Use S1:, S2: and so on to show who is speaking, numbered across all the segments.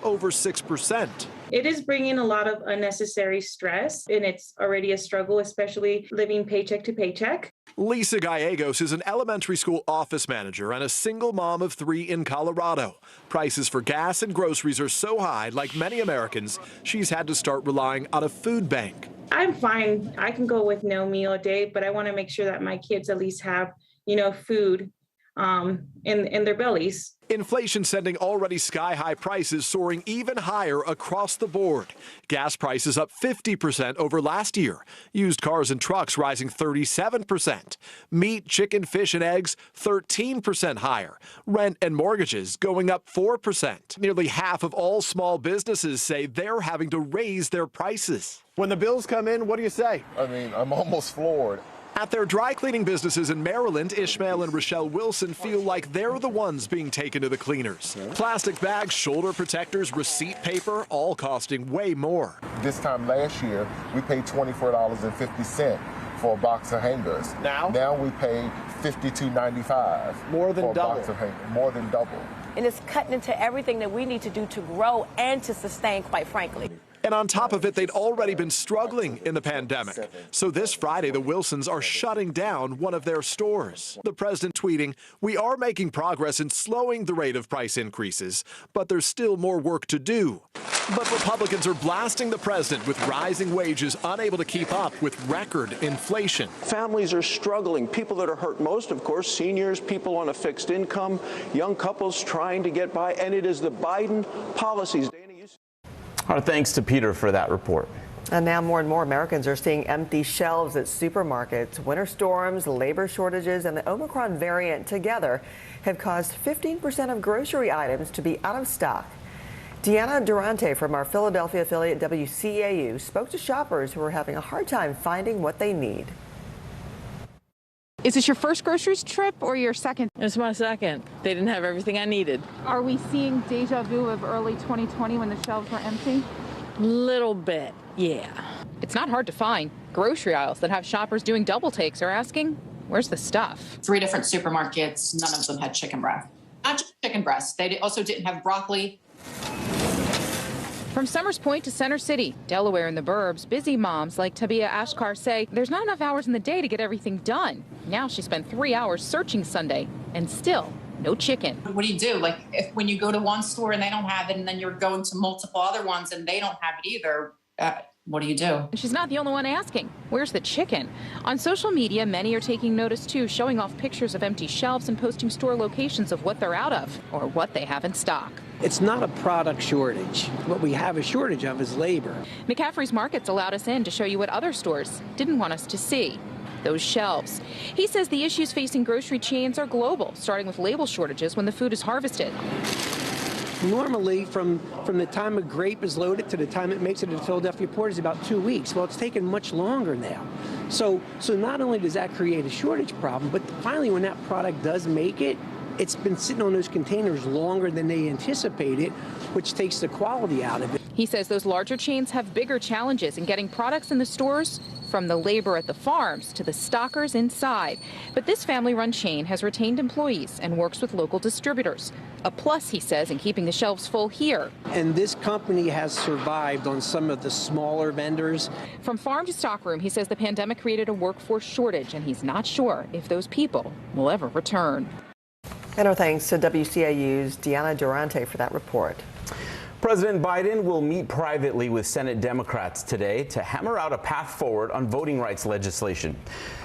S1: over 6%.
S2: It is bringing a lot of unnecessary stress, and it's already a struggle, especially living paycheck to paycheck.
S1: Lisa Gallegos is an elementary school office manager and a single mom of 3 in Colorado. Prices for gas and groceries are so high, like many Americans, she's had to start relying on a food bank.
S2: I'm fine. I can go with no meal a day, but I want to make sure that my kids at least have, food in their bellies.
S1: Inflation sending already sky-high prices soaring even higher across the board. Gas prices up 50% over last year. Used cars and trucks rising 37%. Meat, chicken, fish, and eggs 13% higher. Rent and mortgages going up 4%. Nearly half of all small businesses say they're having to raise their prices. When the bills come in, what do you say?
S3: I'm almost floored.
S1: At their dry cleaning businesses in Maryland, Ishmael and Rochelle Wilson feel like they're the ones being taken to the cleaners. Plastic bags, shoulder protectors, receipt paper, all costing way more.
S3: This time last year, we paid $24.50 for a box of hangers. Now we pay $52.95.
S1: More than double.
S3: Box of hangers. More than double.
S4: And it's cutting into everything that we need to do to grow and to sustain, quite frankly.
S1: And on top of it, they'd already been struggling in the pandemic. So this Friday, the Wilsons are shutting down one of their stores. The president tweeting, "We are making progress in slowing the rate of price increases, but there's still more work to do." But Republicans are blasting the president with rising wages unable to keep up with record inflation.
S5: Families are struggling. People that are hurt most, of course, seniors, people on a fixed income, young couples trying to get by, and it is the Biden policies.
S6: Our thanks to Peter for that report.
S7: And now more and more Americans are seeing empty shelves at supermarkets. Winter storms, labor shortages, and the Omicron variant together have caused 15% of grocery items to be out of stock. Deanna Durante from our Philadelphia affiliate WCAU spoke to shoppers who are having a hard time finding what they need.
S8: Is this your first groceries trip or your second?
S9: It's my second. They didn't have everything I needed.
S8: Are we seeing deja vu of early 2020 when the shelves were empty?
S9: Little bit, yeah.
S10: It's not hard to find. Grocery aisles that have shoppers doing double takes are asking, where's the stuff?
S11: 3 different supermarkets, none of them had chicken breast. Not just chicken breast, they also didn't have broccoli.
S10: From Summers Point to Center City, Delaware and the burbs, busy moms like Tabia Ashkar say there's not enough hours in the day to get everything done. Now she spent 3 hours searching Sunday and still no chicken.
S11: What do you do? Like when you go to one store and they don't have it and then you're going to multiple other ones and they don't have it either, what do you do?
S10: She's not the only one asking, where's the chicken? On social media, many are taking notice too, showing off pictures of empty shelves and posting store locations of what they're out of or what they have in stock.
S12: It's not a product shortage. What we have a shortage of is labor.
S10: McCaffrey's Markets allowed us in to show you what other stores didn't want us to see. Those shelves. He says the issues facing grocery chains are global, starting with label shortages when the food is harvested.
S12: Normally, from the time a grape is loaded to the time it makes it to the Philadelphia port is about 2 weeks. Well, it's taken much longer now. So not only does that create a shortage problem, but finally when that product does make it, it's been sitting on those containers longer than they anticipated, which takes the quality out of it.
S10: He says those larger chains have bigger challenges in getting products in the stores, from the labor at the farms to the stockers inside. But this family-run chain has retained employees and works with local distributors. A plus, he says, in keeping the shelves full here.
S12: And this company has survived on some of the smaller vendors.
S10: From farm to stockroom, he says the pandemic created a workforce shortage, and he's not sure if those people will ever return.
S7: And our thanks to WCAU's Deanna Durante for that report.
S6: President Biden will meet privately with Senate Democrats today to hammer out a path forward on voting rights legislation.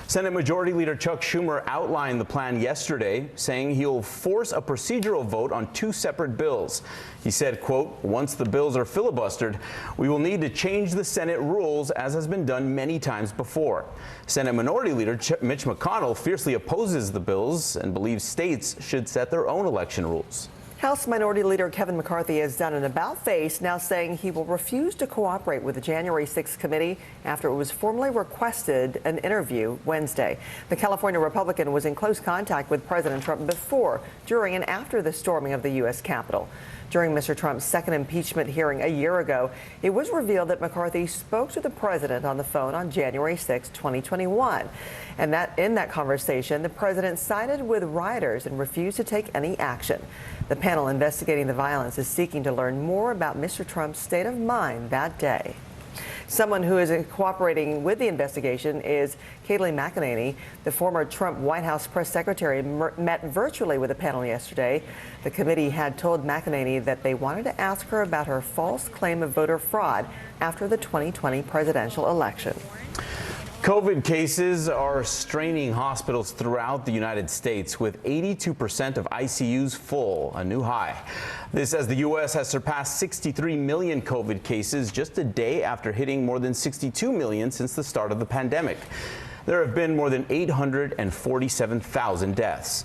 S6: Senate Majority Leader Chuck Schumer outlined the plan yesterday, saying he'll force a procedural vote on 2 separate bills. He said, quote, once the bills are filibustered, we will need to change the Senate rules, as has been done many times before. Senate Minority Leader Mitch McConnell fiercely opposes the bills and believes states should set their own election rules.
S7: House Minority Leader Kevin McCarthy has done an about-face, now saying he will refuse to cooperate with the January 6th committee after it was formally requested an interview Wednesday. The California Republican was in close contact with President Trump before, during, and after the storming of the U.S. Capitol. During Mr. Trump's second impeachment hearing a year ago, it was revealed that McCarthy spoke to the president on the phone on January 6, 2021. And that in that conversation, the president sided with rioters and refused to take any action. The panel investigating the violence is seeking to learn more about Mr. Trump's state of mind that day. Someone who is cooperating with the investigation is Kayleigh McEnany. The former Trump White House press secretary met virtually with the panel yesterday. The committee had told McEnany that they wanted to ask her about her false claim of voter fraud after the 2020 presidential election.
S6: COVID cases are straining hospitals throughout the United States, with 82% of ICUs full, a new high. This as the U.S. has surpassed 63 million COVID cases just a day after hitting more than 62 million since the start of the pandemic. There have been more than 847,000 deaths.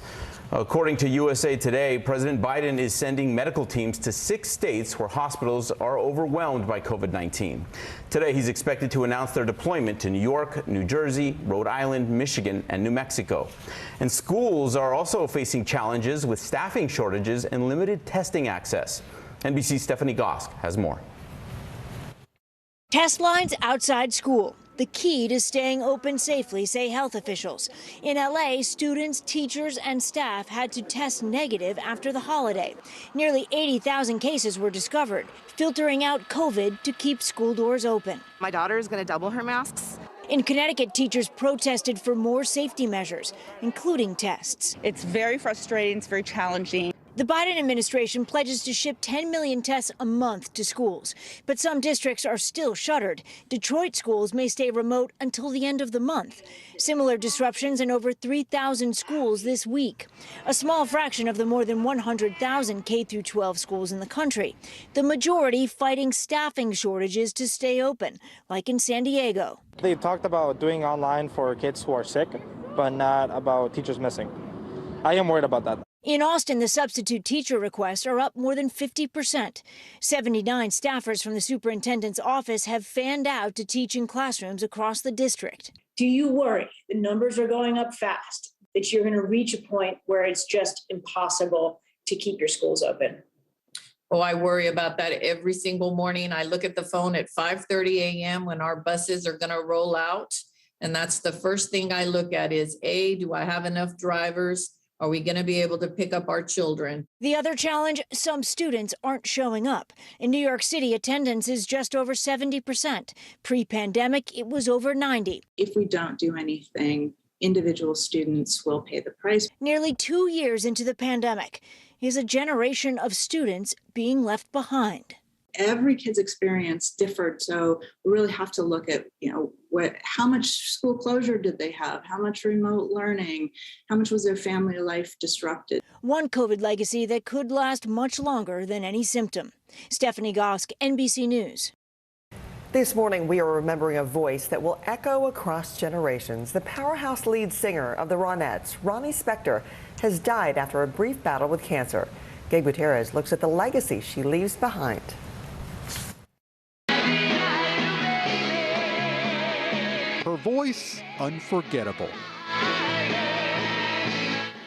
S6: According to USA Today, President Biden is sending medical teams to 6 states where hospitals are overwhelmed by COVID-19. Today, he's expected to announce their deployment to New York, New Jersey, Rhode Island, Michigan, and New Mexico. And schools are also facing challenges with staffing shortages and limited testing access. NBC's Stephanie Gosk has more.
S13: Test lines outside school. The key to staying open safely, say health officials. In LA, students, teachers, and staff had to test negative after the holiday. Nearly 80,000 cases were discovered, filtering out COVID to keep school doors open.
S14: My daughter is going to double her masks.
S13: In Connecticut, teachers protested for more safety measures, including tests.
S14: It's very frustrating. It's very challenging.
S13: The Biden administration pledges to ship 10 million tests a month to schools, but some districts are still shuttered. Detroit schools may stay remote until the end of the month. Similar disruptions in over 3,000 schools this week, a small fraction of the more than 100,000 K-12 schools in the country. The majority fighting staffing shortages to stay open, like in San Diego.
S15: They talked about doing online for kids who are sick, but not about teachers missing. I am worried about that.
S13: In Austin, the substitute teacher requests are up more than 50%. 79 staffers from the superintendent's office have fanned out to teach in classrooms across the district.
S16: Do you worry the numbers are going up fast, that you're going to reach a point where it's just impossible to keep your schools open?
S17: Oh, I worry about that every single morning. I look at the phone at 5:30 a.m. when our buses are going to roll out. And that's the first thing I look at is, A, do I have enough drivers? Are we going to be able to pick up our children?
S13: The other challenge, some students aren't showing up. In New York City, attendance is just over 70%. Pre-pandemic, it was over 90%.
S18: If we don't do anything, individual students will pay the price.
S13: Nearly 2 years into the pandemic, is a generation of students being left behind.
S18: Every kid's experience differed, so we really have to look at, how much school closure did they have? How much remote learning? How much was their family life disrupted?
S13: One COVID legacy that could last much longer than any symptom. Stephanie Gosk, NBC News.
S7: This morning, we are remembering a voice that will echo across generations. The powerhouse lead singer of the Ronettes, Ronnie Spector, has died after a brief battle with cancer. Gabe Gutierrez looks at the legacy she leaves behind.
S19: Her voice, unforgettable.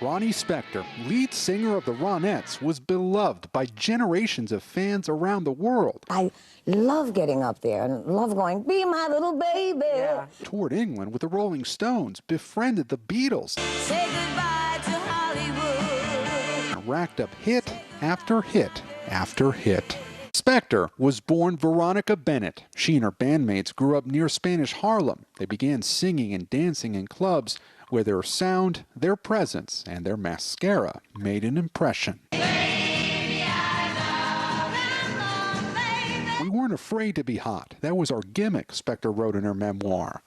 S19: Ronnie Spector, lead singer of the Ronettes, was beloved by generations of fans around the world.
S20: I love getting up there and love going, "Be my little baby."
S19: Yeah. Toured England with the Rolling Stones, befriended the Beatles.
S20: Say goodbye to Hollywood.
S19: And racked up hit after hit after hit. Spector was born Veronica Bennett. She and her bandmates grew up near Spanish Harlem. They began singing and dancing in clubs where their sound, their presence, and their mascara made an impression. We weren't afraid to be hot. That was our gimmick, Spector wrote in her memoir.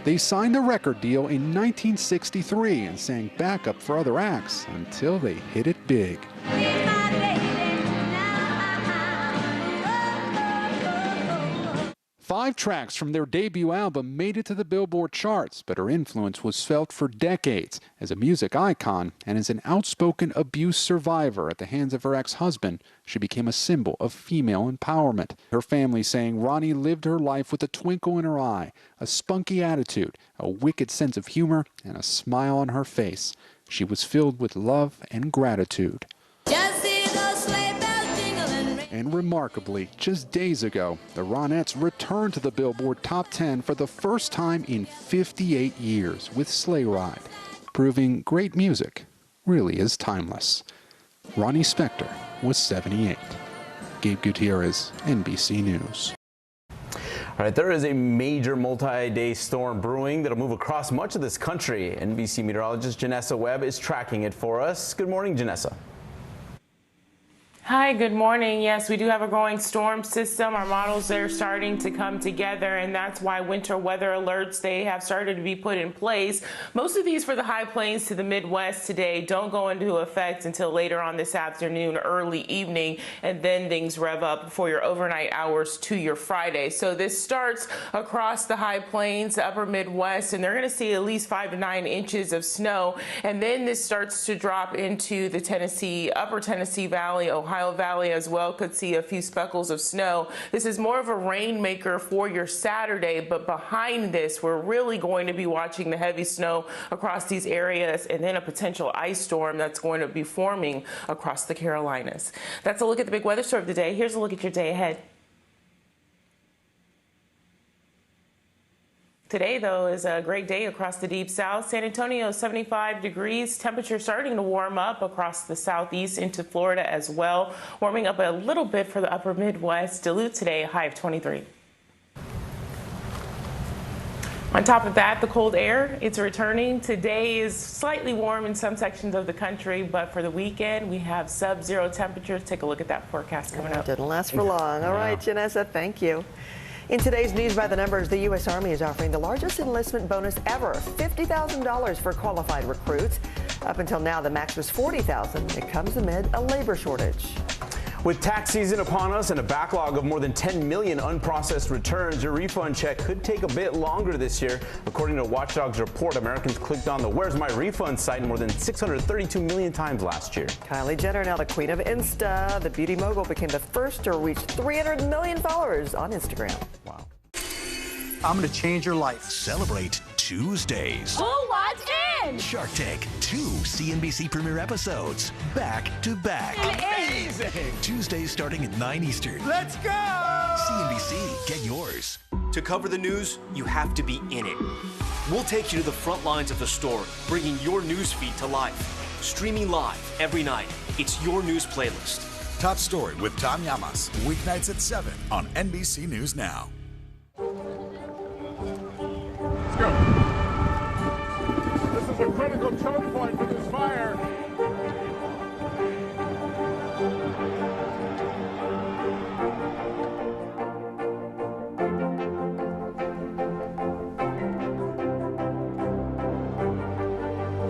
S19: They signed a record deal in 1963 and sang backup for other acts until they hit it big. 5 tracks from their debut album made it to the Billboard charts, but her influence was felt for decades as a music icon and as an outspoken abuse survivor at the hands of her ex-husband. She became a symbol of female empowerment. Her family saying Ronnie lived her life with a twinkle in her eye, a spunky attitude, a wicked sense of humor, and a smile on her face. She was filled with love and gratitude. And remarkably, just days ago, the Ronettes returned to the Billboard Top 10 for the first time in 58 years with Sleigh Ride, proving great music really is timeless. Ronnie Spector was 78. Gabe Gutierrez, NBC News.
S6: All right, there is a major multi-day storm brewing that'll move across much of this country. NBC meteorologist Janessa Webb is tracking it for us. Good morning, Janessa.
S21: Hi, good morning. Yes, we do have a growing storm system. Our models are starting to come together, and that's why winter weather alerts, they have started to be put in place. Most of these for the high plains to the Midwest today don't go into effect until later on this afternoon, early evening, and then things rev up for your overnight hours to your Friday. So this starts across the high plains, the upper Midwest, and they're going to see at least 5 to 9 inches of snow. And then this starts to drop into the Tennessee, upper Tennessee Valley, Ohio Valley as well. Could see a few speckles of snow. This is more of a rainmaker for your Saturday, but behind this, we're really going to be watching the heavy snow across these areas and then a potential ice storm that's going to be forming across the Carolinas. That's a look at the big weather story of the day. Here's a look at your day ahead. Today, though, is a great day across the Deep South. San Antonio, 75 degrees. Temperature starting to warm up across the southeast into Florida as well. Warming up a little bit for the upper Midwest. Duluth today, a high of 23. On top of that, the cold air, it's returning. Today is slightly warm in some sections of the country, but for the weekend, we have sub-zero temperatures. Take a look at that forecast coming up.
S7: Didn't last for long. All right, Janessa, thank you. In today's News by the Numbers, the U.S. Army is offering the largest enlistment bonus ever, $50,000 for qualified recruits. Up until now, the max was $40,000. It comes amid a labor shortage.
S6: With tax season upon us and a backlog of more than 10 million unprocessed returns, your refund check could take a bit longer this year. According to Watchdog's report, Americans clicked on the Where's My Refund site more than 632 million times last year.
S7: Kylie Jenner, now the queen of Insta. The beauty mogul became the first to reach 300 million followers on Instagram.
S6: Wow.
S22: I'm going to change your life. Celebrate Tuesdays.
S4: Who wants in?
S22: Shark Tank, 2 CNBC premiere episodes, back to back.
S4: Amazing.
S22: Tuesdays starting at 9 Eastern.
S23: Let's go!
S22: CNBC, get yours.
S24: To cover the news, you have to be in it. We'll take you to the front lines of the story, bringing your news feed to life. Streaming live every night. It's your news playlist.
S22: Top Story with Tom Llamas, weeknights at 7 on NBC News Now.
S25: Let's go. This is a critical choke point for this fire.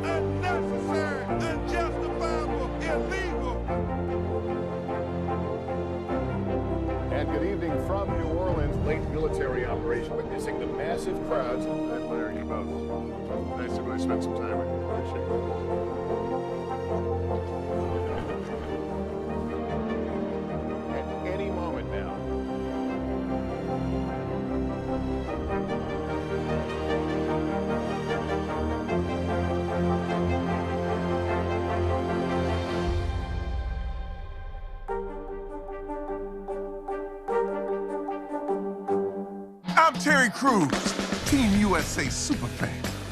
S23: Unnecessary, unjustifiable, illegal.
S25: And good evening from New Orleans. Late military operation witnessing the massive crowds. I admire you both. Nice to really spend some time with you. Appreciate it. At any moment now.
S23: I'm Terry Crews, Team USA superfan.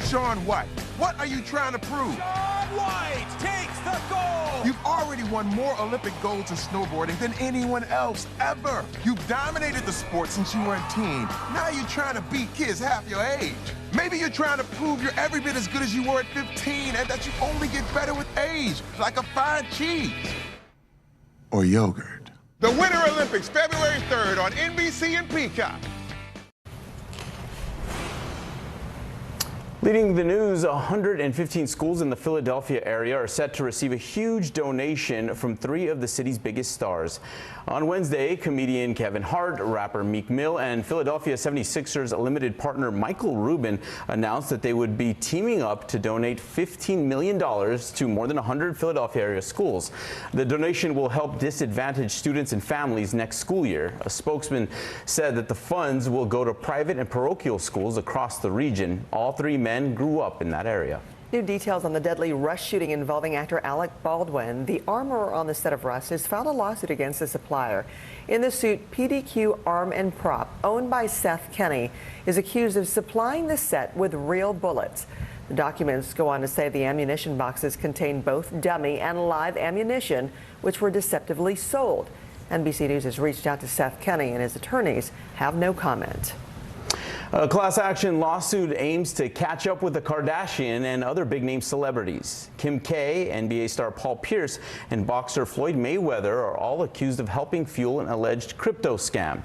S23: Shaun White, what are you trying to prove?
S22: Shaun White takes the gold.
S23: You've already won more Olympic golds in snowboarding than anyone else ever. You've dominated the sport since you were a teen. Now you're trying to beat kids half your age. Maybe you're trying to prove you're every bit as good as you were at 15 and that you only get better with age, like a fine cheese. Or yogurt. The Winter Olympics, February 3rd on NBC and Peacock.
S6: Leading the news, 115 schools in the Philadelphia area are set to receive a huge donation from 3 of the city's biggest stars. On Wednesday, comedian Kevin Hart, rapper Meek Mill, and Philadelphia 76ers limited partner Michael Rubin announced that they would be teaming up to donate $15 million to more than 100 Philadelphia area schools. The donation will help disadvantaged students and families next school year. A spokesman said that the funds will go to private and parochial schools across the region. All 3 men grew up in that area.
S7: New details on the deadly Rush shooting involving actor Alec Baldwin. The armorer on the set of Rush has filed a lawsuit against the supplier. In the suit, PDQ Arm and Prop, owned by Seth Kenney, is accused of supplying the set with real bullets. The documents go on to say the ammunition boxes contain both dummy and live ammunition, which were deceptively sold. NBC News has reached out to Seth Kenney, and his attorneys have no comment.
S6: A class action lawsuit aims to catch up with the Kardashian and other big-name celebrities. Kim K, NBA star Paul Pierce, and boxer Floyd Mayweather are all accused of helping fuel an alleged crypto scam.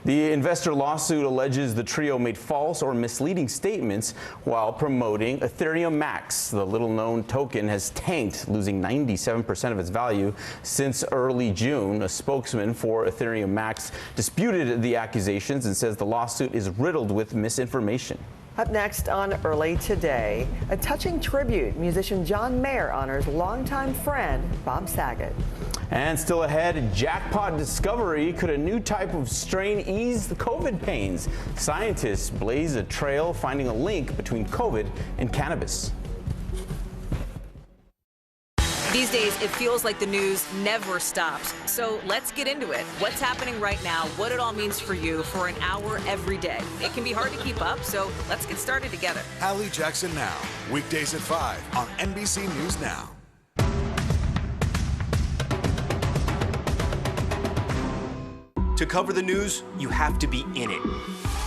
S6: The investor lawsuit alleges the trio made false or misleading statements while promoting Ethereum Max. The little-known token has tanked, losing 97% of its value since early June. A spokesman for Ethereum Max disputed the accusations and says the lawsuit is riddled with misinformation.
S7: Up next on Early Today, a touching tribute. Musician John Mayer honors longtime friend Bob Saget.
S6: And still ahead, jackpot discovery. Could a new type of strain ease the COVID pains? Scientists blaze a trail finding a link between COVID and cannabis.
S1: These days, it feels like the news never stops. So let's get into it. What's happening right now, what it all means for you for an hour every day. It can be hard to keep up, so let's get started together.
S2: Hallie Jackson Now, weekdays at 5 on NBC News Now.
S24: To cover the news, you have to be in it.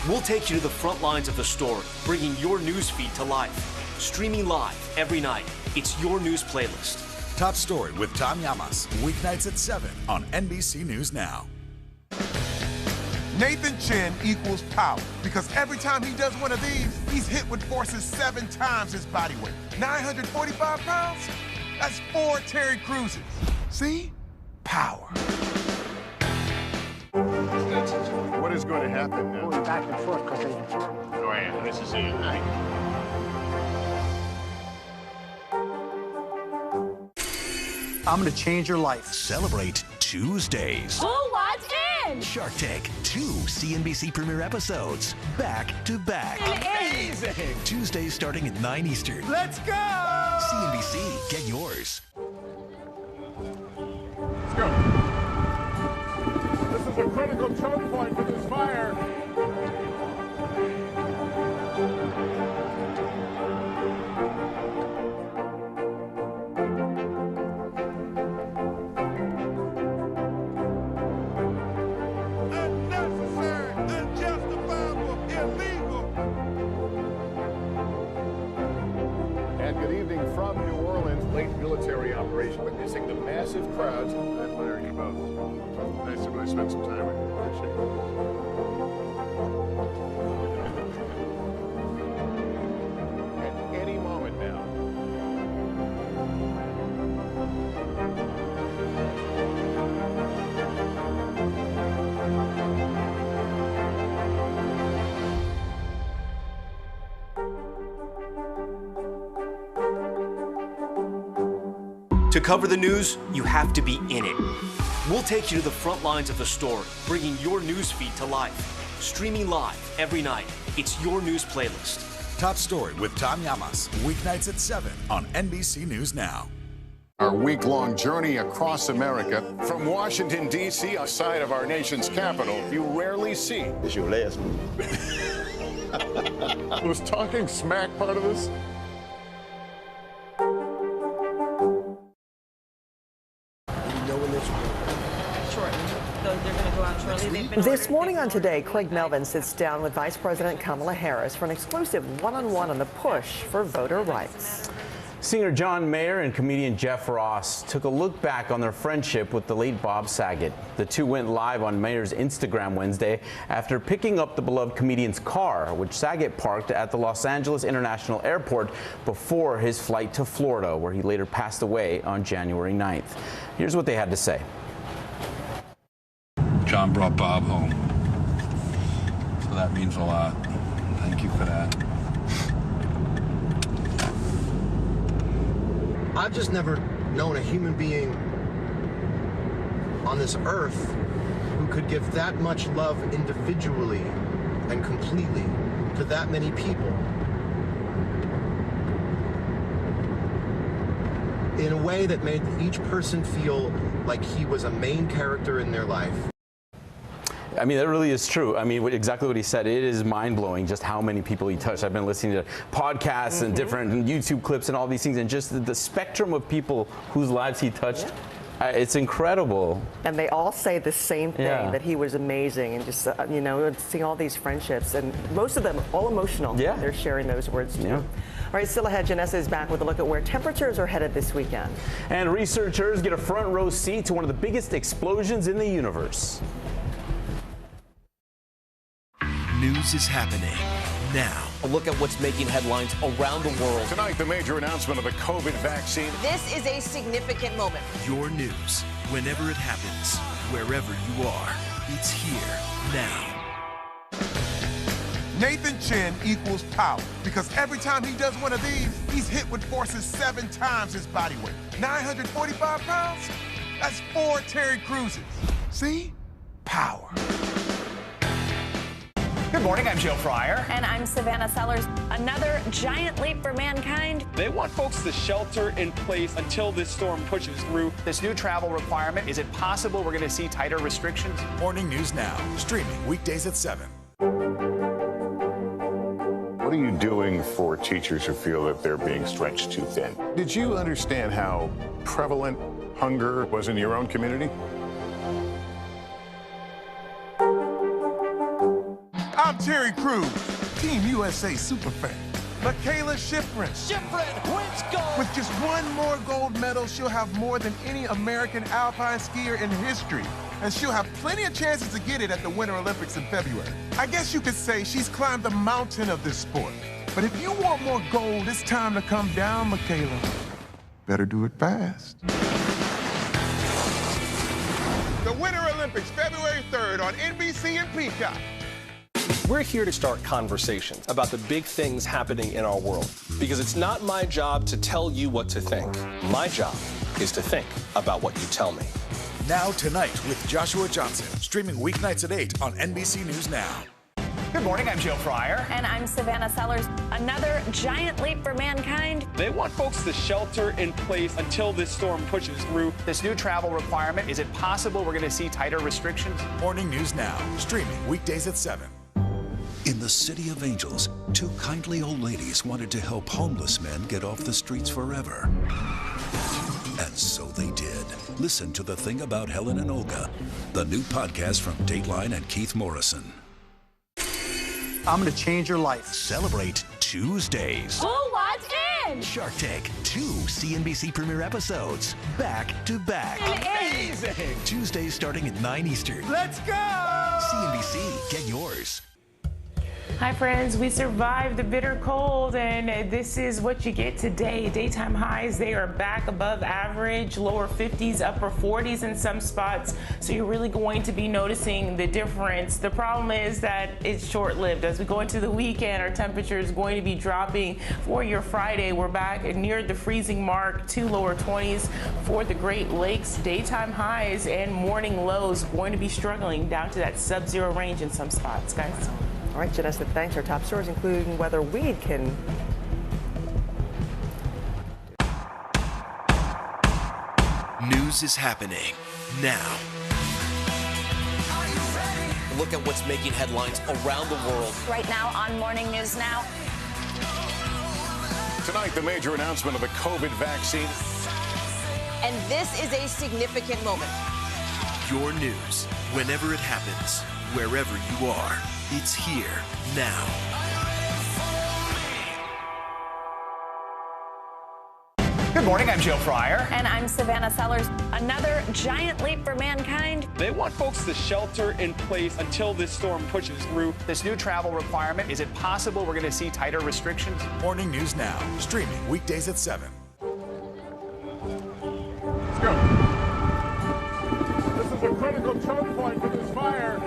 S24: We'll take you to the front lines of the story, bringing your news feed to life. Streaming live every night. It's your news playlist.
S2: Top Story with Tom Llamas, weeknights at 7 on NBC News Now.
S23: Nathan Chen equals power because every time he does one of these, he's hit with forces 7 times his body weight. 945 pounds? That's 4 Terry Cruises. See? Power.
S25: What is going to happen now?
S12: Going back and forth because
S25: Oh, yeah, this is it, right?
S2: I'm going to change your life. Celebrate Tuesdays.
S4: Who wants in?
S22: Shark Tank, 2 CNBC premiere episodes, back to back.
S23: Amazing!
S22: Tuesdays starting at 9 Eastern.
S23: Let's go!
S22: CNBC, get yours.
S25: Let's go. This is a critical choke point for this fire. And good evening from New Orleans. Late military operation witnessing the massive crowds. I admire you both. Nice to really spend some time with you. Appreciate it. At any moment now.
S24: To cover the news, you have to be in it. We'll take you to the front lines of the story, bringing your news feed to life. Streaming live every night. It's your news playlist.
S2: Top Story with Tom Llamas, weeknights at 7 on NBC News Now.
S25: Our week-long journey across America, from Washington, D.C., outside of our nation's capital, you rarely see.
S3: It's your last move.
S25: Was talking smack part of this?
S7: This morning on Today, Craig Melvin sits down with Vice President Kamala Harris for an exclusive one-on-one on the push for voter rights.
S6: Singer John Mayer and comedian Jeff Ross took a look back on their friendship with the late Bob Saget. The two went live on Mayer's Instagram Wednesday after picking up the beloved comedian's car, which Saget parked at the Los Angeles International Airport before his flight to Florida, where he later passed away on January 9th. Here's what they had to say.
S5: John brought Bob home, so that means a lot. Thank you for that.
S3: I've just never known a human being on this earth who could give that much love individually and completely to that many people in a way that made each person feel like he was a main character in their life.
S6: I mean, that really is true. I mean, exactly what he said. It is mind-blowing just how many people he touched. I've been listening to podcasts and different YouTube clips and all these things, and just the spectrum of people whose lives he touched. It's incredible.
S7: And they all say the same thing, that he was amazing, and just, you know, seeing all these friendships, and most of them all emotional. Yeah. They're sharing those words too. Yeah. All right, still ahead, Janessa is back with a look at where temperatures are headed this weekend.
S6: And researchers get a front row seat to one of the biggest explosions in the universe.
S22: News is happening now.
S24: A look at what's making headlines around the world.
S25: Tonight, the major announcement of the COVID vaccine.
S1: This is a significant moment.
S22: Your news, whenever it happens, wherever you are, it's here now.
S23: Nathan Chen equals power because every time he does one of these, he's hit with forces 7 times his body weight. 945 pounds? That's 4 Terry Cruzes. See? Power.
S2: Good morning, I'm Joe Fryer.
S4: And I'm Savannah Sellers. Another giant leap for mankind.
S8: They want folks to shelter in place until this storm pushes through.
S2: This new travel requirement, is it possible we're going to see tighter restrictions?
S22: Morning News Now, streaming weekdays at 7.
S25: What are you doing for teachers who feel that they're being stretched too thin? Did you understand how prevalent hunger was in your own community?
S23: I'm Terry Crews, Team USA superfan. Michaela Schifrin.
S9: Schifrin wins gold.
S23: With just 1 more gold medal, she'll have more than any American alpine skier in history. And she'll have plenty of chances to get it at the Winter Olympics in February. I guess you could say she's climbed the mountain of this sport. But if you want more gold, it's time to come down, Michaela. Better do it fast. The Winter Olympics, February 3rd on NBC and Peacock.
S9: We're here to start conversations about the big things happening in our world, because it's not my job to tell you what to think. My job is to think about what you tell me.
S22: Now Tonight with Joshua Johnson, streaming weeknights at 8 on NBC News Now.
S2: Good morning, I'm Joe Fryer.
S4: And I'm Savannah Sellers. Another giant leap for mankind.
S8: They want folks to shelter in place until this storm pushes through.
S2: This new travel requirement, is it possible we're going to see tighter restrictions?
S22: Morning News Now, streaming weekdays at 7. In the City of Angels, 2 kindly old ladies wanted to help homeless men get off the streets forever. And so they did. Listen to The Thing About Helen and Olga, the new podcast from Dateline and Keith Morrison.
S2: I'm going to change your life.
S22: Celebrate Tuesdays.
S4: Who wants in?
S22: Shark Tank, 2 CNBC premiere episodes, back to back.
S2: Amazing!
S22: Tuesdays starting at 9 Eastern.
S2: Let's go!
S22: CNBC, get yours.
S21: Hi friends, we survived the bitter cold and this is what you get today. Daytime highs, they are back above average, lower 50s, upper 40s in some spots. So you're really going to be noticing the difference. The problem is that it's short-lived. As we go into the weekend, our temperature is going to be dropping. For your Friday, we're back near the freezing mark, 2 lower 20s for the Great Lakes. Daytime highs and morning lows going to be struggling down to that sub-zero range in some spots, guys.
S7: All right, Janessa, thanks. Our top stories, including whether weed can...
S22: News is happening now.
S24: A look at what's making headlines around the world.
S4: Right now on Morning News Now.
S25: Tonight, the major announcement of the COVID vaccine.
S1: And this is a significant moment.
S22: Your news, whenever it happens, wherever you are. It's here now.
S2: Good morning, I'm Joe Fryer.
S4: And I'm Savannah Sellers. Another giant leap for mankind.
S8: They want folks to shelter in place until this storm pushes through.
S2: This new travel requirement, is it possible we're going to see tighter restrictions?
S22: Morning News Now, streaming weekdays at 7.
S25: Let's go. This is a critical choke point for this fire.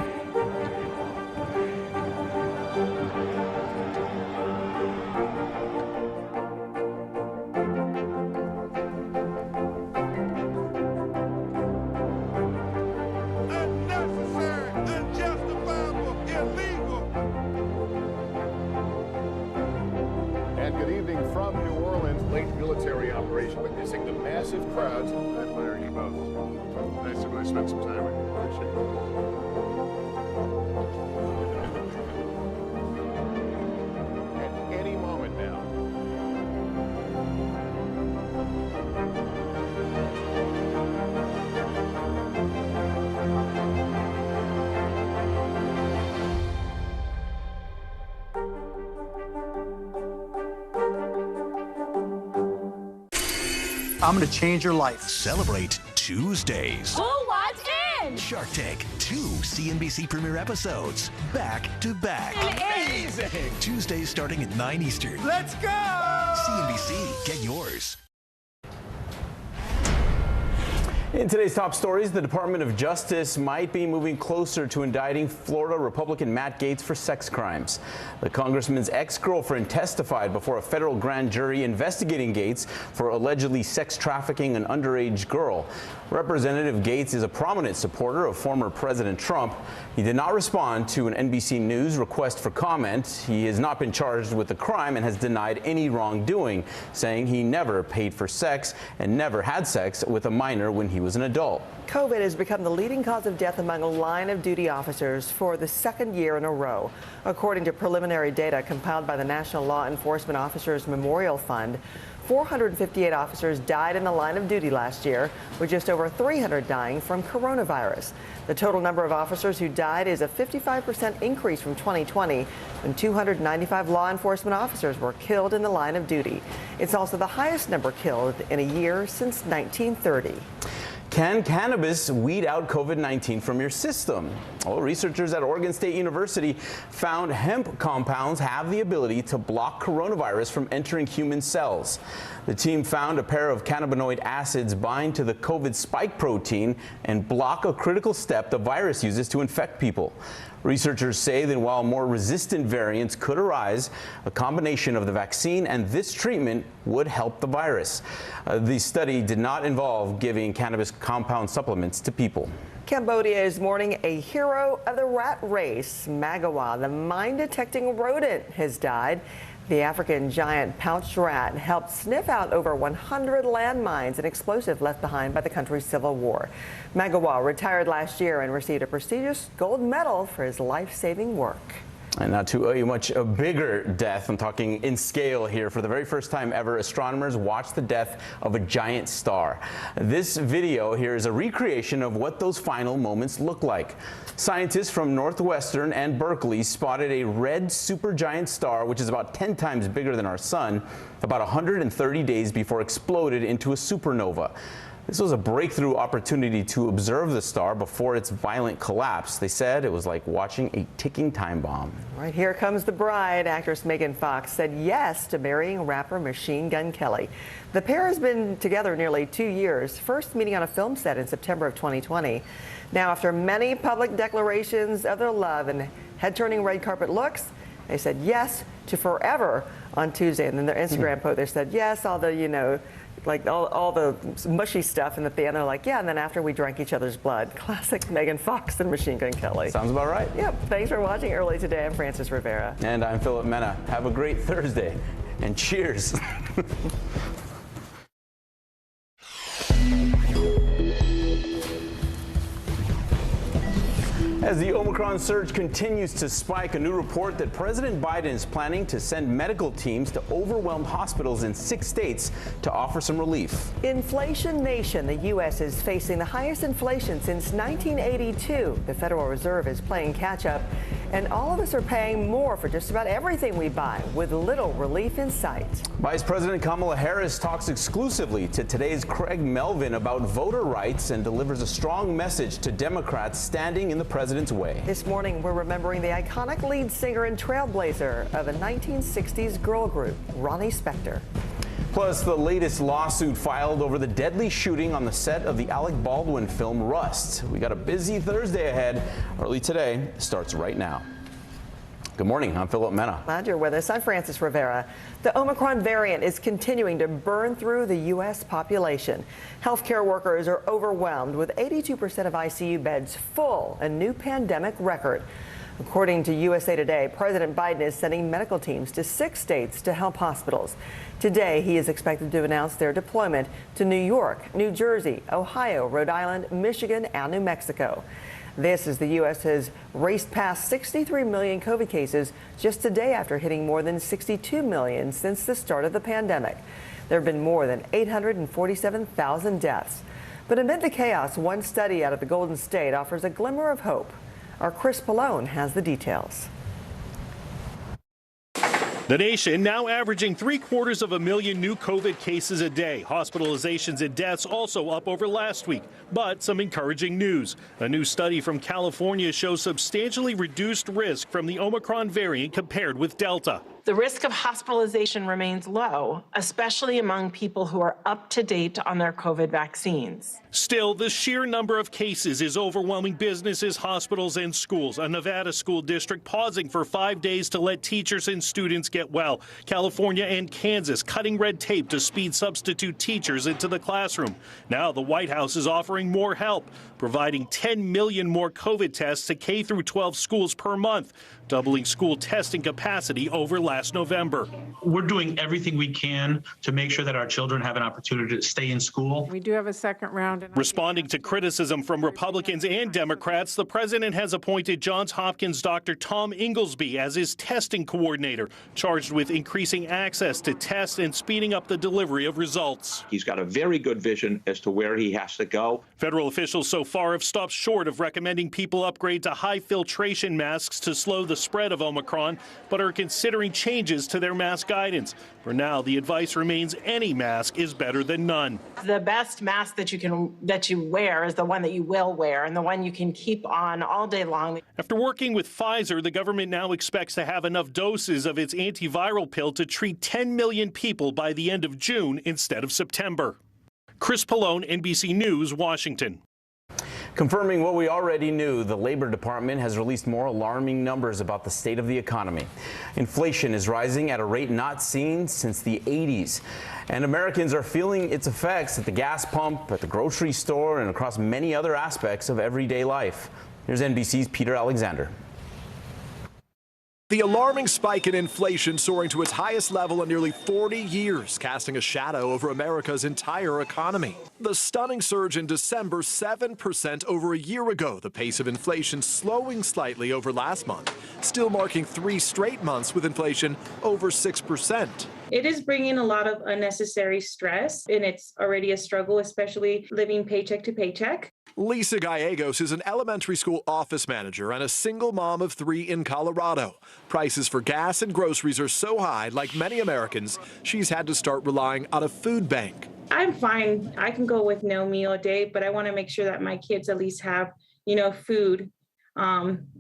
S25: From New Orleans, late military operation witnessing the massive crowds. I admire you both. Nice to really spend some time with you. Appreciate it.
S2: I'm going to change your life.
S22: Celebrate Tuesdays.
S4: Who wants in?
S22: Shark Tank, 2 CNBC premiere episodes, back to back.
S4: Amazing!
S22: Tuesdays starting at 9 Eastern.
S2: Let's go!
S22: CNBC, get yours.
S6: In today's top stories, the Department of Justice might be moving closer to indicting Florida Republican Matt Gaetz for sex crimes. The congressman's ex-girlfriend testified before a federal grand jury investigating Gaetz for allegedly sex trafficking an underage girl. Representative Gaetz is a prominent supporter of former President Trump. He did not respond to an NBC News request for comment. He has not been charged with the crime and has denied any wrongdoing, saying he never paid for sex and never had sex with a minor when he was an adult.
S7: COVID has become the leading cause of death among line-of-duty officers for the second year in a row. According to preliminary data compiled by the National Law Enforcement Officers Memorial Fund, 458 officers died in the line of duty last year, with just over 300 dying from coronavirus. The total number of officers who died is a 55% increase from 2020, when 295 law enforcement officers were killed in the line of duty. It's also the highest number killed in a year since 1930.
S6: Can cannabis weed out COVID-19 from your system? Well, researchers at Oregon State University found hemp compounds have the ability to block coronavirus from entering human cells. The team found a pair of cannabinoid acids bind to the COVID spike protein and block a critical step the virus uses to infect people. Researchers say that while more resistant variants could arise, a combination of the vaccine and this treatment would help the virus. The study did not involve giving cannabis compound supplements to people.
S7: Cambodia is mourning a hero of the rat race. Magawa, the mine-detecting rodent, has died. The African giant pouched rat helped sniff out over 100 landmines and explosives left behind by the country's civil war. Magawa retired last year and received a prestigious gold medal for his life-saving work.
S6: And now to a much bigger death. I'm talking in scale here. For the very first time ever, astronomers watched the death of a giant star. This video here is a recreation of what those final moments look like. Scientists from Northwestern and Berkeley spotted a red supergiant star, which is about 10 times bigger than our sun, about 130 days before it exploded into a supernova. This was a breakthrough opportunity to observe the star before its violent collapse. They said it was like watching a ticking time bomb.
S7: Right, here comes the bride. Actress Megan Fox said yes to marrying rapper Machine Gun Kelly. The pair has been together nearly 2 years, first meeting on a film set in September of 2020. Now, after many public declarations of their love and head-turning red carpet looks, they said yes to forever on Tuesday. And then their Instagram post, they said yes, although, you know, like all the mushy stuff, and at the end they're like, yeah, and then after we drank each other's blood. Classic Megan Fox and Machine Gun Kelly.
S6: Sounds about right.
S7: Yep. Thanks for watching Early Today. I'm Frances Rivera.
S6: And I'm Philip Mena. Have a great Thursday, and cheers. As the Omicron surge continues to spike, a new report that President Biden is planning to send medical teams to overwhelmed hospitals in 6 states to offer some relief.
S7: Inflation nation. The U.S. is facing the highest inflation since 1982. The Federal Reserve is playing catch up, and all of us are paying more for just about everything we buy, with little relief in sight.
S6: Vice President Kamala Harris talks exclusively to today's Craig Melvin about voter rights and delivers a strong message to Democrats standing in the president's way.
S7: This morning, we're remembering the iconic lead singer and trailblazer of a 1960s girl group, Ronnie Spector.
S6: Plus, the latest lawsuit filed over the deadly shooting on the set of the Alec Baldwin film Rust. We got a busy Thursday ahead. Early Today starts right now. Good morning. I'm Philip Mena.
S7: Glad you're with us. I'm Frances Rivera. The Omicron variant is continuing to burn through the U.S. population. Healthcare workers are overwhelmed, with 82% of ICU beds full, a new pandemic record. According to USA Today, President Biden is sending medical teams to 6 states to help hospitals. Today, he is expected to announce their deployment to New York, New Jersey, Ohio, Rhode Island, Michigan, and New Mexico. This as the U.S. has raced past 63 million COVID cases just a day after hitting more than 62 million since the start of the pandemic. There have been more than 847,000 deaths. But amid the chaos, one study out of the Golden State offers a glimmer of hope. Our Chris Pallone has the details.
S10: The nation now averaging 750,000 new COVID cases a day. Hospitalizations and deaths also up over last week. But some encouraging news. A new study from California shows substantially reduced risk from the Omicron variant compared with Delta.
S11: The risk of hospitalization remains low, especially among people who are up to date on their COVID vaccines.
S10: Still, the sheer number of cases is overwhelming businesses, hospitals, and schools. A Nevada school district pausing for 5 days to let teachers and students get well. California and Kansas cutting red tape to speed substitute teachers into the classroom. Now the White House is offering more help, providing 10 million more COVID tests to K-12 schools per month, doubling school testing capacity over last November.
S14: We're doing everything we can to make sure that our children have an opportunity to stay in school.
S15: We do have a second round.
S10: Responding to criticism from Republicans and Democrats, the president has appointed Johns Hopkins Dr. Tom Inglesby as his testing coordinator, charged with increasing access to tests and speeding up the delivery of results.
S16: He's got a very good vision as to where he has to go.
S10: Federal officials so far have stopped short of recommending people upgrade to high filtration masks to slow the spread of Omicron, but are considering changes to their mask guidance. For now, the advice remains any mask is better than none.
S11: The best mask that you wear is the one that you will wear and the one you can keep on all day long.
S10: After working with Pfizer, the government now expects to have enough doses of its antiviral pill to treat 10 million people by the end of June instead of September. Chris Pallone, NBC News, Washington.
S6: Confirming what we already knew, the Labor Department has released more alarming numbers about the state of the economy. Inflation is rising at a rate not seen since the 80s. And Americans are feeling its effects at the gas pump, at the grocery store, and across many other aspects of everyday life. Here's NBC's Peter Alexander.
S26: The alarming spike in inflation soaring to its highest level in nearly 40 years, casting a shadow over America's entire economy. The stunning surge in December, 7% over a year ago. The pace of inflation slowing slightly over last month, still marking 3 straight months with inflation over 6%.
S27: It is bringing a lot of unnecessary stress, and it's already a struggle, especially living paycheck to paycheck.
S26: Lisa Gallegos is an elementary school office manager and a single mom of 3 in Colorado. Prices for gas and groceries are so high, like many Americans, she's had to start relying on a food bank.
S27: I'm fine. I can go with no meal a day, but I want to make sure that my kids at least have, food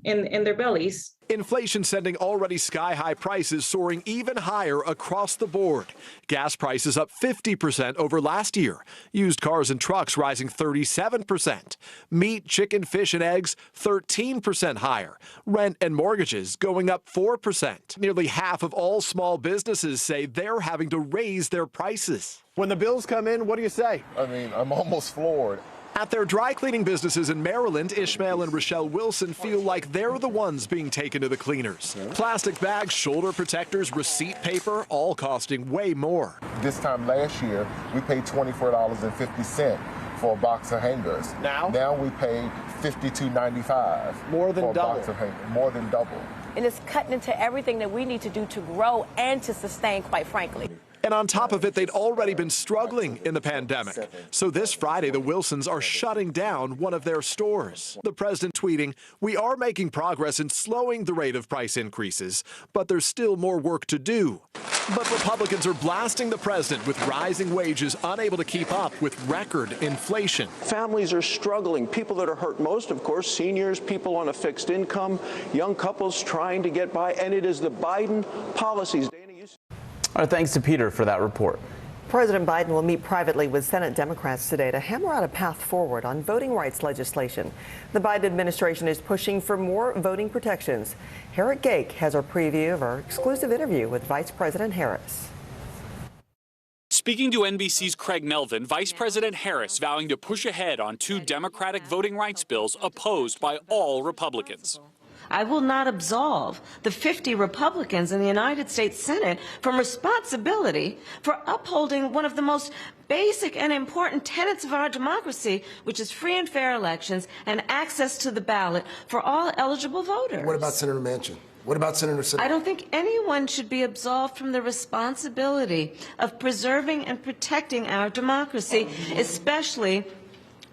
S27: in their bellies.
S26: Inflation sending already sky-high prices soaring even higher across the board. Gas prices up 50% over last year. Used cars and trucks rising 37%. Meat, chicken, fish, and eggs 13% higher. Rent and mortgages going up 4%. Nearly half of all small businesses say they're having to raise their prices.
S3: When the bills come in, what do you say? I'm almost floored.
S26: At their dry cleaning businesses in Maryland, Ishmael and Rochelle Wilson feel like they're the ones being taken to the cleaners. Plastic bags, shoulder protectors, receipt paper, all costing way more.
S23: This time last year, we paid $24.50 for a box of hangers. Now we pay $52.95.
S7: More than
S23: for a
S7: double.
S23: Box of hangers. More than double.
S4: And it's cutting into everything that we need to do to grow and to sustain, quite frankly.
S26: And on top of it, they'd already been struggling in the pandemic. So this Friday, the Wilsons are shutting down one of their stores. The president tweeting, "We are making progress in slowing the rate of price increases, but there's still more work to do." But Republicans are blasting the president with rising wages unable to keep up with record inflation.
S28: Families are struggling. People that are hurt most, of course, seniors, people on a fixed income, young couples trying to get by, and it is the Biden policies.
S6: All right, thanks to Peter for that report.
S7: President Biden will meet privately with Senate Democrats today to hammer out a path forward on voting rights legislation. The Biden administration is pushing for more voting protections. Herrick Gake has a preview of our exclusive interview with Vice President Harris.
S29: Speaking to NBC's Craig Melvin, Vice President Harris vowing to push ahead on 2 Democratic voting rights bills opposed by all Republicans.
S30: I will not absolve the 50 Republicans in the United States Senate from responsibility for upholding one of the most basic and important tenets of our democracy, which is free and fair elections and access to the ballot for all eligible voters.
S31: What about Senator Manchin? What about Senator Sanders?
S30: I don't think anyone should be absolved from the responsibility of preserving and protecting our democracy, especially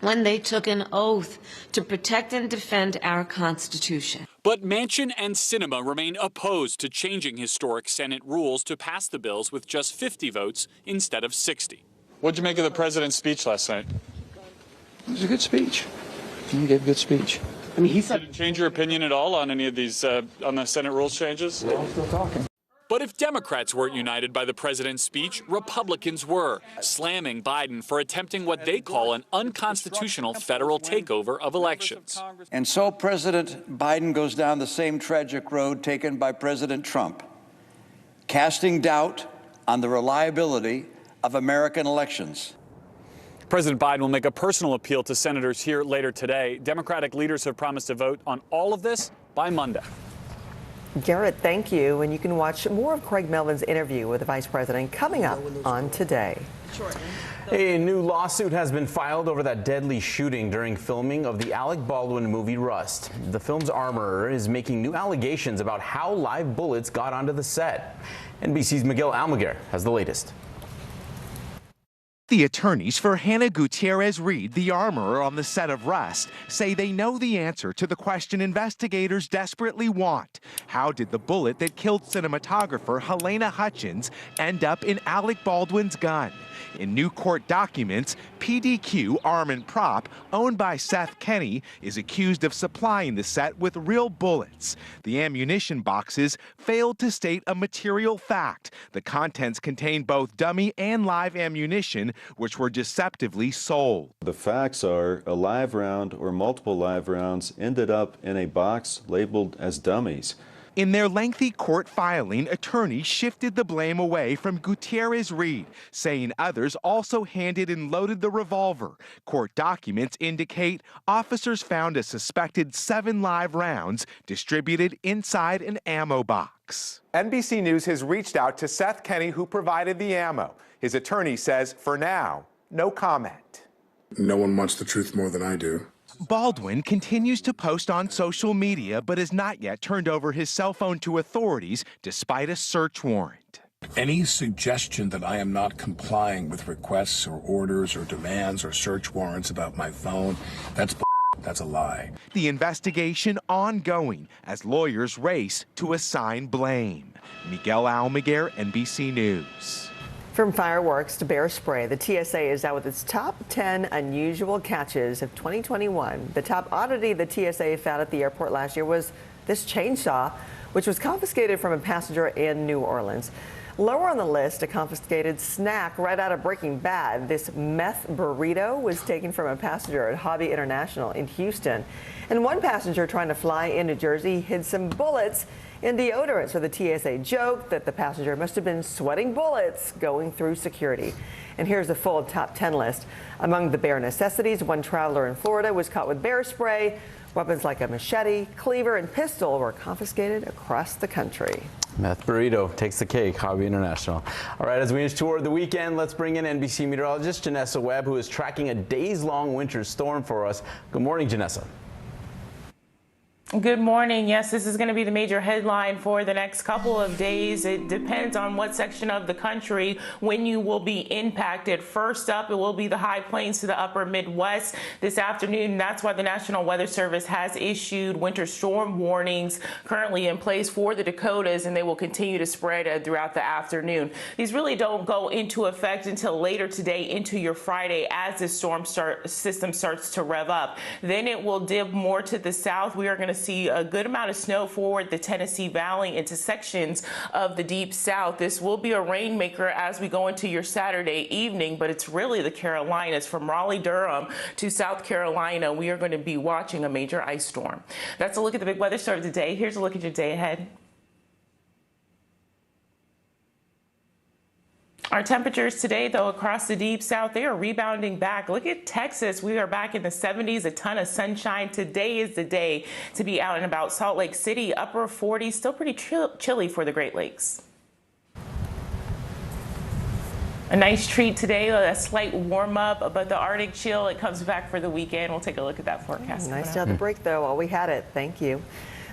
S30: when they took an oath to protect and defend our Constitution.
S29: But Manchin and Sinema remain opposed to changing historic Senate rules to pass the bills with just 50 votes instead of 60.
S8: What'd you make of the president's speech last night?
S5: It was a good speech. He gave a good speech. I mean, he said.
S8: Did it change your opinion at all on any of these, on the Senate rules changes?
S5: Well, I'm still talking.
S29: But if Democrats weren't united by the president's speech, Republicans were, slamming Biden for attempting what they call an unconstitutional federal takeover of elections.
S9: And so President Biden goes down the same tragic road taken by President Trump, casting doubt on the reliability of American elections.
S29: President Biden will make a personal appeal to senators here later today. Democratic leaders have promised to vote on all of this by Monday.
S7: Garrett, thank you. And you can watch more of Craig Melvin's interview with the vice president coming up on Today.
S6: A new lawsuit has been filed over that deadly shooting during filming of the Alec Baldwin movie Rust. The film's armorer is making new allegations about how live bullets got onto the set. NBC's Miguel Almaguer has the latest.
S12: The attorneys for Hannah Gutierrez-Reed, the armorer on the set of Rust, say they know the answer to the question investigators desperately want. How did the bullet that killed cinematographer Helena Hutchins end up in Alec Baldwin's gun? In new court documents, PDQ Arm and Prop, owned by Seth Kenney, is accused of supplying the set with real bullets. The ammunition boxes failed to state a material fact. The contents contained both dummy and live ammunition, which were deceptively sold.
S13: The facts are a live round or multiple live rounds ended up in a box labeled as dummies.
S12: In their lengthy court filing, attorneys shifted the blame away from Gutierrez-Reed, saying others also handed and loaded the revolver. Court documents indicate officers found a suspected 7 live rounds distributed inside an ammo box.
S15: NBC News has reached out to Seth Kenney, who provided the ammo. His attorney says, for now, no comment.
S31: No one wants the truth more than I do.
S12: Baldwin continues to post on social media, but has not yet turned over his cell phone to authorities despite a search warrant.
S31: Any suggestion that I am not complying with requests or orders or demands or search warrants about my phone, that's a lie.
S12: The investigation ongoing as lawyers race to assign blame. Miguel Almaguer, NBC News.
S7: From fireworks to bear spray, the TSA is out with its top 10 unusual catches of 2021. The top oddity the TSA found at the airport last year was this chainsaw, which was confiscated from a passenger in New Orleans. Lower on the list, a confiscated snack right out of Breaking Bad. This meth burrito was taken from a passenger at Hobby International in Houston. And one passenger trying to fly in New Jersey hid some bullets in deodorant, so the TSA joked that the passenger must have been sweating bullets going through security. And here's the full top 10 list. Among the bare necessities, one traveler in Florida was caught with bear spray. Weapons like a machete, cleaver, and pistol were confiscated across the country.
S6: Meth burrito takes the cake, Hobby International. All right, as we inch toward the weekend, let's bring in NBC meteorologist Janessa Webb, who is tracking a days-long winter storm for us. Good morning, Janessa.
S11: Good morning. Yes, this is going to be the major headline for the next couple of days. It depends on what section of the country when you will be impacted. First up, it will be the high plains to the upper Midwest this afternoon. That's why the National Weather Service has issued winter storm warnings currently in place for the Dakotas, and they will continue to spread throughout the afternoon. These really don't go into effect until later today into your Friday as the storm system starts to rev up. Then it will dip more to the south. We are going to see a good amount of snow forward the Tennessee Valley into sections of the deep south. This will be a rainmaker as we go into your Saturday evening, but it's really the Carolinas from Raleigh-Durham to South Carolina. We are going to be watching a major ice storm. That's a look at the big weather story of the day. Here's a look at your day ahead. Our temperatures today, though, across the deep south, they are rebounding back. Look at Texas. We are back in the 70s, a ton of sunshine. Today is the day to be out and about. Salt Lake City, upper 40s, still pretty chilly for the Great Lakes. A nice treat today, a slight warm up, but the Arctic chill, it comes back for the weekend. We'll take a look at that forecast.
S7: Nice to have the break, though, while we had it. Thank you.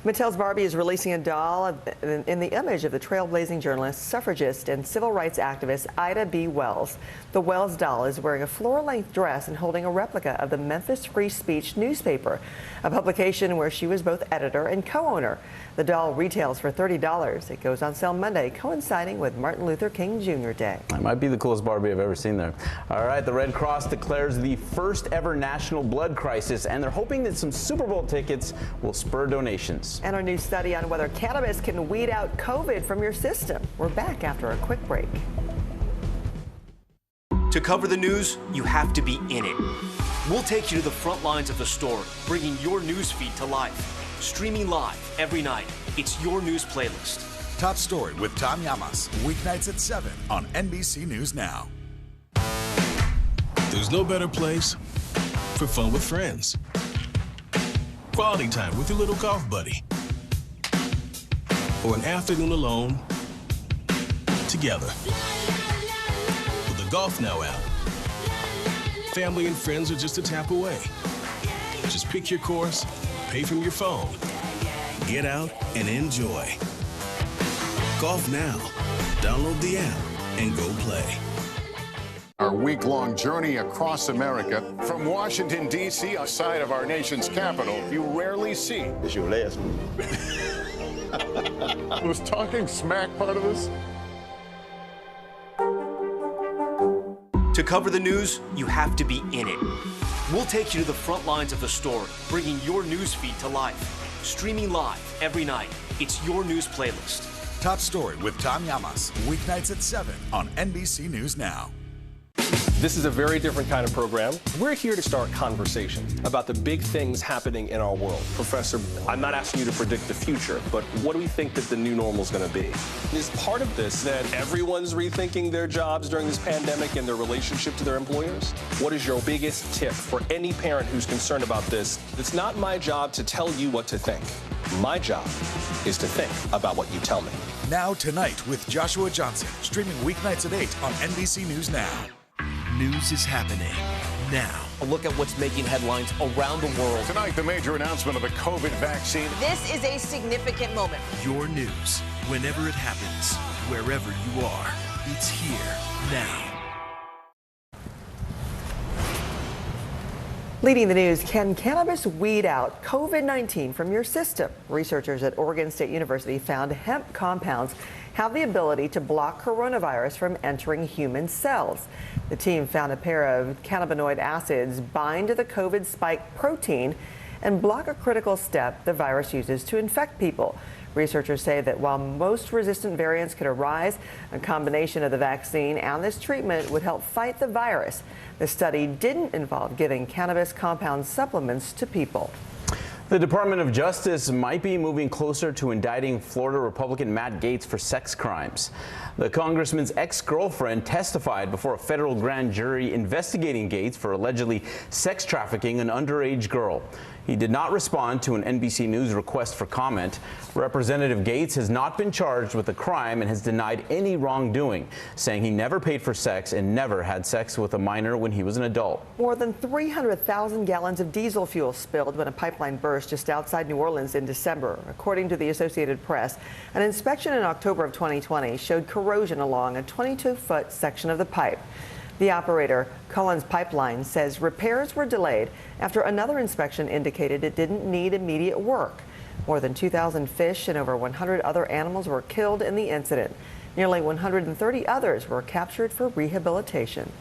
S7: Mattel's Barbie is releasing a doll in the image of the trailblazing journalist, suffragist, and civil rights activist Ida B. Wells. The Wells doll is wearing a floor-length dress and holding a replica of the Memphis Free Speech newspaper, a publication where she was both editor and co-owner. The doll retails for $30. It goes on sale Monday, coinciding with Martin Luther King Jr. Day.
S6: That might be the coolest Barbie I've ever seen there. All right, the Red Cross declares the first ever national blood crisis, and they're hoping that some Super Bowl tickets will spur donations.
S7: And our new study on whether cannabis can weed out COVID from your system. We're back after a quick break.
S1: To cover the news, you have to be in it. We'll take you to the front lines of the story, bringing your news feed to life. Streaming live every night. It's your news playlist.
S2: Top Story with Tom Llamas, weeknights at 7 on NBC News Now.
S14: There's no better place for fun with friends. Quality time with your little golf buddy. Or an afternoon alone together. With the Golf Now app, family and friends are just a tap away. Just pick your course, pay from your phone, get out and enjoy. Golf Now. Download the app and go play.
S17: Our week-long journey across America. From Washington, D.C., outside of our nation's capital, you rarely see.
S2: It's your last move.
S17: Was talking smack part of this?
S1: To cover the news, you have to be in it. We'll take you to the front lines of the story, bringing your news feed to life. Streaming live every night. It's your news playlist.
S2: Top Story with Tom Llamas, weeknights at 7 on NBC News Now.
S18: This is a very different kind of program. We're here to start conversation about the big things happening in our world. Professor, I'm not asking you to predict the future, but what do we think that the new normal is going to be? Is part of this that everyone's rethinking their jobs during this pandemic and their relationship to their employers? What is your biggest tip for any parent who's concerned about this? It's not my job to tell you what to think. My job is to think about what you tell me.
S2: Now Tonight with Joshua Johnson, streaming weeknights at 8 on NBC News Now. News is happening now.
S1: A look at what's making headlines around the world.
S17: Tonight, the major announcement of the COVID vaccine.
S19: This is a significant moment.
S2: Your news, whenever it happens, wherever you are, it's here now.
S7: Leading the news, can cannabis weed out COVID-19 from your system? Researchers at Oregon State University found hemp compounds have the ability to block coronavirus from entering human cells. The team found a pair of cannabinoid acids bind to the COVID spike protein and block a critical step the virus uses to infect people. Researchers say that while most resistant variants could arise, a combination of the vaccine and this treatment would help fight the virus. The study didn't involve giving cannabis compound supplements to people.
S6: The Department of Justice might be moving closer to indicting Florida Republican Matt Gaetz for sex crimes. The congressman's ex-girlfriend testified before a federal grand jury investigating Gaetz for allegedly sex trafficking an underage girl. He did not respond to an NBC News request for comment. Representative Gaetz has not been charged with a crime and has denied any wrongdoing, saying he never paid for sex and never had sex with a minor when he was an adult.
S7: More than 300,000 gallons of diesel fuel spilled when a pipeline burst just outside New Orleans in December. According to the Associated Press, an inspection in October of 2020 showed corrosion along a 22-foot section of the pipe. The operator, Collins Pipeline, says repairs were delayed after another inspection indicated it didn't need immediate work. More than 2,000 fish and over 100 other animals were killed in the incident. Nearly 130 others were captured for rehabilitation.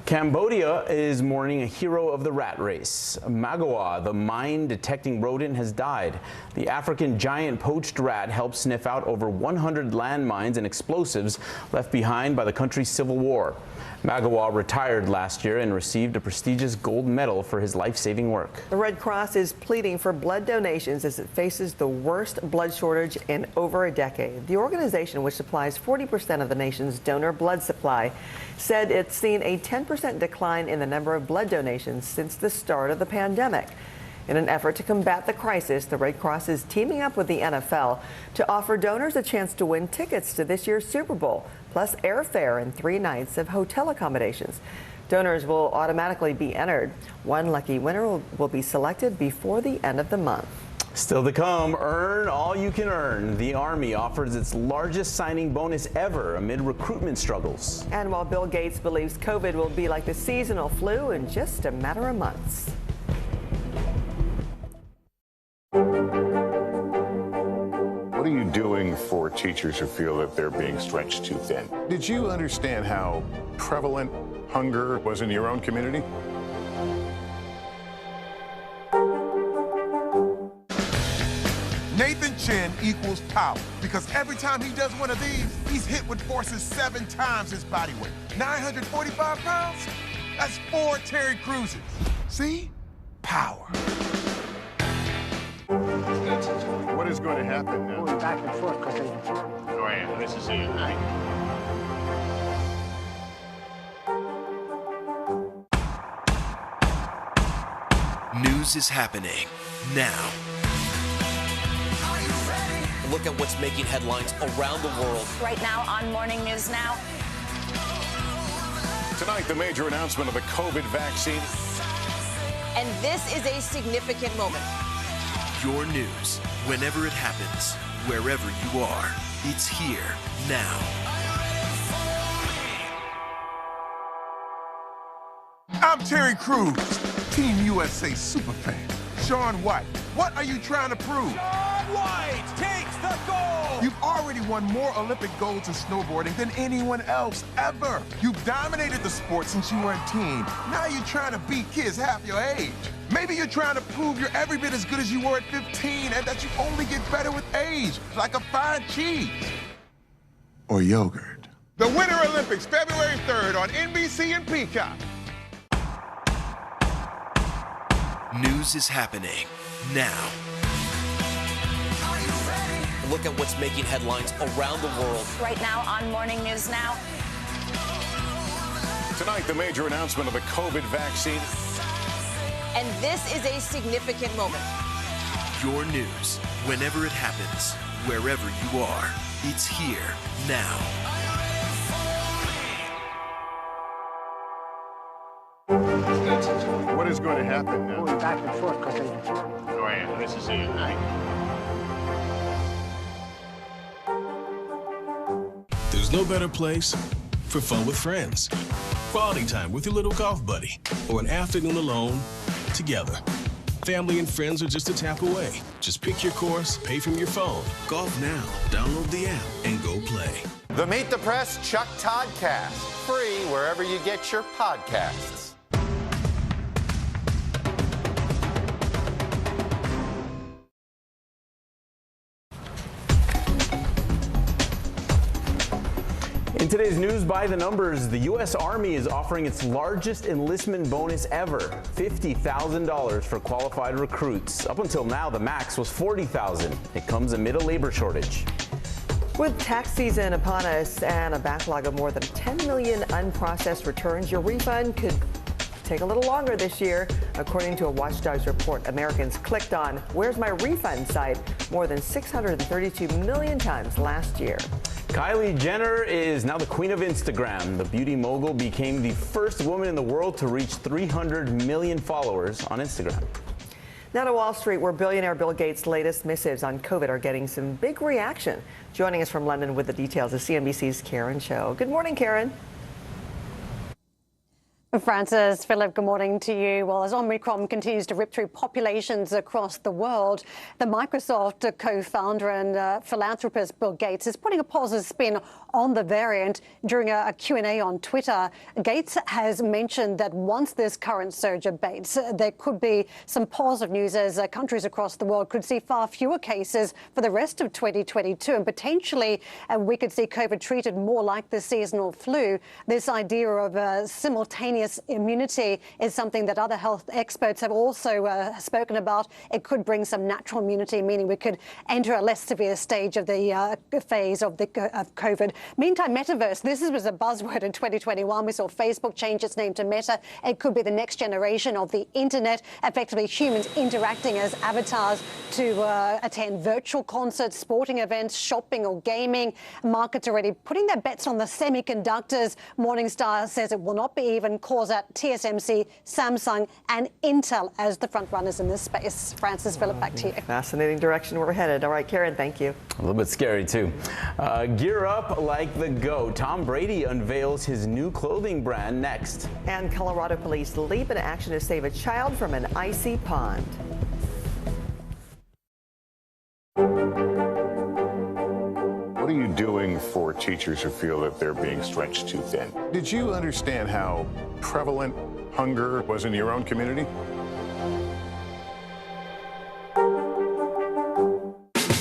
S6: Cambodia is mourning a hero of the rat race. Magawa, the mine-detecting rodent, has died. The African giant poached rat helped sniff out over 100 landmines and explosives left behind by the country's civil war. Magawa retired last year and received a prestigious gold medal for his life-saving work.
S7: The Red Cross is pleading for blood donations as it faces the worst blood shortage in over a decade. The organization, which supplies 40% of the nation's donor blood supply, said it's seen a 10% decline in the number of blood donations since the start of the pandemic. In an effort to combat the crisis, the Red Cross is teaming up with the NFL to offer donors a chance to win tickets to this year's Super Bowl, plus airfare and 3 nights of hotel accommodations. Donors will automatically be entered. One lucky winner will be selected before the end of the month.
S6: Still to come, earn all you can earn. The Army offers its largest signing bonus ever amid recruitment struggles.
S7: And while Bill Gates believes COVID will be like the seasonal flu in just a matter of months.
S17: What are you doing for teachers who feel that they're being stretched too thin? Did you understand how prevalent hunger was in your own community?
S3: Nathan Chen equals power because every time he does one of these, he's hit with forces 7 times his body weight. 945 pounds? That's 4 Terry Cruises. See? Power.
S17: What is going to happen now?
S4: Going back and forth because they...
S17: Oh, yeah, this is it, right?
S2: News is happening now.
S1: Look at what's making headlines around the world.
S10: Right now on Morning News Now.
S17: Tonight, the major announcement of the COVID vaccine.
S19: And this is a significant moment.
S2: Your news, whenever it happens, wherever you are, it's here now.
S3: I'm Terry Crews, Team USA superfan. Shaun White, what are you trying to prove?
S4: Shaun White takes the gold!
S3: You've already won more Olympic golds in snowboarding than anyone else ever. You've dominated the sport since you were a teen. Now you're trying to beat kids half your age. Maybe you're trying to prove you're every bit as good as you were at 15 and that you only get better with age, like a fine cheese. Or yogurt. The Winter Olympics, February 3rd on NBC and Peacock.
S2: News is happening now.
S1: Look at what's making headlines around the world.
S10: Right now on Morning News Now.
S17: Tonight, the major announcement of the COVID vaccine.
S19: And this is a significant moment.
S2: Your news, whenever it happens, wherever you are, it's here now.
S17: What is going to happen now?
S4: Going back and forth because they...
S17: Oh, yeah, this is it, right?
S14: There's no better place for fun with friends. Quality time with your little golf buddy. Or an afternoon alone together. Family and friends are just a tap away. Just pick your course, pay from your phone.
S2: Golf now. Download the app and go play.
S16: The Meet the Press Chuck Toddcast. Free wherever you get your podcasts.
S6: In today's news by the numbers, the U.S. Army is offering its largest enlistment bonus ever, $50,000 for qualified recruits. Up until now, the max was $40,000. It comes amid a labor shortage.
S7: With tax season upon us and a backlog of more than 10 million unprocessed returns, your refund could take a little longer this year. According to a Watchdog's report, Americans clicked on Where's My Refund site more than 632 million times last year.
S6: Kylie Jenner is now the queen of Instagram. The beauty mogul became the first woman in the world to reach 300 million followers on Instagram.
S7: Now to Wall Street, where billionaire Bill Gates' latest missives on COVID are getting some big reaction. Joining us from London with the details is CNBC's Karen Cho. Good morning, Karen.
S20: Francis, Philip, good morning to you. Well, as Omicron continues to rip through populations across the world, the Microsoft co-founder and philanthropist Bill Gates is putting a positive spin on the variant. During a Q&A on Twitter, Gates has mentioned that once this current surge abates, there could be some positive news as countries across the world could see far fewer cases for the rest of 2022, and potentially we could see COVID treated more like the seasonal flu. This idea of simultaneous immunity is something that other health experts have also spoken about. It could bring some natural immunity, meaning we could enter a less severe stage of the phase of COVID. Meantime, metaverse, this was a buzzword in 2021. We saw Facebook change its name to Meta. It could be the next generation of the internet, effectively humans interacting as avatars to attend virtual concerts, sporting events, shopping or gaming. Markets already putting their bets on the semiconductors. Morningstar says it will not be even calls out TSMC, Samsung, and Intel as the front runners in this space. Francis, Philip, back to you.
S7: Fascinating direction we're headed. All right, Karen, thank you.
S6: A little bit scary, too. Gear up like the GOAT. Tom Brady unveils his new clothing brand next.
S7: And Colorado police leap into action to save a child from an icy pond.
S17: What are you doing for teachers who feel that they're being stretched too thin? Did you understand how prevalent hunger was in your own community?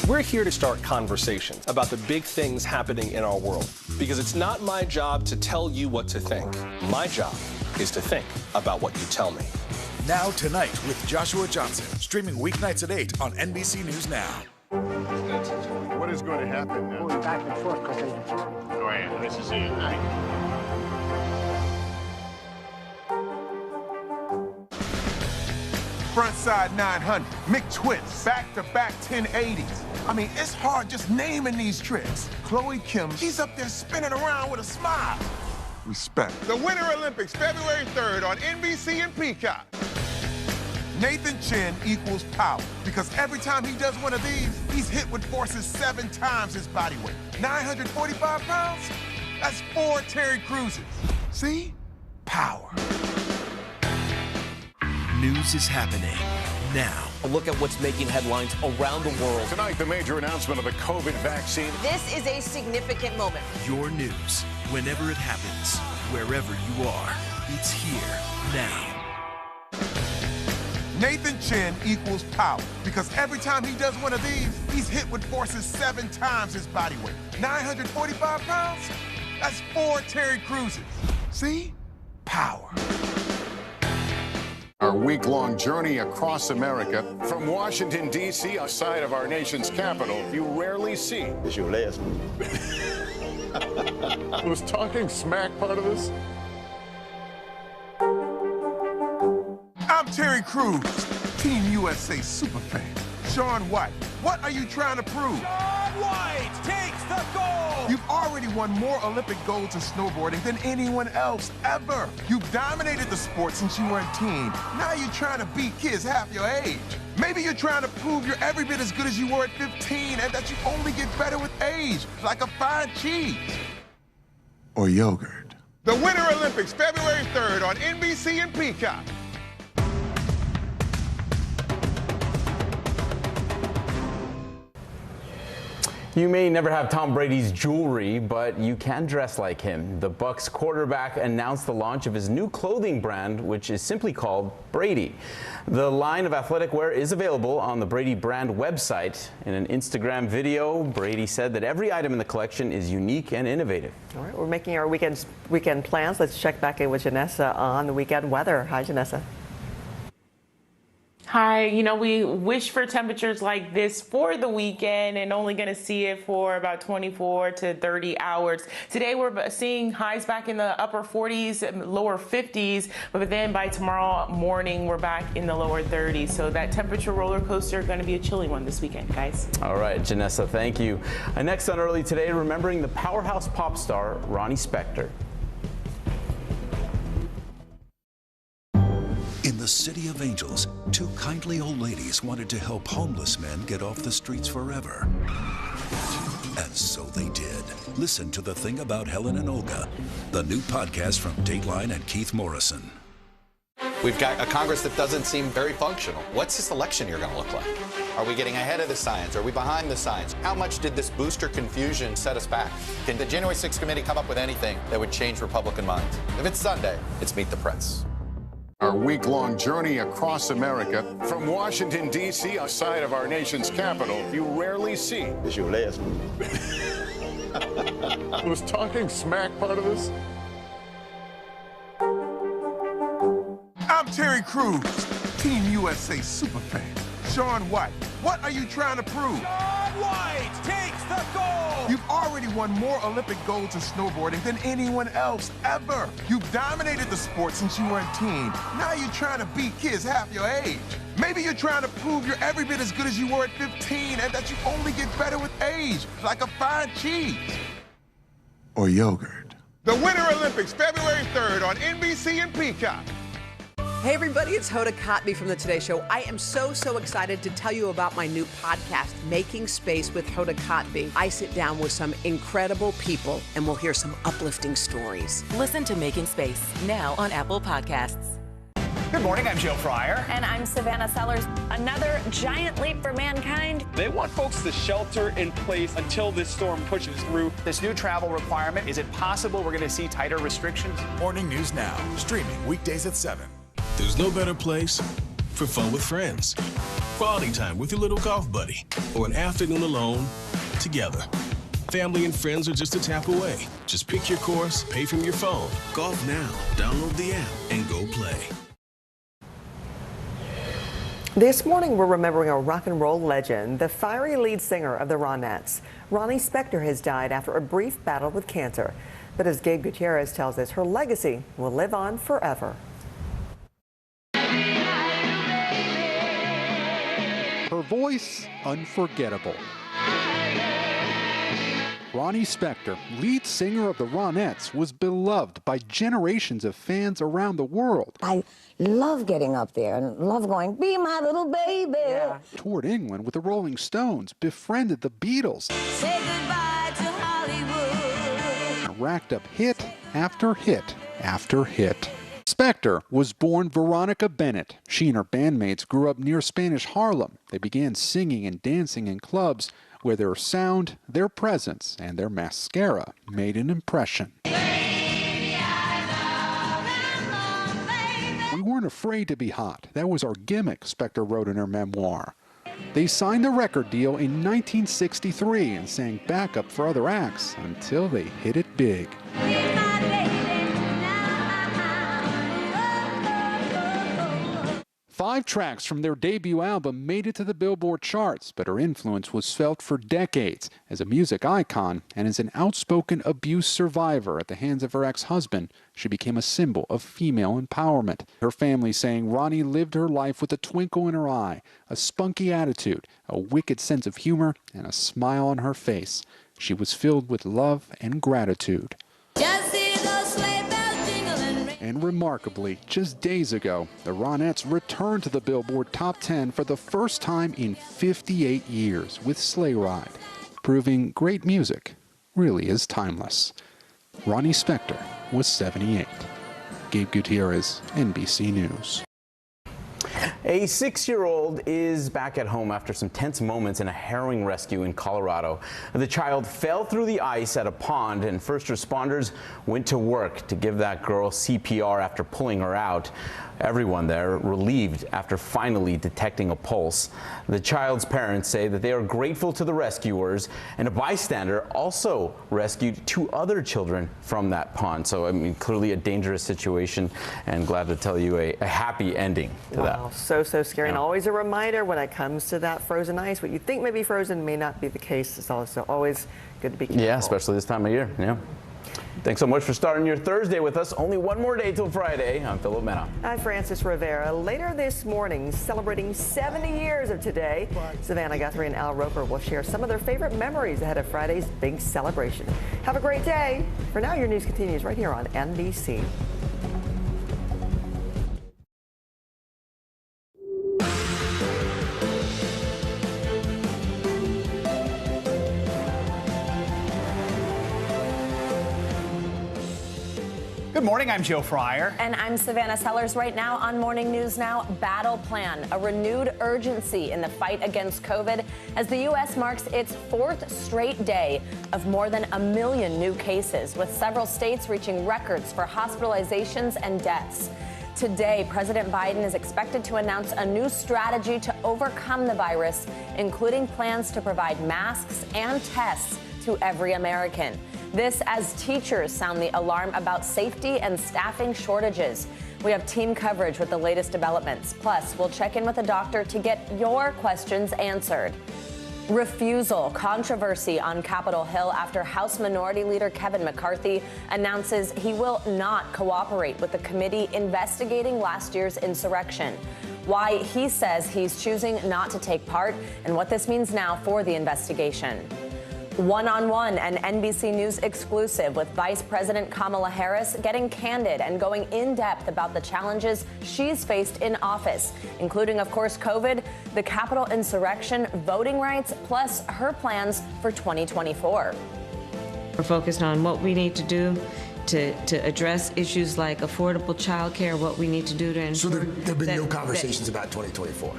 S18: We're here to start conversations about the big things happening in our world, because it's not my job to tell you what to think. My job is to think about what you tell me.
S2: Now Tonight with Joshua Johnson, streaming weeknights at 8 on NBC News Now.
S17: What is going to happen now?
S4: Going back and forth because they...
S17: Oh, yeah, this is it.
S3: Frontside 900, McTwist, back-to-back 1080s. I mean, it's hard just naming these tricks. Chloe Kim, she's up there spinning around with a smile. Respect. The Winter Olympics, February 3rd on NBC and Peacock. Nathan Chen equals power, because every time he does one of these, he's hit with forces 7 times his body weight. 945 pounds? That's 4 Terry Cruises. See? Power.
S2: News is happening now.
S1: A look at what's making headlines around the world.
S17: Tonight, the major announcement of the COVID vaccine.
S19: This is a significant moment.
S2: Your news, whenever it happens, wherever you are, it's here now.
S3: Nathan Chen equals power, because every time he does one of these, he's hit with forces 7 times his body weight. 945 pounds? That's 4 Terry Cruises. See? Power.
S17: Our week-long journey across America, from Washington, D.C., outside of our nation's capital, you rarely see.
S5: It's your last move.
S17: Was talking smack part of this?
S3: I'm Terry Crews, Team USA superfan. Shaun White, what are you trying to prove?
S4: Shaun White takes the gold!
S3: You've already won more Olympic golds in snowboarding than anyone else ever. You've dominated the sport since you were a teen. Now you're trying to beat kids half your age. Maybe you're trying to prove you're every bit as good as you were at 15 and that you only get better with age, like a fine cheese. Or yogurt. The Winter Olympics, February 3rd on NBC and Peacock.
S6: You may never have Tom Brady's jewelry, but you can dress like him. The Bucs quarterback announced the launch of his new clothing brand, which is simply called Brady. The line of athletic wear is available on the Brady brand website. In an Instagram video, Brady said that every item in the collection is unique and innovative.
S7: All right, we're making our weekend plans. Let's check back in with Janessa on the weekend weather. Hi, Janessa.
S11: Hi, you know, we wish for temperatures like this for the weekend and only going to see it for about 24 to 30 hours. Today we're seeing highs back in the upper 40s, lower 50s, but then by tomorrow morning we're back in the lower 30s. So that temperature roller coaster going to be a chilly one this weekend, guys.
S6: All right, Janessa, thank you. Next on Early Today, remembering the powerhouse pop star Ronnie Spector.
S8: In the City of Angels, 2 kindly old ladies wanted to help homeless men get off the streets forever. And so they did. Listen to The Thing About Helen and Olga, the new podcast from Dateline and Keith Morrison.
S16: We've got a Congress that doesn't seem very functional. What's this election year going to look like? Are we getting ahead of the science? Are we behind the science? How much did this booster confusion set us back? Can the January 6th committee come up with anything that would change Republican minds? If it's Sunday, it's Meet the Press.
S17: Our week-long journey across America, from Washington, D.C., outside of our nation's capital, you rarely see.
S5: It's your last move.
S17: Was talking smack part of this?
S3: I'm Terry Crews, Team USA superfan. Shaun White, what are you trying to prove?
S4: Shaun White takes the gold!
S3: You've already won more Olympic golds in snowboarding than anyone else ever. You've dominated the sport since you were a teen. Now you're trying to beat kids half your age. Maybe you're trying to prove you're every bit as good as you were at 15 and that you only get better with age, like a fine cheese. Or yogurt. The Winter Olympics, February 3rd on NBC and Peacock.
S5: Hey everybody, it's Hoda Kotb from The Today Show. I am so excited to tell you about my new podcast, Making Space with Hoda Kotb. I sit down with some incredible people and we'll hear some uplifting stories.
S9: Listen to Making Space now on Apple Podcasts.
S21: Good morning, I'm Joe Fryer.
S10: And I'm Savannah Sellers. Another giant leap for mankind.
S21: They want folks to shelter in place until this storm pushes through. This new travel requirement, is it possible we're going to see tighter restrictions?
S2: Morning News Now, streaming weekdays at 7.
S14: There's no better place for fun with friends, quality time with your little golf buddy, or an afternoon alone together. Family and friends are just a tap away. Just pick your course, pay from your phone. Golf now. Download the app and go play.
S7: This morning, we're remembering a rock and roll legend, the fiery lead singer of the Ronettes. Ronnie Spector has died after a brief battle with cancer. But as Gabe Gutierrez tells us, her legacy will live on forever.
S22: Her voice, unforgettable. Ronnie Spector, lead singer of the Ronettes, was beloved by generations of fans around the world.
S23: I love getting up there and love going, be my little baby. Yeah.
S22: Toured England with the Rolling Stones, befriended the Beatles.
S23: Say goodbye to Hollywood.
S22: And racked up hit after hit after hit. Spector was born Veronica Bennett. She and her bandmates grew up near Spanish Harlem. They began singing and dancing in clubs where their sound, their presence, and their mascara made an impression. We weren't afraid to be hot. That was our gimmick, Spector wrote in her memoir. They signed a record deal in 1963 and sang backup for other acts until they hit it big. 5 tracks from their debut album made it to the Billboard charts, but her influence was felt for decades as a music icon and as an outspoken abuse survivor at the hands of her ex-husband. She became a symbol of female empowerment. Her family saying Ronnie lived her life with a twinkle in her eye, a spunky attitude, a wicked sense of humor, and a smile on her face. She was filled with love and gratitude. And remarkably, just days ago, the Ronettes returned to the Billboard Top 10 for the first time in 58 years with Sleigh Ride, proving great music really is timeless. Ronnie Spector was 78. Gabe Gutierrez, NBC News.
S6: A 6-year-old is back at home after some tense moments in a harrowing rescue in Colorado. The child fell through the ice at a pond, and first responders went to work to give that girl CPR after pulling her out. Everyone there relieved after finally detecting a pulse. The child's parents say that they are grateful to the rescuers, and a bystander also rescued 2 other children from that pond. So, I mean, clearly a dangerous situation, and glad to tell you a happy ending to that.
S7: So scary. Yeah. And always a reminder when it comes to that frozen ice, what you think may be frozen may not be the case. It's also always good to be careful.
S6: Yeah, especially this time of year. Yeah. Thanks so much for starting your Thursday with us. Only one more day till Friday. I'm Philip Mena.
S7: I'm Francis Rivera. Later this morning, celebrating 70 years of today, Savannah Guthrie and Al Roker will share some of their favorite memories ahead of Friday's big celebration. Have a great day. For now, your news continues right here on NBC.
S21: Good morning, I'm Joe Fryer.
S10: And I'm Savannah Sellers. Right now on Morning News Now, Battle Plan, a renewed urgency in the fight against COVID as the U.S. marks its 4th straight day of more than 1 million new cases, with several states reaching records for hospitalizations and deaths. Today, President Biden is expected to announce a new strategy to overcome the virus, including plans to provide masks and tests to every American. This as teachers sound the alarm about safety and staffing shortages. We have team coverage with the latest developments. Plus, we'll check in with a doctor to get your questions answered. Refusal controversy on Capitol Hill after House Minority Leader Kevin McCarthy announces he will not cooperate with the committee investigating last year's insurrection. Why he says he's choosing not to take part and what this means now for the investigation. One-on-One, an NBC News exclusive with Vice President Kamala Harris getting candid and going in depth about the challenges she's faced in office, including, of course, COVID, the Capitol insurrection, voting rights, plus her plans for 2024.
S12: We're focused on what we need to do to address issues like affordable childcare, what we need to do to ensure.
S13: So there have been no conversations about 2024?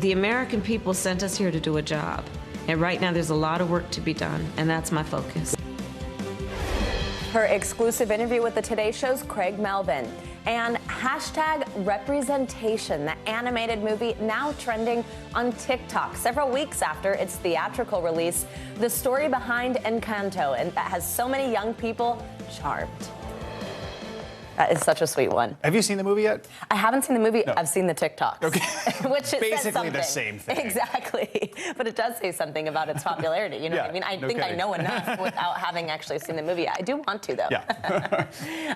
S12: The American people sent us here to do a job. And right now there's a lot of work to be done, and that's my focus.
S10: Her exclusive interview with the Today Show's Craig Melvin. And hashtag representation, the animated movie now trending on TikTok several weeks after its theatrical release. The story behind Encanto, and that has so many young people charmed. That is such a sweet one.
S21: Have you seen the movie yet?
S10: I haven't seen the movie.
S21: No.
S10: I've seen the TikToks.
S21: Okay.
S10: Which is
S21: basically the same thing.
S10: Exactly. But it does say something about its popularity. You know what I mean? I think I know enough without having actually seen the movie. I do want to, though.
S21: Yeah.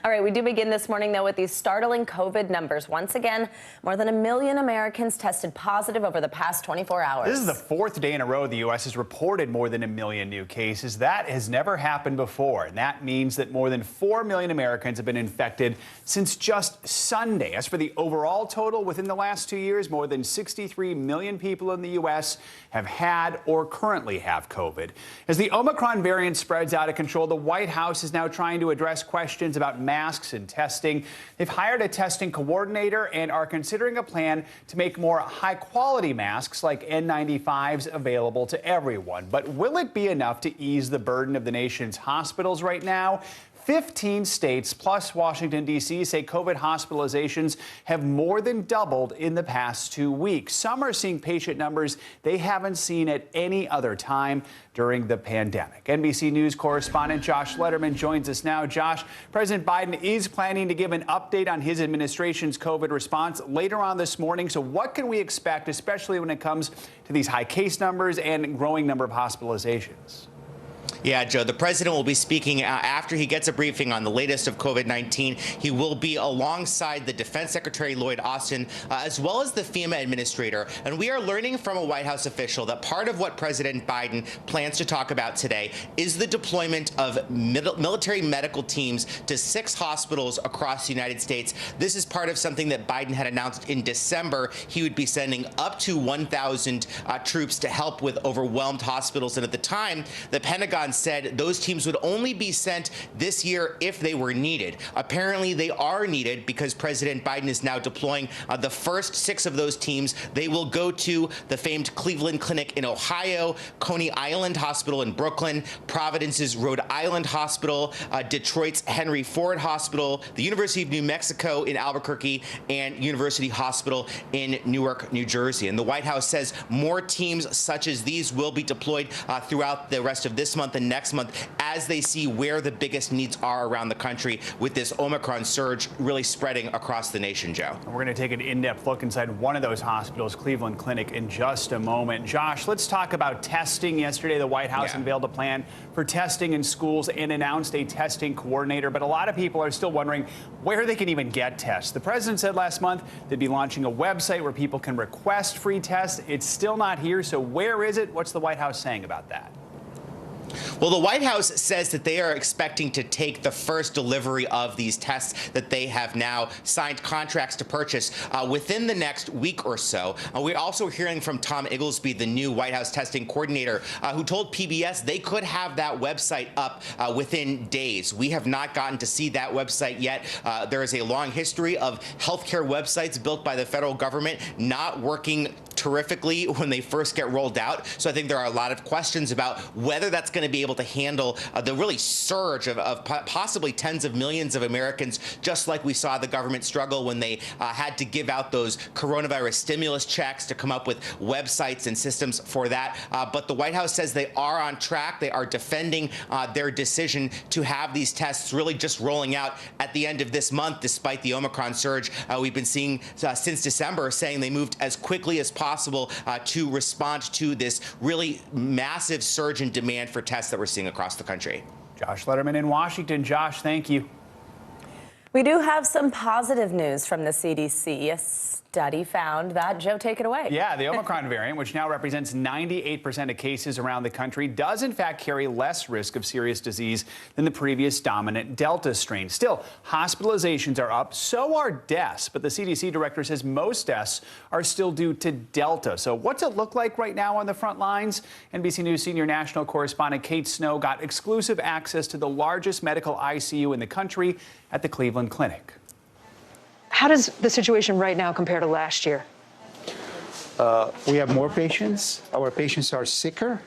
S10: All right, we do begin this morning, though, with these startling COVID numbers. Once again, more than 1 million Americans tested positive over the past 24 hours.
S21: This is the 4th day in a row the U.S. has reported more than 1 million new cases. That has never happened before, and that means that more than 4 million Americans have been infected since just Sunday. As for the overall total, within the last 2 years, more than 63 million people in the U.S. have had or currently have COVID. As the Omicron variant spreads out of control, the White House is now trying to address questions about masks and testing. They've hired a testing coordinator and are considering a plan to make more high-quality masks like N95s available to everyone. But will it be enough to ease the burden of the nation's hospitals right now? 15 states plus Washington, D.C. say COVID hospitalizations have more than doubled in the past 2 weeks. Some are seeing patient numbers they haven't seen at any other time during the pandemic. NBC News correspondent Josh Lederman joins us now. Josh, President Biden is planning to give an update on his administration's COVID response later on this morning. So what can we expect, especially when it comes to these high case numbers and growing number of hospitalizations?
S15: Yeah, Joe, the president will be speaking after he gets a briefing on the latest of COVID-19. He will be alongside the Defense Secretary Lloyd Austin, as well as the FEMA administrator. And we are learning from a White House official that part of what President Biden plans to talk about today is the deployment of military medical teams to 6 hospitals across the United States. This is part of something that Biden had announced in December. He would be sending up to 1,000 troops to help with overwhelmed hospitals. And at the time, the Pentagon said those teams would only be sent this year if they were needed. Apparently, they are needed because President Biden is now deploying the first 6 of those teams. They will go to the famed Cleveland Clinic in Ohio, Coney Island Hospital in Brooklyn, Providence's Rhode Island Hospital, Detroit's Henry Ford Hospital, the University of New Mexico in Albuquerque, and University Hospital in Newark, New Jersey. And the White House says more teams such as these will be deployed throughout the rest of this month and next month as they see where the biggest needs are around the country with this Omicron surge really spreading across the nation, Joe.
S21: We're going to take an in-depth look inside one of those hospitals, Cleveland Clinic, in just a moment. Josh, let's talk about testing. Yesterday, the White House unveiled a plan for testing in schools and announced a testing coordinator. But a lot of people are still wondering where they can even get tests. The president said last month they'd be launching a website where people can request free tests. It's still not here. So where is it? What's the White House saying about that?
S15: Well, the White House says that they are expecting to take the first delivery of these tests that they have now signed contracts to purchase within the next week or so. We're also hearing from Tom Igglesby, the new White House testing coordinator, who told PBS they could have that website up within days. We have not gotten to see that website yet. There is a long history of healthcare websites built by the federal government not working terrifically when they first get rolled out. So I think there are a lot of questions about whether that's going to be able to handle the really surge of possibly tens of millions of Americans, just like we saw the government struggle when they had to give out those coronavirus stimulus checks to come up with websites and systems for that. But the White House says they are on track. They are defending their decision to have these tests really just rolling out at the end of this month, despite the Omicron surge we've been seeing since December, saying they moved as quickly as possible to respond to this really massive surge in demand for tests that we're seeing across the country.
S21: Josh Lederman in Washington. Josh, thank you.
S10: We do have some positive news from the CDC. study found that. Joe, take it away.
S21: Yeah, the Omicron variant, which now represents 98% of cases around the country, does in fact carry less risk of serious disease than the previous dominant Delta strain. Still, hospitalizations are up, so are deaths, but the CDC director says most deaths are still due to Delta. So what's it look like right now on the front lines? NBC News senior national correspondent Kate Snow got exclusive access to the largest medical ICU in the country at the Cleveland Clinic.
S1: How does the situation right now compare to last year?
S18: We have more patients. Our patients are sicker.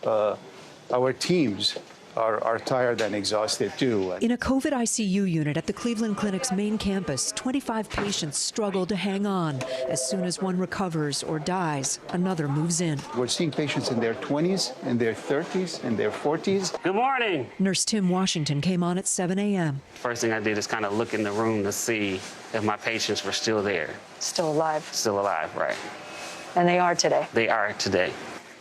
S18: Our teams are tired and exhausted too.
S20: In a COVID ICU unit at the Cleveland Clinic's main campus, 25 patients struggle to hang on. As soon as one recovers or dies, another moves in.
S18: We're seeing patients in their 20s, in their 30s, in their 40s.
S24: Good morning.
S20: Nurse Tim Washington came on at 7 a.m.
S24: First thing I did is kind of look in the room to see if my patients were still there.
S1: Still alive.
S24: Still alive, right.
S1: And they are today.
S24: They are today.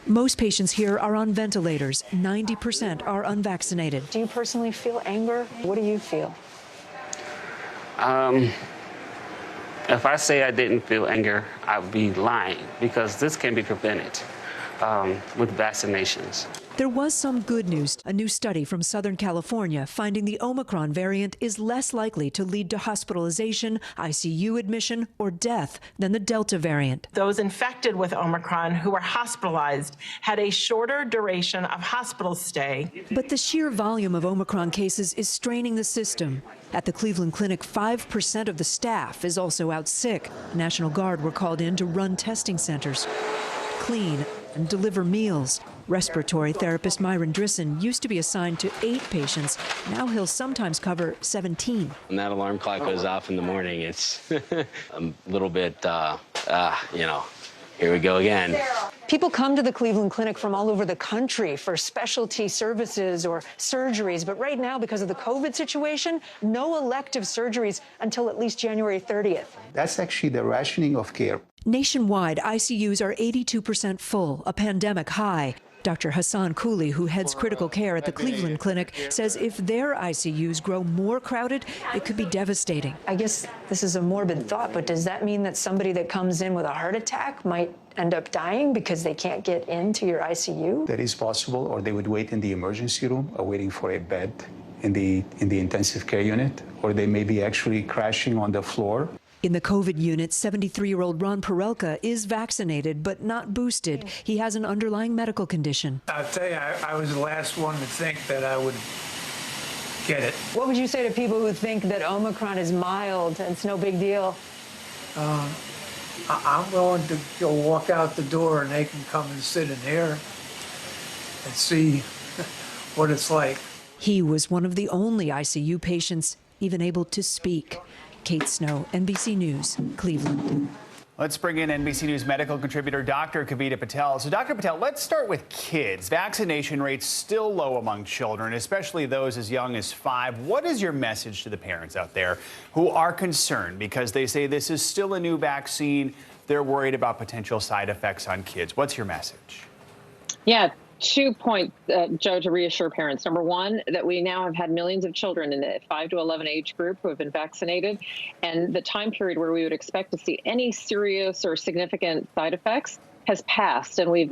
S20: Most patients here are on ventilators. 90% are unvaccinated.
S1: Do you personally feel anger? What do you feel?
S24: If I say I didn't feel anger, I would be lying, because this can be prevented with vaccinations.
S20: There was some good news. A new study from Southern California finding the Omicron variant is less likely to lead to hospitalization, ICU admission, or death than the Delta variant.
S25: Those infected with Omicron who were hospitalized had a shorter duration of hospital stay.
S20: But the sheer volume of Omicron cases is straining the system. At the Cleveland Clinic, 5% of the staff is also out sick. National Guard were called in to run testing centers, clean, and deliver meals. Respiratory therapist Myron Drissen used to be assigned to 8 patients. Now he'll sometimes cover 17.
S26: When that alarm clock goes off in the morning, it's a little bit, here we go again.
S1: People come to the Cleveland Clinic from all over the country for specialty services or surgeries, but right now, because of the COVID situation, no elective surgeries until at least January 30th.
S18: That's actually the rationing of care.
S20: Nationwide, ICUs are 82% full, a pandemic high. Dr. Hassan Cooley, who heads critical care at the Cleveland Clinic, says if their ICUs grow more crowded, it could be devastating.
S1: I guess this is a morbid thought, but does that mean that somebody that comes in with a heart attack might end up dying because they can't get into your ICU?
S18: That is possible, or they would wait in the emergency room, waiting for a bed in the intensive care unit, or they may be actually crashing on the floor.
S20: In the COVID unit, 73-year-old Ron Perelka is vaccinated but not boosted. He has an underlying medical condition.
S27: I'll tell you, I was the last one to think that I would get it.
S1: What would you say to people who think that Omicron is mild and it's no big deal?
S27: I'm willing to go walk out the door and they can come and sit in here and see what it's like.
S20: He was one of the only ICU patients even able to speak. Kate Snow, NBC News, Cleveland.
S21: Let's bring in NBC News medical contributor Dr. Kavita Patel. So, Dr. Patel, let's start with kids. Vaccination rates still low among children, especially those as young as 5. What is your message to the parents out there who are concerned because they say this is still a new vaccine? They're worried about potential side effects on kids. What's your message?
S28: Yeah. 2 points, Joe, to reassure parents. Number one, that we now have had millions of children in the 5 to 11 age group who have been vaccinated. And the time period where we would expect to see any serious or significant side effects has passed. And we're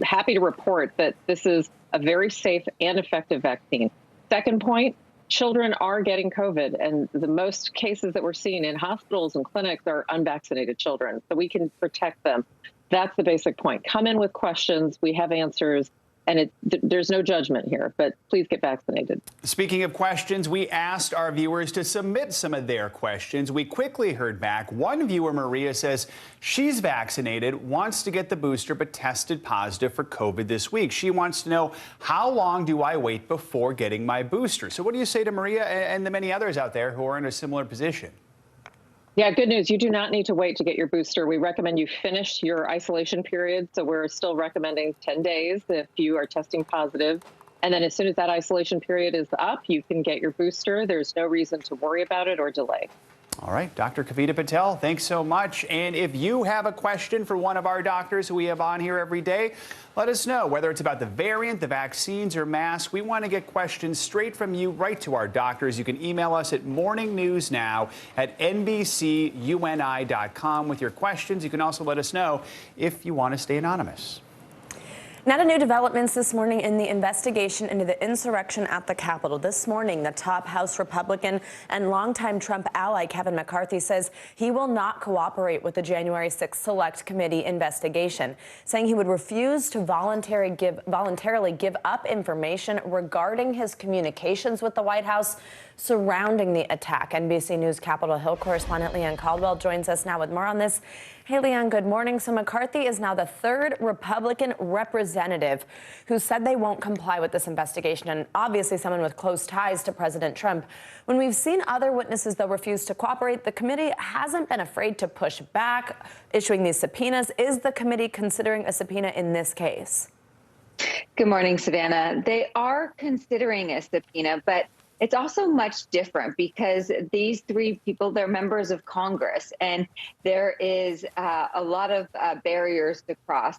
S28: happy to report that this is a very safe and effective vaccine. Second point, children are getting COVID. And the most cases that we're seeing in hospitals and clinics are unvaccinated children. So we can protect them. That's the basic point. Come in with questions. We have answers. And there's no judgment here, but please get vaccinated.
S21: Speaking of questions, we asked our viewers to submit some of their questions. We quickly heard back. One viewer, Maria, says she's vaccinated, wants to get the booster, but tested positive for COVID this week. She wants to know, how long do I wait before getting my booster? So what do you say to Maria and the many others out there who are in a similar position?
S28: Yeah, good news. You do not need to wait to get your booster. We recommend you finish your isolation period. So we're still recommending 10 days if you are testing positive. And then as soon as that isolation period is up, you can get your booster. There's no reason to worry about it or delay.
S21: All right, Dr. Kavita Patel, thanks so much. And if you have a question for one of our doctors who we have on here every day, let us know, whether it's about the variant, the vaccines, or masks. We want to get questions straight from you right to our doctors. You can email us at morningnewsnow@nbcuni.com with your questions. You can also let us know if you want to stay anonymous.
S10: Now to new developments this morning in the investigation into the insurrection at the Capitol. This morning, the top House Republican and longtime Trump ally Kevin McCarthy says he will not cooperate with the January 6th Select Committee investigation, saying he would refuse to voluntarily give up information regarding his communications with the White House surrounding the attack. NBC News Capitol Hill correspondent Leanne Caldwell joins us now with more on this. Hey, Leanne, good morning. So McCarthy is now the third Republican representative who said they won't comply with this investigation, and obviously someone with close ties to President Trump. When we've seen other witnesses, though, refuse to cooperate, the committee hasn't been afraid to push back, issuing these subpoenas. Is the committee considering a subpoena in this case?
S3: Good morning, Savannah. They are considering a subpoena, but it's also much different because these three people, they're members of Congress, and there is a lot of barriers to cross.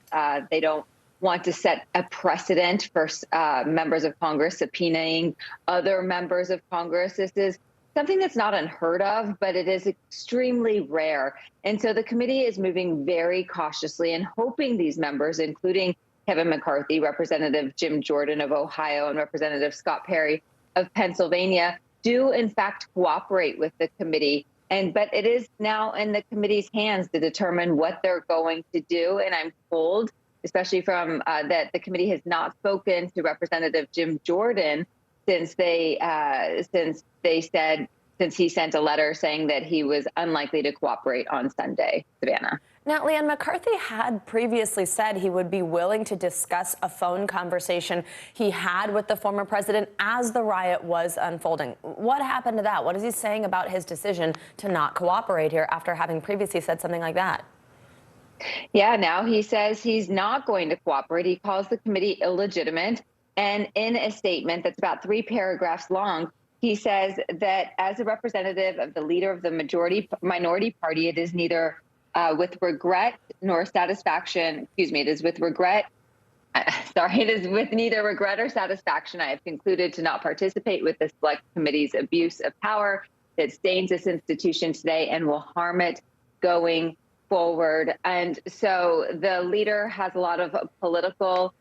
S3: They don't want to set a precedent for members of Congress subpoenaing other members of Congress. This is something that's not unheard of, but it is extremely rare. And so the committee is moving very cautiously and hoping these members, including Kevin McCarthy, Representative Jim Jordan of Ohio, and Representative Scott Perry of Pennsylvania, do in fact cooperate with the committee. But it is now in the committee's hands to determine what they're going to do. And I'm told, especially from that the committee has not spoken to Representative Jim Jordan since he sent a letter saying that he was unlikely to cooperate on Sunday. Savannah.
S10: Now, Leanne, McCarthy had previously said he would be willing to discuss a phone conversation he had with the former president as the riot was unfolding. What happened to that? What is he saying about his decision to not cooperate here after having previously said something like that?
S3: Yeah, now he says he's not going to cooperate. He calls the committee illegitimate. And in a statement that's about 3 paragraphs long, he says that as a representative of the leader of the minority party, it is neither with regret nor satisfaction, it is with neither regret or satisfaction I have concluded to not participate with the Select Committee's abuse of power that stains this institution today and will harm it going forward. And so the leader has a lot of political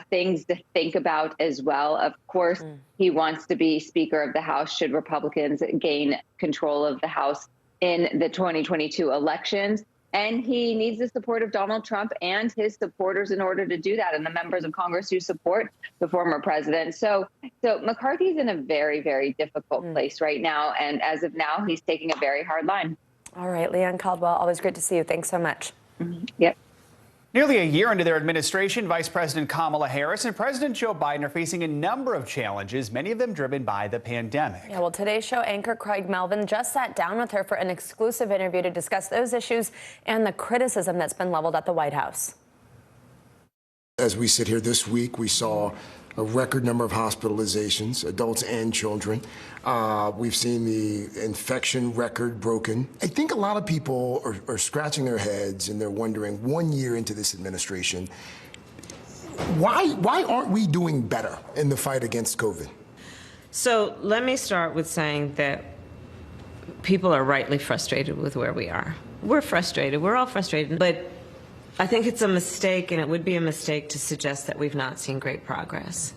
S3: things to think about as well. Of course, he wants to be Speaker of the House should Republicans gain control of the House in the 2022 elections. And he needs the support of Donald Trump and his supporters in order to do that, and the members of Congress who support the former president. So McCarthy's in a very, very difficult place right now. And as of now, he's taking a very hard line.
S10: All right, Leanne Caldwell, always great to see you. Thanks so much.
S3: Yep.
S21: Nearly a year into their administration, Vice President Kamala Harris and President Joe Biden are facing a number of challenges, many of them driven by the pandemic.
S10: Yeah, well, Today's Show anchor Craig Melvin just sat down with her for an exclusive interview to discuss those issues and the criticism that's been leveled at the White House.
S13: As we sit here this week, we saw a record number of hospitalizations, adults and children. We've seen the infection record broken. I think a lot of people are scratching their heads and they're wondering, 1 year into this administration, why aren't we doing better in the fight against COVID?
S12: So let me start with saying that people are rightly frustrated with where we are. We're frustrated. We're all frustrated. But I think it's a mistake, and it would be a mistake to suggest that we've not seen great progress.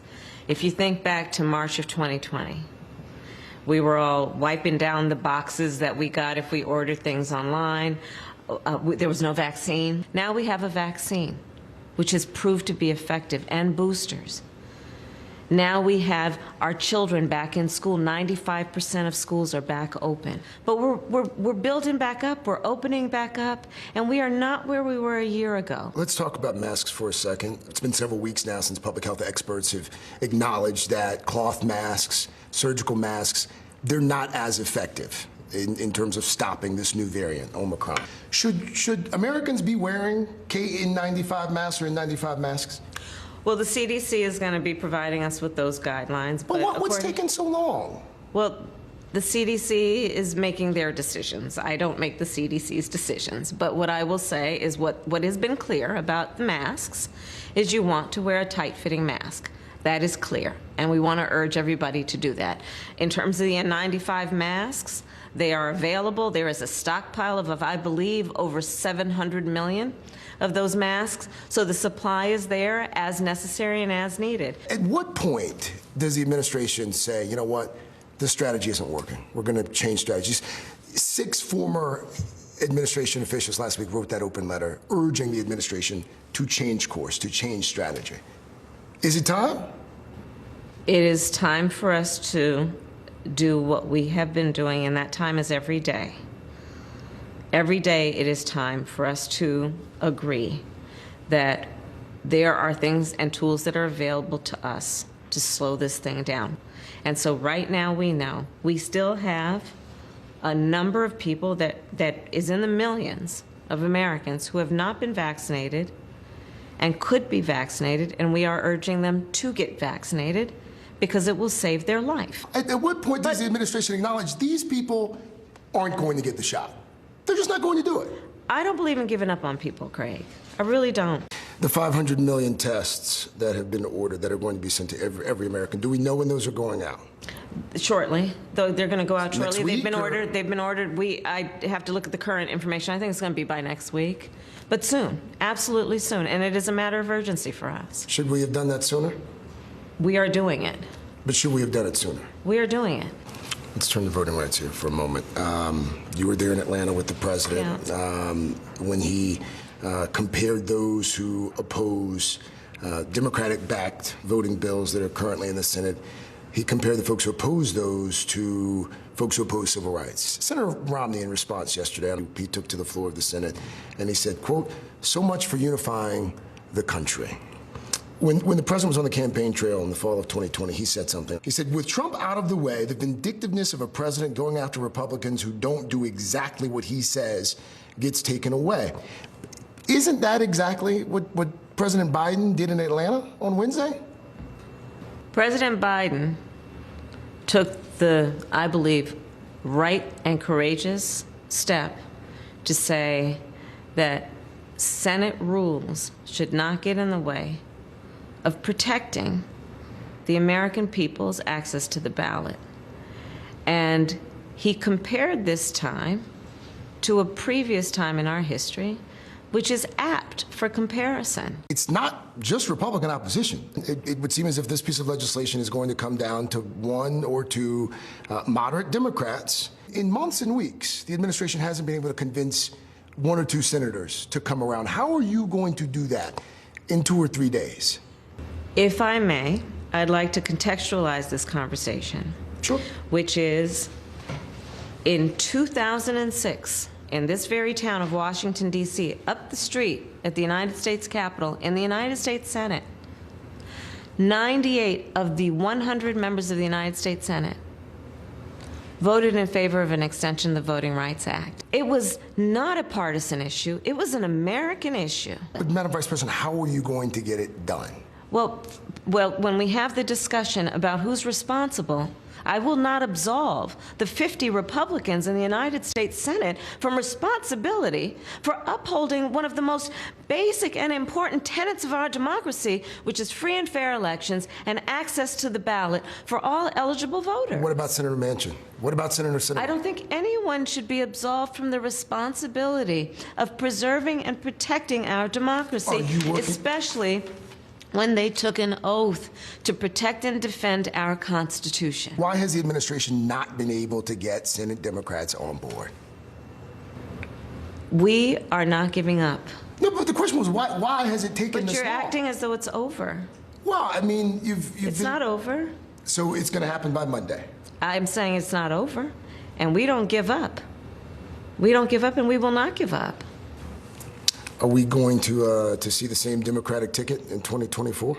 S12: If you think back to March of 2020, we were all wiping down the boxes that we got if we ordered things online. There was no vaccine. Now we have a vaccine, which has proved to be effective, and boosters. Now we have our children back in school. 95% of schools are back open. But we're building back up, we're opening back up, and we are not where we were a year ago.
S13: Let's talk about masks for a second. It's been several weeks now since public health experts have acknowledged that cloth masks, surgical masks, they're not as effective in terms of stopping this new variant, Omicron. Should Americans be wearing KN95 masks or N95 masks?
S12: Well, the CDC is going to be providing us with those guidelines.
S13: But what's taking so long?
S12: Well, The CDC is making their decisions. I don't make the CDC's decisions. But what I will say is what has been clear about the masks is you want to wear a tight-fitting mask. That is clear, and we want to urge everybody to do that. In terms of the N95 masks, they are available. There is a stockpile of, I believe, over 700 million of those masks. So the supply is there as necessary and as needed.
S13: At what point does the administration say, you know what, this strategy isn't working, we're going to change strategies? 6 former administration officials last week wrote that open letter urging the administration to change course, to change strategy. Is it time?
S12: It is time for us to do what we have been doing, and that time is every day. Every day it is time for us to agree that there are things and tools that are available to us to slow this thing down. And so right now we know we still have a number of people that is in the millions of Americans who have not been vaccinated and could be vaccinated, and we are urging them to get vaccinated because it will save their life.
S13: At what point does the administration acknowledge these people aren't going to get the shot? They're just not going to do it.
S12: I don't believe in giving up on people, Craig. I really don't.
S13: The 500 million tests that have been ordered that are going to be sent to every American, do we know when those are going out?
S12: Shortly, though they're going to go out
S13: Next
S12: shortly.
S13: week,
S12: They've been ordered. I have to look at the current information. I think it's going to be by next week, but soon, absolutely soon, and it is a matter of urgency for us.
S13: Should we have done that sooner?
S12: We are doing it.
S13: But should we have done it sooner?
S12: We are doing it.
S13: Let's turn to voting rights here for a moment. You were there in Atlanta with the president when he compared those who oppose Democratic-backed voting bills that are currently in the Senate. He compared the folks who oppose those to folks who oppose civil rights. Senator Romney, in response yesterday, he took to the floor of the Senate and he said, quote, "So much for unifying the country." When the president was on the campaign trail in the fall of 2020, he said something. He said, "With Trump out of the way, the vindictiveness of a president going after Republicans who don't do exactly what he says gets taken away." Isn't that exactly what President Biden did in Atlanta on Wednesday?
S12: President Biden took the, I believe, right and courageous step to say that Senate rules should not get in the way of protecting the American people's access to the ballot. And he compared this time to a previous time in our history, which is apt for comparison.
S13: It's not just Republican opposition. It would seem as if this piece of legislation is going to come down to 1 or 2 moderate Democrats. In months and weeks, the administration hasn't been able to convince 1 or 2 senators to come around. How are you going to do that in 2 or 3 days?
S12: If I may, I'd like to contextualize this conversation.
S13: Sure.
S12: Which is, in 2006, in this very town of Washington, D.C., up the street at the United States Capitol, in the United States Senate, 98 of the 100 members of the United States Senate voted in favor of an extension of the Voting Rights Act. It was not a partisan issue. It was an American issue.
S13: But, Madam Vice President, how are you going to get it done?
S12: Well, when we have the discussion about who's responsible, I will not absolve the 50 Republicans in the United States Senate from responsibility for upholding one of the most basic and important tenets of our democracy, which is free and fair elections and access to the ballot for all eligible voters.
S13: What about Senator Manchin? What about Senator Sinema?
S12: I don't think anyone should be absolved from the responsibility of preserving and protecting our democracy, especially when they took an oath to protect and defend our Constitution.
S13: Why has the administration not been able to get Senate Democrats on board?
S12: We are not giving up.
S13: No, but the question was, why has it taken this long?
S12: But you're acting as though it's over.
S13: Well, I mean,
S12: It's not over.
S13: So it's going to happen by Monday?
S12: I'm saying it's not over, and we don't give up. We don't give up, and we will not give up.
S13: Are we going to see the same Democratic ticket in 2024?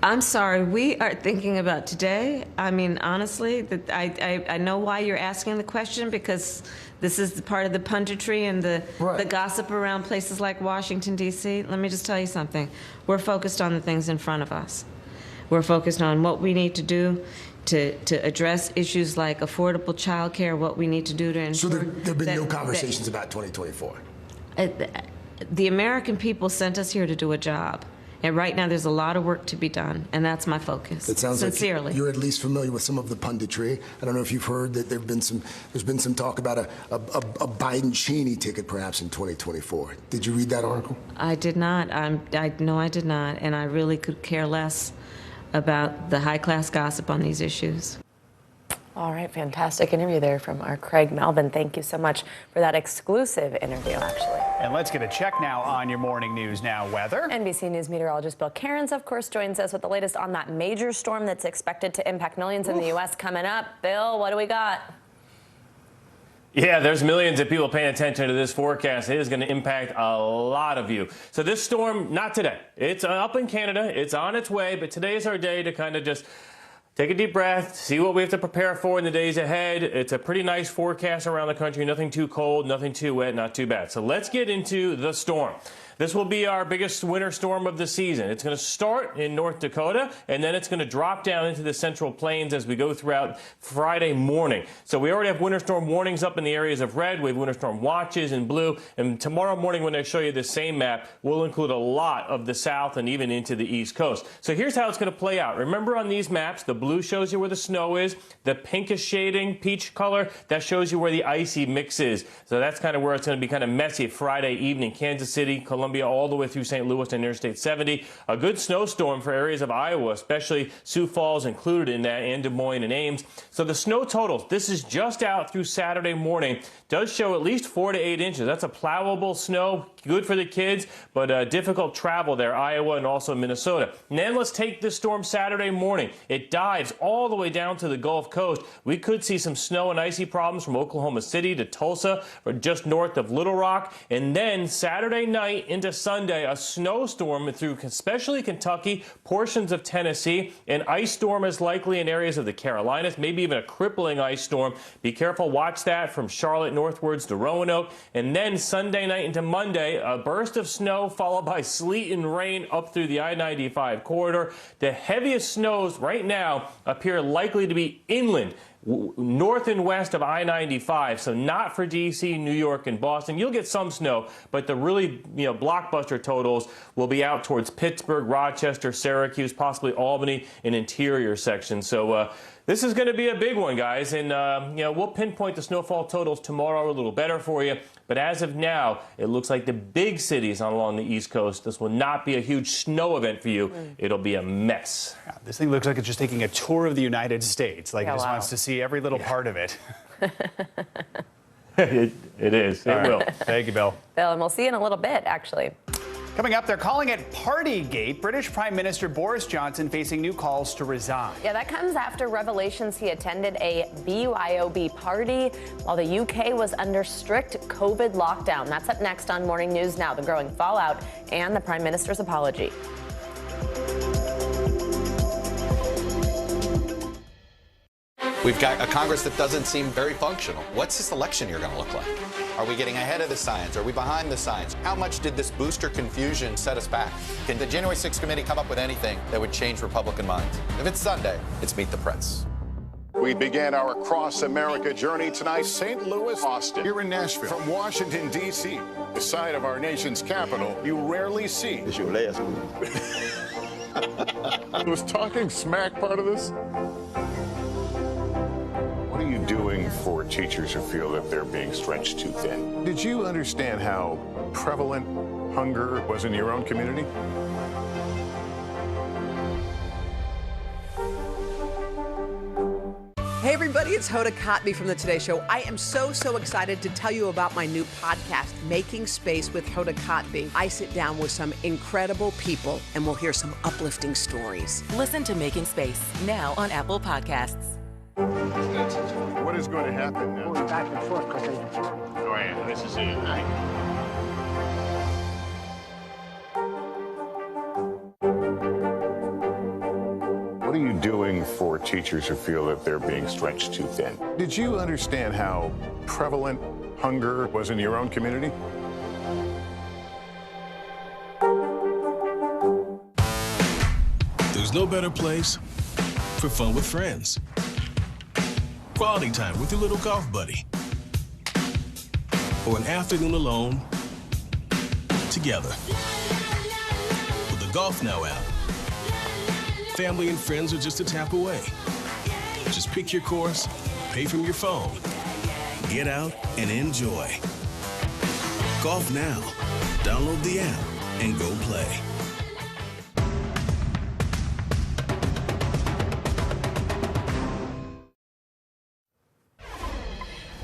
S12: I'm sorry, we are thinking about today. I mean, honestly, that I know why you're asking the question, because this is the part of the punditry and the gossip around places like Washington, D.C. Let me just tell you something. We're focused on the things in front of us. We're focused on what we need to do to address issues like affordable child care, what we need to do to ensure.
S13: So there have been no conversations about 2024?
S12: The American people sent us here to do a job. And right now, there's a lot of work to be done, and that's my focus.
S13: It sounds
S12: sincerely.
S13: Like you're at least familiar with some of the punditry. I don't know if you've heard that there's been some talk about a Biden-Cheney ticket perhaps in 2024. Did you read that article?
S12: I did not. No, I did not, and I really could care less about the high-class gossip on these issues.
S10: All right, fantastic interview there from our Craig Melvin. Thank you so much for that exclusive interview, actually.
S21: And let's get a check now on your morning news now weather.
S10: NBC News meteorologist Bill Cairns, of course, joins us with the latest on that major storm that's expected to impact millions in the U.S. coming up. Bill, what do we got?
S4: Yeah, there's millions of people paying attention to this forecast. It is going to impact a lot of you. So this storm, not today. It's up in Canada. It's on its way, but today is our day to kind of just take a deep breath, see what we have to prepare for in the days ahead. It's a pretty nice forecast around the country. Nothing too cold, nothing too wet, not too bad. So let's get into the storm. This will be our biggest winter storm of the season. It's going to start in North Dakota, and then it's going to drop down into the Central Plains as we go throughout Friday morning. So we already have winter storm warnings up in the areas of red. We have winter storm watches in blue. And tomorrow morning when I show you the same map, we'll include a lot of the south and even into the East Coast. So here's how it's going to play out. Remember on these maps, the blue shows you where the snow is. The pinkish shading, peach color, that shows you where the icy mix is. So that's kind of where it's going to be kind of messy Friday evening. Kansas City, Columbia, all the way through St. Louis and Interstate 70. A good snowstorm for areas of Iowa, especially Sioux Falls included in that, and Des Moines and Ames. So the snow totals, this is just out through Saturday morning, does show at least 4 to 8 inches. That's a plowable snow, good for the kids, but difficult travel there, Iowa and also Minnesota. And then let's take this storm Saturday morning. It dives all the way down to the Gulf Coast. We could see some snow and icy problems from Oklahoma City to Tulsa, or just north of Little Rock. And then Saturday night into Sunday, a snowstorm through especially Kentucky, portions of Tennessee. An ice storm is likely in areas of the Carolinas, maybe even a crippling ice storm. Be careful, watch that from Charlotte northwards to Roanoke. And then Sunday night into Monday, a burst of snow followed by sleet and rain up through the I-95 corridor. The heaviest snows right now appear likely to be inland, north and west of I-95, so not for D.C., New York, and Boston. You'll get some snow, but the really, blockbuster totals will be out towards Pittsburgh, Rochester, Syracuse, possibly Albany, and interior sections. So this is going to be a big one, guys, and we'll pinpoint the snowfall totals tomorrow a little better for you. But as of now, it looks like the big cities along the East Coast, this will not be a huge snow event for you. It'll be a mess.
S21: Yeah, this thing looks like it's just taking a tour of the United States. Like it just wants to see every little part of it.
S4: It is. It will.
S21: Thank you, Bill.
S10: Bill, and we'll see you in a little bit, actually.
S21: Coming up, they're calling it Partygate. British Prime Minister Boris Johnson facing new calls to resign.
S10: Yeah, that comes after revelations he attended a BYOB party while the UK was under strict COVID lockdown. That's up next on Morning News Now, the growing fallout and the Prime Minister's apology.
S5: We've got a Congress that doesn't seem very functional. What's this election year going to look like? Are we getting ahead of the science? Are we behind the science? How much did this booster confusion set us back? Can the January 6th committee come up with anything that would change Republican minds? If it's Sunday, it's Meet the Press.
S8: We began our Across America journey tonight, St. Louis, Austin, here in Nashville. From Washington, D.C., the site of our nation's capital, you rarely see. It's your last move. Was talking smack part of this? What are you doing for teachers who feel that they're being stretched too thin? Did you understand how prevalent hunger was in your own community?
S9: Hey everybody, it's Hoda Kotb from The Today Show. I am so excited to tell you about my new podcast, Making Space with Hoda Kotb. I sit down with some incredible people and we'll hear some uplifting stories.
S11: Listen to Making Space now on Apple Podcasts.
S8: What is going to happen now?
S11: Going back and forth because
S8: Oh yeah, this is it. What are you doing for teachers who feel that they're being stretched too thin? Did you understand how prevalent hunger was in your own community?
S14: There's no better place for fun with friends. quality time with your little golf buddy, or an afternoon alone together. With the GolfNow app, family and friends are just a tap away. Just pick your course, pay from your phone, get out and enjoy. Golf now. Download the app and go play.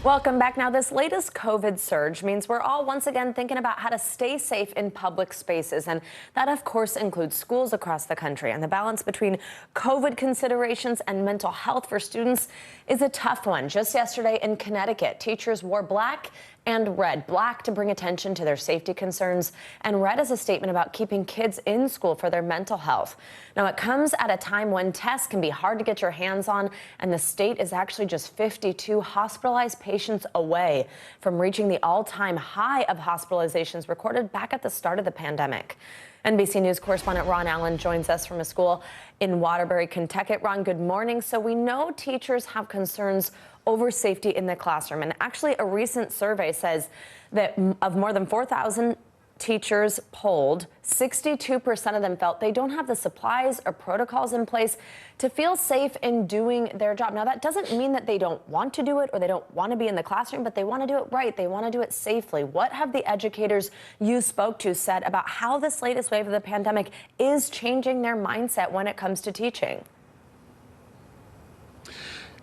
S10: Welcome back. Now, this latest COVID surge means we're all once again thinking about how to stay safe in public spaces. And that, of course, includes schools across the country. And the balance between COVID considerations and mental health for students is a tough one. Just yesterday in Connecticut, teachers wore black and red. Black to bring attention to their safety concerns, and red as a statement about keeping kids in school for their mental health. Now, it comes at a time when tests can be hard to get your hands on, and the state is actually just 52 hospitalized patients away from reaching the all-time high of hospitalizations recorded back at the start of the pandemic. NBC News correspondent Ron Allen joins us from a school in Waterbury, Kentucky. Ron, good morning. So we know teachers have concerns over safety in the classroom. And actually, a recent survey says that of more than 4,000 teachers polled, 62% of them felt they don't have the supplies or protocols in place to feel safe in doing their job. Now, that doesn't mean that they don't want to do it or they don't want to be in the classroom, but they want to do it right. They want to do it safely. What have the educators you spoke to said about how this latest wave of the pandemic is changing their mindset when it comes to teaching?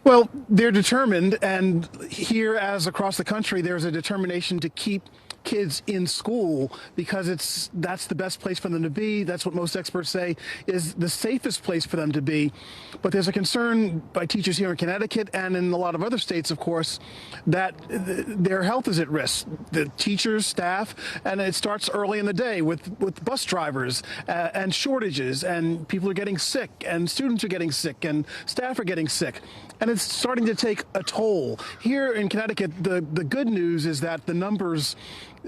S2: Well, they're determined, and here, as across the country, there's a determination to keep kids in school because that's the best place for them to be. That's what most experts say is the safest place for them to be. But there's a concern by teachers here in Connecticut and in a lot of other states, of course, that their health is at risk. The teachers, staff, and it starts early in the day with bus drivers and shortages, and people are getting sick, and students are getting sick, and staff are getting sick. And it's starting to take a toll. Here in Connecticut, the good news is that the numbers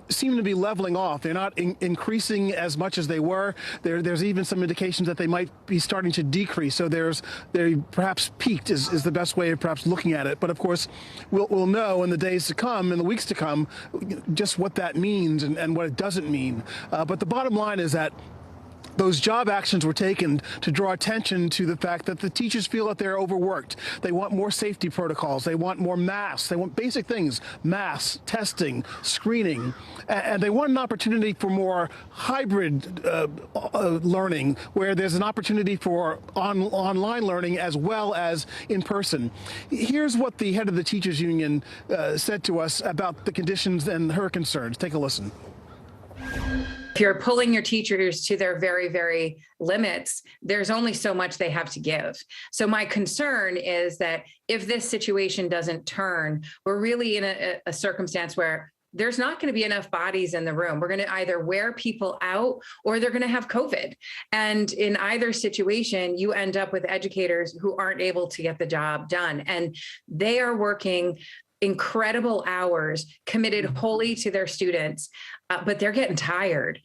S2: seem to be leveling off. They're not increasing as much as they were. There's even some indications that they might be starting to decrease. So they perhaps peaked is the best way of perhaps looking at it. But of course, we'll know in the days to come, in the weeks to come, just what that means and what it doesn't mean. But the bottom line is that those job actions were taken to draw attention to the fact that the teachers feel that they're overworked. They want more safety protocols. They want more masks. They want basic things, masks, testing, screening. And they want an opportunity for more hybrid learning, where there's an opportunity for online learning as well as in person. Here's what the head of the teachers union said to us about the conditions and her concerns. Take a listen.
S6: If you're pulling your teachers to their very, very limits, there's only so much they have to give. So my concern is that if this situation doesn't turn, we're really in a circumstance where there's not going to be enough bodies in the room. We're going to either wear people out or they're going to have COVID. And in either situation, you end up with educators who aren't able to get the job done. And they are working incredible hours, committed wholly to their students, but they're getting tired.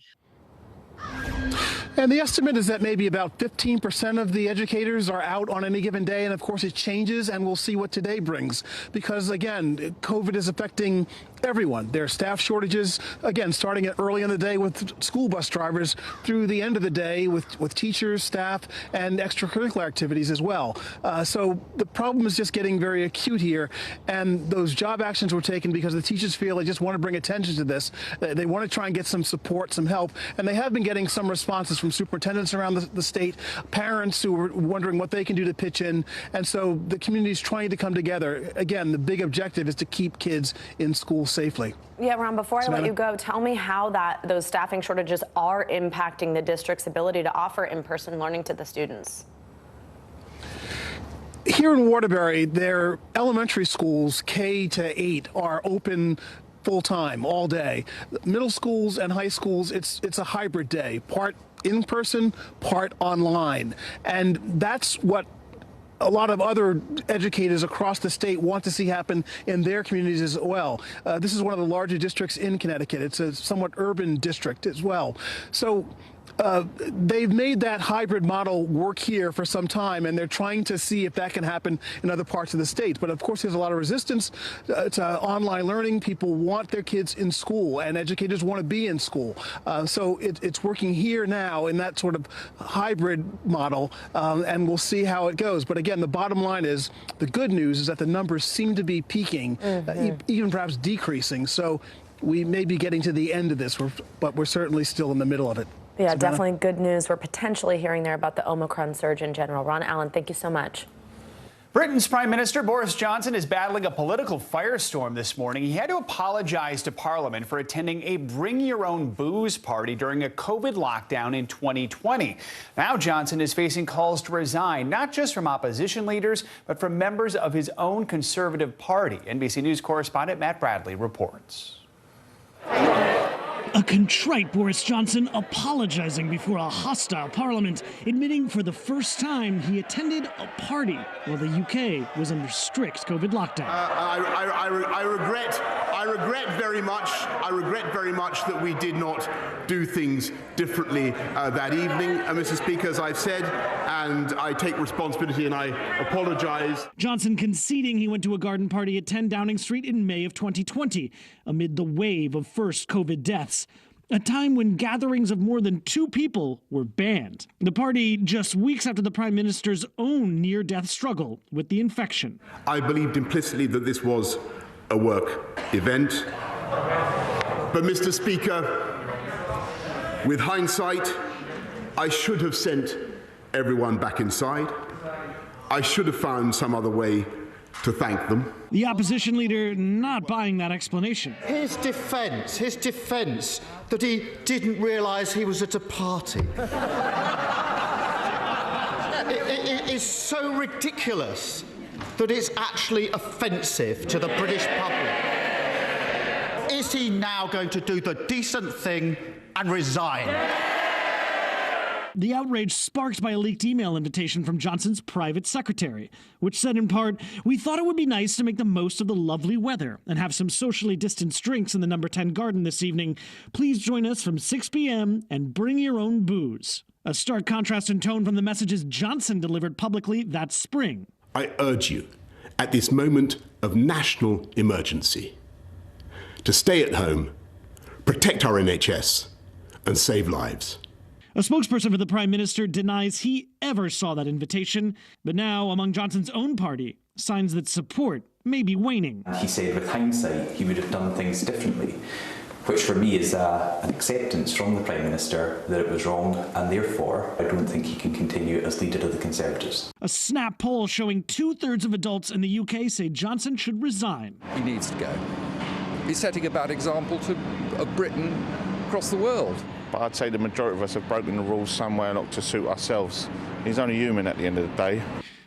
S2: And the estimate is that maybe about 15% of the educators are out on any given day. And of course, it changes, and we'll see what today brings. Because again, COVID is affecting everyone. There are staff shortages, again, starting early in the day with school bus drivers through the end of the day with teachers, staff, and extracurricular activities as well. So the problem is just getting very acute here. And those job actions were taken because the teachers feel they just want to bring attention to this. They want to try and get some support, some help. And they have been getting some responses from superintendents around the state, parents who are wondering what they can do to pitch in. And so the community is trying to come together. Again, the big objective is to keep kids in school safely.
S10: Yeah, Ron, before I let you go, tell me how those staffing shortages are impacting the district's ability to offer in-person learning to the students.
S2: Here in Waterbury, their elementary schools, K-8, are open full-time, all day. Middle schools and high schools, it's a hybrid day, part in person, part online. And that's what a lot of other educators across the state want to see happen in their communities as well. This is one of the larger districts in Connecticut. It's a somewhat urban district as well. So they've made that hybrid model work here for some time, and they're trying to see if that can happen in other parts of the state. But of course, there's a lot of resistance to online learning. People want their kids in school, and educators want to be in school. So it's working here now in that sort of hybrid model, and we'll see how it goes. But again, the bottom line is, the good news is that the numbers seem to be peaking, even perhaps decreasing. So we may be getting to the end of this, but we're certainly still in the middle of it.
S10: Yeah,
S2: Savannah?
S10: definitely good news. We're potentially hearing there about the Omicron surge in general. Ron Allen, thank you so much.
S21: Britain's Prime Minister Boris Johnson is battling a political firestorm this morning. He had to apologize to Parliament for attending a Bring Your Own Booze party during a COVID lockdown in 2020. Now Johnson is facing calls to resign, not just from opposition leaders, but from members of his own Conservative Party. NBC News correspondent Matt Bradley reports.
S7: A contrite Boris Johnson apologizing before a hostile Parliament, admitting for the first time he attended a party while the UK was under strict COVID lockdown.
S15: I regret very much that we did not do things differently that evening, Mr. Speaker, as I've said, and I take responsibility and I apologize.
S7: Johnson conceding he went to a garden party at 10 Downing Street in May of 2020, amid the wave of first COVID deaths. A time when gatherings of more than 2 people were banned. The party just weeks after the Prime Minister's own near-death struggle with the infection.
S15: I believed implicitly that this was a work event. But, Mr. Speaker, with hindsight, I should have sent everyone back inside. I should have found some other way to thank them.
S7: The opposition leader not buying that explanation.
S16: His defence that he didn't realise he was at a party. It is so ridiculous that it's actually offensive to the British public. Is he now going to do the decent thing and resign?
S7: The outrage sparked by a leaked email invitation from Johnson's private secretary, which said in part, "We thought it would be nice to make the most of the lovely weather and have some socially distanced drinks in the number 10 garden this evening. Please join us from 6 p.m. and bring your own booze." A stark contrast in tone from the messages Johnson delivered publicly that spring.
S15: I urge you, at this moment of national emergency, to stay at home, protect our NHS, and save lives.
S7: A spokesperson for the Prime Minister denies he ever saw that invitation, but now, among Johnson's own party, signs that support may be waning.
S17: He said with hindsight he would have done things differently, which for me is an acceptance from the Prime Minister that it was wrong, and therefore I don't think he can continue as leader of the Conservatives.
S7: A Snap poll showing 2/3 of adults in the UK say Johnson should resign.
S19: He needs to go. He's setting a bad example of Britain across the world.
S22: But I'd say the majority of us have broken the rules somewhere not to suit ourselves. He's only human at the end of the day.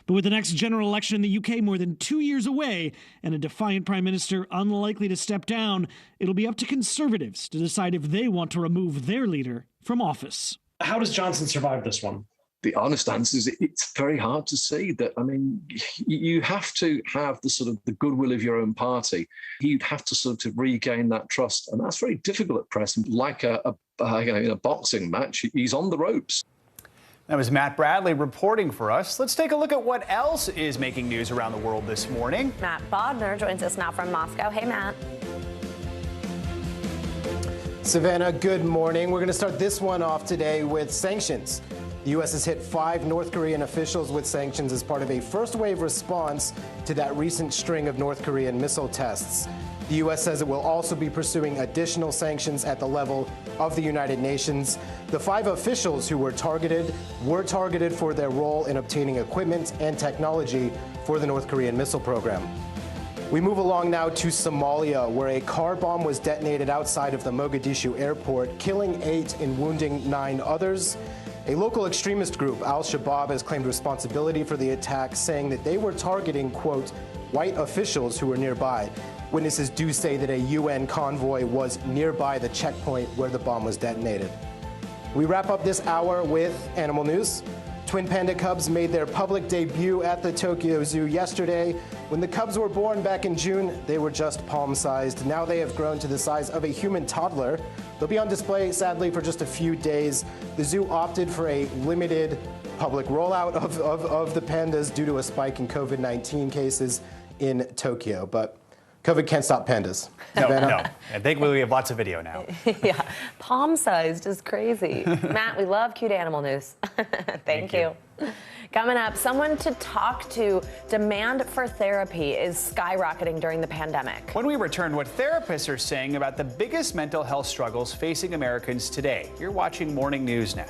S7: But with the next general election in the UK more than 2 years away and a defiant Prime Minister unlikely to step down, it'll be up to Conservatives to decide if they want to remove their leader from office.
S23: How does Johnson survive this one?
S24: The honest answer is it's very hard to see that. I mean, you have to have the sort of the goodwill of your own party. You'd have to sort of regain that trust. And that's very difficult at present. Like in a boxing match, he's on the ropes.
S21: That was Matt Bradley reporting for us. Let's take a look at what else is making news around the world this morning.
S10: Matt Bodner joins us now from Moscow. Hey, Matt.
S29: Savannah, good morning. We're going to start this one off today with sanctions. The U.S. has hit 5 North Korean officials with sanctions as part of a first-wave response to that recent string of North Korean missile tests. The U.S. says it will also be pursuing additional sanctions at the level of the United Nations. The 5 officials who were targeted for their role in obtaining equipment and technology for the North Korean missile program. We move along now to Somalia, where a car bomb was detonated outside of the Mogadishu airport, killing 8 and wounding 9 others. A local extremist group, Al-Shabaab, has claimed responsibility for the attack, saying that they were targeting, quote, white officials who were nearby. Witnesses do say that a UN convoy was nearby the checkpoint where the bomb was detonated. We wrap up this hour with animal news. twin panda cubs made their public debut at the Tokyo Zoo yesterday. When the cubs were born back in June, they were just palm-sized. Now they have grown to the size of a human toddler. They'll be on display, sadly, for just a few days. The zoo opted for a limited public rollout of the pandas due to a spike in COVID-19 cases in Tokyo. But COVID can't stop pandas.
S21: No. And thankfully, we have lots of video now.
S10: Yeah, palm-sized is crazy. Matt, we love cute animal news. Thank you. Coming up, someone to talk to. Demand for therapy is skyrocketing during the pandemic.
S21: When we return, what therapists are saying about the biggest mental health struggles facing Americans today. You're watching Morning News Now.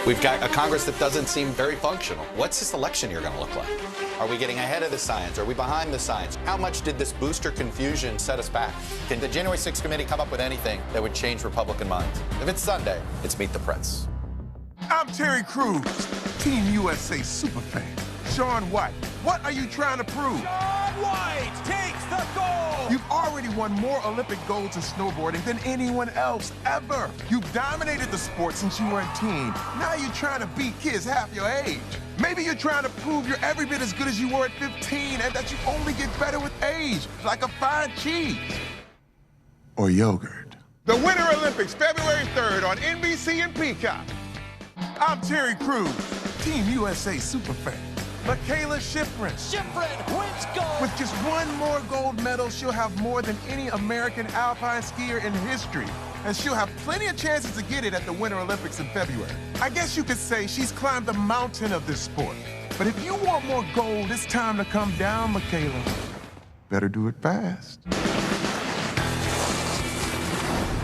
S5: We've got a Congress that doesn't seem very functional. What's this election year going to look like? Are we getting ahead of the science? Are we behind the science? How much did this booster confusion set us back? Can the January 6th committee come up with anything that would change Republican minds? If it's Sunday, it's Meet the Press.
S1: I'm Terry Crews, Team USA superfan. Shaun White, what are you trying to prove?
S3: Shaun White takes the gold!
S1: You've already won more Olympic golds in snowboarding than anyone else ever. You've dominated the sport since you were a teen. Now you're trying to beat kids half your age. Maybe you're trying to prove you're every bit as good as you were at 15 and that you only get better with age, like a fine cheese. Or yogurt. The Winter Olympics, February 3rd on NBC and Peacock. I'm Terry Crews, Team USA superfan. Michaela Schifrin.
S3: Schifrin wins gold!
S1: With just one more gold medal, she'll have more than any American alpine skier in history. And she'll have plenty of chances to get it at the Winter Olympics in February. I guess you could say she's climbed the mountain of this sport. But if you want more gold, it's time to come down, Michaela. Better do it fast.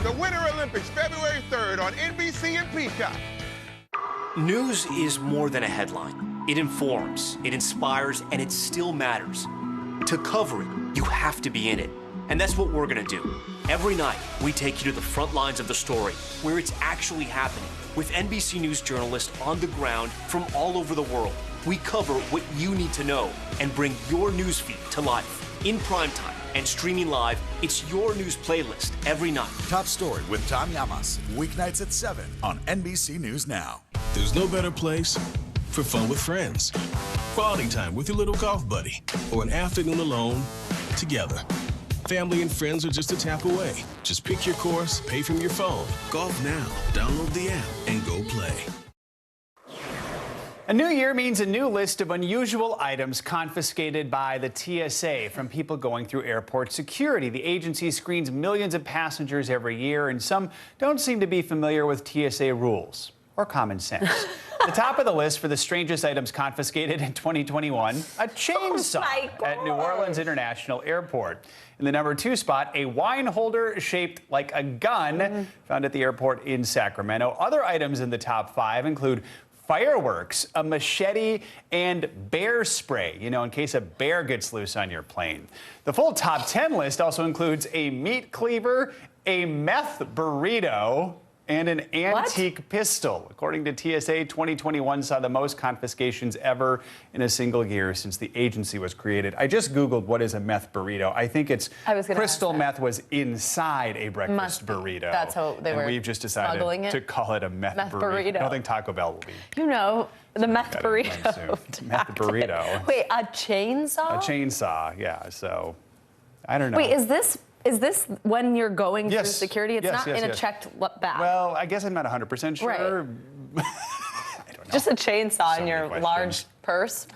S1: The Winter Olympics, February 3rd on NBC and Peacock.
S13: News is more than a headline. It informs, it inspires, and it still matters. To cover it, you have to be in it. And that's what we're gonna do. Every night, we take you to the front lines of the story, where it's actually happening, with NBC News journalists on the ground from all over the world. We cover what you need to know and bring your newsfeed to life. In primetime and streaming live, it's your news playlist every night.
S18: Top Story with Tom Llamas, weeknights at 7 on NBC News Now.
S14: There's no better place for fun with friends, quality time with your little golf buddy, or an afternoon alone together. Family and friends are just a tap away. Just pick your course, pay from your phone. Golf Now. Download the app and go play.
S21: A new year means a new list of unusual items confiscated by the TSA from people going through airport security. The agency screens millions of passengers every year, and some don't seem to be familiar with TSA rules or common sense. The top of the list for the strangest items confiscated in 2021, a chainsaw at New Orleans International Airport. In the number 2 spot, a wine holder shaped like a gun found at the airport in Sacramento. Other items in the top 5 include fireworks, a machete, and bear spray, in case a bear gets loose on your plane. The full top 10 list also includes a meat cleaver, a meth burrito, and an antique pistol. According to TSA, 2021 saw the most confiscations ever in a single year since the agency was created. I just Googled what is a meth burrito. I think it's crystal meth was inside a breakfast burrito.
S10: That's how they were.
S21: And we've just decided to call it a meth burrito. I don't think Taco Bell will be.
S10: The meth burrito.
S21: Meth burrito.
S10: Wait, a chainsaw?
S21: A chainsaw, yeah. So, I don't know.
S10: Wait, is this when you're going through security? It's not in a checked bag.
S21: Well, I guess I'm not 100% sure.
S10: Right.
S21: I don't know.
S10: Just a chainsaw in your large purse?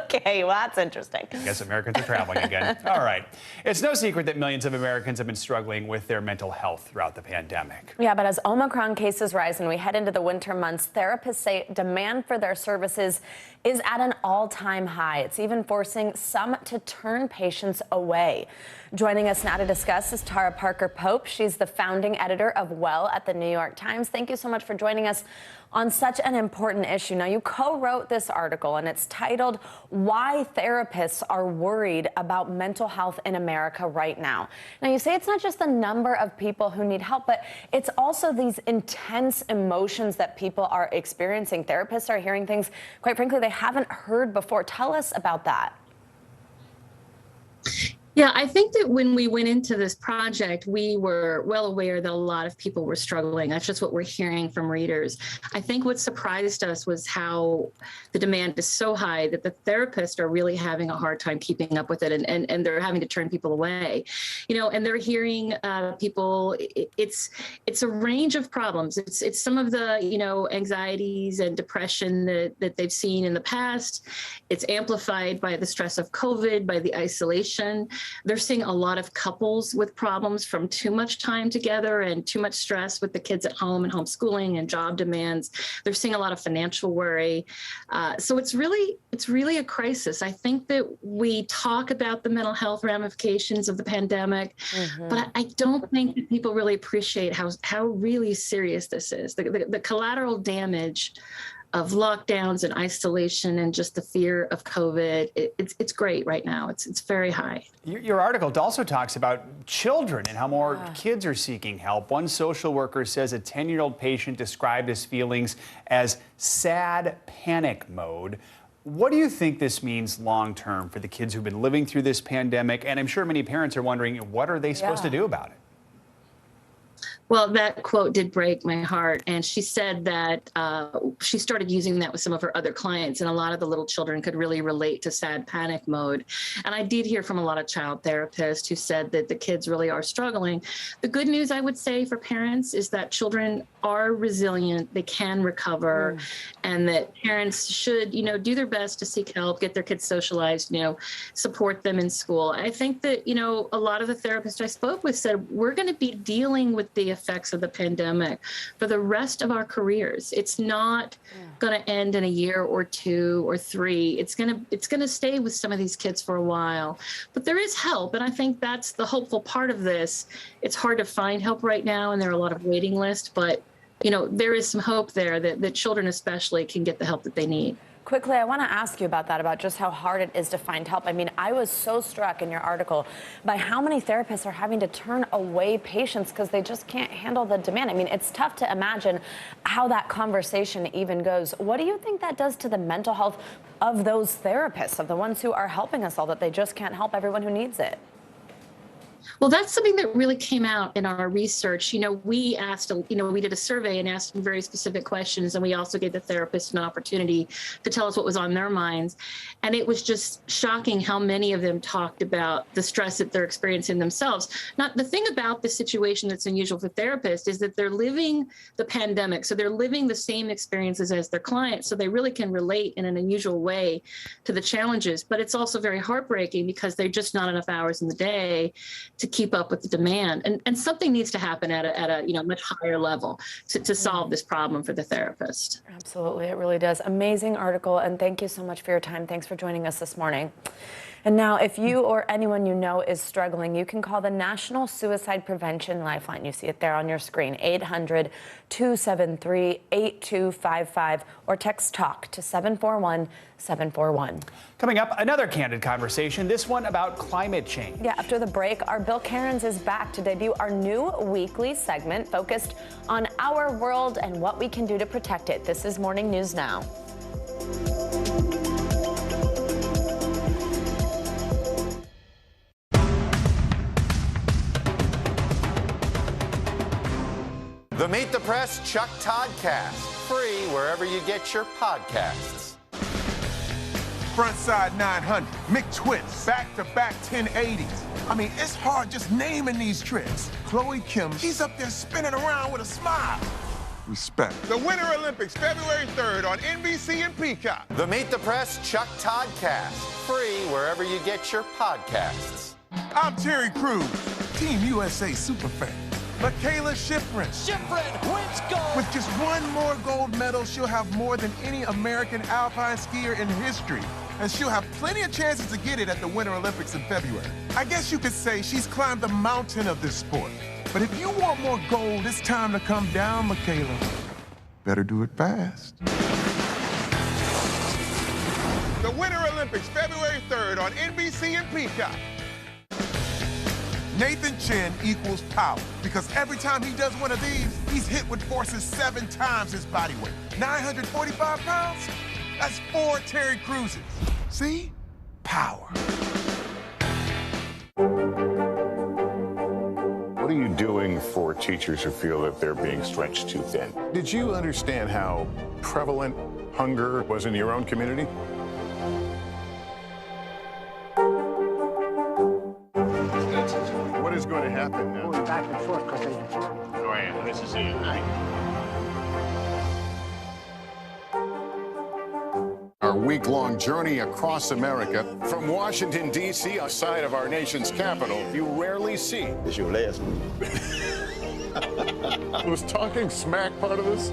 S10: Okay, well, that's interesting.
S21: I guess Americans are traveling again. All right. It's no secret that millions of Americans have been struggling with their mental health throughout the pandemic.
S10: Yeah, but as Omicron cases rise and we head into the winter months, therapists say demand for their services is at an all-time high. It's even forcing some to turn patients away. Joining us now to discuss is Tara Parker Pope. She's the founding editor of Well at the New York Times. Thank you so much for joining us on such an important issue. Now, you co-wrote this article, and it's titled, Why Therapists Are Worried About Mental Health in America Right Now. Now, you say it's not just the number of people who need help, but it's also these intense emotions that people are experiencing. Therapists are hearing things, quite frankly, they haven't heard before. Tell us about that.
S4: Yeah, I think that when we went into this project, we were well aware that a lot of people were struggling. That's just what we're hearing from readers. I think what surprised us was how the demand is so high that the therapists are really having a hard time keeping up with it, and they're having to turn people away. And they're hearing people, it's a range of problems. It's some of the, anxieties and depression that they've seen in the past. It's amplified by the stress of COVID, by the isolation. They're seeing a lot of couples with problems from too much time together and too much stress with the kids at home and homeschooling and job demands. They're seeing a lot of financial worry. So it's really a crisis. I think that we talk about the mental health ramifications of the pandemic, but I don't think that people really appreciate how really serious this is. The collateral damage of lockdowns and isolation and just the fear of COVID, it's great right now. It's very high.
S21: Your article also talks about children and how more kids are seeking help. One social worker says a 10-year-old patient described his feelings as sad panic mode. What do you think this means long term for the kids who've been living through this pandemic? And I'm sure many parents are wondering, what are they supposed to do about it?
S4: Well, that quote did break my heart. And she said that she started using that with some of her other clients, and a lot of the little children could really relate to sad panic mode. And I did hear from a lot of child therapists who said that the kids really are struggling. The good news, I would say, for parents is that children are resilient, they can recover, and that parents should, do their best to seek help, get their kids socialized, support them in school. I think that, a lot of the therapists I spoke with said, we're going to be dealing with the effects of the pandemic for the rest of our careers. It's not going to end in a year or 2 or 3. It's going to stay with some of these kids for a while. But there is help, and I think that's the hopeful part of this. It's hard to find help right now, and there are a lot of waiting lists, but there is some hope there that children especially can get the help that they need.
S10: Quickly, I want to ask you about that, about just how hard it is to find help. I mean, I was so struck in your article by how many therapists are having to turn away patients because they just can't handle the demand. I mean, it's tough to imagine how that conversation even goes. What do you think that does to the mental health of those therapists, of the ones who are helping us all, that they just can't help everyone who needs it?
S4: Well, that's something that really came out in our research. We asked, we did a survey and asked them very specific questions, and we also gave the therapists an opportunity to tell us what was on their minds. And it was just shocking how many of them talked about the stress that they're experiencing themselves. Now, the thing about the situation that's unusual for therapists is that they're living the pandemic. So they're living the same experiences as their clients. So they really can relate in an unusual way to the challenges. But it's also very heartbreaking because they're just not enough hours in the day to keep up with the demand. And something needs to happen at a much higher level to solve this problem for the therapist.
S10: Absolutely, it really does. Amazing article, and thank you so much for your time. Thanks for joining us this morning. And now, if you or anyone you know is struggling, you can call the National Suicide Prevention Lifeline. You see it there on your screen, 800-273-8255, or text TALK to 741-741.
S21: Coming up, another candid conversation, this one about climate change.
S10: Yeah, after the break, our Bill Cairns is back to debut our new weekly segment focused on our world and what we can do to protect it. This is Morning News Now.
S5: The Meet the Press Chuck Todd Cast, free wherever you get your podcasts.
S1: Frontside 900, McTwist, back-to-back 1080s. I mean, it's hard just naming these tricks. Chloe Kim, she's up there spinning around with a smile. Respect. The Winter Olympics, February 3rd on NBC and Peacock.
S5: The Meet the Press Chuck Todd Cast, free wherever you get your podcasts.
S1: I'm Terry Crews, Team USA superfan. Michaela Schifrin.
S3: Schifrin wins gold.
S1: With just one more gold medal, she'll have more than any American alpine skier in history. And she'll have plenty of chances to get it at the Winter Olympics in February. I guess you could say she's climbed the mountain of this sport. But if you want more gold, it's time to come down, Michaela. Better do it fast. The Winter Olympics, February 3rd on NBC and Peacock. Nathan Chen equals power, because every time he does one of these, he's hit with forces 7 times his body weight. 945 pounds? That's 4 Terry Crewses. See? Power.
S8: are you doing for teachers who feel that they're being stretched too thin? Did you understand how prevalent hunger was in your own community? What is going to happen now?
S9: Going back and forth because
S8: this is it, right? Our week-long journey across America from Washington, D.C., outside of our nation's capital, you rarely see. It's your last move. Was talking smack part of this?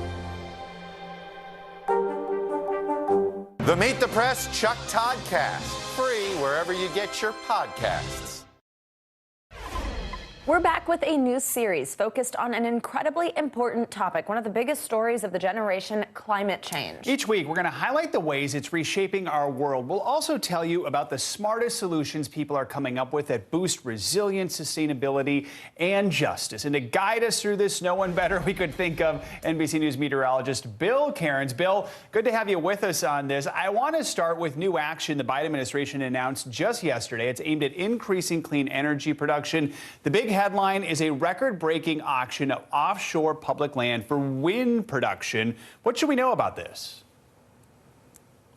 S5: The Meet the Press Chuck Toddcast, free wherever you get your podcasts.
S10: We're back with a new series focused on an incredibly important topic, one of the biggest stories of the generation, climate change.
S21: Each week, we're going to highlight the ways it's reshaping our world. We'll also tell you about the smartest solutions people are coming up with that boost resilience, sustainability, and justice. And to guide us through this, no one better we could think of, NBC News meteorologist Bill Cairns. Bill, good to have you with us on this. I want to start with new action the Biden administration announced just yesterday. It's aimed at increasing clean energy production. The big headline is a record-breaking auction of offshore public land for wind production. What should we know about this?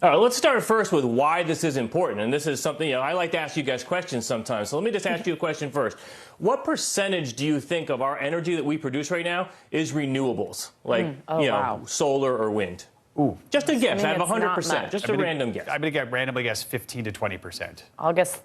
S11: All right, let's start first with why this is important. And this is something, I like to ask you guys questions sometimes. So let me just ask you a question first. What percentage do you think of our energy that we produce right now is renewables? Like,
S10: wow.
S11: Solar or wind?
S21: Ooh.
S11: Just a guess. I have
S10: it's not
S11: 100%.
S10: much.
S11: Just a random guess.
S21: I'm going to randomly guess 15 to 20%.
S10: I'll guess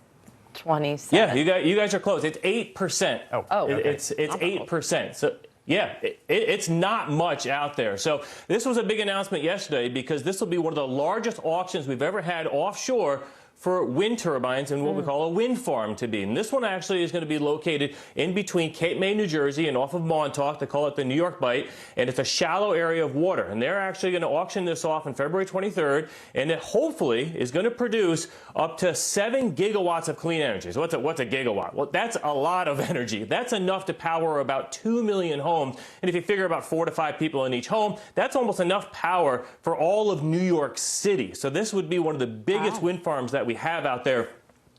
S10: 27.
S11: Yeah, you guys are close. It's 8%.
S21: Oh,
S11: okay. It's 8%. So yeah, it's not much out there. So this was a big announcement yesterday because this will be one of the largest auctions we've ever had offshore for wind turbines and what we call a wind farm to be. And this one actually is going to be located in between Cape May, New Jersey and off of Montauk. They call it the New York Bight. And it's a shallow area of water. And they're actually going to auction this off on February 23rd. And it hopefully is going to produce up to 7 gigawatts of clean energy. So what's a gigawatt? Well, that's a lot of energy. That's enough to power about 2 million homes. And if you figure about 4 to 5 people in each home, that's almost enough power for all of New York City. So this would be one of the biggest wind farms that we have out there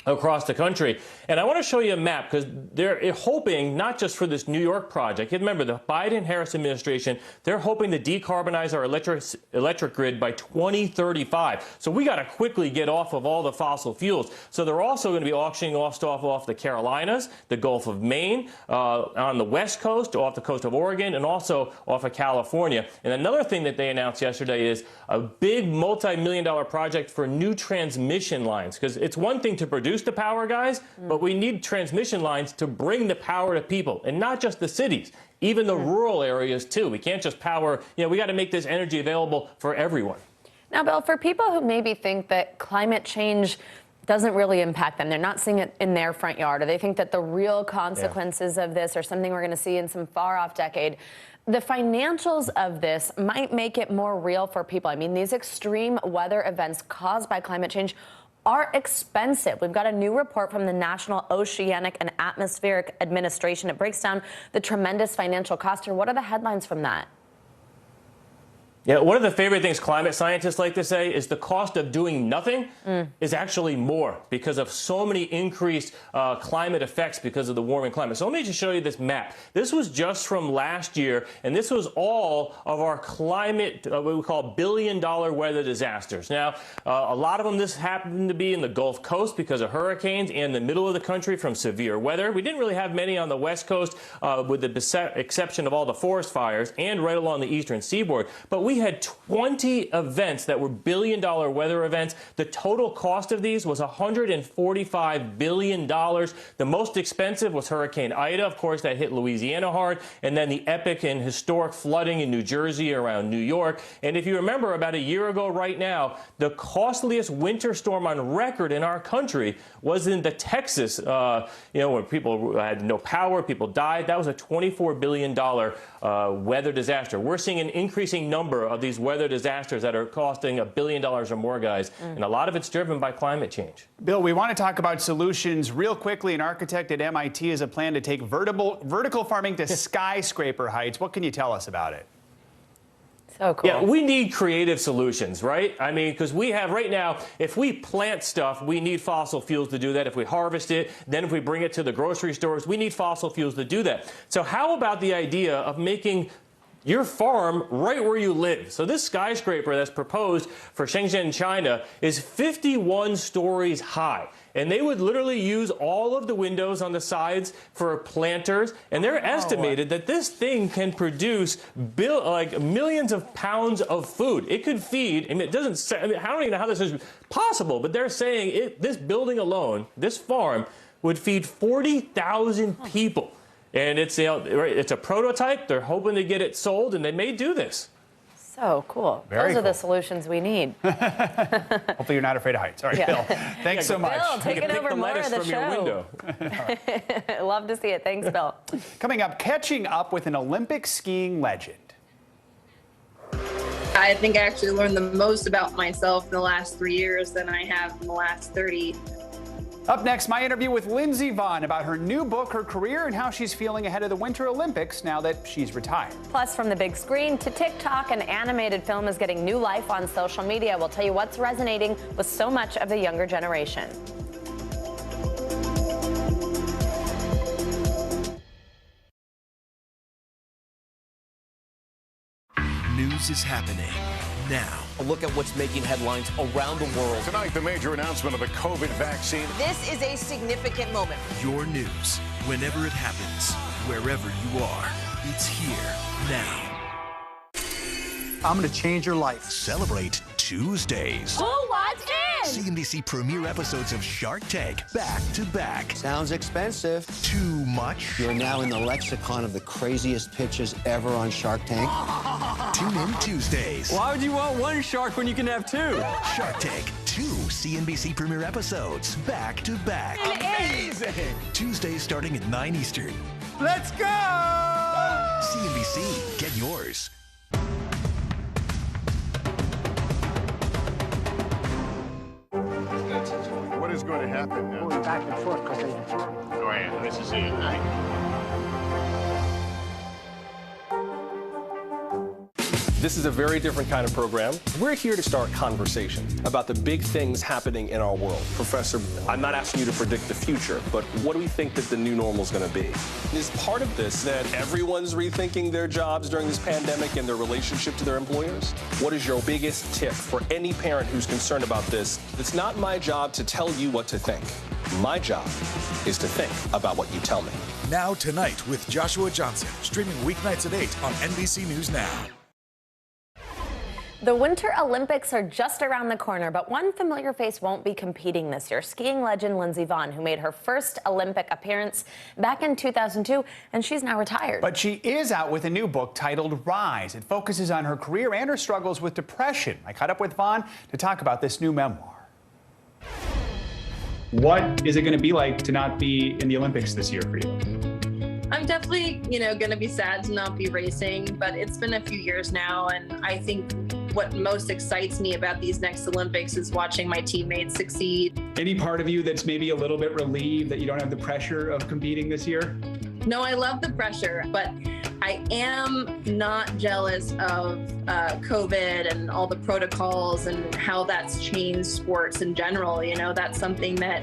S11: across the country. And I want to show you a map because they're hoping not just for this New York project. Remember, the Biden-Harris administration, they're hoping to decarbonize our electric grid by 2035. So we got to quickly get off of all the fossil fuels. So they're also going to be auctioning off stuff off the Carolinas, the Gulf of Maine, on the West Coast, off the coast of Oregon, and also off of California. And another thing that they announced yesterday is a big multi-million-dollar project for new transmission lines. Because it's one thing to produce the power, guys, but we need transmission lines to bring the power to people, and not just the cities, even the rural areas too. We can't just power, we got to make this energy available for everyone.
S10: Now, Bill, for people who maybe think that climate change doesn't really impact them, they're not seeing it in their front yard, or they think that the real consequences of this are something we're going to see in some far-off decade, the financials of this might make it more real for people. I mean, these extreme weather events caused by climate change are expensive. We've got a new report from the National Oceanic and Atmospheric Administration. It breaks down the tremendous financial cost here. What are the headlines from that?
S11: Yeah, one of the favorite things climate scientists like to say is the cost of doing nothing is actually more because of so many increased climate effects because of the warming climate. So let me just show you this map. This was just from last year, and this was all of our climate, what we call billion-dollar weather disasters. Now, a lot of them, this happened to be in the Gulf Coast because of hurricanes and the middle of the country from severe weather. We didn't really have many on the West Coast with the exception of all the forest fires and right along the eastern seaboard. But we had 20 events that were billion-dollar weather events. The total cost of these was $145 billion. The most expensive was Hurricane Ida, of course, that hit Louisiana hard, and then the epic and historic flooding in New Jersey around New York. And if you remember, about a year ago right now, the costliest winter storm on record in our country was in the Texas, where people had no power, people died. That was a $24 billion weather disaster. We're seeing an increasing number of these weather disasters that are costing $1 billion or more, guys. And a lot of it's driven by climate change.
S21: Bill, we want to talk about solutions real quickly. An architect at MIT has a plan to take vertical farming to skyscraper heights. What can you tell us about it?
S10: So cool.
S11: Yeah, we need creative solutions, right? I mean, because we have right now, if we plant stuff, we need fossil fuels to do that. If we harvest it, then if we bring it to the grocery stores, we need fossil fuels to do that. So how about the idea of making your farm right where you live? So this skyscraper that's proposed for Shenzhen, China is 51 stories high. And they would literally use all of the windows on the sides for planters. And they're estimated that this thing can produce like millions of pounds of food. It could feed, and it doesn't say, I mean, I don't even know how this is possible, but they're saying this building alone, this farm, would feed 40,000 people. And it's a prototype. They're hoping to get it sold, and they may do this.
S10: So cool.
S21: Very
S10: Those are the
S21: cool.
S10: solutions we need.
S21: Hopefully you're not afraid of heights. All right,
S10: Yeah.
S21: Bill, thanks so much.
S10: Bill, take it over more of the
S11: from your window.
S10: show. Love to see it. Thanks, Bill.
S21: Coming up, catching up with an Olympic skiing legend.
S2: I think I actually learned the most about myself in the last 3 years than I have in the last 30.
S21: Up next, my interview with Lindsey Vonn about her new book, her career, and how she's feeling ahead of the Winter Olympics now that she's retired.
S10: Plus, from the big screen to TikTok, an animated film is getting new life on social media. We'll tell you what's resonating with so much of the younger generation.
S18: News is happening now.
S3: A look at what's making headlines around the world.
S8: Tonight, the major announcement of the COVID vaccine.
S6: This is a significant moment.
S18: Your news, whenever it happens, wherever you are, it's here now.
S9: I'm going to change your life.
S18: Celebrate Tuesdays.
S6: Who wants in?
S18: CNBC premiere episodes of Shark Tank back to back.
S9: Sounds expensive.
S18: Too much?
S9: You're now in the lexicon of the craziest pitches ever on Shark Tank.
S18: Tune in Tuesdays.
S12: Why would you want one shark when you can have two?
S18: Shark Tank, 2 CNBC premiere episodes back to back.
S6: Amazing!
S18: Tuesdays starting at 9 Eastern.
S9: Let's go!
S18: CNBC, get yours.
S8: What is going to happen now?
S9: Going back and forth because they
S8: Go ahead. This is it, right?
S20: This is a very different kind of program. We're here to start conversation about the big things happening in our world. Professor, I'm not asking you to predict the future, but what do we think that the new normal is going to be? Is part of this that everyone's rethinking their jobs during this pandemic and their relationship to their employers? What is your biggest tip for any parent who's concerned about this? It's not my job to tell you what to think. My job is to think about what you tell me.
S18: Now Tonight with Joshua Johnson, streaming weeknights at 8 on NBC News Now.
S10: The Winter Olympics are just around the corner, but one familiar face won't be competing this year. Skiing legend Lindsey Vonn, who made her first Olympic appearance back in 2002, and she's now retired.
S21: But she is out with a new book titled Rise. It focuses on her career and her struggles with depression. I caught up with Vonn to talk about this new memoir. What is it going to be like to not be in the Olympics this year for you?
S2: I'm definitely, going to be sad to not be racing, but it's been a few years now, and I think what most excites me about these next Olympics is watching my teammates succeed.
S21: Any part of you that's maybe a little bit relieved that you don't have the pressure of competing this year?
S2: No, I love the pressure, but I am not jealous of COVID and all the protocols and how that's changed sports in general. That's something that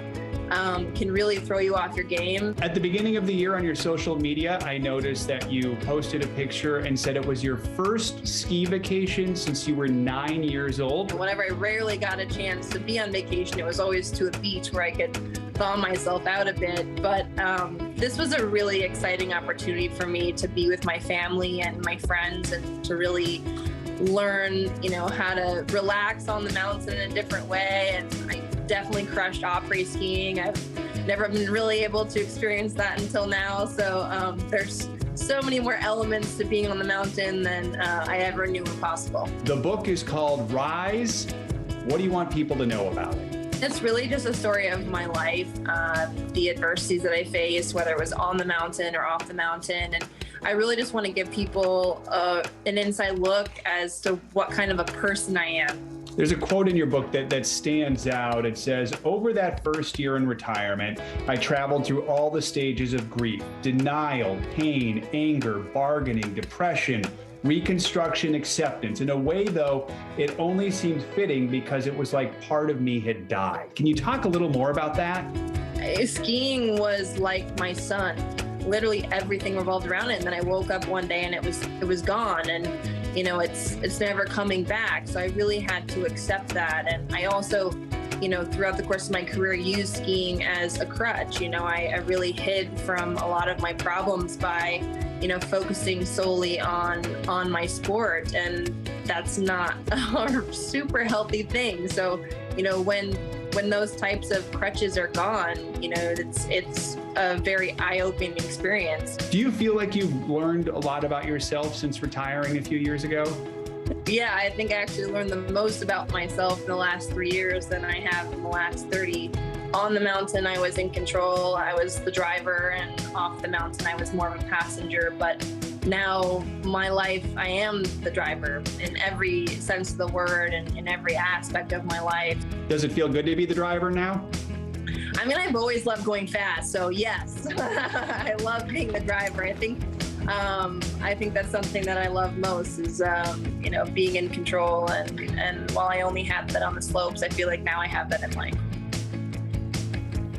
S2: can really throw you off your game.
S21: At the beginning of the year on your social media, I noticed that you posted a picture and said it was your first ski vacation since you were 9 years old.
S2: Whenever I rarely got a chance to be on vacation, it was always to a beach where I could thaw myself out a bit. But this was a really exciting opportunity for me to be with my family and my friends and to really learn, how to relax on the mountain in a different way. And I definitely crushed après skiing. I've never been really able to experience that until now. So there's so many more elements to being on the mountain than I ever knew were possible.
S21: The book is called Rise. What do you want people to know about it?
S2: It's really just a story of my life, the adversities that I faced, whether it was on the mountain or off the mountain. And I really just want to give people an inside look as to what kind of a person I am.
S21: There's a quote in your book that stands out. It says, over that first year in retirement, I traveled through all the stages of grief, denial, pain, anger, bargaining, depression, reconstruction acceptance. In a way, though, it only seemed fitting because it was like part of me had died. Can you talk a little more about that?
S2: Skiing was like my son. Literally everything revolved around it. And then I woke up one day and it was gone. And you know, it's never coming back. So I really had to accept that. And I also, you know, throughout the course of my career, used skiing as a crutch. You know, I really hid from a lot of my problems by, you know, focusing solely on my sport. And that's not a super healthy thing. So, you know, when those types of crutches are gone, you know, it's a very eye-opening experience.
S21: Do you feel like you've learned a lot about yourself since retiring a few years ago?
S2: Yeah, I think I actually learned the most about myself in the last 3 years than I have in the last 30. On the mountain, I was in control. I was the driver, and off the mountain, I was more of a passenger. But now, my life, I am the driver in every sense of the word and in every aspect of my life.
S21: Does it feel good to be the driver now?
S2: I mean, I've always loved going fast, so yes, I love being the driver. I think that's something that I love most is, you know, being in control. And while I only have that on the slopes, I feel like now I have that in life.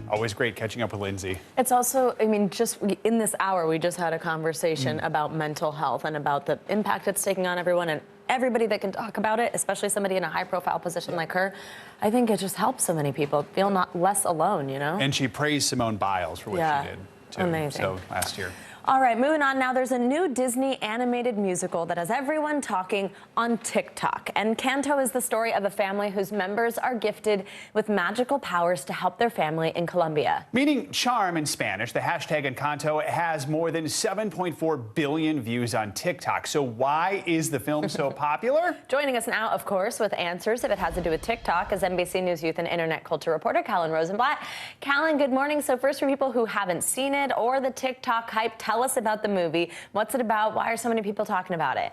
S21: Always great catching up with Lindsay.
S10: It's also, I mean, just in this hour, we just had a conversation about mental health and about the impact it's taking on everyone and everybody that can talk about it, especially somebody in a high-profile position like her. I think it just helps so many people feel not less alone, you know?
S21: And she praised Simone Biles for what she did, too.
S10: Amazing.
S21: So last year.
S10: All right, moving on now. There's a new Disney animated musical that has everyone talking on TikTok. Encanto is the story of a family whose members are gifted with magical powers to help their family in Colombia.
S21: Meaning charm in Spanish, the hashtag Encanto has more than 7.4 billion views on TikTok. So why is the film so popular?
S10: Joining us now, of course, with answers if it has to do with TikTok is NBC News youth and internet culture reporter Callan Rosenblatt. Callan, good morning. So first, for people who haven't seen it or the TikTok hype, tell us about the movie. What's it about? Why are so many people talking about it?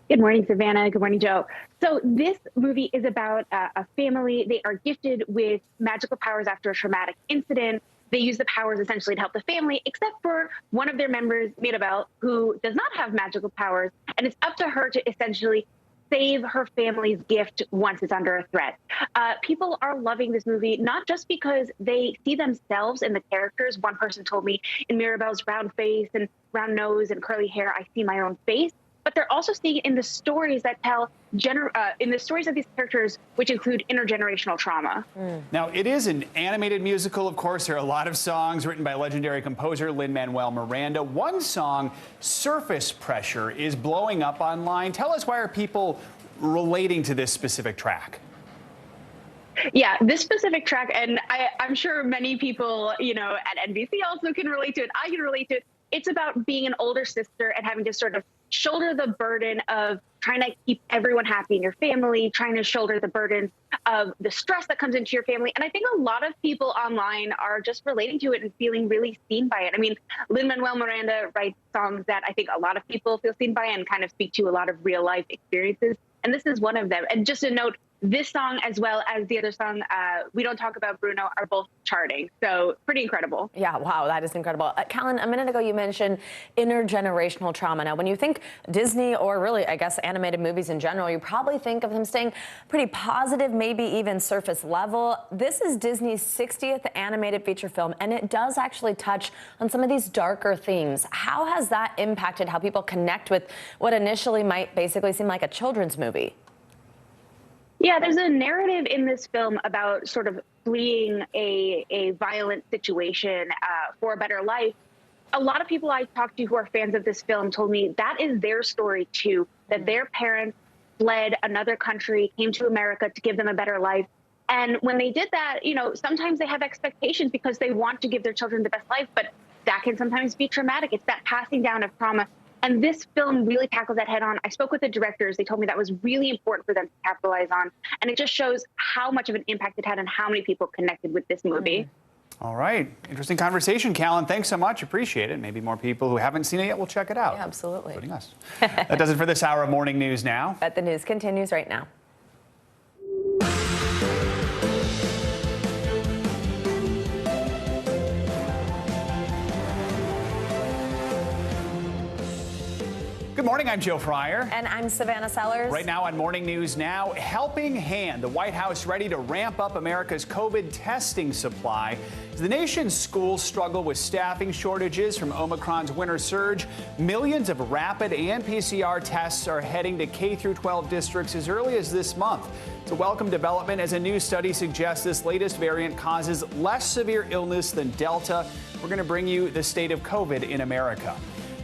S15: Good morning, Savannah. Good morning, Joe. So this movie is about a family. They are gifted with magical powers after a traumatic incident. They use the powers essentially to help the family, except for one of their members, Mirabel, who does not have magical powers. And it's up to her to essentially save her family's gift once it's under a threat. People are loving this movie, not just because they see themselves in the characters. One person told me, in Mirabel's round face and round nose and curly hair, I see my own face. But they're also seeing it in the stories that tell, in the stories of these characters, which include intergenerational trauma.
S21: Now, it is an animated musical, of course. There are a lot of songs written by legendary composer Lin-Manuel Miranda. One song, Surface Pressure, is blowing up online. Tell us, why are people relating to this specific track?
S15: Yeah, this specific track, and I'm sure many people, you know, at NBC also can relate to it. I can relate to it. It's about being an older sister and having to sort of shoulder the burden of trying to keep everyone happy in your family, trying to shoulder the burden of the stress that comes into your family. And I think a lot of people online are just relating to it and feeling really seen by it. I mean, Lin-Manuel Miranda writes songs that I think a lot of people feel seen by and kind of speak to a lot of real life experiences. And this is one of them. And just a note, this song, as well as the other song, We Don't Talk About Bruno, are both charting. So pretty incredible.
S10: Yeah, wow, that is incredible. Callan, a minute ago you mentioned intergenerational trauma. Now, when you think Disney or really, I guess, animated movies in general, you probably think of them staying pretty positive, maybe even surface level. This is Disney's 60th animated feature film, and it does actually touch on some of these darker themes. How has that impacted how people connect with what initially might basically seem like a children's movie?
S15: Yeah, there's a narrative in this film about sort of fleeing a violent situation for a better life. A lot of people I talked to who are fans of this film told me that is their story too, that their parents fled another country, came to America to give them a better life. And when they did that, you know, sometimes they have expectations because they want to give their children the best life, but that can sometimes be traumatic. It's that passing down of trauma. And this film really tackles that head on. I spoke with the directors. They told me that was really important for them to capitalize on. And it just shows how much of an impact it had and how many people connected with this movie.
S21: All right. Interesting conversation, Callan. Thanks so much. Appreciate it. Maybe more people who haven't seen it yet will check it out.
S10: Yeah, absolutely.
S21: Including us. That does it for this hour of Morning News Now.
S10: But the news continues right now.
S21: Good morning, I'm Joe Fryer.
S10: And I'm Savannah Sellers.
S21: Right now on Morning News Now, helping hand. The White House ready to ramp up America's COVID testing supply. As the nation's schools struggle with staffing shortages from Omicron's winter surge, millions of rapid and PCR tests are heading to K-12 districts as early as this month. It's a welcome development as a new study suggests this latest variant causes less severe illness than Delta. We're going to bring you the state of COVID in America.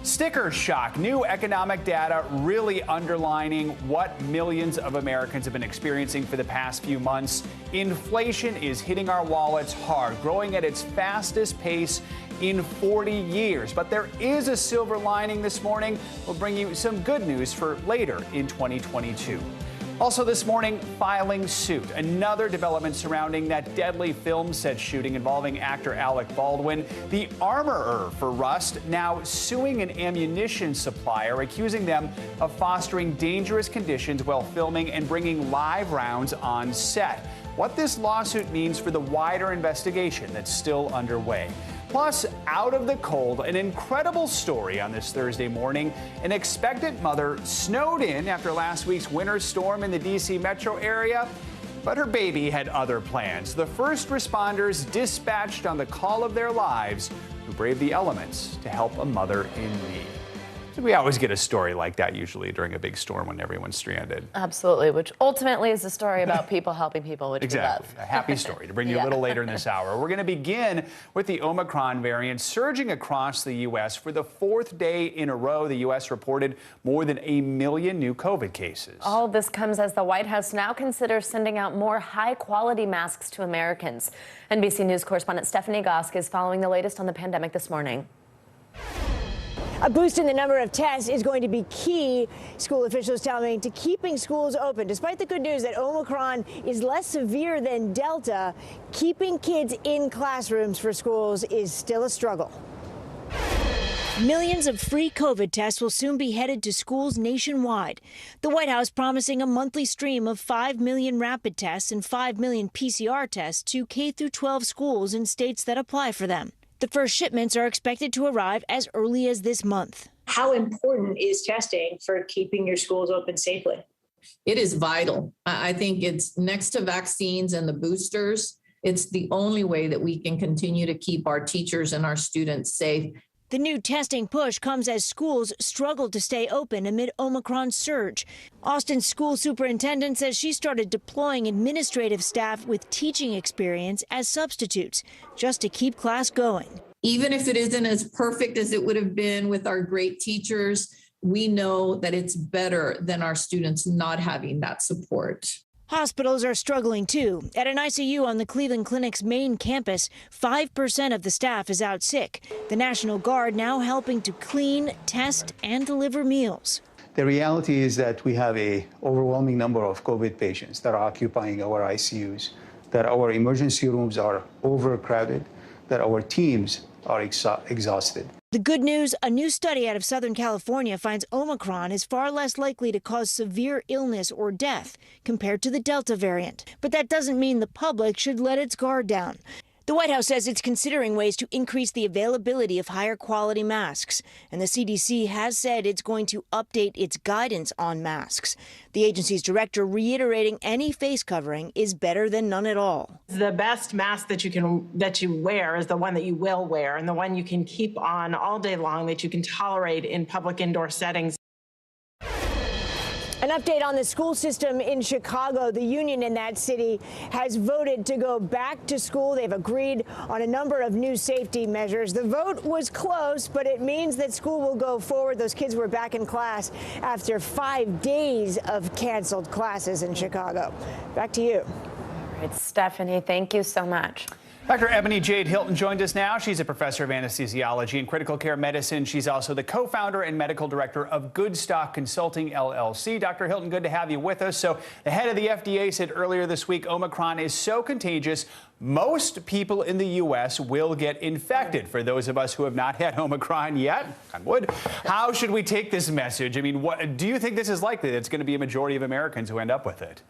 S21: Sticker shock. New economic data really underlining what millions of Americans have been experiencing for the past few months. Inflation is hitting our wallets hard, growing at its fastest pace in 40 years. But there is a silver lining this morning. We'll bring you some good news for later in 2022. Also this morning, filing suit. Another development surrounding that deadly film set shooting involving actor Alec Baldwin. The armorer for Rust now suing an ammunition supplier, accusing them of fostering dangerous conditions while filming and bringing live rounds on set. What this lawsuit means for the wider investigation that's still underway. Plus, out of the cold, an incredible story on this Thursday morning. An expectant mother snowed in after last week's winter storm in the D.C. metro area, but her baby had other plans. The first responders dispatched on the call of their lives who braved the elements to help a mother in need. We always get a story like that usually during a big storm when everyone's stranded.
S10: Absolutely, which ultimately is a story about people helping people, which
S21: exactly.
S10: we love.
S21: A happy story to bring you a little later in this hour. We're going to begin with the Omicron variant surging across the U.S. For the fourth day in a row, the U.S. reported more than 1 million new COVID cases.
S10: All of this comes as the White House now considers sending out more high-quality masks to Americans. NBC News correspondent Stephanie Gosk is following the latest on the pandemic this morning.
S7: A boost in the number of tests is going to be key, school officials tell me, to keeping schools open. Despite the good news that Omicron is less severe than Delta, keeping kids in classrooms for schools is still a struggle.
S16: Millions of free COVID tests will soon be headed to schools nationwide. The White House promising a monthly stream of 5 million rapid tests and 5 million PCR tests to K-12 schools in states that apply for them. The first shipments are expected to arrive as early as this month.
S17: How important is testing for keeping your schools open safely?
S19: It is vital. I think it's next to vaccines and the boosters. It's the only way that we can continue to keep our teachers and our students safe.
S16: The new testing push comes as schools struggle to stay open amid Omicron's surge. Austin's school superintendent says she started deploying administrative staff with teaching experience as substitutes just to keep class going.
S19: Even if it isn't as perfect as it would have been with our great teachers, we know that it's better than our students not having that support.
S16: Hospitals are struggling too. At an ICU on the Cleveland Clinic's main campus, 5% of the staff is out sick. The National Guard now helping to clean, test, and deliver meals.
S22: The reality is that we have an overwhelming number of COVID patients that are occupying our ICUs, that our emergency rooms are overcrowded, that our teams are exhausted.
S16: The good news, a new study out of Southern California finds Omicron is far less likely to cause severe illness or death compared to the Delta variant. But that doesn't mean the public should let its guard down. The White House says it's considering ways to increase the availability of higher quality masks. And the CDC has said it's going to update its guidance on masks. The agency's director reiterating any face covering is better than none at all.
S25: The best mask that you wear is the one that you will wear and the one you can keep on all day long, that you can tolerate in public indoor settings.
S7: An update on the school system in Chicago. The union in that city has voted to go back to school. They've agreed on a number of new safety measures. The vote was close, but it means that school will go forward. Those kids were back in class after 5 days of canceled classes in Chicago. Back to you.
S10: All right, Stephanie, thank you so much.
S21: Dr. Ebony Jade Hilton joined us now. She's a professor of anesthesiology and critical care medicine. She's also the co-founder and medical director of Goodstock Consulting, LLC. Dr. Hilton, good to have you with us. So the head of the FDA said earlier this week, Omicron is so contagious, most people in the U.S. will get infected. For those of us who have not had Omicron yet, I would. How should we take this message? I mean, do you think this is likely that it's going to be a majority of Americans who end up with it?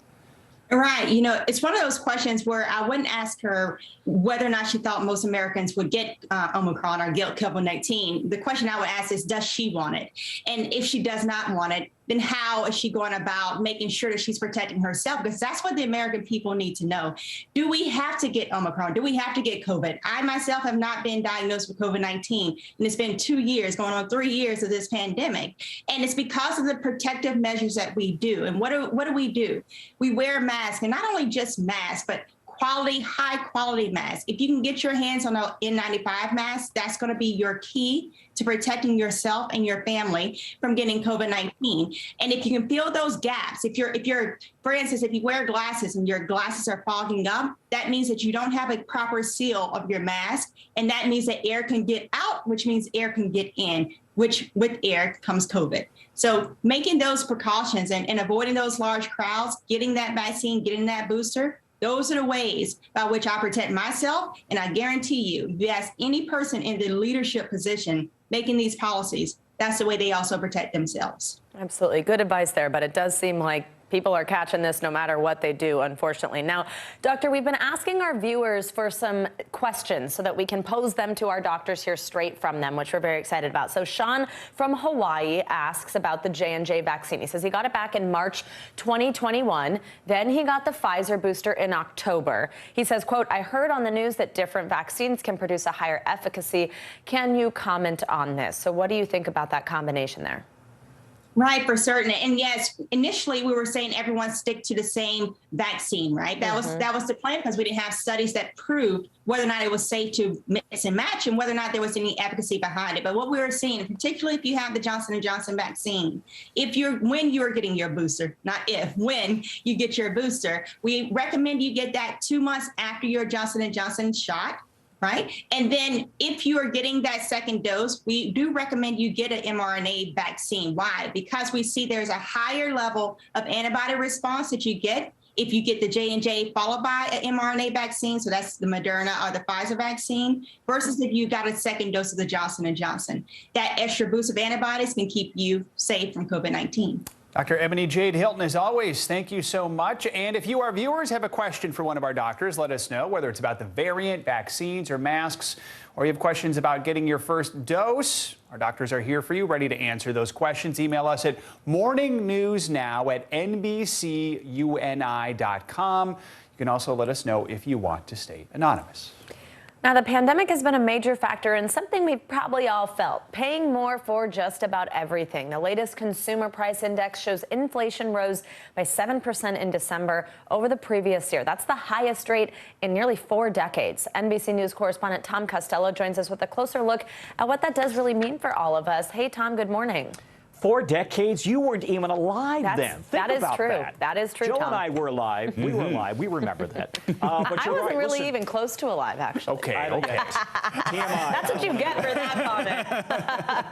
S4: Right. You know, it's one of those questions where I wouldn't ask her whether or not she thought most Americans would get Omicron or get COVID-19. The question I would ask is, does she want it? And if she does not want it, then how is she going about making sure that she's protecting herself? Because that's what the American people need to know. Do we have to get Omicron? Do we have to get COVID? I myself have not been diagnosed with COVID-19, and it's been 2 years, going on 3 years of this pandemic. And it's because of the protective measures that we do. And what do we do? We wear masks, and not only just masks, but quality, high quality masks. If you can get your hands on an N95 mask, that's going to be your key to protecting yourself and your family from getting COVID-19. And if you can fill those gaps, if you're, for instance, if you wear glasses and your glasses are fogging up, that means that you don't have a proper seal of your mask. And that means that air can get out, which means air can get in, which with air comes COVID. So making those precautions and avoiding those large crowds, getting that vaccine, getting that booster, those are the ways by which I protect myself. And I guarantee you, if you ask any person in the leadership position making these policies, that's the way they also protect themselves.
S10: Absolutely. Good advice there, but it does seem like people are catching this no matter what they do, unfortunately. Now, Doctor, we've been asking our viewers for some questions so that we can pose them to our doctors here straight from them, which we're very excited about. So Sean from Hawaii asks about the J&J vaccine. He says he got it back in March 2021. Then he got the Pfizer booster in October. He says, quote, I heard on the news that different vaccines can produce a higher efficacy. Can you comment on this? So what do you think about that combination there?
S4: Right, for certain. And yes, initially we were saying everyone stick to the same vaccine, right? That was the plan, because we didn't have studies that proved whether or not it was safe to mix and match and whether or not there was any efficacy behind it. But what we were seeing, particularly if you have the Johnson & Johnson vaccine, when you're getting your booster, not if, when you get your booster, we recommend you get that 2 months after your Johnson & Johnson shot. Right. And then if you are getting that second dose, we do recommend you get an mRNA vaccine. Why? Because we see there's a higher level of antibody response that you get if you get the J&J followed by an mRNA vaccine. So that's the Moderna or the Pfizer vaccine versus if you got a second dose of the Johnson & Johnson. That extra boost of antibodies can keep you safe from COVID-19.
S21: Dr. Ebony Jade Hilton, as always, thank you so much. And if you, our viewers, have a question for one of our doctors, let us know, whether it's about the variant, vaccines, or masks, or you have questions about getting your first dose. Our doctors are here for you, ready to answer those questions. Email us at morningnewsnow@nbcuni.com. You can also let us know if you want to stay anonymous.
S10: Now, the pandemic has been a major factor in something we've probably all felt, paying more for just about everything. The latest consumer price index shows inflation rose by 7% in December over the previous year. That's the highest rate in nearly 4 decades. NBC News correspondent Tom Costello joins us with a closer look at what that does really mean for all of us. Hey, Tom, good morning.
S13: 4 decades? You weren't even alive then.
S10: That is true. That is true,
S13: Joe
S10: Tom.
S13: and I were alive. We were alive. We remember that. But
S10: I wasn't really even close to alive, actually.
S13: Okay.
S10: That's what you get for that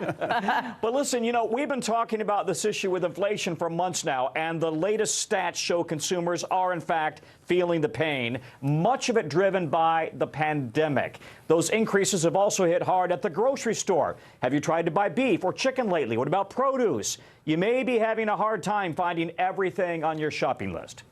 S10: comment.
S13: But listen, you know, we've been talking about this issue with inflation for months now, and the latest stats show consumers are, in fact, feeling the pain, much of it driven by the pandemic. Those increases have also hit hard at the grocery store. Have you tried to buy beef or chicken lately? What about produce? You may be having a hard time finding everything on your shopping list.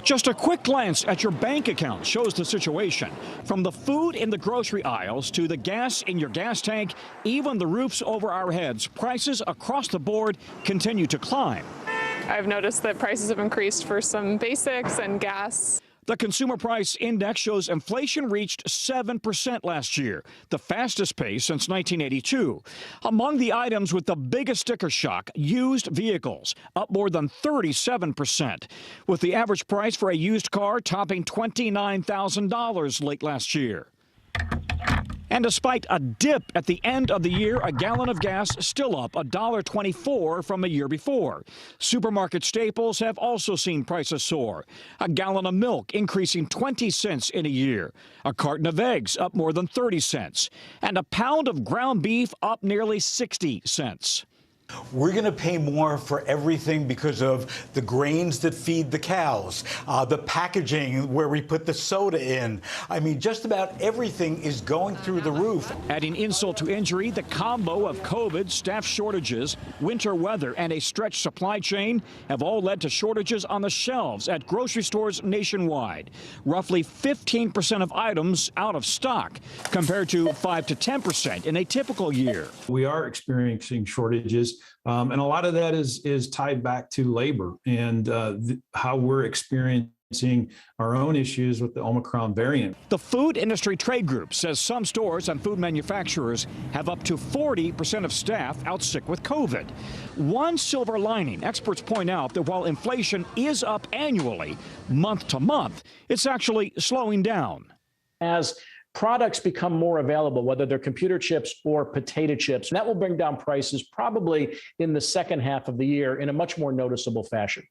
S14: Just a quick glance at your bank account shows the situation. From the food in the grocery aisles to the gas in your gas tank, even the roofs over our heads, prices across the board continue to climb.
S23: I've noticed that prices have increased for some basics and gas.
S14: The Consumer Price Index shows inflation reached 7% last year, the fastest pace since 1982. Among the items with the biggest sticker shock, used vehicles, up more than 37%, with the average price for a used car topping $29,000 late last year. And despite a dip at the end of the year, a gallon of gas still up $1.24 from a year before. Supermarket staples have also seen prices soar. A gallon of milk increasing 20 cents in a year. A carton of eggs up more than 30 cents. And a pound of ground beef up nearly 60 cents.
S1: We're going to pay more for everything because of the grains that feed the cows, the packaging where we put the soda in. I mean, just about everything is going through the roof.
S14: Adding insult to injury, the combo of COVID, staff shortages, winter weather, and a stretched supply chain have all led to shortages on the shelves at grocery stores nationwide. Roughly 15% of items out of stock, compared to 5 to 10% in a typical year.
S3: We are experiencing shortages, and a lot of that is tied back to labor and how we're experiencing our own issues with the Omicron variant.
S14: The Food Industry Trade Group says some stores and food manufacturers have up to 40% of staff out sick with COVID. One silver lining, experts point out that while inflation is up annually, month to month, it's actually slowing down.
S5: As products become more available, whether they're computer chips or potato chips, and that will bring down prices probably in the second half of the year in a much more noticeable fashion.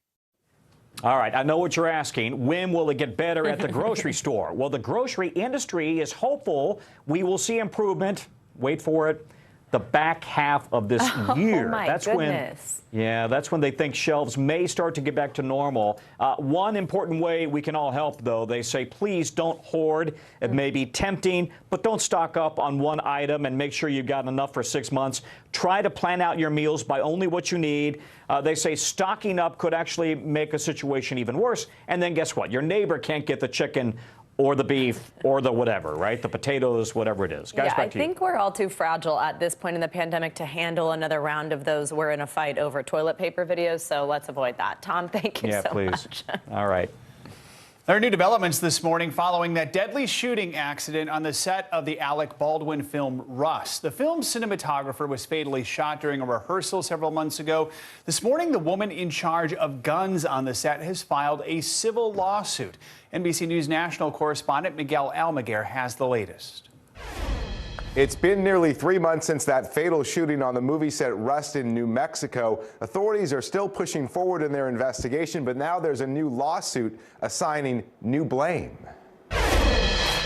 S13: All right, I know what you're asking. When will it get better at the grocery store? Well, the grocery industry is hopeful we will see improvement. Wait for it. The back half of this year.
S10: Oh my goodness.
S13: That's when they think shelves may start to get back to normal. One important way we can all help, though, they say, please don't hoard. It may be tempting, but don't stock up on one item and make sure you've got enough for 6 months. Try to plan out your meals by only what you need. They say stocking up could actually make a situation even worse. And then guess what? Your neighbor can't get the chicken or the beef or the whatever, right? The potatoes, whatever it is. Guys,
S10: yeah,
S13: back to you.
S10: I think we're all too fragile at this point in the pandemic to handle another round of those we're in a fight over toilet paper videos, so let's avoid that. Tom, thank you so much.
S13: All right.
S21: There are new developments this morning following that deadly shooting accident on the set of the Alec Baldwin film Rust. The film's cinematographer was fatally shot during a rehearsal several months ago. This morning, the woman in charge of guns on the set has filed a civil lawsuit. NBC News national correspondent Miguel Almaguer has the latest.
S11: It's been nearly 3 months since that fatal shooting on the movie set Rust in New Mexico. Authorities are still pushing forward in their investigation, but now there's a new lawsuit assigning new blame.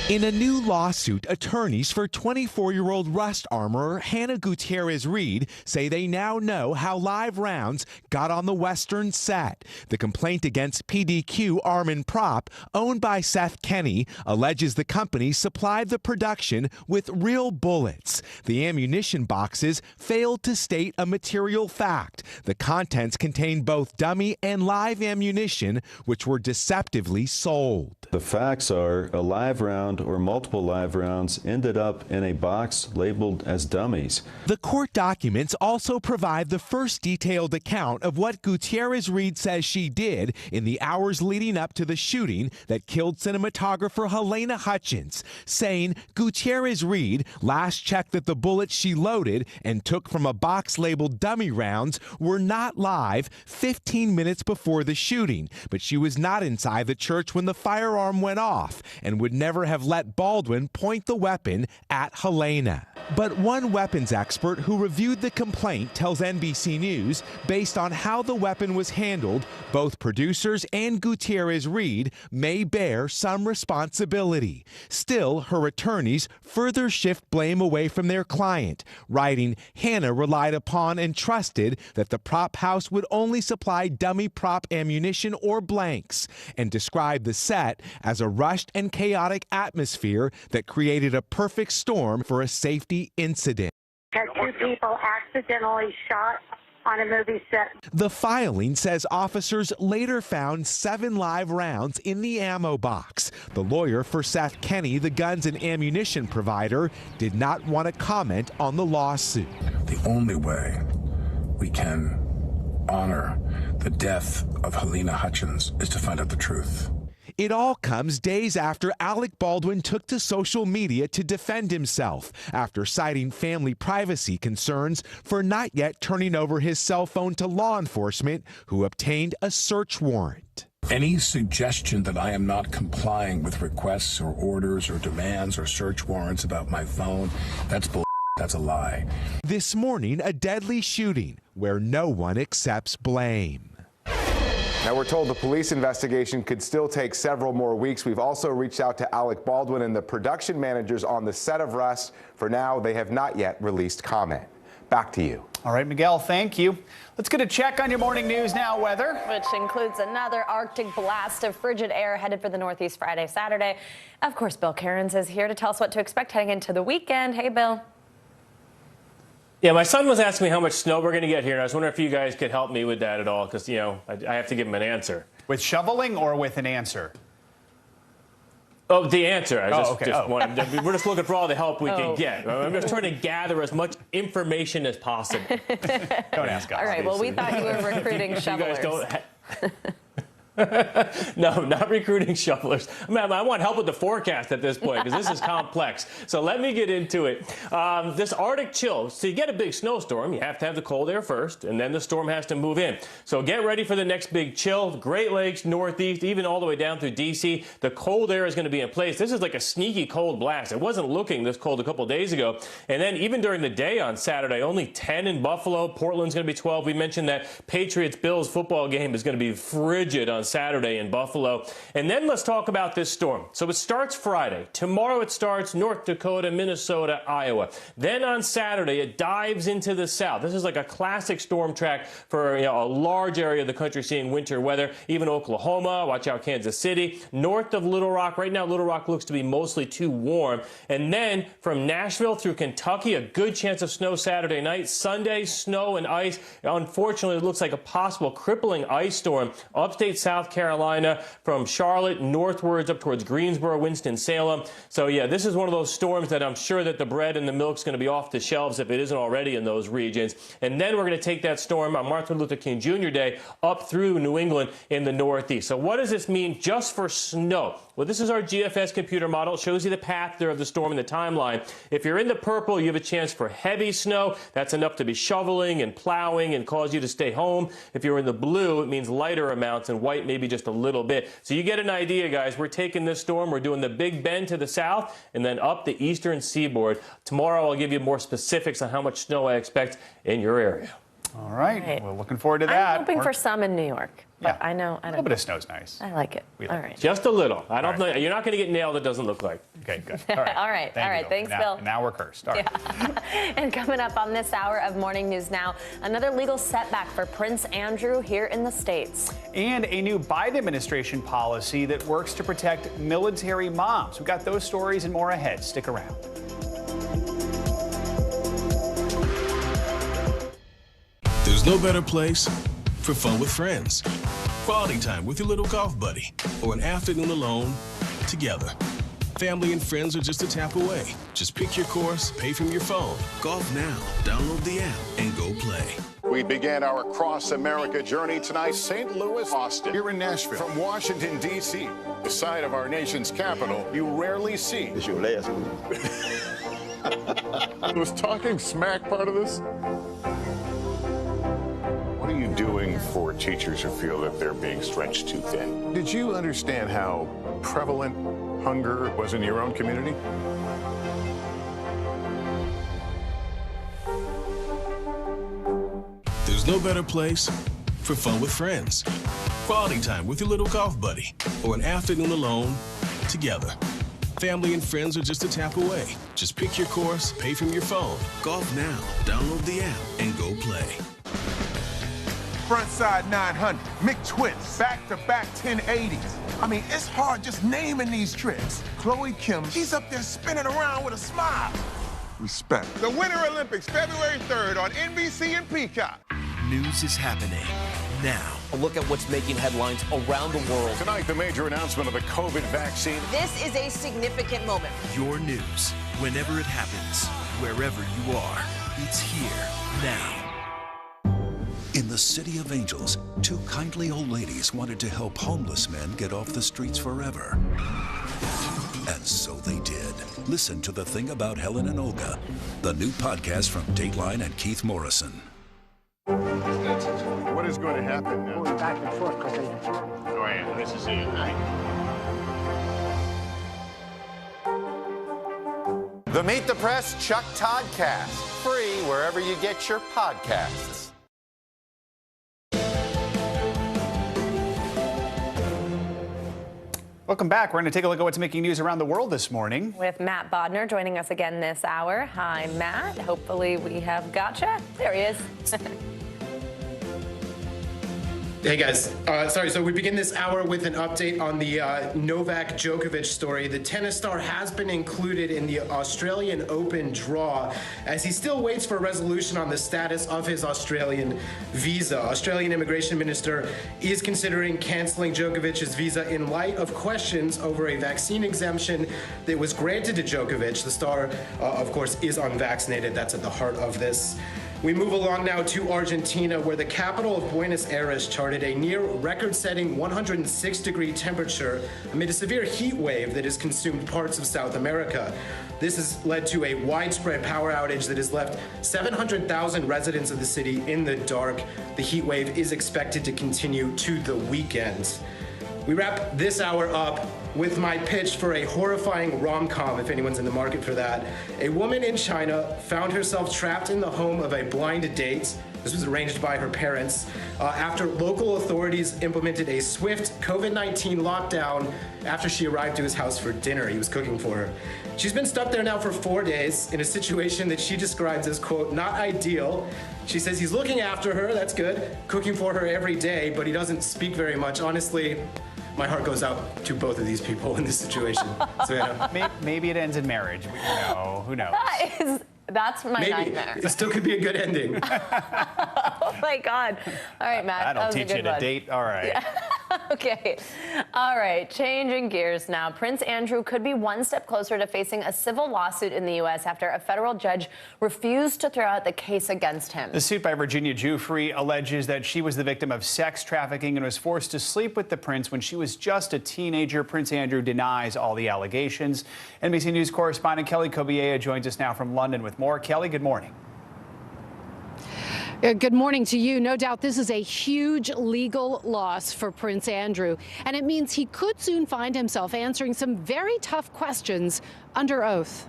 S24: In a new lawsuit, attorneys for 24-year-old Rust armorer Hannah Gutierrez-Reed say they now know how live rounds got on the Western set. The complaint against PDQ Arm & Prop, owned by Seth Kenney, alleges the company supplied the production with real bullets. The ammunition boxes failed to state a material fact. The contents contained both dummy and live ammunition, which were deceptively sold.
S26: The facts are a live round or multiple live rounds ended up in a box labeled as dummies.
S24: The court documents also provide the first detailed account of what Gutierrez-Reed says she did in the hours leading up to the shooting that killed cinematographer Helena Hutchins, saying Gutierrez-Reed last checked that the bullets she loaded and took from a box labeled dummy rounds were not live 15 minutes before the shooting, but she was not inside the church when the firearm went off and would never have let Baldwin point the weapon at Helena. But one weapons expert who reviewed the complaint tells NBC News, based on how the weapon was handled, both producers and Gutierrez-Reed may bear some responsibility. Still, her attorneys further shift blame away from their client, writing, Hannah relied upon and trusted that the prop house would only supply dummy prop ammunition or blanks, and described the set as a rushed and chaotic atmosphere that created a perfect storm for a safety incident.
S27: Had two people accidentally shot on a movie set.
S24: The filing says officers later found 7 live rounds in the ammo box. The lawyer for Seth Kenney, the guns and ammunition provider, did not want to comment on the lawsuit.
S28: The only way we can honor the death of Helena Hutchins is to find out the truth.
S24: It all comes days after Alec Baldwin took to social media to defend himself after citing family privacy concerns for not yet turning over his cell phone to law enforcement, who obtained a search warrant.
S28: Any suggestion that I am not complying with requests or orders or demands or search warrants about my phone, that's bull. That's a lie.
S24: This morning, a deadly shooting where no one accepts blame.
S11: Now, we're told the police investigation could still take several more weeks. We've also reached out to Alec Baldwin and the production managers on the set of Rust. For now, they have not yet released comment. Back to you.
S21: All right, Miguel, thank you. Let's get a check on your morning news now weather.
S10: Which includes another Arctic blast of frigid air headed for the Northeast Friday, Saturday. Of course, Bill Cairns is here to tell us what to expect heading into the weekend. Hey, Bill.
S2: Yeah, my son was asking me how much snow we're going to get here, and I was wondering if you guys could help me with that at all, because, you know, I have to give him an answer.
S21: With shoveling or with an answer?
S2: Oh, the answer. We're just looking for all the help we can
S10: Oh.
S2: get. I'm just trying to gather as much information as possible.
S21: Don't ask us.
S10: All right, well, we thought you were recruiting shovelers.
S2: You guys don't... No, not recruiting shovelers. I want help with the forecast at this point because this is complex. So let me get into it. This Arctic chill, so you get a big snowstorm, you have to have the cold air first, and then the storm has to move in. So get ready for the next big chill. Great Lakes, Northeast, even all the way down through D.C. The cold air is going to be in place. This is like a sneaky cold blast. It wasn't looking this cold a couple days ago. And then even during the day on Saturday, only 10 in Buffalo. Portland's going to be 12. We mentioned that Patriots-Bills football game is going to be frigid on Saturday in Buffalo. And then let's talk about this storm. So it starts Friday. Tomorrow it starts North Dakota, Minnesota, Iowa. Then on Saturday it dives into the south. This is like a classic storm track for a large area of the country seeing winter weather. Even Oklahoma, watch out Kansas City. North of Little Rock. Right now Little Rock looks to be mostly too warm. And then from Nashville through Kentucky, a good chance of snow Saturday night. Sunday, snow and ice. Unfortunately, it looks like a possible crippling ice storm. Upstate South Carolina from Charlotte northwards up towards Greensboro, Winston-Salem. So yeah, this is one of those storms that I'm sure that the bread and the milk's going to be off the shelves if it isn't already in those regions. And then we're going to take that storm on Martin Luther King Jr. Day up through New England in the Northeast. So what does this mean just for snow? Well, this is our GFS computer model. It shows you the path there of the storm and the timeline. If you're in the purple, you have a chance for heavy snow. That's enough to be shoveling and plowing and cause you to stay home. If you're in the blue, it means lighter amounts, and white maybe just a little bit. So you get an idea, guys. We're taking this storm. We're doing the Big Bend to the south and then up the eastern seaboard. Tomorrow, I'll give you more specifics on how much snow I expect in your area.
S21: All right. We're looking forward to that.
S10: I'm hoping for some in New York. But I know.
S21: A little bit of snow's nice.
S10: I like it. All right.
S2: Just a little. I don't know. You're not going to get nailed, it doesn't look like.
S21: Okay, good. All right.
S10: All right. All right. Thanks, Bill.
S21: Now we're cursed. All right.
S10: And coming up on this hour of Morning News Now, another legal setback for Prince Andrew here in the States.
S21: And a new Biden administration policy that works to protect military moms. We've got those stories and more ahead. Stick around.
S28: There's no better place for fun with friends. Quality time with your little golf buddy, or an afternoon alone together. Family and friends are just a tap away. Just pick your course, pay from your phone. Golf now. Download the app and go play.
S6: We began our Cross America journey tonight, St. Louis, Austin, here in Nashville. From Washington, D.C., the site of our nation's capital, you rarely see. It's your last one. Was talking smack part of this? What are you doing for teachers who feel that they're being stretched too thin? Did you understand how prevalent hunger was in your own community?
S28: There's no better place for fun with friends. Quality time with your little golf buddy, or an afternoon alone together. Family and friends are just a tap away. Just pick your course, pay from your phone. Golf now. Download the app and go play.
S8: Frontside 900, McTwist, back-to-back 1080s. I mean, it's hard just naming these tricks. Chloe Kim, she's up there spinning around with a smile. Respect. The Winter Olympics, February 3rd on NBC and Peacock.
S9: News is happening now. A look at what's making headlines around the world.
S6: Tonight, the major announcement of the COVID vaccine.
S9: This is a significant moment. Your news, whenever it happens, wherever you are, it's here now.
S12: In the City of Angels, two kindly old ladies wanted to help homeless men get off the streets forever. And so they did. Listen to The Thing About Helen and Olga, the new podcast from Dateline and Keith Morrison.
S6: What is going to happen now?
S8: Going back and forth because they...
S6: Oh, yeah, this is it, right?
S15: The Meet the Press Chuck Toddcast, free wherever you get your podcasts.
S21: Welcome back. We're going to take a look at what's making news around the world this morning.
S10: With Matt Bodner joining us again this hour. Hi, Matt. Hopefully we have gotcha. There he is.
S7: Hey guys, sorry, so we begin this hour with an update on the Novak Djokovic story. The tennis star has been included in the Australian Open draw as he still waits for a resolution on the status of his Australian visa. Australian Immigration Minister is considering canceling Djokovic's visa in light of questions over a vaccine exemption that was granted to Djokovic. The star, of course, is unvaccinated. That's at the heart of this. We move along now to Argentina, where the capital of Buenos Aires charted a near record-setting 106-degree temperature amid a severe heat wave that has consumed parts of South America. This has led to a widespread power outage that has left 700,000 residents of the city in the dark. The heat wave is expected to continue to the weekend. We wrap this hour up with my pitch for a horrifying rom-com, if anyone's in the market for that. A woman in China found herself trapped in the home of a blind date. This was arranged by her parents after local authorities implemented a swift COVID-19 lockdown after she arrived to his house for dinner. He was cooking for her. She's been stuck there now for 4 days in a situation that she describes as, quote, not ideal. She says he's looking after her, that's good, cooking for her every day, but he doesn't speak very much. Honestly, my heart goes out to both of these people in this situation. Savannah.
S21: Maybe it ends in marriage. Who knows?
S10: That's my nightmare.
S7: It still could be a good ending.
S10: Oh my God. All right, Matt.
S21: That'll teach you to date. All right.
S10: Yeah. Okay. All right. Changing gears now. Prince Andrew could be one step closer to facing a civil lawsuit in the U.S. after a federal judge refused to throw out the case against him.
S21: The suit by Virginia Giuffre alleges that she was the victim of sex trafficking and was forced to sleep with the prince when she was just a teenager. Prince Andrew denies all the allegations. NBC News correspondent Kelly Kobiea joins us now from London with more. Kelly, good morning.
S16: Good morning to you. No doubt this is a huge legal loss for Prince Andrew, and it means he could soon find himself answering some very tough questions under oath.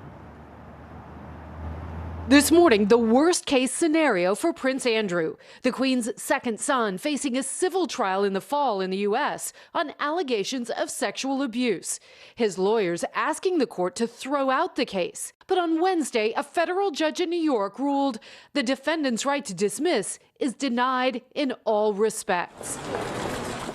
S16: This morning, the worst case scenario for Prince Andrew, the Queen's second son, facing a civil trial in the fall in the U.S. on allegations of sexual abuse. His lawyers asking the court to throw out the case. But on Wednesday, a federal judge in New York ruled the defendant's right to dismiss is denied in all respects.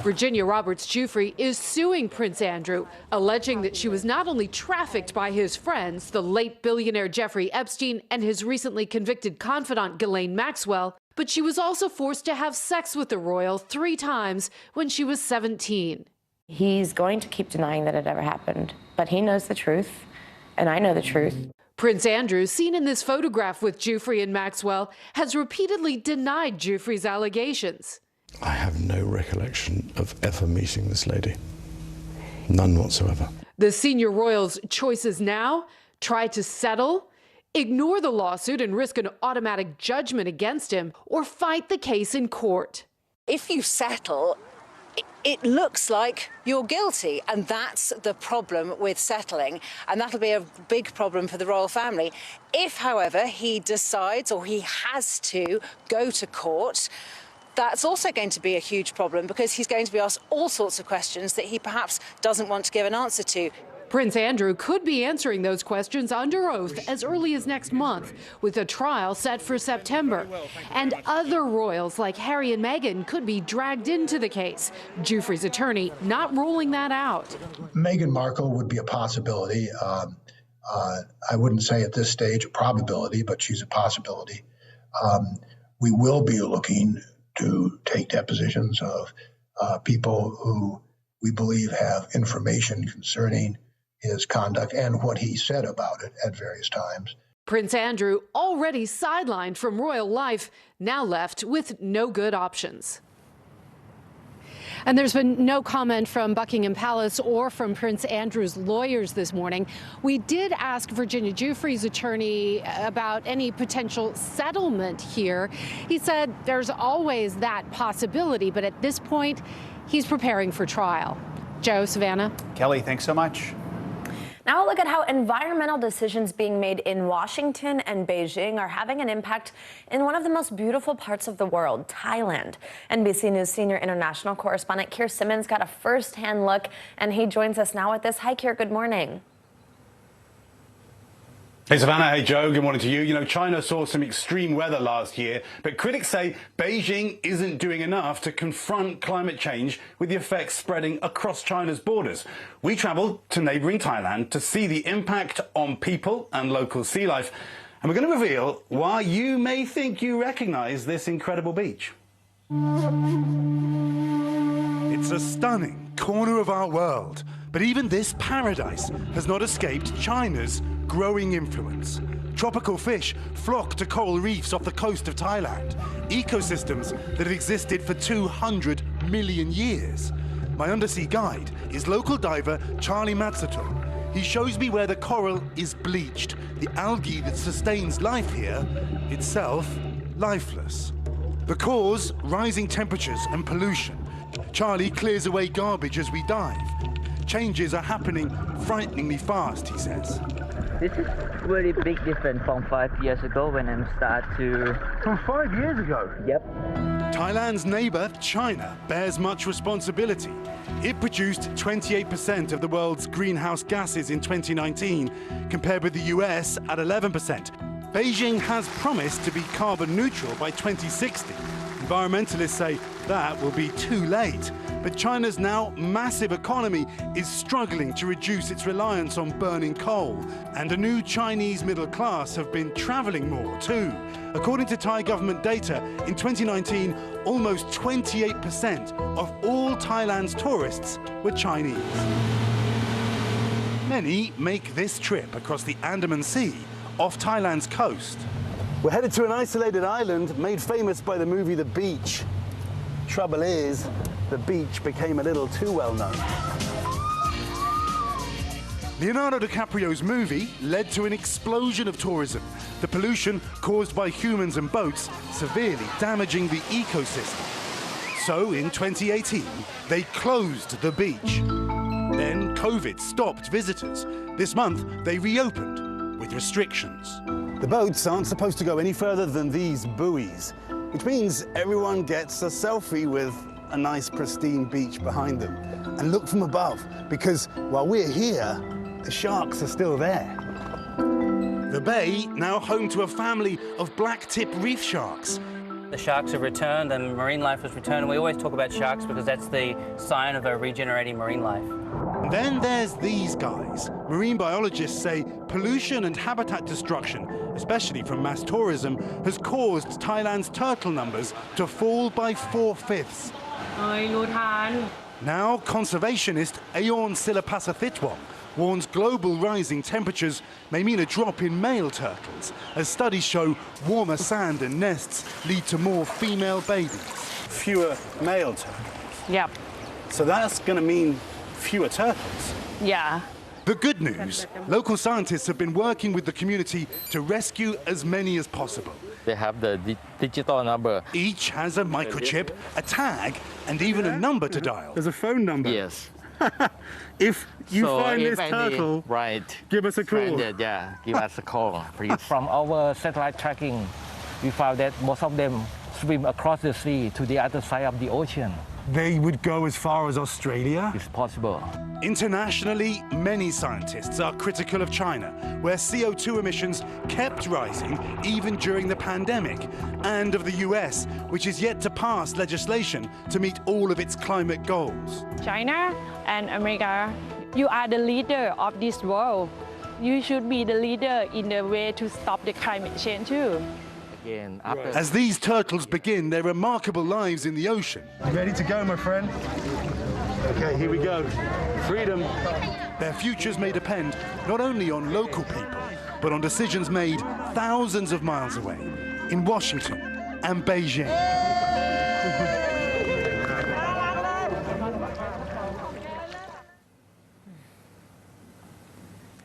S16: Virginia Roberts Giuffre is suing Prince Andrew, alleging that she was not only trafficked by his friends, the late billionaire Jeffrey Epstein and his recently convicted confidant Ghislaine Maxwell, but she was also forced to have sex with the royal 3 times when she was 17.
S10: He's going to keep denying that it ever happened, but he knows the truth, and I know the truth.
S16: Prince Andrew, seen in this photograph with Giuffre and Maxwell, has repeatedly denied Giuffre's allegations.
S17: I have no recollection of ever meeting this lady. None whatsoever.
S16: The senior royal's choices now: try to settle, ignore the lawsuit and risk an automatic judgment against him, or fight the case in court.
S18: If you settle, it looks like you're guilty, and that's the problem with settling, and that'll be a big problem for the royal family. If, however, he decides or he has to go to court, that's also going to be a huge problem because he's going to be asked all sorts of questions that he perhaps doesn't want to give an answer to.
S16: Prince Andrew could be answering those questions under oath as early as next month, with a trial set for September. And other royals like Harry and Meghan could be dragged into the case. Giuffre's attorney not ruling that out.
S19: Meghan Markle would be a possibility. I wouldn't say at this stage a probability, but she's a possibility. We will be looking to take depositions of people who we believe have information concerning his conduct and what he said about it at various times.
S16: Prince Andrew, already sidelined from royal life, now left with no good options. And there's been no comment from Buckingham Palace or from Prince Andrew's lawyers this morning. We did ask Virginia Giuffre's attorney about any potential settlement here. He said there's always that possibility, but at this point, he's preparing for trial. Joe, Savannah.
S21: Kelly, thanks so much.
S10: Now a look at how environmental decisions being made in Washington and Beijing are having an impact in one of the most beautiful parts of the world, Thailand. NBC News senior international correspondent Keir Simmons got a first-hand look, and he joins us now with this. Hi, Keir. Good morning.
S1: Hey, Savannah. Hey, Joe. Good morning to you. You know, China saw some extreme weather last year, but critics say Beijing isn't doing enough to confront climate change with the effects spreading across China's borders. We travelled to neighbouring Thailand to see the impact on people and local sea life, and we're going to reveal why you may think you recognise this incredible beach.
S3: It's a stunning corner of our world, but even this paradise has not escaped China's growing influence. Tropical fish flock to coral reefs off the coast of Thailand, ecosystems that have existed for 200 million years. My undersea guide is local diver Charlie Matsuto. He shows me where the coral is bleached, the algae that sustains life here, itself lifeless. The cause, rising temperatures and pollution. Charlie clears away garbage as we dive. Changes are happening frighteningly fast, he says.
S4: This is really big difference from 5 years ago when I started to...
S3: From 5 years ago?
S4: Yep.
S3: Thailand's neighbour, China, bears much responsibility. It produced 28% of the world's greenhouse gases in 2019, compared with the US at 11%. Beijing has promised to be carbon neutral by 2060. Environmentalists say that will be too late. But China's now massive economy is struggling to reduce its reliance on burning coal. And a new Chinese middle class have been travelling more too. According to Thai government data, in 2019, almost 28% of all Thailand's tourists were Chinese. Many make this trip across the Andaman Sea off Thailand's coast.
S14: We're headed to an isolated island made famous by the movie The Beach. Trouble is, the beach became a little too well known.
S3: Leonardo DiCaprio's movie led to an explosion of tourism. The pollution caused by humans and boats severely damaging the ecosystem. So in 2018, they closed the beach. Then COVID stopped visitors. This month, they reopened with restrictions.
S14: The boats aren't supposed to go any further than these buoys, which means everyone gets a selfie with a nice pristine beach behind them. And look from above, because while we're here, the sharks are still there.
S3: The bay, now home to a family of black-tip reef sharks.
S20: The sharks have returned and marine life has returned, and we always talk about sharks because that's the sign of a regenerating marine life.
S3: Then there's these guys. Marine biologists say pollution and habitat destruction, especially from mass tourism, has caused Thailand's turtle numbers to fall by 4/5. Now, conservationist Ayorn Silapassathitwong warns global rising temperatures may mean a drop in male turtles, as studies show warmer sand and nests lead to more female babies.
S14: Fewer male turtles?
S22: Yep.
S14: So that's going to mean fewer turtles?
S22: Yeah.
S3: The good news, local scientists have been working with the community to rescue as many as possible.
S22: They have the digital number.
S3: Each has a microchip, a tag, and even a number to dial.
S14: There's a phone number?
S22: Yes.
S14: If you find this turtle,
S22: right,
S14: give us a call.
S22: Stranded, yeah, give us a call, please. From our satellite tracking, we found that most of them swim across the sea to the other side of the ocean.
S14: They would go as far as Australia?
S22: It's possible.
S3: Internationally, many scientists are critical of China, where CO2 emissions kept rising even during the pandemic, and of the US, which is yet to pass legislation to meet all of its climate goals.
S23: China and America, you are the leader of this world. You should be the leader in the way to stop the climate change too.
S3: As these turtles begin their remarkable lives in the ocean.
S14: Ready to go, my friend? Okay, here we go. Freedom.
S3: Their futures may depend not only on local people, but on decisions made thousands of miles away in Washington and Beijing.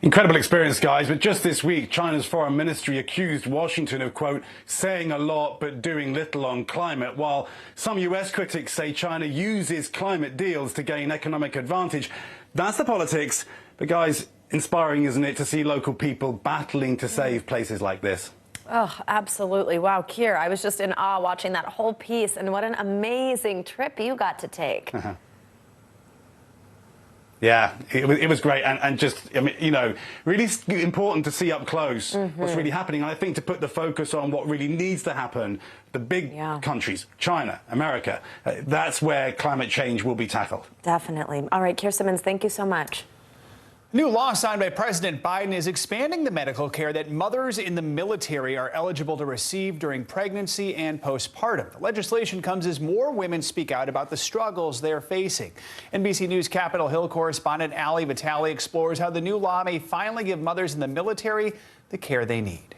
S1: Incredible experience, guys, but just this week, China's foreign ministry accused Washington of, quote, saying a lot but doing little on climate, while some US critics say China uses climate deals to gain economic advantage. That's the politics. But, guys, inspiring, isn't it, to see local people battling to save places like this?
S10: Oh, absolutely. Wow, Keir, I was just in awe watching that whole piece, and what an amazing trip you got to take.
S1: Yeah, it was great, and just, I mean, you know, really important to see up close what's really happening. And I think to put the focus on what really needs to happen, the big countries, China, America, that's where climate change will be tackled.
S10: Definitely. All right, Keir Simmons, thank you so much.
S21: New law signed by President Biden is expanding the medical care that mothers in the military are eligible to receive during pregnancy and postpartum. The legislation comes as more women speak out about the struggles they're facing. NBC News Capitol Hill correspondent Ali Vitale explores how the new law may finally give mothers in the military the care they need.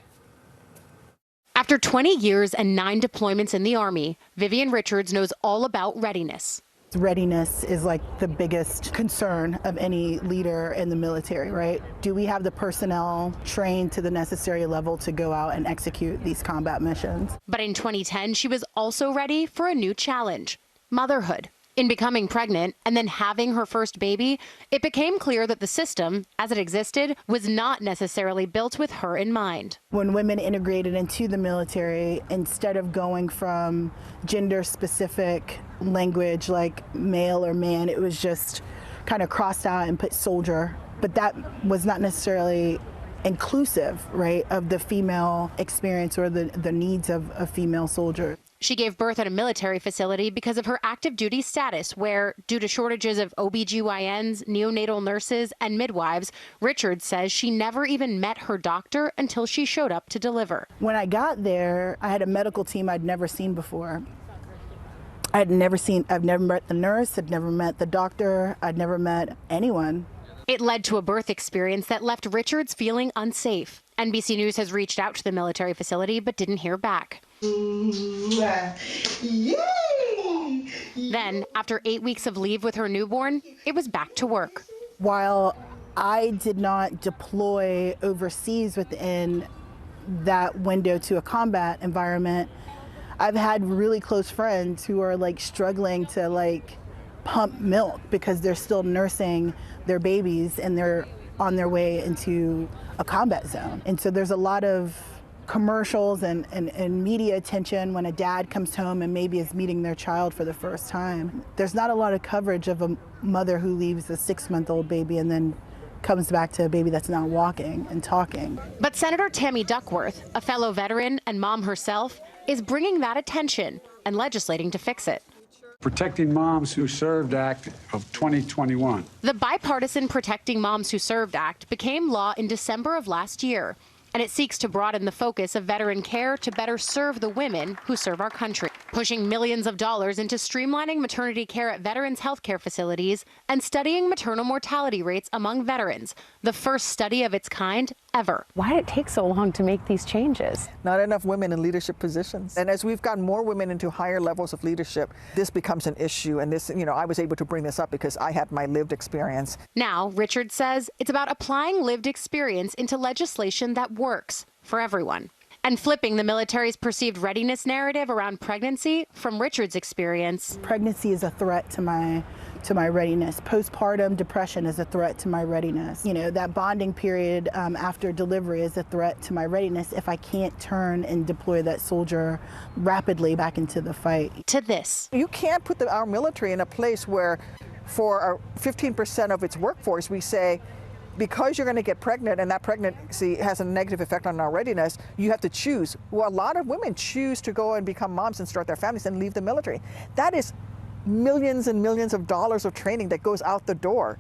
S2: After 20 years and 9 deployments in the Army, Vivian Richards knows all about readiness.
S5: Readiness is like the biggest concern of any leader in the military, right? Do we have the personnel trained to the necessary level to go out and execute these combat missions?
S2: But in 2010, she was also ready for a new challenge, motherhood. In becoming pregnant and then having her first baby, it became clear that the system, as it existed, was not necessarily built with her in mind.
S5: When women integrated into the military, instead of going from gender-specific language like male or man, it was just kind of crossed out and put soldier. But that was not necessarily inclusive, right, of the female experience or the needs of a female soldier.
S2: She gave birth at a military facility because of her active duty status, where, due to shortages of OBGYNs, neonatal nurses, and midwives, Richards says she never even met her doctor until she showed up to deliver.
S5: When I got there, I had a medical team I'd never seen before. I've never met the nurse, I'd never met the doctor, I'd never met anyone.
S2: It led to a birth experience that left Richards feeling unsafe. NBC News has reached out to the military facility but didn't hear back. Then, after 8 weeks of leave with her newborn, it was back to work.
S5: While I did not deploy overseas within that window to a combat environment, I've had really close friends who are like struggling to like pump milk because they're still nursing their babies and they're on their way into a combat zone. And so there's a lot of commercials and media attention when a dad comes home and maybe is meeting their child for the first time. There's not a lot of coverage of a mother who leaves a 6-month-old baby and then comes back to a baby that's not walking and talking.
S2: But Senator Tammy Duckworth, a fellow veteran and mom herself, is bringing that attention and legislating to fix it.
S11: Protecting Moms Who Served Act of 2021.
S2: The bipartisan Protecting Moms Who Served Act became law in December of last year, and it seeks to broaden the focus of veteran care to better serve the women who serve our country, pushing millions of dollars into streamlining maternity care at veterans' healthcare facilities and studying maternal mortality rates among veterans, the first study of its kind ever.
S10: Why did it take so long to make these changes?
S13: Not enough women in leadership positions. And as we've gotten more women into higher levels of leadership, this becomes an issue. And this, I was able to bring this up because I had my lived experience.
S2: Now, Richard says it's about applying lived experience into legislation that works for everyone and flipping the military's perceived readiness narrative around pregnancy from Richard's experience.
S5: Pregnancy is a threat to my readiness. Postpartum depression is a threat to my readiness. That bonding period after delivery is a threat to my readiness if I can't turn and deploy that soldier rapidly back into the fight.
S2: To this.
S13: You can't put our military in a place where for 15% of its workforce we say, because you're going to get pregnant and that pregnancy has a negative effect on our readiness, you have to choose. Well, a lot of women choose to go and become moms and start their families and leave the military. That is millions and millions of dollars of training that goes out the door.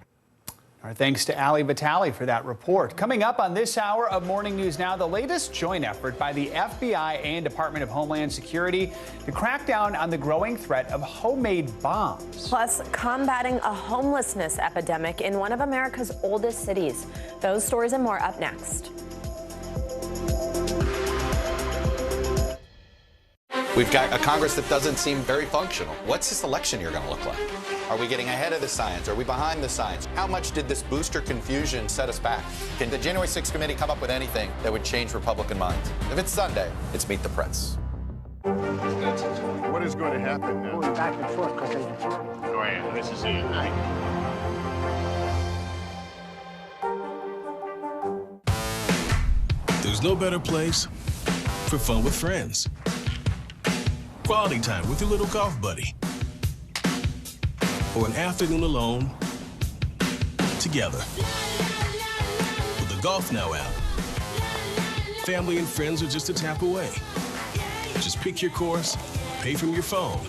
S21: Our thanks to Ali Vitale for that report. Coming up on this hour of Morning News Now, the latest joint effort by the FBI and Department of Homeland Security to crack down on the growing threat of homemade bombs.
S10: Plus, combating a homelessness epidemic in one of America's oldest cities. Those stories and more up next.
S15: We've got a Congress that doesn't seem very functional. What's this election year going to look like? Are we getting ahead of the science? Are we behind the science? How much did this booster confusion set us back? Can the January 6th committee come up with anything that would change Republican minds? If it's Sunday, it's Meet the Press.
S6: What is going to happen now?
S24: Going back and forth because they...
S6: Oh, yeah, this is it, right?
S8: There's no better place for fun with friends. Quality time with your little golf buddy. Or an afternoon alone together. With the GolfNow app, family and friends are just a tap away. Just pick your course, pay from your phone,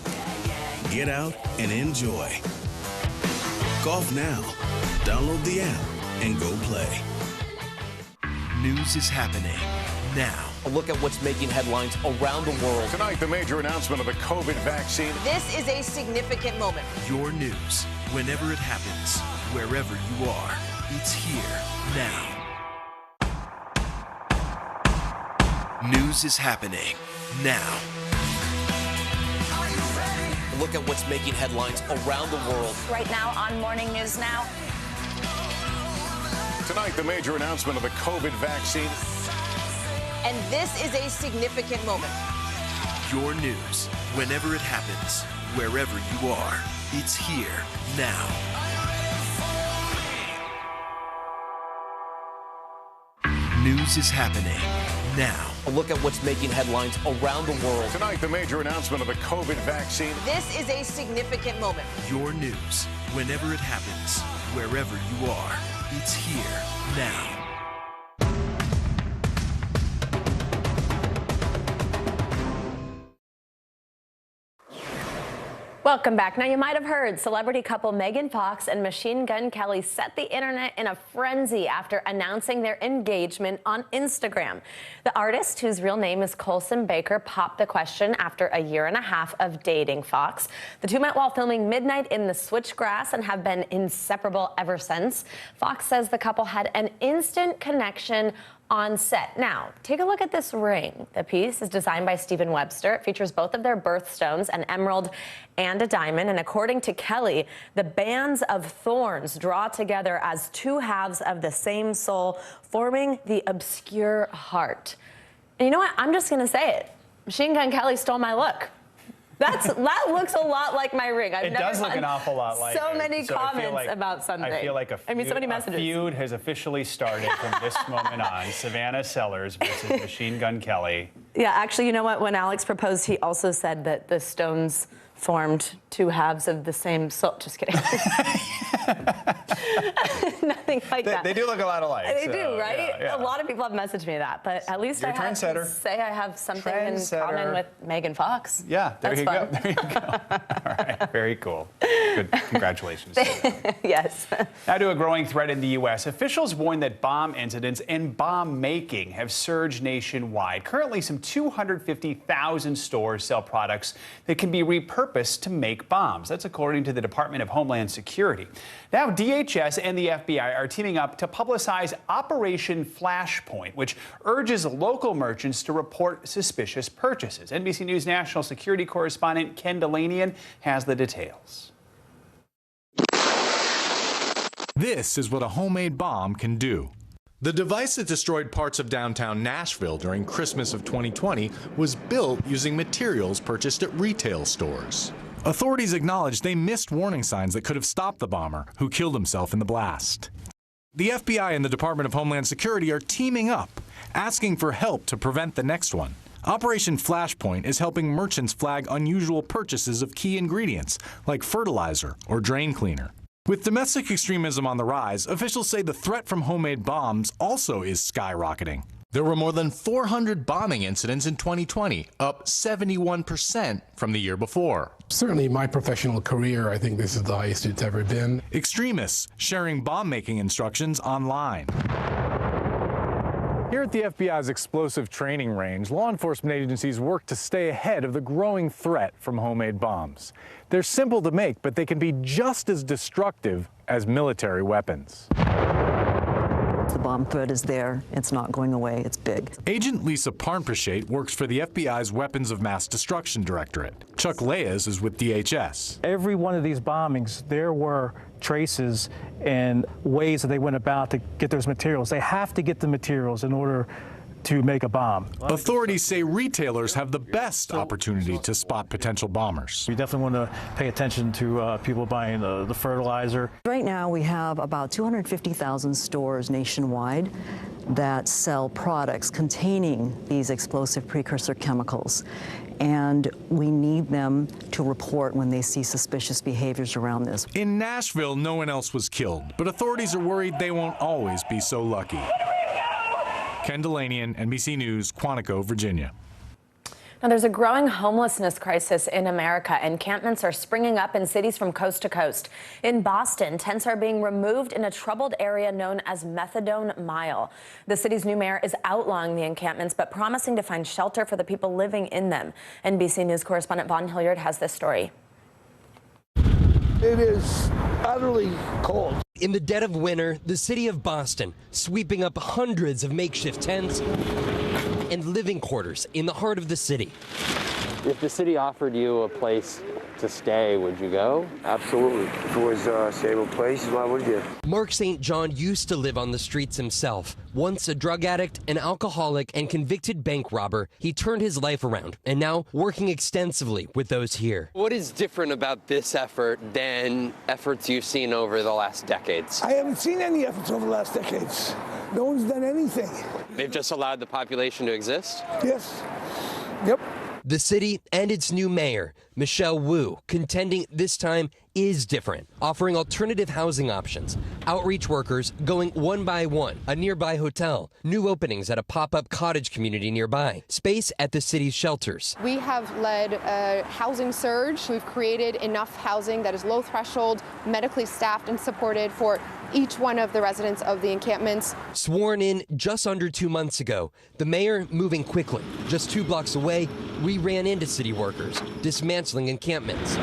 S8: get out and enjoy. GolfNow. Download the app and go play.
S9: News is happening now. A look at what's making headlines around the world.
S6: Tonight, the major announcement of the COVID vaccine.
S12: This is a significant moment.
S9: Your news, whenever it happens, wherever you are, it's here now. News is happening now. A look at what's making headlines around the world.
S10: Right now on Morning News Now.
S6: Tonight, the major announcement of the COVID vaccine.
S12: And this is a significant moment.
S9: Your news, whenever it happens, wherever you are, it's here now. News is happening now. A look at what's making headlines around the world.
S6: Tonight, the major announcement of the COVID vaccine.
S12: This is a significant moment.
S9: Your news, whenever it happens, wherever you are, it's here now.
S10: Welcome back. Now, you might have heard celebrity couple Megan Fox and Machine Gun Kelly set the internet in a frenzy after announcing their engagement on Instagram. The artist, whose real name is Colson Baker, popped the question after a year and a half of dating Fox. The two met while filming Midnight in the Switchgrass and have been inseparable ever since. Fox says the couple had an instant connection on set. Now, take a look at this ring. The piece is designed by Stephen Webster. It features both of their birthstones, an emerald and a diamond. And according to Kelly, the bands of thorns draw together as two halves of the same soul, forming the obscure heart. And you know what? I'm just going to say it. Machine Gun Kelly stole my look. That looks a lot like my ring.
S21: It does look an awful lot like
S10: so
S21: it.
S10: many
S21: So
S10: comments about something.
S21: I feel like
S10: so many messages.
S21: A feud has officially started from this moment on. Savannah Sellers versus Machine Gun Kelly.
S10: Yeah, actually, you know what? When Alex proposed, he also said that the stones formed two halves of the same soul. Just kidding. Nothing like that.
S21: They do look a lot alike.
S10: They do, right?
S21: Yeah.
S10: A lot of people have messaged me that, but at least I have to say I have something in common with Megan Fox.
S21: Yeah, there you go. There you go. All right, very cool. Good, congratulations.
S10: Yes.
S21: Now to a growing threat in the U.S. Officials warn that bomb incidents and bomb making have surged nationwide. Currently, some 250,000 stores sell products that can be repurposed to make bombs. That's according to the Department of Homeland Security. Now, DHS and the FBI are teaming up to publicize Operation Flashpoint, which urges local merchants to report suspicious purchases. NBC News national security correspondent Ken Delanian has the details.
S24: This is what a homemade bomb can do. The device that destroyed parts of downtown Nashville during Christmas of 2020 was built using materials purchased at retail stores. Authorities acknowledged they missed warning signs that could have stopped the bomber, who killed himself in the blast. The FBI and the Department of Homeland Security are teaming up, asking for help to prevent the next one. Operation Flashpoint is helping merchants flag unusual purchases of key ingredients, like fertilizer or drain cleaner. With domestic extremism on the rise, officials say the threat from homemade bombs also is skyrocketing. There were more than 400 bombing incidents in 2020, up 71% from the year before.
S25: Certainly in my professional career, I think this is the highest it's ever been.
S24: Extremists sharing bomb-making instructions online.
S26: Here at the FBI's explosive training range, law enforcement agencies work to stay ahead of the growing threat from homemade bombs. They're simple to make, but they can be just as destructive as military weapons.
S27: The bomb threat is there. It's not going away. It's big.
S24: Agent Lisa Parnpashate works for the FBI's Weapons of Mass Destruction Directorate. Chuck Leyes is with DHS.
S28: Every one of these bombings, there were traces and ways that they went about to get those materials. They have to get the materials in order to make a bomb.
S24: Authorities say retailers have the best opportunity to spot potential bombers.
S28: We definitely want to pay attention to people buying the fertilizer.
S27: Right now, we have about 250,000 stores nationwide that sell products containing these explosive precursor chemicals. And we need them to report when they see suspicious behaviors around this.
S24: In Nashville, no one else was killed, but authorities are worried they won't always be so lucky. Ken Delanian, NBC News, Quantico, Virginia.
S10: Now, there's a growing homelessness crisis in America. Encampments are springing up in cities from coast to coast. In Boston, tents are being removed in a troubled area known as Methadone Mile. The city's new mayor is outlawing the encampments, but promising to find shelter for the people living in them. NBC News correspondent Vaughn Hilliard has this story.
S4: It is utterly cold.
S7: In the dead of winter, the city of Boston sweeping up hundreds of makeshift tents and living quarters in the heart of the city.
S16: If the city offered you a place to stay, would you go?
S17: Absolutely. If it was a stable place, why would you?
S7: Mark St. John used to live on the streets himself. Once a drug addict, an alcoholic, and convicted bank robber, he turned his life around and now working extensively with those here.
S16: What is different about this effort than efforts you've seen over the last decades?
S4: I haven't seen any efforts over the last decades. No one's done anything.
S16: They've just allowed the population to exist?
S4: Yes. Yep.
S7: The city and its new mayor, Michelle Wu, contending this time is different, offering alternative housing options, outreach workers going one by one, a nearby hotel, new openings at a pop-up cottage community nearby, space at the city's shelters.
S18: We have led a housing surge. We've created enough housing that is low threshold, medically staffed and supported for each one of the residents of the encampments.
S7: Sworn in just under 2 months ago, the mayor moving quickly. Just 2 blocks away, we ran into city workers dismantling encampments.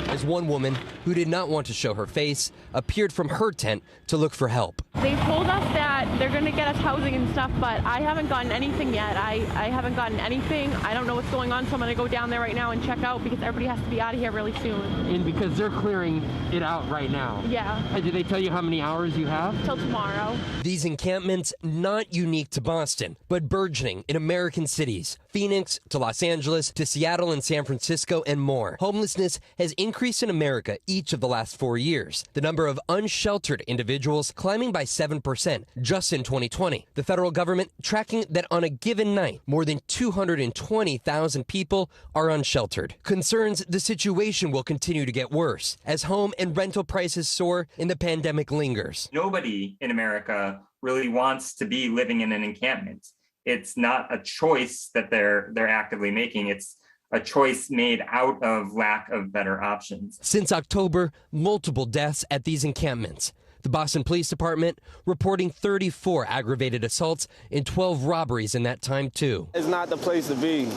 S7: As one woman who did not want to show her face appeared from her tent to look for help.
S23: They told us that they're going to get us housing and stuff, but I haven't gotten anything yet. I haven't gotten anything. I don't know what's going on, so I'm going to go down there right now and check out because everybody has to be out of here really soon.
S16: And because they're clearing it out right now?
S23: Yeah.
S16: Did they tell you how many hours you have?
S23: Till tomorrow.
S7: These encampments not unique to Boston, but burgeoning in American cities. Phoenix to Los Angeles to Seattle and San Francisco and more. Homelessness has increased in America each of the last 4 years. The number of unsheltered individuals climbing by 7% just in 2020. The federal government tracking that on a given night, more than 220,000 people are unsheltered. Concerns the situation will continue to get worse as home and rental prices soar and the pandemic lingers.
S19: Nobody in America really wants to be living in an encampment. It's not a choice that they're actively making. It's a choice made out of lack of better options.
S7: Since October, multiple deaths at these encampments. The Boston Police Department reporting 34 aggravated assaults and 12 robberies in that time, too.
S17: It's not the place to be.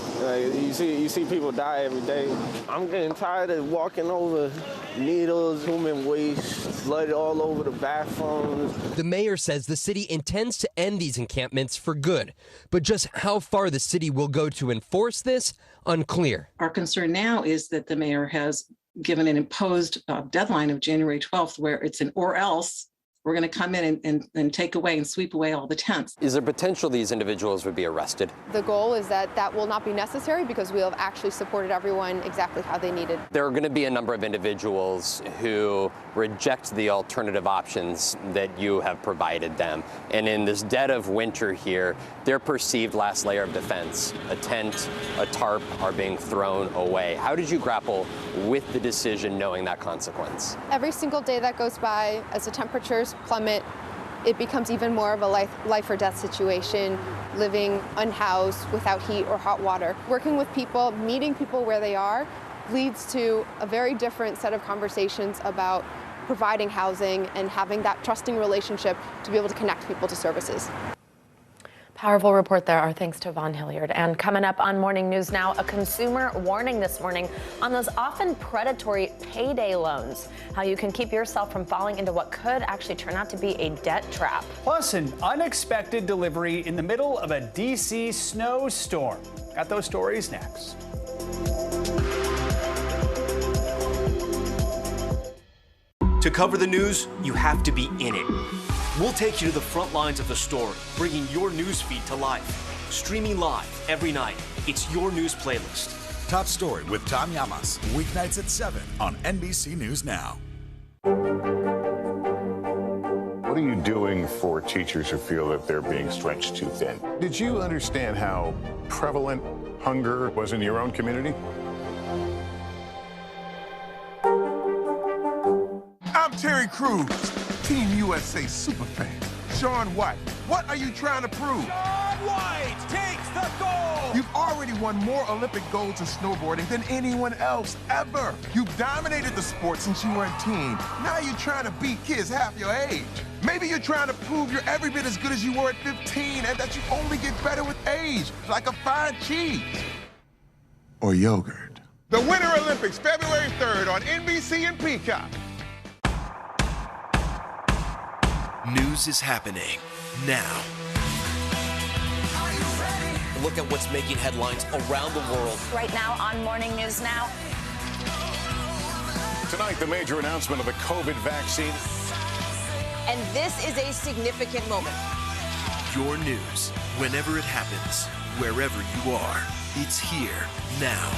S17: You see people die every day. I'm getting tired of walking over needles, human waste, blood all over the bathrooms.
S7: The mayor says the city intends to end these encampments for good, but just how far the city will go to enforce this, unclear.
S20: Our concern now is that the mayor has given an imposed deadline of January 12th, where it's an or else. We're going to come in and take away and sweep away all the tents.
S16: Is there potential these individuals would be arrested?
S18: The goal is that that will not be necessary because we have actually supported everyone exactly how they needed.
S16: There are going to be a number of individuals who reject the alternative options that you have provided them. And in this dead of winter here, their perceived last layer of defense, a tent, a tarp, are being thrown away. How did you grapple with the decision knowing that consequence?
S18: Every single day that goes by, as the temperatures plummet, it becomes even more of a life or death situation, living unhoused without heat or hot water. Working with people, meeting people where they are, leads to a very different set of conversations about providing housing and having that trusting relationship to be able to connect people to services.
S10: Powerful report there. Our thanks to Vaughn Hilliard. And coming up on Morning News Now, a consumer warning this morning on those often predatory payday loans. How you can keep yourself from falling into what could actually turn out to be a debt trap.
S21: Plus, an unexpected delivery in the middle of a D.C. snowstorm. Got those stories next.
S22: To cover the news, you have to be in it.
S9: We'll take you to the front lines of the story, bringing your news feed to life. Streaming live every night. It's your news playlist.
S1: Top Story with Tom Llamas, weeknights at 7 on NBC News Now.
S6: What are you doing for teachers who feel that they're being stretched too thin? Did you understand how prevalent hunger was in your own community?
S2: I'm Terry Crews, Team USA superfan. Shaun White, what are you trying to prove?
S3: Shaun White takes the gold!
S2: You've already won more Olympic golds in snowboarding than anyone else ever. You've dominated the sport since you were a teen. Now you're trying to beat kids half your age. Maybe you're trying to prove you're every bit as good as you were at 15 and that you only get better with age, like a fine cheese. Or yogurt. The Winter Olympics, February 3rd on NBC and Peacock.
S9: News is happening now. Look at what's making headlines around the world.
S10: Right now on Morning News Now.
S6: Tonight, the major announcement of the COVID vaccine.
S12: And this is a significant moment.
S9: Your news, whenever it happens, wherever you are, it's here now.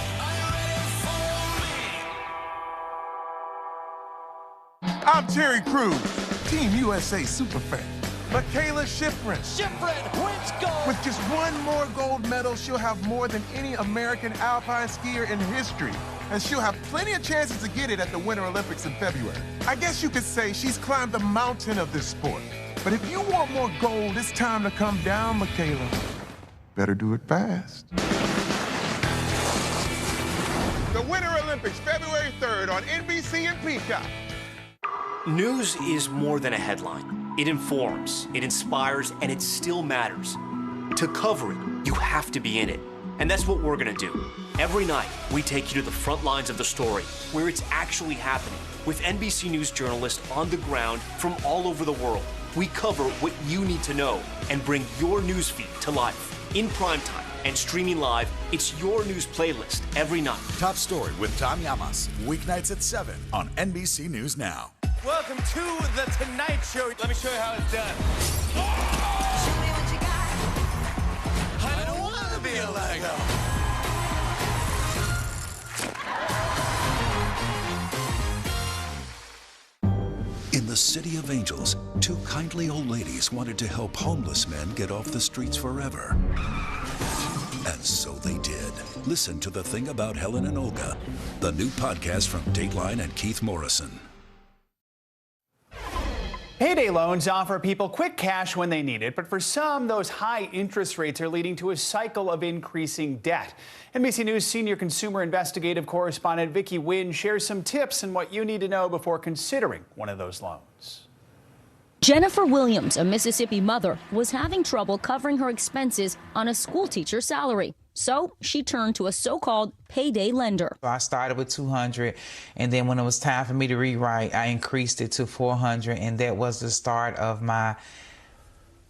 S2: I'm Terry Crews, Team USA superfan. Michaela Schifrin.
S3: Schifrin wins gold!
S2: With just one more gold medal, she'll have more than any American alpine skier in history. And she'll have plenty of chances to get it at the Winter Olympics in February. I guess you could say she's climbed the mountain of this sport. But if you want more gold, it's time to come down, Michaela. Better do it fast. The Winter Olympics, February 3rd on NBC and Peacock.
S9: News is more than a headline. It informs, it inspires, and it still matters. To cover it, you have to be in it. And that's what we're gonna do. Every night, we take you to the front lines of the story, where it's actually happening, with NBC News journalists on the ground from all over the world. We cover what you need to know and bring your newsfeed to life. In primetime and streaming live, it's your news playlist every night.
S1: Top Story with Tom Llamas, weeknights at 7 on NBC News Now.
S3: Welcome to The Tonight Show. Let me show you how it's done. Show me what you got. I don't want to be a Lego.
S1: In the City of Angels, two kindly old ladies wanted to help homeless men get off the streets forever. And so they did. Listen to The Thing About Helen and Olga, the new podcast from Dateline and Keith Morrison.
S21: Payday loans offer people quick cash when they need it, but for some, those high interest rates are leading to a cycle of increasing debt. NBC News senior consumer investigative correspondent Vicki Nguyen shares some tips on what you need to know before considering one of those loans.
S5: Jennifer Williams, a Mississippi mother, was having trouble covering her expenses on a school teacher's salary. So she turned to a so-called payday lender.
S11: I started with $200, and then when it was time for me to rewrite, I increased it to $400, and that was the start of my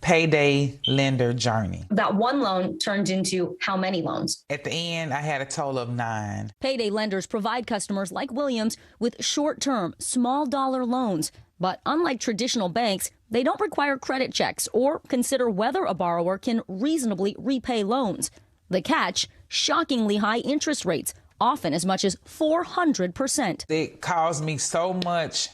S11: payday lender journey.
S5: That one loan turned into how many loans?
S11: At the end, I had a total of 9.
S5: Payday lenders provide customers like Williams with short-term, small-dollar loans. But unlike traditional banks, they don't require credit checks or consider whether a borrower can reasonably repay loans. The catch, shockingly high interest rates, often as much as 400%.
S11: It caused me so much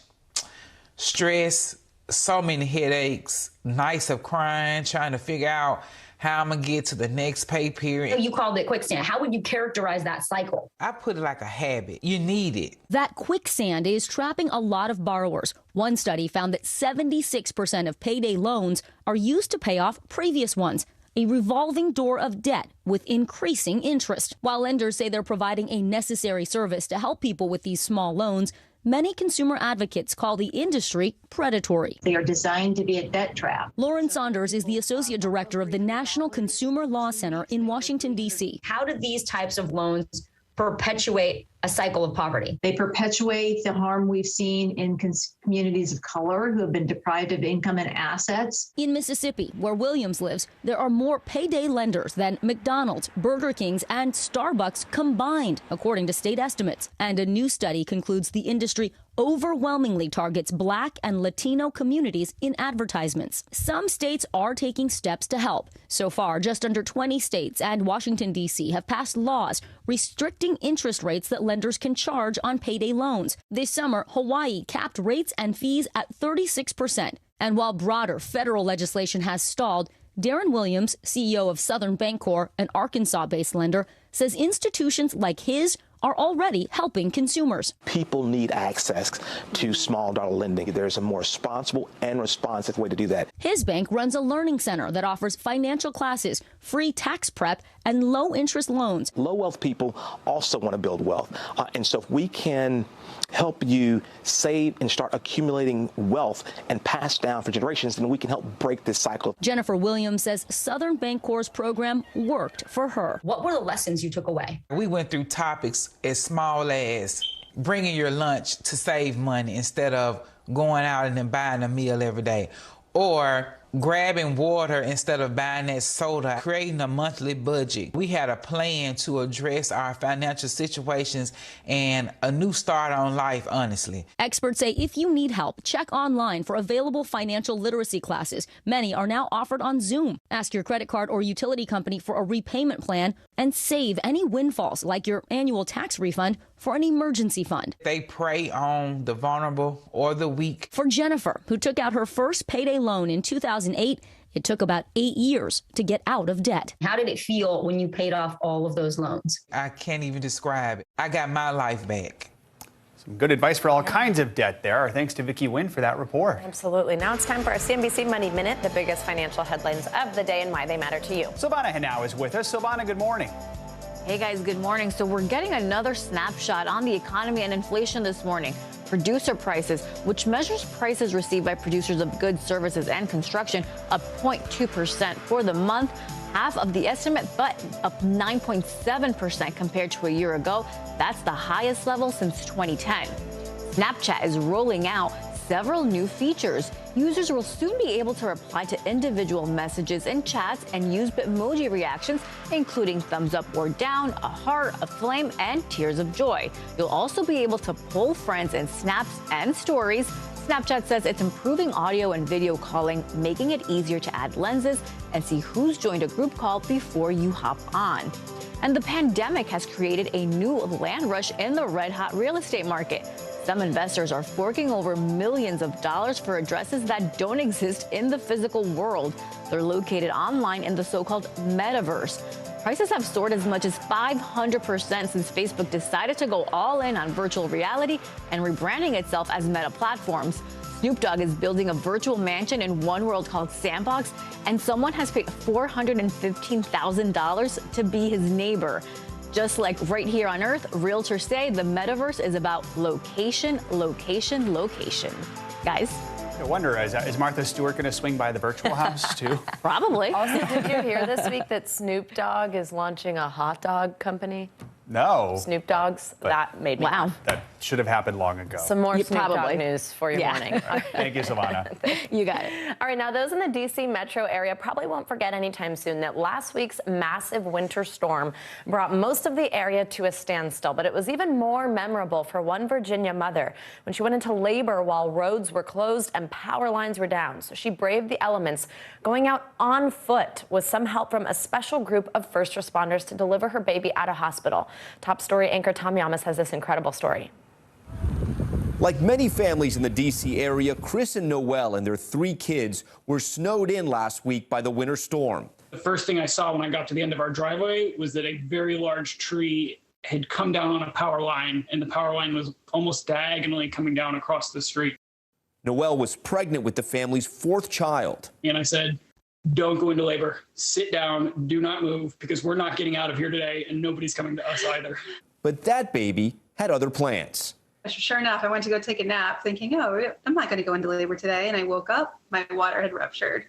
S11: stress, so many headaches, nights of crying, trying to figure out how I'm gonna get to the next pay period.
S5: You called it quicksand. How would you characterize that cycle?
S11: I put it like a habit. You need it.
S5: That quicksand is trapping a lot of borrowers. One study found that 76% of payday loans are used to pay off previous ones. A revolving door of debt with increasing interest. While lenders say they're providing a necessary service to help people with these small loans, many consumer advocates call the industry predatory.
S13: They are designed to be a debt trap.
S5: Lauren Saunders is the associate director of the National Consumer Law Center in Washington, D.C.
S13: How do these types of loans perpetuate
S5: a cycle of poverty.
S13: They perpetuate the harm we've seen in communities of color who have been deprived of income and assets.
S5: In Mississippi, where Williams lives, there are more payday lenders than McDonald's, Burger King's, and Starbucks combined, according to state estimates. And a new study concludes the industry overwhelmingly targets Black and Latino communities in advertisements. Some states are taking steps to help. So far, just under 20 states and Washington, D.C. have passed laws restricting interest rates that lenders can charge on payday loans. This summer, Hawaii capped rates and fees at 36%. And while broader federal legislation has stalled, Darren Williams, CEO of Southern Bancorp, an Arkansas-based lender, says institutions like his are already helping consumers.
S8: People need access to small dollar lending. There's a more responsible and responsive way to do that.
S5: His bank runs a learning center that offers financial classes, free tax prep, and low interest loans.
S8: Low wealth people also want to build wealth. And so if we can help you save and start accumulating wealth and pass down for generations, then we can help break this cycle.
S5: Jennifer Williams says Southern Bancorp's program worked for her. What were the lessons you took away?
S11: We went through topics as small as bringing your lunch to save money instead of going out and then buying a meal every day, or grabbing water instead of buying that soda, creating a monthly budget. We had a plan to address our financial situations and a new start on life, honestly.
S5: Experts say if you need help, check online for available financial literacy classes. Many are now offered on Zoom. Ask your credit card or utility company for a repayment plan and save any windfalls like your annual tax refund for an emergency fund.
S11: They prey on the vulnerable or the weak.
S5: For Jennifer, who took out her first payday loan in 2008, it took about 8 years to get out of debt. How did it feel when you paid off all of those loans?
S11: I can't even describe it. I got my life back.
S21: Some good advice for all kinds of debt there. Our thanks to Vicki Wynn for that report.
S10: Absolutely. Now it's time for our CNBC Money Minute, the biggest financial headlines of the day and why they matter to you.
S21: Silvana Henao is with us. Silvana, good morning.
S14: Hey guys, good morning. So we're getting another snapshot on the economy and inflation this morning. Producer prices, which measures prices received by producers of goods, services, and construction, up 0.2% for the month, half of the estimate, but up 9.7% compared to a year ago. That's the highest level since 2010. Snapchat is rolling out several new features. Users will soon be able to reply to individual messages and chats and use Bitmoji reactions, including thumbs up or down, a heart, a flame, and tears of joy. You'll also be able to poll friends in snaps and stories. Snapchat says it's improving audio and video calling, making it easier to add lenses and see who's joined a group call before you hop on. And the pandemic has created a new land rush in the red-hot real estate market. Some investors are forking over millions of dollars for addresses that don't exist in the physical world. They're located online in the so-called metaverse. Prices have soared as much as 500% since Facebook decided to go all in on virtual reality and rebranding itself as Meta Platforms. Snoop Dogg is building a virtual mansion in One World called Sandbox, and someone has paid $415,000 to be his neighbor. Just like right here on Earth, realtors say the metaverse is about location, location, location. Guys?
S21: I wonder, is Martha Stewart going to swing by the virtual house, too?
S5: Probably.
S10: Also, did you hear this week that Snoop Dogg is launching a hot dog company?
S21: No.
S10: Snoop Dogg's? That made me laugh.
S21: That should have happened long ago.
S10: Some more Snoop Dogg news for your morning.
S21: Thank you, Silvana.
S10: You got it. All right, now those in the D.C. metro area probably won't forget anytime soon that last week's massive winter storm brought most of the area to a standstill. But it was even more memorable for one Virginia mother when she went into labor while roads were closed and power lines were down. So she braved the elements, going out on foot with some help from a special group of first responders to deliver her baby at a hospital. Top Story anchor Tom Yamas has this incredible story.
S15: Like many families in the D.C. area, Chris and Noelle and their 3 kids were snowed in last week by the winter storm.
S22: The first thing I saw when I got to the end of our driveway was that a very large tree had come down on a power line, and the power line was almost diagonally coming down across the street.
S15: Noelle was pregnant with the family's 4th child.
S22: And I said, don't go into labor. Sit down. Do not move, because we're not getting out of here today, and nobody's coming to us either.
S15: But that baby had other plans.
S25: Sure enough, I went to go take a nap thinking, I'm not going to go into labor today. And I woke up, my water had ruptured.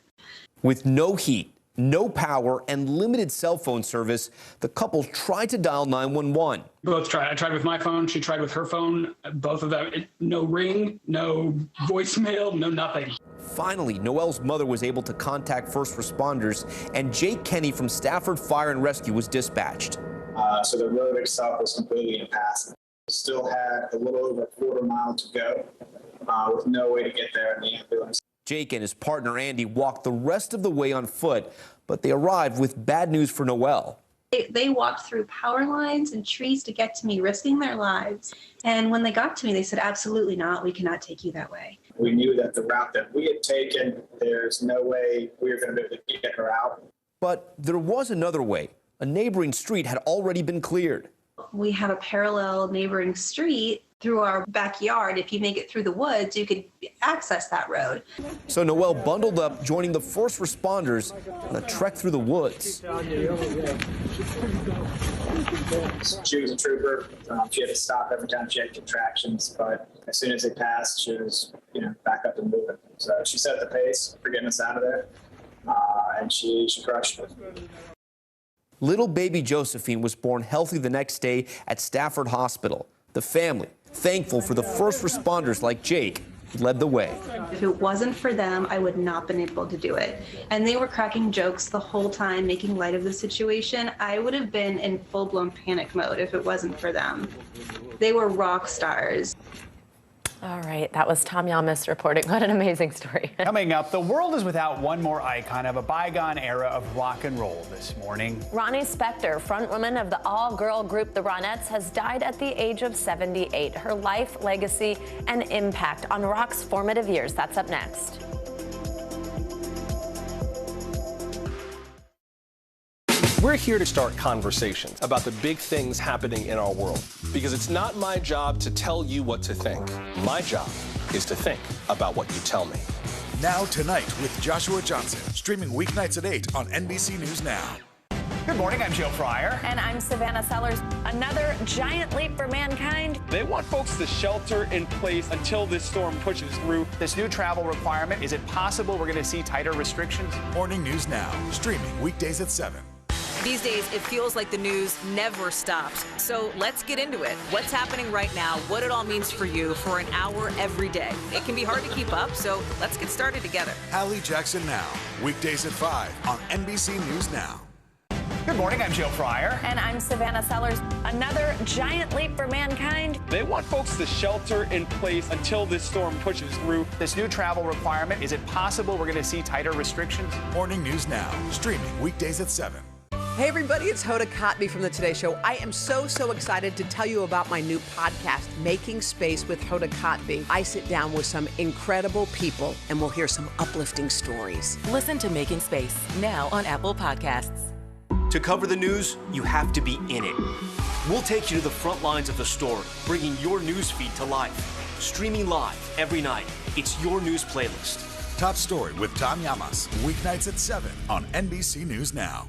S15: With no heat, no power, and limited cell phone service, the couple tried to dial 911.
S22: Both tried. I tried with my phone. She tried with her phone. Both of them, no ring, no voicemail, no nothing.
S15: Finally, Noelle's mother was able to contact first responders, and Jake Kenny from Stafford Fire and Rescue was dispatched.
S4: So the road itself was completely impassable. Still had a little over a quarter mile to go with no way to get there in the ambulance.
S15: Jake and his partner Andy walked the rest of the way on foot, but they arrived with bad news for Noelle.
S25: They walked through power lines and trees to get to me, risking their lives. And when they got to me, they said, absolutely not. We cannot take you that way.
S4: We knew that the route that we had taken, there's no way we were going to be able to get her out.
S15: But there was another way. A neighboring street had already been cleared.
S25: We have a parallel neighboring street through our backyard. If you make it through the woods, you could access that road.
S15: So Noelle bundled up, joining the first responders on a trek through the woods.
S4: She was a trooper. She had to stop every time she had contractions, but as soon as they passed, she was, back up and moving. So she set the pace for getting us out of there, and she crushed it.
S15: Little baby Josephine was born healthy the next day at Stafford Hospital. The family, thankful for the first responders like Jake, who led the way.
S25: If it wasn't for them, I would not have been able to do it. And they were cracking jokes the whole time, making light of the situation. I would have been in full-blown panic mode if it wasn't for them. They were rock stars.
S10: All right, that was Tom Yamas reporting. What an amazing story.
S21: Coming up, the world is without one more icon of a bygone era of rock and roll this morning.
S10: Ronnie Spector, frontwoman of the all-girl group The Ronettes, has died at the age of 78. Her life, legacy, and impact on rock's formative years. That's up next.
S17: We're here to start conversations about the big things happening in our world, because it's not my job to tell you what to think. My job is to think about what you tell me.
S19: Now Tonight with Joshua Johnson, streaming weeknights at 8 on NBC News Now.
S21: Good morning, I'm Joe Fryer.
S10: And I'm Savannah Sellers. Another giant leap for mankind.
S23: They want folks to shelter in place until this storm pushes through.
S21: This new travel requirement, is it possible we're going to see tighter restrictions?
S19: Morning News Now, streaming weekdays at 7.
S24: These days, it feels like the news never stops. So let's get into it. What's happening right now, what it all means for you for an hour every day. It can be hard to keep up, so let's get started together.
S19: Hallie Jackson Now, weekdays at 5 on NBC News Now.
S21: Good morning, I'm Joe Fryer.
S10: And I'm Savannah Sellers. Another giant leap for mankind.
S23: They want folks to shelter in place until this storm pushes through.
S21: This new travel requirement, is it possible we're going to see tighter restrictions?
S19: Morning News Now, streaming weekdays at 7.
S26: Hey everybody, it's Hoda Kotb from The Today Show. I am so excited to tell you about my new podcast, Making Space with Hoda Kotb. I sit down with some incredible people and we'll hear some uplifting stories.
S24: Listen to Making Space now on Apple Podcasts.
S9: To cover the news, you have to be in it. We'll take you to the front lines of the story, bringing your news feed to life. Streaming live every night. It's your news playlist.
S19: Top Story with Tom Yamas, weeknights at 7 on NBC News Now.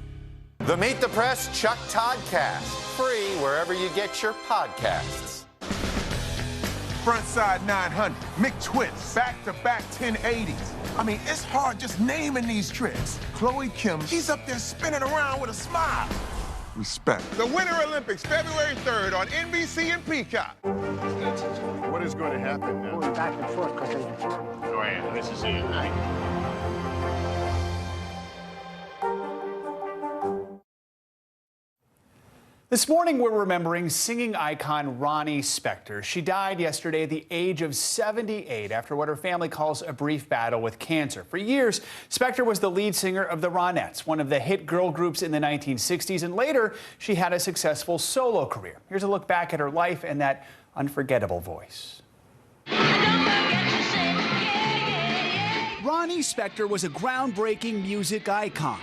S6: The Meet the Press Chuck Toddcast, free wherever you get your podcasts.
S2: Frontside 900, McTwist, back-to-back 1080s. I mean, it's hard just naming these tricks. Chloe Kim, she's up there spinning around with a smile. Respect. The Winter Olympics, February 3rd on NBC and Peacock.
S6: What is going to happen now?
S27: Going back and forth because they...
S6: Oh, yeah, this is it, right?
S21: This morning, we're remembering singing icon Ronnie Spector. She died yesterday at the age of 78 after what her family calls a brief battle with cancer. For years, Spector was the lead singer of the Ronettes, one of the hit girl groups in the 1960s, and later she had a successful solo career. Here's a look back at her life and that unforgettable voice. Ronnie Spector was a groundbreaking music icon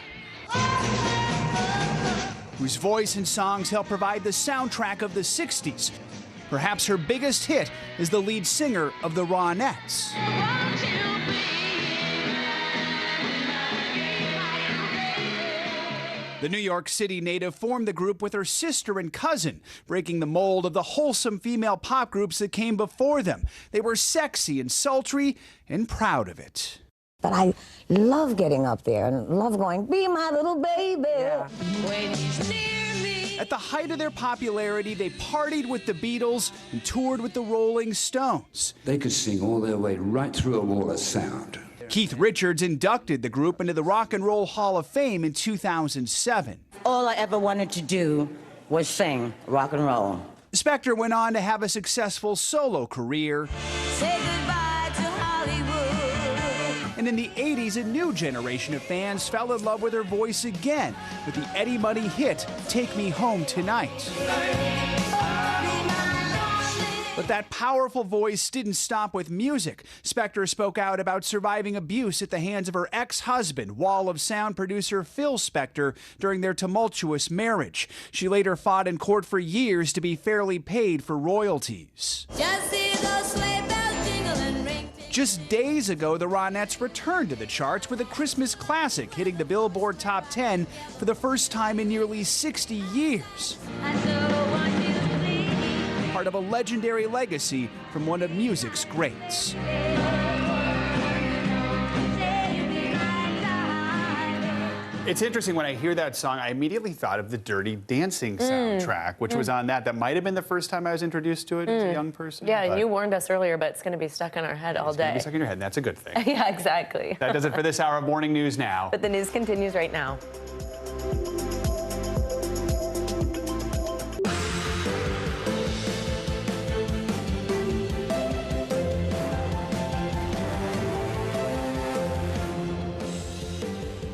S21: whose voice and songs helped provide the soundtrack of the 60s. Perhaps her biggest hit is the lead singer of the Ronettes. The New York City native formed the group with her sister and cousin, breaking the mold of the wholesome female pop groups that came before them. They were sexy and sultry and proud of it.
S3: But I love getting up there and love going, be my little baby. When he's near me.
S21: At the height of their popularity, they partied with the Beatles and toured with the Rolling Stones.
S7: They could sing all their way right through a wall of sound.
S21: Keith Richards inducted the group into the Rock and Roll Hall of Fame in 2007.
S12: All I ever wanted to do was sing rock and roll.
S21: Spector went on to have a successful solo career.
S3: Say goodbye to Hollywood.
S21: And in the 80s, a new generation of fans fell in love with her voice again with the Eddie Money hit, Take Me Home Tonight. But that powerful voice didn't stop with music. Spector spoke out about surviving abuse at the hands of her ex-husband, Wall of Sound producer Phil Spector, during their tumultuous marriage. She later fought in court for years to be fairly paid for royalties. Just days ago, the Ronettes returned to the charts with a Christmas classic, hitting the Billboard Top 10 for the first time in nearly 60 years. Part of a legendary legacy from one of music's greats. It's interesting, when I hear that song, I immediately thought of the Dirty Dancing soundtrack, which was on that. That might have been the first time I was introduced to it as a young person.
S10: Yeah, and you warned us earlier, but it's going to be stuck in our head all day.
S21: It's stuck in your head, and that's a good thing.
S10: Yeah, exactly.
S21: That does it for this hour of Morning News Now.
S10: But the news continues right now.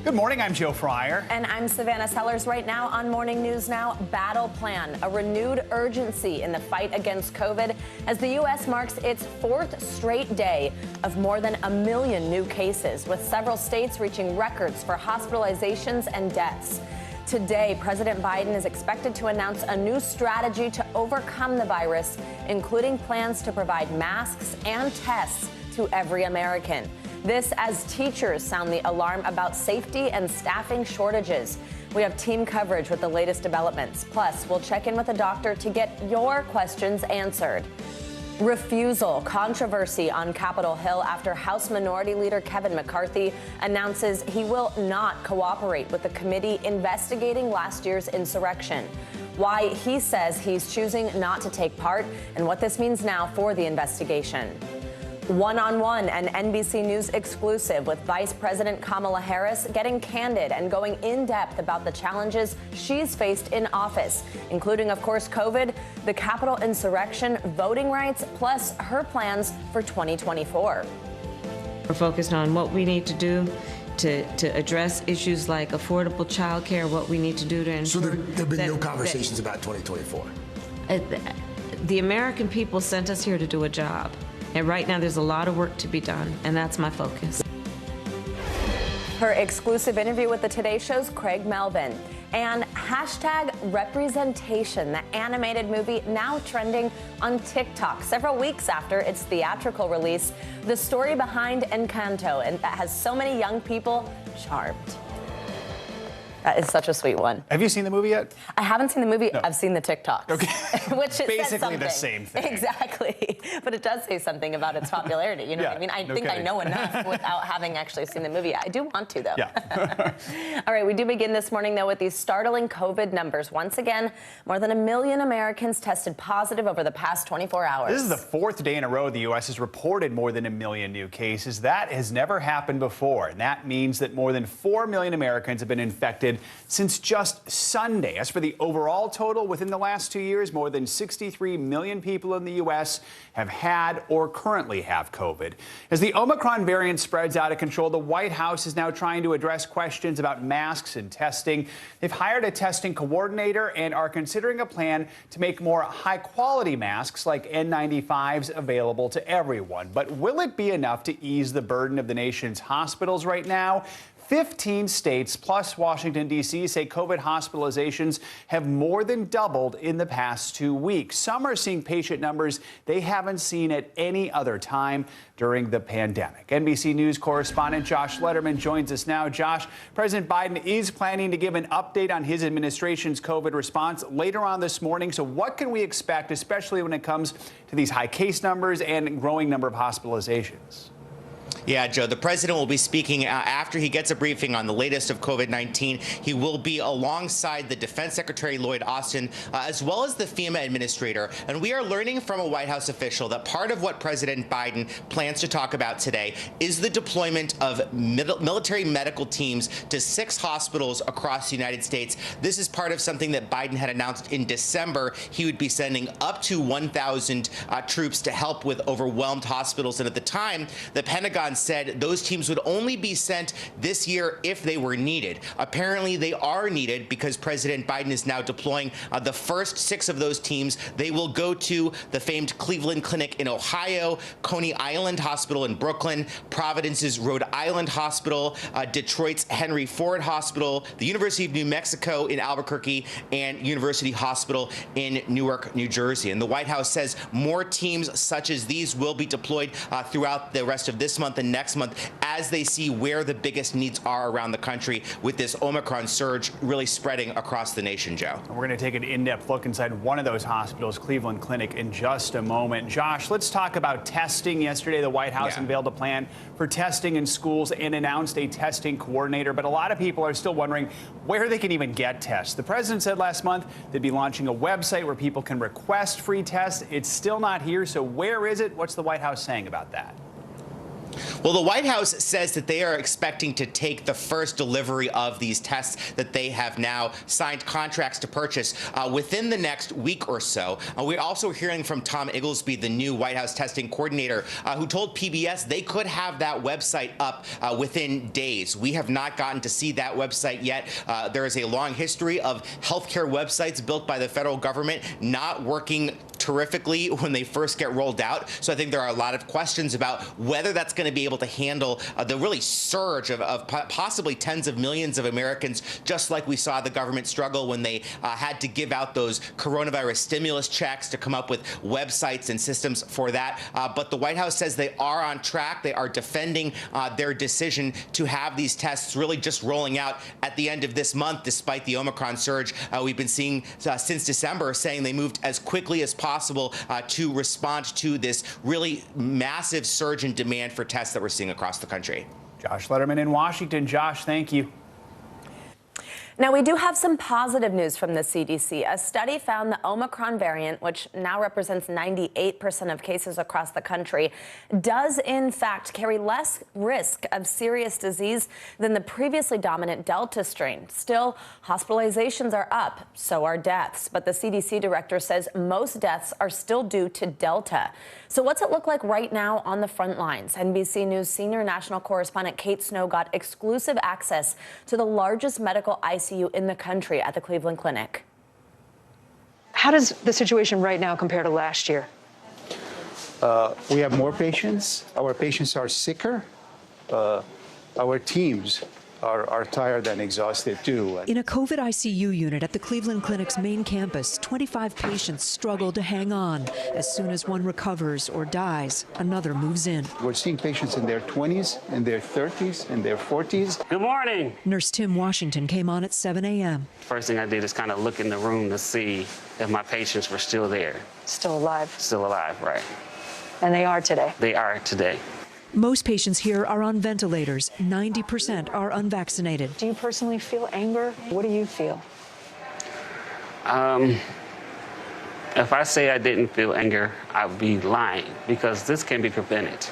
S21: Good morning, I'm Joe Fryer.
S10: And I'm Savannah Sellers. Right now on Morning News Now, battle plan, a renewed urgency in the fight against COVID as the U.S. marks its fourth straight day of more than 1 million new cases, with several states reaching records for hospitalizations and deaths. Today, President Biden is expected to announce a new strategy to overcome the virus, including plans to provide masks and tests to every American. This as teachers sound the alarm about safety and staffing shortages. We have team coverage with the latest developments. Plus, we'll check in with a doctor to get your questions answered. Refusal controversy on Capitol Hill after House Minority Leader Kevin McCarthy announces he will not cooperate with the committee investigating last year's insurrection. Why he says he's choosing not to take part and what this means now for the investigation. One-on-One, an NBC News exclusive with Vice President Kamala Harris getting candid and going in-depth about the challenges she's faced in office, including, of course, COVID, the Capitol insurrection, voting rights, plus her plans for 2024.
S16: We're focused on what we need to do to address issues like affordable child care, what we need to do to ensure.
S18: So there have been no conversations about 2024?
S16: The American people sent us here to do a job. And right now, there's a lot of work to be done, and that's my focus.
S10: Her exclusive interview with the Today Show's Craig Melvin. And hashtag representation, the animated movie now trending on TikTok several weeks after its theatrical release. The story behind Encanto, and that has so many young people charmed. That is such a sweet one.
S21: Have you seen the movie yet?
S10: I haven't seen the movie. No. I've seen the TikToks.
S21: Okay.
S10: Which is
S21: basically the same thing.
S10: Exactly. But it does say something about its popularity. You know what I mean? I think I know enough without having actually seen the movie. I do want to, though.
S21: Yeah.
S10: All right. We do begin this morning, though, with these startling COVID numbers. Once again, more than 1 million Americans tested positive over the past 24 hours.
S21: This is the fourth day in a row the U.S. has reported more than 1 million new cases. That has never happened before. And that means that more than 4 million Americans have been infected since just Sunday. As for the overall total, within the last 2 years, more than 63 million people in the U.S. have had or currently have COVID. As the Omicron variant spreads out of control, the White House is now trying to address questions about masks and testing. They've hired a testing coordinator and are considering a plan to make more high-quality masks like N95s available to everyone. But will it be enough to ease the burden of the nation's hospitals right now? 15 states plus Washington, D.C. say COVID hospitalizations have more than doubled in the past 2 weeks. Some are seeing patient numbers they haven't seen at any other time during the pandemic. NBC News correspondent Josh Lederman joins us now. Josh, President Biden is planning to give an update on his administration's COVID response later on this morning. So what can we expect, especially when it comes to these high case numbers and growing number of hospitalizations?
S1: Yeah, Joe, the president will be speaking after he gets a briefing on the latest of COVID-19. He will be alongside the Defense Secretary Lloyd Austin, as well as the FEMA administrator. And we are learning from a White House official that part of what President Biden plans to talk about today is the deployment of military medical teams to 6 hospitals across the United States. This is part of something that Biden had announced in December. He would be sending up to 1,000 troops to help with overwhelmed hospitals. And at the time, the Pentagon said those teams would only be sent this year if they were needed. Apparently, they are needed because President Biden is now deploying the first 6 of those teams. They will go to the famed Cleveland Clinic in Ohio, Coney Island Hospital in Brooklyn, Providence's Rhode Island Hospital, Detroit's Henry Ford Hospital, the University of New Mexico in Albuquerque, and University Hospital in Newark, New Jersey. And the White House says more teams such as these will be deployed throughout the rest of this month and next month as they see where the biggest needs are around the country with this Omicron surge really spreading across the nation, Joe.
S21: We're going to take an in-depth look inside one of those hospitals, Cleveland Clinic, in just a moment. Josh, let's talk about testing. Yesterday, the White House unveiled a plan for testing in schools and announced a testing coordinator. But a lot of people are still wondering where they can even get tests. The president said last month they'd be launching a website where people can request free tests. It's still not here. So where is it? What's the White House saying about that?
S1: Well, the White House says that they are expecting to take the first delivery of these tests that they have now signed contracts to purchase within the next week or so. We're also hearing from Tom Igglesby, the new White House testing coordinator, who told PBS they could have that website up within days. We have not gotten to see that website yet. There is a long history of healthcare websites built by the federal government not working terrifically when they first get rolled out. So I think there are a lot of questions about whether that's going to be able to handle the really surge of possibly tens of millions of Americans, just like we saw the government struggle when they had to give out those coronavirus stimulus checks to come up with websites and systems for that. But the White House says they are on track. They are defending their decision to have these tests really just rolling out at the end of this month, despite the Omicron surge we've been seeing since December, saying they moved as quickly as possible to respond to this really massive surge in demand for tests that we're seeing across the country.
S21: Josh Letterman in Washington. Josh, thank you.
S10: Now, we do have some positive news from the CDC. A study found the Omicron variant, which now represents 98% of cases across the country, does in fact carry less risk of serious disease than the previously dominant Delta strain. Still, hospitalizations are up, so are deaths. But the CDC director says most deaths are still due to Delta. So what's it look like right now on the front lines? NBC News senior national correspondent Kate Snow got exclusive access to the largest medical ICU in the country at the Cleveland Clinic.
S8: How does the situation right now compare to last year?
S11: We have more patients. Our patients are sicker. Our teams are tired and exhausted too.
S13: In a COVID ICU unit at the Cleveland Clinic's main campus, 25 patients struggle to hang on. As soon as one recovers or dies, another moves in.
S11: We're seeing patients in their 20s, in their 30s, in their 40s.
S14: Good morning.
S13: Nurse Tim Washington came on at 7 a.m.
S14: First thing I did is kind of look in the room to see if my patients were still there.
S8: Still alive?
S14: Still alive, right.
S8: And they are today?
S14: They are today.
S13: Most patients here are on ventilators. 90% are unvaccinated.
S8: Do you personally feel anger? What do you feel?
S14: If I say I didn't feel anger, I would be lying, because this can be prevented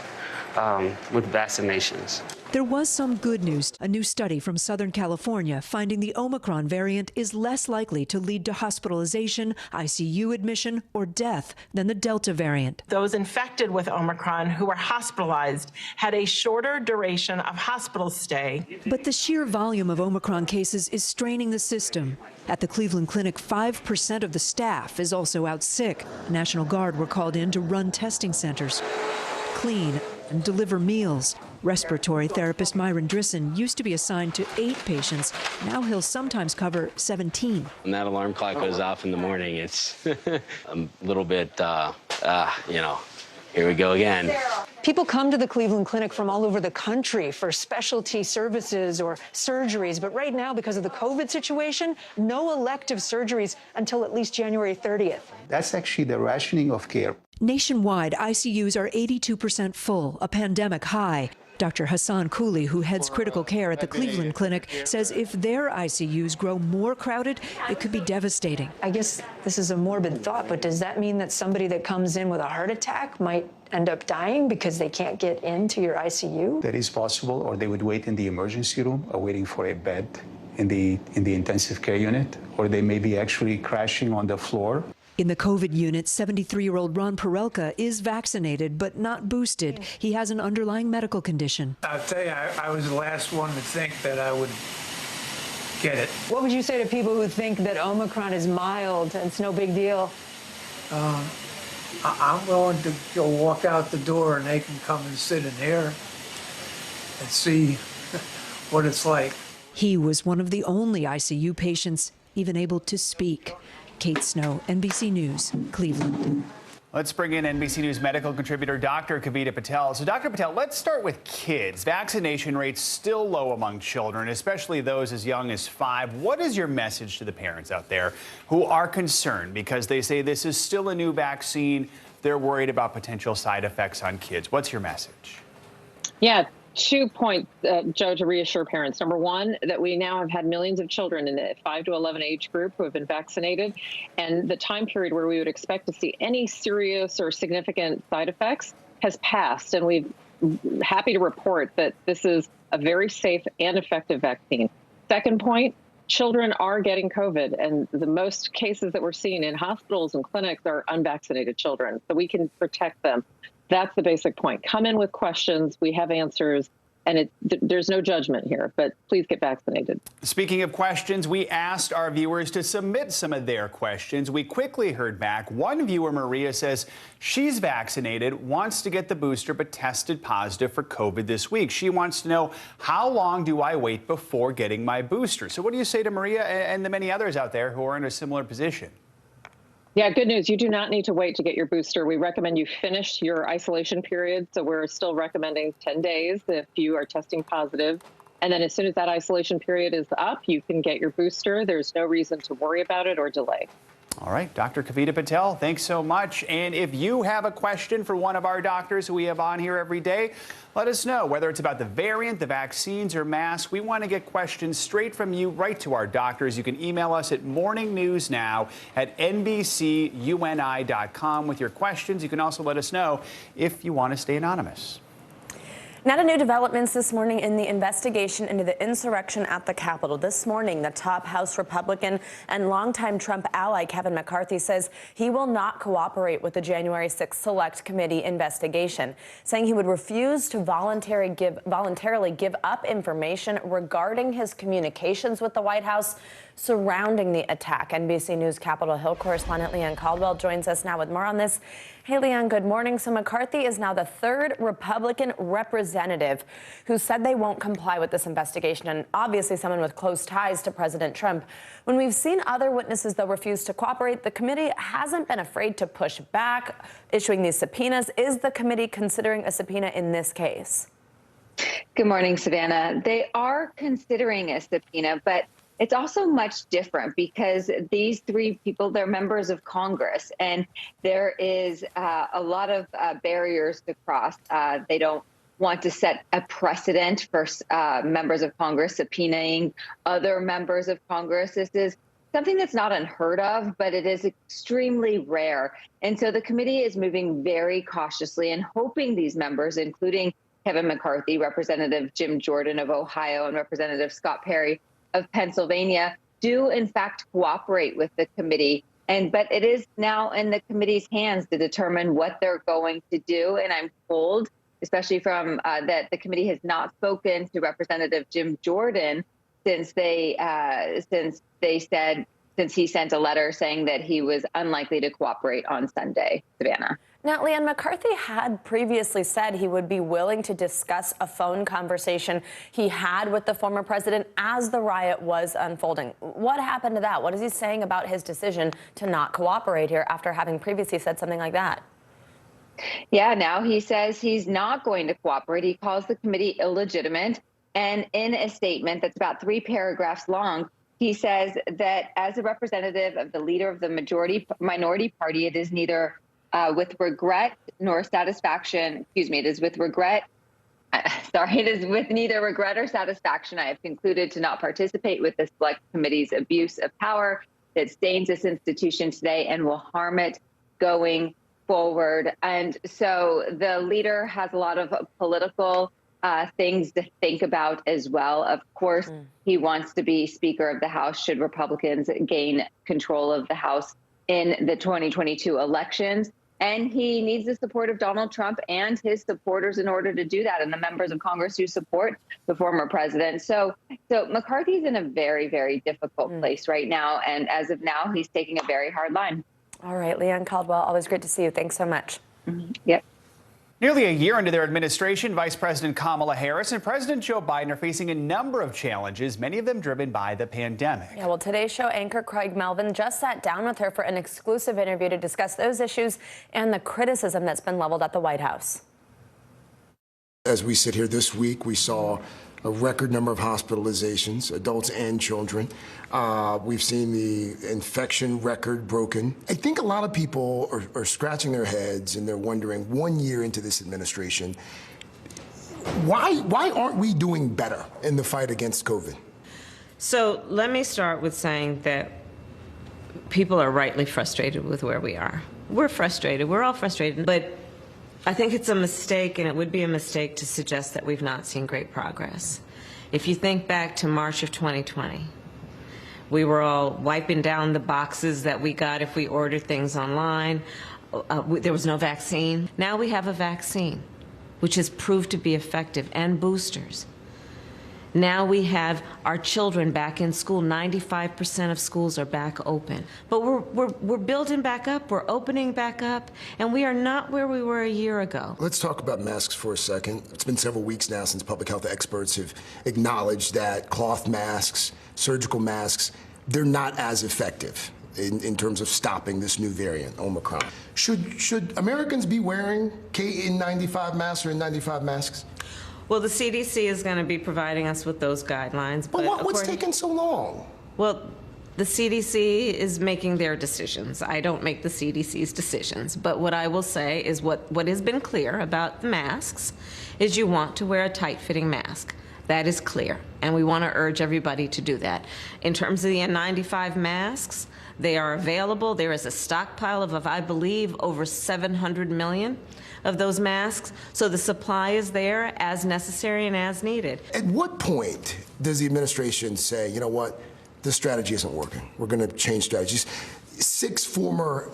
S14: with vaccinations.
S13: There was some good news. A new study from Southern California finding the Omicron variant is less likely to lead to hospitalization, ICU admission, or death than the Delta variant.
S20: Those infected with Omicron who were hospitalized had a shorter duration of hospital stay.
S13: But the sheer volume of Omicron cases is straining the system. At the Cleveland Clinic, 5% of the staff is also out sick. National Guard were called in to run testing centers, clean, and deliver meals. Respiratory therapist Myron Drisson used to be assigned to 8 patients. Now he'll sometimes cover 17.
S27: When that alarm clock goes off in the morning, it's a little bit, here we go again.
S8: People come to the Cleveland Clinic from all over the country for specialty services or surgeries. But right now, because of the COVID situation, no elective surgeries until at least January 30th.
S11: That's actually the rationing of care.
S13: Nationwide, ICUs are 82% full, a pandemic high. Dr. Hassan Cooley, who heads critical care at the Cleveland Clinic, says if their ICUs grow more crowded, it could be devastating.
S8: I guess this is a morbid thought, but does that mean that somebody that comes in with a heart attack might end up dying because they can't get into your ICU?
S11: That is possible, or they would wait in the emergency room, waiting for a bed in the intensive care unit, or they may be actually crashing on the floor.
S13: In the COVID unit, 73-year-old Ron Perelka is vaccinated but not boosted. He has an underlying medical condition.
S4: I'll tell you, I was the last one to think that I would get it.
S8: What would you say to people who think that Omicron is mild and it's no big deal?
S4: I'm willing to go walk out the door and they can come and sit in here and see what it's like.
S13: He was one of the only ICU patients even able to speak. Kate Snow, NBC News, Cleveland.
S21: Let's bring in NBC News medical contributor Dr. Kavita Patel. So, Dr. Patel, let's start with kids. Vaccination rates still low among children, especially those as young as 5. What is your message to the parents out there who are concerned because they say this is still a new vaccine? They're worried about potential side effects on kids. What's your message?
S5: Yeah. 2 points, Joe, to reassure parents. Number one, that we now have had millions of children in the 5 to 11 age group who have been vaccinated. And the time period where we would expect to see any serious or significant side effects has passed. And we're happy to report that this is a very safe and effective vaccine. Second point, children are getting COVID. And the most cases that we're seeing in hospitals and clinics are unvaccinated children. So we can protect them. That's the basic point. Come in with questions. We have answers. And there's no judgment here, but please get vaccinated.
S21: Speaking of questions, we asked our viewers to submit some of their questions. We quickly heard back. One viewer, Maria, says she's vaccinated, wants to get the booster, but tested positive for COVID this week. She wants to know, how long do I wait before getting my booster? So what do you say to Maria and the many others out there who are in a similar position?
S5: Yeah, good news. You do not need to wait to get your booster. We recommend you finish your isolation period. So we're still recommending 10 days if you are testing positive. And then as soon as that isolation period is up, you can get your booster. There's no reason to worry about it or delay.
S21: All right, Dr. Kavita Patel, thanks so much. And if you have a question for one of our doctors who we have on here every day, let us know, whether it's about the variant, the vaccines, or masks. We want to get questions straight from you right to our doctors. You can email us at morningnewsnow@nbcuni.com with your questions. You can also let us know if you want to stay anonymous.
S10: Now to new developments this morning in the investigation into the insurrection at the Capitol. This morning, the top House Republican and longtime Trump ally Kevin McCarthy says he will not cooperate with the January 6th Select Committee investigation, saying he would refuse to voluntarily give up information regarding his communications with the White House surrounding the attack. NBC News Capitol Hill correspondent Leanne Caldwell joins us now with more on this. Hey, Leanne, good morning. So McCarthy is now the third Republican representative who said they won't comply with this investigation, and obviously someone with close ties to President Trump. When we've seen other witnesses, though, refuse to cooperate, the committee hasn't been afraid to push back, issuing these subpoenas. Is the committee considering a subpoena in this case?
S15: Good morning, Savannah. They are considering a subpoena, but it's also much different because these three people, they're members of Congress, and there is a lot of barriers to cross. They don't want to set a precedent for members of Congress subpoenaing other members of Congress. This is something that's not unheard of, but it is extremely rare. And so the committee is moving very cautiously and hoping these members, including Kevin McCarthy, Representative Jim Jordan of Ohio, and Representative Scott Perry of Pennsylvania, do in fact cooperate with the committee. But it is now in the committee's hands to determine what they're going to do. And I'm told, especially from that the committee has not spoken to Representative Jim Jordan since he sent a letter saying that he was unlikely to cooperate on Sunday. Savannah.
S10: Now, Leanne, McCarthy had previously said he would be willing to discuss a phone conversation he had with the former president as the riot was unfolding. What happened to that? What is he saying about his decision to not cooperate here after having previously said something like that?
S15: Yeah, now he says he's not going to cooperate. He calls the committee illegitimate. And in a statement that's about 3 paragraphs long, he says that as a representative of the leader of the minority party, it is neither with regret nor satisfaction, it is with regret Sorry, it is with neither regret or satisfaction I have concluded to not participate with the Select Committee's abuse of power that stains this institution today and will harm it going forward. And so the leader has a lot of political things to think about as well. Of course, he wants to be Speaker of the House should Republicans gain control of the House in the 2022 elections. And he needs the support of Donald Trump and his supporters in order to do that, and the members of Congress who support the former president. So McCarthy's in a very, very difficult place right now. And as of now, he's taking a very hard line.
S10: All right, Leanne Caldwell, always great to see you. Thanks so much.
S15: Yep.
S21: Nearly a year into their administration, Vice President Kamala Harris and President Joe Biden are facing a number of challenges, many of them driven by the pandemic.
S10: Yeah, well, today's show anchor Craig Melvin just sat down with her for an exclusive interview to discuss those issues and the criticism that's been leveled at the White House.
S18: As we sit here this week, we saw a record number of hospitalizations, adults and children. We've seen the infection record broken. I think a lot of people are scratching their heads and they're wondering, 1 year into this administration, why aren't we doing better in the fight against COVID?
S16: So let me start with saying that people are rightly frustrated with where we are. We're frustrated. We're all frustrated. But I think it's a mistake, and it would be a mistake to suggest that we've not seen great progress. If you think back to March of 2020, we were all wiping down the boxes that we got if we ordered things online. There was no vaccine. Now we have a vaccine, which has proved to be effective, and boosters. Now we have our children back in school. 95% of schools are back open. But we're building back up, we're opening back up, and we are not where we were a year ago.
S18: Let's talk about masks for a second. It's been several weeks now since public health experts have acknowledged that cloth masks, surgical masks, they're not as effective in terms of stopping this new variant, Omicron. Should Americans be wearing KN95 masks or N95 masks?
S16: Well, the CDC is going to be providing us with those guidelines.
S18: But what's taking so long?
S16: Well, the CDC is making their decisions. I don't make the CDC's decisions. But what I will say is what has been clear about the masks is you want to wear a tight-fitting mask. That is clear, and we want to urge everybody to do that. In terms of the N95 masks, they are available. There is a stockpile of, I believe, over 700 million of those masks. So the supply is there as necessary and as needed.
S18: At what point does the administration say, you know what, this strategy isn't working, we're going to change strategies? 6 former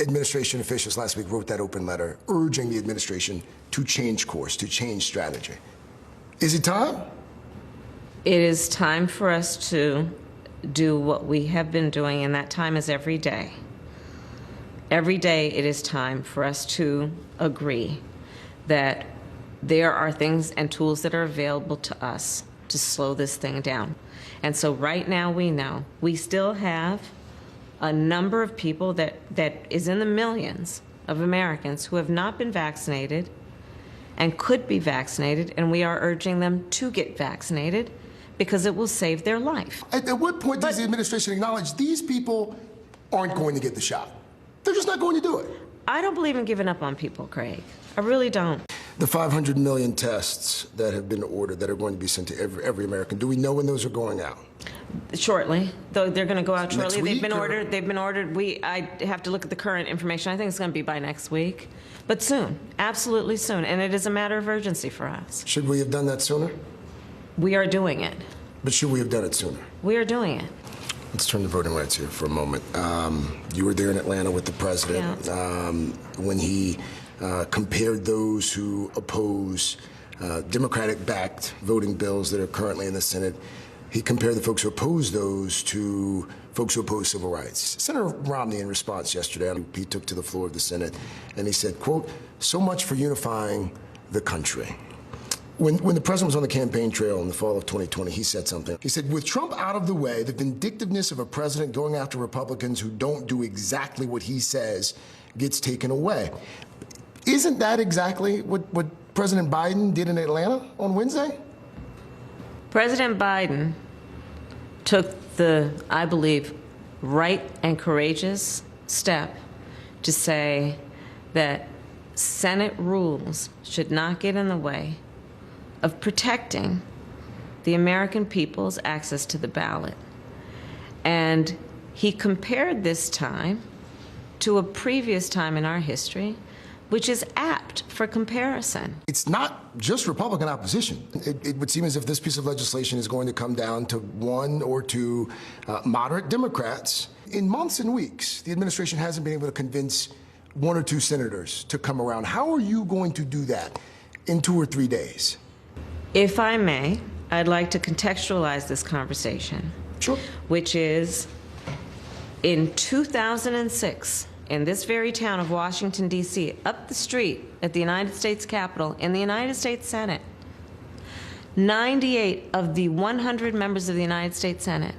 S18: administration officials last week wrote that open letter urging the administration to change course, to change strategy. Is it time?
S16: It is time for us to do what we have been doing, and that time is every day. Every day it is time for us to agree that there are things and tools that are available to us to slow this thing down. And so right now we know we still have a number of people that is in the millions of Americans who have not been vaccinated and could be vaccinated, and we are urging them to get vaccinated because it will save their life.
S18: At what point does the administration acknowledge these people aren't going to get the shot? They're just not going to do it.
S16: I don't believe in giving up on people, Craig. I really don't.
S18: The 500 million tests that have been ordered that are going to be sent to every American, do we know when those are going out?
S16: Shortly. Though they're going to go out shortly.
S18: They've
S16: been ordered. I have to look at the current information. I think it's going to be by next week. But soon. Absolutely soon. And it is a matter of urgency for us.
S18: Should we have done that sooner?
S16: We are doing it.
S18: But should we have done it sooner?
S16: We are doing it.
S18: Let's turn to voting rights here for a moment. You were there in Atlanta with the president when he compared those who oppose Democratic-backed voting bills that are currently in the Senate. He compared the folks who oppose those to folks who oppose civil rights. Senator Romney, in response yesterday, he took to the floor of the Senate and he said, quote, "So much for unifying the country." When the president was on the campaign trail in the fall of 2020, he said something. He said, "With Trump out of the way, the vindictiveness of a president going after Republicans who don't do exactly what he says gets taken away." Isn't that exactly what President Biden did in Atlanta on Wednesday?
S16: President Biden took the, I believe, right and courageous step to say that Senate rules should not get in the way of protecting the American people's access to the ballot. And he compared this time to a previous time in our history, which is apt for comparison.
S18: It's not just Republican opposition. It would seem as if this piece of legislation is going to come down to one or two moderate Democrats. In months and weeks, the administration hasn't been able to convince one or two senators to come around. How are you going to do that in 2 or 3 days?
S16: If I may, I'd like to contextualize this conversation.
S18: Sure.
S16: Which is, in 2006, in this very town of Washington, D.C., up the street at the United States Capitol, in the United States Senate, 98 of the 100 members of the United States Senate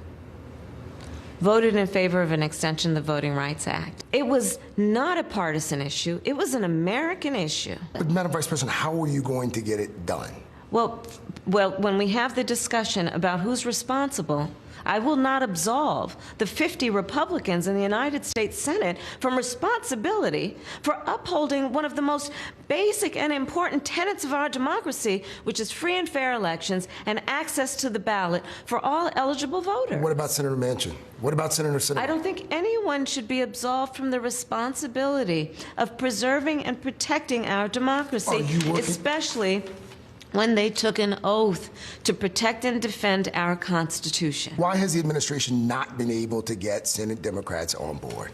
S16: voted in favor of an extension of the Voting Rights Act. It was not a partisan issue. It was an American issue.
S18: But, Madam Vice President, how are you going to get it done?
S16: Well, when we have the discussion about who's responsible, I will not absolve the 50 Republicans in the United States Senate from responsibility for upholding one of the most basic and important tenets of our democracy, which is free and fair elections and access to the ballot for all eligible voters.
S18: What about Senator Manchin? What about Senator Sinema?
S16: I don't think anyone should be absolved from the responsibility of preserving and protecting our democracy, especially when they took an oath to protect and defend our Constitution.
S18: Why has the administration not been able to get Senate Democrats on board?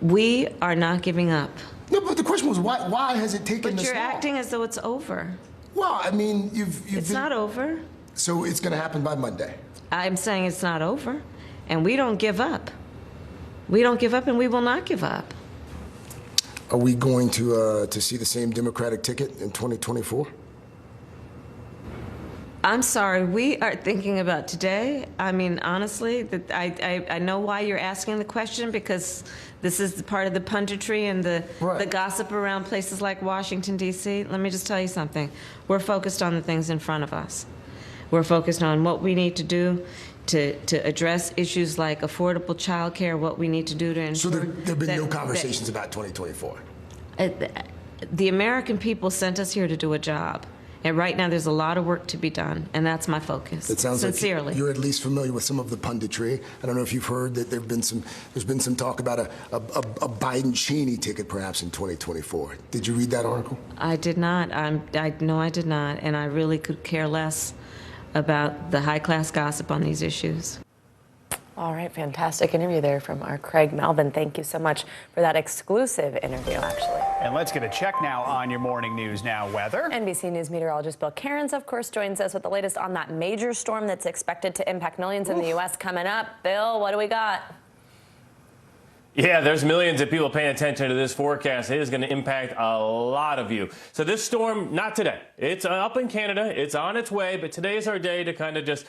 S16: We are not giving up.
S18: No, but the question was, why has it taken
S16: this long? But you're acting as though it's over.
S18: Well, I mean,
S16: It's not over.
S18: So it's going to happen by Monday?
S16: I'm saying it's not over, and we don't give up. We don't give up, and we will not give up.
S18: Are we going to see the same Democratic ticket in 2024?
S16: I'm sorry, we are thinking about today. I mean, honestly, that I know why you're asking the question, because this is part of the punditry and the gossip around places like Washington, D.C. Let me just tell you something. We're focused on the things in front of us. We're focused on what we need to do to address issues like affordable child care, what we need to do to ensure.
S18: So there have been no conversations about 2024?
S16: The American people sent us here to do a job. And right now there's a lot of work to be done, and that's my focus.
S18: It sounds
S16: sincerely.
S18: Like you're at least familiar with some of the punditry. I don't know if you've heard that there's been some talk about a Biden-Cheney ticket perhaps in 2024. Did you read that article?
S16: I did not. No, I did not, and I really could care less about the high-class gossip on these issues.
S10: All right, fantastic interview there from our Craig Melvin. Thank you so much for that exclusive interview, actually.
S21: And let's get a check now on your morning news now weather.
S10: NBC News meteorologist Bill Cairns, of course, joins us with the latest on that major storm that's expected to impact millions in the U.S. coming up. Bill, what do we got?
S9: Yeah, there's millions of people paying attention to this forecast. It is going to impact a lot of you. So this storm, not today. It's up in Canada. It's on its way. But today is our day to kind of just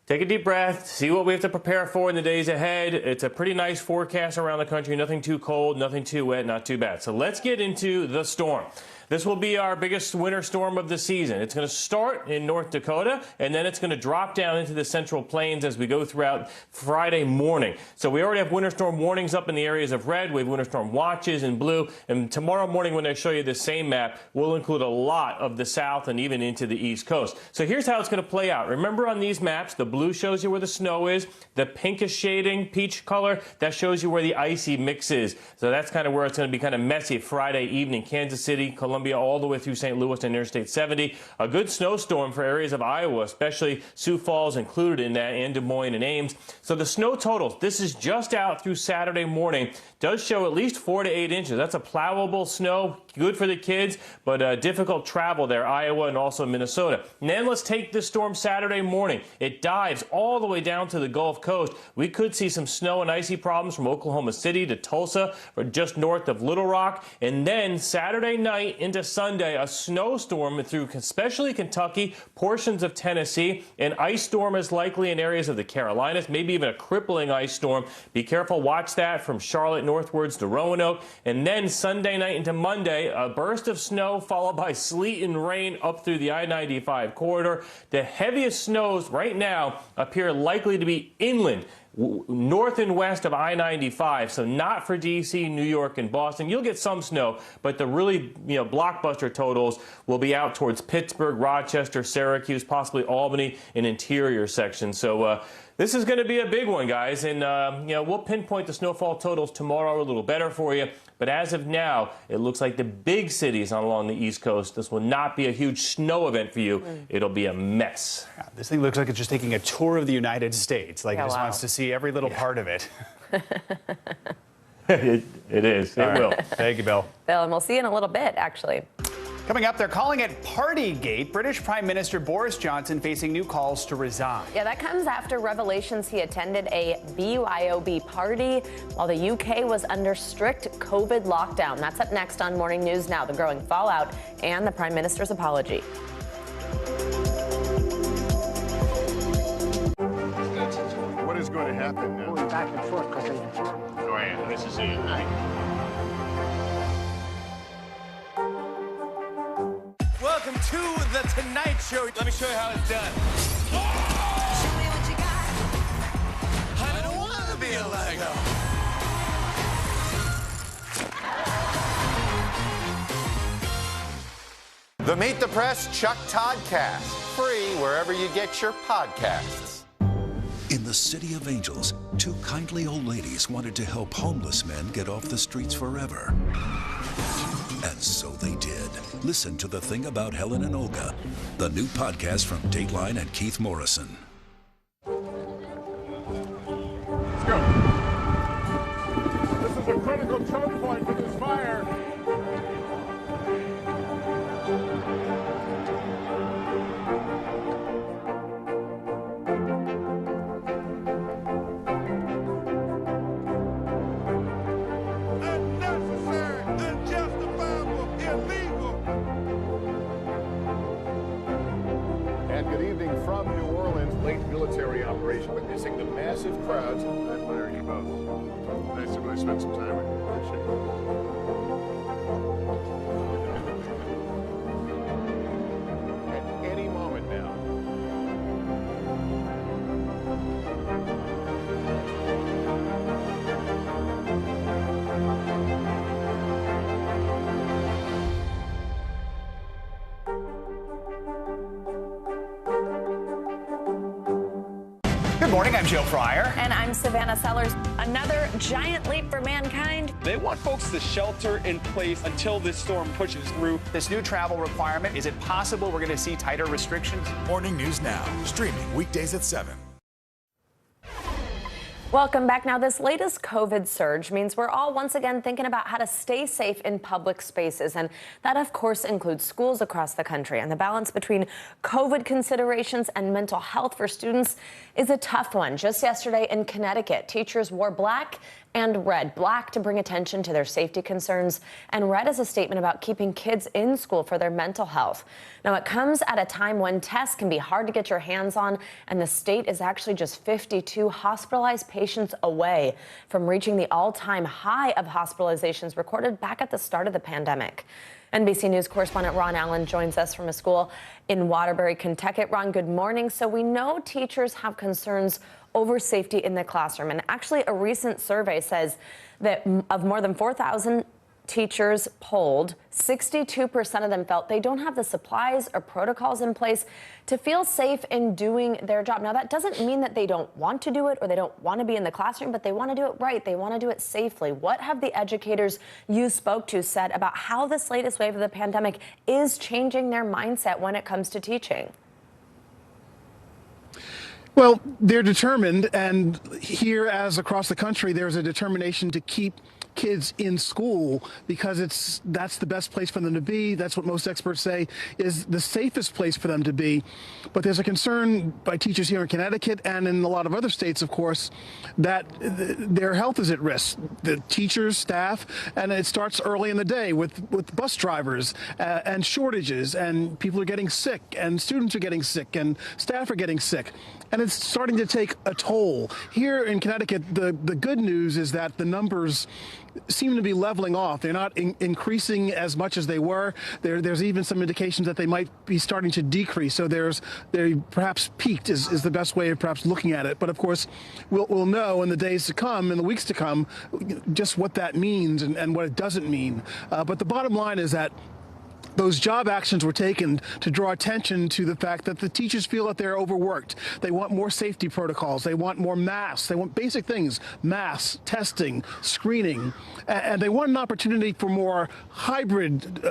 S9: take a deep breath, see what we have to prepare for in the days ahead. It's a pretty nice forecast around the country. Nothing too cold, nothing too wet, not too bad. So let's get into the storm. This will be our biggest winter storm of the season. It's going to start in North Dakota, and then it's going to drop down into the Central Plains as we go throughout Friday morning. So we already have winter storm warnings up in the areas of red. We have winter storm watches in blue. And tomorrow morning when I show you the same map, we'll include a lot of the south and even into the East Coast. So here's how it's going to play out. Remember on these maps, the blue shows you where the snow is. The pinkish shading, peach color, that shows you where the icy mix is. So that's kind of where it's going to be kind of messy Friday evening. Kansas City, Columbia, all the way through St. Louis and Interstate 70. A good snowstorm for areas of Iowa, especially Sioux Falls included in that, and Des Moines and Ames. So the snow totals, this is just out through Saturday morning, does show at least 4 to 8 inches. That's a plowable snow, good for the kids, but difficult travel there, Iowa and also Minnesota. And then let's take this storm Saturday morning. It dives all the way down to the Gulf Coast. We could see some snow and icy problems from Oklahoma City to Tulsa, or just north of Little Rock. And then Saturday night into Sunday, a snowstorm through especially Kentucky, portions of Tennessee. An ice storm is likely in areas of the Carolinas, maybe even a crippling ice storm. Be careful, watch that from Charlotte northwards to Roanoke. And then Sunday night into Monday, a burst of snow followed by sleet and rain up through the I-95 corridor. The heaviest snows right now appear likely to be inland, north and west of I-95, so not for D.C., New York, and Boston. You'll get some snow, but the really blockbuster totals will be out towards Pittsburgh, Rochester, Syracuse, possibly Albany, and interior sections. So this is going to be a big one, guys, and we'll pinpoint the snowfall totals tomorrow a little better for you. But as of now, it looks like the big cities along the East Coast, this will not be a huge snow event for you. It'll be a mess.
S21: Yeah, this thing looks like it's just taking a tour of the United States. Like, it just wants to see every little part of it.
S9: It is. It will.
S21: Thank you, Bill.
S10: Bill, and we'll see you in a little bit, actually.
S21: Coming up, they're calling it Partygate. British Prime Minister Boris Johnson facing new calls to resign.
S10: Yeah, that comes after revelations he attended a BYOB party while the UK was under strict COVID lockdown. That's up next on Morning News Now, the growing fallout and the Prime Minister's apology.
S6: What is going to happen now?
S4: Going back and forth because they...
S6: Go ahead. Nice to see you.
S17: Welcome to the Tonight Show. Let me show you how it's done. Show me what you got. I don't want to be a Lego.
S19: The Meet the Press Chuck Toddcast, free wherever you get your podcasts.
S22: In the City of Angels, two kindly old ladies wanted to help homeless men get off the streets forever. And so they did. Listen to The Thing About Helen and Olga, the new podcast from Dateline and Keith Morrison.
S6: Let's go. This is a critical choke point for this fire. From New Orleans, late military operation, witnessing the massive crowds. I admire you both. Nice to really spend some time with you. Appreciate it. At any moment now.
S21: Good morning, I'm Joe Fryer.
S10: And I'm Savannah Sellers. Another giant leap for mankind.
S23: They want folks to shelter in place until this storm pushes through.
S21: This new travel requirement, is it possible we're going to see tighter restrictions?
S24: Morning News Now, streaming weekdays at 7.
S10: Welcome back. Now, this latest COVID surge means we're all once again thinking about how to stay safe in public spaces. And that, of course, includes schools across the country. And the balance between COVID considerations and mental health for students is a tough one. Just yesterday in Connecticut, teachers wore black and red. Black to bring attention to their safety concerns, and red as a statement about keeping kids in school for their mental health. Now, it comes at a time when tests can be hard to get your hands on, and the state is actually just 52 hospitalized patients away from reaching the all-time high of hospitalizations recorded back at the start of the pandemic. NBC News correspondent Ron Allen joins us from a school in Waterbury, Kentucky. Ron, good morning. So we know teachers have concerns over safety in the classroom. And actually, a recent survey says that of more than 4,000 teachers polled, 62% of them felt they don't have the supplies or protocols in place to feel safe in doing their job. Now, that doesn't mean that they don't want to do it or they don't want to be in the classroom, but they want to do it right. They want to do it safely. What have the educators you spoke to said about how this latest wave of the pandemic is changing their mindset when it comes to teaching?
S25: Well, they're determined, and here as across the country, there's a determination to keep kids in school because that's the best place for them to be. That's what most experts say is the safest place for them to be. But there's a concern by teachers here in Connecticut and in a lot of other states, of course, that their health is at risk. The teachers, staff, and it starts early in the day with bus drivers and shortages, and people are getting sick, and students are getting sick, and staff are getting sick. And it's starting to take a toll. Here in Connecticut, the good news is that the numbers seem to be leveling off. They're not increasing as much as they were. There's even some indications that they might be starting to decrease. So they perhaps peaked is the best way of perhaps looking at it. But of course, we'll know in the days to come, in the weeks to come, just what that means and what it doesn't mean. But the bottom line is that those job actions were taken to draw attention to the fact that the teachers feel that they're overworked. They want more safety protocols. They want more masks. They want basic things, masks, testing, screening. And they want an opportunity for more hybrid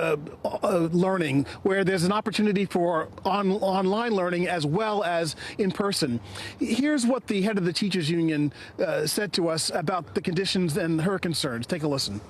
S25: learning, where there's an opportunity for online learning as well as in person. Here's what the head of the teachers union said to us about the conditions and her concerns. Take a listen.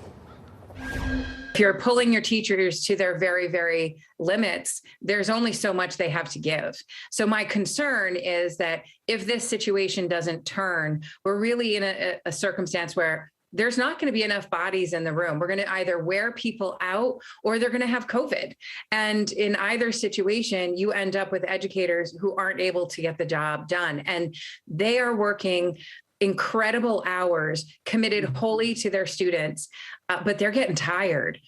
S1: If you're pulling your teachers to their very, very limits, there's only so much they have to give. So my concern is that if this situation doesn't turn, we're really in a circumstance where there's not going to be enough bodies in the room. We're going to either wear people out or they're going to have COVID. And in either situation, you end up with educators who aren't able to get the job done. And they are working incredible hours, committed wholly to their students, but they're getting tired.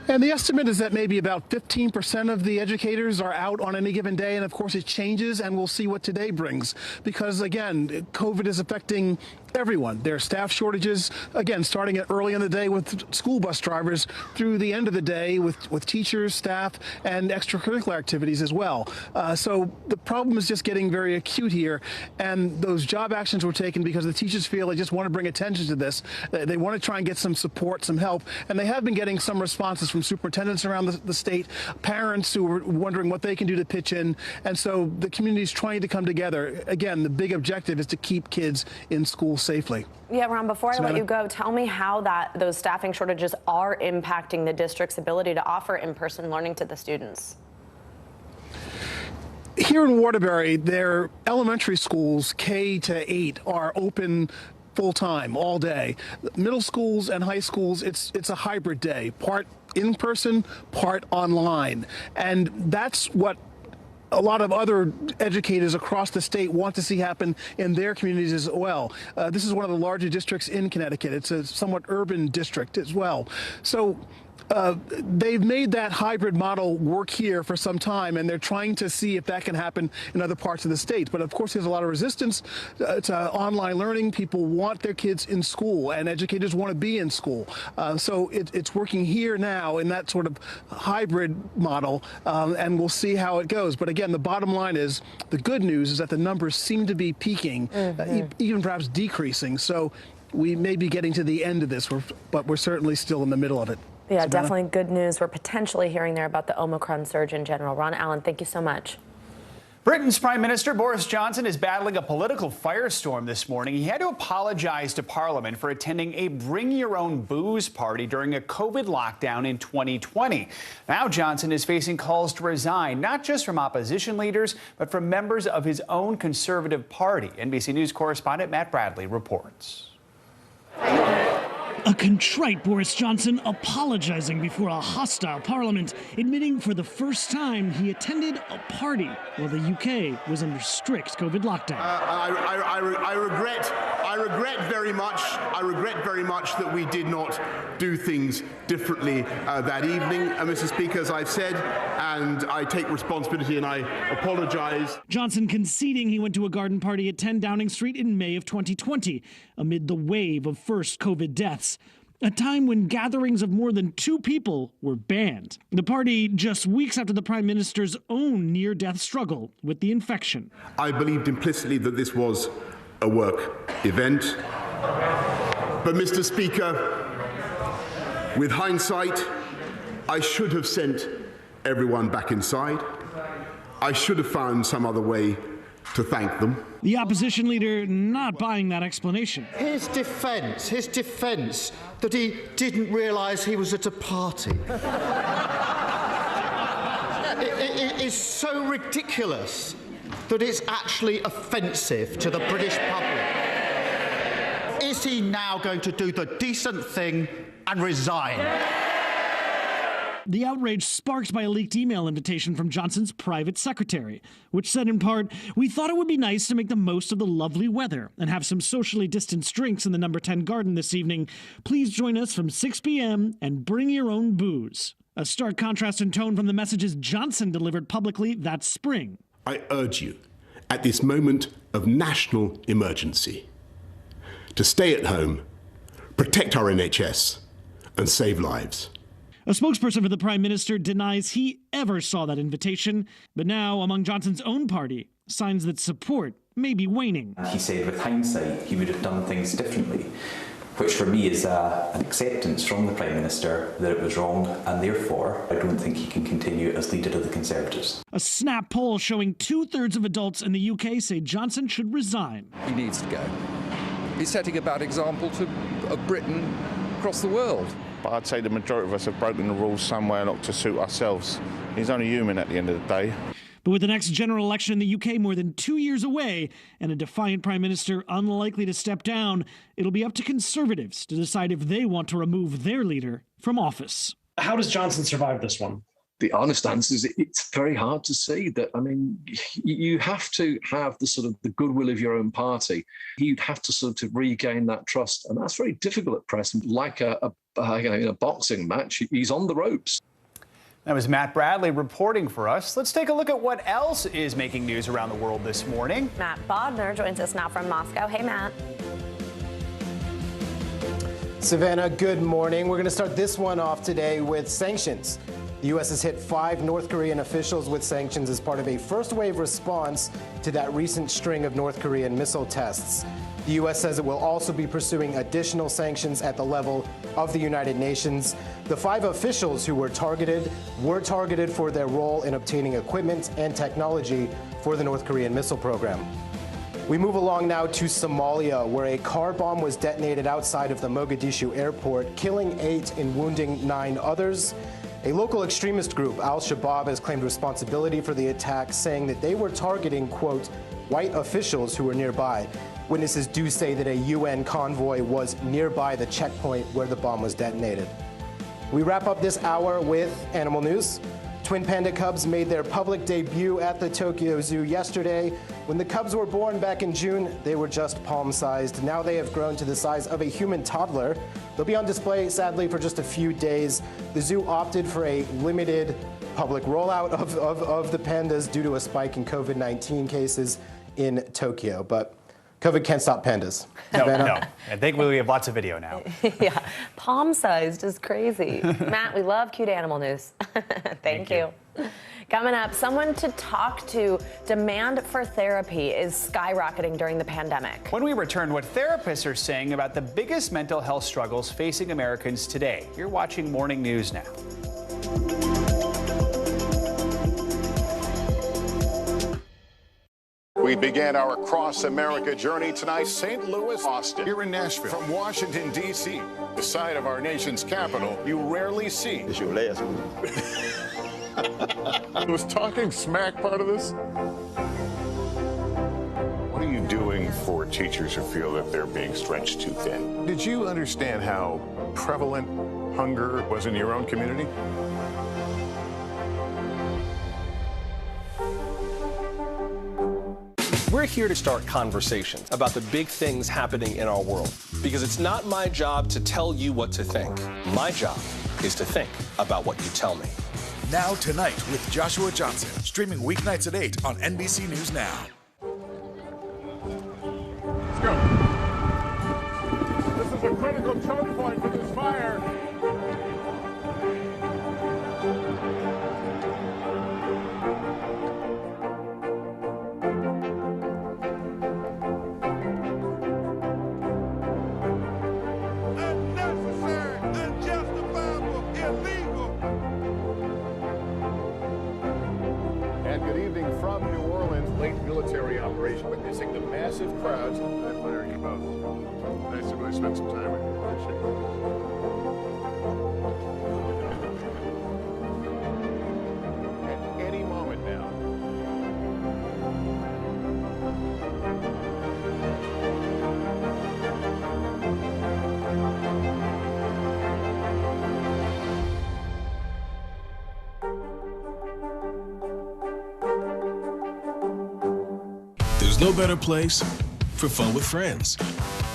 S25: And the estimate is that maybe about 15% of the educators are out on any given day. And of course, it changes, and we'll see what today brings. Because again, COVID is affecting everyone. There are staff shortages, again, starting early in the day with school bus drivers through the end of the day with teachers, staff, and extracurricular activities as well. So the problem is just getting very acute here. And those job actions were taken because the teachers feel they just want to bring attention to this. They want to try and get some support, some help. And they have been getting some responses from superintendents around the state, parents who were wondering what they can do to pitch in. And so the community is trying to come together. Again, the big objective is to keep kids in school safely.
S10: Yeah, Ron, before I let you go, tell me how those staffing shortages are impacting the district's ability to offer in-person learning to the students.
S25: Here in Waterbury, their elementary schools, K to 8, are open full-time, all day. Middle schools and high schools, it's a hybrid day, part in person, part online. And that's what a lot of other educators across the state want to see happen in their communities as well. This is one of the larger districts in Connecticut. It's a somewhat urban district as well. So they've made that hybrid model work here for some time, and they're trying to see if that can happen in other parts of the state. But of course, there's a lot of resistance to online learning. People want their kids in school, and educators want to be in school. So it's working here now in that sort of hybrid model, and we'll see how it goes. But again, the bottom line is, the good news is that the numbers seem to be peaking, even perhaps decreasing. So we may be getting to the end of this, but we're certainly still in the middle of it.
S10: Yeah,
S25: Savannah?
S10: Definitely good news. We're potentially hearing there about the Omicron surge in general. Ron Allen, thank you so much.
S21: Britain's Prime Minister Boris Johnson is battling a political firestorm this morning. He had to apologize to Parliament for attending a Bring Your Own Booze party during a COVID lockdown in 2020. Now Johnson is facing calls to resign, not just from opposition leaders, but from members of his own Conservative Party. NBC News correspondent Matt Bradley reports.
S2: A contrite Boris Johnson apologizing before a hostile parliament, admitting for the first time he attended a party while the UK was under strict COVID lockdown.
S3: I regret very much that we did not do things differently that evening, Mr. Speaker, as I've said, and I take responsibility and I apologize.
S2: Johnson conceding he went to a garden party at 10 Downing Street in May of 2020 amid the wave of first COVID deaths, a time when gatherings of more than 2 people were banned. The party just weeks after the Prime Minister's own near-death struggle with the infection.
S3: I believed implicitly that this was a work event. But, Mr. Speaker, with hindsight, I should have sent everyone back inside. I should have found some other way to thank them.
S2: The opposition leader not buying that explanation.
S7: His defense that he didn't realize he was at a party. It is so ridiculous that it's actually offensive to the British public. Is he now going to do the decent thing and resign?
S2: The outrage sparked by a leaked email invitation from Johnson's private secretary, which said in part, "We thought it would be nice to make the most of the lovely weather and have some socially distanced drinks in the number 10 garden this evening. Please join us from 6 p.m. and bring your own booze." A stark contrast in tone from the messages Johnson delivered publicly that spring.
S3: I urge you, at this moment of national emergency, to stay at home, protect our NHS, and save lives.
S2: A spokesperson for the Prime Minister denies he ever saw that invitation, but now, among Johnson's own party, signs that support may be waning.
S8: He said with hindsight he would have done things differently, which for me is an acceptance from the Prime Minister that it was wrong, and therefore I don't think he can continue as leader of the Conservatives.
S2: A Snap poll showing 2/3 of adults in the UK say Johnson should resign.
S11: He needs to go. He's setting a bad example to Britain across the world.
S12: But I'd say the majority of us have broken the rules somewhere not to suit ourselves. He's only human at the end of the day.
S2: But with the next general election in the UK more than 2 years away and a defiant Prime Minister unlikely to step down, it'll be up to Conservatives to decide if they want to remove their leader from office.
S14: How does Johnson survive this one?
S20: The honest answer is it's very hard to see that. I mean, you have to have the sort of the goodwill of your own party. You'd have to sort of regain that trust, and that's very difficult at present. Like in a boxing match, he's on the ropes.
S21: That was Matt Bradley reporting for us. Let's take a look at what else is making news around the world this morning.
S10: Matt Bodner joins us now from Moscow. Hey, Matt.
S26: Savannah, good morning. We're going to start this one off today with sanctions. The U.S. has hit 5 North Korean officials with sanctions as part of a first-wave response to that recent string of North Korean missile tests. The U.S. says it will also be pursuing additional sanctions at the level of the United Nations. The 5 officials who were targeted for their role in obtaining equipment and technology for the North Korean missile program. We move along now to Somalia, where a car bomb was detonated outside of the Mogadishu airport, killing 8 and wounding 9 others. A local extremist group, Al-Shabaab, has claimed responsibility for the attack, saying that they were targeting, quote, white officials who were nearby. Witnesses do say that a UN convoy was nearby the checkpoint where the bomb was detonated. We wrap up this hour with animal news. Twin panda cubs made their public debut at the Tokyo Zoo yesterday. When the cubs were born back in June, they were just palm-sized. Now they have grown to the size of a human toddler. They'll be on display, sadly, for just a few days. The zoo opted for a limited public rollout of the pandas due to a spike in COVID-19 cases in Tokyo. But COVID can't stop pandas.
S21: No. And thankfully we have lots of video now.
S10: Yeah, palm-sized is crazy. Matt, we love cute animal news. Thank you. Coming up, someone to talk to. Demand for therapy is skyrocketing during the pandemic.
S21: When we return, what therapists are saying about the biggest mental health struggles facing Americans today. You're watching Morning News Now.
S6: We began our cross-America journey tonight, St. Louis, Austin, here in Nashville. From Washington, D.C., the site of our nation's capital, you rarely see.
S12: It's your last one. Was talking smack part of this?
S6: What are you doing for teachers who feel that they're being stretched too thin? Did you understand how prevalent hunger was in your own community?
S27: We're here to start conversations about the big things happening in our world, because it's not my job to tell you what to think. My job is to think about what you tell me.
S24: Now Tonight with Joshua Johnson, streaming weeknights at 8 on NBC News Now.
S12: Let's go. This is a critical choke point for this fire.
S6: Military operation, witnessing the massive crowds. I admire you both. Nice to really spend some time with you. Appreciate it. At any moment now.
S4: There's no better place for fun with friends,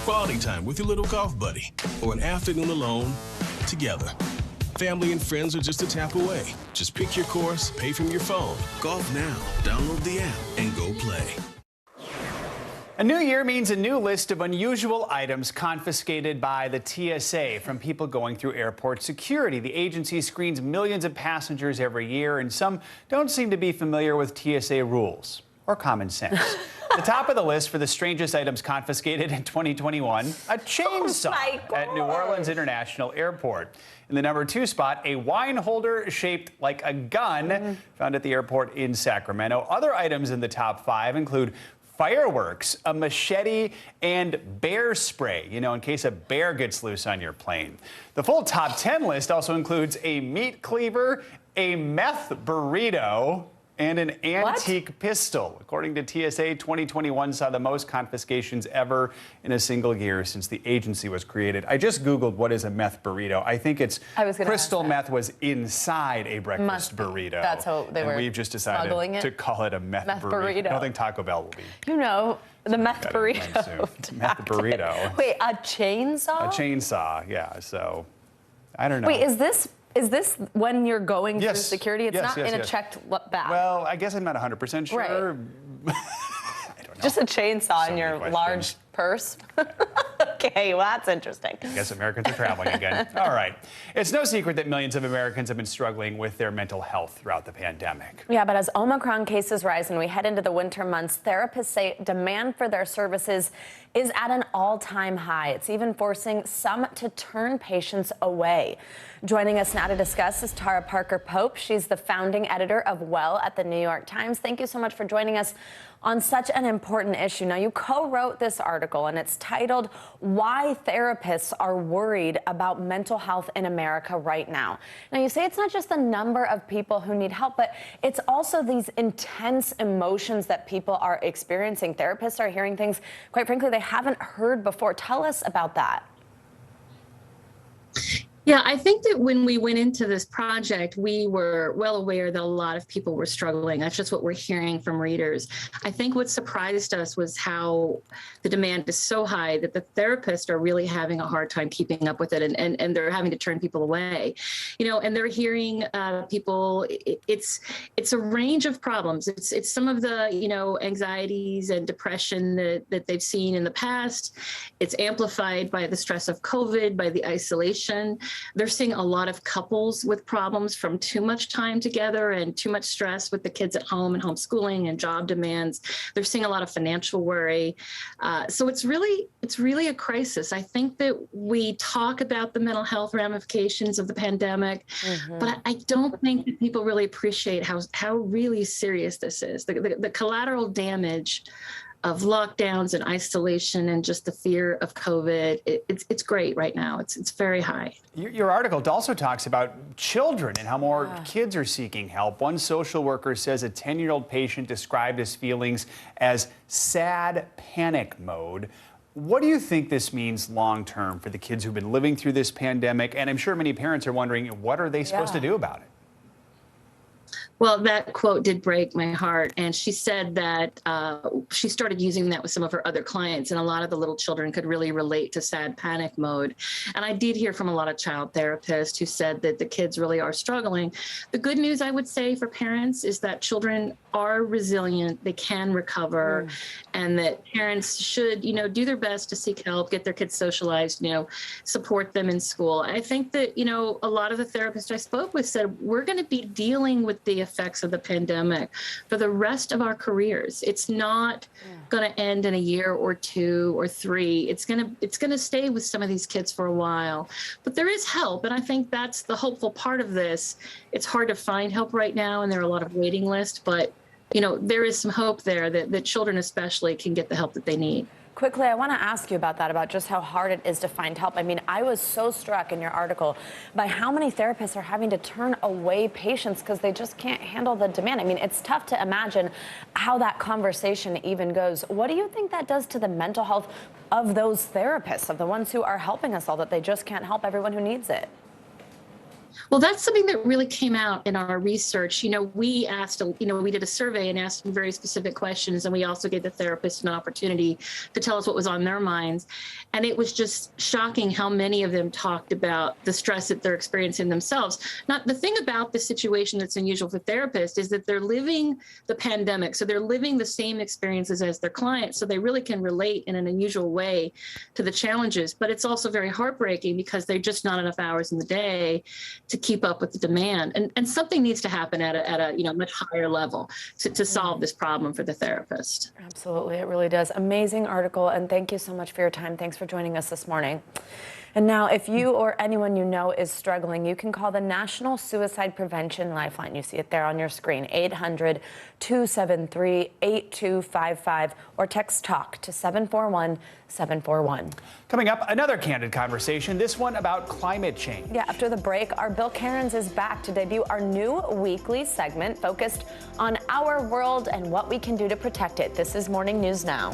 S4: quality time with your little golf buddy, or an afternoon alone together. Family and friends are just a tap away. Just pick your course, pay from your phone. Golf now. Download the app and go play.
S21: A new year means a new list of unusual items confiscated by the TSA from people going through airport security. The agency screens millions of passengers every year, and some don't seem to be familiar with TSA rules or common sense. The top of the list for the strangest items confiscated in 2021, a chainsaw at New Orleans International Airport. In the number 2 spot, a wine holder shaped like a gun found at the airport in Sacramento. Other items in the top 5 include fireworks, a machete, and bear spray, in case a bear gets loose on your plane. The full top 10 list also includes a meat cleaver, a meth burrito, and an antique pistol. According to TSA, 2021 saw the most confiscations ever in a single year since the agency was created. I just Googled what is a meth burrito. I think it's crystal meth was inside a breakfast burrito.
S10: That's how they were.
S21: And we've just decided to call it a meth burrito. I don't think Taco Bell will be.
S10: The meth burrito.
S21: Meth burrito.
S10: Wait, a chainsaw?
S21: A chainsaw, yeah. So, I don't know.
S10: Wait, is this when you're going through security? It's not in a checked bag.
S21: Well, I guess I'm not 100% sure.
S10: Right.
S21: I don't know.
S10: Just a chainsaw in your large purse? Okay, well, that's interesting.
S21: I guess Americans are traveling again. All right. It's no secret that millions of Americans have been struggling with their mental health throughout the pandemic.
S10: Yeah, but as Omicron cases rise and we head into the winter months, therapists say demand for their services is at an all-time high. It's even forcing some to turn patients away. Joining us now to discuss is Tara Parker Pope. She's the founding editor of Well at the New York Times. Thank you so much for joining us on such an important issue. Now, you co-wrote this article, and it's titled, Why Therapists Are Worried About Mental Health in America Right Now. Now, you say it's not just the number of people who need help, but it's also these intense emotions that people are experiencing. Therapists are hearing things, quite frankly, they haven't heard before. Tell us about that.
S5: Yeah, I think that when we went into this project, we were well aware that a lot of people were struggling. That's just what we're hearing from readers. I think what surprised us was how the demand is so high that the therapists are really having a hard time keeping up with it, and they're having to turn people away. And they're hearing people, it's a range of problems. It's some of the, anxieties and depression that they've seen in the past. It's amplified by the stress of COVID, by the isolation. They're seeing a lot of couples with problems from too much time together and too much stress with the kids at home and homeschooling and job demands. They're seeing a lot of financial worry. So it's really a crisis. I think that we talk about the mental health ramifications of the pandemic, but I don't think that people really appreciate how really serious this is. The collateral damage of lockdowns and isolation and just the fear of COVID, it's great right now. It's very high.
S21: Your article also talks about children and how more kids are seeking help. One social worker says a 10-year-old patient described his feelings as sad panic mode. What do you think this means long term for the kids who've been living through this pandemic? And I'm sure many parents are wondering, what are they supposed to do about it?
S5: Well, that quote did break my heart. And she said that she started using that with some of her other clients, and a lot of the little children could really relate to sad panic mode. And I did hear from a lot of child therapists who said that the kids really are struggling. The good news, I would say, for parents is that children are resilient, they can recover, and that parents should, do their best to seek help, get their kids socialized, support them in school. I think that, a lot of the therapists I spoke with said, we're going to be dealing with the effects of the pandemic for the rest of our careers. It's not going to end in a year or 2 or 3. It's going to stay with some of these kids for a while. But there is help, and I think that's the hopeful part of this. It's hard to find help right now, and there are a lot of waiting lists, but there is some hope there that children especially can get the help that they need.
S10: Quickly, I want to ask you about that, about just how hard it is to find help. I mean, I was so struck in your article by how many therapists are having to turn away patients because they just can't handle the demand. I mean, it's tough to imagine how that conversation even goes. What do you think that does to the mental health of those therapists, of the ones who are helping us all, that they just can't help everyone who needs it?
S5: Well, that's something that really came out in our research. We asked, we did a survey and asked very specific questions, and we also gave the therapists an opportunity to tell us what was on their minds. And it was just shocking how many of them talked about the stress that they're experiencing themselves. Not the thing about this situation that's unusual for therapists is that they're living the pandemic. So they're living the same experiences as their clients. So they really can relate in an unusual way to the challenges. But it's also very heartbreaking because they're just not enough hours in the day to keep up with the demand. And something needs to happen at a much higher level to solve this problem for the therapist.
S10: Absolutely, it really does. Amazing article, and thank you so much for your time. Thanks for joining us this morning. And now, if you or anyone you know is struggling, you can call the National Suicide Prevention Lifeline. You see it there on your screen, 800-273-8255, or text TALK to 741-741.
S21: Coming up, another candid conversation, this one about climate change.
S10: Yeah, after the break, our Bill Cairns is back to debut our new weekly segment focused on our world and what we can do to protect it. This is Morning News Now.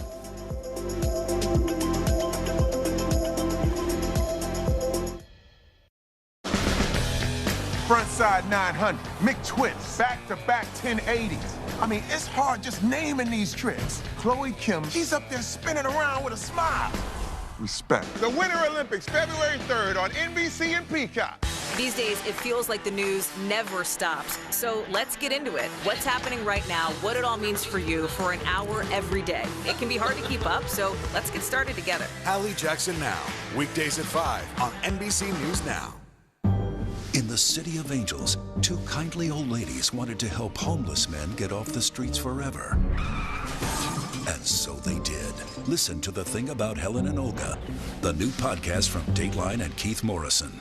S9: Frontside 900, McTwist, back-to-back 1080s. I mean, it's hard just naming these tricks. Chloe Kim, she's up there spinning around with a smile. Respect. The Winter Olympics, February 3rd on NBC and Peacock.
S13: These days, it feels like the news never stops. So let's get into it. What's happening right now, what it all means for you for an hour every day. It can be hard to keep up, so let's get started together.
S24: Hallie Jackson Now, weekdays at 5 on NBC News Now.
S22: In the City of Angels, two kindly old ladies wanted to help homeless men get off the streets forever. And so they did. Listen to The Thing About Helen and Olga, the new podcast from Dateline and Keith Morrison.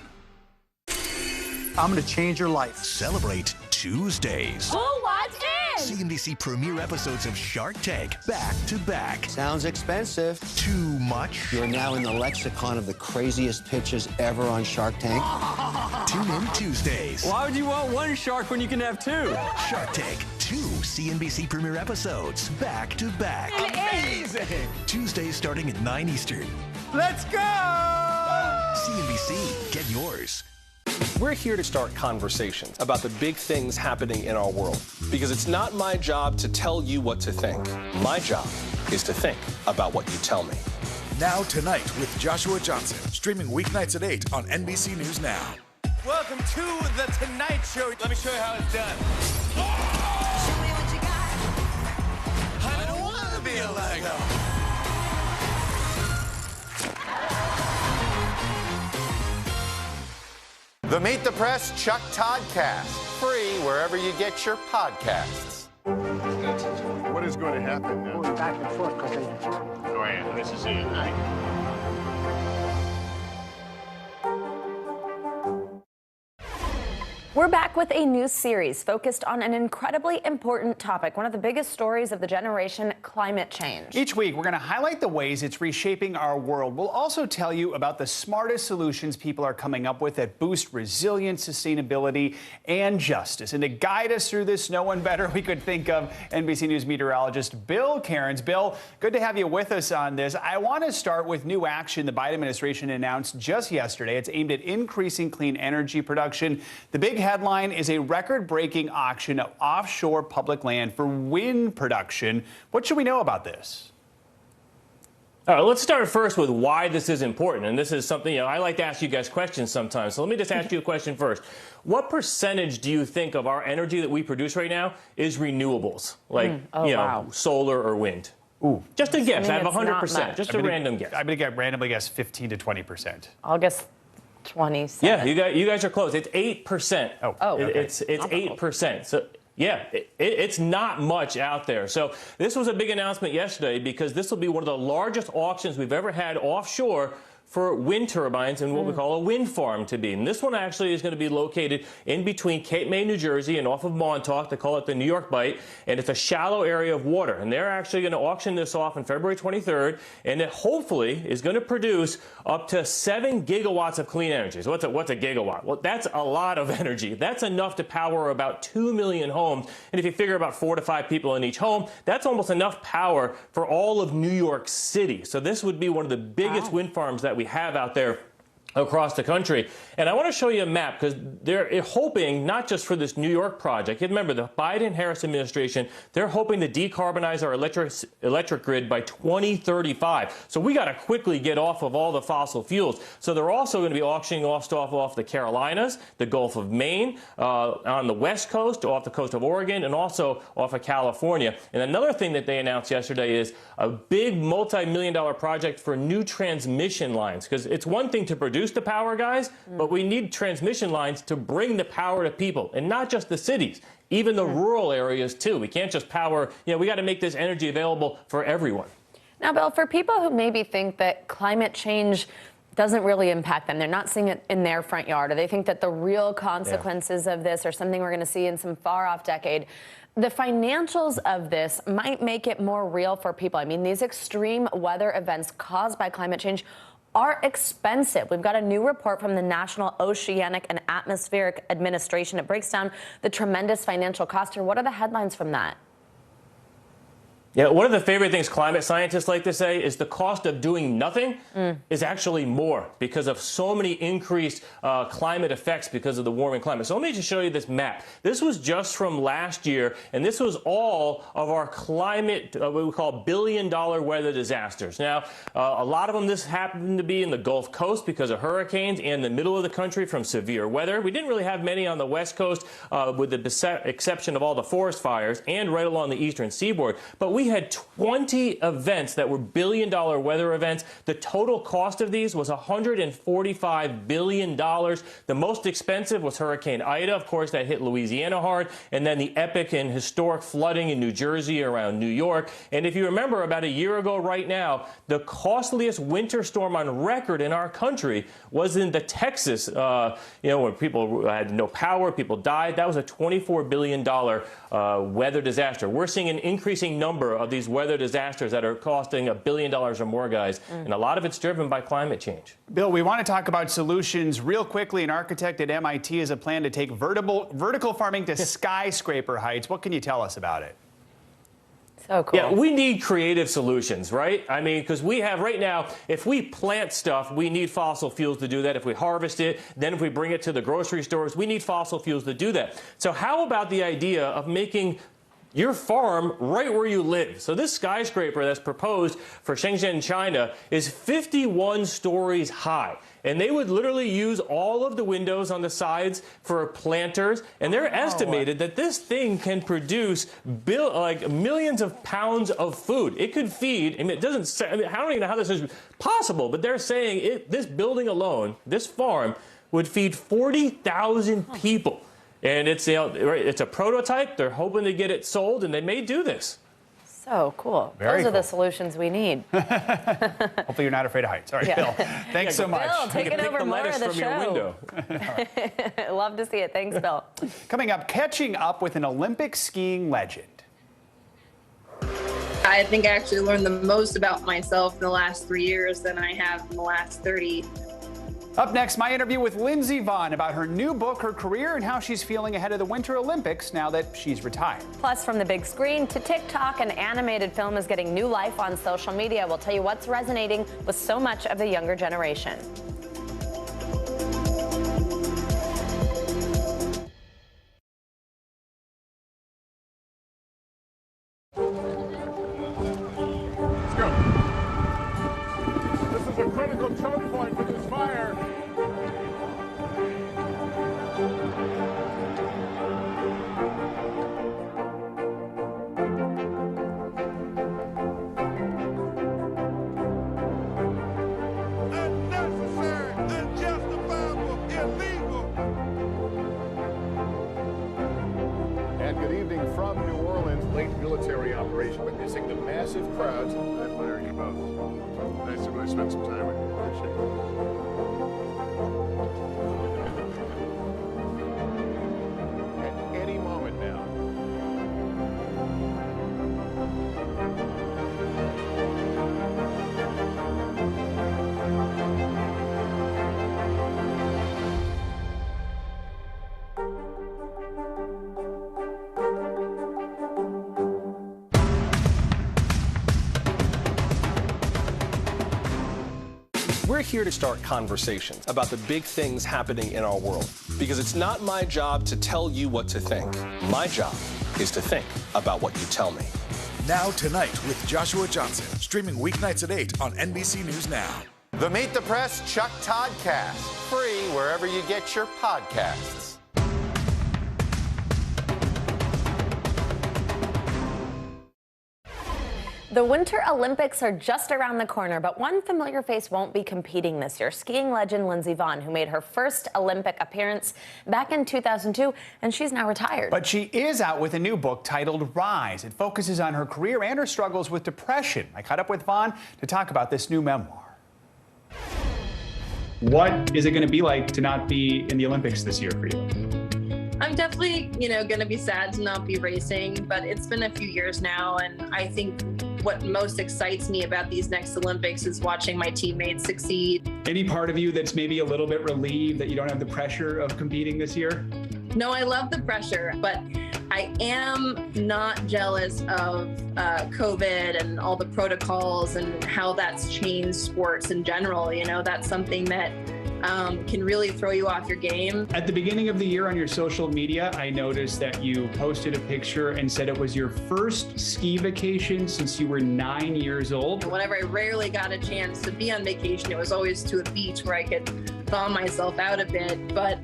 S15: I'm going to change your life.
S16: Celebrate Tuesdays.
S17: Who wants in?
S16: CNBC premiere episodes of Shark Tank back to back.
S15: Sounds expensive.
S16: Too much?
S15: You're now in the lexicon of the craziest pitches ever on Shark Tank.
S16: Tune in Tuesdays.
S15: Why would you want one shark when you can have two?
S16: Shark Tank, 2 CNBC premiere episodes back to back.
S15: Amazing!
S16: Tuesdays starting at 9 Eastern.
S15: Let's go!
S16: CNBC, get yours.
S27: We're here to start conversations about the big things happening in our world, because it's not my job to tell you what to think. My job is to think about what you tell me.
S24: Now Tonight with Joshua Johnson, streaming weeknights at 8 on NBC News Now.
S9: Welcome to The Tonight Show. Let me show you how it's done.
S17: Show me what you got.
S9: I don't want to be a Lego.
S18: The Meet the Press Chuck Todd Cast, free wherever you get your podcasts.
S6: What is going to happen now?
S17: Going back and forth because they...
S6: Go ahead. This is it, right?
S10: We're back with a new series focused on an incredibly important topic, one of the biggest stories of the generation, climate change.
S21: Each week, we're going to highlight the ways it's reshaping our world. We'll also tell you about the smartest solutions people are coming up with that boost resilience, sustainability, and justice. And to guide us through this, no one better we could think of NBC News meteorologist Bill Cairns. Bill, good to have you with us on this. I want to start with new action the Biden administration announced just yesterday. It's aimed at increasing clean energy production. The big headline is a record-breaking auction of offshore public land for wind production. What should we know about this?
S19: All right, let's start first with why this is important. And this is something, I like to ask you guys questions sometimes. So let me just ask you a question first. What percentage do you think of our energy that we produce right now is renewables? Like,
S10: wow.
S19: solar or wind?
S21: Ooh.
S19: Just a guess. I have
S10: it's not
S19: 100%.
S10: much.
S19: Just a random guess.
S21: I'm going to randomly guess 15 to 20%.
S10: I'll guess 27.
S19: Yeah, you guys are close. It's 8%. It's 8%. So yeah, it's not much out there. So this was a big announcement yesterday because this will be one of the largest auctions we've ever had offshore for wind turbines and what we call a wind farm to be. And this one actually is going to be located in between Cape May, New Jersey and off of Montauk. They call it the New York Bight. And it's a shallow area of water. And they're actually going to auction this off on February 23rd. And it hopefully is going to produce up to 7 gigawatts of clean energy. So what's a gigawatt? Well, that's a lot of energy. That's enough to power about 2 million homes. And if you figure about 4 to 5 people in each home, that's almost enough power for all of New York City. So this would be one of the biggest wind farms that we have out there across the country. And I want to show you a map because they're hoping not just for this New York project. Remember, the Biden-Harris administration, they're hoping to decarbonize our electric grid by 2035. So we got to quickly get off of all the fossil fuels. So they're also going to be auctioning off stuff off the Carolinas, the Gulf of Maine, on the West Coast, off the coast of Oregon, and also off of California. And another thing that they announced yesterday is a big multi-million-dollar project for new transmission lines. Because it's one thing to produce the power, guys, but we need transmission lines to bring the power to people, and not just the cities, even the rural areas too. We can't just power, we got to make this energy available for everyone.
S10: Now, Bill, for people who maybe think that climate change doesn't really impact them, they're not seeing it in their front yard, or they think that the real consequences of this are something we're going to see in some far-off decade, the financials of this might make it more real for people. I mean, these extreme weather events caused by climate change are expensive. We've got a new report from the National Oceanic and Atmospheric Administration. It breaks down the tremendous financial cost. What are the headlines from that?
S19: Yeah, one of the favorite things climate scientists like to say is the cost of doing nothing is actually more because of so many increased climate effects because of the warming climate. So let me just show you this map. This was just from last year, and this was all of our climate, what we call billion-dollar weather disasters. Now, a lot of them, this happened to be in the Gulf Coast because of hurricanes and the middle of the country from severe weather. We didn't really have many on the West Coast with the exception of all the forest fires and right along the eastern seaboard. But we had 20 events that were billion-dollar weather events. The total cost of these was $145 billion. The most expensive was Hurricane Ida, of course, that hit Louisiana hard, and then the epic and historic flooding in New Jersey around New York. And if you remember, about a year ago right now, the costliest winter storm on record in our country was in the Texas, when people had no power, people died. That was a $24 billion weather disaster. We're seeing an increasing number of these weather disasters that are costing $1 billion or more, guys, and a lot of it's driven by climate change.
S21: Bill, we want to talk about solutions real quickly. An architect at MIT has a plan to take vertical farming to skyscraper heights. What can you tell us about it?
S10: So cool.
S19: Yeah, we need creative solutions, right? I mean, because we have right now, if we plant stuff, we need fossil fuels to do that. If we harvest it, then if we bring it to the grocery stores, we need fossil fuels to do that. So how about the idea of making your farm right where you live? So this skyscraper that's proposed for Shenzhen, China, is 51 stories high. And they would literally use all of the windows on the sides for planters. And they're estimated that this thing can produce millions of pounds of food. It could feed, and it doesn't say, I don't even know how this is possible, but they're saying this building alone, this farm, would feed 40,000 people. And it's a prototype. They're hoping to get it sold, and they may do this.
S10: So cool.
S21: Very
S10: Those are
S21: cool.
S10: the solutions we need.
S21: Hopefully you're not afraid of heights. All right, Bill, thanks so much.
S10: Bill, taking over more of the show. Love to see it. Thanks, Bill.
S21: Coming up, catching up with an Olympic skiing legend.
S1: I think I actually learned the most about myself in the last 3 years than I have in the last 30.
S21: Up next, my interview with Lindsey Vonn about her new book, her career, and how she's feeling ahead of the Winter Olympics now that she's retired.
S10: Plus, from the big screen to TikTok, an animated film is getting new life on social media. We'll tell you what's resonating with so much of the younger generation.
S6: Let's go. This is a critical choke point for this fire. And good evening from New Orleans. Late military operation witnessing the massive crowds. I admire you both. Nice to really spend some time with you. Appreciate it. At any moment now.
S21: We're
S27: here to start conversations about the big things happening in our world because it's not my job to tell you what to think. My job is to think about what you tell me.
S24: Now Tonight with Joshua Johnson, streaming weeknights at 8 on NBC News Now.
S18: The Meet the Press Chuck Todd Cast, free wherever you get your podcasts.
S10: The Winter Olympics are just around the corner, but one familiar face won't be competing this year. Skiing legend Lindsey Vonn, who made her first Olympic appearance back in 2002, and she's now retired.
S21: But she is out with a new book titled Rise. It focuses on her career and her struggles with depression. I caught up with Vonn to talk about this new memoir. What is it going to be like to not be in the Olympics this year for you?
S1: I'm definitely, going to be sad to not be racing, but it's been a few years now, and I think what most excites me about these next Olympics is watching my teammates succeed.
S21: Any part of you that's maybe a little bit relieved that you don't have the pressure of competing this year?
S1: No, I love the pressure, but I am not jealous of COVID and all the protocols and how that's changed sports in general. That's something that can really throw you off your game.
S21: At the beginning of the year on your social media, I noticed that you posted a picture and said it was your first ski vacation since you were 9 years old.
S1: Whenever I rarely got a chance to be on vacation, it was always to a beach where I could thaw myself out a bit. But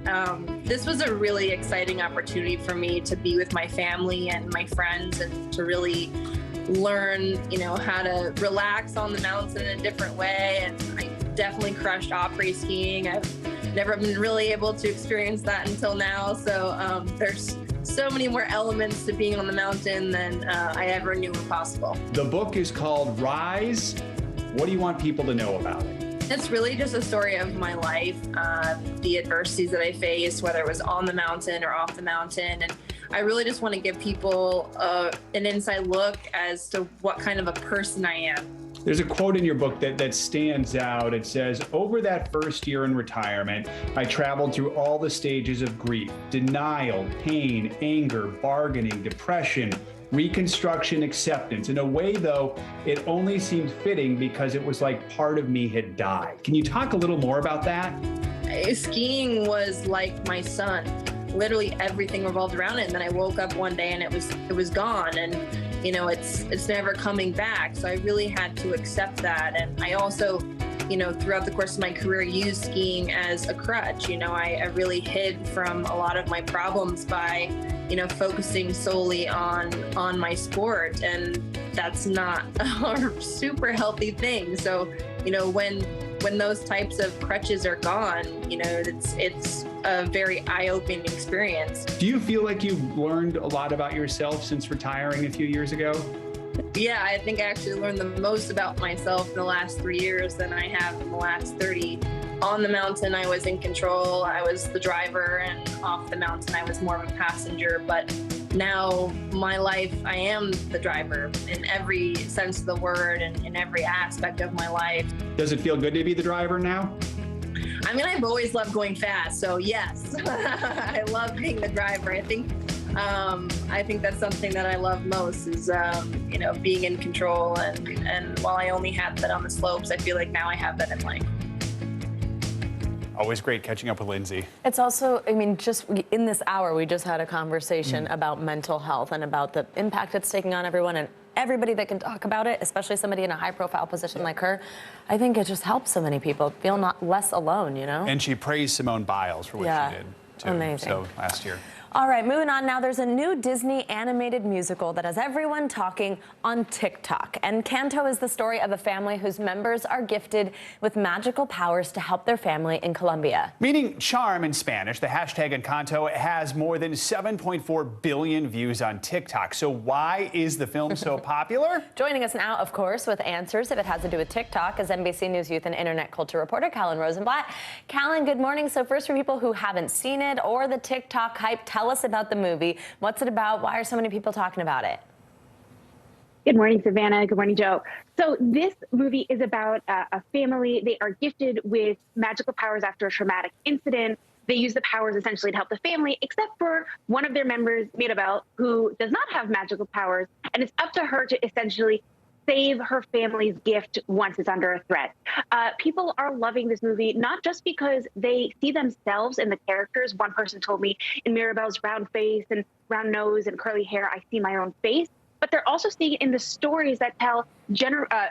S1: this was a really exciting opportunity for me to be with my family and my friends and to really learn, how to relax on the mountain in a different way. And I definitely crushed après skiing. I've never been really able to experience that until now. So there's so many more elements to being on the mountain than I ever knew were possible.
S21: The book is called Rise. What do you want people to know about it?
S1: It's really just a story of my life, the adversities that I faced, whether it was on the mountain or off the mountain. And I really just want to give people an inside look as to what kind of a person I am.
S21: There's a quote in your book that stands out. It says, over that first year in retirement, I traveled through all the stages of grief, denial, pain, anger, bargaining, depression, reconstruction, acceptance. In a way, though, it only seemed fitting because it was like part of me had died. Can you talk a little more about that?
S1: Skiing was like my son. Literally everything revolved around it. And then I woke up one day and it was gone. And it's never coming back. So I really had to accept that. And I also, throughout the course of my career, used skiing as a crutch. I really hid from a lot of my problems by, focusing solely on my sport. And that's not a super healthy thing. So, when those types of crutches are gone, it's a very eye-opening experience.
S21: Do you feel like you've learned a lot about yourself since retiring a few years ago?
S1: Yeah, I think I actually learned the most about myself in the last 3 years than I have in the last 30. On the mountain, I was in control. I was the driver, and off the mountain, I was more of a passenger. But now, my life, I am the driver in every sense of the word and in every aspect of my life.
S21: Does it feel good to be the driver now?
S1: I mean, I've always loved going fast, so yes, I love being the driver. I think that's something that I love most is, being in control. And while I only had that on the slopes, I feel like now I have that in life.
S21: Always great catching up with Lindsey.
S10: It's also, just in this hour, we just had a conversation about mental health and about the impact it's taking on everyone and everybody that can talk about it, especially somebody in a high-profile position like her. I think it just helps so many people feel less alone,
S21: And she praised Simone Biles for what she did, too.
S10: Amazing.
S21: So last year.
S10: All right, moving on now. There's a new Disney animated musical that has everyone talking on TikTok. Encanto is the story of a family whose members are gifted with magical powers to help their family in Colombia.
S21: Meaning charm in Spanish, the hashtag Encanto has more than 7.4 billion views on TikTok. So why is the film so popular?
S10: Joining us now, of course, with answers if it has to do with TikTok is NBC News youth and internet culture reporter Callan Rosenblatt. Callan, good morning. So first, for people who haven't seen it or the TikTok hype, tell us about the movie. What's it about? Why are so many people talking about it?
S2: Good morning, Savannah. Good morning, Joe. So this movie is about a family. They are gifted with magical powers after a traumatic incident. They use the powers essentially to help the family, except for one of their members, Mirabel, who does not have magical powers. And it's up to her to essentially save her family's gift once it's under a threat. People are loving this movie, not just because they see themselves in the characters. One person told me, in Mirabel's round face and round nose and curly hair, I see my own face. But they're also seeing it in the stories that tell,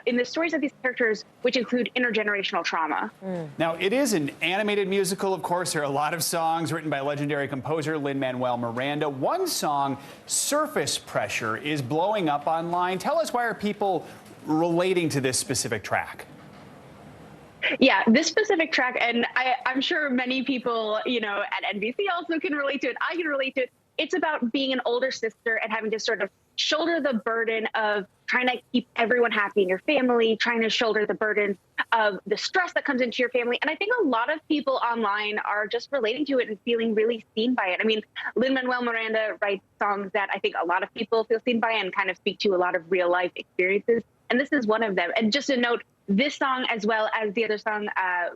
S2: in the stories of these characters, which include intergenerational trauma.
S21: Now, it is an animated musical, of course. There are a lot of songs written by legendary composer Lin-Manuel Miranda. One song, Surface Pressure, is blowing up online. Tell us, why are people relating to this specific track?
S2: Yeah, this specific track, and I'm sure many people, at NBC also can relate to it. I can relate to it. It's about being an older sister and having to sort of shoulder the burden of trying to keep everyone happy in your family, trying to shoulder the burden of the stress that comes into your family. And I think a lot of people online are just relating to it and feeling really seen by it. I mean, Lin-Manuel Miranda writes songs that I think a lot of people feel seen by and kind of speak to a lot of real life experiences. And this is one of them. And just a note, this song, as well as the other song,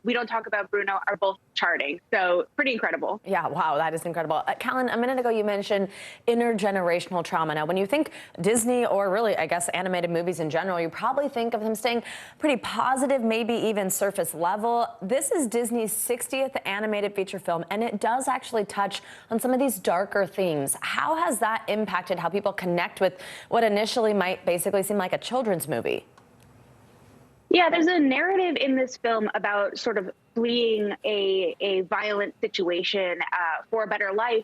S2: We Don't Talk About Bruno, are both charting. So pretty incredible.
S10: Yeah, wow, that is incredible. Callan, a minute ago you mentioned intergenerational trauma. Now, when you think Disney, or really, I guess, animated movies in general, you probably think of them staying pretty positive, maybe even surface level. This is Disney's 60th animated feature film, and it does actually touch on some of these darker themes. How has that impacted how people connect with what initially might basically seem like a children's movie?
S2: Yeah, there's a narrative in this film about sort of fleeing a violent situation for a better life.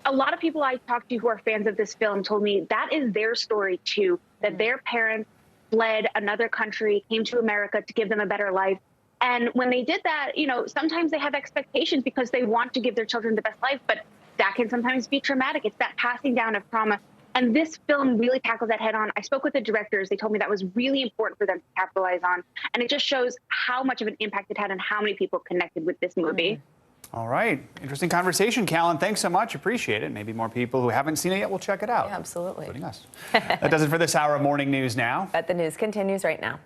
S2: A lot of people I talked to who are fans of this film told me that is their story too, that their parents fled another country, came to America to give them a better life. And when they did that, sometimes they have expectations because they want to give their children the best life, but that can sometimes be traumatic. It's that passing down of trauma. And this film really tackles that head on. I spoke with the directors. They told me that was really important for them to capitalize on. And it just shows how much of an impact it had and how many people connected with this movie.
S21: All right. Interesting conversation, Callan. Thanks so much. Appreciate it. Maybe more people who haven't seen it yet will check it out.
S10: Yeah, absolutely.
S21: Including us. That does it for this hour of Morning News Now.
S10: But the news continues right now.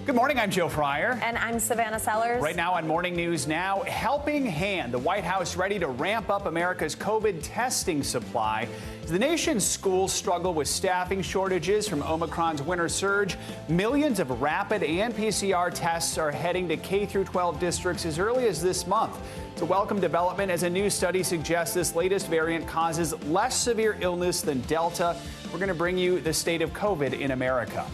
S21: Good morning, I'm Joe Fryer.
S10: And I'm Savannah Sellers.
S21: Right now on Morning News Now, helping hand. The White House ready to ramp up America's COVID testing supply. As the nation's schools struggle with staffing shortages from Omicron's winter surge, millions of rapid and PCR tests are heading to K-12 districts as early as this month. It's a welcome development as a new study suggests this latest variant causes less severe illness than Delta. We're going to bring you the state of COVID in America.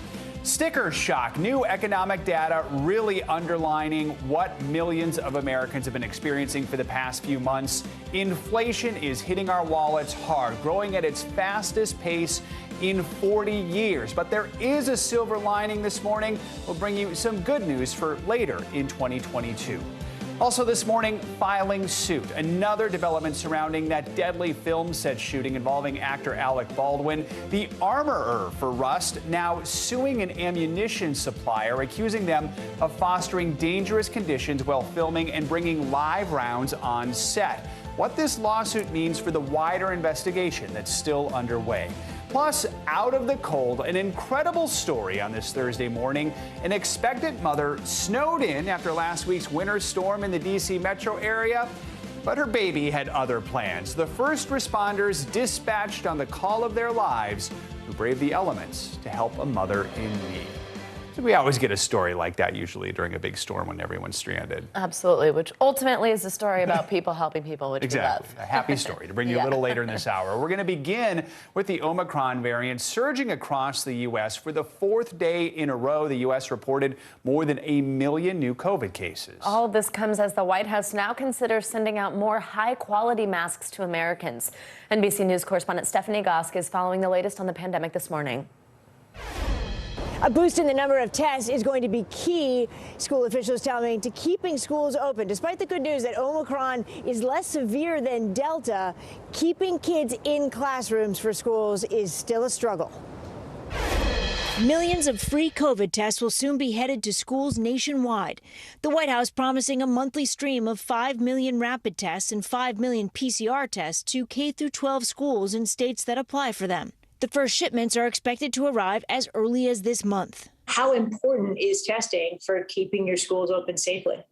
S21: Sticker shock. New economic data really underlining what millions of Americans have been experiencing for the past few months. Inflation is hitting our wallets hard, growing at its fastest pace in 40 years. But there is a silver lining this morning. We'll bring you some good news for later in 2022. Also this morning, filing suit. Another development surrounding that deadly film set shooting involving actor Alec Baldwin. The armorer for Rust now suing an ammunition supplier, accusing them of fostering dangerous conditions while filming and bringing live rounds on set. What this lawsuit means for the wider investigation that's still underway. Plus, out of the cold, an incredible story on this Thursday morning. An expectant mother snowed in after last week's winter storm in the D.C. metro area, but her baby had other plans. The first responders dispatched on the call of their lives who braved the elements to help a mother in need. We always get a story like that usually during a big storm when everyone's stranded.
S10: Absolutely, which ultimately is a story about people helping people, which
S21: exactly.
S10: we love.
S21: A happy story to bring you a little later in this hour. We're going to begin with the Omicron variant surging across the U.S. For the fourth day in a row, the U.S. reported more than 1 million new COVID cases.
S10: All of this comes as the White House now considers sending out more high-quality masks to Americans. NBC News correspondent Stephanie Gosk is following the latest on the pandemic this morning.
S3: A boost in the number of tests is going to be key, school officials tell me, to keeping schools open. Despite the good news that Omicron is less severe than Delta, keeping kids in classrooms for schools is still a struggle. Millions of free COVID tests will soon be headed to schools nationwide. The White House promising a monthly stream of 5 million rapid tests and 5 million PCR tests to K-12 schools in states that apply for them. The first shipments are expected to arrive as early as this month.
S7: How important is testing for keeping your schools open safely?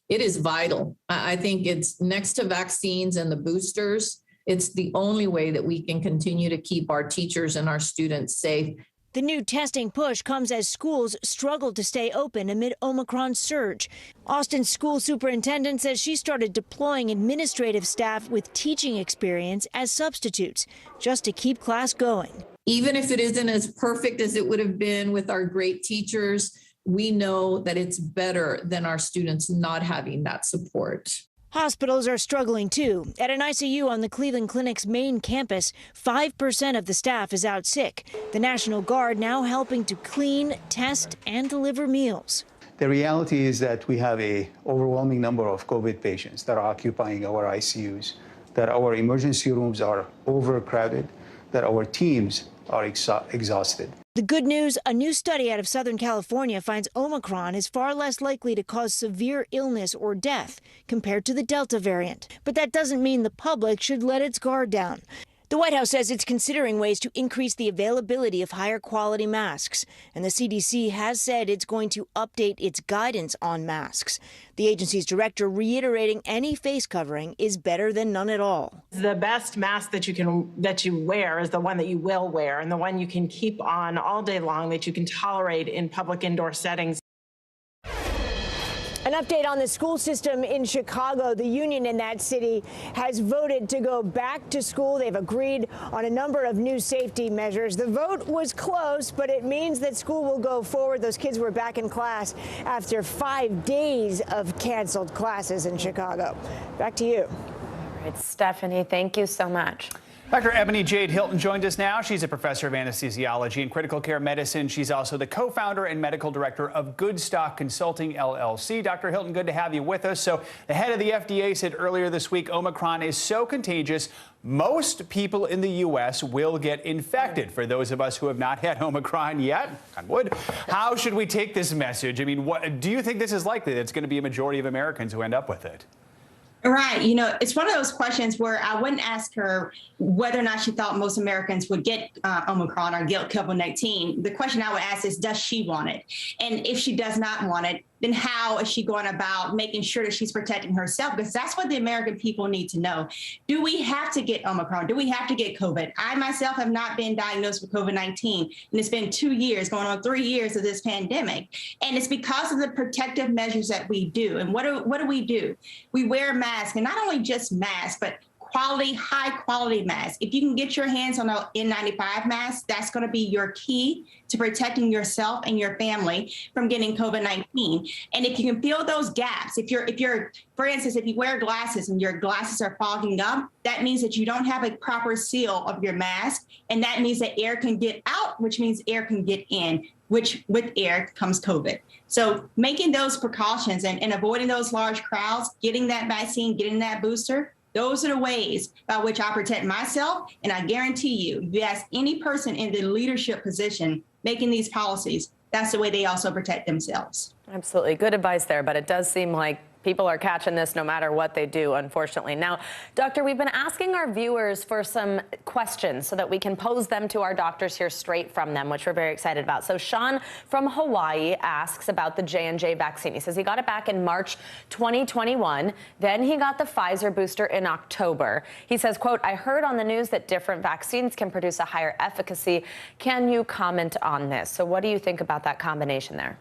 S7: It is vital. I think it's next to vaccines and the boosters. It's the only way that we can continue to keep our teachers and our students safe.
S3: The new testing push comes as schools struggle to stay open amid Omicron's surge. Austin's school superintendent says she started deploying administrative staff with teaching experience as substitutes just to keep class going.
S7: Even if it isn't as perfect as it would have been with our great teachers, we know that it's better than our students not having that support.
S3: Hospitals are struggling too. At an ICU on the Cleveland Clinic's main campus, 5% of the staff is out sick. The National Guard now helping to clean, test, and deliver meals.
S8: The reality is that we have an overwhelming number of COVID patients that are occupying our ICUs, that our emergency rooms are overcrowded, that our teams are exhausted.
S3: The good news, a new study out of Southern California finds Omicron is far less likely to cause severe illness or death compared to the Delta variant. But that doesn't mean the public should let its guard down. The White House says it's considering ways to increase the availability of higher quality masks. And the CDC has said it's going to update its guidance on masks. The agency's director reiterating any face covering is better than none at all.
S11: The best mask that you wear is the one that you will wear, and the one you can keep on all day long, that you can tolerate in public indoor settings.
S3: An update on the school system in Chicago. The union in that city has voted to go back to school. They've agreed on a number of new safety measures. The vote was close, but it means that school will go forward. Those kids were back in class after 5 days of canceled classes in Chicago. Back to you.
S10: All right, Stephanie, thank you so much.
S21: Dr. Ebony Jade Hilton joined us now. She's a professor of anesthesiology and critical care medicine. She's also the co-founder and medical director of Goodstock Consulting, LLC. Dr. Hilton, good to have you with us. So the head of the FDA said earlier this week, Omicron is so contagious, most people in the U.S. will get infected. For those of us who have not had Omicron yet, on wood, how should we take this message? I mean, what do you think this is likely that it's going to be a majority of Americans who end up with it?
S14: Right. You know, it's one of those questions where I wouldn't ask her whether or not she thought most Americans would get Omicron or get COVID-19. The question I would ask is, does she want it? And if she does not want it, then how is she going about making sure that she's protecting herself? Because that's what the American people need to know. Do we have to get Omicron? Do we have to get COVID? I myself have not been diagnosed with COVID-19, and it's been 2 years, going on 3 years of this pandemic. And it's because of the protective measures that we do. And what do we do? We wear a mask, and not only just masks, but high quality mask. If you can get your hands on an N95 mask, that's going to be your key to protecting yourself and your family from getting COVID-19. And if you can fill those gaps, if you're, for instance, if you wear glasses and your glasses are fogging up, that means that you don't have a proper seal of your mask. And that means that air can get out, which means air can get in, which with air comes COVID. So making those precautions and avoiding those large crowds, getting that vaccine, getting that booster, those are the ways by which I protect myself. And I guarantee you, if you ask any person in the leadership position making these policies, that's the way they also protect themselves.
S10: Absolutely. Good advice there, but it does seem like people are catching this no matter what they do, unfortunately. Now, Doctor, we've been asking our viewers for some questions so that we can pose them to our doctors here straight from them, which we're very excited about. So Sean from Hawaii asks about the J&J vaccine. He says he got it back in March 2021. Then he got the Pfizer booster in October. He says, quote, I heard on the news that different vaccines can produce a higher efficacy. Can you comment on this? So what do you think about that combination there?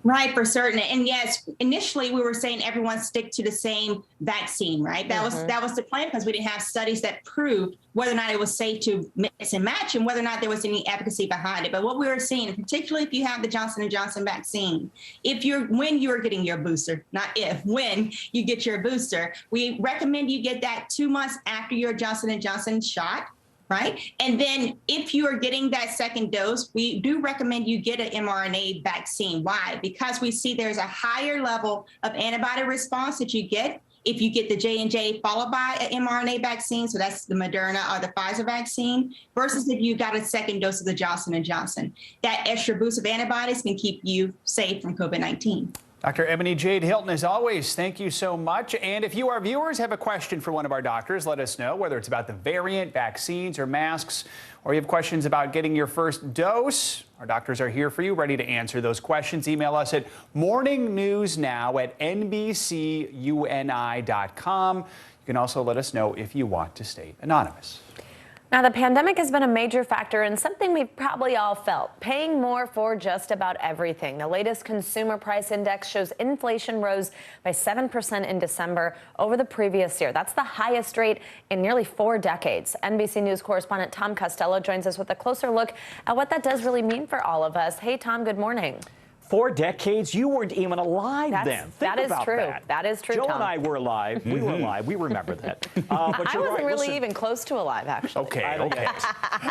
S14: Right, for certain. And yes, initially we were saying everyone stick to the same vaccine, right? That was the plan, because we didn't have studies that proved whether or not it was safe to mix and match and whether or not there was any efficacy behind it. But what we were seeing, particularly if you have the Johnson & Johnson vaccine, when you're getting your booster, not if, when you get your booster, we recommend you get that 2 months after your Johnson & Johnson shot. Right. And then if you are getting that second dose, we do recommend you get an mRNA vaccine. Why? Because we see there's a higher level of antibody response that you get if you get the J&J followed by an mRNA vaccine. So that's the Moderna or the Pfizer vaccine versus if you got a second dose of the Johnson & Johnson. That extra boost of antibodies can keep you safe from COVID-19.
S21: Dr. Ebony Jade Hilton, as always, thank you so much. And if you, our viewers, have a question for one of our doctors, let us know, whether it's about the variant, vaccines, or masks, or you have questions about getting your first dose. Our doctors are here for you, ready to answer those questions. Email us at morningnewsnow@nbcuni.com. You can also let us know if you want to stay anonymous.
S10: Now, the pandemic has been a major factor in something we've probably all felt, paying more for just about everything. The latest consumer price index shows inflation rose by 7% in December over the previous year. That's the highest rate in nearly 4 decades. NBC News correspondent Tom Costello joins us with a closer look at what that does really mean for all of us. Hey, Tom, good morning.
S4: 4 decades? You weren't even alive then.
S10: That is true. That is true,
S4: Joe
S10: Tom.
S4: and I were alive. We were alive. We remember that. But
S10: I
S4: you're
S10: wasn't
S4: right.
S10: really
S4: Listen.
S10: even close to alive, actually.
S4: Okay.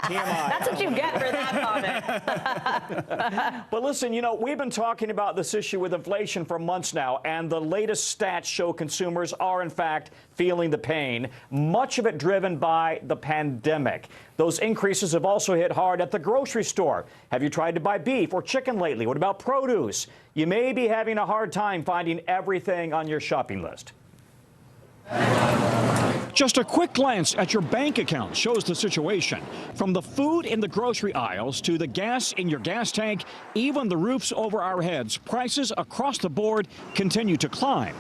S10: That's what you get for that comment.
S4: But listen, you know, we've been talking about this issue with inflation for months now, and the latest stats show consumers are, in fact, feeling the pain, much of it driven by the pandemic. Those increases have also hit hard at the grocery store. Have you tried to buy beef or chicken lately? What about produce? You may be having a hard time finding everything on your shopping list.
S5: Just a quick glance at your bank account shows the situation. From the food in the grocery aisles to the gas in your gas tank, even the roofs over our heads, prices across the board continue to climb.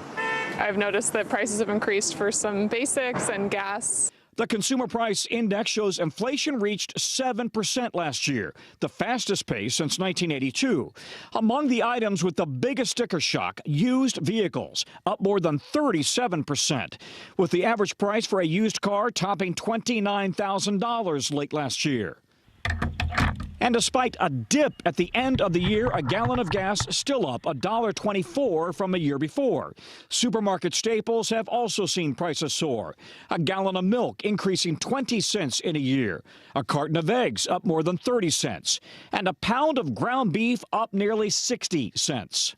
S12: I've noticed that prices have increased for some basics and gas.
S5: The Consumer Price Index shows inflation reached 7% last year, the fastest pace since 1982. Among the items with the biggest sticker shock, used vehicles, up more than 37%, with the average price for a used car topping $29,000 late last year. And despite a dip at the end of the year, a gallon of gas still up $1.24 from a year before. Supermarket staples have also seen prices soar. A gallon of milk increasing 20 cents in a year. A carton of eggs up more than 30 cents. And a pound of ground beef up nearly 60 cents.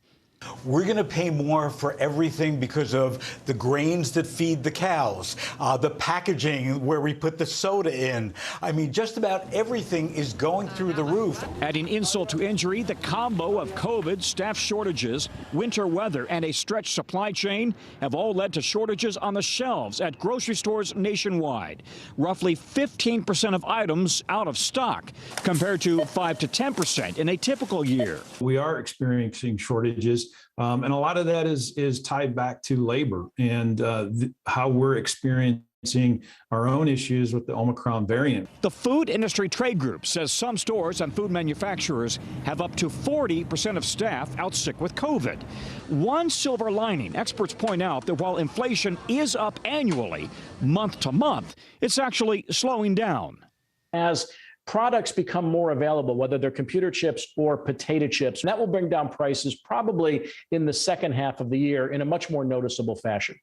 S20: We're going to pay more for everything because of the grains that feed the cows, the packaging where we put the soda in. I mean, just about everything is going through the roof.
S5: Adding insult to injury, the combo of COVID, staff shortages, winter weather, and a stretched supply chain have all led to shortages on the shelves at grocery stores nationwide. Roughly 15% of items out of stock, compared to 5 to 10% in a typical year.
S23: We are experiencing shortages. And a lot of that is tied back to labor and how we're experiencing our own issues with the Omicron variant.
S5: The Food Industry Trade Group says some stores and food manufacturers have up to 40% of staff out sick with COVID. One silver lining, experts point out that while inflation is up annually, month to month, it's actually slowing down.
S25: As products become more available, whether they're computer chips or potato chips, that will bring down prices probably in the second half of the year in a much more noticeable fashion.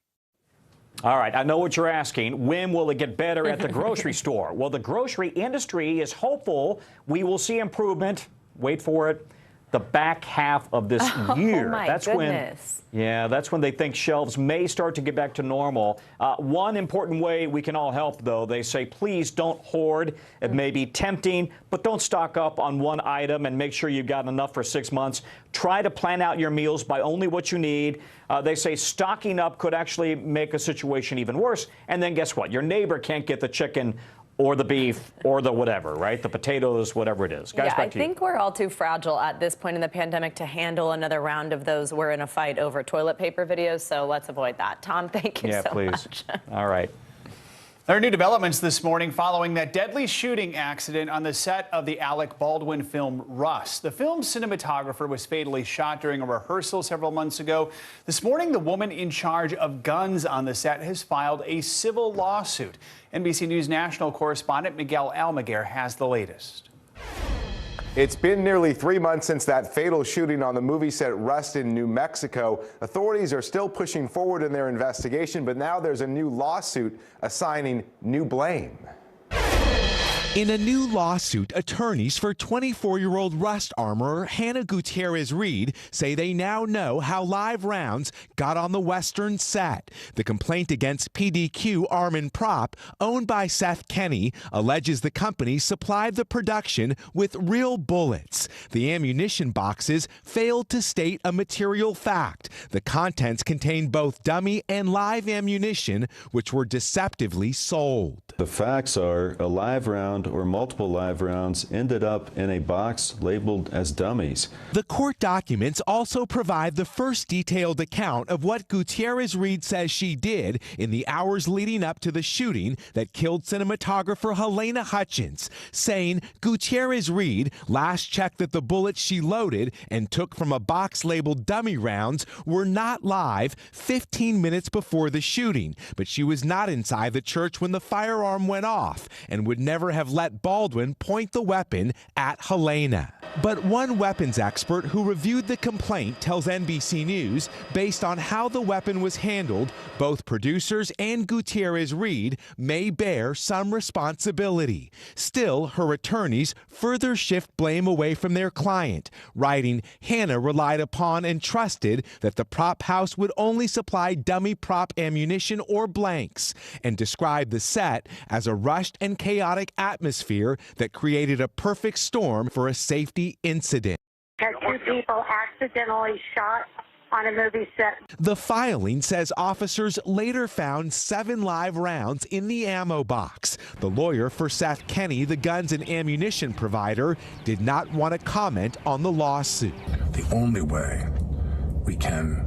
S4: All right, I know what you're asking. When will it get better at the grocery store? Well, the grocery industry is hopeful we will see improvement. Wait for it. The back half of this year.
S10: Oh my goodness.
S4: That's when they think shelves may start to get back to normal. One important way we can all help, though, they say, please don't hoard. It may be tempting, but don't stock up on one item and make sure you've got enough for 6 months. Try to plan out your meals by only what you need. They say stocking up could actually make a situation even worse. And then guess what? Your neighbor can't get the chicken or the beef or the whatever, right? The potatoes, whatever it is. Guys,
S10: I think we're all too fragile at this point in the pandemic to handle another round of those "we're in a fight over toilet paper" videos, so let's avoid that. Tom, thank you so much.
S4: All right.
S21: There are new developments this morning following that deadly shooting accident on the set of the Alec Baldwin film Rust. The film's cinematographer was fatally shot during a rehearsal several months ago. This morning, the woman in charge of guns on the set has filed a civil lawsuit. NBC News national correspondent Miguel Almaguer has the latest.
S26: It's been nearly 3 months since that fatal shooting on the movie set Rust in New Mexico. Authorities are still pushing forward in their investigation, but now there's a new lawsuit assigning new blame.
S9: In a new lawsuit, attorneys for 24-year-old Rust armorer Hannah Gutierrez Reed say they now know how live rounds got on the Western set. The complaint against PDQ Arm & Prop, owned by Seth Kenney, alleges the company supplied the production with real bullets. The ammunition boxes failed to state a material fact. The contents contained both dummy and live ammunition, which were deceptively sold.
S13: The facts are a live round or multiple live rounds ended up in a box labeled as dummies.
S9: The court documents also provide the first detailed account of what Gutierrez Reed says she did in the hours leading up to the shooting that killed cinematographer Halyna Hutchins, saying Gutierrez Reed last checked that the bullets she loaded and took from a box labeled dummy rounds were not live 15 minutes before the shooting, but she was not inside the church when the firearm went off and would never have let Baldwin point the weapon at Halyna. But one weapons expert who reviewed the complaint tells NBC News, based on how the weapon was handled, both producers and Gutierrez Reed may bear some responsibility. Still, her attorneys further shift blame away from their client, writing, Hannah relied upon and trusted that the prop house would only supply dummy prop ammunition or blanks, and described the set as a rushed and chaotic atmosphere that created a perfect storm for a safety incident.
S15: Had two people accidentally shot on a movie set.
S9: The filing says officers later found 7 live rounds in the ammo box. The lawyer for Seth Kenney, the guns and ammunition provider, did not want to comment on the lawsuit.
S16: The only way we can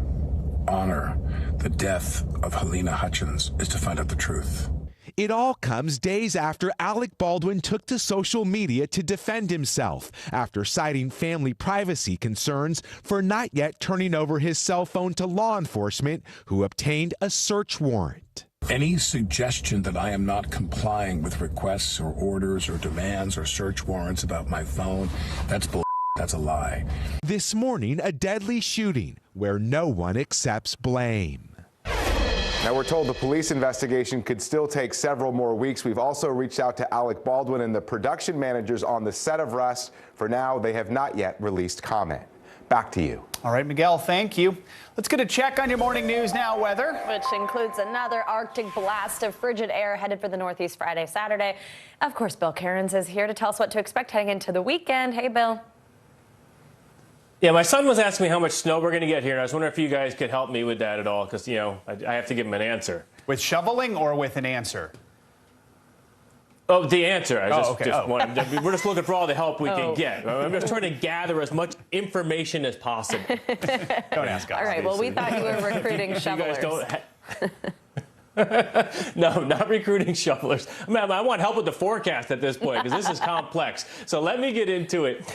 S16: honor the death of Halyna Hutchins is to find out the truth.
S9: It all comes days after Alec Baldwin took to social media to defend himself after citing family privacy concerns for not yet turning over his cell phone to law enforcement, who obtained a search warrant.
S16: Any suggestion that I am not complying with requests or orders or demands or search warrants about my phone, that's bull. That's a lie.
S9: This morning, a deadly shooting where no one accepts blame.
S26: Now, we're told the police investigation could still take several more weeks. We've also reached out to Alec Baldwin and the production managers on the set of Rust. For now, they have not yet released comment. Back to you.
S21: All right, Miguel, thank you. Let's get a check on your morning news now weather.
S10: Which includes another Arctic blast of frigid air headed for the Northeast Friday, Saturday. Of course, Bill Cairns is here to tell us what to expect heading into the weekend. Hey, Bill.
S17: Yeah, my son was asking me how much snow we're going to get here, and I was wondering if you guys could help me with that at all, because, you know, I have to give him an answer.
S21: With shoveling or with an answer?
S17: Oh, the answer.
S21: We're
S17: just looking for all the help we can get. I'm just trying to gather as much information as possible.
S21: Don't ask us.
S10: All right, well, we thought you were recruiting shovelers.
S17: You guys don't no, not recruiting shovelers. I want help with the forecast at this point because this is complex. So let me get into it.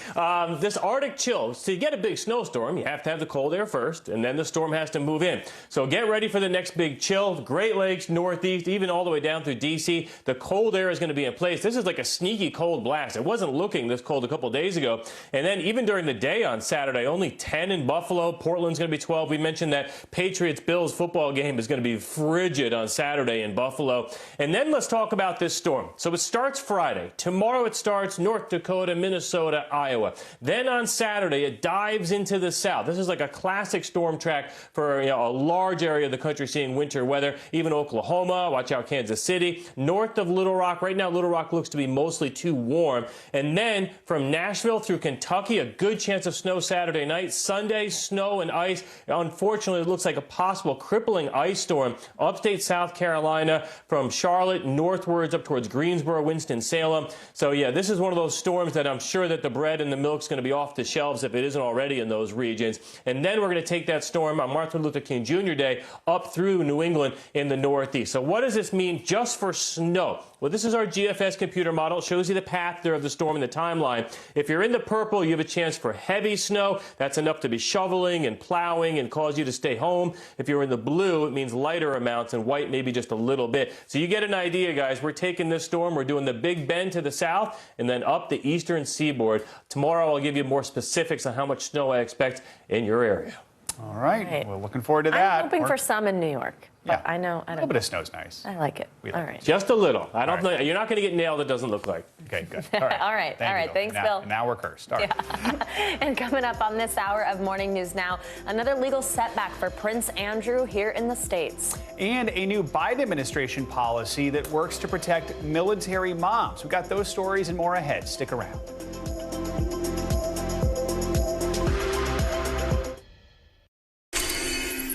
S17: This Arctic chill, to get a big snowstorm, you have to have the cold air first, and then the storm has to move in. So get ready for the next big chill. Great Lakes, Northeast, even all the way down through D.C. The cold air is going to be in place. This is like a sneaky cold blast. It wasn't looking this cold a couple days ago. And then even during the day on Saturday, only 10 in Buffalo. Portland's going to be 12. We mentioned that Patriots-Bills football game is going to be frigid on Saturday in Buffalo. And then let's talk about this storm. So it starts Friday. Tomorrow it starts North Dakota, Minnesota, Iowa. Then on Saturday it dives into the south. This is like a classic storm track for a large area of the country seeing winter weather. Even Oklahoma, watch out Kansas City, north of Little Rock. Right now Little Rock looks to be mostly too warm. And then from Nashville through Kentucky, a good chance of snow Saturday night. Sunday, snow and ice. Unfortunately, it looks like a possible crippling ice storm upstate South Carolina from Charlotte northwards up towards Greensboro, Winston-Salem. So yeah, this is one of those storms that I'm sure that the bread and the milk's going to be off the shelves if it isn't already in those regions. And then we're going to take that storm on Martin Luther King Jr. Day up through New England in the Northeast. So what does this mean just for snow? Well, this is our GFS computer model. It shows you the path there of the storm and the timeline. If you're in the purple, you have a chance for heavy snow. That's enough to be shoveling and plowing and cause you to stay home. If you're in the blue, it means lighter amounts, and white maybe just a little bit. So you get an idea, guys. We're taking this storm. We're doing the Big Bend to the south and then up the eastern seaboard. Tomorrow, I'll give you more specifics on how much snow I expect in your area.
S21: All right. We're looking forward to that.
S10: I'm hoping for some in New York. But I know. I
S21: A
S10: don't.
S21: little bit of snow's nice.
S10: I like it. All right.
S17: Just a little. I don't know. You're not going to get nailed, it doesn't look like.
S21: Okay, good. All right.
S10: All right.
S21: Thank
S10: All
S21: you,
S10: right. Thanks, Bill.
S21: Now we're cursed. All right.
S10: And coming up on this hour of Morning News Now, another legal setback for Prince Andrew here in the States.
S21: And a new Biden administration policy that works to protect military moms. We've got those stories and more ahead. Stick around.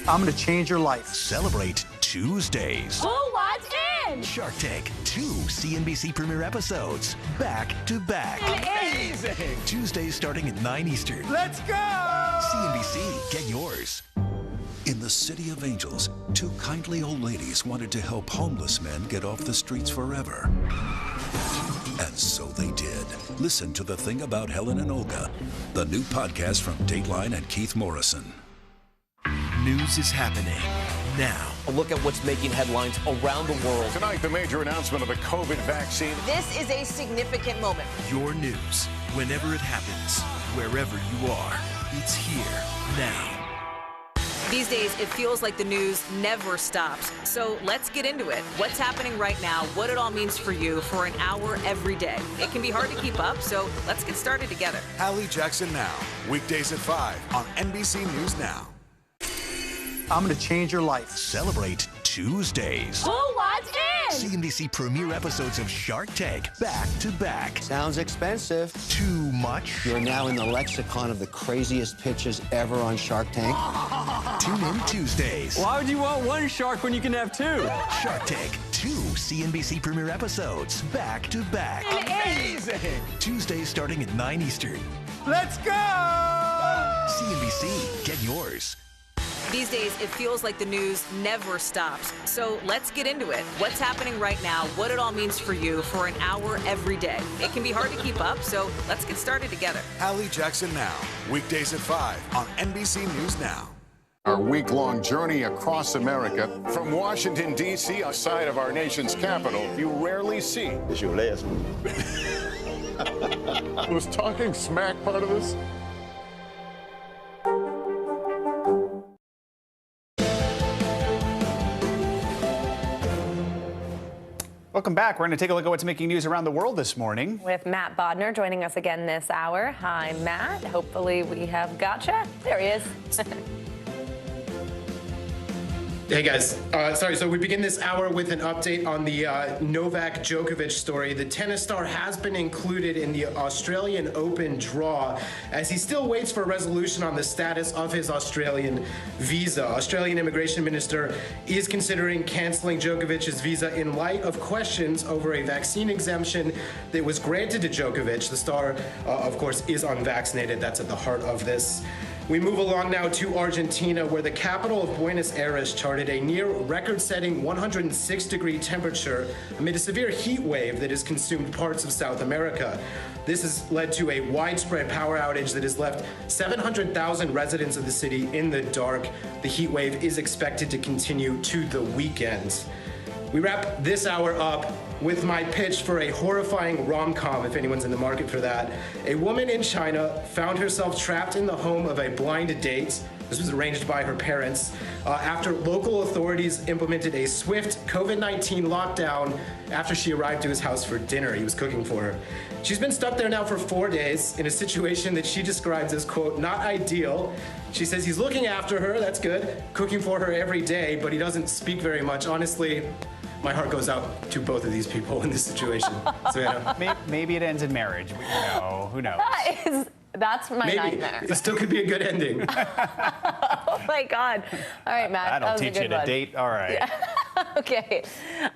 S1: I'm going to change your life.
S6: Celebrate Tuesdays.
S18: Who wants in?
S6: Shark Tank, 2 CNBC premiere episodes, back to back.
S18: Amazing!
S6: Tuesdays starting at 9 Eastern.
S1: Let's go!
S6: CNBC, get yours.
S19: In the City of Angels, 2 kindly old ladies wanted to help homeless men get off the streets forever. And so they did. Listen to The Thing About Helen and Olga, the new podcast from Dateline and Keith Morrison.
S6: News is happening now.
S22: A look at what's making headlines around the world.
S24: Tonight, the major announcement of the COVID vaccine.
S27: This is a significant moment.
S6: Your news, whenever it happens, wherever you are, it's here now.
S27: These days, it feels like the news never stops. So let's get into it. What's happening right now, what it all means for you for an hour every day. It can be hard to keep up, so let's get started together.
S19: Hallie Jackson Now, weekdays at 5 on NBC News Now.
S1: I'm going to change your life.
S6: Celebrate Tuesdays.
S18: Who wants in?
S6: CNBC premiere episodes of Shark Tank, back to back.
S28: Sounds expensive.
S6: Too much?
S28: You're now in the lexicon of the craziest pitches ever on Shark Tank.
S6: Tune in Tuesdays.
S22: Why would you want one shark when you can have 2?
S6: Shark Tank, 2 CNBC premiere episodes, back to back.
S18: Amazing!
S6: Tuesdays starting at 9 Eastern.
S1: Let's go!
S6: CNBC, get yours.
S27: These days, it feels like the news never stops. So let's get into it. What's happening right now, what it all means for you for an hour every day. It can be hard to keep up, so let's get started together.
S19: Hallie Jackson Now, weekdays at 5 on NBC News Now.
S24: Our week-long journey across America from Washington, D.C., outside of our nation's capital, you rarely see.
S29: It's your last one.
S24: Was talking smack part of this?
S21: Welcome back. We're going to take a look at what's making news around the world this morning.
S10: With Matt Bodner joining us again this hour. Hi, Matt. Hopefully we have gotcha. There he is.
S30: Hey guys, so we begin this hour with an update on the Novak Djokovic story. The tennis star has been included in the Australian Open draw as he still waits for a resolution on the status of his Australian visa. Australian Immigration Minister is considering canceling Djokovic's visa in light of questions over a vaccine exemption that was granted to Djokovic. The star, of course, is unvaccinated. That's at the heart of this. We move along now to Argentina, where the capital of Buenos Aires charted a near record-setting 106-degree temperature amid a severe heat wave that has consumed parts of South America. This has led to a widespread power outage that has left 700,000 residents of the city in the dark. The heat wave is expected to continue to the weekend. We wrap this hour up with my pitch for a horrifying rom-com, if anyone's in the market for that. A woman in China found herself trapped in the home of a blind date. This was arranged by her parents after local authorities implemented a swift COVID-19 lockdown after she arrived to his house for dinner. He was cooking for her. She's been stuck there now for 4 days in a situation that she describes as, quote, not ideal. She says he's looking after her, that's good, cooking for her every day, but he doesn't speak very much. Honestly, my heart goes out to both of these people in this situation. Savannah?
S21: Maybe it ends in marriage. Who knows?
S10: That's my nightmare.
S21: It still could be a good ending.
S10: Oh my God. All right, Matt.
S21: That'll teach you to date. All right.
S10: Yeah. Okay.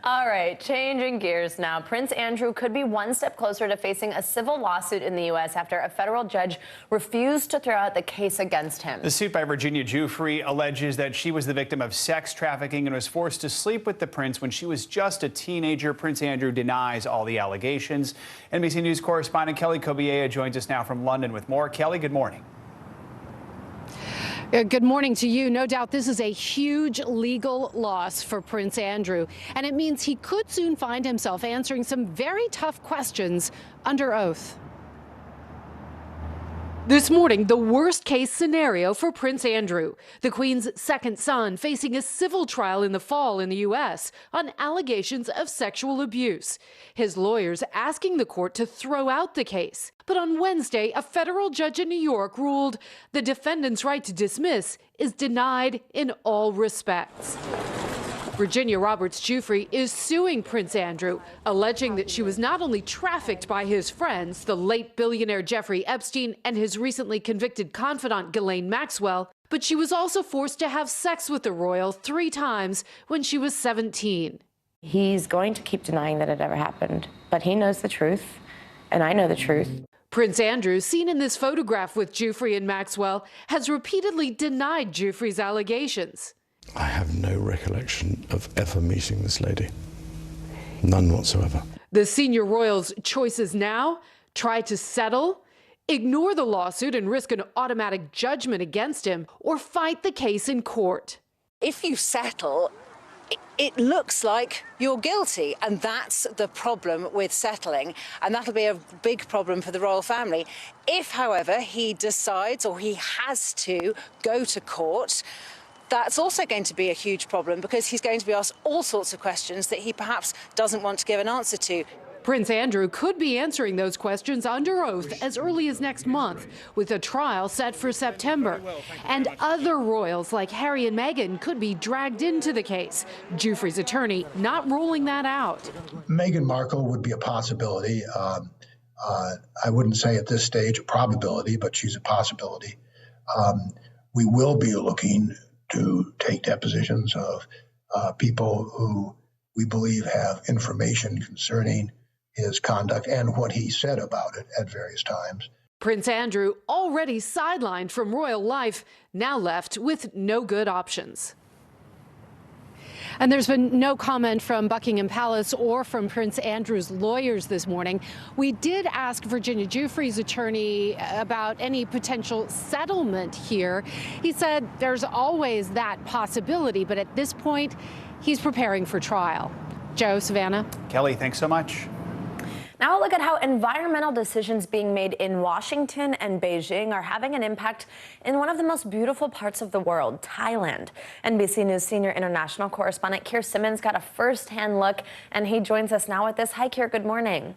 S10: All right. Changing gears now. Prince Andrew could be one step closer to facing a civil lawsuit in the U.S. after a federal judge refused to throw out the case against him.
S21: The suit by Virginia Giuffre alleges that she was the victim of sex trafficking and was forced to sleep with the prince when she was just a teenager. Prince Andrew denies all the allegations. NBC News correspondent Kelly Kobiea joins us now from London with more. Kelly, good morning.
S31: Good morning to you. No doubt this is a huge legal loss for Prince Andrew, and it means he could soon find himself answering some very tough questions under oath. This morning, the worst case scenario for Prince Andrew, the Queen's second son, facing a civil trial in the fall in the U.S. on allegations of sexual abuse. His lawyers asking the court to throw out the case. But on Wednesday, a federal judge in New York ruled the defendant's right to dismiss is denied in all respects. Virginia Roberts Giuffre is suing Prince Andrew, alleging that she was not only trafficked by his friends, the late billionaire Jeffrey Epstein and his recently convicted confidant Ghislaine Maxwell, but she was also forced to have sex with the royal 3 times when she was 17.
S10: He's going to keep denying that it ever happened, but he knows the truth, and I know the truth.
S31: Prince Andrew, seen in this photograph with Giuffre and Maxwell, has repeatedly denied Giuffre's allegations.
S2: I have no recollection of ever meeting this lady. None whatsoever.
S31: The senior royal's choices now: try to settle, ignore the lawsuit and risk an automatic judgment against him, or fight the case in court.
S27: If you settle, it looks like you're guilty, and that's the problem with settling, and that'll be a big problem for the royal family. If, however, he decides or he has to go to court, that's also going to be a huge problem because he's going to be asked all sorts of questions that he perhaps doesn't want to give an answer to.
S31: Prince Andrew could be answering those questions under oath as early as next month, with a trial set for September. And other royals like Harry and Meghan could be dragged into the case. Giuffre's attorney not ruling that out.
S3: Meghan Markle would be a possibility. I wouldn't say at this stage a probability, but she's a possibility. We will be looking to take depositions of people who we believe have information concerning his conduct and what he said about it at various times.
S31: Prince Andrew, already sidelined from royal life, now left with no good options. And there's been no comment from Buckingham Palace or from Prince Andrew's lawyers this morning. We did ask Virginia Giuffre's attorney about any potential settlement here. He said there's always that possibility, but at this point, he's preparing for trial. Joe, Savannah.
S21: Kelly, thanks so much.
S10: Now a look at how environmental decisions being made in Washington and Beijing are having an impact in one of the most beautiful parts of the world, Thailand. NBC News senior international correspondent Keir Simmons got a first-hand look, and he joins us now with this. Hi, Keir. Good morning.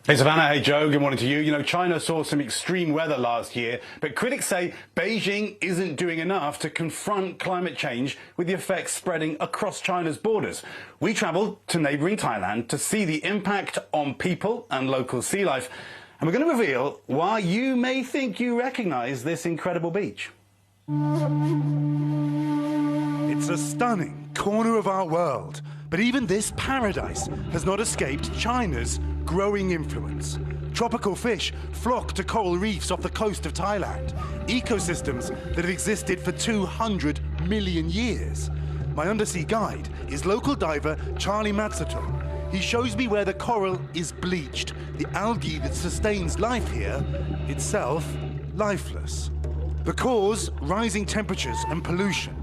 S5: Hey, Savannah. Hey, Joe. Good morning to you. You know, China saw some extreme weather last year, but critics say Beijing isn't doing enough to confront climate change with the effects spreading across China's borders. We travelled to neighbouring Thailand to see the impact on people and local sea life, and we're going to reveal why you may think you recognise this incredible beach.
S7: It's a stunning corner of our world, but even this paradise has not escaped China's growing influence. Tropical fish flock to coral reefs off the coast of Thailand, ecosystems that have existed for 200 million years. My undersea guide is local diver Charlie Matsuto. He shows me where the coral is bleached, the algae that sustains life here, itself lifeless. The cause, rising temperatures and pollution.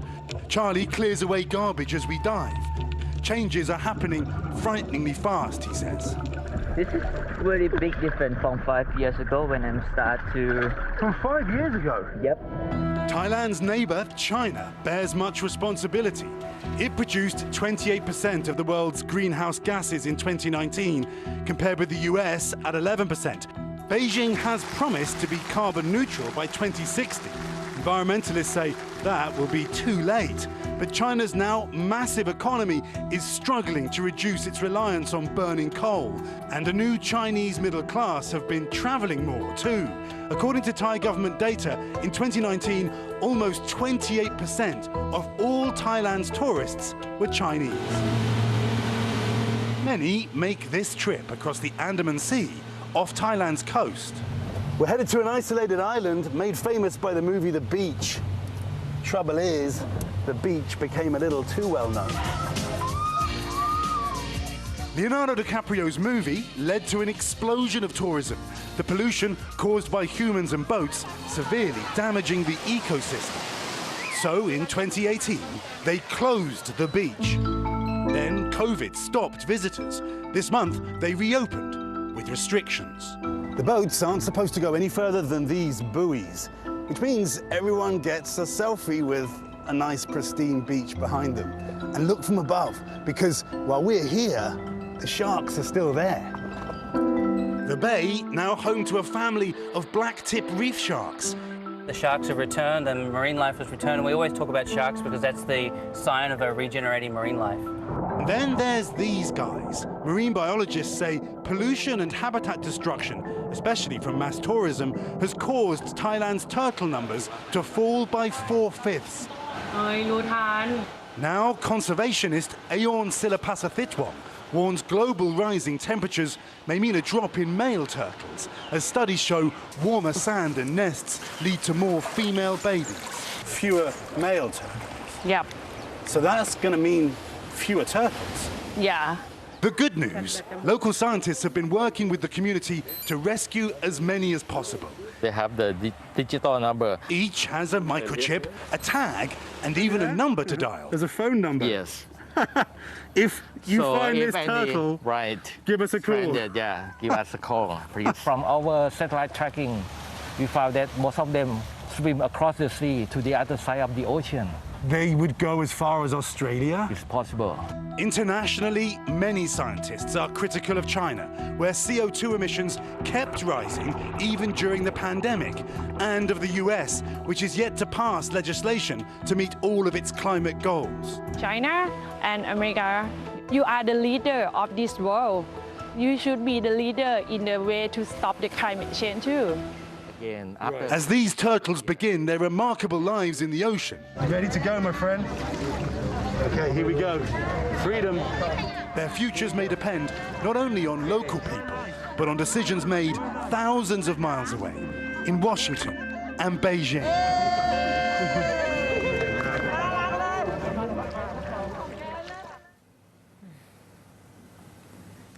S7: Charlie clears away garbage as we dive. Changes are happening frighteningly fast, he says.
S8: This is really big difference from 5 years ago when I started to...
S7: From 5 years ago?
S8: Yep.
S7: Thailand's neighbour, China, bears much responsibility. It produced 28% of the world's greenhouse gases in 2019, compared with the US at 11%. Beijing has promised to be carbon neutral by 2060. Environmentalists say that will be too late. But China's now massive economy is struggling to reduce its reliance on burning coal. And a new Chinese middle class have been travelling more too. According to Thai government data, in 2019, almost 28% of all Thailand's tourists were Chinese. Many make this trip across the Andaman Sea off Thailand's coast. We're headed to an isolated island made famous by the movie The Beach. Trouble is, the beach became a little too well known. Leonardo DiCaprio's movie led to an explosion of tourism, the pollution caused by humans and boats severely damaging the ecosystem. So in 2018, they closed the beach. Then COVID stopped visitors. This month, they reopened with restrictions.
S5: The boats aren't supposed to go any further than these buoys, which means everyone gets a selfie with a nice pristine beach behind them and look from above, because while we're here, the sharks are still there. The bay, now home to a family of black-tip reef sharks.
S4: The sharks have returned and marine life has returned. We always talk about sharks because that's the sign of a regenerating marine life.
S7: Then there's these guys. Marine biologists say pollution and habitat destruction, especially from mass tourism, has caused Thailand's turtle numbers to fall by 4/5. Now, conservationist Ayorn Silapassathitwam warns global rising temperatures may mean a drop in male turtles, as studies show warmer sand and nests lead to more female babies.
S5: Fewer male turtles.
S11: Yep.
S5: So that's going to mean fewer turtles.
S11: Yeah.
S7: The good news, local scientists have been working with the community to rescue as many as possible.
S12: They have the digital number.
S7: Each has a microchip, a tag, and even a number to dial.
S5: There's a phone number?
S12: Yes.
S5: If you find this
S12: any,
S5: turtle,
S12: right,
S5: give us a call.
S12: Stranded, yeah, give us a call, please. From our satellite tracking, we found that most of them swim across the sea to the other side of the ocean.
S5: They would go as far as Australia?
S12: It's possible.
S7: Internationally, many scientists are critical of China, where CO2 emissions kept rising even during the pandemic, and of the US, which is yet to pass legislation to meet all of its climate goals.
S11: China and America, you are the leader of this world. You should be the leader in the way to stop the climate change too.
S12: Again,
S7: As these turtles begin their remarkable lives in the ocean.
S5: You ready to go, my friend? Okay, here we go. Freedom.
S7: Their futures may depend not only on local people, but on decisions made thousands of miles away in Washington and Beijing.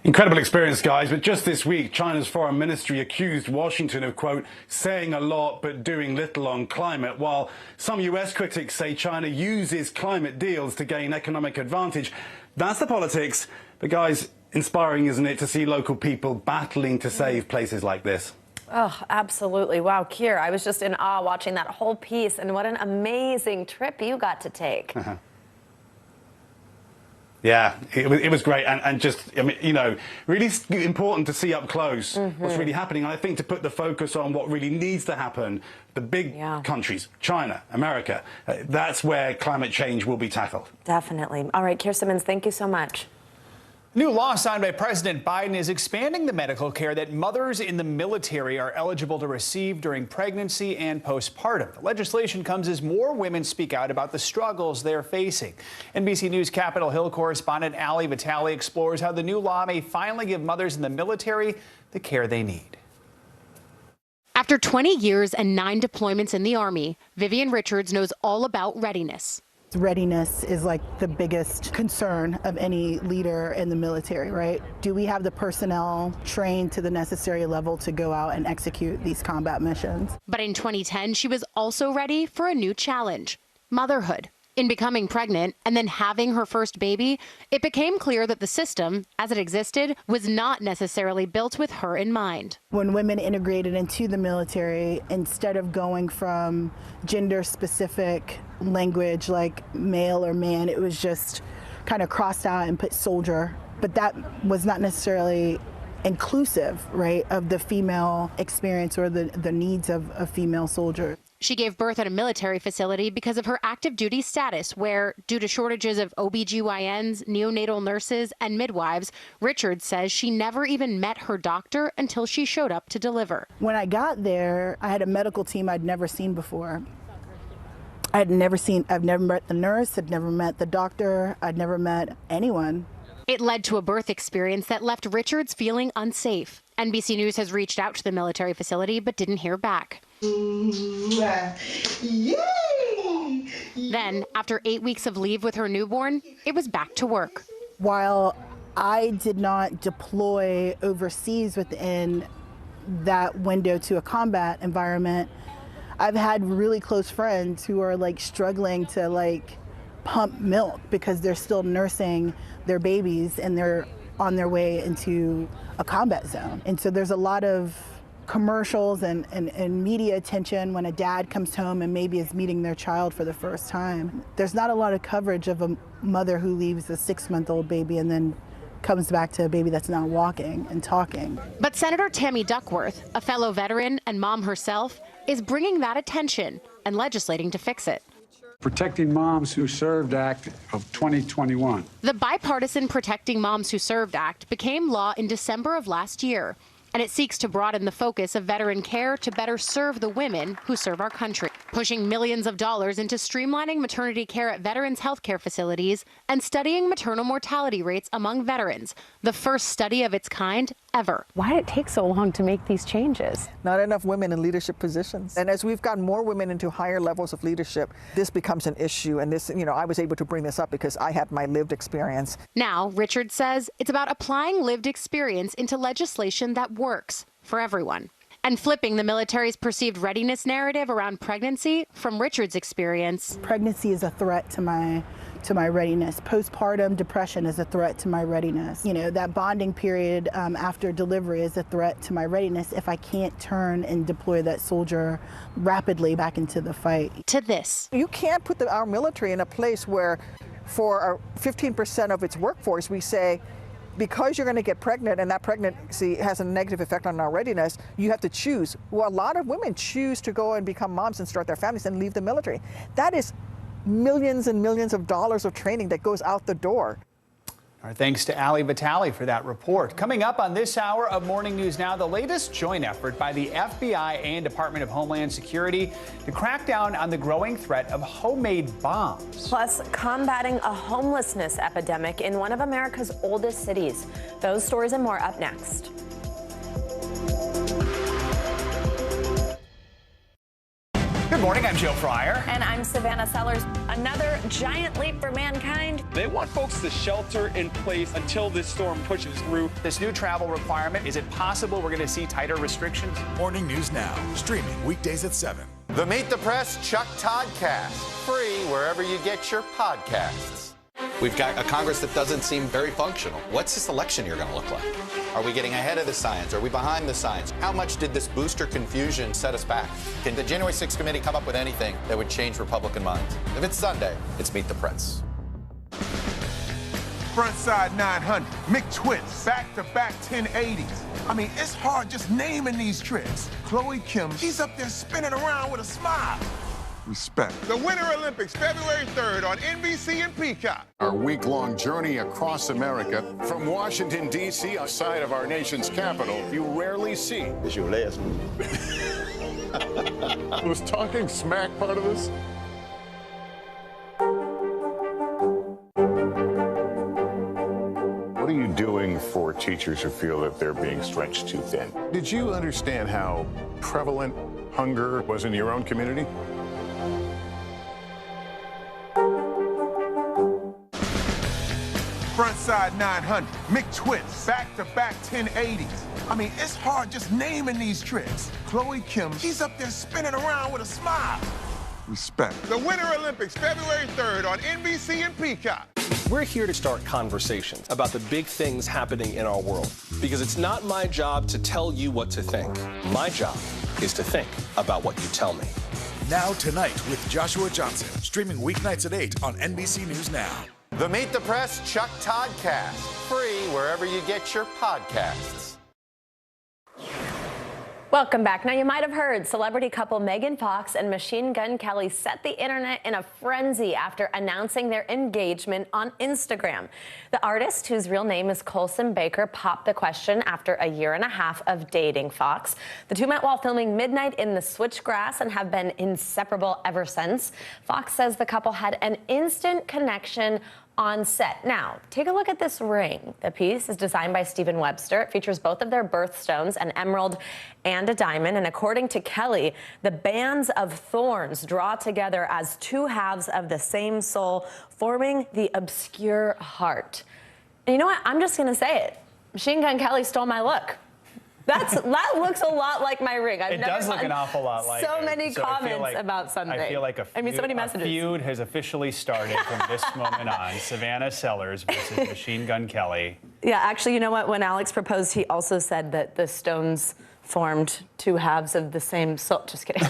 S5: Incredible experience, guys, but just this week, China's foreign ministry accused Washington of, quote, saying a lot but doing little on climate, while some US critics say China uses climate deals to gain economic advantage. That's the politics, but guys, inspiring, isn't it, to see local people battling to save places like this?
S10: Oh, absolutely. Wow, Keir, I was just in awe watching that whole piece, and what an amazing trip you got to take.
S5: Yeah, it was great, and just, I mean, you know, really important to see up close what's really happening. And I think to put the focus on what really needs to happen, the big countries, China, America, that's where climate change will be tackled.
S10: Definitely. All right, Keir Simmons, thank you so much.
S21: New law signed by President Biden is expanding the medical care that mothers in the military are eligible to receive during pregnancy and postpartum. The legislation comes as more women speak out about the struggles they're facing. NBC News Capitol Hill correspondent Ali Vitale explores how the new law may finally give mothers in the military the care they need.
S13: After 20 years and 9 deployments in the Army, Vivian Richards knows all about readiness.
S14: Readiness is like the biggest concern of any leader in the military, right? Do we have the personnel trained to the necessary level to go out and execute these combat missions?
S13: But in 2010, she was also ready for a new challenge: motherhood. In becoming pregnant and then having her first baby, it became clear that the system, as it existed, was not necessarily built with her in mind.
S14: When women integrated into the military, instead of going from gender-specific language like male or man, it was just kind of crossed out and put soldier. But that was not necessarily inclusive, right, of the female experience or the needs of a female soldier.
S13: She gave birth at a military facility because of her active duty status, where, due to shortages of OBGYNs, neonatal nurses, and midwives, Richards says she never even met her doctor until she showed up to deliver.
S14: When I got there, I had a medical team I'd never seen before. I've never met the nurse, I'd never met the doctor, I'd never met anyone.
S13: It led to a birth experience that left Richards feeling unsafe. NBC News has reached out to the military facility but didn't hear back. Then, after 8 weeks of leave with her newborn, it was back to work.
S14: While I did not deploy overseas within that window to a combat environment, I've had really close friends who are like struggling to like pump milk because they're still nursing their babies and they're on their way into a combat zone. And so there's a lot of commercials and media attention when a dad comes home and maybe is meeting their child for the first time. There's not a lot of coverage of a mother who leaves a 6-month-old baby and then comes back to a baby that's not walking and talking.
S13: But Senator Tammy Duckworth, a fellow veteran and mom herself, is bringing that attention and legislating to fix it.
S9: Protecting Moms Who Served Act of 2021.
S13: The bipartisan Protecting Moms Who Served Act became law in December of last year, and it seeks to broaden the focus of veteran care to better serve the women who serve our country, pushing millions of dollars into streamlining maternity care at veterans' health care facilities and studying maternal mortality rates among veterans, the first study of its kind ever.
S10: Why did it take so long to make these changes?
S15: Not enough women in leadership positions. And as we've gotten more women into higher levels of leadership, this becomes an issue. And this, I was able to bring this up because I had my lived experience.
S13: Now, Richard says it's about applying lived experience into legislation that works for everyone and flipping the military's perceived readiness narrative around pregnancy from Richard's experience.
S14: Pregnancy is a threat to my readiness. Postpartum depression is a threat to my readiness. That bonding period after delivery is a threat to my readiness if I can't turn and deploy that soldier rapidly back into the fight.
S13: To this.
S15: You can't put our military in a place where for 15% of its workforce we say, because you're going to get pregnant and that pregnancy has a negative effect on our readiness, you have to choose. Well, a lot of women choose to go and become moms and start their families and leave the military. That is millions and millions of dollars of training that goes out the door.
S21: Our thanks to Ali Vitale for that report. Coming up on this hour of Morning News Now, the latest joint effort by the FBI and Department of Homeland Security to crack down on the growing threat of homemade bombs.
S10: Plus, combating a homelessness epidemic in one of America's oldest cities. Those stories and more up next.
S21: Good morning, I'm Joe Fryer.
S10: And I'm Savannah Sellers. Another giant leap for mankind.
S16: They want folks to shelter in place until this storm pushes through.
S21: This new travel requirement, is it possible we're going to see tighter restrictions?
S17: Morning News Now, streaming weekdays at 7.
S20: The Meet the Press Chuck Toddcast, free wherever you get your podcasts. We've got a Congress that doesn't seem very functional. What's this election year going to look like? Are we getting ahead of the science? Are we behind the science? How much did this booster confusion set us back? Can the January 6th committee come up with anything that would change Republican minds? If it's Sunday, it's Meet the Press.
S22: Frontside 900, McTwist, back-to-back 1080s. I mean, it's hard just naming these tricks. Chloe Kim, she's up there spinning around with a smile. Respect.
S24: The Winter Olympics, February 3rd on NBC and Peacock. Our week-long journey across America from Washington, D.C., outside of our nation's capital, you rarely see.
S23: It's your last move.
S24: Was talking smack part of this? What are you doing for teachers who feel that they're being stretched too thin? Did you understand how prevalent hunger was in your own community?
S22: Frontside 900, McTwist, back-to-back 1080s. I mean, it's hard just naming these tricks. Chloe Kim, she's up there spinning around with a smile. Respect.
S24: The Winter Olympics, February 3rd on NBC and Peacock.
S17: We're here to start conversations about the big things happening in our world, because it's not my job to tell you what to think. My job is to think about what you tell me.
S6: Now Tonight with Joshua Johnson, streaming weeknights at 8 on NBC News Now.
S20: The Meet the Press Chuck Toddcast, free wherever you get your podcasts.
S10: Welcome back. Now, you might have heard celebrity couple Megan Fox and Machine Gun Kelly set the internet in a frenzy after announcing their engagement on Instagram. The artist, whose real name is Colson Baker, popped the question after a year and a half of dating Fox. The two met while filming Midnight in the Switchgrass and have been inseparable ever since. Fox says the couple had an instant connection on set. Now, take a look at this ring. The piece is designed by Stephen Webster. It features both of their birthstones, an emerald and a diamond. And according to Kelly, the bands of thorns draw together as two halves of the same soul, forming the obscure heart. And you know what? I'm just going to say it. Machine Gun Kelly stole my look. That looks a lot like my ring.
S21: It does look an awful lot like
S10: so
S21: it.
S10: many comments about Sunday.
S21: I feel like
S10: so many messages.
S21: A feud has officially started from this moment on. Savannah Sellers versus Machine Gun Kelly.
S10: Yeah, actually, you know what? When Alex proposed, he also said that the stones formed two halves of the same soul. Just kidding.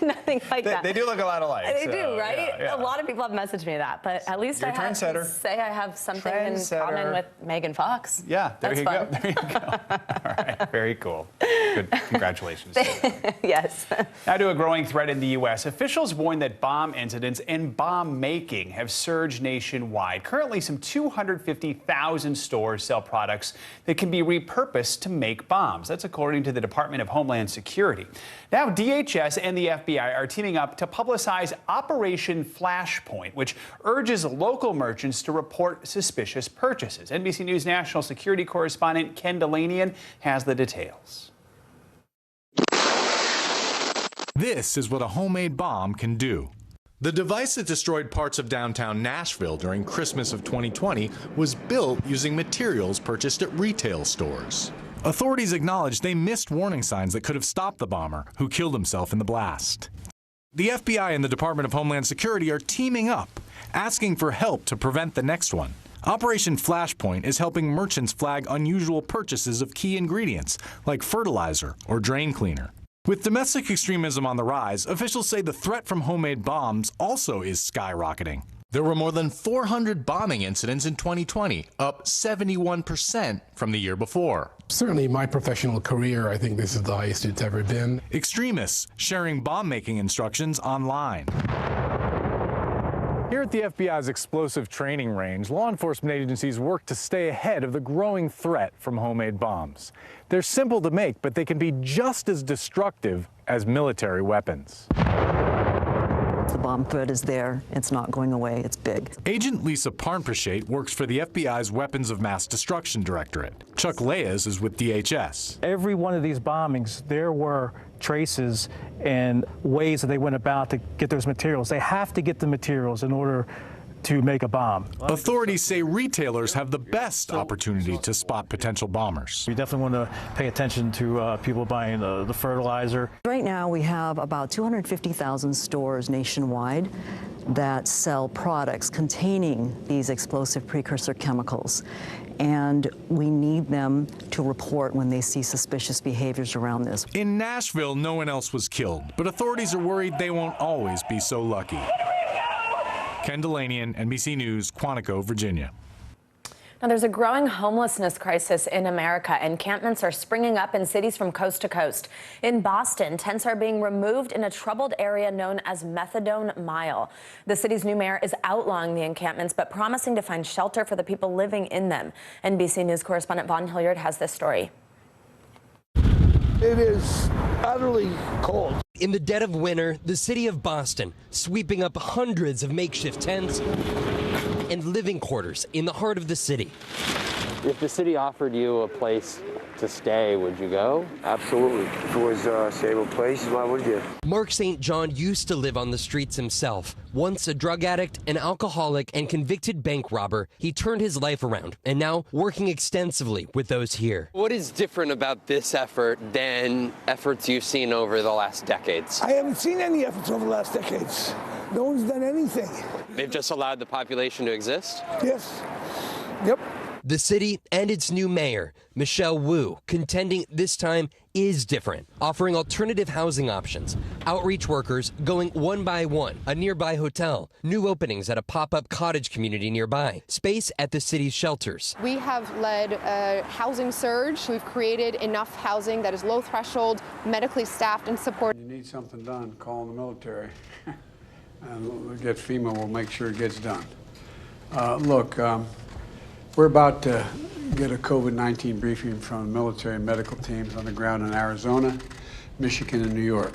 S10: Nothing like that.
S21: They do look a lot alike.
S10: They
S21: so,
S10: do, right?
S21: Yeah, yeah.
S10: A lot of people have messaged me that, but at least I have to say I have something in common with Megan Fox.
S21: Yeah, there you go. There you go. All right, very cool. Good. Congratulations.
S10: Yes.
S21: Now to a growing threat in the U.S. Officials warn that bomb incidents and bomb making have surged nationwide. Currently, some 250,000 stores sell products that can be repurposed to make bombs. That's according to the Department of Homeland Security. Now, DHS and the FBI are teaming up to publicize Operation Flashpoint, which urges local merchants to report suspicious purchases. NBC News national security correspondent Ken Delanian has the details.
S1: This is what a homemade bomb can do. The device that destroyed parts of downtown Nashville during Christmas of 2020 was built using materials purchased at retail stores. Authorities acknowledged they missed warning signs that could have stopped the bomber, who killed himself in the blast. The FBI and the Department of Homeland Security are teaming up, asking for help to prevent the next one. Operation Flashpoint is helping merchants flag unusual purchases of key ingredients, like fertilizer or drain cleaner. With domestic extremism on the rise, officials say the threat from homemade bombs also is skyrocketing. There were more than 400 bombing incidents in 2020, up 71% from the year before.
S2: Certainly in my professional career, I think this is the highest it's ever been.
S1: Extremists sharing bomb-making instructions online. Here at the FBI's explosive training range, law enforcement agencies work to stay ahead of the growing threat from homemade bombs. They're simple to make, but they can be just as destructive as military weapons.
S18: The bomb threat is there. It's not going away. It's big.
S1: Agent Lisa Parnprashate works for the FBI's Weapons of Mass Destruction Directorate. Chuck Leas is with DHS.
S19: Every one of these bombings, there were traces and ways that they went about to get those materials. They have to get the materials in order to make a bomb.
S1: Authorities say retailers have the best opportunity to spot potential bombers.
S19: We definitely want to pay attention to people buying the fertilizer.
S18: Right now we have about 250,000 stores nationwide that sell products containing these explosive precursor chemicals. And we need them to report when they see suspicious behaviors around this.
S1: In Nashville, no one else was killed, but authorities are worried they won't always be so lucky. Ken Delanian, NBC News, Quantico, Virginia.
S10: Now, there's a growing homelessness crisis in America. Encampments are springing up in cities from coast to coast. In Boston, tents are being removed in a troubled area known as Methadone Mile. The city's new mayor is outlawing the encampments, but promising to find shelter for the people living in them. NBC News correspondent Vaughn Hilliard has this story.
S23: It is utterly cold.
S25: In the dead of winter, the city of Boston sweeping up hundreds of makeshift tents and living quarters in the heart of the city.
S26: If the city offered you a place to stay, would you go?
S23: Absolutely. If it was a stable place, why would you?
S25: Mark St. John used to live on the streets himself. Once a drug addict, an alcoholic, and convicted bank robber, he turned his life around and now working extensively with those here.
S26: What is different about this effort than efforts you've seen over the last decades?
S23: I haven't seen any efforts over the last decades. No one's done anything.
S26: They've just allowed the population to exist?
S23: Yes. Yep.
S25: The city and its new mayor, Michelle Wu, contending this time is different, offering alternative housing options, outreach workers going one by one, a nearby hotel, new openings at a pop-up cottage community nearby, space at the city's shelters.
S27: We have led a housing surge. We've created enough housing that is low threshold, medically staffed and supported.
S9: You need something done, call the military. And we'll get FEMA, we'll make sure it gets done. Look, we're about to get a COVID-19 briefing from military and medical teams on the ground in Arizona, Michigan, and New York.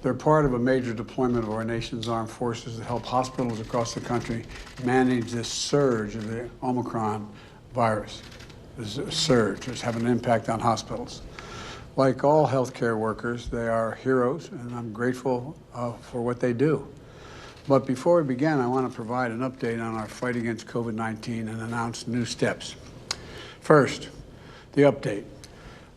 S9: They're part of a major deployment of our nation's armed forces to help hospitals across the country manage this surge of the Omicron virus. This surge is having an impact on hospitals. Like all healthcare workers, they are heroes, and I'm grateful for what they do. But before we begin, I want to provide an update on our fight against COVID-19 and announce new steps. First, the update.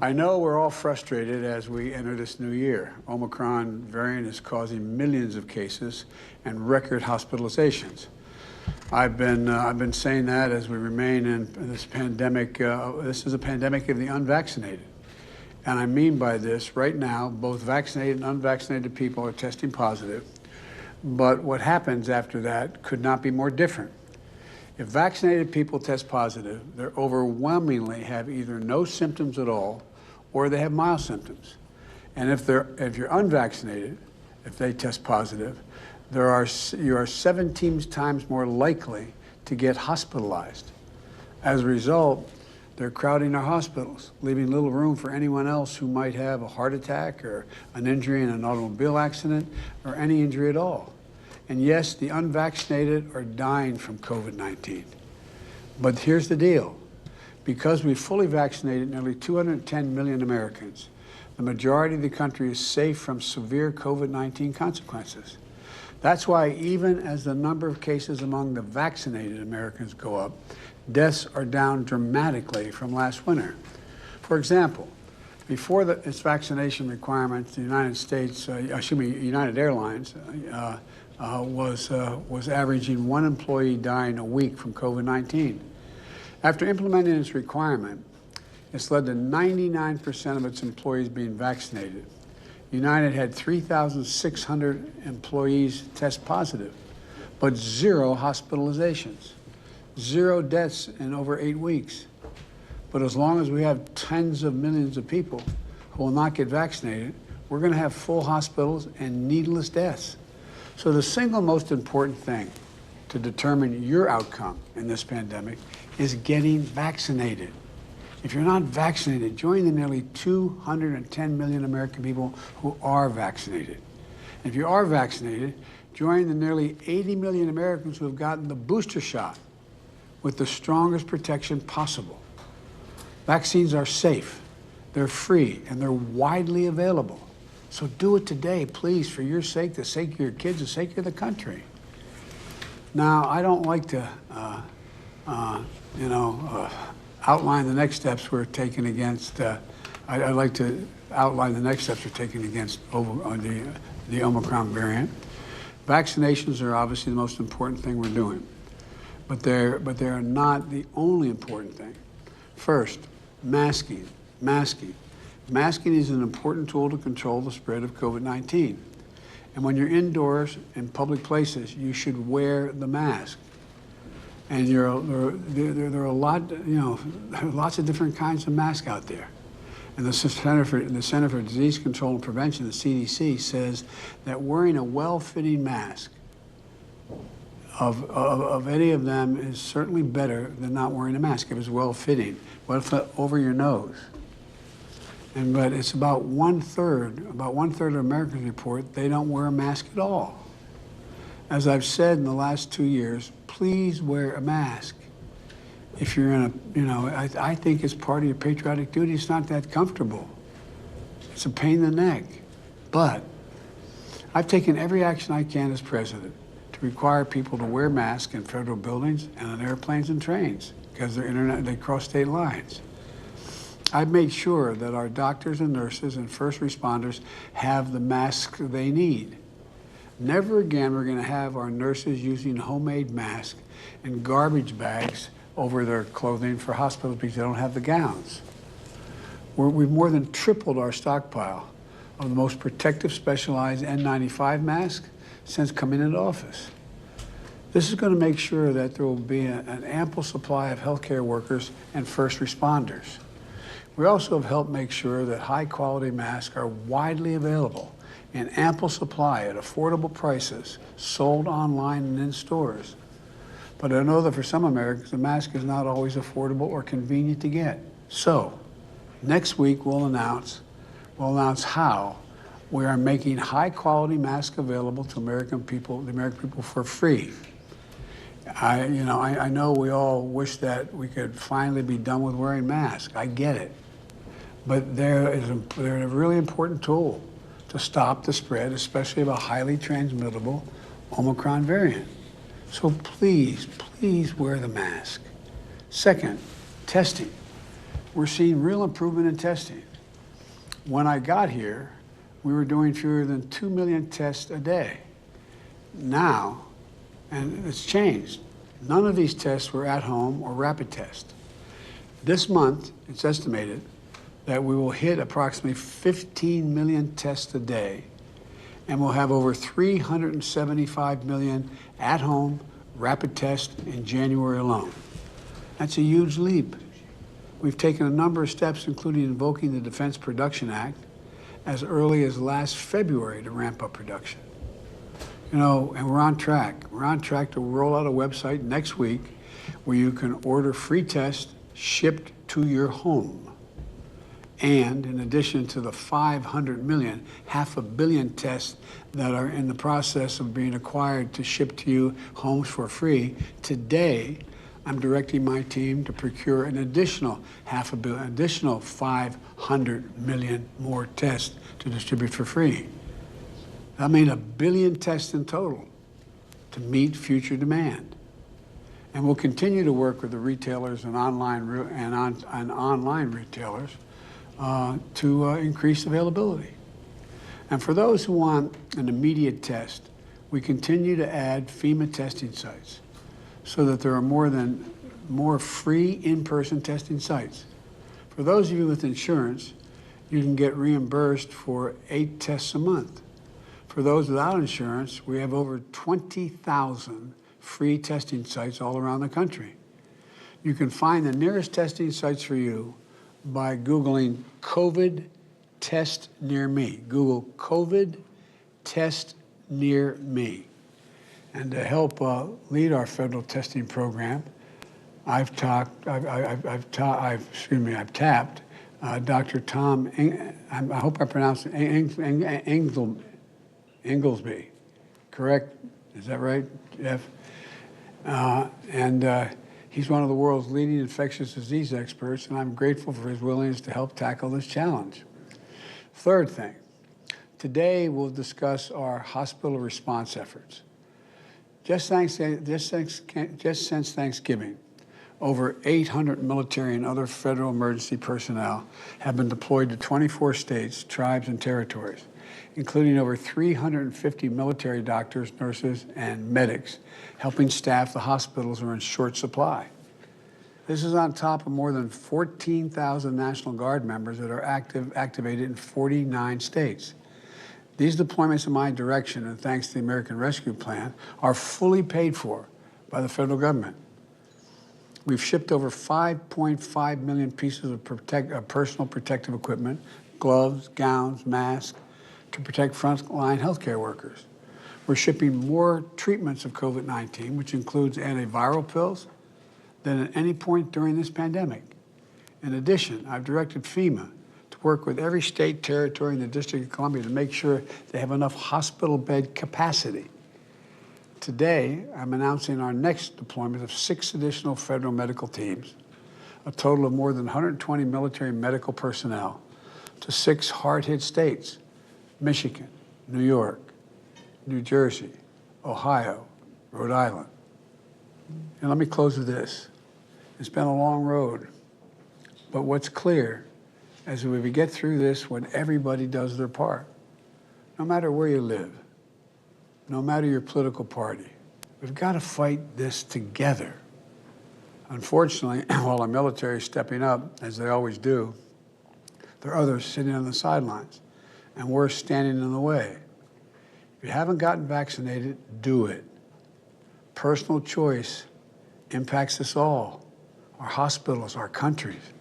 S9: I know we're all frustrated as we enter this new year. Omicron variant is causing millions of cases and record hospitalizations. I've been saying that as we remain in this pandemic. This is a pandemic of the unvaccinated. And I mean by this, right now, both vaccinated and unvaccinated people are testing positive. But what happens after that could not be more different. If vaccinated people test positive, they overwhelmingly have either no symptoms at all or they have mild symptoms. And if you're unvaccinated, if they test positive, you are 17 times more likely to get hospitalized. As a result, they're crowding our hospitals, leaving little room for anyone else who might have a heart attack or an injury in an automobile accident or any injury at all. And yes, the unvaccinated are dying from COVID-19. But here's the deal. Because we fully vaccinated nearly 210 million Americans, the majority of the country is safe from severe COVID-19 consequences. That's why even as the number of cases among the vaccinated Americans go up, deaths are down dramatically from last winter. For example, before its vaccination requirements, the United Airlines was averaging one employee dying a week from COVID-19. After implementing its requirement, it's led to 99% of its employees being vaccinated. United had 3,600 employees test positive, but 0 hospitalizations, 0 deaths in over 8 weeks. But as long as we have tens of millions of people who will not get vaccinated, we're going to have full hospitals and needless deaths. So the single most important thing to determine your outcome in this pandemic is getting vaccinated. If you're not vaccinated, join the nearly 210 million American people who are vaccinated. If you are vaccinated, join the nearly 80 million Americans who have gotten the booster shot with the strongest protection possible. Vaccines are safe, they're free, and they're widely available. So do it today, please, for your sake, the sake of your kids, the sake of the country. Now, I don't like to, outline the next steps we're taking against, I'd like to outline the next steps we're taking against the Omicron variant. Vaccinations are obviously the most important thing we're doing, but they're not the only important thing. First, masking. Masking is an important tool to control the spread of COVID-19. And when you're indoors in public places, you should wear the mask. And there are a lot, lots of different kinds of masks out there. And the Center for Disease Control and Prevention, the CDC, says that wearing a well-fitting mask of any of them is certainly better than not wearing a mask if it's well-fitting. What if over your nose? But it's about one-third of Americans report they don't wear a mask at all. As I've said in the last 2 years, please wear a mask. If you're in I think it's part of your patriotic duty. It's not that comfortable. It's a pain in the neck. But I've taken every action I can as president to require people to wear masks in federal buildings and on airplanes and trains because they cross state lines. I've made sure that our doctors and nurses and first responders have the masks they need. Never again we're going to have our nurses using homemade masks and garbage bags over their clothing for hospitals because they don't have the gowns. We've more than tripled our stockpile of the most protective specialized N95 masks since coming into office. This is going to make sure that there will be an ample supply of healthcare workers and first responders. We also have helped make sure that high-quality masks are widely available in ample supply at affordable prices, sold online and in stores. But I know that for some Americans, the mask is not always affordable or convenient to get. So, next week we'll announce how we are making high-quality masks available to the American people for free. I know we all wish that we could finally be done with wearing masks. I get it. But they're a really important tool to stop the spread, especially of a highly transmittable Omicron variant. So please wear the mask. Second, testing. We're seeing real improvement in testing. When I got here, we were doing fewer than 2 million tests a day. Now, and it's changed, None of these tests were at home or rapid tests. This month, it's estimated that we will hit approximately 15 million tests a day, and we'll have over 375 million at-home rapid tests in January alone. That's a huge leap. We've taken a number of steps, including invoking the Defense Production Act as early as last February to ramp up production. You know, and we're on track. We're on track to roll out a website next week where you can order free tests shipped to your home. And in addition to the 500 million, 500 million tests that are in the process of being acquired to ship to you homes for free, today I'm directing my team to procure an additional 500 million, additional 500 million more tests to distribute for free. That means 1 billion tests in total to meet future demand. And we'll continue to work with the retailers and online retailers to increase availability. And for those who want an immediate test, we continue to add FEMA testing sites so that there are more free in-person testing sites. For those of you with insurance, you can get reimbursed for 8 tests a month. For those without insurance, we have over 20,000 free testing sites all around the country. You can find the nearest testing sites for you by Googling COVID test near me. Google COVID test near me. And to help lead our federal testing program, I've tapped Dr. Tom, I hope I pronounced it, Inglesby, correct? Is that right, Jeff? He's one of the world's leading infectious disease experts, and I'm grateful for his willingness to help tackle this challenge. Third thing, today we'll discuss our hospital response efforts. Just since Thanksgiving, over 800 military and other federal emergency personnel have been deployed to 24 states, tribes, and territories, including over 350 military doctors, nurses, and medics, helping staff the hospitals who are in short supply. This is on top of more than 14,000 National Guard members that are activated in 49 states. These deployments in my direction, and thanks to the American Rescue Plan, are fully paid for by the federal government. We've shipped over 5.5 million pieces of personal protective equipment, gloves, gowns, masks, to protect frontline healthcare workers. We're shipping more treatments of COVID-19, which includes antiviral pills, than at any point during this pandemic. In addition, I've directed FEMA to work with every state, territory, and the District of Columbia to make sure they have enough hospital bed capacity. Today, I'm announcing our next deployment of 6 additional federal medical teams, a total of more than 120 military medical personnel, to 6 hard-hit states: Michigan, New York, New Jersey, Ohio, Rhode Island. And let me close with this. It's been a long road, but what's clear is that we get through this when everybody does their part. No matter where you live, no matter your political party, we've got to fight this together. Unfortunately, while our military is stepping up, as they always do, there are others sitting on the sidelines, and we're standing in the way. If you haven't gotten vaccinated, do it. Personal choice impacts us all, our hospitals, our countries.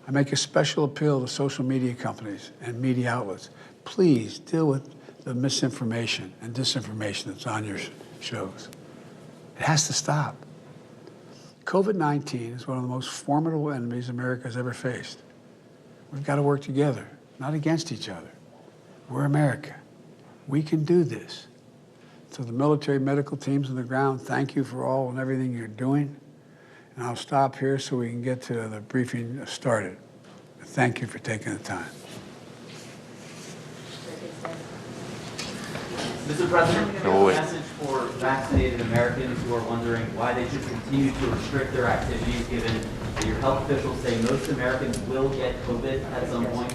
S9: I make a special appeal to social media companies and media outlets. Please deal with the misinformation and disinformation that's on your shows. It has to stop. COVID-19 is one of the most formidable enemies America has ever faced. We've got to work together, not against each other. We're America. We can do this. To the military medical teams on the ground, thank you for all and everything you're doing. And I'll stop here so we can get to the briefing started. Thank you for taking the time.
S3: Mr. President, do you have a message for vaccinated Americans who are wondering why they should continue to restrict their activities given Your health officials say most Americans will get COVID at some point.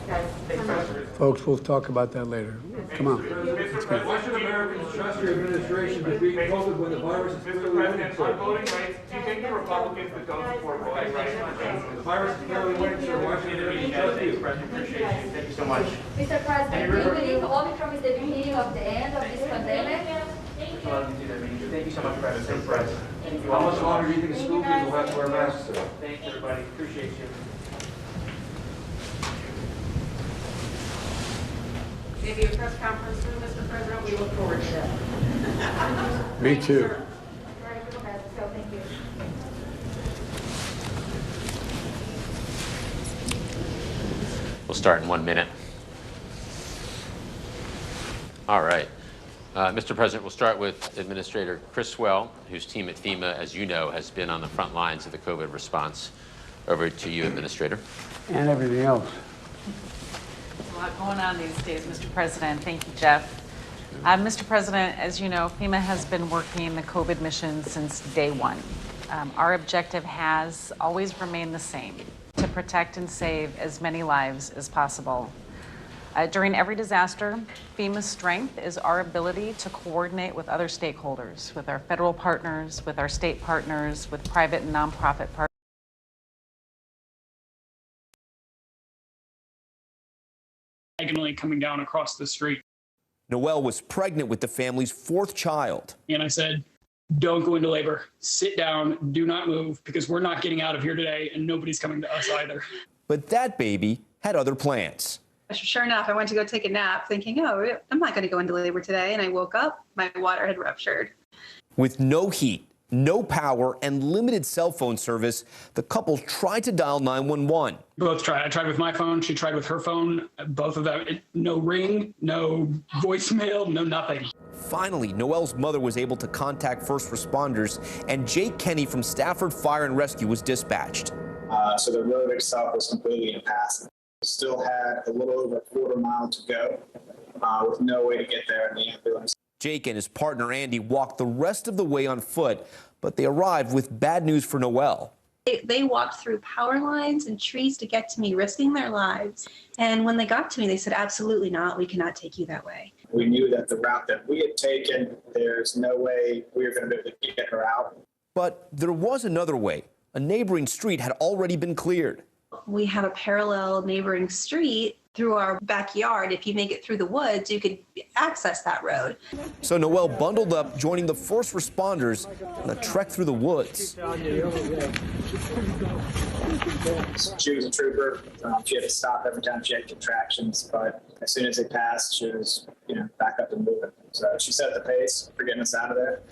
S9: Folks, we'll talk about that later. Come on. Let's go.
S4: Why should Americans trust your administration to beat COVID when the virus is clearly winning?
S5: On voting rights, do you think the Republicans would go support voting rights?
S4: The virus is clearly winning, sir. Why should Americans trust you?
S5: Appreciate you. Thank you so much.
S7: Mr. President, do you believe Omicron is the beginning of the end of this pandemic?
S5: Thank you so much, President.
S4: How much longer do you think school kids will have to wear masks, sir?
S5: Thanks, everybody. Appreciate you.
S3: Maybe a press conference soon, Mr. President. We look forward to that.
S9: Me too.
S7: Thank you.
S8: We'll start in 1 minute. All right. Mr. President, we'll start with Administrator Chris Swell, whose team at FEMA, as you know, has been on the front lines of the COVID response. Over to you, Administrator.
S9: And everything else.
S11: A lot going on these days, Mr. President. Thank you, Jeff. Mr. President, as you know, FEMA has been working the COVID mission since day one. Our objective has always remained the same, to protect and save as many lives as possible. During every disaster, FEMA's strength is our ability to coordinate with other stakeholders, with our federal partners, with our state partners, with private and nonprofit partners.
S12: Diagonally coming down across the street.
S14: Noelle was pregnant with the family's fourth child.
S12: And I said, don't go into labor. Sit down, do not move, because we're not getting out of here today and nobody's coming to us either.
S14: But that baby had other plans.
S28: Sure enough, I went to go take a nap thinking, oh, I'm not going to go into labor today. And I woke up, my water had ruptured.
S14: With no heat, no power, and limited cell phone service, the couple tried to dial 911.
S12: Both tried. I tried with my phone. She tried with her phone. Both of them, no ring, no voicemail, no nothing.
S14: Finally, Noelle's mother was able to contact first responders, and Jake Kenny from Stafford Fire and Rescue was dispatched.
S29: So the road itself was completely impassable. Still had a little over a quarter mile to go with no way to get there in the ambulance.
S14: Jake and his partner Andy walked the rest of the way on foot, but they arrived with bad news for Noelle.
S28: They walked through power lines and trees to get to me, risking their lives. And when they got to me, they said, absolutely not. We cannot take you that way.
S29: We knew that the route that we had taken, there's no way we were going to be able to get her out.
S14: But there was another way. A neighboring street had already been cleared.
S28: We have a parallel neighboring street through our backyard. If you make it through the woods, you could access that road.
S14: So Noelle bundled up, joining the first responders on a trek through the woods.
S29: She was a trooper. She had to stop every time she had contractions, but as soon as they passed, she was, back up and moving. So she set the pace for getting us out of there.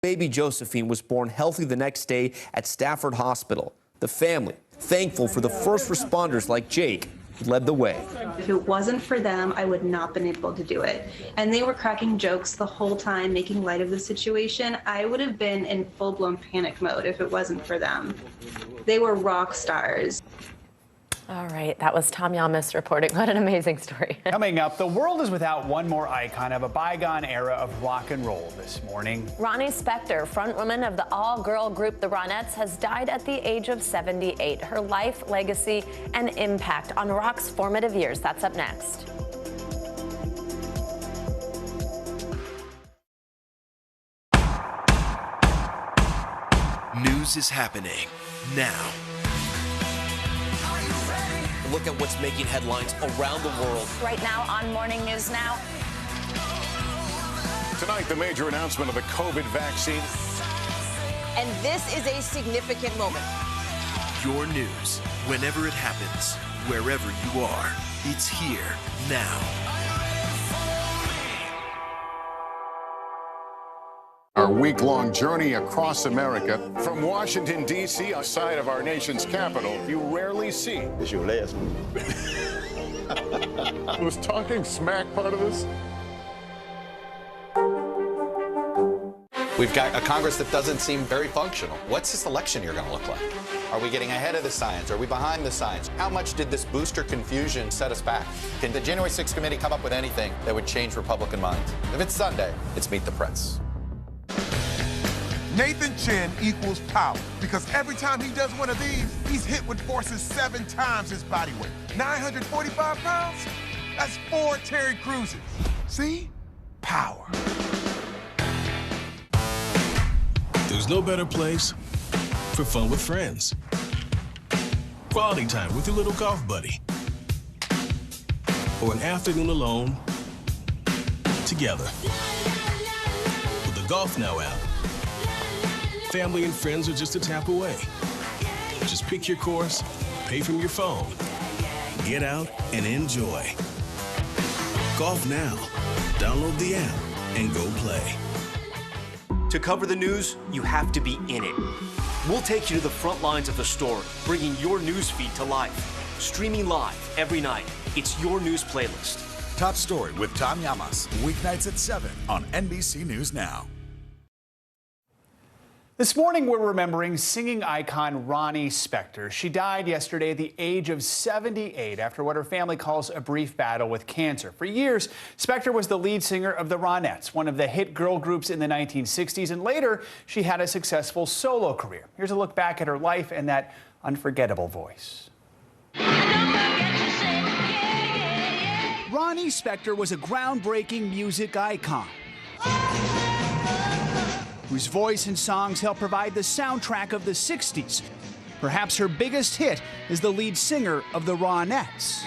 S14: Baby Josephine was born healthy the next day at Stafford Hospital. The family, thankful for the first responders like Jake, who led the way.
S28: If it wasn't for them, I would not have been able to do it. And they were cracking jokes the whole time, making light of the situation. I would have been in full-blown panic mode if it wasn't for them. They were rock stars.
S10: All right, that was Tom Yamas reporting. What an amazing story.
S21: Coming up, the world is without one more icon of a bygone era of rock and roll this morning.
S10: Ronnie Spector, frontwoman of the all-girl group The Ronettes, has died at the age of 78. Her life, legacy, and impact on rock's formative years. That's up next.
S6: News is happening now.
S14: Look at what's making headlines around the world.
S10: Right now on Morning News Now.
S24: Tonight, the major announcement of the COVID vaccine.
S30: And this is a significant moment.
S6: Your news, whenever it happens, wherever you are, it's here now.
S24: Our week-long journey across America from Washington, D.C., outside of our nation's capital, you rarely see.
S31: It's your last one.
S24: Was talking smack part of this?
S20: We've got a Congress that doesn't seem very functional. What's this election year going to look like? Are we getting ahead of the science? Are we behind the science? How much did this booster confusion set us back? Can the January 6th committee come up with anything that would change Republican minds? If it's Sunday, it's Meet the Press.
S1: Nathan Chen equals power because every time he does one of these, he's hit with forces 7 times his body weight. 945 pounds? That's 4 Terry Cruzes. See? Power.
S2: There's no better place for fun with friends. Quality time with your little golf buddy. Or an afternoon alone together. With the GolfNow app, family and friends are just a tap away. Just pick your course, pay from your phone, get out and enjoy. GolfNow. Download the app and go play.
S13: To cover the news, you have to be in it. We'll take you to the front lines of the story, bringing your news feed to life. Streaming live every night. It's your news playlist.
S15: Top Story with Tom Llamas, weeknights at 7 on NBC News Now.
S21: This morning, we're remembering singing icon Ronnie Spector. She died yesterday at the age of 78 after what her family calls a brief battle with cancer. For years, Spector was the lead singer of the Ronettes, one of the hit girl groups in the 1960s, and later she had a successful solo career. Here's a look back at her life and that unforgettable voice. Ronnie Spector was a groundbreaking music icon whose voice and songs helped provide the soundtrack of the 60s. Perhaps her biggest hit is the lead singer of the Ronettes.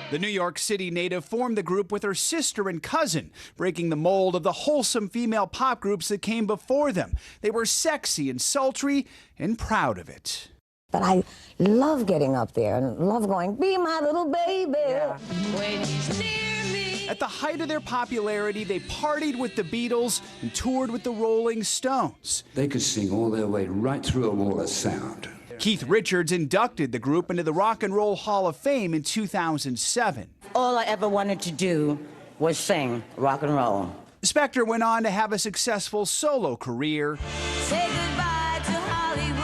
S21: The New York City native formed the group with her sister and cousin, breaking the mold of the wholesome female pop groups that came before them. They were sexy and sultry and proud of it.
S16: But I love getting up there and love going, be my little baby. Yeah.
S21: At the height of their popularity, they partied with the Beatles and toured with the Rolling Stones.
S17: They could sing all their way right through a wall of sound.
S21: Keith Richards inducted the group into the Rock and Roll Hall of Fame in 2007.
S16: All I ever wanted to do was sing rock and roll.
S21: Spector went on to have a successful solo career.
S16: Say goodbye to Hollywood.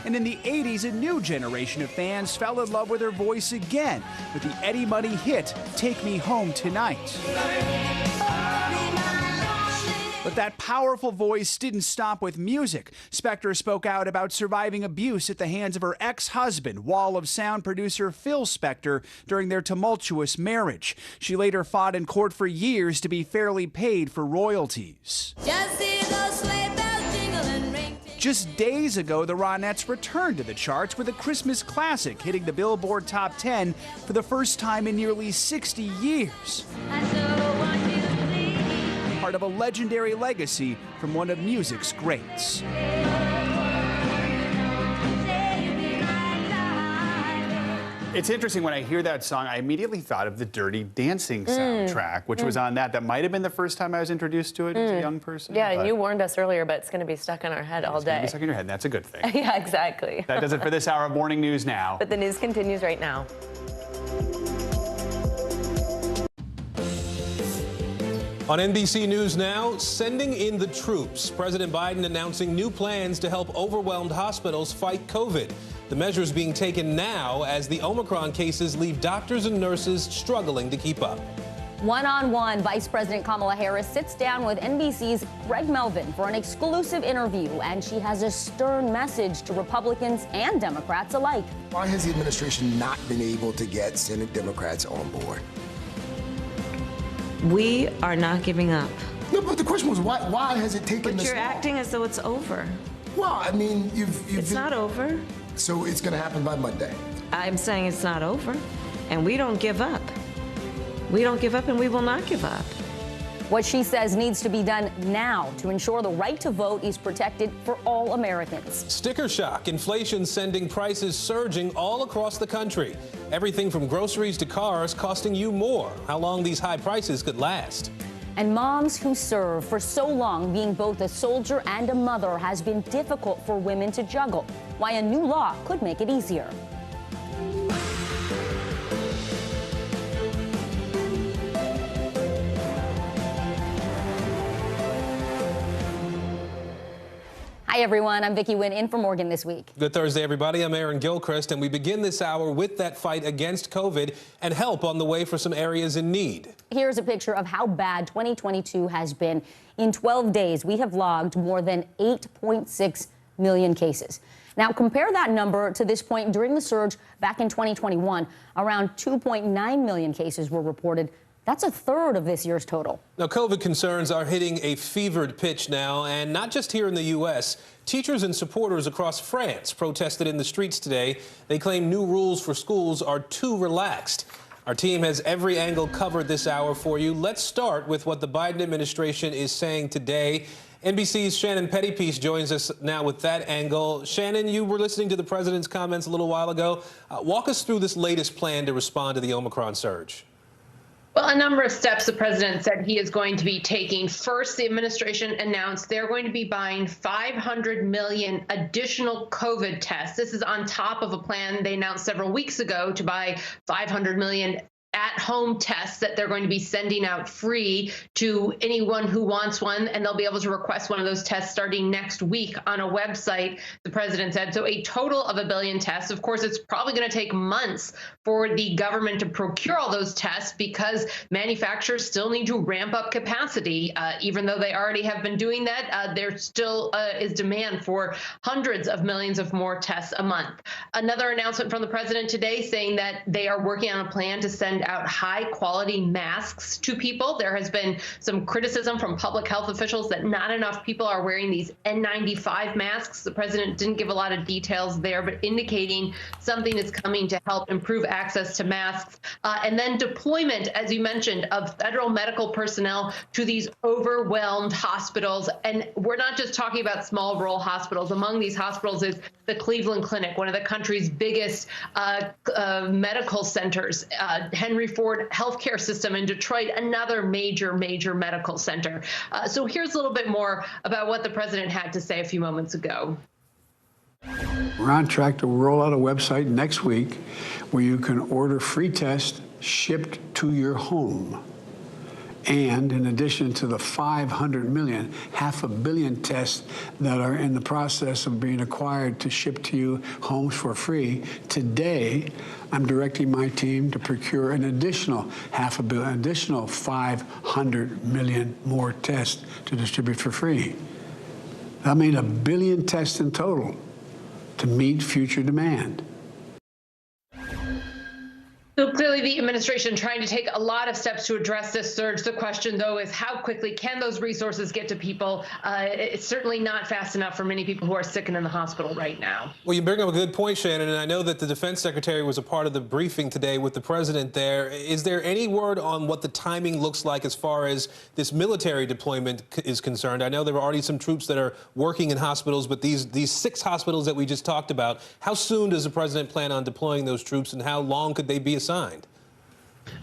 S21: And in the 80s, a new generation of fans fell in love with her voice again with the Eddie Money hit, Take Me Home Tonight. But that powerful voice didn't stop with music. Spector spoke out about surviving abuse at the hands of her ex-husband, Wall of Sound producer Phil Spector, during their tumultuous marriage. She later fought in court for years to be fairly paid for royalties. Just days ago, the Ronettes returned to the charts with a Christmas classic, hitting the Billboard Top 10 for the first time in nearly 60 years. Part of a legendary legacy from one of music's greats. It's interesting, when I hear that song, I immediately thought of the Dirty Dancing soundtrack, which was on that. That might have been the first time I was introduced to it as a young person.
S18: Yeah, and you warned us earlier, but it's going to be stuck in our head all day.
S21: It's going to be stuck in your head, and that's a good thing.
S18: Yeah, exactly.
S21: That does it for this hour of Morning News Now.
S18: But the news continues right now.
S19: On NBC News Now, sending in the troops. President Biden announcing new plans to help overwhelmed hospitals fight COVID. The measures being taken now as the Omicron cases leave doctors and nurses struggling to keep up.
S22: One-on-one, Vice President Kamala Harris sits down with NBC's Greg Melvin for an exclusive interview, and she has a stern message to Republicans and Democrats alike.
S26: Why has the administration not been able to get Senate Democrats on board?
S31: We are not giving up.
S26: No, but the question was why has it taken
S31: this long?
S26: But
S31: you're acting as though it's over.
S26: Well, I mean,
S31: It's not over.
S26: So it's going to happen by Monday.
S31: I'm saying it's not over, and we don't give up. We don't give up, and we will not give up.
S22: What she says needs to be done now to ensure the right to vote is protected for all Americans.
S19: Sticker shock. Inflation sending prices surging all across the country. Everything from groceries to cars costing you more. How long these high prices could last.
S22: And moms who serve for so long, being both a soldier and a mother has been difficult for women to juggle. Why a new law could make it easier. Hi, everyone. I'm Vicki Wynn in for Morgan this week.
S19: Good Thursday, everybody. I'm Aaron Gilchrist, and we begin this hour with that fight against COVID and help on the way for some areas in need.
S22: Here's a picture of how bad 2022 has been. In 12 days, we have logged more than 8.6 million cases. Now, compare that number to this point during the surge back in 2021. Around 2.9 million cases were reported. That's a third of this year's total.
S19: Now, COVID concerns are hitting a fevered pitch now, and not just here in the U.S. Teachers and supporters across France protested in the streets today. They claim new rules for schools are too relaxed. Our team has every angle covered this hour for you. Let's start with what the Biden administration is saying today. NBC's Shannon Pettypiece joins us now with that angle. Shannon, you were listening to the president's comments a little while ago. Walk us through this latest plan to respond to the Omicron surge.
S3: Well, a number of steps the president said he is going to be taking. First, the administration announced they're going to be buying 500 million additional COVID tests. This is on top of a plan they announced several weeks ago to buy 500 million at-home tests that they're going to be sending out free to anyone who wants one, and they'll be able to request one of those tests starting next week on a website, the president said. So a total of 1 billion tests. Of course, it's probably going to take months for the government to procure all those tests because manufacturers still need to ramp up capacity. Even though they already have been doing that, there still is demand for hundreds of millions of more tests a month. Another announcement from the president today saying that they are working on a plan to send out high-quality masks to people. There has been some criticism from public health officials that not enough people are wearing these N95 masks. The president didn't give a lot of details there, but indicating something is coming to help improve access to masks. And then deployment, as you mentioned, of federal medical personnel to these overwhelmed hospitals. And we're not just talking about small rural hospitals. Among these hospitals is the Cleveland Clinic, one of the country's biggest medical centers. Henry Ford Healthcare System in Detroit, another major medical center. So here's a little bit more about what the president had to say a few moments ago.
S4: We're on track to roll out a website next week where you can order free tests shipped to your home. And in addition to the 500 million, 500 million tests that are in the process of being acquired to ship to you homes for free, today I'm directing my team to procure an additional 500 million, additional 500 million more tests to distribute for free. That means 1 billion tests in total to meet future demand.
S3: So clearly the administration trying to take a lot of steps to address this surge. The question, though, is how quickly can those resources get to people? It's certainly not fast enough for many people who are sick and in the hospital right now.
S19: Well, you bring up a good point, Shannon, and I know that the defense secretary was a part of the briefing today with the president there. Is there any word on what the timing looks like as far as this military deployment is concerned? I know there are already some troops that are working in hospitals, but these 6 hospitals that we just talked about, how soon does the president plan on deploying those troops, and how long could they be assigned?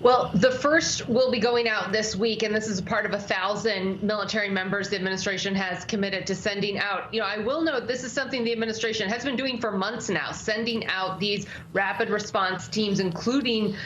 S3: Well, the first will be going out this week, and this is a part of 1,000 military members the administration has committed to sending out. You know, I will note this is something the administration has been doing for months now, sending out these rapid response teams, including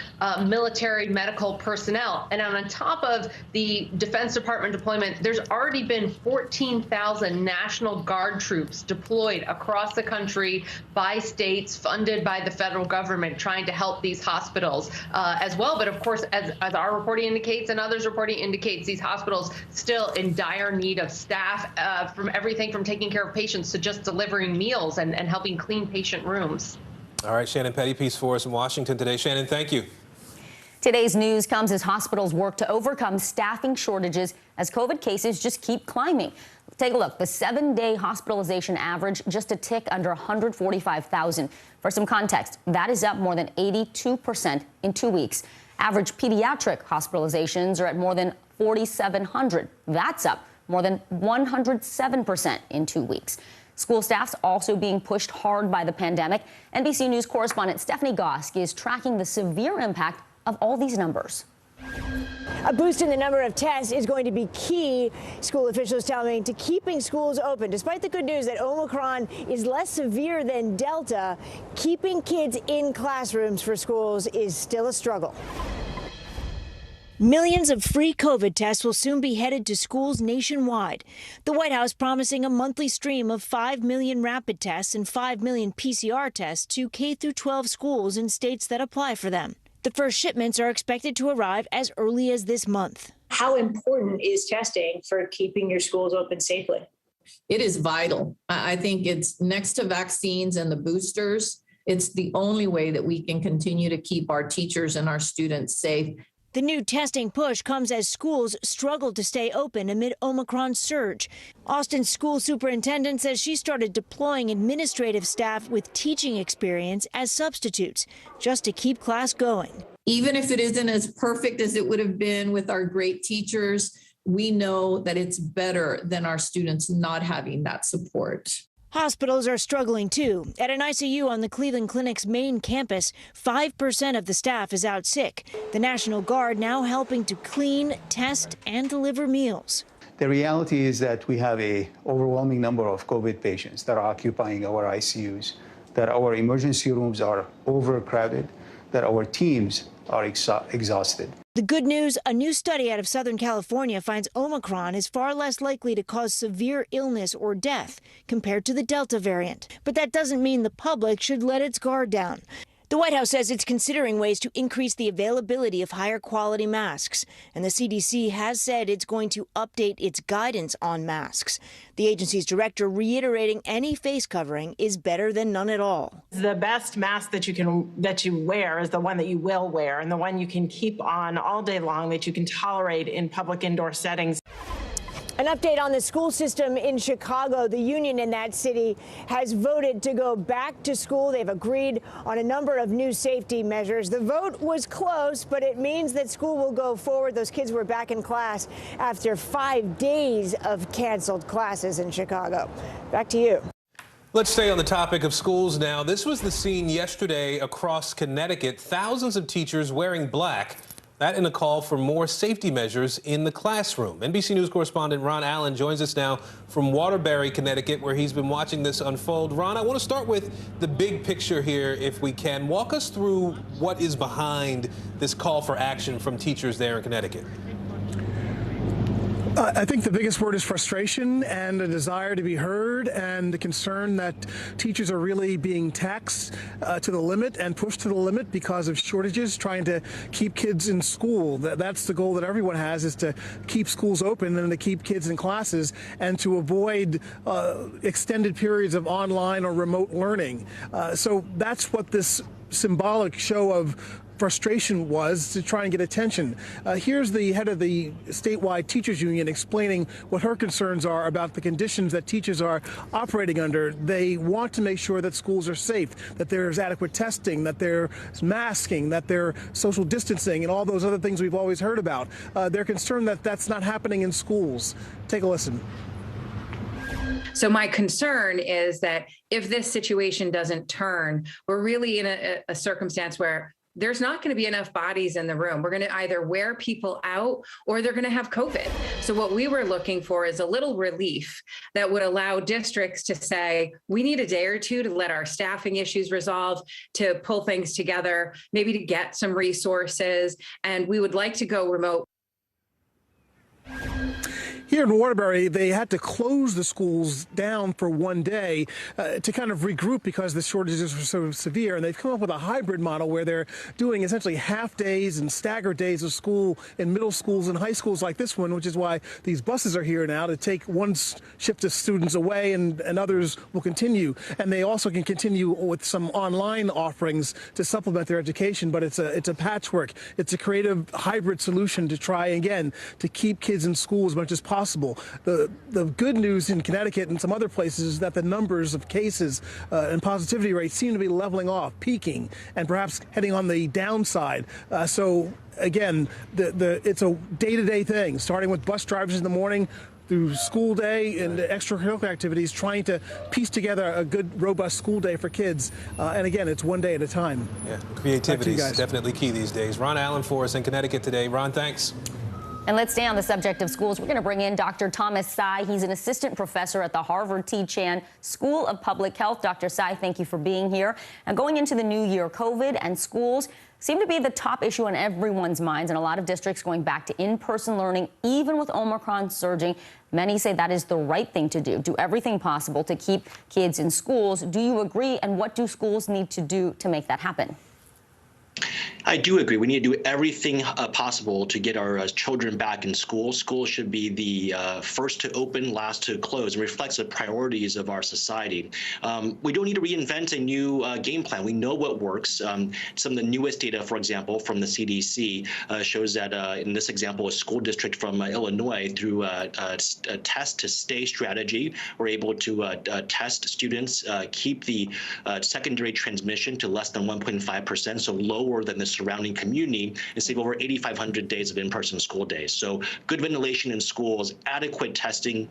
S3: military medical personnel. And on top of the Defense Department deployment, there's already been 14,000 National Guard troops deployed across the country by states funded by the federal government trying to help these hospitals as well. But of course, as our reporting indicates and others' reporting indicates, these hospitals still in dire need of staff from everything from taking care of patients to just delivering meals and helping clean patient rooms.
S19: All right, Shannon Pettypiece for us in Washington today. Shannon, thank you.
S22: Today's news comes as hospitals work to overcome staffing shortages as COVID cases just keep climbing. Take a look. The 7-day hospitalization average just a tick under 145,000. For some context, that is up more than 82% in 2 weeks. Average pediatric hospitalizations are at more than 4,700. That's up more than 107% in 2 weeks. School staff's also being pushed hard by the pandemic. NBC News correspondent Stephanie Gosk is tracking the severe impact of all these numbers.
S5: A boost in the number of tests is going to be key, school officials tell me, to keeping schools open. Despite the good news that Omicron is less severe than Delta, keeping kids in classrooms for schools is still a struggle. Millions of free COVID tests will soon be headed to schools nationwide. The White House promising a monthly stream of 5 million rapid tests and 5 million PCR tests to K-12 schools in states that apply for them. The first shipments are expected to arrive as early as this month.
S7: How important is testing for keeping your schools open safely?
S8: It is vital. I think it's next to vaccines and the boosters. It's the only way that we can continue to keep our teachers and our students safe.
S5: The new testing push comes as schools struggle to stay open amid Omicron's surge. Austin's school superintendent says she started deploying administrative staff with teaching experience as substitutes just to keep class going.
S8: Even if it isn't as perfect as it would have been with our great teachers, we know that it's better than our students not having that support.
S5: Hospitals are struggling too. At an ICU on the Cleveland Clinic's main campus, 5% of the staff is out sick. The National Guard now helping to clean, test, and deliver meals.
S9: The reality is that we have an overwhelming number of COVID patients that are occupying our ICUs, that our emergency rooms are overcrowded, that our teams are exhausted.
S5: The good news, a new study out of Southern California finds Omicron is far less likely to cause severe illness or death compared to the Delta variant. But that doesn't mean the public should let its guard down. The White House says it's considering ways to increase the availability of higher quality masks. And the CDC has said it's going to update its guidance on masks. The agency's director reiterating any face covering is better than none at all.
S11: The best mask that you wear is the one that you will wear and the one you can keep on all day long, that you can tolerate in public indoor settings.
S5: An update on the school system in Chicago. The union in that city has voted to go back to school. They've agreed on a number of new safety measures. The vote was close, but it means that school will go forward. Those kids were back in class after 5 days of canceled classes in Chicago. Back to you.
S19: Let's stay on the topic of schools now. This was the scene yesterday across Connecticut. Thousands of teachers wearing black. That in a call for more safety measures in the classroom. NBC News correspondent Ron Allen joins us now from Waterbury, Connecticut, where he's been watching this unfold. Ron, I want to start with the big picture here, if we can. Walk us through what is behind this call for action from teachers there in Connecticut.
S12: I think the biggest word is frustration and a desire to be heard and the concern that teachers are really being taxed to the limit and pushed to the limit because of shortages, trying to keep kids in school. That's the goal that everyone has, is to keep schools open and to keep kids in classes and to avoid extended periods of online or remote learning. So that's what this symbolic show of frustration was, to try and get attention. Here's the head of the statewide teachers union explaining what her concerns are about the conditions that teachers are operating under. They want to make sure that schools are safe, that there's adequate testing, that there's masking, that there's social distancing, and all those other things we've always heard about. They're concerned that that's not happening in schools. Take a listen.
S14: So my concern is that if this situation doesn't turn, we're really in a circumstance where there's not going to be enough bodies in the room. We're going to either wear people out or they're going to have COVID. So what we were looking for is a little relief that would allow districts to say, we need a day or two to let our staffing issues resolve, to pull things together, maybe to get some resources, and we would like to go remote.
S12: Here in Waterbury, they had to close the schools down for one day to kind of regroup because the shortages were so severe. And they've come up with a hybrid model where they're doing essentially half days and staggered days of school in middle schools and high schools like this one, which is why these buses are here now to take one shift of students away and others will continue. And they also can continue with some online offerings to supplement their education. But it's a patchwork. It's a creative hybrid solution to try, again, to keep kids in school as much as possible. The good news in Connecticut and some other places is that the numbers of cases and positivity rates seem to be leveling off, peaking, and perhaps heading on the downside. So again, it's a day-to-day thing, starting with bus drivers in the morning through school day and extracurricular activities, trying to piece together a good, robust school day for kids. And again, it's one day at a time.
S19: Yeah, creativity is definitely key these days. Ron Allen for us in Connecticut today. Ron, thanks.
S22: And let's stay on the subject of schools. We're going to bring in Dr. Thomas Tsai. He's an assistant professor at the Harvard T. Chan School of Public Health. Dr. Tsai, thank you for being here. And going into the new year, COVID and schools seem to be the top issue on everyone's minds, and a lot of districts going back to in-person learning, even with Omicron surging. Many say that is the right thing to do everything possible to keep kids in schools. Do you agree? And what do schools need to do to make that happen?
S1: I do agree. We need to do everything possible to get our children back in school. School should be the first to open, last to close, and reflects the priorities of our society. We don't need to reinvent a new game plan. We know what works. Some of the newest data, for example, from the CDC shows that in this example, a school district from Illinois, through a test to stay strategy, were able to test students, keep the secondary transmission to less than 1.5%, so lower than the surrounding community, and save over 8,500 days of in-person school days. So good ventilation in schools, adequate testing,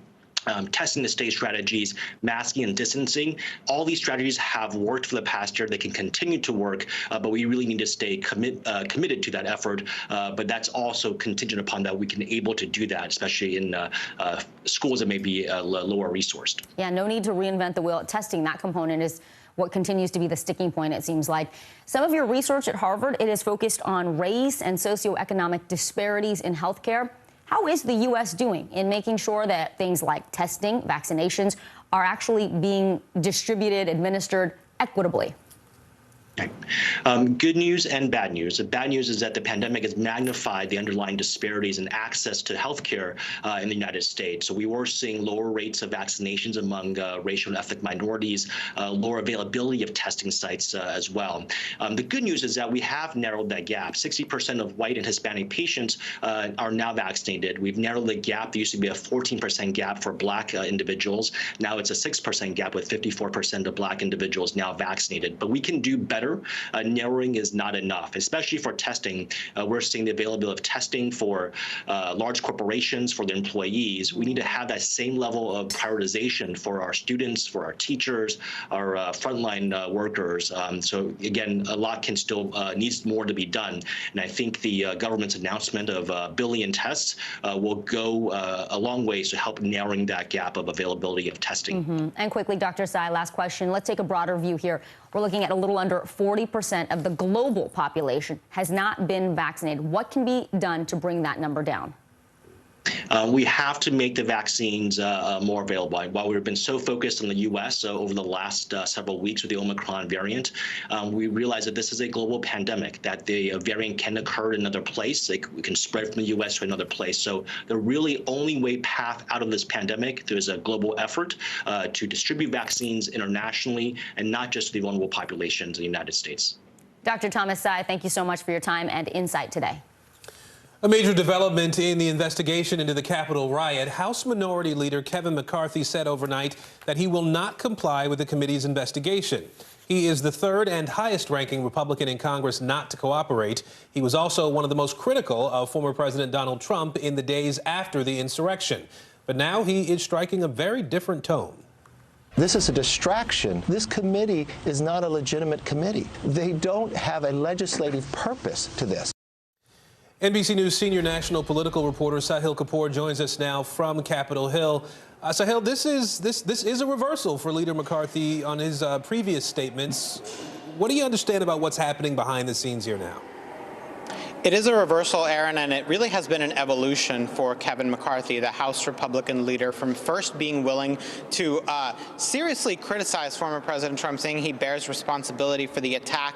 S1: testing to stay strategies, masking and distancing. All these strategies have worked for the past year. They can continue to work, but we really need to stay committed to that effort. But that's also contingent upon that we can able to do that, especially in schools that may be lower resourced.
S22: Yeah, no need to reinvent the wheel. Testing, that component is what continues to be the sticking point, it seems like. Some of your research at Harvard, it is focused on race and socioeconomic disparities in healthcare. How is the U.S. doing in making sure that things like testing, vaccinations are actually being distributed, administered equitably?
S1: Good news and bad news. The bad news is that the pandemic has magnified the underlying disparities in access to healthcare in the United States. So we were seeing lower rates of vaccinations among racial and ethnic minorities, lower availability of testing sites as well. The good news is that we have narrowed that gap. 60% of white and Hispanic patients are now vaccinated. We've narrowed the gap. There used to be a 14% gap for Black individuals. Now it's a 6% gap with 54% of Black individuals now vaccinated. But we can do better. Narrowing is not enough, especially for testing. We're seeing the availability of testing for large corporations, for their employees. We need to have that same level of prioritization for our students, for our teachers, our frontline workers. So again, a lot can still needs more to be done. And I think the government's announcement of 1 billion tests will go a long way to help narrowing that gap of availability of testing.
S22: And quickly, Dr. Tsai, last question. Let's take a broader view here. We're looking at a little under 40% of the global population has not been vaccinated. What can be done to bring that number down?
S1: We have to make the vaccines more available. While we've been so focused on the U.S. Over the last several weeks with the Omicron variant, we realize that this is a global pandemic, that the variant can occur in another place. It can spread from the U.S. to another place. So the really only way path out of this pandemic, there's a global effort to distribute vaccines internationally and not just to the vulnerable populations in the United States.
S22: Dr. Thomas Tsai, thank you so much for your time and insight today.
S19: A major development in the investigation into the Capitol riot. House Minority Leader Kevin McCarthy said overnight that he will not comply with the committee's investigation. He is the third and highest-ranking Republican in Congress not to cooperate. He was also one of the most critical of former President Donald Trump in the days after the insurrection. But now he is striking a very different tone.
S6: This is a distraction. This committee is not a legitimate committee. They don't have a legislative purpose to this.
S19: NBC News senior national political reporter Sahil Kapoor joins us now from Capitol Hill. Sahil, this is a reversal for Leader McCarthy on his previous statements. What do you understand about what's happening behind the scenes here now?
S10: It is a reversal, Aaron, and it really has been an evolution for Kevin McCarthy, the House Republican leader, from first being willing to seriously criticize former President Trump, saying he bears responsibility for the attack.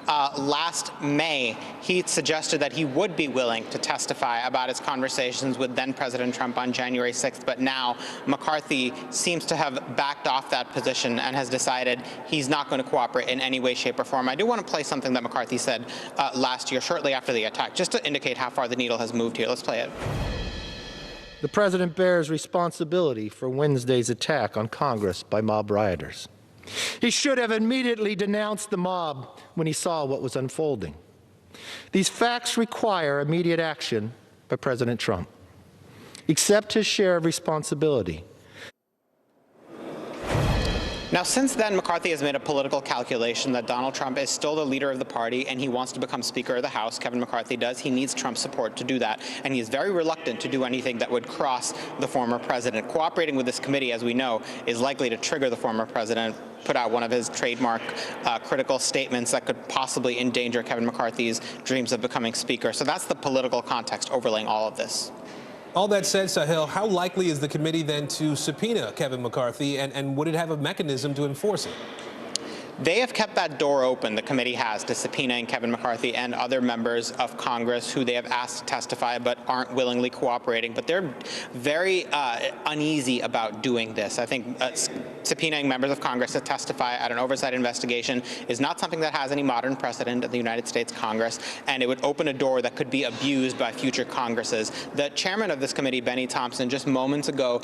S10: Last May, he suggested that he would be willing to testify about his conversations with then-President Trump on January 6th, but now McCarthy seems to have backed off that position and has decided he's not going to cooperate in any way, shape, or form. I do want to play something that McCarthy said last year, shortly after the attack, just to indicate how far the needle has moved here. Let's play it.
S6: The president bears responsibility for Wednesday's attack on Congress by mob rioters. He should have immediately denounced the mob when he saw what was unfolding. These facts require immediate action by President Trump. Accept his share of responsibility.
S10: Now, since then, McCarthy has made a political calculation that Donald Trump is still the leader of the party and he wants to become Speaker of the House. Kevin McCarthy does. He needs Trump's support to do that, and he is very reluctant to do anything that would cross the former president. Cooperating with this committee, as we know, is likely to trigger the former president put out one of his trademark critical statements that could possibly endanger Kevin McCarthy's dreams of becoming Speaker. So that's the political context overlaying all of this.
S19: All that said, Sahil, how likely is the committee then to subpoena Kevin McCarthy, and would it have a mechanism to enforce it?
S10: They have kept that door open, the committee has, to subpoenaing Kevin McCarthy and other members of Congress who they have asked to testify but aren't willingly cooperating. But they're very uneasy about doing this. I think subpoenaing members of Congress to testify at an oversight investigation is not something that has any modern precedent in the United States Congress, and it would open a door that could be abused by future Congresses. The chairman of this committee, Benny Thompson, just moments ago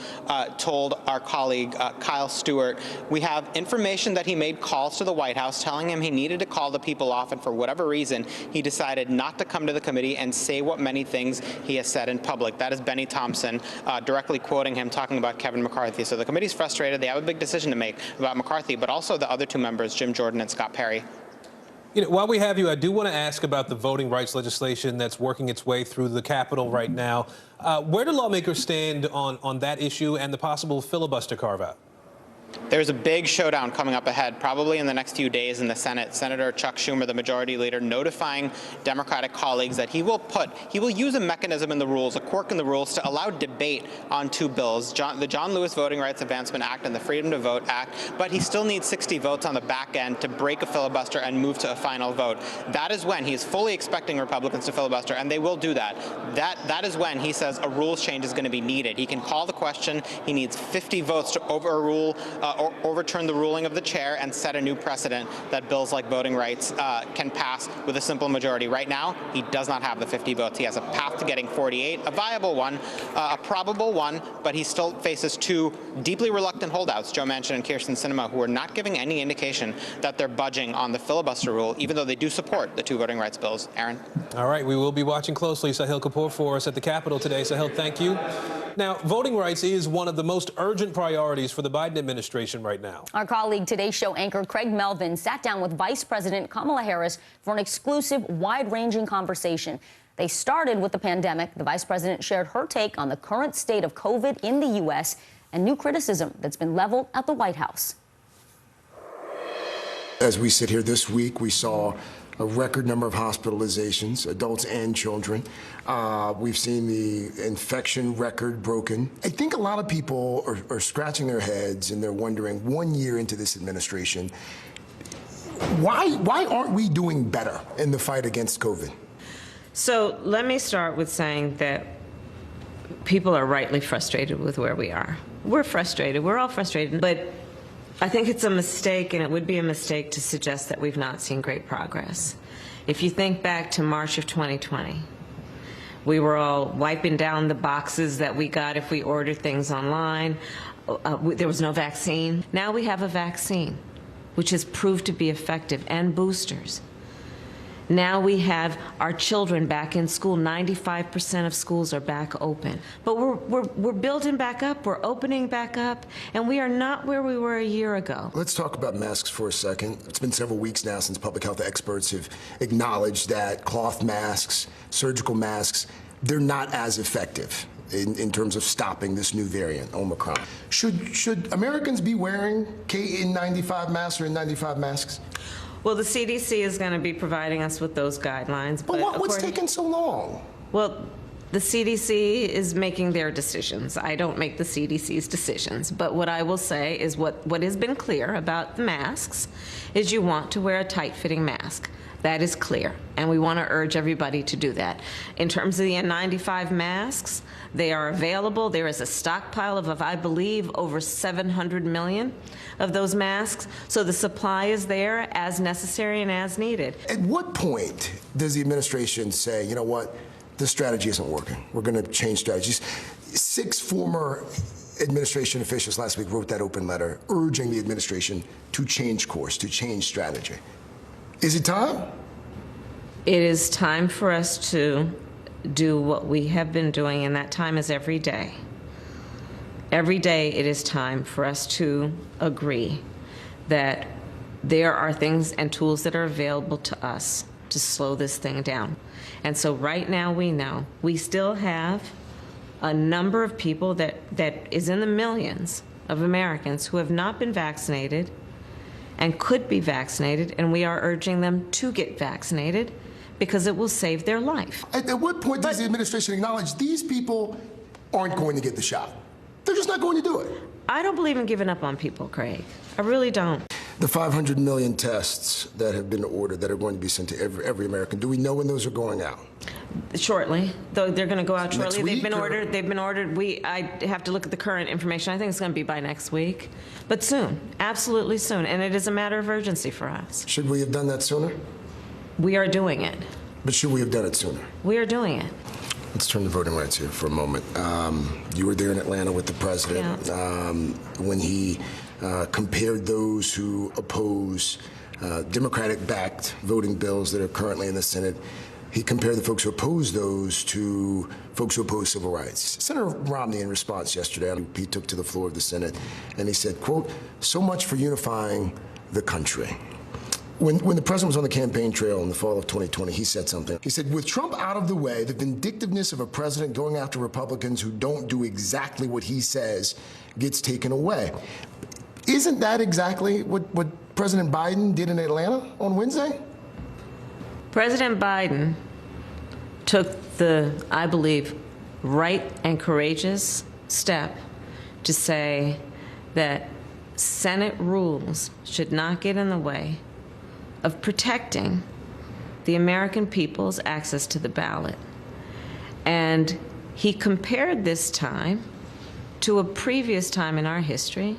S10: told our colleague Kyle Stewart, we have information that he made calls to the White House telling him he needed to call the people off, and for whatever reason, he decided not to come to the committee and say what many things he has said in public. That is Benny Thompson directly quoting him talking about Kevin McCarthy. So the committee's frustrated. They have a big decision to make about McCarthy, but also the other two members, Jim Jordan and Scott Perry.
S19: You know, while we have you, I do want to ask about the voting rights legislation that's working its way through the Capitol right now. Where do lawmakers stand on that issue and the possible filibuster carve-out?
S10: There's a big showdown coming up ahead, probably in the next few days in the Senate. Senator Chuck Schumer, the majority leader, notifying Democratic colleagues that he will use a mechanism in the rules, a quirk in the rules, to allow debate on two bills, the John Lewis Voting Rights Advancement Act and the Freedom to Vote Act, but he still needs 60 votes on the back end to break a filibuster and move to a final vote. That is when he's fully expecting Republicans to filibuster, and they will do that. That is when he says a rules change is going to be needed. He can call the question. He needs 50 votes to overturn the ruling of the chair and set a new precedent that bills like voting rights can pass with a simple majority. Right now, he does not have the 50 votes. He has a path to getting 48, a viable one, a probable one, but he still faces two deeply reluctant holdouts, Joe Manchin and Kyrsten Sinema, who are not giving any indication that they're budging on the filibuster rule, even though they do support the two voting rights bills. Aaron?
S19: All right, we will be watching closely. Sahil Kapoor for us at the Capitol today. Sahil, thank you. Now, voting rights is one of the most urgent priorities for the Biden administration right now.
S22: Our colleague Today Show anchor Craig Melvin sat down with Vice President Kamala Harris for an exclusive, wide-ranging conversation. They started with the pandemic. The vice president shared her take on the current state of COVID in the U.S. and new criticism that's been leveled at the White House.
S26: As we sit here this week, we saw a record number of hospitalizations, adults and children. We've seen the infection record broken. I think a lot of people are scratching their heads and they're wondering, 1 year into this administration, why aren't we doing better in the fight against COVID?
S31: So let me start with saying that people are rightly frustrated with where we are. We're frustrated. We're all frustrated. But I think it's a mistake, and it would be a mistake to suggest that we've not seen great progress. If you think back to March of 2020, we were all wiping down the boxes that we got if we ordered things online. There was no vaccine. Now we have a vaccine, which has proved to be effective, and boosters. Now we have our children back in school. 95% of schools are back open. But we're building back up, we're opening back up, and we are not where we were a year ago.
S26: Let's talk about masks for a second. It's been several weeks now since public health experts have acknowledged that cloth masks, surgical masks, they're not as effective in terms of stopping this new variant, Omicron. Should Americans be wearing KN95 masks or N95 masks?
S31: Well, the CDC is going to be providing us with those guidelines.
S26: But what's taking so long?
S31: Well, the CDC is making their decisions. I don't make the CDC's decisions. But what I will say is what has been clear about the masks is you want to wear a tight-fitting mask. That is clear, and we want to urge everybody to do that. In terms of the N95 masks, they are available. There is a stockpile of, I believe, over 700 million of those masks. So the supply is there as necessary and as needed.
S26: At what point does the administration say, you know what, this strategy isn't working, we're going to change strategies? 6 former administration officials last week wrote that open letter urging the administration to change course, to change strategy. Is it time?
S31: It is time for us to do what we have been doing, and that time is every day. Every day it is time for us to agree that there are things and tools that are available to us to slow this thing down. And so right now we know we still have a number of people that is in the millions of Americans who have not been vaccinated and could be vaccinated, and we are urging them to get vaccinated because it will save their life.
S26: At what point does the administration acknowledge these people aren't going to get the shot? They're just not going to do it.
S31: I don't believe in giving up on people, Craig. I really don't.
S26: The 500 million tests that have been ordered that are going to be sent to every American, do we know when those are going out?
S31: Shortly, though they're going to go out
S26: Next
S31: shortly.
S26: week,
S31: They've been ordered. I have to look at the current information. I think it's going to be by next week, but soon, absolutely soon. And it is a matter of urgency for us.
S26: Should we have done that sooner?
S31: We are doing it.
S26: But should we have done it sooner?
S31: We are doing it.
S26: Let's turn to voting rights here for a moment. You were there in Atlanta with the president when he compared those who oppose Democratic-backed voting bills that are currently in the Senate. He compared the folks who oppose those to folks who oppose civil rights. Senator Romney, in response yesterday, he took to the floor of the Senate and he said, quote, "So much for unifying the country." When the president was on the campaign trail in the fall of 2020, he said something. He said, "With Trump out of the way, the vindictiveness of a president going after Republicans who don't do exactly what he says gets taken away." Isn't that exactly what President Biden did in Atlanta on Wednesday?
S31: President Biden took the, I believe, right and courageous step to say that Senate rules should not get in the way of protecting the American people's access to the ballot. And he compared this time to a previous time in our history,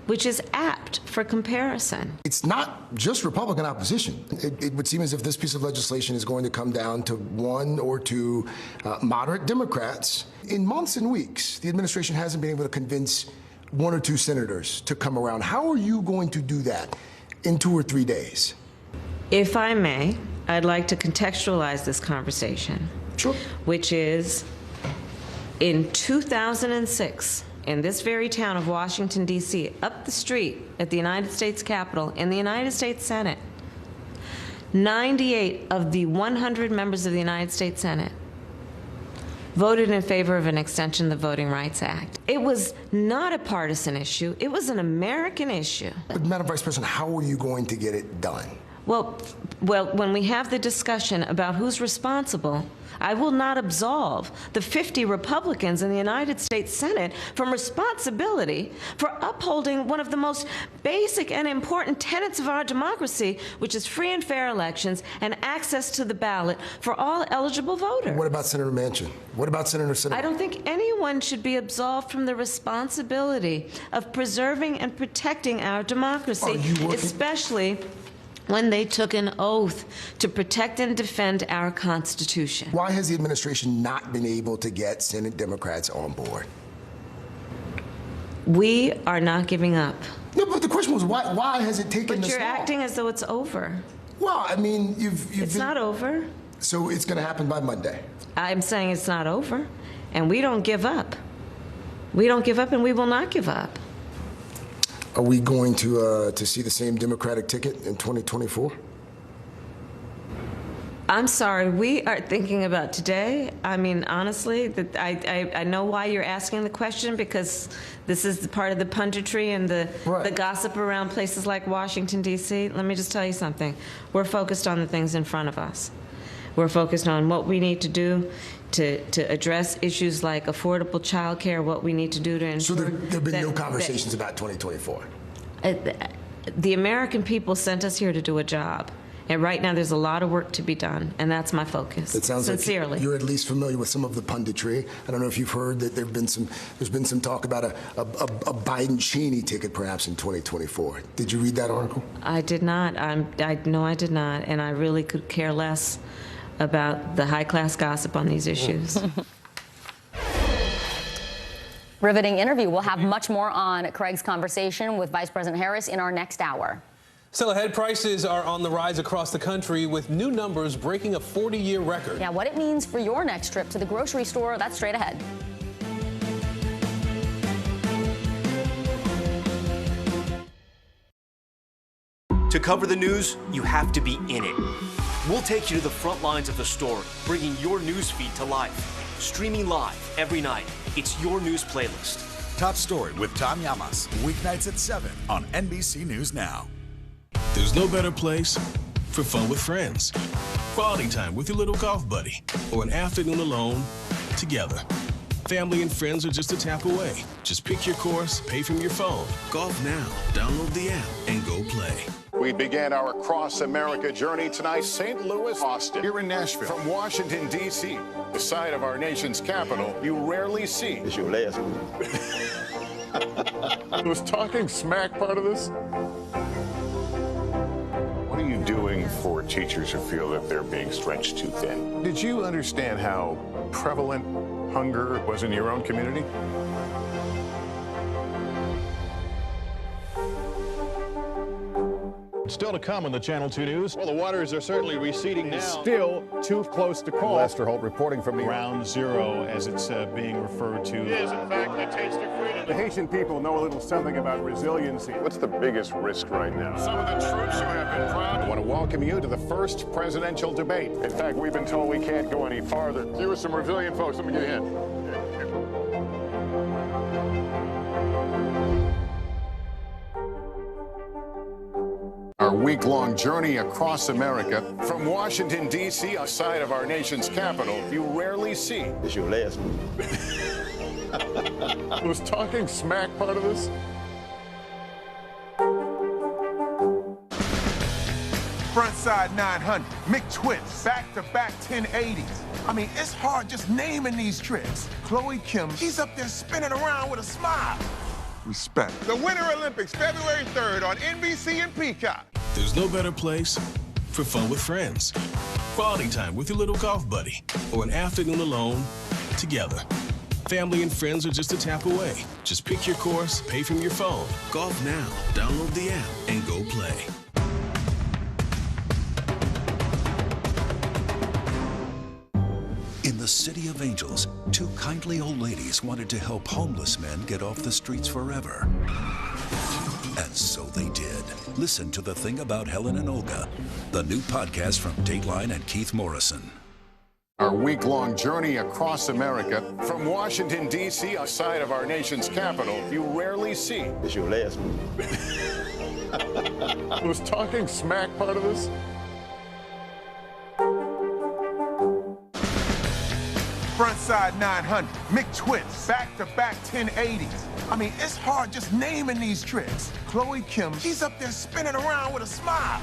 S31: which is apt for comparison.
S26: It's not just Republican opposition. It would seem as if this piece of legislation is going to come down to one or two moderate Democrats. In months and weeks, the administration hasn't been able to convince one or two senators to come around. How are you going to do that in 2 or 3 days?
S31: If I may, I'd like to contextualize this conversation.
S26: Sure.
S31: Which is, in 2006, in this very town of Washington, D.C., up the street at the United States Capitol, in the United States Senate, 98 of the 100 members of the United States Senate voted in favor of an extension of the Voting Rights Act. It was not a partisan issue. It was an American issue.
S26: But, Madam Vice President, how are you going to get it done?
S31: Well, when we have the discussion about who's responsible, I will not absolve the 50 Republicans in the United States Senate from responsibility for upholding one of the most basic and important tenets of our democracy, which is free and fair elections and access to the ballot for all eligible voters.
S26: What about Senator Manchin? What about Senator Sinema?
S31: I don't think anyone should be absolved from the responsibility of preserving and protecting our democracy, especially when they took an oath to protect and defend our Constitution.
S26: Why has the administration not been able to get Senate Democrats on board?
S31: We are not giving up.
S26: No, but the question was, why has it taken
S31: this long? But you're acting as though it's over.
S26: Well, I mean,
S31: It's not over.
S26: So it's going to happen by Monday?
S31: I'm saying it's not over, and we don't give up. We don't give up, and we will not give up.
S26: Are we going to see the same Democratic ticket in 2024?
S31: I'm sorry, we are thinking about today. I mean, honestly, that I know why you're asking the question, because this is part of the punditry and the gossip around places like Washington, D.C. Let me just tell you something. We're focused on the things in front of us. We're focused on what we need to do to address issues like affordable child care, what we need to do to ensure.
S26: So there have been no conversations about 2024?
S31: The American people sent us here to do a job. And right now there's a lot of work to be done, and that's my focus.
S26: It sounds
S31: sincerely.
S26: Like you're at least familiar with some of the punditry. I don't know if you've heard that there's been some talk about a Biden-Cheney ticket perhaps in 2024. Did you read that article?
S31: I did not. No, I did not, and I really could care less about the high-class gossip on these issues.
S22: Riveting interview. We'll have much more on Craig's conversation with Vice President Harris in our next hour.
S19: Still ahead, prices are on the rise across the country, with new numbers breaking a 40-year record.
S22: Yeah, what it means for your next trip to the grocery store, that's straight ahead.
S2: cover the news, you have to be in it. We'll take you to the front lines of the story, bringing your news feed to life. Streaming live every night. It's your news playlist.
S13: Top Story with Tom Llamas, weeknights at 7 on NBC News Now.
S15: There's no better place for fun with friends. Quality time with your little golf buddy, or an afternoon alone together. Family and friends are just a tap away. Just pick your course, pay from your phone. Golf Now. Download the app and go play.
S20: We began our Across America journey tonight, St. Louis, Austin, here in Nashville. From Washington, D.C., the site of our nation's capital, you rarely see. It's your last one. Was talking smack part of this? What are you doing for teachers who feel that they're being stretched too thin? Did you understand how prevalent hunger was in your own community?
S23: Still to come on the Channel 2 News.
S20: Well, the waters are certainly receding now.
S23: Still too close to call.
S20: Lester Holt reporting from
S23: Ground Zero, as it's being referred to.
S20: It is, in fact, the taste of freedom. The Haitian people know a little something about resiliency. What's the biggest risk right now? Some of the troops who have been proud. I want to welcome you to the first presidential debate. In fact, we've been told we can't go any farther. You with some resilient folks, let me get a hand. Our week-long journey across America, from Washington, D.C., a site of our nation's capital, you rarely see. It's your last one. Was talking smack part of this?
S24: Frontside 900, McTwist, back-to-back 1080s. I mean, it's hard just naming these tricks. Chloe Kim, she's up there spinning around with a smile. Respect. The Winter Olympics, February 3rd on NBC and Peacock.
S15: There's no better place for fun with friends. Quality time with your little golf buddy, or an afternoon alone together. Family and friends are just a tap away. Just pick your course, pay from your phone. Golf Now. Download the app and go play.
S13: In the City of Angels, two kindly old ladies wanted to help homeless men get off the streets forever. And so they did. Listen to The Thing About Helen and Olga, the new podcast from Dateline and Keith Morrison.
S20: Our week-long journey across America, from Washington, D.C., a site of our nation's capital, you rarely see. It's your last one. Was talking smack part of this?
S24: Frontside 900, McTwist, back-to-back 1080s. I mean, it's hard just naming these tricks. Chloe Kim, she's up there spinning around with a smile.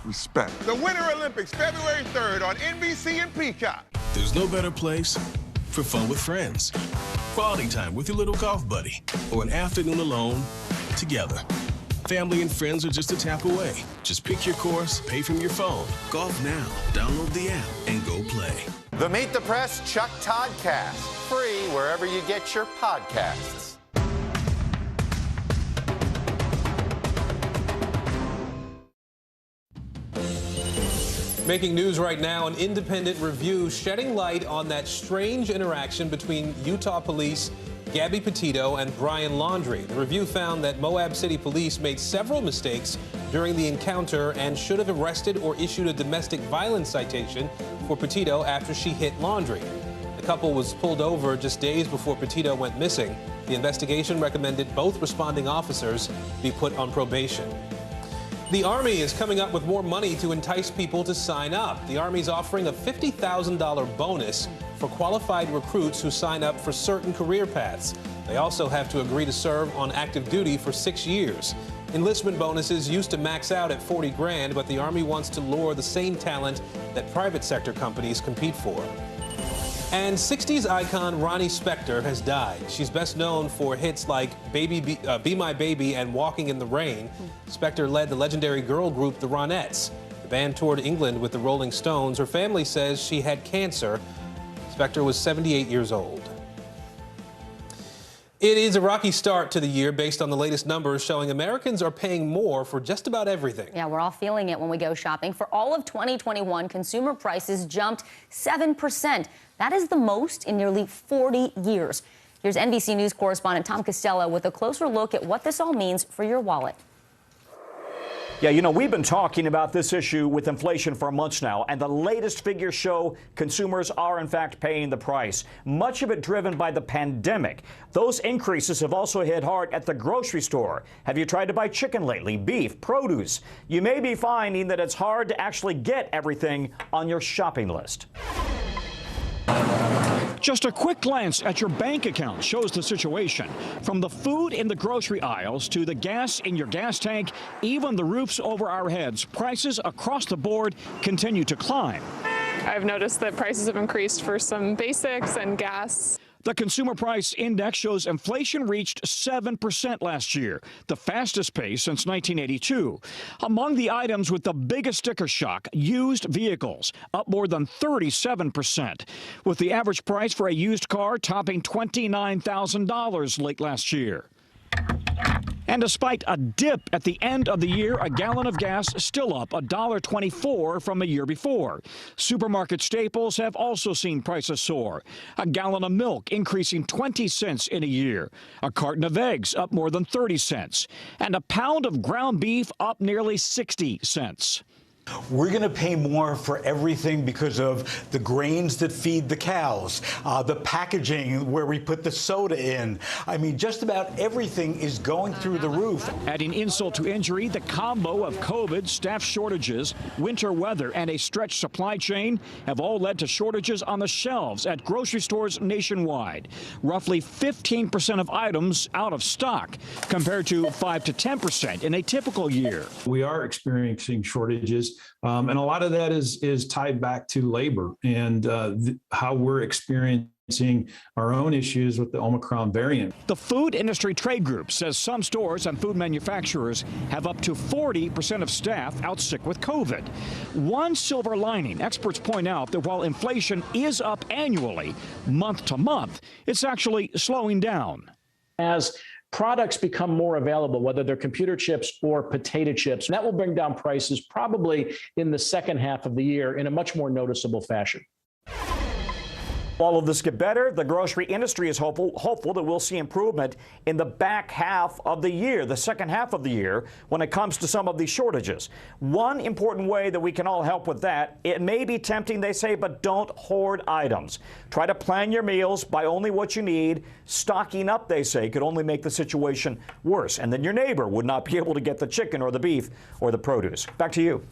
S24: Respect. The Winter Olympics, February 3rd on NBC and Peacock.
S15: There's no better place for fun with friends. Quality time with your little golf buddy, or an afternoon alone together. Family and friends are just a tap away. Just pick your course, pay from your phone. Golf Now. Download the app and go play.
S31: The Meet the Press Chuck Toddcast, free wherever you get your podcasts.
S19: Making news right now, an independent review shedding light on that strange interaction between Utah police Gabby Petito and Brian Laundrie. The review found that Moab City Police made several mistakes during the encounter and should have arrested or issued a domestic violence citation for Petito after she hit Laundrie. The couple was pulled over just days before Petito went missing. The investigation recommended both responding officers be put on probation. The Army is coming up with more money to entice people to sign up. The Army's offering a $50,000 bonus for qualified recruits who sign up for certain career paths. They also have to agree to serve on active duty for 6 years. Enlistment bonuses used to max out at $40,000, but the Army wants to lure the same talent that private sector companies compete for. And 60s icon Ronnie Spector has died. She's best known for hits like Be My Baby and Walking in the Rain. Spector led the legendary girl group The Ronettes. The band toured England with the Rolling Stones. Her family says she had cancer. Spector was 78 years old. It is a rocky start to the year based on the latest numbers showing Americans are paying more for just about everything.
S22: Yeah, we're all feeling it when we go shopping. For all of 2021, consumer prices jumped 7%. That is the most in nearly 40 years. Here's NBC News correspondent Tom Costello with a closer look at what this all means for your wallet.
S3: Yeah, you know, we've been talking about this issue with inflation for months now, and the latest figures show consumers are, in fact, paying the price, much of it driven by the pandemic. Those increases have also hit hard at the grocery store. Have you tried to buy chicken lately, beef, produce? You may be finding that it's hard to actually get everything on your shopping list.
S4: Just a quick glance at your bank account shows the situation. From the food in the grocery aisles to the gas in your gas tank, even the roofs over our heads, prices across the board continue to climb.
S16: I've noticed that prices have increased for some basics and gas.
S4: The Consumer Price Index shows inflation reached 7% last year, the fastest pace since 1982. Among the items with the biggest sticker shock, used vehicles, up more than 37%, with the average price for a used car topping $29,000 late last year. And despite a dip at the end of the year, a gallon of gas still up $1.24 from a year before. Supermarket staples have also seen prices soar. A gallon of milk increasing 20 cents in a year. A carton of eggs up more than 30 cents. And a pound of ground beef up nearly 60 cents.
S17: We're going to pay more for everything because of the grains that feed the cows, the packaging where we put the soda in. I mean, just about everything is going through the roof.
S4: Adding insult to injury, the combo of COVID, staff shortages, winter weather, and a stretched supply chain have all led to shortages on the shelves at grocery stores nationwide. Roughly 15% of items out of stock, compared to 5 to 10% in a typical year.
S18: We are experiencing shortages. And a lot of that is tied back to labor and how we're experiencing our own issues with the Omicron variant.
S4: The Food Industry Trade Group says some stores and food manufacturers have up to 40% of staff out sick with COVID. One silver lining, experts point out that while inflation is up annually, month to month, it's actually slowing down.
S21: As products become more available, whether they're computer chips or potato chips, and that will bring down prices probably in the second half of the year in a much more noticeable fashion.
S3: All of this get better. The grocery industry is hopeful that we'll see improvement in the back half of the year, the second half of the year, when it comes to some of these shortages. One important way that we can all help with that, it may be tempting, they say, but don't hoard items. Try to plan your meals, buy only what you need. Stocking up, they say, could only make the situation worse. And then your neighbor would not be able to get the chicken or the beef or the produce. Back to you.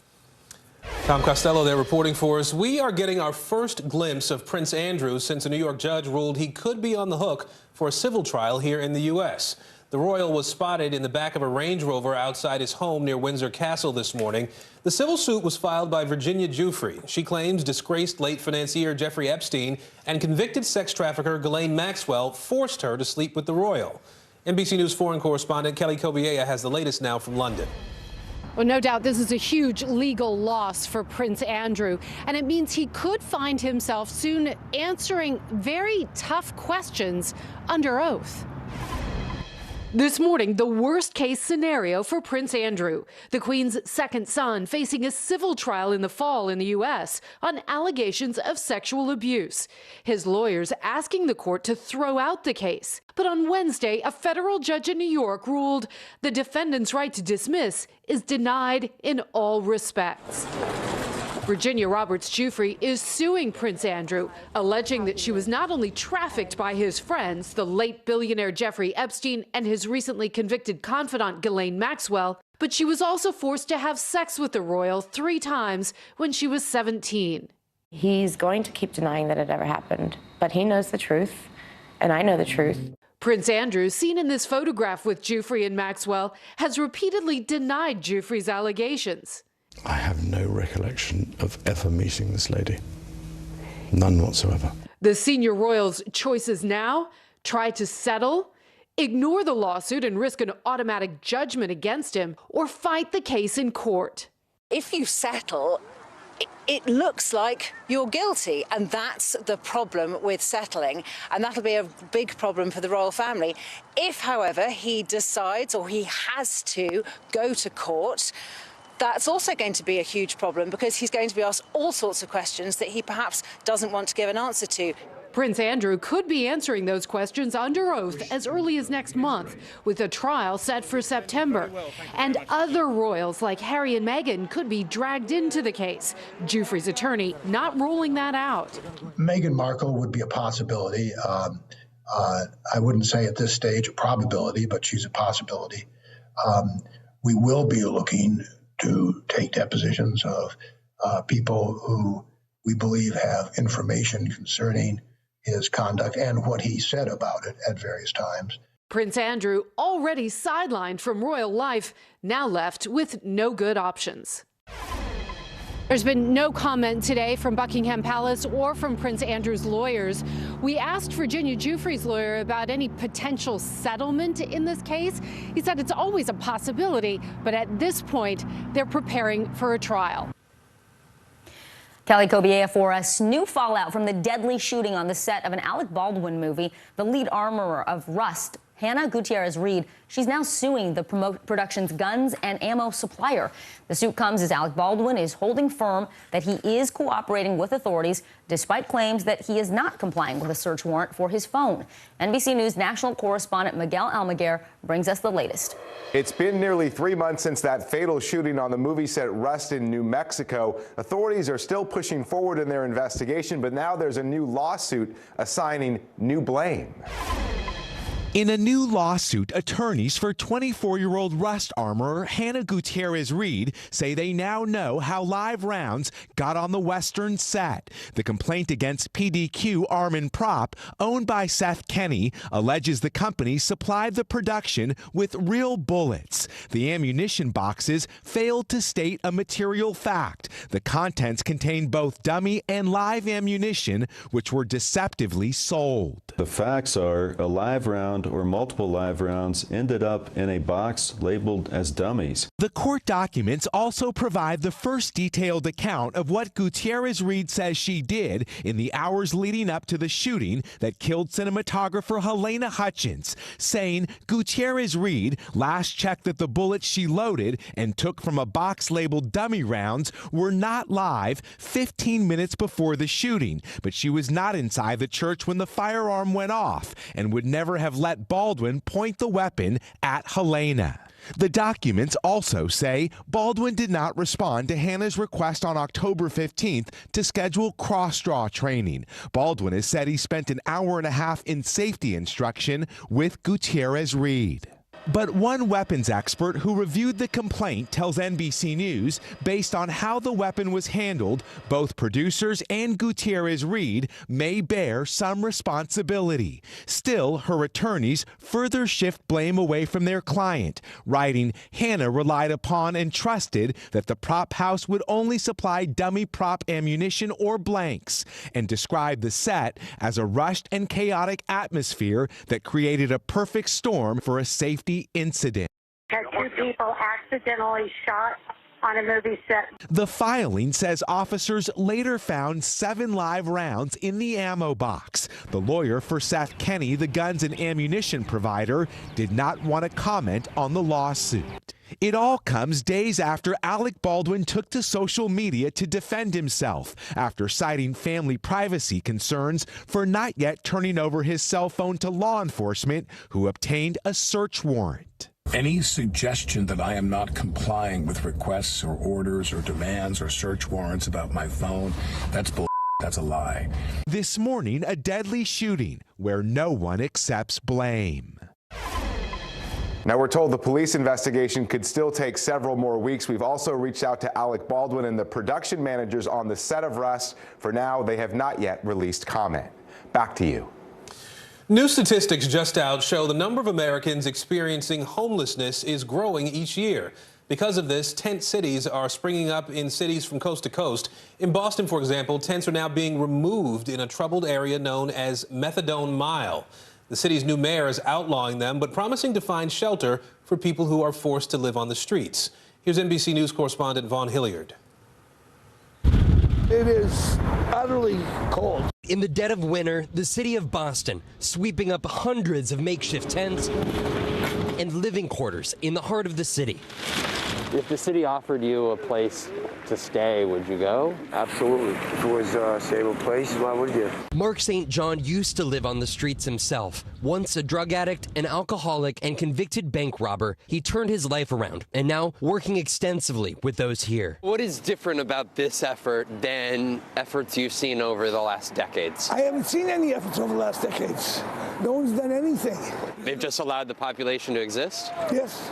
S19: Tom Costello there reporting for us. We are getting our first glimpse of Prince Andrew since a New York judge ruled he could be on the hook for a civil trial here in the U.S. The royal was spotted in the back of a Range Rover outside his home near Windsor Castle this morning. The civil suit was filed by Virginia Giuffre. She claims disgraced late financier Jeffrey Epstein and convicted sex trafficker Ghislaine Maxwell forced her to sleep with the royal. NBC News foreign correspondent Kelly Kobiella has the latest now from London.
S25: Well, no doubt this is a huge legal loss for Prince Andrew, and it means he could find himself soon answering very tough questions under oath. This morning, the worst case scenario for Prince Andrew, the Queen's second son, facing a civil trial in the fall in the U.S. on allegations of sexual abuse. His lawyers asking the court to throw out the case. But on Wednesday, a federal judge in New York ruled the defendant's right to dismiss is denied in all respects. Virginia Roberts Giuffre is suing Prince Andrew, alleging that she was not only trafficked by his friends, the late billionaire Jeffrey Epstein and his recently convicted confidant Ghislaine Maxwell, but she was also forced to have sex with the royal 3 times when she was 17.
S27: He's going to keep denying that it ever happened, but he knows the truth, and I know the truth.
S25: Prince Andrew, seen in this photograph with Giuffre and Maxwell, has repeatedly denied Giuffre's allegations.
S28: I have no recollection of ever meeting this lady. None whatsoever.
S25: The senior royal's choices now: try to settle, ignore the lawsuit and risk an automatic judgment against him, or fight the case in court.
S31: If you settle, it looks like you're guilty, and that's the problem with settling, and that'll be a big problem for the royal family. If, however, he decides or he has to go to court, that's also going to be a huge problem because he's going to be asked all sorts of questions that he perhaps doesn't want to give an answer to.
S25: Prince Andrew could be answering those questions under oath as early as next month, with a trial set for September. And other royals like Harry and Meghan could be dragged into the case. Giuffre's attorney not ruling that out.
S1: Meghan Markle would be a possibility. I wouldn't say at this stage a probability, but she's a possibility. We will be looking to take depositions of people who we believe have information concerning his conduct and what he said about it at various times.
S25: Prince Andrew, already sidelined from royal life, now left with no good options. There's been no comment today from Buckingham Palace or from Prince Andrew's lawyers. We asked Virginia Giuffre's lawyer about any potential settlement in this case. He said it's always a possibility, but at this point, they're preparing for a trial.
S22: Kelly Kobiea for us. New fallout from the deadly shooting on the set of an Alec Baldwin movie. The lead armorer of Rust, Hannah Gutierrez-Reed, she's now suing the production's guns and ammo supplier. The suit comes as Alec Baldwin is holding firm that he is cooperating with authorities despite claims that he is not complying with a search warrant for his phone. NBC News national correspondent Miguel Almaguer brings us the latest.
S5: It's been nearly 3 months since that fatal shooting on the movie set Rust in New Mexico. Authorities are still pushing forward in their investigation, but now there's a new lawsuit assigning new blame.
S6: In a new lawsuit, attorneys for 24-year-old Rust armorer Hannah Gutierrez-Reed say they now know how live rounds got on the Western set. The complaint against PDQ Arm & Prop, owned by Seth Kenney, alleges the company supplied the production with real bullets. The ammunition boxes failed to state a material fact. The contents contained both dummy and live ammunition, which were deceptively sold.
S7: The facts are a live round or multiple live rounds ended up in a box labeled as dummies.
S6: The court documents also provide the first detailed account of what Gutierrez-Reed says she did in the hours leading up to the shooting that killed cinematographer Helena Hutchins, saying Gutierrez-Reed last checked that the bullets she loaded and took from a box labeled dummy rounds were not live 15 minutes before the shooting, but she was not inside the church when the firearm went off and would never have let Baldwin point the weapon at Helena. The documents also say Baldwin did not respond to Hannah's request on October 15th to schedule cross-draw training. Baldwin has said he spent an hour and a half in safety instruction with Gutierrez-Reed. But one weapons expert who reviewed the complaint tells NBC News, based on how the weapon was handled, both producers and Gutierrez-Reed may bear some responsibility. Still, her attorneys further shift blame away from their client, writing, Hannah relied upon and trusted that the prop house would only supply dummy prop ammunition or blanks, and described the set as a rushed and chaotic atmosphere that created a perfect storm for a safety incident.
S8: Had two people accidentally shot on a movie set.
S6: The filing says officers later found 7 live rounds in the ammo box. The lawyer for Seth Kenney, the guns and ammunition provider, did not want to comment on the lawsuit. It all comes days after Alec Baldwin took to social media to defend himself after citing family privacy concerns for not yet turning over his cell phone to law enforcement, who obtained a search warrant.
S9: Any suggestion that I am not complying with requests or orders or demands or search warrants about my phone, that's bull. That's a lie.
S6: This morning, a deadly shooting where no one accepts blame.
S5: Now, we're told the police investigation could still take several more weeks. We've also reached out to Alec Baldwin and the production managers on the set of Rust. For now, they have not yet released comment. Back to you.
S19: New statistics just out show the number of Americans experiencing homelessness is growing each year. Because of this, tent cities are springing up in cities from coast to coast. In Boston, for example, tents are now being removed in a troubled area known as Methadone Mile. The city's new mayor is outlawing them, but promising to find shelter for people who are forced to live on the streets. Here's NBC News correspondent Vaughn Hilliard.
S11: It is utterly cold.
S12: In the dead of winter, the city of Boston sweeping up hundreds of makeshift tents and living quarters in the heart of the city.
S2: If the city offered you a place to stay, would you go?
S31: Absolutely. If it was a stable place, why would you?
S12: Mark St. John used to live on the streets himself. Once a drug addict, an alcoholic, and convicted bank robber, he turned his life around and now working extensively with those here.
S2: What is different about this effort than efforts you've seen over the last decades?
S11: I haven't seen any efforts over the last decades. No one's done anything.
S2: They've just allowed the population to exist?
S11: Yes.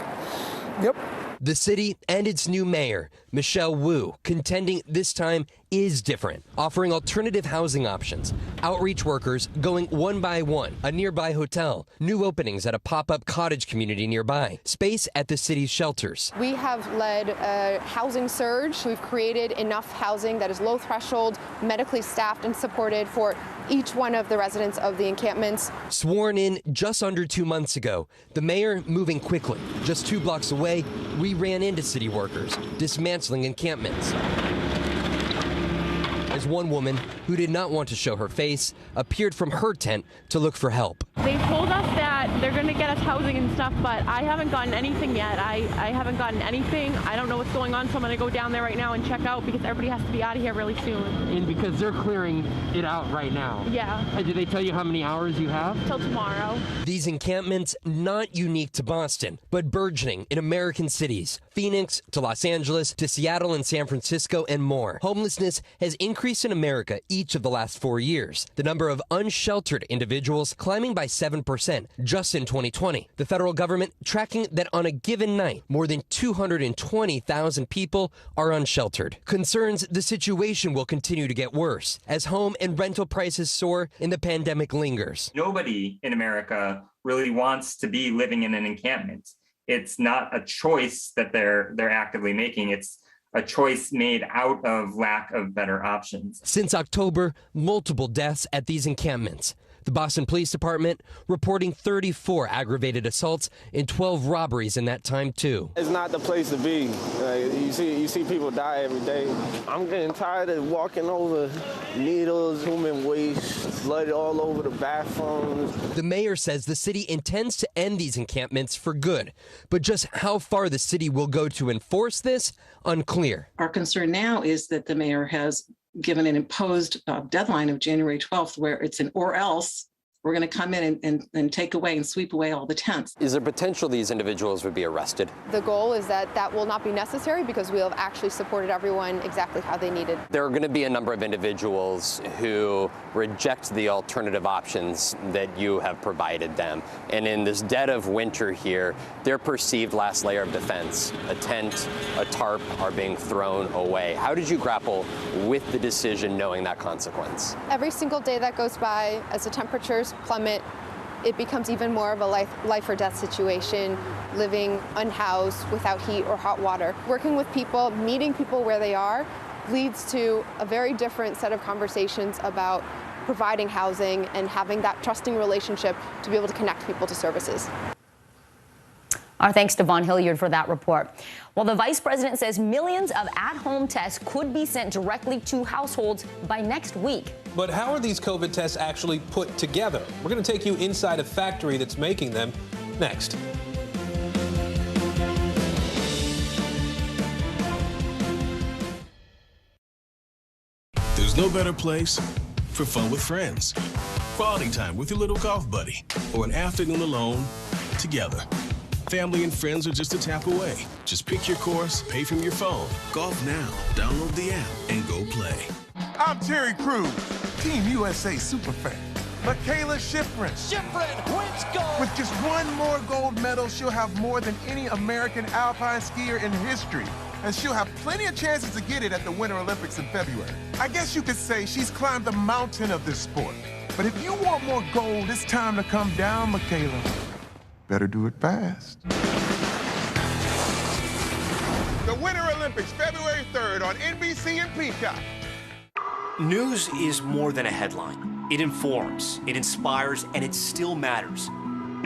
S11: Yep.
S12: The city and its new mayor, Michelle Wu, contending this time is different, offering alternative housing options, outreach workers going one by one, a nearby hotel, new openings at a pop-up cottage community nearby, space at the city's shelters.
S10: We have led a housing surge. We've created enough housing that is low threshold, medically staffed and supported for each one of the residents of the encampments.
S12: Sworn in just under 2 months ago, the mayor moving quickly. Just 2 blocks away, we ran into city workers dismantling encampments. As one woman, who did not want to show her face, appeared from her tent to look for help.
S13: They told us that they're going to get us housing and stuff, but I haven't gotten anything yet. I haven't gotten anything. I don't know what's going on, so I'm going to go down there right now and check out because everybody has to be out of here really soon.
S2: And because they're clearing it out right now?
S13: Yeah.
S2: And did they tell you how many hours you have?
S13: Till tomorrow.
S12: These encampments not unique to Boston, but burgeoning in American cities. Phoenix to Los Angeles to Seattle and San Francisco and more. Homelessness has increased in America each of the last 4 years. The number of unsheltered individuals climbing by 7% just in 2020. The federal government tracking that on a given night, more than 220,000 people are unsheltered. Concerns the situation will continue to get worse as home and rental prices soar and the pandemic lingers.
S14: Nobody in America really wants to be living in an encampment. It's not a choice that they're actively making. It's a choice made out of lack of better options.
S12: Since October, multiple deaths at these encampments. The Boston Police Department reporting 34 aggravated assaults and 12 robberies in that time, too.
S31: It's not the place to be. You see people die every day. I'm getting tired of walking over needles, human waste, blood all over the bathrooms.
S12: The mayor says the city intends to end these encampments for good, but just how far the city will go to enforce this, unclear.
S15: Our concern now is that the mayor has given an imposed deadline of January 12th, where it's an or else. We're going to come in and take away and sweep away all the tents.
S2: Is there potential these individuals would be arrested?
S10: The goal is that that will not be necessary because we have actually supported everyone exactly how they needed.
S2: There are going to be a number of individuals who reject the alternative options that you have provided them. And in this dead of winter here, their perceived last layer of defense, a tent, a tarp, are being thrown away. How did you grapple with the decision knowing that consequence?
S10: Every single day that goes by, as the temperatures plummet, it becomes even more of a life or death situation, living unhoused without heat or hot water. Working with people, meeting people where they are, leads to a very different set of conversations about providing housing and having that trusting relationship to be able to connect people to services.
S22: Our thanks to Vaughn Hilliard for that report. Well, the vice president says millions of at-home tests could be sent directly to households by next week.
S19: But how are these COVID tests actually put together? We're going to take you inside a factory that's making them next.
S9: There's no better place for fun with friends, quality time with your little golf buddy, or an afternoon alone together. Family and friends are just a tap away. Just pick your course, pay from your phone. Golf now. Download the app and go play.
S20: I'm Terry Crews, Team USA Superfan. Michaela Schifrin.
S23: Schifrin wins gold.
S20: With just one more gold medal, she'll have more than any American alpine skier in history. And she'll have plenty of chances to get it at the Winter Olympics in February. I guess you could say she's climbed the mountain of this sport. But if you want more gold, it's time to come down, Michaela. Better do it fast. The Winter Olympics, February 3rd on NBC and Peacock.
S24: News is more than a headline. It informs, it inspires, and it still matters.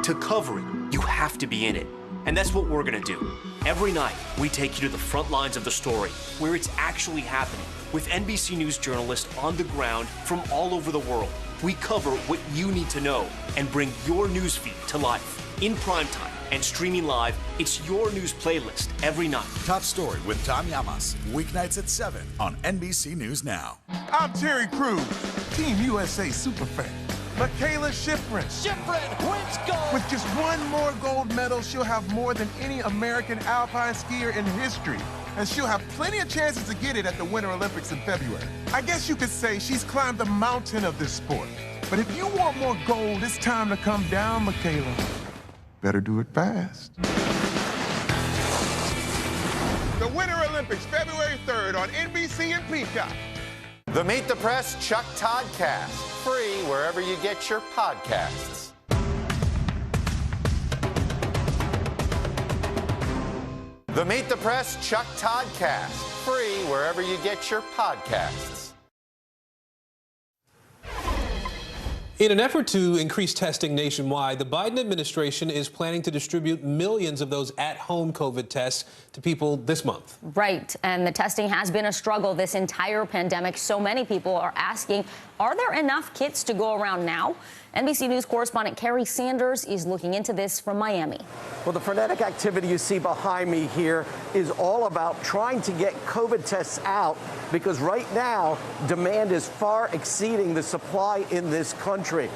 S24: To cover it, you have to be in it. And that's what we're gonna do. Every night, we take you to the front lines of the story, where it's actually happening, with NBC News journalists on the ground from all over the world. We cover what you need to know and bring your newsfeed to life in prime time and streaming live It's your news playlist every night.
S3: Top Story with Tom Llamas, weeknights at 7 on NBC News Now.
S20: I'm Terry Crews, Team USA superfan. Michaela Schifrin.
S23: Schifrin wins gold.
S20: With just one more gold medal, she'll have more than any American alpine skier in history. And she'll have plenty of chances to get it at the Winter Olympics in February. I guess you could say she's climbed the mountain of this sport. But if you want more gold, it's time to come down, Michaela. Better do it fast. The Winter Olympics, February 3rd on NBC and Peacock.
S4: The Meet the Press Chuck Todd Cast, free wherever you get your podcasts. The Meet the Press Chuck Todd Cast, free wherever you get your podcasts.
S19: In an effort to increase testing nationwide, the Biden administration is planning to distribute millions of those at-home COVID tests to people this month.
S22: Right, and the testing has been a struggle this entire pandemic. So many people are asking, are there enough kits to go around now? NBC News correspondent Kerry Sanders is looking into this from Miami.
S16: Well, the frenetic activity you see behind me here is all about trying to get COVID tests out, because right now demand is far exceeding the supply in this country.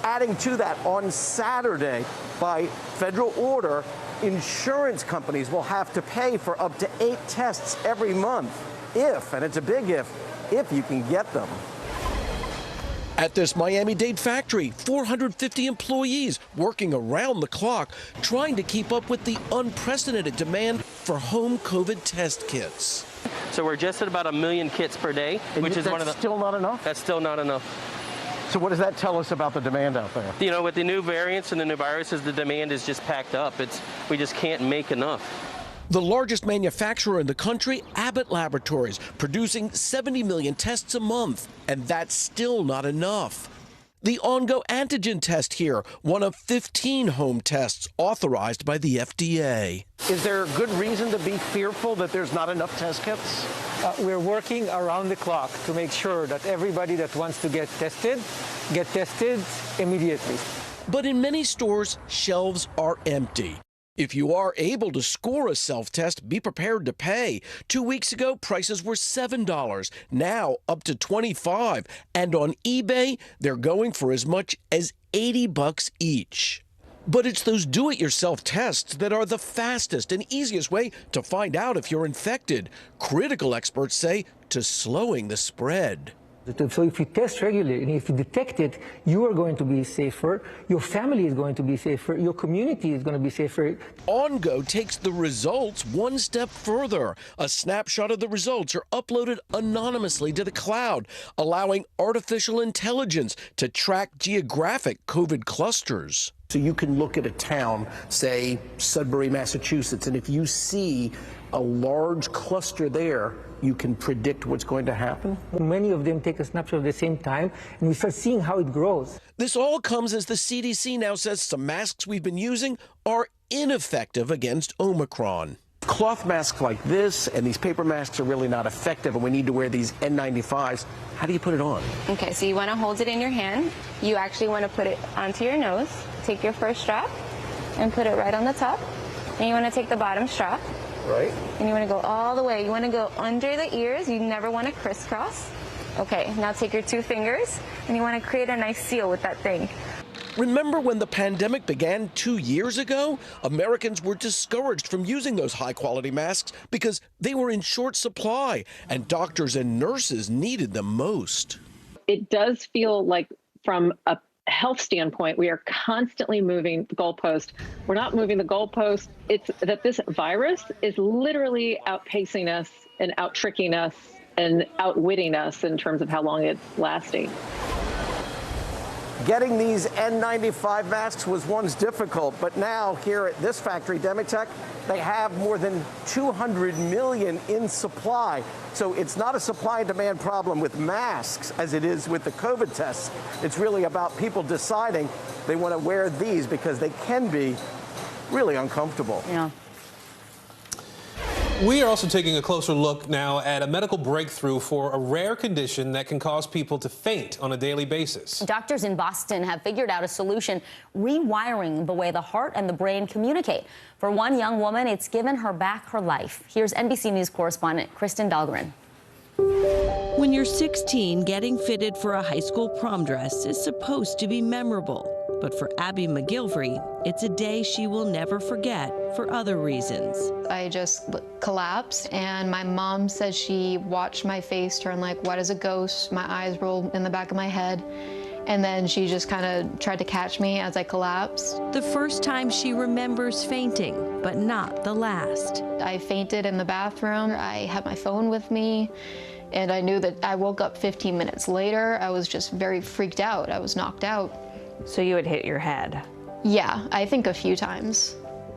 S16: Adding to that, on Saturday, by federal order, insurance companies will have to pay for up to 8 tests every month if, and it's a big if you can get them.
S17: At this Miami-Dade factory, 450 employees working around the clock, trying to keep up with the unprecedented demand for home COVID test kits.
S18: So we're just at about 1 million kits per day, which is one of the...
S16: Still not enough?
S18: That's still not enough.
S16: So what does that tell us about the demand out there?
S18: You know, with the new variants and the new viruses, the demand is just packed up. We just can't make enough.
S17: The largest manufacturer in the country, Abbott Laboratories, producing 70 million tests a month, and that's still not enough. The OnGo antigen test here, one of 15 home tests authorized by the FDA.
S16: Is there good reason to be fearful that there's not enough test kits?
S21: We're working around the clock to make sure that everybody that wants to get tested immediately.
S17: But in many stores, shelves are empty. If you are able to score a self-test, be prepared to pay. 2 weeks ago, prices were $7, now up to $25. And on eBay, they're going for as much as $80 each. But it's those do-it-yourself tests that are the fastest and easiest way to find out if you're infected. Critical experts say to slowing the spread.
S21: So if you test regularly and if you detect it, you are going to be safer, your family is going to be safer, your community is going to be safer.
S17: OnGo takes the results one step further. A snapshot of the results are uploaded anonymously to the cloud, allowing artificial intelligence to track geographic COVID clusters.
S16: So you can look at a town, say Sudbury, Massachusetts, and if you see a large cluster there, you can predict what's going to happen.
S21: Many of them take a snapshot at the same time, and we start seeing how it grows.
S17: This all comes as the CDC now says some masks we've been using are ineffective against Omicron.
S16: Cloth masks like this and these paper masks are really not effective, and we need to wear these N95s. How do you put it on?
S10: Okay, so you want to hold it in your hand. You actually want to put it onto your nose. Take your first strap and put it right on the top. And you want to take the bottom strap.
S16: Right.
S10: And you want to go all the way. You want to go under the ears. You never want to crisscross. Okay, now take your 2 fingers and you want to create a nice seal with that thing.
S17: Remember when the pandemic began 2 years ago? Americans were discouraged from using those high-quality masks because they were in short supply, and doctors and nurses needed them most.
S26: It does feel like from a health standpoint, we are constantly moving the goalpost. We're not moving the goalpost. It's that this virus is literally outpacing us and out-tricking us and outwitting us in terms of how long it's lasting.
S16: Getting these N95 masks was once difficult, but now here at this factory, Demitech, they have more than 200 million in supply. So it's not a supply and demand problem with masks as it is with the COVID tests. It's really about people deciding they want to wear these because they can be really uncomfortable.
S22: Yeah.
S19: We are also taking a closer look now at a medical breakthrough for a rare condition that can cause people to faint on a daily basis.
S22: Doctors in Boston have figured out a solution, rewiring the way the heart and the brain communicate. For one young woman, it's given her back her life. Here's NBC News correspondent Kristen Dahlgren.
S1: When you're 16, getting fitted for a high school prom dress is supposed to be memorable. But for Abby McGilvery, it's a day she will never forget for other reasons.
S5: I just collapsed, and my mom said she watched my face turn like white as a ghost. My eyes rolled in the back of my head, and then she just kind of tried to catch me as I collapsed.
S1: The first time she remembers fainting, but not the last.
S5: I fainted in the bathroom. I had my phone with me, and I knew that I woke up 15 minutes later. I was just very freaked out. I was knocked out.
S1: So you had hit your head?
S5: Yeah, I think a few times.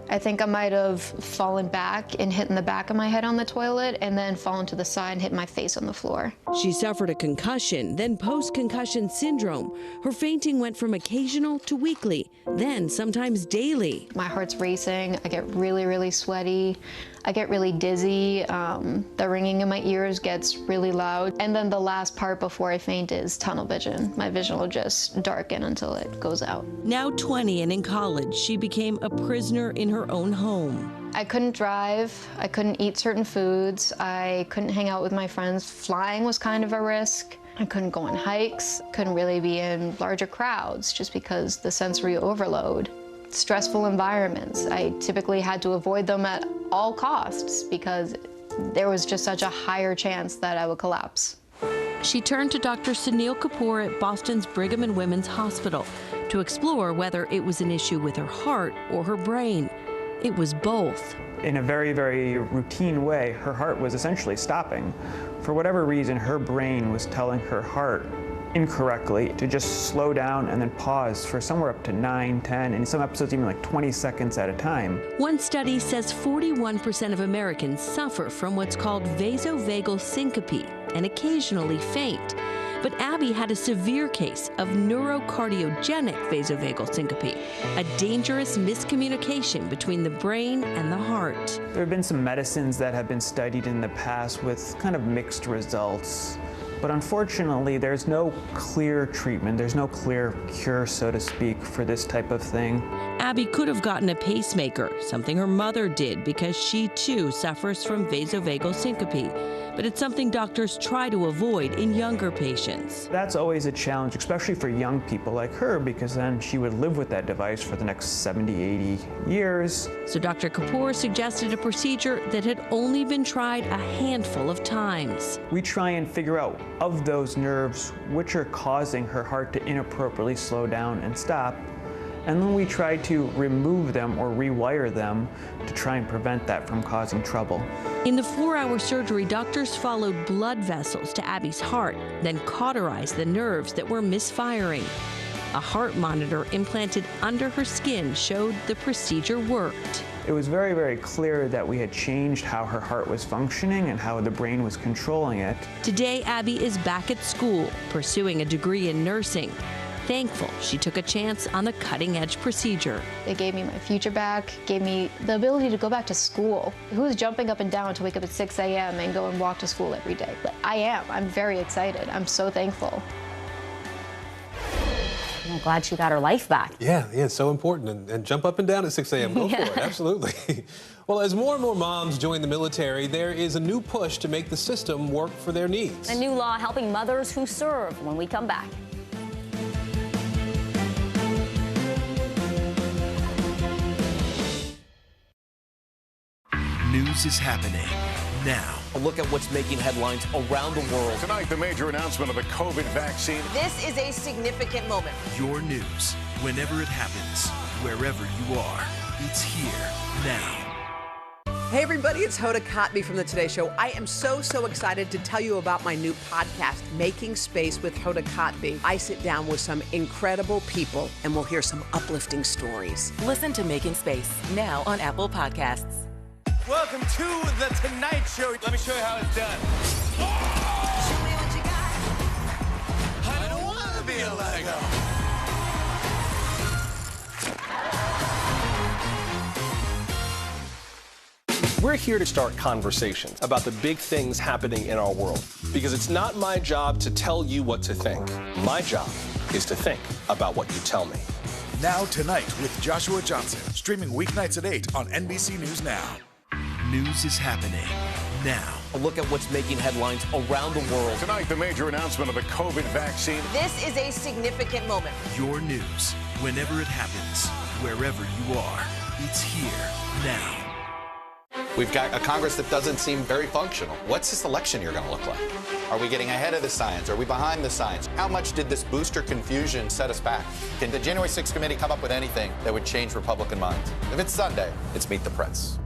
S5: I think I might have fallen back and hit in the back of my head on the toilet and then fallen to the side and hit my face on the floor.
S1: She suffered a concussion, then post-concussion syndrome. Her fainting went from occasional to weekly, then sometimes daily.
S5: My heart's racing. I get really, really sweaty. I get really dizzy. The ringing in my ears gets really loud. And then the last part before I faint is tunnel vision. My vision will just darken until it goes out.
S1: Now 20 and in college, she became a prisoner in her own home.
S5: I couldn't drive. I couldn't eat certain foods. I couldn't hang out with my friends. Flying was kind of a risk. I couldn't go on hikes. Couldn't really be in larger crowds just because the sensory overload. Stressful environments. I typically had to avoid them at all costs because there was just such a higher chance that I would collapse.
S1: She turned to Dr. Sunil Kapoor at Boston's Brigham and Women's Hospital to explore whether it was an issue with her heart or her brain. It was both.
S6: In a very, very routine way, her heart was essentially stopping. For whatever reason, her brain was telling her heart incorrectly to just slow down and then pause for somewhere up to 9, 10, and in some episodes even like 20 seconds at a time.
S1: One study says 41% of Americans suffer from what's called vasovagal syncope and occasionally faint. But Abby had a severe case of neurocardiogenic vasovagal syncope, a dangerous miscommunication between the brain and the heart.
S6: There have been some medicines that have been studied in the past with kind of mixed results. But unfortunately, there's no clear treatment. There's no clear cure, so to speak, for this type of thing.
S1: Abby could have gotten a pacemaker, something her mother did because she too suffers from vasovagal syncope. But it's something doctors try to avoid in younger patients.
S6: That's always a challenge, especially for young people like her, because then she would live with that device for the next 70, 80 years.
S1: So Dr. Kapoor suggested a procedure that had only been tried a handful of times.
S6: We try and figure out, of those nerves, which are causing her heart to inappropriately slow down and stop. And then we try to remove them or rewire them to try and prevent that from causing trouble.
S1: In the 4-hour surgery, doctors followed blood vessels to Abby's heart, then cauterized the nerves that were misfiring. A heart monitor implanted under her skin showed the procedure worked.
S6: It was very, very clear that we had changed how her heart was functioning and how the brain was controlling it.
S1: Today, Abby is back at school, pursuing a degree in nursing. Thankful she took a chance on the cutting-edge procedure.
S5: They gave me my future back, gave me the ability to go back to school. Who's jumping up and down to wake up at 6 a.m. and go and walk to school every day? But I am. I'm very excited. I'm so thankful.
S22: I'm glad she got her life back.
S19: Yeah, it's so important. And jump up and down at 6 a.m. Go for it, absolutely. Well, as more and more moms join the military, there is a new push to make the system work for their needs.
S22: A new law helping mothers who serve when we come back.
S7: News is happening now.
S8: A look at what's making headlines around the world.
S11: Tonight, the major announcement of the COVID vaccine.
S25: This is a significant moment.
S7: Your news, whenever it happens, wherever you are, it's here now.
S25: Hey everybody, it's Hoda Kotb from The Today Show. I am so excited to tell you about my new podcast, Making Space with Hoda Kotb. I sit down with some incredible people and we'll hear some uplifting stories.
S27: Listen to Making Space now on Apple Podcasts.
S28: Welcome to The Tonight Show. Let me show you how it's done.
S25: Show me what you got.
S28: I don't want to be a Lego.
S2: We're here to start conversations about the big things happening in our world, because it's not my job to tell you what to think. My job is to think about what you tell me.
S3: Now Tonight with Joshua Johnson, streaming weeknights at 8 on NBC News Now.
S7: News is happening now.
S8: A look at what's making headlines around the world.
S11: Tonight, the major announcement of the COVID vaccine.
S9: This is a significant moment.
S7: Your news, whenever it happens, wherever you are, it's here now.
S4: We've got a Congress that doesn't seem very functional. What's this election year going to look like? Are we getting ahead of the science? Are we behind the science? How much did this booster confusion set us back? Can the January 6th committee come up with anything that would change Republican minds? If it's Sunday, it's Meet the Press.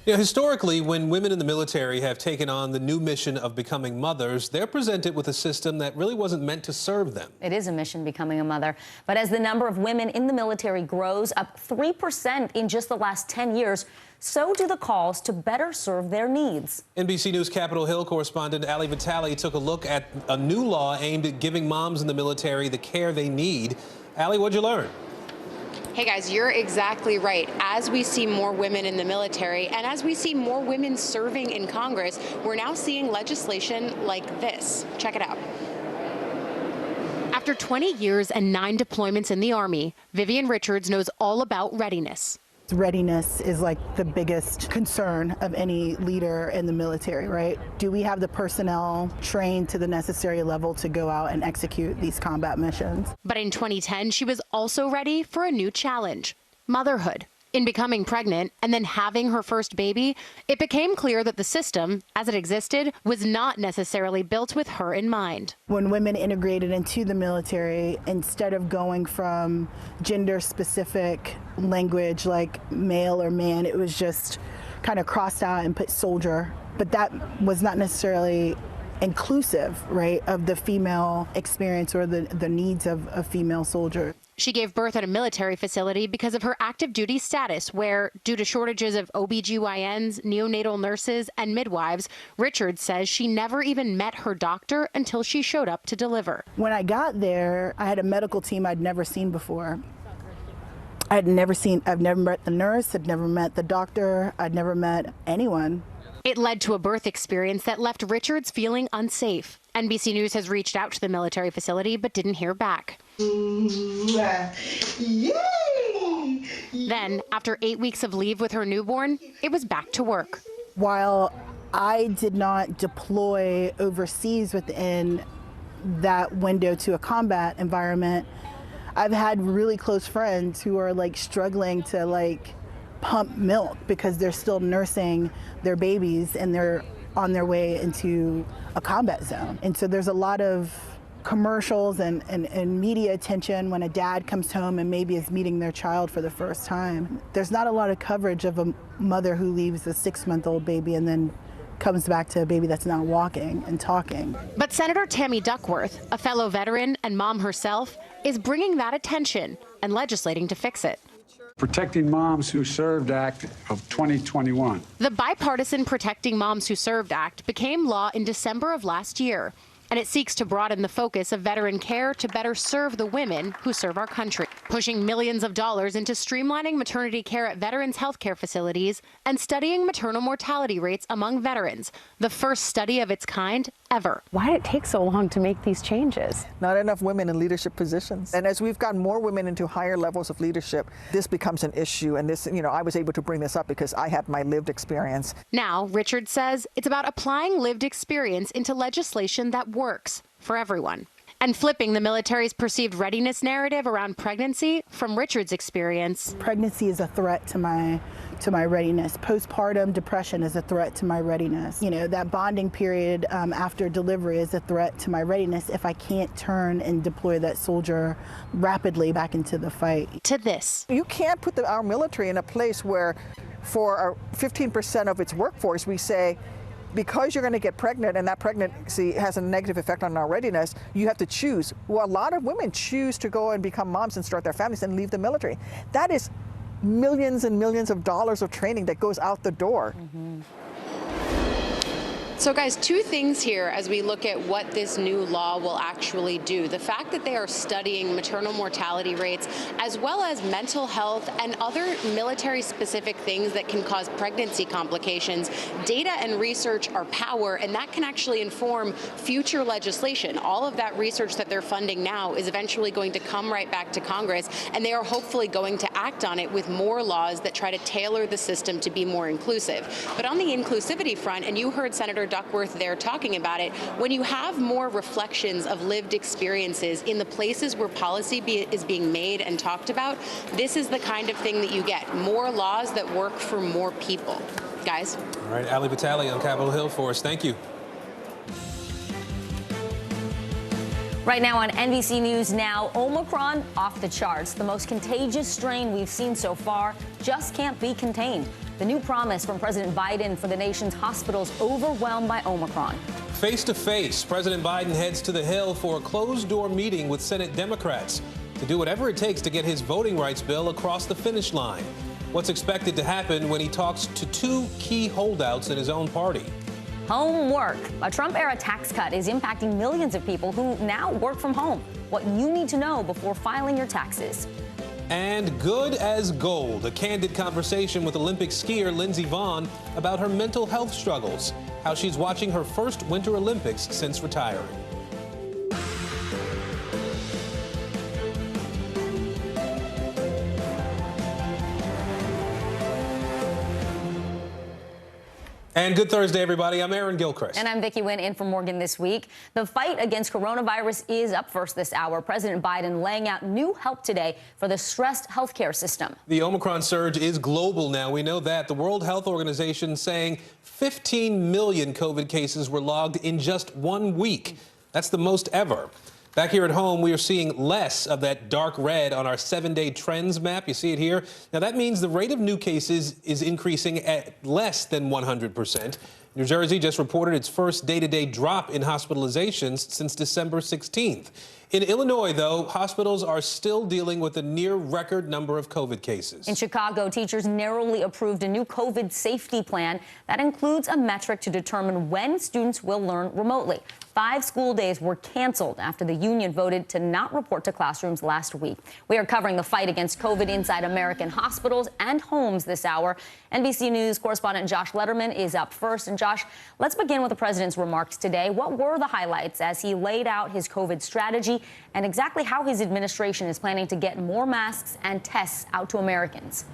S19: You know, historically, when women in the military have taken on the new mission of becoming mothers, they're presented with a system that really wasn't meant to serve them.
S22: It is a mission, becoming a mother. But as the number of women in the military grows, up 3% in just the last 10 years, so do the calls to better serve their needs.
S19: NBC News Capitol Hill correspondent Ali Vitale took a look at a new law aimed at giving moms in the military the care they need. Ali, what'd you learn?
S12: Hey guys, you're exactly right. As we see more women in the military and as we see more women serving in Congress, we're now seeing legislation like this. Check it out. After 20 years and 9 deployments in the Army, Vivian Richards knows all about readiness.
S13: Readiness is like the biggest concern of any leader in the military, right? Do we have the personnel trained to the necessary level to go out and execute these combat missions?
S12: But in 2010, she was also ready for a new challenge: motherhood. In becoming pregnant and then having her first baby, it became clear that the system, as it existed, was not necessarily built with her in mind.
S13: When women integrated into the military, instead of going from gender-specific language like male or man, it was just kind of crossed out and put soldier. But that was not necessarily inclusive, right, of the female experience or the needs of a female soldier.
S12: She gave birth at a military facility because of her active duty status, where, due to shortages of OBGYNs, neonatal nurses, and midwives, Richards says she never even met her doctor until she showed up to deliver.
S13: When I got there, I had a medical team I'd never seen before. I've never met the nurse, I'd never met the doctor, I'd never met anyone.
S12: It led to a birth experience that left Richards feeling unsafe. NBC News has reached out to the military facility but didn't hear back. Then, after 8 weeks of leave with her newborn, it was back to work.
S13: While I did not deploy overseas within that window to a combat environment, I've had really close friends who are like struggling to like pump milk because they're still nursing their babies and they're on their way into a combat zone. And so there's a lot of commercials and media attention when a dad comes home and maybe is meeting their child for the first time. There's not a lot of coverage of a mother who leaves a 6-month-old baby and then comes back to a baby that's not walking and talking.
S12: But Senator Tammy Duckworth, a fellow veteran and mom herself, is bringing that attention and legislating to fix it.
S14: Protecting Moms Who Served Act of 2021.
S12: The bipartisan Protecting Moms Who Served Act became law in December of last year, and it seeks to broaden the focus of veteran care to better serve the women who serve our country, pushing millions of dollars into streamlining maternity care at veterans' healthcare facilities and studying maternal mortality rates among veterans, the first study of its kind ever.
S15: Why did it take so long to make these changes?
S24: Not enough women in leadership positions. And as we've gotten more women into higher levels of leadership, this becomes an issue. And this, I was able to bring this up because I have my lived experience.
S12: Now, Richard says it's about applying lived experience into legislation that works for everyone and flipping the military's perceived readiness narrative around pregnancy from Richard's experience.
S13: Pregnancy is a threat to my readiness. Postpartum depression is a threat to my readiness. That bonding period after delivery is a threat to my readiness if I can't turn and deploy that soldier rapidly back into the fight.
S12: To this.
S24: You can't put our military in a place where for 15% of its workforce we say, because you're going to get pregnant and that pregnancy has a negative effect on our readiness, you have to choose. Well, a lot of women choose to go and become moms and start their families and leave the military. That is millions and millions of dollars of training that goes out the door.
S12: So guys, two things here as we look at what this new law will actually do. The fact that they are studying maternal mortality rates as well as mental health and other military-specific things that can cause pregnancy complications. Data and research are power, and that can actually inform future legislation. All of that research that they're funding now is eventually going to come right back to Congress, and they are hopefully going to act on it with more laws that try to tailor the system to be more inclusive. But on the inclusivity front, and you heard Senator Duckworth there talking about it, when you have more reflections of lived experiences in the places where policy is being made and talked about, this is the kind of thing that you get. More laws that work for more people. Guys.
S19: All right, Ali Vitale on Capitol Hill for us. Thank you.
S22: Right now on NBC News Now, Omicron off the charts. The most contagious strain we've seen so far just can't be contained. The new promise from President Biden for the nation's hospitals overwhelmed by Omicron.
S19: Face to face, President Biden heads to the Hill for a closed-door meeting with Senate Democrats to do whatever it takes to get his voting rights bill across the finish line. What's expected to happen when he talks to two key holdouts in his own party?
S22: Homework. A Trump-era tax cut is impacting millions of people who now work from home. What you need to know before filing your taxes.
S19: And good as gold, a candid conversation with Olympic skier Lindsey Vonn about her mental health struggles, how she's watching her first Winter Olympics since retiring. And good Thursday, everybody. I'm Aaron Gilchrist.
S22: And I'm Vicki Wynn in for Morgan this week. The fight against coronavirus is up first this hour. President Biden laying out new help today for the stressed healthcare system.
S19: The Omicron surge is global now. We know that. The World Health Organization saying 15 million COVID cases were logged in just 1 week. That's the most ever. Back here at home, we are seeing less of that dark red on our 7-day trends map. You see it here. Now, that means the rate of new cases is increasing at less than 100%. New Jersey just reported its first day-to-day drop in hospitalizations since December 16th. In Illinois, though, hospitals are still dealing with a near-record number of COVID cases.
S22: In Chicago, teachers narrowly approved a new COVID safety plan that includes a metric to determine when students will learn remotely. 5 school days were canceled after the union voted to not report to classrooms last week. We are covering the fight against COVID inside American hospitals and homes this hour. NBC News correspondent Josh Letterman is up first. And Josh, let's begin with the president's remarks today. What were the highlights as he laid out his COVID strategy and exactly how his administration is planning to get more masks and tests out to Americans?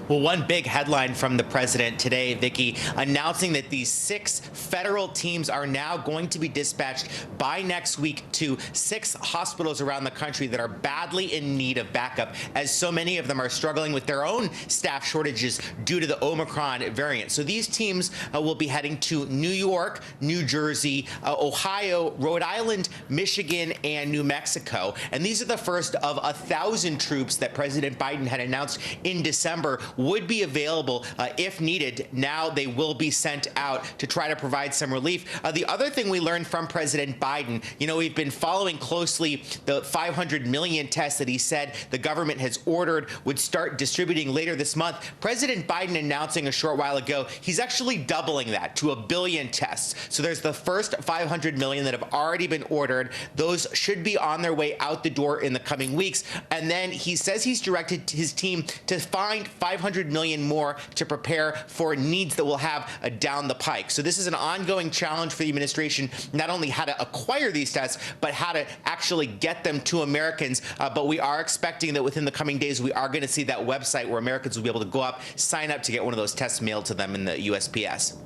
S10: Well, one big headline from the president today, Vicki, announcing that these 6 federal teams are now going to be dispatched by next week to 6 hospitals around the country that are badly in need of backup, as so many of them are struggling with their own staff shortages due to the Omicron variant. So these teams will be heading to New York, New Jersey, Ohio, Rhode Island, Michigan, and New Mexico. And these are the first of 1,000 troops that President Biden had announced in December would be available if needed. Now they will be sent out to try to provide some relief. The other thing we learned from President Biden, you know, we've been following closely the 500 million tests that he said the government has ordered would start distributing later this month. President Biden announcing a short while ago he's actually doubling that to 1 billion tests. So there's the first 500 million that have already been ordered. Those should be on their way out the door in the coming weeks. And then he says he's directed his team to find 500 million more to prepare for needs that we'll have down the pike. So this is an ongoing challenge for the administration, not only how to acquire these tests, but how to actually get them to Americans. But we are expecting that within the coming days, we are going to see that website where Americans will be able to go up, sign up to get one of those tests mailed to them in the USPS.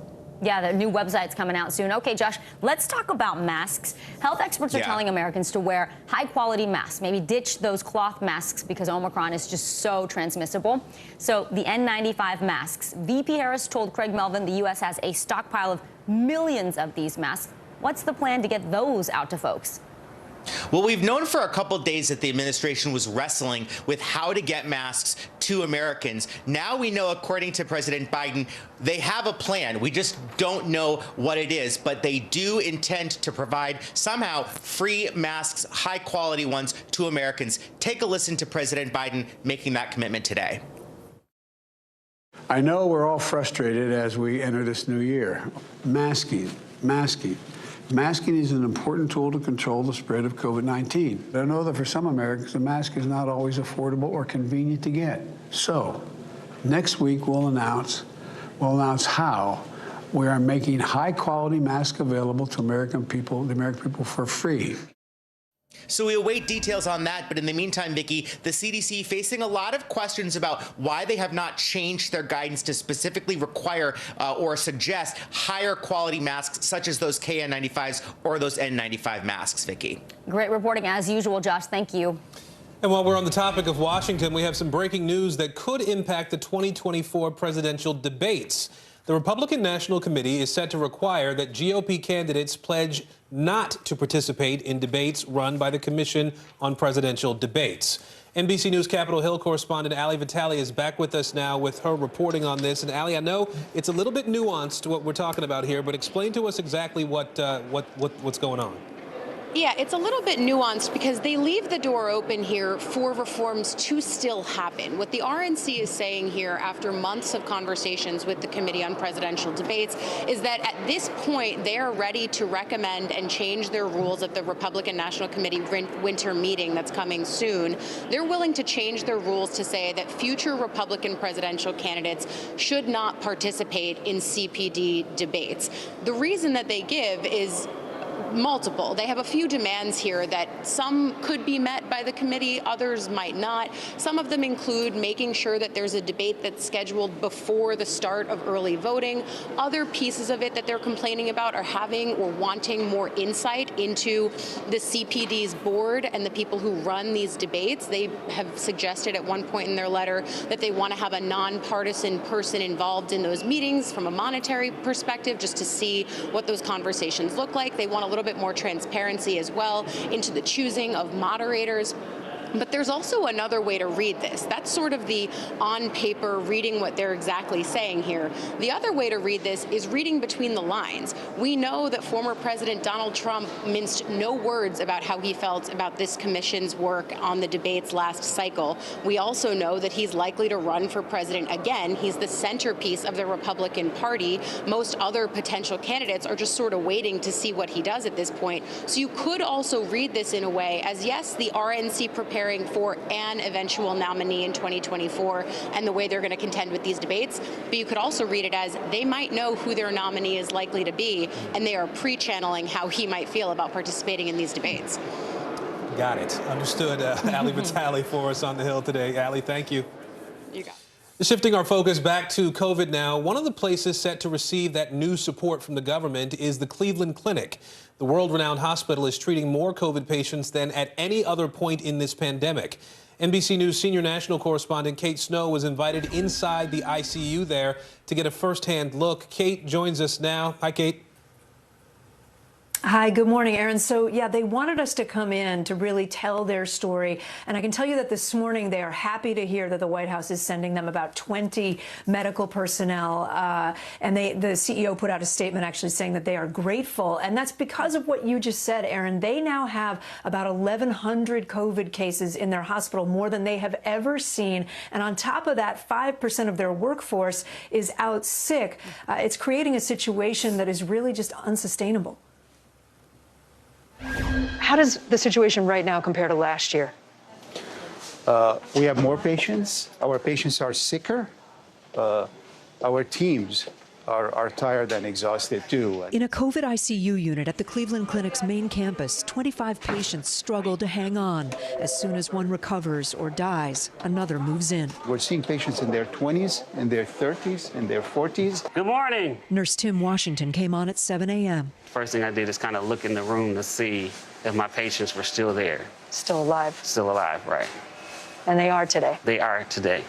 S22: Yeah, the new website's coming out soon. Okay, Josh, let's talk about masks. Health experts are telling Americans to wear high-quality masks, maybe ditch those cloth masks because Omicron is just so transmissible. So the N95 masks. VP Harris told Craig Melvin the U.S. has a stockpile of millions of these masks. What's the plan to get those out to folks?
S10: Well, we've known for a couple of days that the administration was wrestling with how to get masks to Americans. Now we know, according to President Biden, they have a plan. We just don't know what it is, but they do intend to provide somehow free masks, high quality ones to Americans. Take a listen to President Biden making that commitment today.
S14: I know we're all frustrated as we enter this new year. Masking. Masking is an important tool to control the spread of COVID-19. I know that for some Americans, a mask is not always affordable or convenient to get. So, next week we'll announce how we are making high-quality masks available to the American people for free.
S10: So we await details on that, but in the meantime, Vicki, the CDC facing a lot of questions about why they have not changed their guidance to specifically require or suggest higher quality masks such as those KN95s or those N95 masks, Vicki.
S22: Great reporting as usual, Josh. Thank you.
S19: And while we're on the topic of Washington, we have some breaking news that could impact the 2024 presidential debates. The Republican National Committee is set to require that GOP candidates pledge not to participate in debates run by the Commission on Presidential Debates. NBC News Capitol Hill correspondent Ali Vitale is back with us now with her reporting on this. And Ali, I know it's a little bit nuanced what we're talking about here, but explain to us exactly what's going on.
S12: Yeah, it's a little bit nuanced because they leave the door open here for reforms to still happen. What the RNC is saying here after months of conversations with the Committee on Presidential Debates is that at this point they are ready to recommend and change their rules at the Republican National Committee winter meeting that's coming soon. They're willing to change their rules to say that future Republican presidential candidates should not participate in CPD debates. The reason that they give is multiple. They have a few demands here that some could be met by the committee, others might not. Some of them include making sure that there's a debate that's scheduled before the start of early voting. Other pieces of it that they're complaining about are having or wanting more insight into the CPD's board and the people who run these debates. They have suggested at one point in their letter that they want to have a nonpartisan person involved in those meetings from a monetary perspective, just to see what those conversations look like. They want a little bit more transparency as well into the choosing of moderators. But there's also another way to read this. That's sort of the on paper reading what they're exactly saying here. The other way to read this is reading between the lines. We know that former President Donald Trump minced no words about how he felt about this commission's work on the debates last cycle. We also know that he's likely to run for president again. He's the centerpiece of the Republican Party. Most other potential candidates are just sort of waiting to see what he does at this point. So you could also read this in a way as, yes, the RNC preparing for an eventual nominee in 2024 and the way they're going to contend with these debates. But you could also read it as they might know who their nominee is likely to be, and they are pre-channeling how he might feel about participating in these debates.
S19: Got it. Understood. Ali Vitale for us on the Hill today. Ali, thank you.
S12: You got it.
S19: Shifting our focus back to COVID now, one of the places set to receive that new support from the government is the Cleveland Clinic. The world-renowned hospital is treating more COVID patients than at any other point in this pandemic. NBC News senior national correspondent Kate Snow was invited inside the ICU there to get a first-hand look. Kate joins us now. Hi, Kate.
S6: Hi, good morning, Aaron. So, yeah, they wanted us to come in to really tell their story. And I can tell you that this morning they are happy to hear that the White House is sending them about 20 medical personnel. And the CEO put out a statement actually saying that they are grateful. And that's because of what you just said, Aaron. They now have about 1,100 COVID cases in their hospital, more than they have ever seen. And on top of that, 5% of their workforce is out sick. It's creating a situation that is really just unsustainable. How does the situation right now compare to last year?
S16: We have more patients. Our patients are sicker. Our teams are tired and exhausted, too.
S17: In a COVID ICU unit at the Cleveland Clinic's main campus, 25 patients struggle to hang on. As soon as one recovers or dies, another moves in.
S16: We're seeing patients in their 20s, in their 30s, in their 40s.
S18: Good morning.
S17: Nurse Tim Washington came on at 7 a.m.
S18: First thing I did is kind of look in the room to see if my patients were still there.
S6: Still alive?
S18: Still alive, right.
S6: And they are today?
S18: They are today.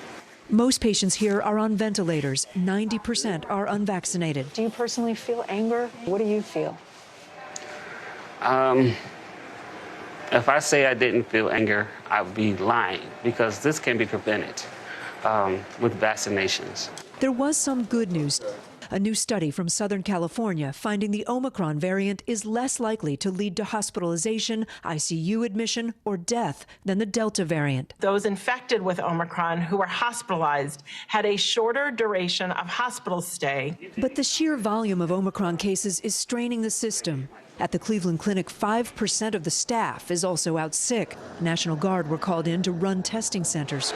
S17: Most patients here are on ventilators. 90% are unvaccinated.
S6: Do you personally feel anger? What do you feel?
S18: If I say I didn't feel anger, I would be lying, because this can be prevented with vaccinations.
S17: There was some good news. A new study from Southern California finding the Omicron variant is less likely to lead to hospitalization, ICU admission, or death than the Delta variant.
S1: Those infected with Omicron who were hospitalized had a shorter duration of hospital stay.
S17: But the sheer volume of Omicron cases is straining the system. At the Cleveland Clinic, 5% of the staff is also out sick. National Guard were called in to run testing centers,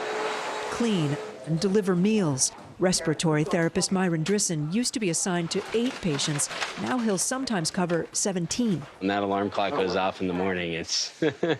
S17: clean, and deliver meals. Respiratory therapist Myron Drisson used to be assigned to 8 patients. Now he'll sometimes cover 17.
S5: When that alarm clock goes off in the morning, it's a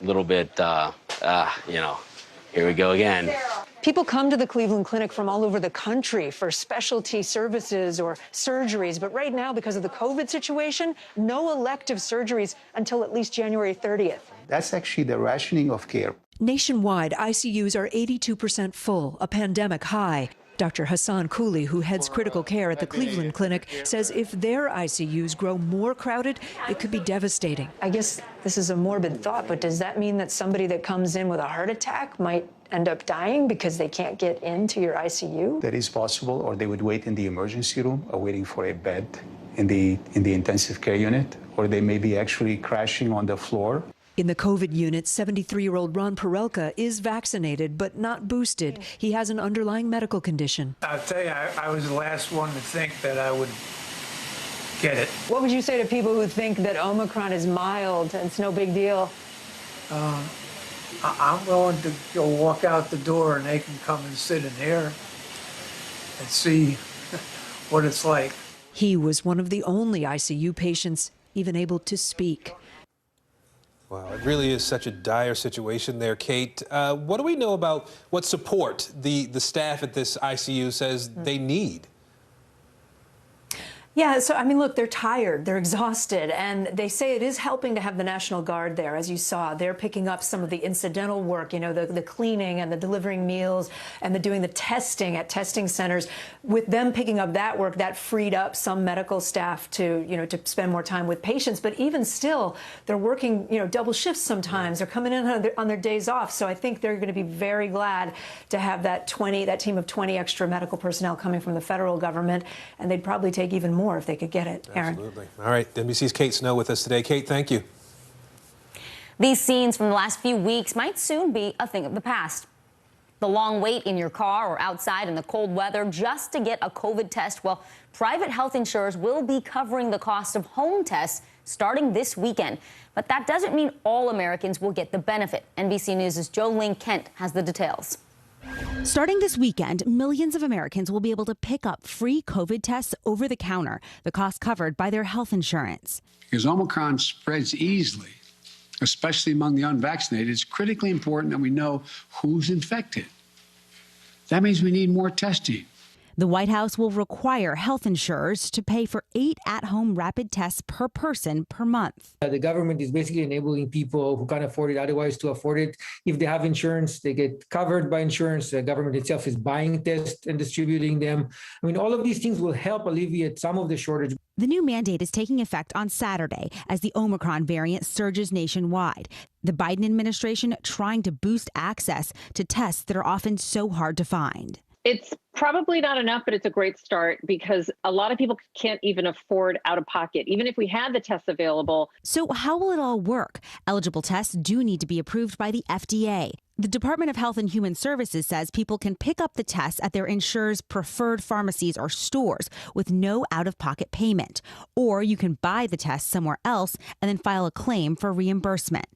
S5: little bit, here we go again.
S6: People come to the Cleveland Clinic from all over the country for specialty services or surgeries, but right now, because of the COVID situation, no elective surgeries until at least January 30th.
S16: That's actually the rationing of care.
S17: Nationwide, ICUs are 82% full, a pandemic high. Dr. Hassan Cooley, who heads critical care at the Cleveland Clinic, says if their ICUs grow more crowded, it could be devastating.
S6: I guess this is a morbid thought, but does that mean that somebody that comes in with a heart attack might end up dying because they can't get into your ICU?
S16: That is possible, or they would wait in the emergency room, or waiting for a bed in the intensive care unit, or they may be actually crashing on the floor.
S17: In the COVID unit, 73-year-old Ron Perelka is vaccinated but not boosted. He has an underlying medical condition.
S20: I'll tell you, I was the last one to think that I would get it.
S6: What would you say to people who think that Omicron is mild and it's no big deal?
S20: I'm willing to go walk out the door and they can come and sit in here and see what it's like.
S17: He was one of the only ICU patients even able to speak.
S19: Wow, it really is such a dire situation there, Kate. What do we know about what support the staff at this ICU says they need?
S6: Yeah, so I mean, look, they're tired, they're exhausted, and they say it is helping to have the National Guard there. As you saw, they're picking up some of the incidental work, you know, the cleaning and the delivering meals and the doing the testing at testing centers. With them picking up that work, that freed up some medical staff to, you know, to spend more time with patients. But even still, they're working, you know, double shifts sometimes. They're coming in on their days off. So I think they're going to be very glad to have that team of 20 extra medical personnel coming from the federal government, and they'd probably take even more if they could get it. Aaron.
S19: Absolutely. All right, NBC's Kate Snow with us today. Kate, thank you.
S22: These scenes from the last few weeks might soon be a thing of the past. The long wait in your car or outside in the cold weather just to get a COVID test. Well, private health insurers will be covering the cost of home tests starting this weekend. But that doesn't mean all Americans will get the benefit. NBC News' Jolene Kent has the details.
S21: Starting this weekend, millions of Americans will be able to pick up free COVID tests over the counter, the cost covered by their health insurance.
S14: Because Omicron spreads easily, especially among the unvaccinated, it's critically important that we know who's infected. That means we need more testing.
S21: The White House will require health insurers to pay for 8 at-home rapid tests per person per month.
S23: The government is basically enabling people who can't afford it otherwise to afford it. If they have insurance, they get covered by insurance. The government itself is buying tests and distributing them. I mean, all of these things will help alleviate some of the shortage.
S21: The new mandate is taking effect on Saturday as the Omicron variant surges nationwide. The Biden administration trying to boost access to tests that are often so hard to find.
S25: It's probably not enough, but it's a great start because a lot of people can't even afford out of pocket, even if we had the tests available.
S21: So how will it all work? Eligible tests do need to be approved by the FDA. The Department of Health and Human Services says people can pick up the tests at their insurer's preferred pharmacies or stores with no out-of-pocket payment. Or you can buy the test somewhere else and then file a claim for reimbursement.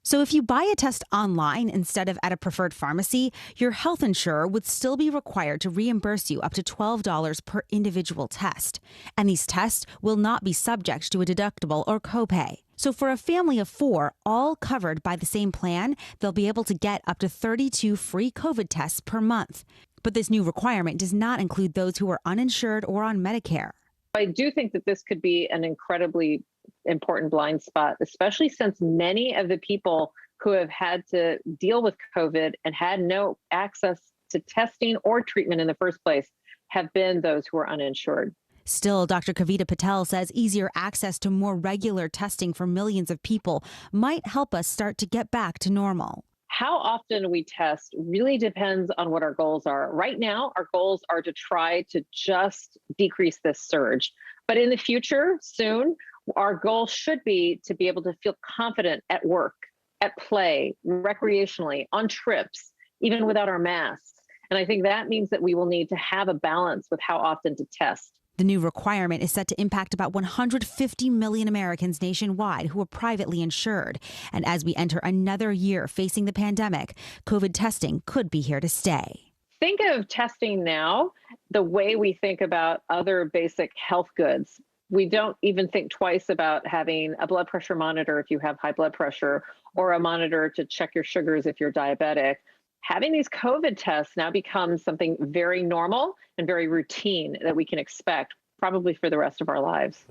S21: So if you buy a test online instead of at a preferred pharmacy, your health insurer would still be required to reimburse you up to $12 per individual test. And these tests will not be subject to a deductible or copay. So for a family of 4, all covered by the same plan, they'll be able to get up to 32 free COVID tests per month. But this new requirement does not include those who are uninsured or on Medicare.
S25: I do think that this could be an incredibly important blind spot, especially since many of the people who have had to deal with COVID and had no access to testing or treatment in the first place have been those who are uninsured.
S21: Still, Dr. Kavita Patel says easier access to more regular testing for millions of people might help us start to get back to normal.
S25: How often we test really depends on what our goals are. Right now, our goals are to try to just decrease this surge. But in the future, soon, our goal should be to be able to feel confident at work, at play, recreationally, on trips, even without our masks. And I think that means that we will need to have a balance with how often to test.
S21: The new requirement is set to impact about 150 million Americans nationwide who are privately insured. And as we enter another year facing the pandemic, COVID testing could be here to stay.
S25: Think of testing now the way we think about other basic health goods. We don't even think twice about having a blood pressure monitor if you have high blood pressure, or a monitor to check your sugars if you're diabetic. Having these COVID tests now becomes something very normal and very routine that we can expect probably for the rest of our lives.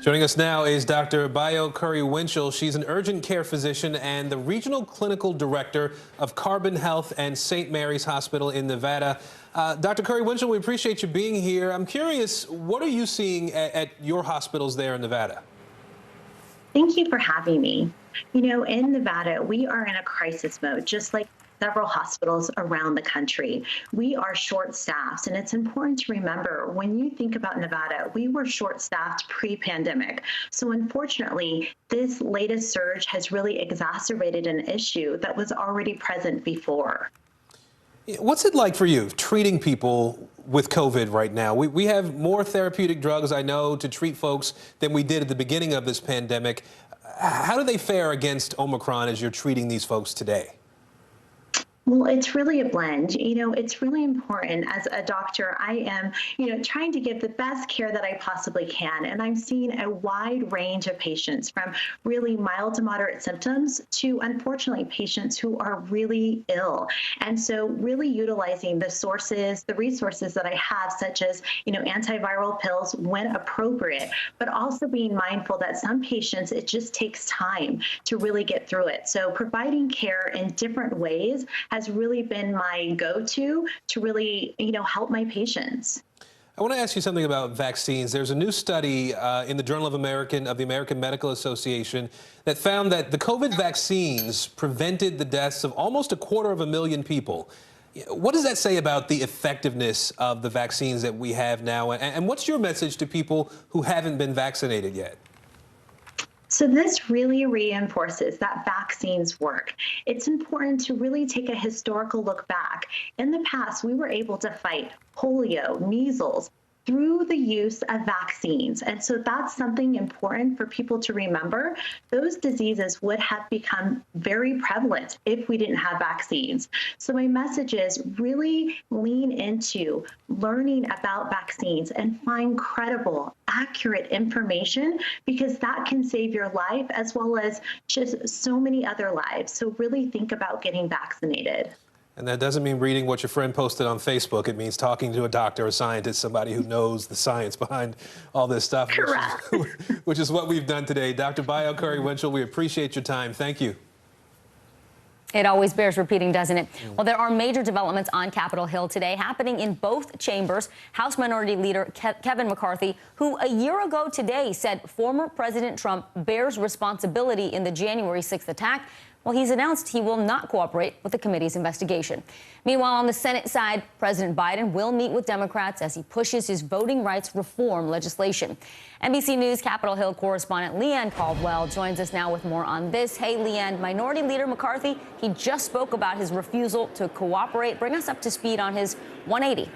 S19: Joining us now is Dr. Bayo Curry-Winchell. She's an urgent care physician and the regional clinical director of Carbon Health and St. Mary's Hospital in Nevada. Dr. Curry-Winchell, we appreciate you being here. I'm curious, what are you seeing at your hospitals there in Nevada?
S2: Thank you for having me. You know, in Nevada, we are in a crisis mode, just like several hospitals around the country. We are short-staffed, and it's important to remember when you think about Nevada, we were short-staffed pre-pandemic. So unfortunately, this latest surge has really exacerbated an issue that was already present before.
S19: What's it like for you treating people with COVID right now? We have more therapeutic drugs, I know, to treat folks than we did at the beginning of this pandemic. How do they fare against Omicron as you're treating these folks today?
S2: Well, it's really a blend. You know, it's really important as a doctor. I am, trying to give the best care that I possibly can. And I'm seeing a wide range of patients from really mild to moderate symptoms to, unfortunately, patients who are really ill. And so really utilizing the resources that I have, such as, antiviral pills when appropriate, but also being mindful that some patients, it just takes time to really get through it. So providing care in different ways has really been my go-to to really, help my patients.
S19: I want to ask you something about vaccines. There's a new study in the Journal of the American Medical Association that found that the COVID vaccines prevented the deaths of almost 250,000 people. What does that say about the effectiveness of the vaccines that we have now? And what's your message to people who haven't been vaccinated yet?
S2: So this really reinforces that vaccines work. It's important to really take a historical look back. In the past, we were able to fight polio, measles, through the use of vaccines. And so that's something important for people to remember. Those diseases would have become very prevalent if we didn't have vaccines. So my message is really lean into learning about vaccines and find credible, accurate information, because that can save your life as well as just so many other lives. So really think about getting vaccinated.
S19: And that doesn't mean reading what your friend posted on Facebook. It means talking to a doctor, a scientist, somebody who knows the science behind all this stuff, which is what we've done today. Dr. Bayo Curry-Winchell, we appreciate your time. Thank you.
S22: It always bears repeating, doesn't it? Well, there are major developments on Capitol Hill today happening in both chambers. House Minority Leader Kevin McCarthy, who a year ago today said former President Trump bears responsibility in the January 6th attack, well, he's announced he will not cooperate with the committee's investigation. Meanwhile, on the Senate side, President Biden will meet with Democrats as he pushes his voting rights reform legislation. NBC News Capitol Hill correspondent Leanne Caldwell joins us now with more on this. Hey, Leanne, Minority Leader McCarthy, he just spoke about his refusal to cooperate. Bring us up to speed on his 180.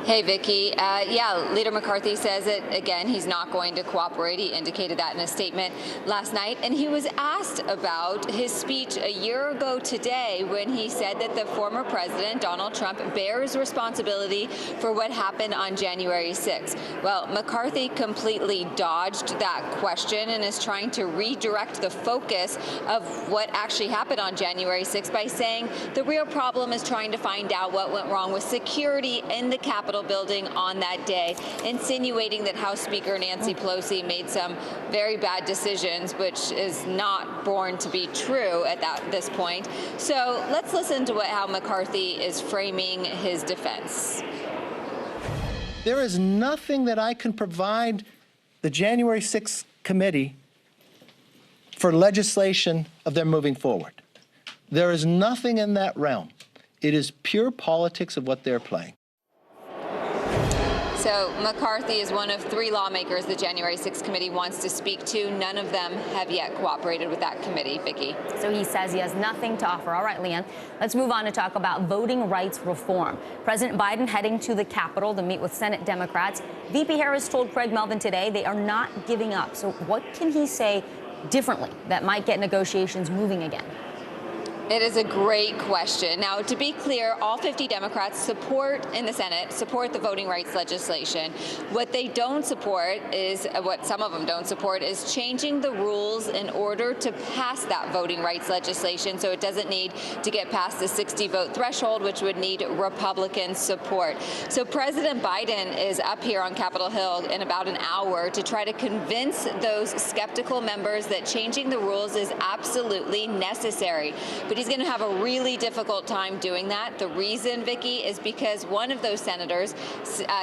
S3: Hey, Vicki. Yeah, Leader McCarthy says it again. He's not going to cooperate. He indicated that in a statement last night. And he was asked about his speech a year ago today when he said that the former president, Donald Trump, bears responsibility for what happened on January 6th. Well, McCarthy completely dodged that question and is trying to redirect the focus of what actually happened on January 6th by saying the real problem is trying to find out what went wrong with security in the Capitol building on that day, insinuating that House Speaker Nancy Pelosi made some very bad decisions, which is not born to be true at this point. So let's listen to how McCarthy is framing his defense.
S8: There is nothing that I can provide the January 6th committee for legislation of their moving forward. There is nothing in that realm. It is pure politics of what they're playing.
S3: So McCarthy is one of 3 lawmakers the January 6th committee wants to speak to. None of them have yet cooperated with that committee, Vicki.
S22: So he says he has nothing to offer. All right, Leanne, let's move on to talk about voting rights reform. President Biden heading to the Capitol to meet with Senate Democrats. VP Harris told Craig Melvin today they are not giving up. So what can he say differently that might get negotiations moving again?
S3: It is a great question. Now, to be clear, all 50 Democrats in the Senate support the voting rights legislation. What they don't support is, what some of them don't support, is changing the rules in order to pass that voting rights legislation so it doesn't need to get past the 60-vote threshold, which would need Republican support. So President Biden is up here on Capitol Hill in about an hour to try to convince those skeptical members that changing the rules is absolutely necessary. But he's going to have a really difficult time doing that. The reason, Vicki, is because one of those senators,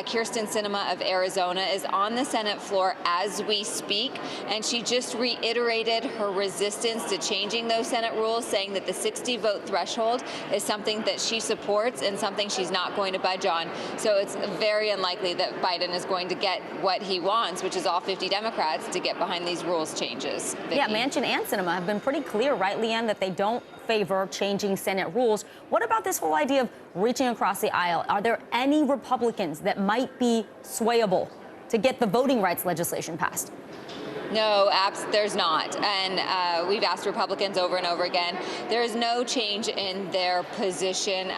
S3: Kyrsten Sinema of Arizona, is on the Senate floor as we speak, and she just reiterated her resistance to changing those Senate rules, saying that the 60-vote threshold is something that she supports and something she's not going to budge on. So it's very unlikely that Biden is going to get what he wants, which is all 50 Democrats to get behind these rules changes. Vicki.
S22: Yeah, Manchin and Sinema have been pretty clear, right, Leanne, that they don't favor changing Senate rules. What about this whole idea of reaching across the aisle? Are there any Republicans that might be swayable to get the voting rights legislation passed?
S3: No, there's not. And we've asked Republicans over and over again. There is no change in their position.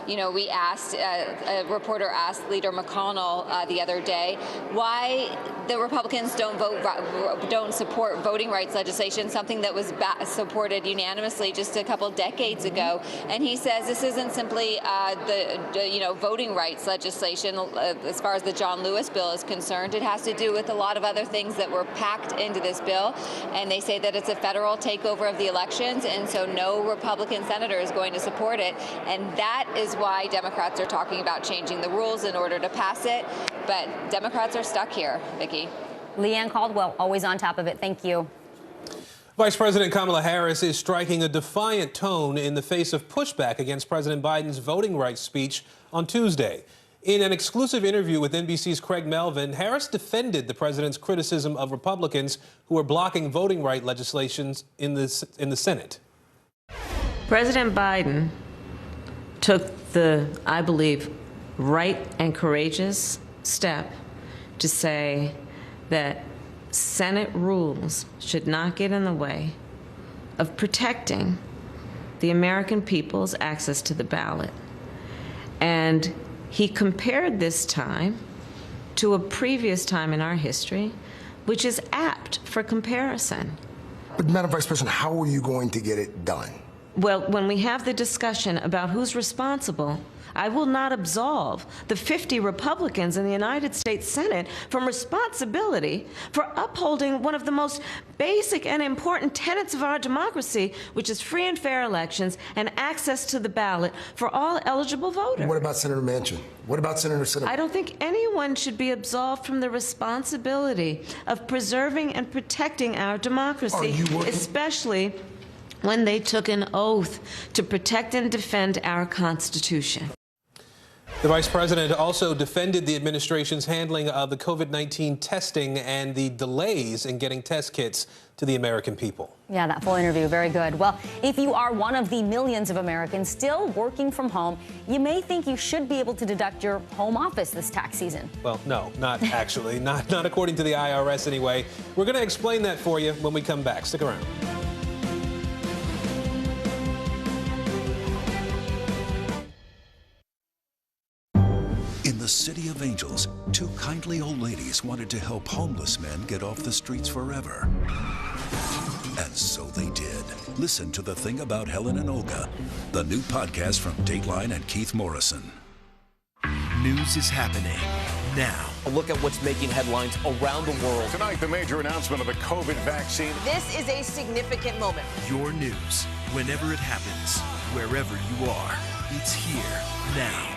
S3: We asked, a reporter asked Leader McConnell the other day why the Republicans don't support voting rights legislation, something that was supported unanimously just a couple decades ago. And he says this isn't simply the voting rights legislation as far as the John Lewis bill is concerned. It has to do with a lot of other things that were packed into this bill, and they say that it's a federal takeover of the elections, and so no Republican senator is going to support it, and that is why Democrats are talking about changing the rules in order to pass it, but Democrats are stuck here, Vicki.
S22: Leanne Caldwell, always on top of it. Thank you.
S19: Vice President Kamala Harris is striking a defiant tone in the face of pushback against President Biden's voting rights speech on Tuesday. In an exclusive interview with NBC's Craig Melvin, Harris defended the president's criticism of Republicans who are blocking voting rights legislation in the Senate.
S4: President Biden took the, I believe, right and courageous step to say that Senate rules should not get in the way of protecting the American people's access to the ballot. And he compared this time to a previous time in our history, which is apt for comparison.
S7: But, Madam Vice President, how are you going to get it done?
S4: Well, when we have the discussion about who's responsible, I will not absolve the 50 Republicans in the United States Senate from responsibility for upholding one of the most basic and important tenets of our democracy, which is free and fair elections and access to the ballot for all eligible voters.
S7: What about Senator Manchin? What about Senator Sinema?
S4: I don't think anyone should be absolved from the responsibility of preserving and protecting our democracy, especially when they took an oath to protect and defend our Constitution.
S19: The vice president also defended the administration's handling of the COVID-19 testing and the delays in getting test kits to the American people.
S22: Yeah, that full interview, very good. Well, if you are one of the millions of Americans still working from home, you may think you should be able to deduct your home office this tax season.
S19: Well, no, not actually, not according to the IRS anyway. We're going to explain that for you when we come back. Stick around.
S9: In the City of Angels, two kindly old ladies wanted to help homeless men get off the streets forever. And so they did. Listen to The Thing About Helen and Olga, the new podcast from Dateline and Keith Morrison.
S11: News is happening now.
S15: A look at what's making headlines around the world.
S26: Tonight, the major announcement of the COVID vaccine.
S27: This is a significant moment.
S11: Your news, whenever it happens, wherever you are, it's here now.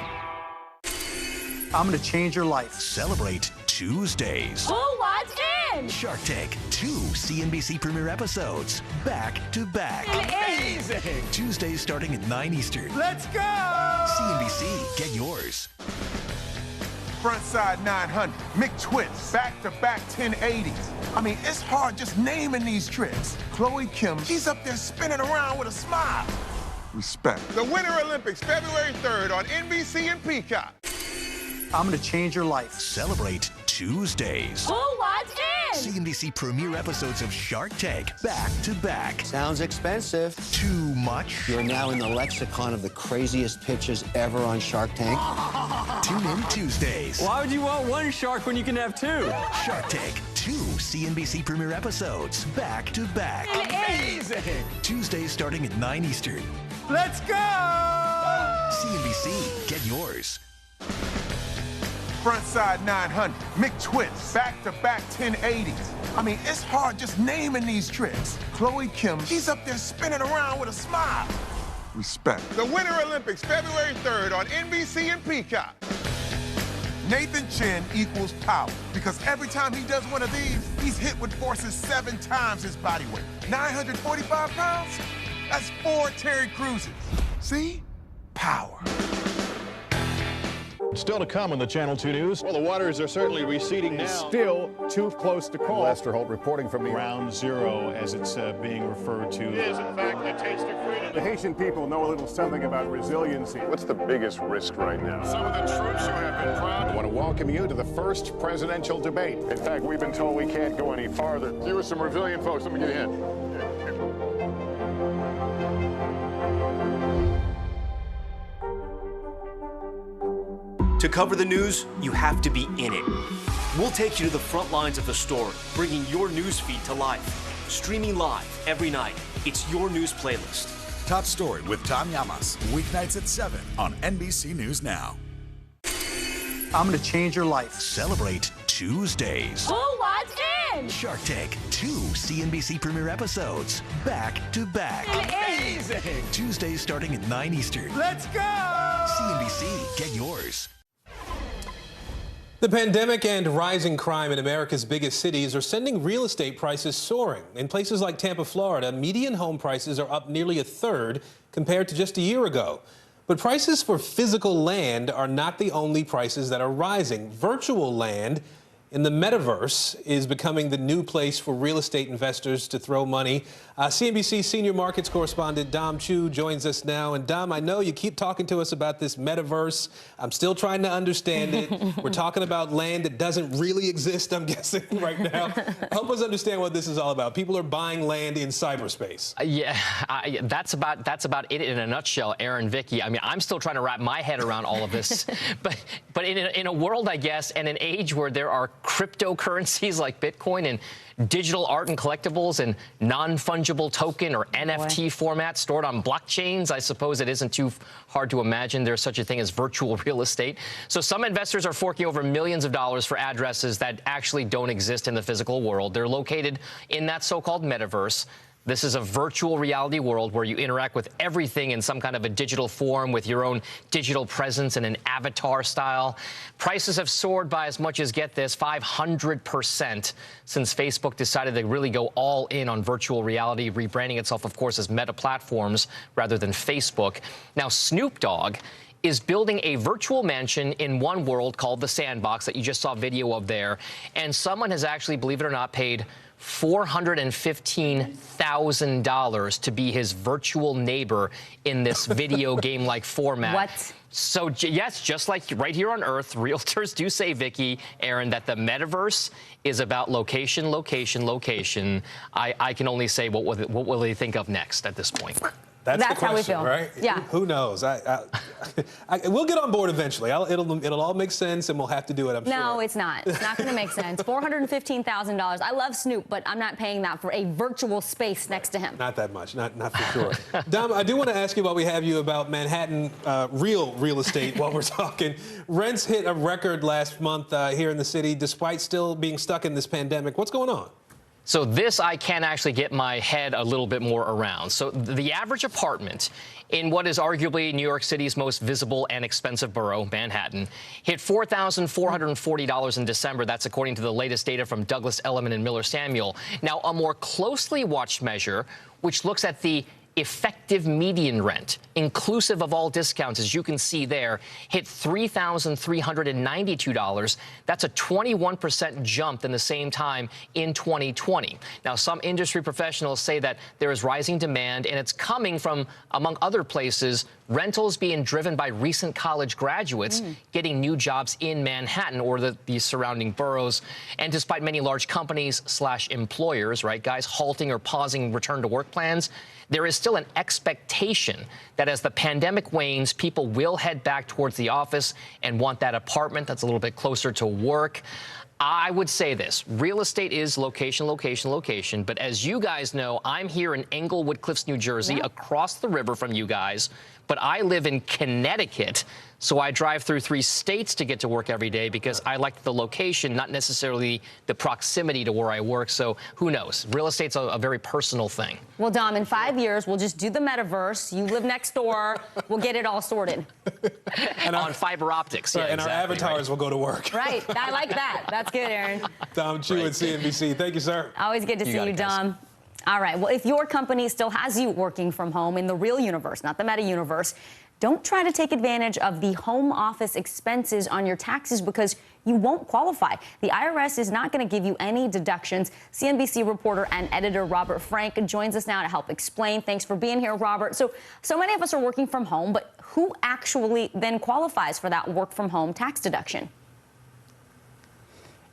S28: I'm going to change your life.
S9: Celebrate Tuesdays.
S27: Who wants
S1: in?
S5: Shark Tank, 2 CNBC premiere episodes, back to back.
S1: Amazing!
S5: Tuesdays starting at 9 Eastern.
S1: Let's go!
S5: CNBC, get yours.
S10: Frontside 900, McTwist, back-to-back 1080s. I mean, it's hard just naming these tricks. Chloe Kim, she's up there spinning around with a smile. Respect.
S12: The Winter Olympics, February 3rd on NBC and Peacock.
S5: I'm going to change your life. Celebrate Tuesdays.
S1: Who wants in?
S5: CNBC premiere episodes of Shark Tank, back to back.
S13: Sounds expensive.
S5: Too much?
S13: You're now in the lexicon of the craziest pitches ever on Shark Tank.
S5: Tune in Tuesdays.
S18: Why would you want one shark when you can have 2?
S5: Shark Tank, 2 CNBC premiere episodes, back to back.
S1: Amazing!
S5: Tuesdays starting at 9 Eastern.
S1: Let's go!
S5: CNBC, get yours.
S10: Frontside 900, McTwist, back-to-back 1080s. I mean, it's hard just naming these tricks. Chloe Kim, she's up there spinning around with a smile. Respect.
S12: The Winter Olympics, February 3rd on NBC and Peacock.
S10: Nathan Chen equals power because every time he does one of these, he's hit with forces 7 times his body weight. 945 pounds? That's 4 Terry Cruises. See? Power.
S24: Still to come on the Channel 2 News. Well, the waters are certainly receding now.
S16: Still too close to call.
S24: Lester Holt reporting from the
S16: Ground Zero, as it's being referred to.
S12: It is, in fact, the taste of freedom.
S16: The Haitian people know a little something about resiliency.
S12: What's the biggest risk right now? Some of the troops who have been proud.
S16: I want to welcome you to the first presidential debate.
S12: In fact, we've been told we can't go any farther. You were some resilient folks. Let me get a hint.
S15: To cover the news, you have to be in it. We'll take you to the front lines of the story, bringing your news feed to life. Streaming live every night. It's your news playlist.
S28: Top Story with Tom Llamas, weeknights at 7 on NBC News Now.
S13: I'm going to change your life.
S5: Celebrate Tuesdays.
S1: Who wants in?
S5: Shark Tank, 2 CNBC premiere episodes, back to back.
S1: Amazing!
S5: Tuesdays starting at 9 Eastern.
S1: Let's go!
S5: CNBC, get yours.
S19: The pandemic and rising crime in America's biggest cities are sending real estate prices soaring. In places like Tampa, Florida, median home prices are up nearly 1/3 compared to just a year ago. But prices for physical land are not the only prices that are rising. Virtual land in the metaverse is becoming the new place for real estate investors to throw money. CNBC senior markets correspondent Dom Chu joins us now. And Dom, I know you keep talking to us about this metaverse. I'm still trying to understand it. We're talking about land that doesn't really exist, I'm guessing, right now. Help us understand what this is all about. People are buying land in cyberspace.
S29: That's about it in a nutshell, Aaron, Vicky. I mean, I'm still trying to wrap my head around all of this. but in a world, I guess, and an age where there are cryptocurrencies like Bitcoin and digital art and collectibles and non-fungible token or NFT format stored on blockchains, I suppose it isn't too hard to imagine there's such a thing as virtual real estate. So some investors are forking over millions of dollars for addresses that actually don't exist in the physical world. They're located in that so-called metaverse. This is a virtual reality world where you interact with everything in some kind of a digital form with your own digital presence and an avatar style. Prices have soared by as much as, get this, 500% since Facebook decided to really go all in on virtual reality, rebranding itself, of course, as Meta Platforms rather than Facebook. Now, Snoop Dogg is building a virtual mansion in one world called the Sandbox that you just saw video of there. And someone has actually, believe it or not, paid $415,000 to be his virtual neighbor in this video game-like format.
S22: What?
S29: So, yes, just like right here on Earth, realtors do say, Vicky, Aaron, that the metaverse is about location, location, location. I can only say what will they think of next at this point.
S19: That's the question,
S22: how we feel.
S19: Right?
S22: Yeah.
S19: Who knows? We'll get on board eventually. It'll all make sense, and we'll have to do it, I'm sure.
S22: No, it's not. It's not going to make sense. $415,000. I love Snoop, but I'm not paying that for a virtual space next to him.
S19: Not that much. Not for sure. Dom, I do want to ask you while we have you about Manhattan real estate while we're talking. Rents hit a record last month here in the city, despite still being stuck in this pandemic. What's going on?
S29: So this I can actually get my head a little bit more around. So the average apartment in what is arguably New York City's most visible and expensive borough, Manhattan, hit $4,440 in December. That's according to the latest data from Douglas Elliman and Miller Samuel. Now, a more closely watched measure, which looks at the effective median rent, inclusive of all discounts, as you can see there, hit $3,392. That's a 21% jump in the same time in 2020. Now, some industry professionals say that there is rising demand, and it's coming from, among other places, rentals being driven by recent college graduates getting new jobs in Manhattan or the surrounding boroughs. And despite many large companies / employers, right, guys, halting or pausing return to work plans, there is still an expectation that as the pandemic wanes, people will head back towards the office and want that apartment that's a little bit closer to work. I would say this, real estate is location, location, location. But as you guys know, I'm here in Englewood Cliffs, New Jersey, across the river from you guys. But I live in Connecticut, so I drive through 3 states to get to work every day because I like the location, not necessarily the proximity to where I work. So who knows? Real estate's a very personal thing.
S22: Well, Dom, in 5 years, we'll just do the metaverse. You live next door. We'll get it all sorted.
S29: And on fiber optics.
S19: Right,
S29: Yeah,
S19: and
S29: exactly,
S19: our avatars will go to work.
S22: Right. I like that. That's good, Aaron.
S19: Dom Chu at CNBC. Thank you, sir.
S22: Always good to see you, Dom. All right. Well, if your company still has you working from home in the real universe, not the meta universe, don't try to take advantage of the home office expenses on your taxes because you won't qualify. The IRS is not going to give you any deductions. CNBC reporter and editor Robert Frank joins us now to help explain. Thanks for being here, Robert. So many of us are working from home, but who actually then qualifies for that work from home tax deduction?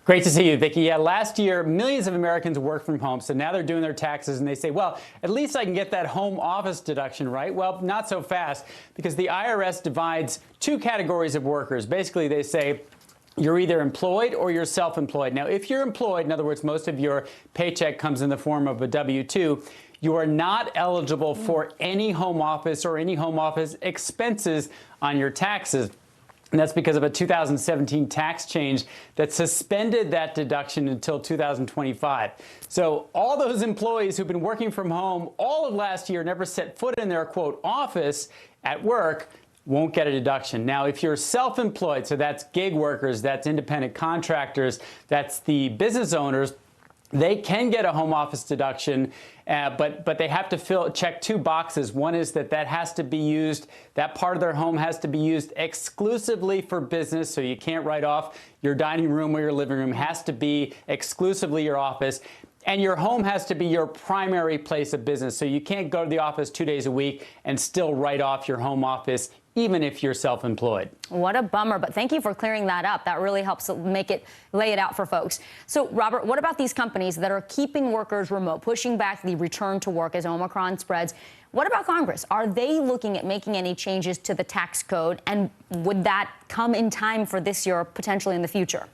S2: Great to see you, Vicki. Yeah, last year, millions of Americans worked from home, so now they're doing their taxes, and they say, well, at least I can get that home office deduction, right? Well, not so fast, because the IRS divides 2 categories of workers. Basically, they say you're either employed or you're self-employed. Now, if you're employed, in other words, most of your paycheck comes in the form of a W-2, you are not eligible for any home office or any home office expenses on your taxes. And that's because of a 2017 tax change that suspended that deduction until 2025. So all those employees who've been working from home all of last year, never set foot in their, quote, office at work, won't get a deduction. Now, if you're self-employed, so that's gig workers, that's independent contractors, that's the business owners, they can get a home office deduction, but they have to check 2 boxes. One is that has to be used, that part of their home has to be used exclusively for business, so you can't write off your dining room or your living room. It has to be exclusively your office. And your home has to be your primary place of business, so you can't go to the office 2 days a week and still write off your home office, even if you're self-employed.
S22: What a bummer, but thank you for clearing that up. That really helps lay it out for folks. So, Robert, what about these companies that are keeping workers remote, pushing back the return to work as Omicron spreads? What about Congress? Are they looking at making any changes to the tax code, and would that come in time for this year or potentially in the future?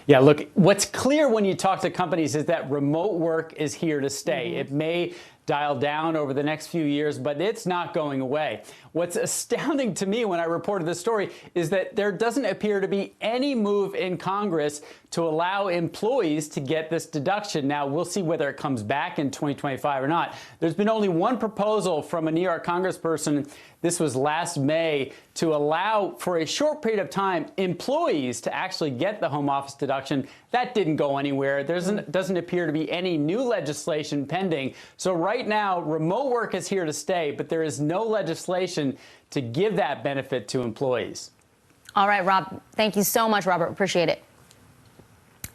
S2: Yeah, look, what's clear when you talk to companies is that remote work is here to stay. It may dial down over the next few years, but it's not going away. What's astounding to me when I reported this story is that there doesn't appear to be any move in Congress to allow employees to get this deduction. Now, we'll see whether it comes back in 2025 or not. There's been only one proposal from a New York congressperson, this was last May, to allow for a short period of time employees to actually get the home office deduction. That didn't go anywhere. There doesn't appear to be any new legislation pending. So right now, remote work is here to stay, but there is no legislation to give that benefit to employees.
S22: All right, Rob. Thank you so much, Robert. Appreciate it.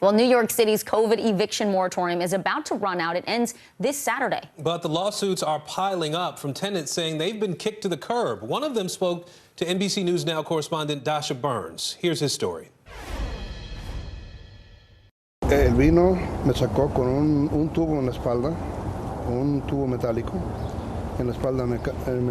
S22: Well, New York City's COVID eviction moratorium is about to run out. It ends this Saturday.
S19: But the lawsuits are piling up from tenants saying they've been kicked to the curb. One of them spoke to NBC News Now correspondent Dasha Burns. Here's his story.
S6: El vino me sacó con un tubo en la espalda, un tubo metálico. En la espalda me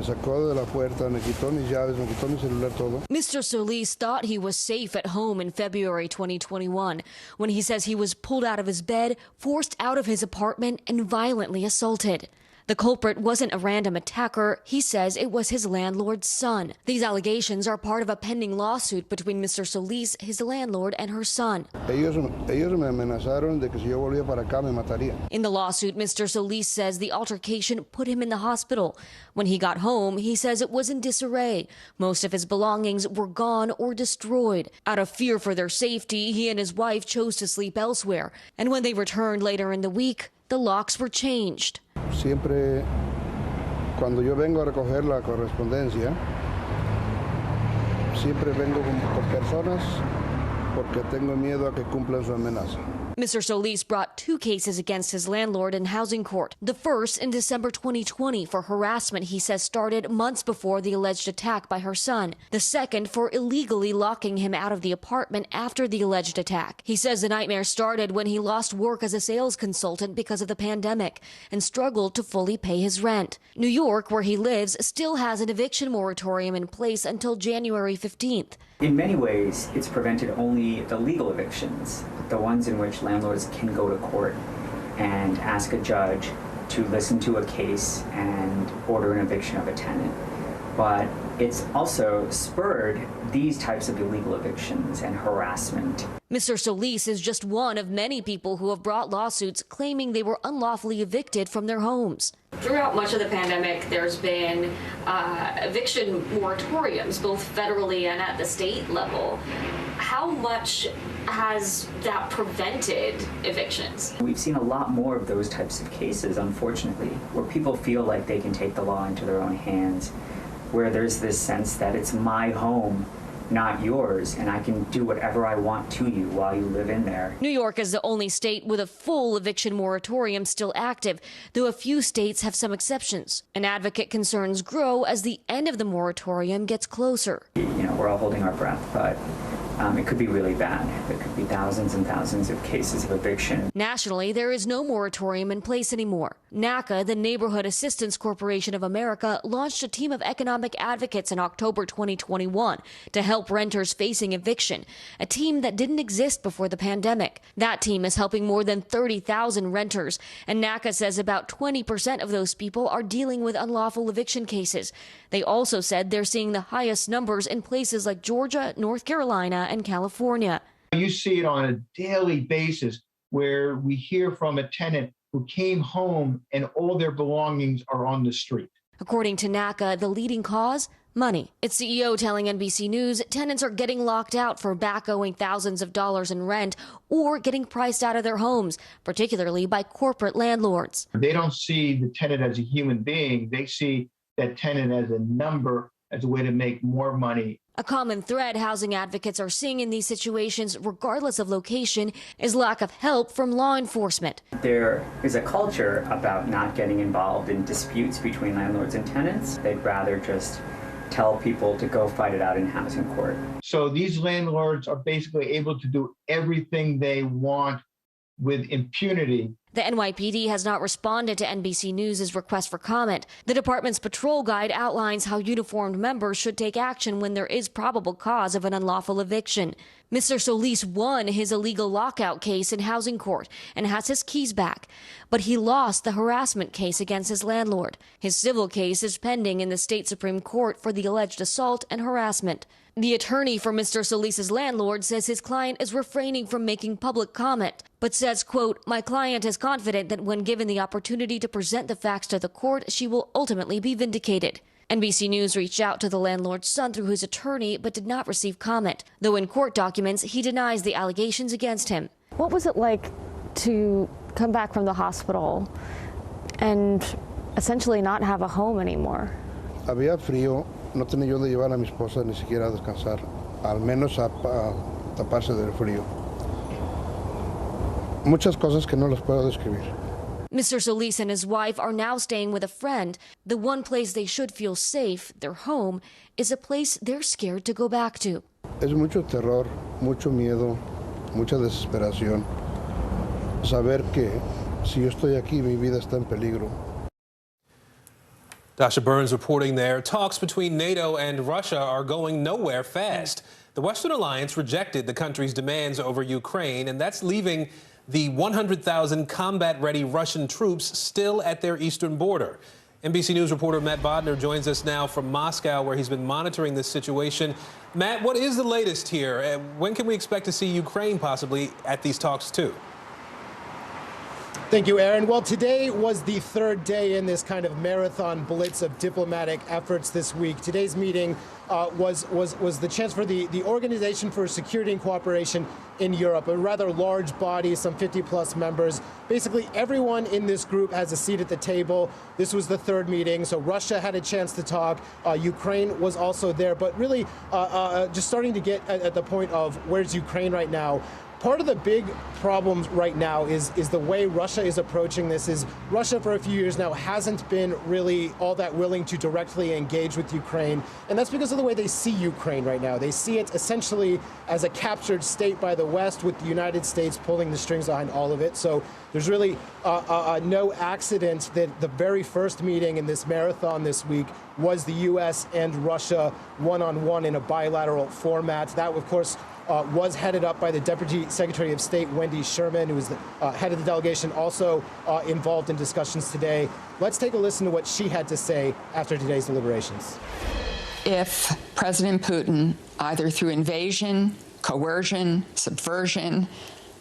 S6: sacó de la puerta, me quitó mis llaves, me quitó mi celular, todo.
S8: Mr. Solis thought he was safe at home in February 2021 when he says he was pulled out of his bed, forced out of his apartment, and violently assaulted. The culprit wasn't a random attacker. He says it was his landlord's son. These allegations are part of a pending lawsuit between Mr. Solis, his landlord, and her son.
S6: Ellos me amenazaron de que si yo volvía para acá me matarían.
S8: In the lawsuit, Mr. Solis says the altercation put him in the hospital. When he got home, he says it was in disarray. Most of his belongings were gone or destroyed. Out of fear for their safety, he and his wife chose to sleep elsewhere. And when they returned later in the week, the locks were changed.
S6: Siempre, cuando yo vengo a recoger la correspondencia, siempre vengo con personas porque tengo miedo a que cumplan su amenaza.
S8: Mr. Solis brought 2 cases against his landlord in housing court. The first in December 2020 for harassment he says started months before the alleged attack by her son. The second for illegally locking him out of the apartment after the alleged attack. He says the nightmare started when he lost work as a sales consultant because of the pandemic and struggled to fully pay his rent. New York, where he lives, still has an eviction moratorium in place until January 15th.
S3: In many ways, it's prevented only the legal evictions, the ones in which landlords can go to court and ask a judge to listen to a case and order an eviction of a tenant. But it's also spurred these types of illegal evictions and harassment.
S8: Mr. Solis is just one of many people who have brought lawsuits claiming they were unlawfully evicted from their homes.
S4: Throughout much of the pandemic, there's been eviction moratoriums, both federally and at the state level. How much has that prevented evictions?
S3: We've seen a lot more of those types of cases, unfortunately, where people feel like they can take the law into their own hands, where there's this sense that it's my home, not yours, and I can do whatever I want to you while you live in there.
S8: New York is the only state with a full eviction moratorium still active, though a few states have some exceptions. An advocate concerns grow as the end of the moratorium gets closer.
S3: You know, we're all holding our breath, but it could be really bad. There could be thousands and thousands of cases of eviction.
S8: Nationally, there is no moratorium in place anymore. NACA, the Neighborhood Assistance Corporation of America, launched a team of economic advocates in October 2021 to help renters facing eviction, a team that didn't exist before the pandemic. That team is helping more than 30,000 renters, and NACA says about 20% of those people are dealing with unlawful eviction cases. They also said they're seeing the highest numbers in places like Georgia, North Carolina, and California.
S7: You see it on a daily basis where we hear from a tenant who came home and all their belongings are on the street.
S8: According to NACA, the leading cause? Money. Its CEO telling NBC News tenants are getting locked out for back owing thousands of dollars in rent or getting priced out of their homes, particularly by corporate landlords.
S7: They don't see the tenant as a human being. They see that tenant as a number, as a way to make more money.
S8: A common thread housing advocates are seeing in these situations, regardless of location, is lack of help from law enforcement.
S3: There is a culture about not getting involved in disputes between landlords and tenants. They'd rather just tell people to go fight it out in housing court.
S7: So these landlords are basically able to do everything they want with impunity.
S8: The NYPD has not responded to NBC News' request for comment. The department's patrol guide outlines how uniformed members should take action when there is probable cause of an unlawful eviction. Mr. Solis won his illegal lockout case in housing court and has his keys back, but he lost the harassment case against his landlord. His civil case is pending in the state Supreme Court for the alleged assault and harassment. The attorney for Mr. Solis' landlord says his client is refraining from making public comment, but says, quote, "My client is confident that when given the opportunity to present the facts to the court, she will ultimately be vindicated." NBC News reached out to the landlord's son through his attorney, but did not receive comment, though in court documents, he denies the allegations against him.
S14: What was it like to come back from the hospital and essentially not have a home anymore?
S6: Había frío. No tenía yo de llevar a mi esposa ni siquiera a descansar, al menos a taparse del frío. Muchas cosas que no las puedo describir.
S8: Mr. Solis and his wife are now staying with a friend. The one place they should feel safe, their home, is a place they're scared to go back to.
S6: Es mucho terror, mucho miedo, mucha desesperación. Saber que si yo estoy aquí, mi vida está en peligro.
S19: Dasha Burns reporting there. Talks between NATO and Russia are going nowhere fast. The Western alliance rejected the country's demands over Ukraine, and that's leaving the 100,000 combat-ready Russian troops still at their eastern border. NBC News reporter Matt Bodner joins us now from Moscow, where he's been monitoring this situation. Matt, what is the latest here? When can we expect to see Ukraine possibly at these talks too?
S9: Thank you, Aaron. Well, today was the third day in this kind of marathon blitz of diplomatic efforts this week. Today's meeting was the chance for the Organization for Security and Cooperation in Europe, a rather large body, some 50-plus members. Basically, everyone in this group has a seat at the table. This was the third meeting, so Russia had a chance to talk. Ukraine was also there, but really just starting to get at the point of where's Ukraine right now. Part of the big problem right now is the way Russia is approaching this. Is Russia for a few years now hasn't been really all that willing to directly engage with Ukraine, and that's because of the way they see Ukraine right now. They see it essentially as a captured state by the West, with the United States pulling the strings behind all of it. So there's really no accident that the very first meeting in this marathon this week was the U.S. and Russia one-on-one in a bilateral format. That, of course, was headed up by the Deputy Secretary of State, Wendy Sherman, who is the head of the delegation, also involved in discussions today. Let's take a listen to what she had to say after today's deliberations.
S11: If President Putin, either through invasion, coercion, subversion,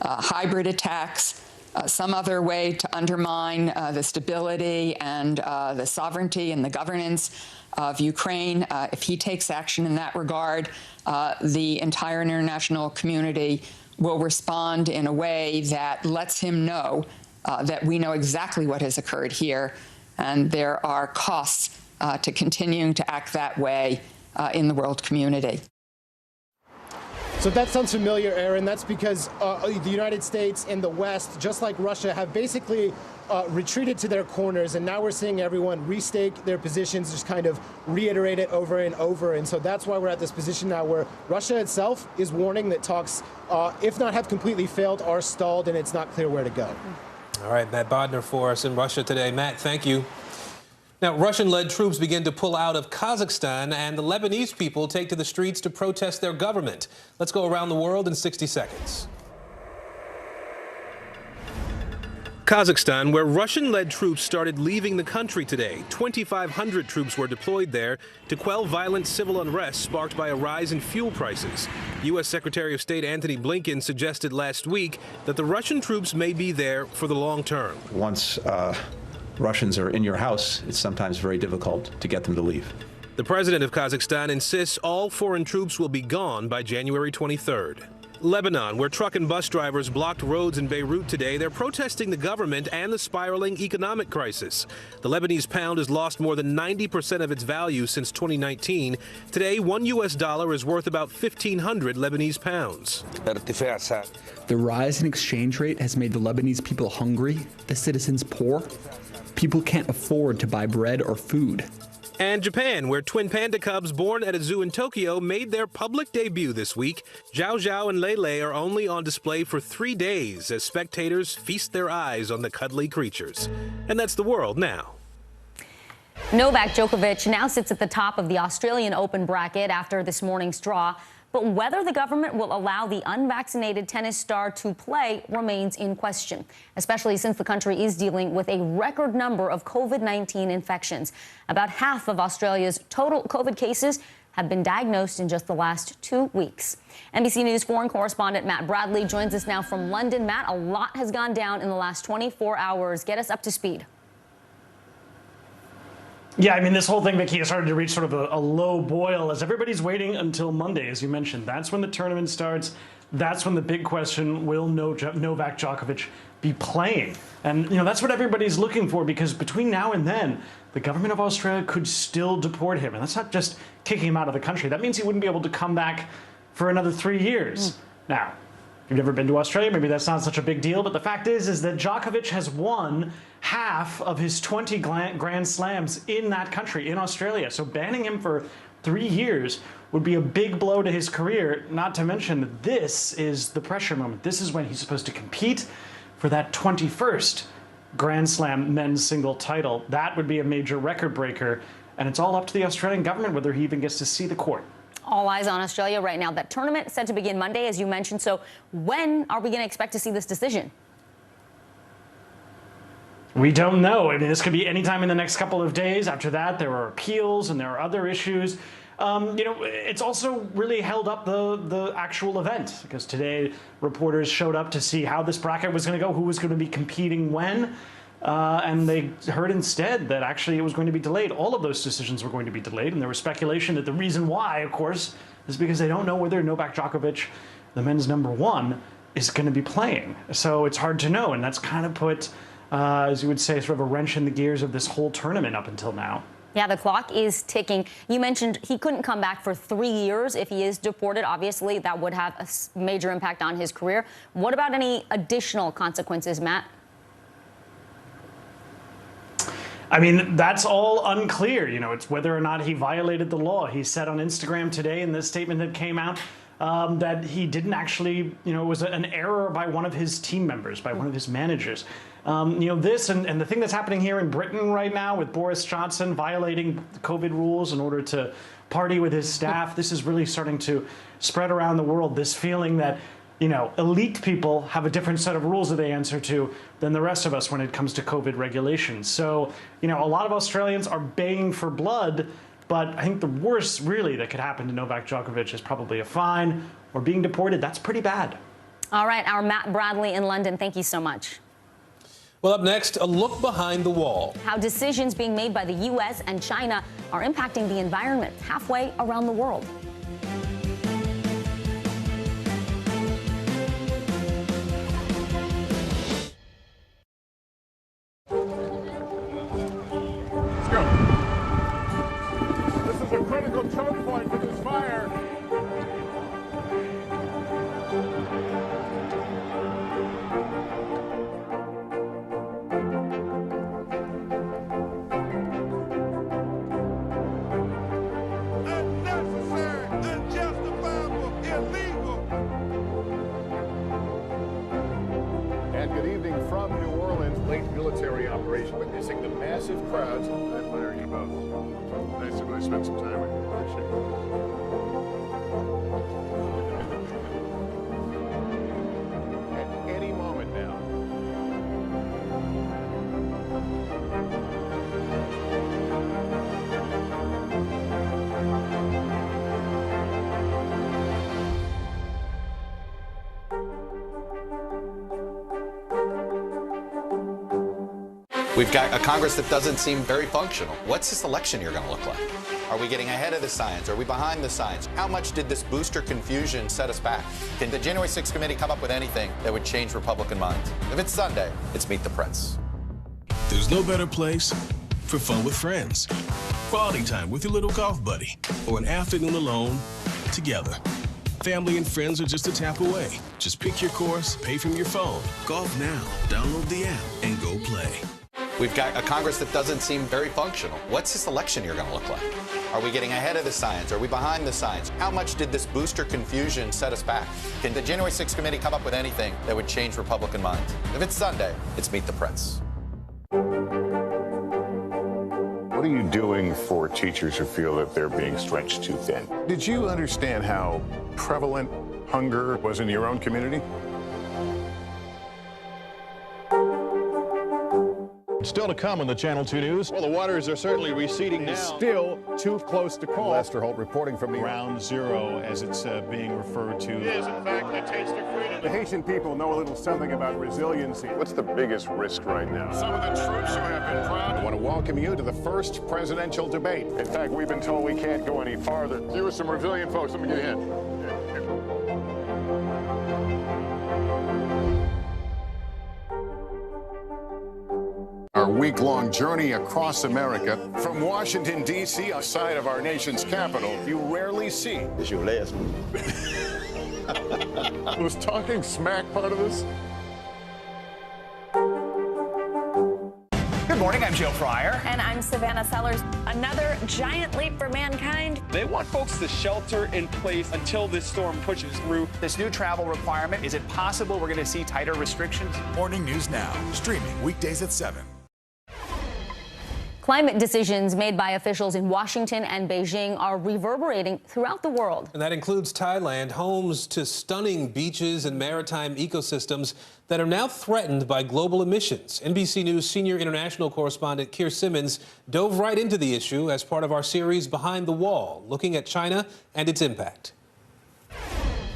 S11: hybrid attacks, some other way to undermine the stability and the sovereignty and the governance of Ukraine, if he takes action in that regard, the entire international community will respond in a way that lets him know that we know exactly what has occurred here, and there are costs to continuing to act that way in the world community.
S9: So if that sounds familiar, Aaron, that's because the United States and the West, just like Russia, have basically retreated to their corners, and now we're seeing everyone restake their positions, just kind of reiterate it over and over. And so that's why we're at this position now where Russia itself is warning that talks, if not have completely failed, are stalled, and it's not clear where to go.
S19: All right, Matt Bodner for us in Russia today. Matt, thank you. Now, Russian-led troops begin to pull out of Kazakhstan, and the Lebanese people take to the streets to protest their government. Let's go around the world in 60 seconds. Kazakhstan, where Russian-led troops started leaving the country today. 2,500 troops were deployed there to quell violent civil unrest sparked by a rise in fuel prices. U.S. Secretary of State Antony Blinken suggested last week that the Russian troops may be there for the long term.
S17: Once Russians are in your house, it's sometimes very difficult to get them to leave.
S19: The president of Kazakhstan insists all foreign troops will be gone by January 23rd. Lebanon, where truck and bus drivers blocked roads in Beirut today, they're protesting the government and the spiraling economic crisis. The Lebanese pound has lost more than 90% of its value since 2019. Today, $1 US is worth about 1,500 Lebanese pounds.
S20: The rise in exchange rate has made the Lebanese people hungry, the citizens poor. People can't afford to buy bread or food.
S19: And Japan, where twin panda cubs born at a zoo in Tokyo made their public debut this week. Zhao Zhao and Lei Lei are only on display for 3 days as spectators feast their eyes on the cuddly creatures. And that's the world now.
S22: Novak Djokovic now sits at the top of the Australian Open bracket after this morning's draw. But whether the government will allow the unvaccinated tennis star to play remains in question, especially since the country is dealing with a record number of COVID-19 infections. About half of Australia's total COVID cases have been diagnosed in just the last 2 weeks. NBC News foreign correspondent Matt Bradley joins us now from London. Matt, a lot has gone down in the last 24 hours. Get us up to speed.
S21: Yeah, I mean, this whole thing, Vicky, has started to reach sort of a low boil as everybody's waiting until Monday, as you mentioned. That's when the tournament starts. That's when the big question, will Novak Djokovic be playing? And, you know, that's what everybody's looking for, because between now and then, the government of Australia could still deport him. And that's not just kicking him out of the country. That means he wouldn't be able to come back for another 3 years. Now, if you've never been to Australia, maybe that's not such a big deal, but the fact is that Djokovic has won half of his 20 Grand Slams in that country, in Australia. So banning him for 3 years would be a big blow to his career, not to mention that this is the pressure moment. This is when he's supposed to compete for that 21st Grand Slam men's single title. That would be a major record breaker, and it's all up to the Australian government whether he even gets to see the court.
S22: All eyes on Australia right now. That tournament set to begin Monday, as you mentioned. So when are we going to expect to see this decision?
S21: We don't know. I mean, this could be any time in the next couple of days. After that, there are appeals and there are other issues. It's also really held up the actual event, because today reporters showed up to see how this bracket was going to go, who was going to be competing when, and they heard instead that actually it was going to be delayed. All of those decisions were going to be delayed, and there was speculation that the reason why, of course, is because they don't know whether Novak Djokovic, the men's #1, is going to be playing. So it's hard to know, and that's kind of put, as you would say, sort of a wrench in the gears of this whole tournament up until now.
S22: Yeah, the clock is ticking. You mentioned he couldn't come back for 3 years if he is deported. Obviously, that would have a major impact on his career. What about any additional consequences, Matt?
S21: I mean, that's all unclear. It's whether or not he violated the law. He said on Instagram today in this statement that came out that he didn't actually, it was an error by one of his team members, by one of his managers. This and the thing that's happening here in Britain right now with Boris Johnson violating the COVID rules in order to party with his staff, this is really starting to spread around the world, this feeling that, elite people have a different set of rules that they answer to than the rest of us when it comes to COVID regulations. So, a lot of Australians are baying for blood, but I think the worst really that could happen to Novak Djokovic is probably a fine or being deported. That's pretty bad.
S22: All right, our Matt Bradley in London, thank you so much.
S19: Well, up next, a look behind the wall.
S22: How decisions being made by the U.S. and China are impacting the environment halfway around the world.
S10: Let's go. This is a critical choke point for this fire. Military operation, witnessing the massive crowds. I admire you both. Nice to really spend some time with you. Appreciate it. At any moment now.
S12: We've got a Congress that doesn't seem very functional. What's this election year going to look like? Are we getting ahead of the science? Are we behind the science? How much did this booster confusion set us back? Can the January 6th committee come up with anything that would change Republican minds? If it's Sunday, it's Meet the Press.
S16: There's no better place for fun with friends. Quality time with your little golf buddy. Or an afternoon alone together. Family and friends are just a tap away. Just pick your course, pay from your phone. Golf now. Download the app and go play.
S12: We've got a Congress that doesn't seem very functional. What's this election year going to look like? Are we getting ahead of the science? Are we behind the science? How much did this booster confusion set us back? Can the January 6th committee come up with anything that would change Republican minds? If it's Sunday, it's Meet the Press.
S10: What are you doing for teachers who feel that they're being stretched too thin? Did you understand how prevalent hunger was in your own community?
S18: Still to come on the Channel 2 News. Well, the waters are certainly receding now.
S10: Still too close to call.
S18: Lester Holt reporting from the Ground Zero, as it's being referred to.
S10: It is, in fact, a taste of freedom. The Haitian people know a little something about resiliency. What's the biggest risk right now? Some of the troops who have been proud. I want to welcome you to the first presidential debate. In fact, we've been told we can't go any farther. You with some resilient folks. Let me get a hint. Our week-long journey across America from Washington, D.C., outside of our nation's capital, you rarely see.
S18: It's your last one.
S10: Was talking smack part of this?
S1: Good morning, I'm Joe Fryer.
S23: And I'm Savannah Sellers. Another giant leap for mankind.
S1: They want folks to shelter in place until this storm pushes through. This new travel requirement, is it possible we're going to see tighter restrictions?
S28: Morning News Now, streaming weekdays at 7.
S22: Climate decisions made by officials in Washington and Beijing are reverberating throughout the world.
S19: And that includes Thailand, homes to stunning beaches and maritime ecosystems that are now threatened by global emissions. NBC News senior international correspondent Keir Simmons dove right into the issue as part of our series Behind the Wall, looking at China and its impact.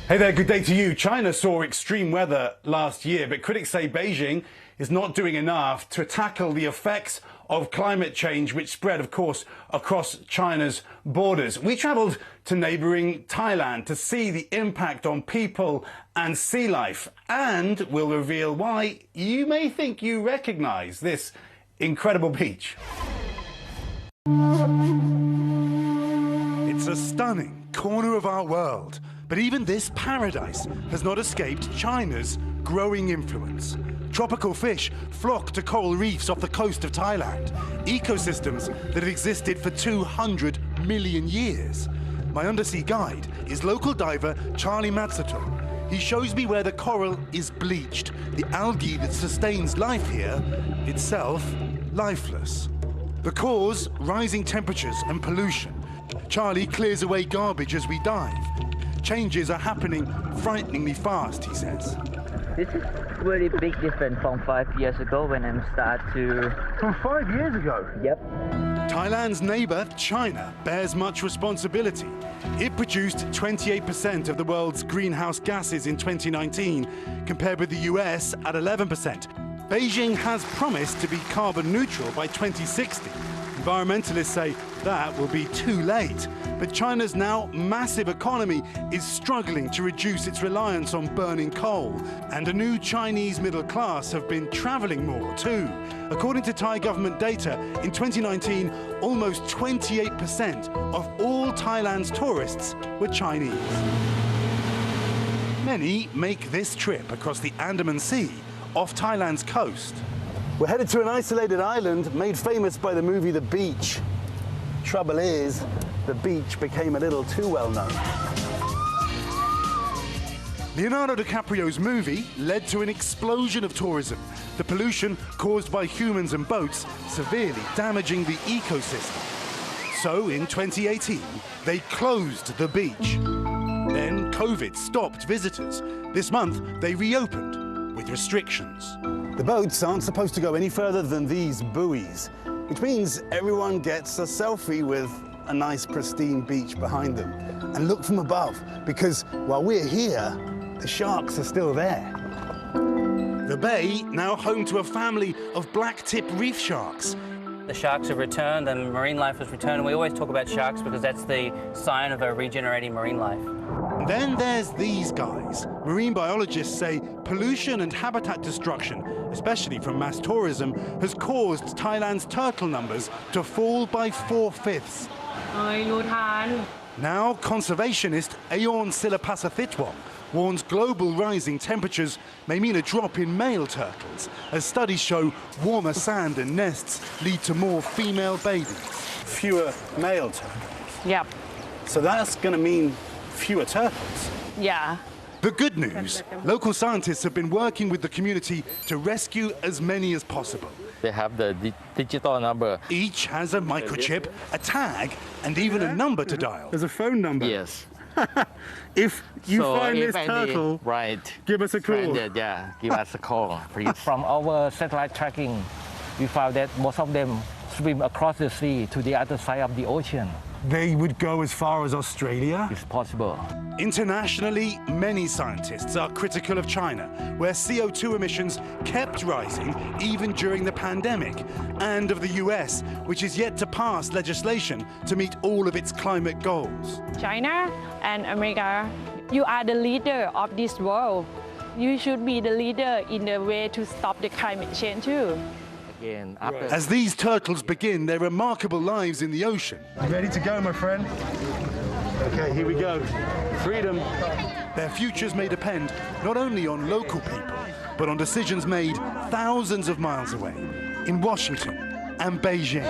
S2: Hey there, good day to you. China saw extreme weather last year, but critics say Beijing is not doing enough to tackle the effects of climate change, which spread, of course, across China's borders. We travelled to neighbouring Thailand to see the impact on people and sea life, and we'll reveal why you may think you recognise this incredible beach.
S5: It's a stunning corner of our world, but even this paradise has not escaped China's growing influence. Tropical fish flock to coral reefs off the coast of Thailand, ecosystems that have existed for 200 million years. My undersea guide is local diver Charlie Matsuto. He shows me where the coral is bleached, the algae that sustains life here, itself lifeless. The cause, rising temperatures and pollution. Charlie clears away garbage as we dive. Changes are happening frighteningly fast, he says.
S13: This is really big difference from 5 years ago when I started to...
S5: From 5 years ago?
S13: Yep.
S5: Thailand's neighbour, China, bears much responsibility. It produced 28% of the world's greenhouse gases in 2019, compared with the US at 11%. Beijing has promised to be carbon neutral by 2060. Environmentalists say that will be too late. But China's now massive economy is struggling to reduce its reliance on burning coal. And a new Chinese middle class have been travelling more too. According to Thai government data, in 2019, almost 28% of all Thailand's tourists were Chinese. Many make this trip across the Andaman Sea off Thailand's coast.
S2: We're headed to an isolated island made famous by the movie The Beach. Trouble is, the beach became a little too well known.
S5: Leonardo DiCaprio's movie led to an explosion of tourism, the pollution caused by humans and boats severely damaging the ecosystem. So in 2018, they closed the beach. Then COVID stopped visitors. This month, they reopened with restrictions.
S2: The boats aren't supposed to go any further than these buoys, which means everyone gets a selfie with a nice pristine beach behind them and look from above, because while we're here, the sharks are still there.
S5: The bay, now home to a family of black-tip reef sharks.
S15: The sharks have returned and marine life has returned. We always talk about sharks because that's the sign of a regenerating marine life.
S5: Then there's these guys. Marine biologists say pollution and habitat destruction, especially from mass tourism, has caused Thailand's turtle numbers to fall by 4/5. Now, conservationist Ayorn Silapassathitwam warns global rising temperatures may mean a drop in male turtles, as studies show warmer sand and nests lead to more female babies.
S2: Fewer male turtles.
S24: Yep.
S2: So that's going to mean fewer turtles.
S24: Yeah.
S5: The good news, local scientists have been working with the community to rescue as many as possible.
S25: They have the digital number.
S5: Each has a microchip, a tag, and even a number to dial.
S2: There's a phone number?
S25: Yes.
S2: If you find this turtle,
S25: right,
S2: give us a call.
S25: Stranded, yeah, give us a call, please. From our satellite tracking, we found that most of them swim across the sea to the other side of the ocean.
S2: They would go as far as Australia?
S25: It's possible.
S5: Internationally, many scientists are critical of China, where CO2 emissions kept rising even during the pandemic, and of the US, which is yet to pass legislation to meet all of its climate goals.
S24: China and America, you are the leader of this world. You should be the leader in the way to stop the climate change too.
S5: As these turtles begin their remarkable lives in the ocean.
S2: You ready to go, my friend? Okay, here we go. Freedom.
S5: Their futures may depend not only on local people, but on decisions made thousands of miles away in Washington and Beijing.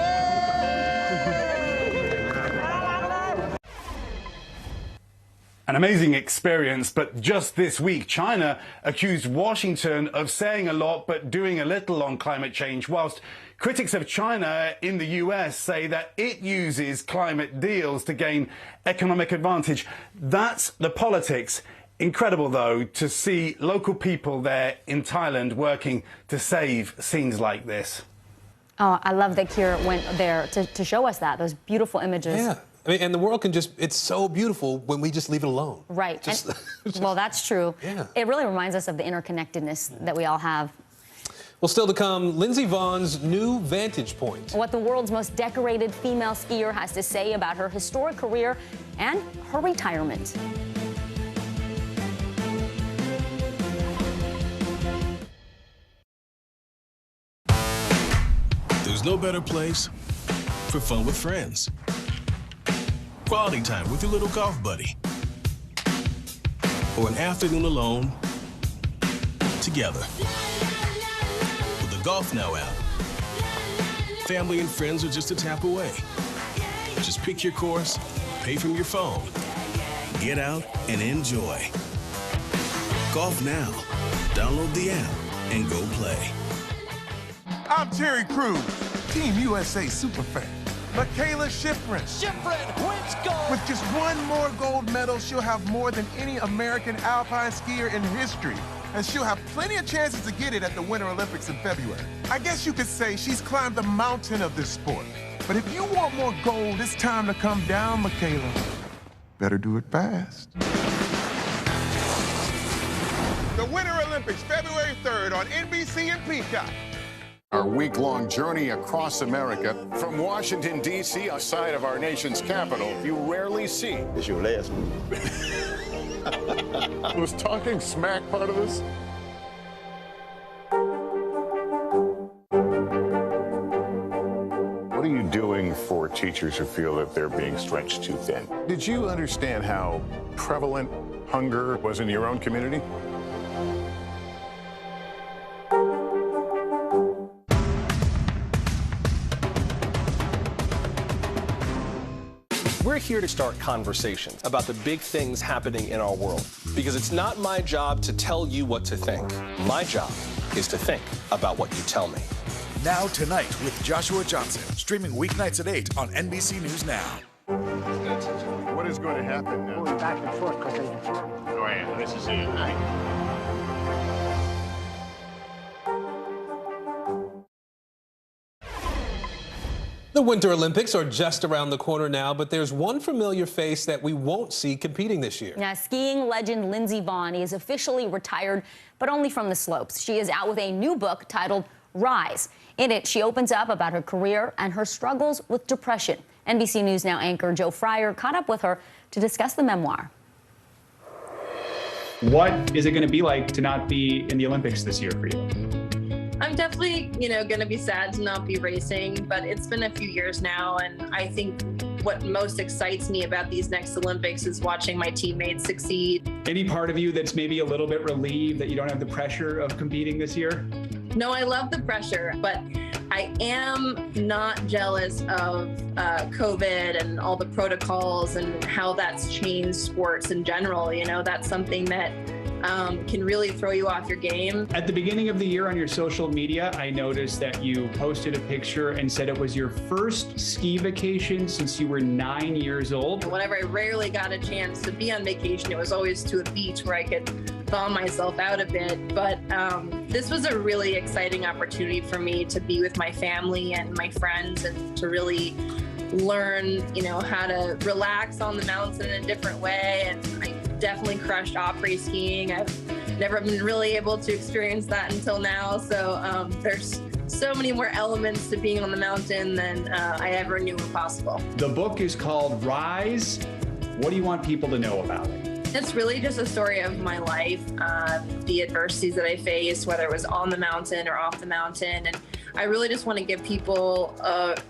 S2: An amazing experience, but just this week, China accused Washington of saying a lot but doing a little on climate change, whilst critics of China in the US say that it uses climate deals to gain economic advantage. That's the politics. Incredible, though, to see local people there in Thailand working to save scenes like this.
S22: Oh, I love that Keir went there to show us that, those beautiful images.
S19: Yeah. I mean, and the world can it's so beautiful when we just leave it alone.
S22: Right. Well, that's true.
S19: Yeah.
S22: It really reminds us of the interconnectedness that we all have.
S19: Well, still to come, Lindsey Vohn's new vantage point.
S22: What the world's most decorated female skier has to say about her historic career and her retirement.
S16: There's no better place for fun with friends. Quality time with your little golf buddy. Or an afternoon alone together. With the GolfNow app, family and friends are just a tap away. Just pick your course, pay from your phone, get out and enjoy. GolfNow. Download the app and go play.
S3: I'm Terry Crews, Team USA Superfan. Michaela Schifrin.
S4: Schifrin wins gold.
S3: With just one more gold medal, she'll have more than any American alpine skier in history. And she'll have plenty of chances to get it at the Winter Olympics in February. I guess you could say she's climbed the mountain of this sport. But if you want more gold, it's time to come down, Michaela. Better do it fast. The Winter Olympics, February 3rd on NBC and Peacock.
S10: Our week-long journey across America from Washington, D.C., outside of our nation's capital, you rarely see.
S18: It's your last move.
S10: Was talking smack part of this? What are you doing for teachers who feel that they're being stretched too thin? Did you understand how prevalent hunger was in your own community?
S6: We're here to start conversations about the big things happening in our world, because it's not my job to tell you what to think. My job is to think about what you tell me.
S28: Now Tonight with Joshua Johnson, streaming weeknights at 8 on NBC News Now.
S10: What is going to happen now?
S4: Going back and forth because they...
S10: Oh, yeah, this is it.
S19: The Winter Olympics are just around the corner now, but there's one familiar face that we won't see competing this year.
S22: Now, skiing legend Lindsey Vonn is officially retired, but only from the slopes. She is out with a new book titled Rise. In it, she opens up about her career and her struggles with depression. NBC News Now anchor Joe Fryer caught up with her to discuss the memoir.
S7: What is it going to be like to not be in the Olympics this year for you?
S8: I'm definitely, going to be sad to not be racing, but it's been a few years now, and I think what most excites me about these next Olympics is watching my teammates succeed.
S7: Any part of you that's maybe a little bit relieved that you don't have the pressure of competing this year?
S8: No, I love the pressure, but I am not jealous of COVID and all the protocols and how that's changed sports in general. That's something that can really throw you off your game.
S7: At the beginning of the year on your social media, I noticed that you posted a picture and said it was your first ski vacation since you were 9 years old.
S8: Whenever I rarely got a chance to be on vacation, it was always to a beach where I could thaw myself out a bit. But this was a really exciting opportunity for me to be with my family and my friends and to really learn, how to relax on the mountain in a different way. And I definitely crushed après skiing. I've never been really able to experience that until now. So there's so many more elements to being on the mountain than I ever knew were possible.
S7: The book is called Rise. What do you want people to know about it?
S8: It's really just a story of my life, the adversities that I faced, whether it was on the mountain or off the mountain. And I really just want to give people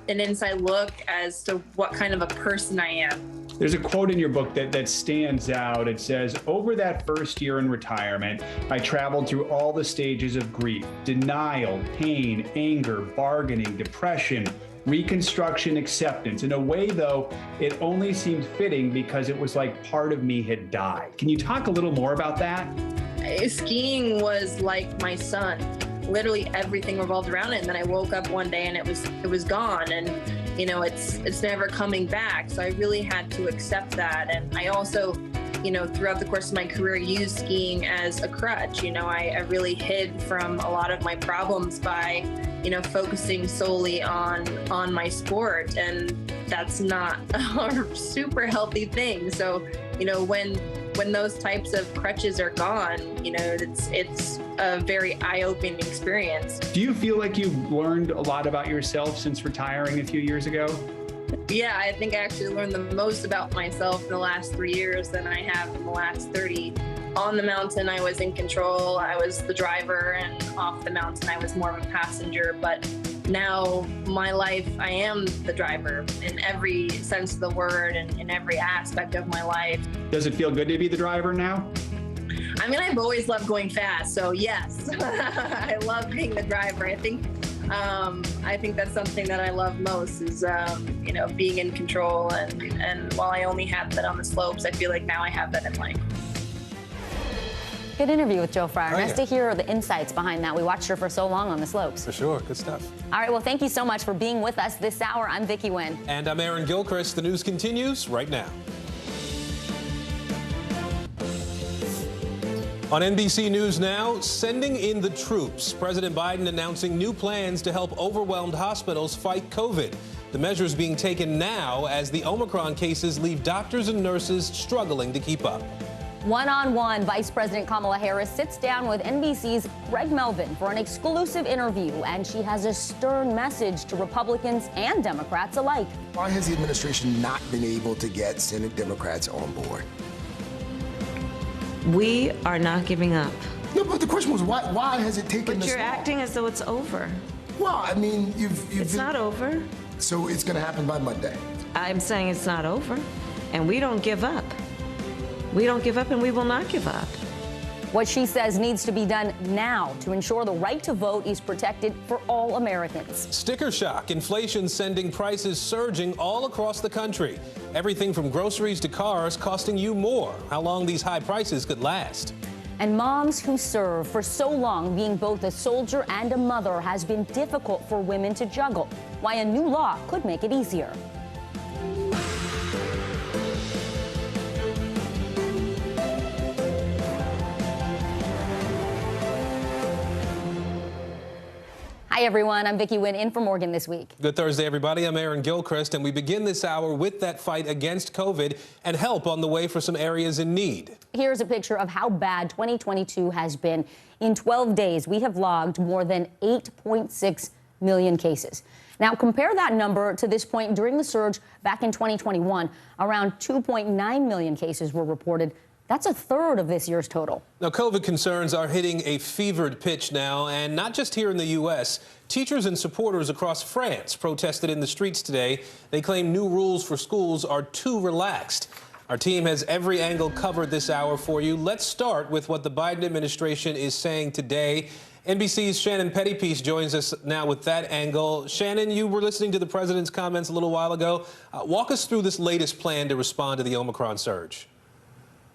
S8: an inside look as to what kind of a person I am.
S7: There's a quote in your book that stands out. It says, over that first year in retirement, I traveled through all the stages of grief, denial, pain, anger, bargaining, depression, Reconstruction acceptance. In a way, though, it only seemed fitting because it was like part of me had died. Can you talk a little more about that?
S8: Skiing was like my son. Literally everything revolved around it. And then I woke up one day and it was gone. And you know, it's never coming back. So I really had to accept that. And I also, you know, throughout the course of my career, used skiing as a crutch. You know, I really hid from a lot of my problems by, you know, focusing solely on my sport. And that's not a super healthy thing. So, you know, when those types of crutches are gone, you know, it's a very eye-opening experience.
S7: Do you feel like you've learned a lot about yourself since retiring a few years ago?
S8: Yeah, I think I actually learned the most about myself in the last 3 years than I have in the last 30. On the mountain, I was in control. I was the driver, and off the mountain, I was more of a passenger. But now, my life, I am the driver in every sense of the word and in every aspect of my life.
S7: Does it feel good to be the driver now?
S8: I mean, I've always loved going fast, so yes, I love being the driver. I think that's something that I love most is, you know, being in control. And while I only had that on the slopes, I feel like now I have that in life.
S22: Good interview with Joe Fryer.
S19: Oh,
S22: Nice
S19: yeah.
S22: to hear the insights behind that. We watched her for so long on the slopes.
S19: For sure. Good stuff.
S22: All right, well, thank you so much for being with us this hour. I'm Vicki Nguyen.
S19: And I'm Aaron Gilchrist. The news continues right now. On NBC News Now, sending in the troops. President Biden announcing new plans to help overwhelmed hospitals fight COVID. The measures being taken now as the Omicron cases leave doctors and nurses struggling to keep up.
S22: One-on-one, Vice President Kamala Harris sits down with NBC's Greg Melvin for an exclusive interview, and she has a stern message to Republicans and Democrats alike.
S9: Why has the administration not been able to get Senate Democrats on board?
S11: We are not giving up.
S9: No, but the question was why has it taken
S11: But
S9: this
S11: you're
S9: long?
S11: acting as though it's over.
S9: Well, I mean,
S11: It's not over.
S9: So it's going to happen by Monday.
S11: I'm saying it's not over, and we don't give up. We don't give up, and we will not give up.
S22: What she says needs to be done now to ensure the right to vote is protected for all Americans.
S19: Sticker shock. Inflation sending prices surging all across the country. Everything from groceries to cars costing you more. How long these high prices could last.
S22: And moms who serve for so long, being both a soldier and a mother has been difficult for women to juggle. Why a new law could make it easier. Hi, everyone. I'm Vicki Nguyen in for Morgan this week.
S19: Good Thursday, everybody. I'm Aaron Gilchrist, and we begin this hour with that fight against COVID and help on the way for some areas in need.
S22: Here's a picture of how bad 2022 has been. In 12 days, we have logged more than 8.6 million cases. Now, compare that number to this point during the surge back in 2021. Around 2.9 million cases were reported. That's a third of this year's total.
S19: Now, COVID concerns are hitting a fevered pitch now, and not just here in the U.S. Teachers and supporters across France protested in the streets today. They claim new rules for schools are too relaxed. Our team has every angle covered this hour for you. Let's start with what the Biden administration is saying today. NBC's Shannon Pettypiece joins us now with that angle. Shannon, you were listening to the president's comments a little while ago. Walk us through this latest plan to respond to the Omicron surge.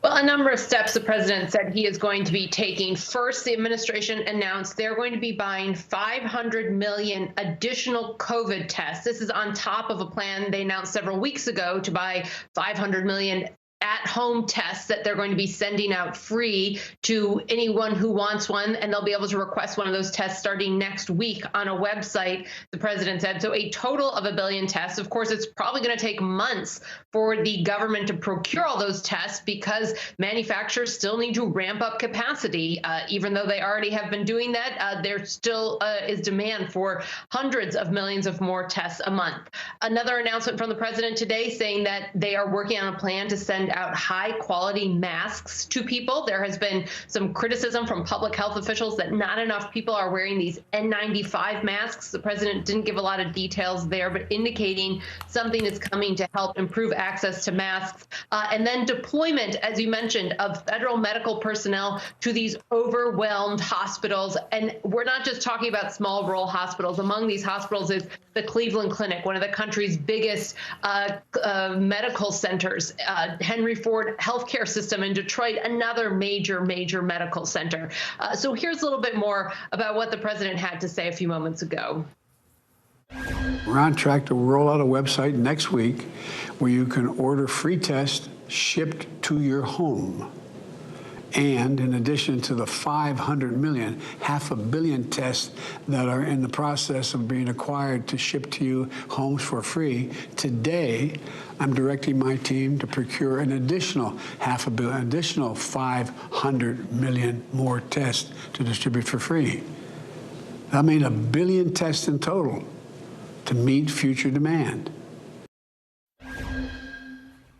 S14: Well, a number of steps the president said he is going to be taking. First, the administration announced they're going to be buying 500 million additional COVID tests. This is on top of a plan they announced several weeks ago to buy 500 million at-home tests that they're going to be sending out free to anyone who wants one, and they'll be able to request one of those tests starting next week on a website, the president said. So a total of 1 billion tests. Of course, it's probably going to take months for the government to procure all those tests because manufacturers still need to ramp up capacity. Even though they already have been doing that, there still is demand for hundreds of millions of more tests a month. Another announcement from the president today saying that they are working on a plan to send send out high quality masks to people. There has been some criticism from public health officials that not enough people are wearing these N95 masks. The president didn't give a lot of details there, but indicating something is coming to help improve access to masks. And then deployment, as you mentioned, of federal medical personnel to these overwhelmed hospitals. And we're not just talking about small rural hospitals. Among these hospitals is the Cleveland Clinic, one of the country's biggest medical centers, Henry Ford Healthcare System in Detroit, another major medical center. So here's a little bit more about what the president had to say a few moments ago.
S1: We're on track to roll out a website next week where you can order free tests shipped to your home. And in addition to the 500 million, 500 million tests that are in the process of being acquired to ship to you homes for free, today I'm directing my team to procure an additional 500 million, additional 500 million more tests to distribute for free. That means 1 billion tests in total to meet future demand.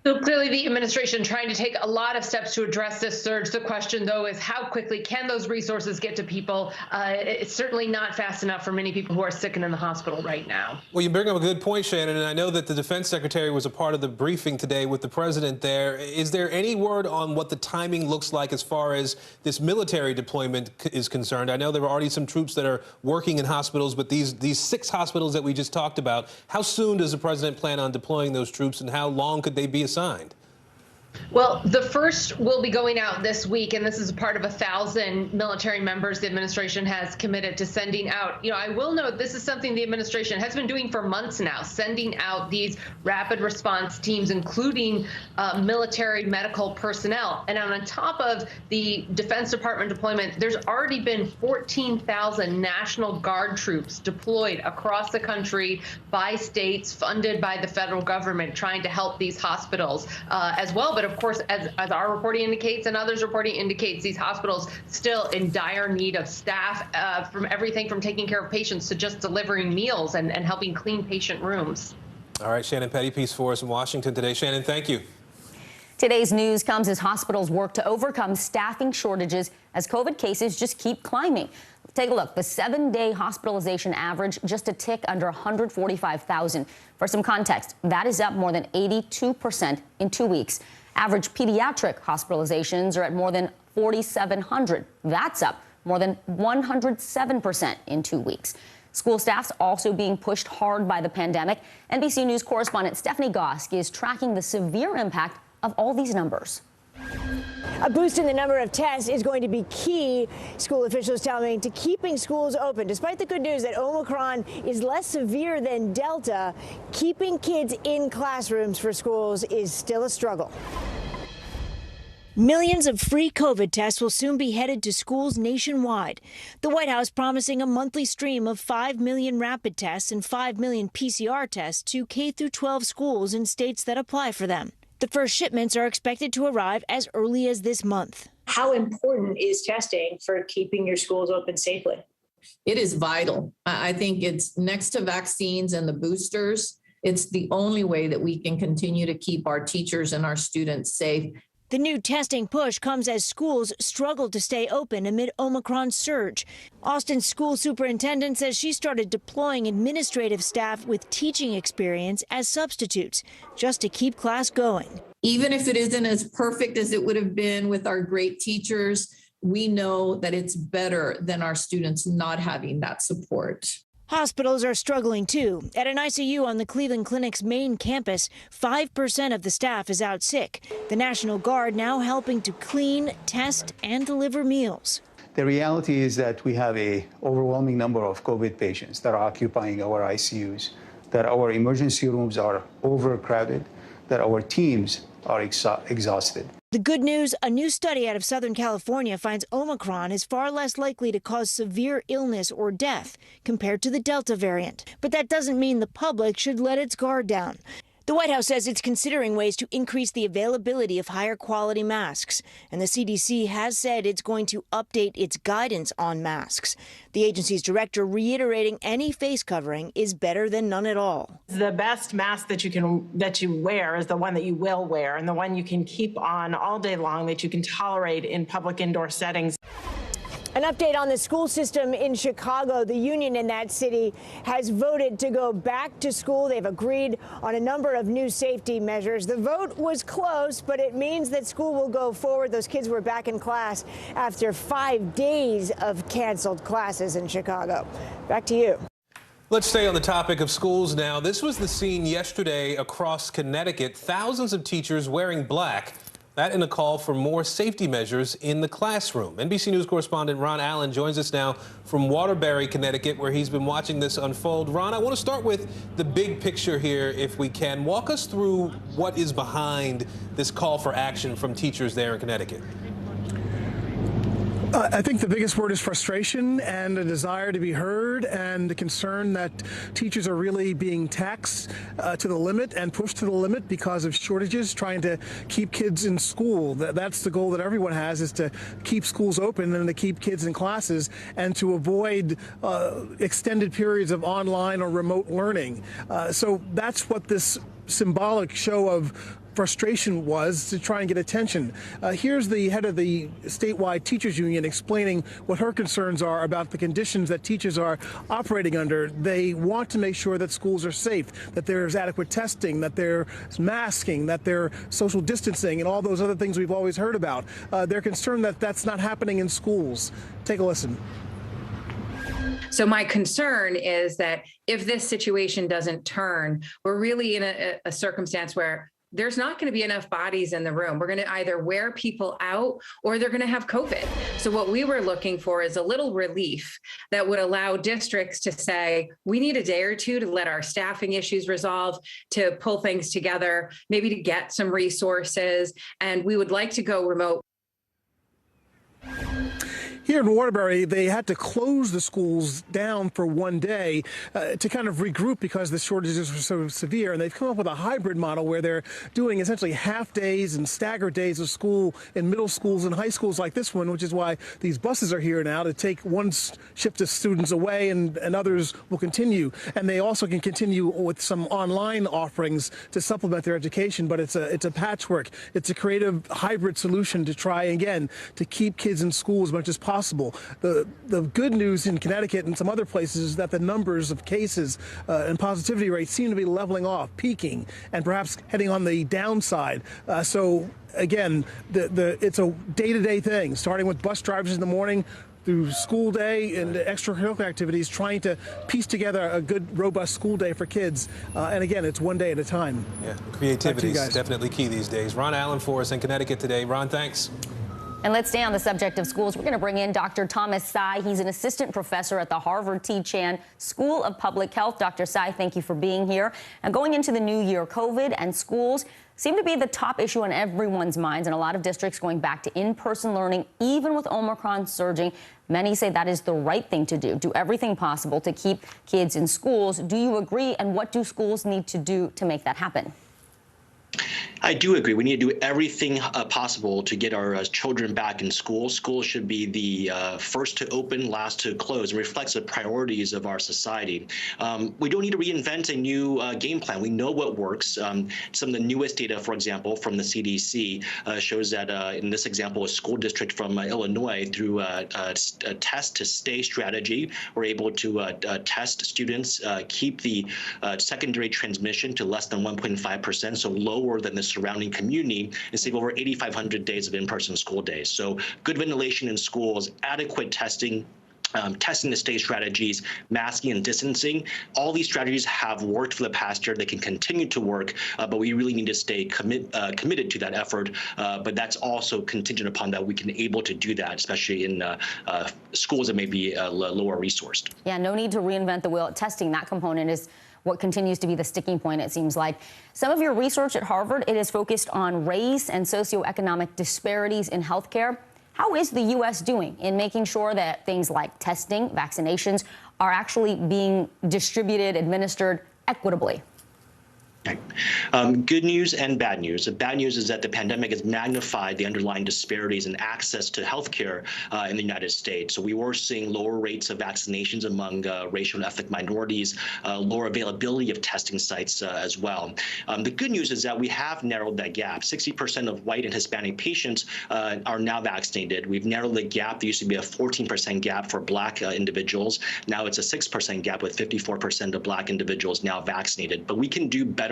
S14: So clearly the administration trying to take a lot of steps to address this surge. The question, though, is how quickly can those resources get to people? It's certainly not fast enough for many people who are sick and in the hospital right now.
S19: Well, you bring up a good point, Shannon, and I know that the defense secretary was a part of the briefing today with the president there. Is there any word on what the timing looks like as far as this military deployment is concerned? I know there are already some troops that are working in hospitals, but these 6 hospitals that we just talked about, how soon does the president plan on deploying those troops, and how long could they be assigned?
S14: Well, the first will be going out this week, and this is a part of 1,000 military members the administration has committed to sending out. You know, I will note this is something the administration has been doing for months now, sending out these rapid response teams, including military medical personnel. And on top of the Defense Department deployment, there's already been 14,000 National Guard troops deployed across the country by states funded by the federal government, trying to help these hospitals as well. But of course, as our reporting indicates and others' reporting indicates, these hospitals still in dire need of staff, from everything from taking care of patients to just delivering meals and helping clean patient rooms.
S19: All right, Shannon Pettypiece for us in Washington today. Shannon, thank you.
S22: Today's news comes as hospitals work to overcome staffing shortages as COVID cases just keep climbing. Take a look. The 7-day hospitalization average just a tick under 145,000. For some context, that is up more than 82% in 2 weeks. Average pediatric hospitalizations are at more than 4,700. That's up more than 107% in 2 weeks. School staff's also being pushed hard by the pandemic. NBC News correspondent Stephanie Gosk is tracking the severe impact of all these numbers.
S12: A boost in the number of tests is going to be key, school officials tell me, to keeping schools open. Despite the good news that Omicron is less severe than Delta, keeping kids in classrooms for schools is still a struggle. Millions of free COVID tests will soon be headed to schools nationwide. The White House promising a monthly stream of 5 million rapid tests and 5 million PCR tests to K-12 schools in states that apply for them. The first shipments are expected to arrive as early as this month.
S17: How important is testing for keeping your schools open safely?
S20: It is vital. I think it's next to vaccines and the boosters. It's the only way that we can continue to keep our teachers and our students safe.
S12: The new testing push comes as schools struggle to stay open amid Omicron's surge. Austin's school superintendent says she started deploying administrative staff with teaching experience as substitutes just to keep class going.
S20: Even if it isn't as perfect as it would have been with our great teachers, we know that it's better than our students not having that support.
S12: Hospitals are struggling too. At an ICU on the Cleveland Clinic's main campus, 5% of the staff is out sick. The National Guard now helping to clean, test, and deliver meals.
S21: The reality is that we have an overwhelming number of COVID patients that are occupying our ICUs, that our emergency rooms are overcrowded, that our teams are exhausted.
S12: The good news, a new study out of Southern California finds Omicron is far less likely to cause severe illness or death compared to the Delta variant. But that doesn't mean the public should let its guard down. The White House says it's considering ways to increase the availability of higher quality masks, and the CDC has said it's going to update its guidance on masks. The agency's director reiterating any face covering is better than none at all.
S5: The best mask that you wear is the one that you will wear, and the one you can keep on all day long, that you can tolerate in public indoor settings.
S12: An update on the school system in Chicago. The union in that city has voted to go back to school. They've agreed on a number of new safety measures. The vote was close, but it means that school will go forward. Those kids were back in class after 5 days of canceled classes in Chicago. Back to you.
S19: Let's stay on the topic of schools now. This was the scene yesterday across Connecticut. Thousands of teachers wearing black. That in a call for more safety measures in the classroom. NBC News correspondent Ron Allen joins us now from Waterbury, Connecticut, where he's been watching this unfold. Ron, I want to start with the big picture here, if we can. Walk us through what is behind this call for action from teachers there in Connecticut.
S13: I think the biggest word is frustration and a desire to be heard, and the concern that teachers are really being taxed to the limit and pushed to the limit because of shortages, trying to keep kids in school. That's the goal that everyone has, is to keep schools open and to keep kids in classes and to avoid extended periods of online or remote learning. So that's what this symbolic show of frustration was, to try and get attention. Here's the head of the statewide teachers union explaining what her concerns are about the conditions that teachers are operating under. They want to make sure that schools are safe, that there's adequate testing, that there's masking, that there's social distancing, and all those other things we've always heard about. They're concerned that that's not happening in schools. Take a listen.
S15: So my concern is that if this situation doesn't turn, we're really in a circumstance where there's not going to be enough bodies in the room. We're going to either wear people out or they're going to have COVID. So what we were looking for is a little relief that would allow districts to say, we need a day or two to let our staffing issues resolve, to pull things together, maybe to get some resources, and we would like to go remote.
S13: Here in Waterbury, they had to close the schools down for one day to kind of regroup because the shortages were so severe. And they've come up with a hybrid model where they're doing essentially half days and staggered days of school in middle schools and high schools like this one, which is why these buses are here now to take one shift of students away and others will continue. And they also can continue with some online offerings to supplement their education. But it's a patchwork. It's a creative hybrid solution to try, again, to keep kids in school as much as possible. The good news in Connecticut and some other places is that the numbers of cases and positivity rates seem to be leveling off, peaking, and perhaps heading on the downside. So again, it's a day-to-day thing, starting with bus drivers in the morning through school day and extracurricular activities, trying to piece together a good, robust school day for kids. And again, it's one day at a time.
S19: Yeah, creativity is definitely key these days. Ron Allen for us in Connecticut today. Ron, thanks.
S22: And let's stay on the subject of schools. We're going to bring in Dr. Thomas Tsai. He's an assistant professor at the Harvard T. Chan School of Public Health. Dr. Tsai, thank you for being here. And going into the new year, COVID and schools seem to be the top issue on everyone's minds, and a lot of districts going back to in-person learning, even with Omicron surging. Many say that is the right thing to do everything possible to keep kids in schools. Do you agree? And what do schools need to do to make that happen?
S23: I do agree. We need to do everything possible to get our children back in school. School should be the first to open, last to close. It reflects the priorities of our society. We don't need to reinvent a new game plan. We know what works. Some of the newest data, for example, from the CDC shows that in this example, a school district from Illinois, through a test to stay strategy, were able to test students, keep the secondary transmission to less than 1.5%, so lower than the surrounding community, and save over 8,500 days of in-person school days. So good ventilation in schools, adequate testing, testing the state strategies, masking and distancing. All these strategies have worked for the past year. They can continue to work, but we really need to stay committed to that effort. But that's also contingent upon that we can able to do that, especially in schools that may be lower resourced.
S22: Yeah, no need to reinvent the wheel. Testing, that component is what continues to be the sticking point, it seems like. Some of your research at Harvard, it is focused on race and socioeconomic disparities in healthcare. How is the U.S. doing in making sure that things like testing, vaccinations are actually being distributed, administered equitably?
S23: Good news and bad news. The bad news is that the pandemic has magnified the underlying disparities in access to healthcare in the United States. So we were seeing lower rates of vaccinations among racial and ethnic minorities, lower availability of testing sites as well. The good news is that we have narrowed that gap. 60% of white and Hispanic patients are now vaccinated. We've narrowed the gap. There used to be a 14% gap for Black individuals. Now it's a 6% gap with 54% of Black individuals now vaccinated. But we can do better.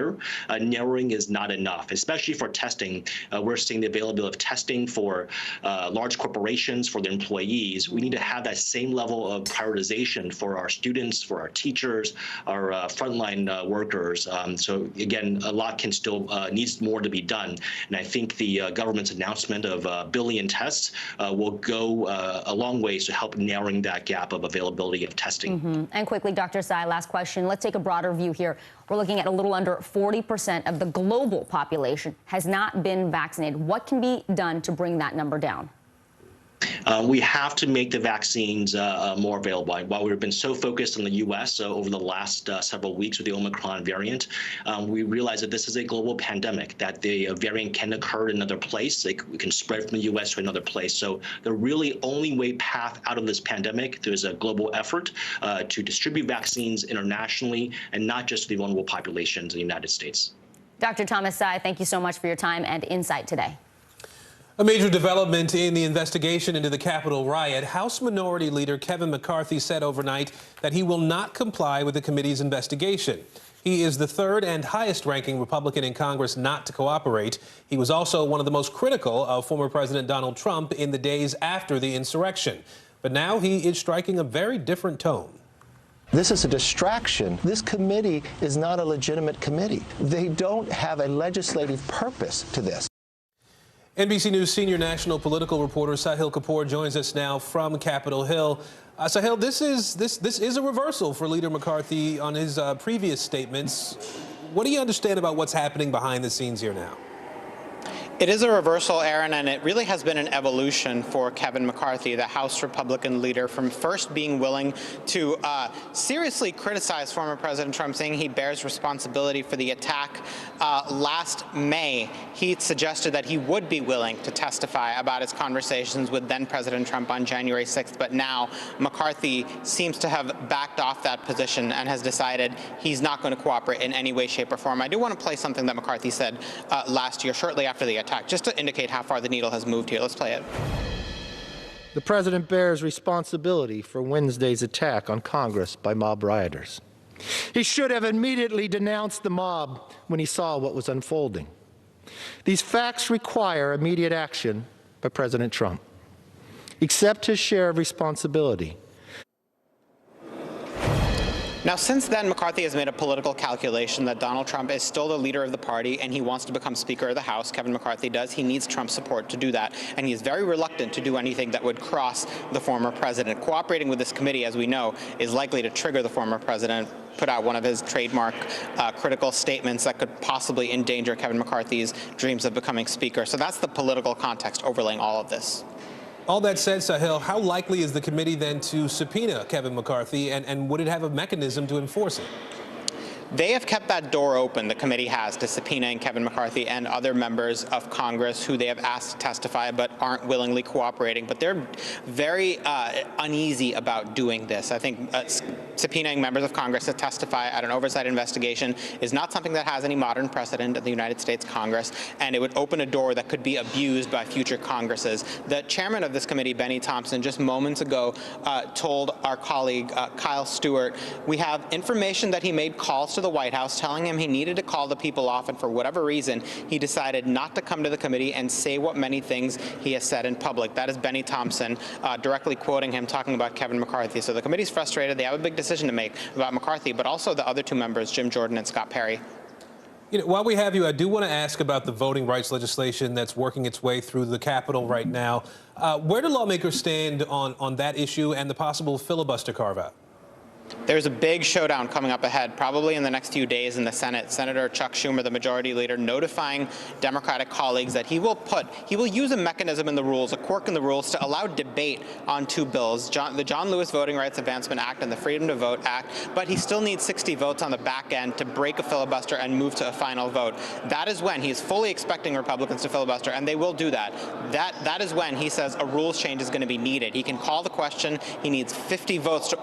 S23: Narrowing is not enough, especially for testing. We're seeing the availability of testing for large corporations, for their employees. We need to have that same level of prioritization for our students, for our teachers, our frontline workers. So again, a lot can still needs more to be done. And I think the government's announcement of 1 billion tests will go a long ways to help narrowing that gap of availability of testing.
S22: And quickly, Dr. Tsai, last question. Let's take a broader view here. We're looking at a little under 40% of the global population has not been vaccinated. What can be done to bring that number down?
S23: We have to make the vaccines more available. While we've been so focused on the U.S. Over the last several weeks with the Omicron variant, we realize that this is a global pandemic, that the variant can occur in another place. It can spread from the U.S. to another place. So the really only way path out of this pandemic, there's a global effort to distribute vaccines internationally and not just to the vulnerable populations in the United States.
S22: Dr. Thomas Tsai, thank you so much for your time and insight today.
S19: A major development in the investigation into the Capitol riot. House Minority Leader Kevin McCarthy said overnight that he will not comply with the committee's investigation. He is the third and highest-ranking Republican in Congress not to cooperate. He was also one of the most critical of former President Donald Trump in the days after the insurrection. But now he is striking a very different tone.
S2: This is a distraction. This committee is not a legitimate committee. They don't have a legislative purpose to this.
S19: NBC News senior national political reporter Sahil Kapoor joins us now from Capitol Hill. Sahil, this is a reversal for Leader McCarthy on his previous statements. What do you understand about what's happening behind the scenes here now?
S3: It is a reversal, Aaron, and it really has been an evolution for Kevin McCarthy, the House Republican leader, from first being willing to seriously criticize former President Trump, saying he bears responsibility for the attack. Last May, he suggested that he would be willing to testify about his conversations with then-President Trump on January 6th, but now McCarthy seems to have backed off that position and has decided he's not going to cooperate in any way, shape, or form. I do want to play something that McCarthy said last year, shortly after the attack, just to indicate how far the needle has moved here. Let's play it.
S16: The president bears responsibility for Wednesday's attack on Congress by mob rioters. He should have immediately denounced the mob when he saw what was unfolding. These facts require immediate action by President Trump. Accept his share of responsibility.
S3: Now, since then, McCarthy has made a political calculation that Donald Trump is still the leader of the party and he wants to become Speaker of the House. Kevin McCarthy does. He needs Trump's support to do that, and he is very reluctant to do anything that would cross the former president. Cooperating with this committee, as we know, is likely to trigger the former president, put out one of his trademark critical statements that could possibly endanger Kevin McCarthy's dreams of becoming Speaker. So that's the political context overlaying all of this.
S19: All that said, Sahil, how likely is the committee then to subpoena Kevin McCarthy, and would it have a mechanism to enforce it?
S3: They have kept that door open, the committee has, to subpoenaing Kevin McCarthy and other members of Congress who they have asked to testify but aren't willingly cooperating. But they're very uneasy about doing this. I think subpoenaing members of Congress to testify at an oversight investigation is not something that has any modern precedent in the United States Congress, and it would open a door that could be abused by future Congresses. The chairman of this committee, Benny Thompson, just moments ago told our colleague Kyle Stewart, we have information that he made calls to the White House telling him he needed to call the people off, and for whatever reason, he decided not to come to the committee and say what many things he has said in public. That is Benny Thompson directly quoting him, talking about Kevin McCarthy. So the committee's frustrated. They have a big decision to make about McCarthy, but also the other two members, Jim Jordan and Scott Perry.
S19: You know, while we have you, I do want to ask about the voting rights legislation that's working its way through the Capitol right now. Where do lawmakers stand on that issue and the possible filibuster carve-out?
S3: There's a big showdown coming up ahead, probably in the next few days in the Senate. Senator Chuck Schumer, the majority leader, notifying Democratic colleagues that he will use a mechanism in the rules, a quirk in the rules, to allow debate on two bills, the John Lewis Voting Rights Advancement Act and the Freedom to Vote Act, but he still needs 60 votes on the back end to break a filibuster and move to a final vote. That is when he's fully expecting Republicans to filibuster, and they will do that. That is when he says a rules change is going to be needed. He can call the question. He needs 50 votes to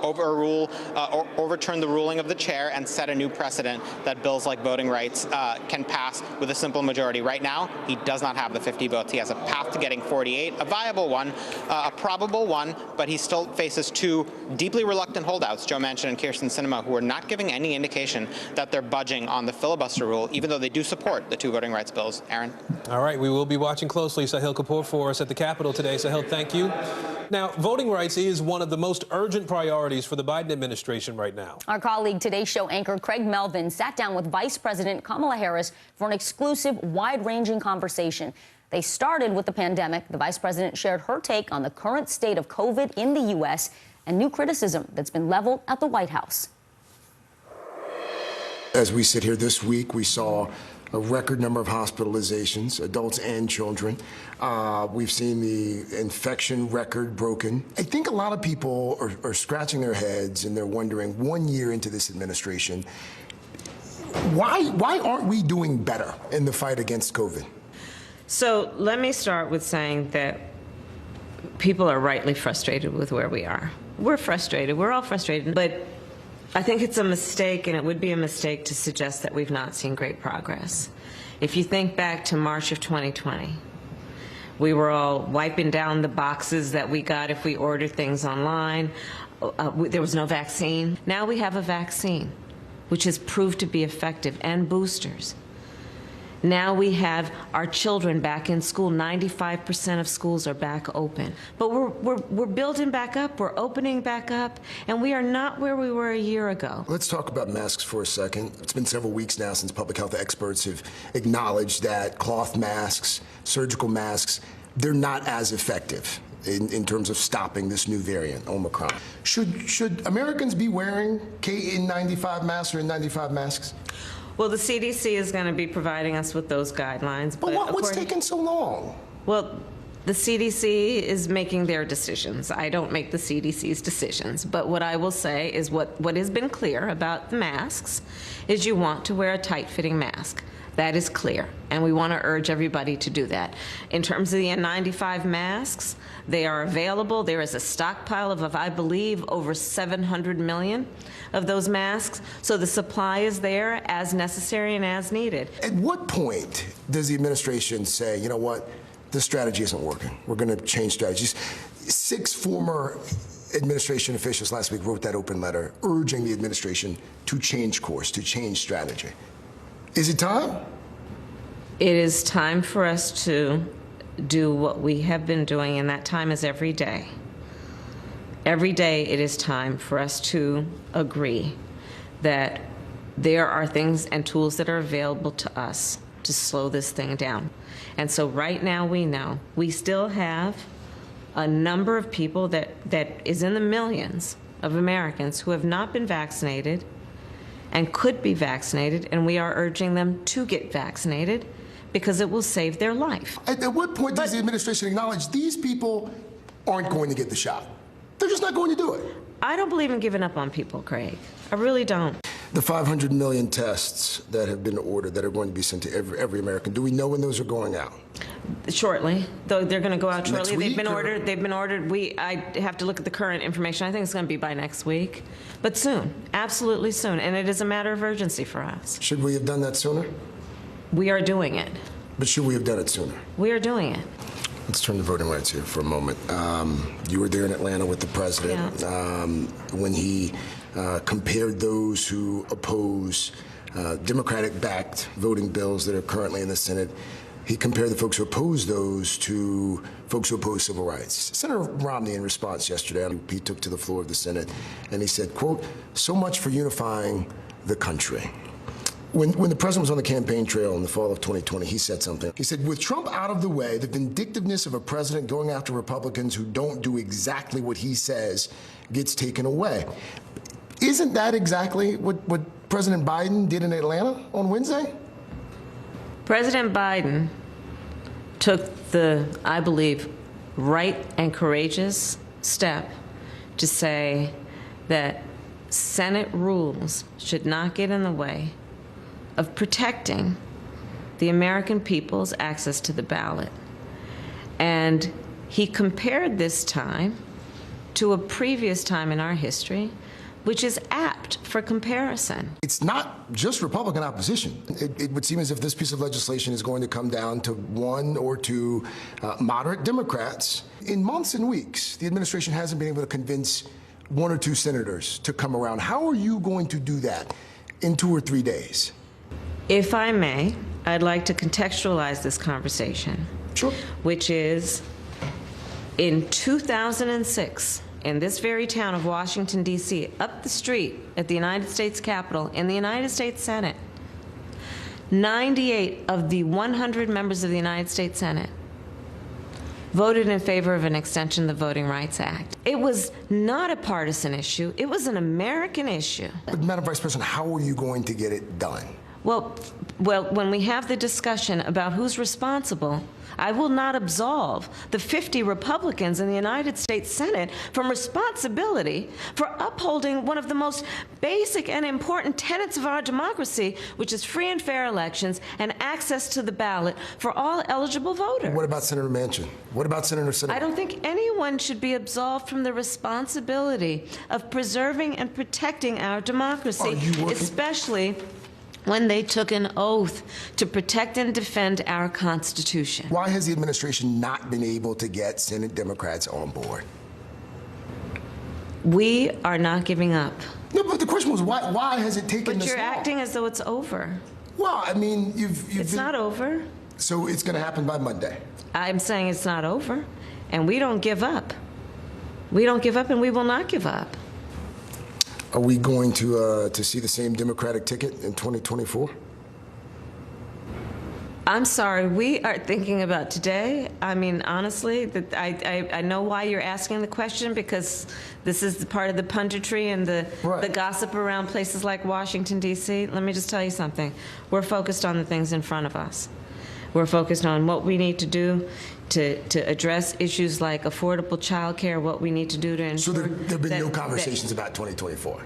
S3: overturn the ruling of the chair and set a new precedent that bills like voting rights can pass with a simple majority. Right now, he does not have the 50 votes. He has a path to getting 48, a viable one, a probable one, but he still faces two deeply reluctant holdouts, Joe Manchin and Kyrsten Sinema, who are not giving any indication that they're budging on the filibuster rule, even though they do support the two voting rights bills. Aaron?
S19: All right, we will be watching closely. Sahil Kapoor for us at the Capitol today. Sahil, thank you. Now, voting rights is one of the most urgent priorities for the Biden administration right now.
S22: Our colleague Today Show anchor Craig Melvin sat down with Vice President Kamala Harris for an exclusive, wide-ranging conversation. They started with the pandemic. The vice president shared her take on the current state of COVID in the U.S. and new criticism that's been leveled at the White House.
S9: As we sit here this week, we saw a record number of hospitalizations, adults and children. We've seen the infection record broken. I think a lot of people are scratching their heads and they're wondering, 1 year into this administration, why aren't we doing better in the fight against COVID?
S11: So let me start with saying that people are rightly frustrated with where we are. We're frustrated. We're all frustrated. But I think it's a mistake, and it would be a mistake to suggest that we've not seen great progress. If you think back to March of 2020, we were all wiping down the boxes that we got if we ordered things online. There was no vaccine. Now we have a vaccine, which has proved to be effective, and boosters. Now we have our children back in school. 95% of schools are back open. But we're building back up, we're opening back up, and we are not where we were a year ago.
S9: Let's talk about masks for a second. It's been several weeks now since public health experts have acknowledged that cloth masks, surgical masks, they're not as effective in terms of stopping this new variant, Omicron. Should Americans be wearing KN95 masks or N95 masks?
S11: Well, the CDC is going to be providing us with those guidelines.
S9: But what's taking so long?
S11: Well, the CDC is making their decisions. I don't make the CDC's decisions. But what I will say is what has been clear about the masks is you want to wear a tight-fitting mask. That is clear, and we want to urge everybody to do that. In terms of the N95 masks, they are available. There is a stockpile of, I believe, over 700 million of those masks. So the supply is there as necessary and as needed.
S9: At what point does the administration say, you know what, this strategy isn't working, we're going to change strategies? 6 former administration officials last week wrote that open letter urging the administration to change course, to change strategy. Is it time?
S11: It is time for us to do what we have been doing, and that time is every day. Every day it is time for us to agree that there are things and tools that are available to us to slow this thing down. And so right now we know we still have a number of people that is in the millions of Americans who have not been vaccinated and could be vaccinated, and we are urging them to get vaccinated because it will save their life.
S9: At what point does the administration acknowledge these people aren't going to get the shot? They're just not going to do it.
S11: I don't believe in giving up on people, Craig. I really don't.
S9: The 500 million tests that have been ordered that are going to be sent to every American, do we know when those are going out?
S11: Shortly, though they're going to go out shortly. They've been ordered. I have to look at the current information. I think it's going to be by next week, but soon, absolutely soon. And it is a matter of urgency for us.
S9: Should we have done that sooner?
S11: We are doing it.
S9: But should we have done it sooner?
S11: We are doing it.
S9: Let's turn to voting rights here for a moment. You were there in Atlanta with the president when he compared those who oppose Democratic-backed voting bills that are currently in the Senate. He compared the folks who oppose those to folks who oppose civil rights. Senator Romney, in response yesterday, he took to the floor of the Senate and he said, quote, "So much for unifying the country." When the president was on the campaign trail in the fall of 2020, he said something. He said, "With Trump out of the way, the vindictiveness of a president going after Republicans who don't do exactly what he says gets taken away." Isn't that exactly what President Biden did in Atlanta on Wednesday?
S11: President Biden took the, I believe, right and courageous step to say that Senate rules should not get in the way of protecting the American people's access to the ballot. And he compared this time to a previous time in our history, which is apt for comparison.
S9: It's not just Republican opposition. It would seem as if this piece of legislation is going to come down to one or two moderate Democrats. In months and weeks, the administration hasn't been able to convince one or two senators to come around. How are you going to do that in 2 or 3 days?
S11: If I may, I'd like to contextualize this conversation.
S9: Sure.
S11: Which is, in 2006, in this very town of Washington, D.C., up the street at the United States Capitol, in the United States Senate, 98 of the 100 members of the United States Senate voted in favor of an extension of the Voting Rights Act. It was not a partisan issue. It was an American issue.
S9: But Madam Vice President, how are you going to get it done?
S11: Well, when we have the discussion about who's responsible, I will not absolve the 50 Republicans in the United States Senate from responsibility for upholding one of the most basic and important tenets of our democracy, which is free and fair elections and access to the ballot for all eligible voters.
S9: What about Senator Manchin? What about Senator Sinema?
S11: I don't think anyone should be absolved from the responsibility of preserving and protecting our democracy, especially when they took an oath to protect and defend our Constitution.
S9: Why has the administration not been able to get Senate Democrats on board?
S11: We are not giving up.
S9: No, but the question was, why has it taken this long?
S11: But you're acting as though it's over.
S9: Well, I mean,
S11: It's not over.
S9: So it's going to happen by Monday?
S11: I'm saying it's not over, and we don't give up. We don't give up, and we will not give up.
S9: Are we going to see the same Democratic ticket in 2024?
S11: I'm sorry, we are thinking about today. I mean, honestly, that I know why you're asking the question, because this is the part of the punditry and the gossip around places like Washington, D.C. Let me just tell you something. We're focused on the things in front of us. We're focused on what we need to do to address issues like affordable child care, what we need to do to ensure.
S9: So there have been no conversations about 2024?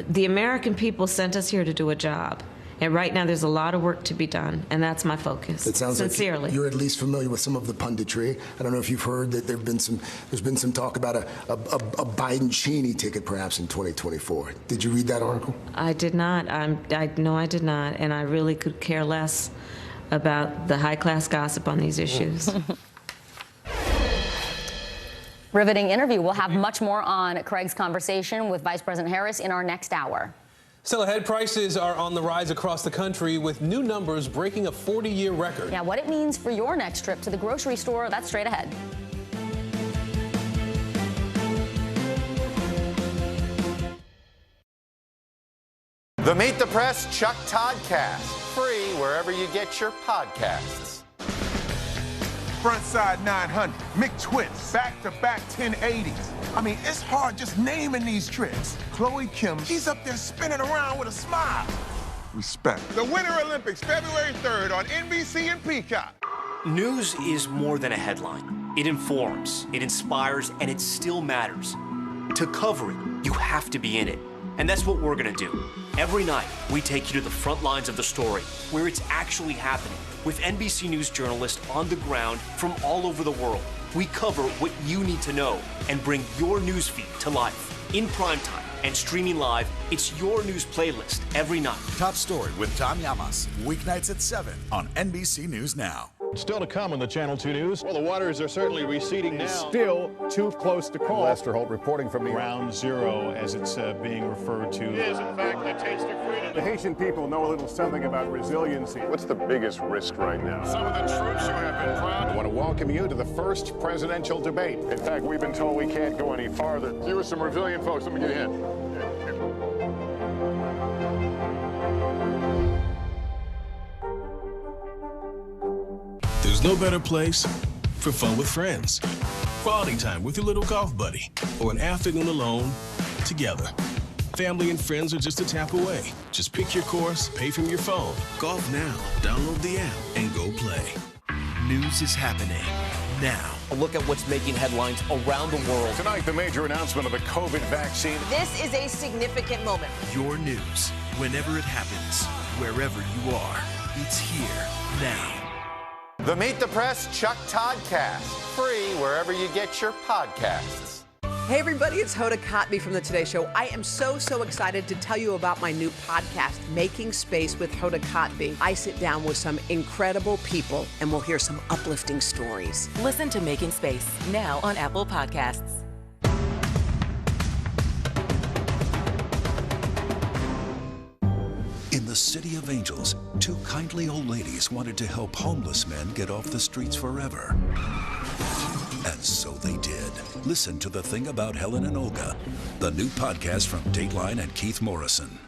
S11: The American people sent us here to do a job. And right now there's a lot of work to be done, and that's my focus.
S9: It sounds
S11: sincerely.
S9: Like you're at least familiar with some of the punditry. I don't know if you've heard that there's been some talk about a Biden-Cheney ticket perhaps in 2024. Did you read that article?
S11: I did not. No, I did not, and I really could care less about the high-class gossip on these issues.
S22: Riveting interview. We'll have much more on Craig's conversation with Vice President Harris in our next hour.
S19: Still ahead, prices are on the rise across the country, with new numbers breaking a 40-year record.
S22: Yeah, what it means for your next trip to the grocery store, that's straight ahead.
S4: The Meet the Press Chuck Todd Cast, free wherever you get your podcasts.
S6: Frontside 900, McTwist, back-to-back 1080s. I mean, it's hard just naming these tricks. Chloe Kim, she's up there spinning around with a smile. Respect. The Winter Olympics, February 3rd on NBC and Peacock.
S18: News is more than a headline. It informs, it inspires, and it still matters. To cover it, you have to be in it. And that's what we're gonna do. Every night, we take you to the front lines of the story, where it's actually happening, with NBC News journalists on the ground from all over the world. We cover what you need to know and bring your newsfeed to life. In primetime and streaming live, it's your news playlist every night.
S24: Top Story with Tom Llamas, weeknights at 7 on NBC News Now.
S10: Still to come on the Channel 2 News. Well, the waters are certainly receding now. Still too close to call. Lester Holt reporting from the Ground Zero, as it's being referred to. It is, in fact, the taste of freedom. The Haitian people know a little something about resiliency. What's the biggest risk right now? Some of the troops who have been proud. I want to welcome you to the first presidential debate. In fact, we've been told we can't go any farther. Here are some resilient folks. Let me get a hint.
S25: There's no better place for fun with friends. Quality time with your little golf buddy, or an afternoon alone together. Family and friends are just a tap away. Just pick your course, pay from your phone. Golf Now. Download the app and go play.
S1: News is happening now.
S18: A look at what's making headlines around the world.
S10: Tonight, the major announcement of the COVID vaccine.
S7: This is a significant moment.
S1: Your news, whenever it happens, wherever you are, it's here now.
S4: The Meet the Press Chuck Todd Cast, free wherever you get your podcasts.
S7: Hey everybody, it's Hoda Kotb from the Today Show. I am so excited to tell you about my new podcast, Making Space with Hoda Kotb. I sit down with some incredible people and we'll hear some uplifting stories.
S8: Listen to Making Space now on Apple Podcasts.
S25: In the City of Angels, two kindly old ladies wanted to help homeless men get off the streets forever. And so they did. Listen to The Thing About Helen and Olga, the new podcast from Dateline and Keith Morrison.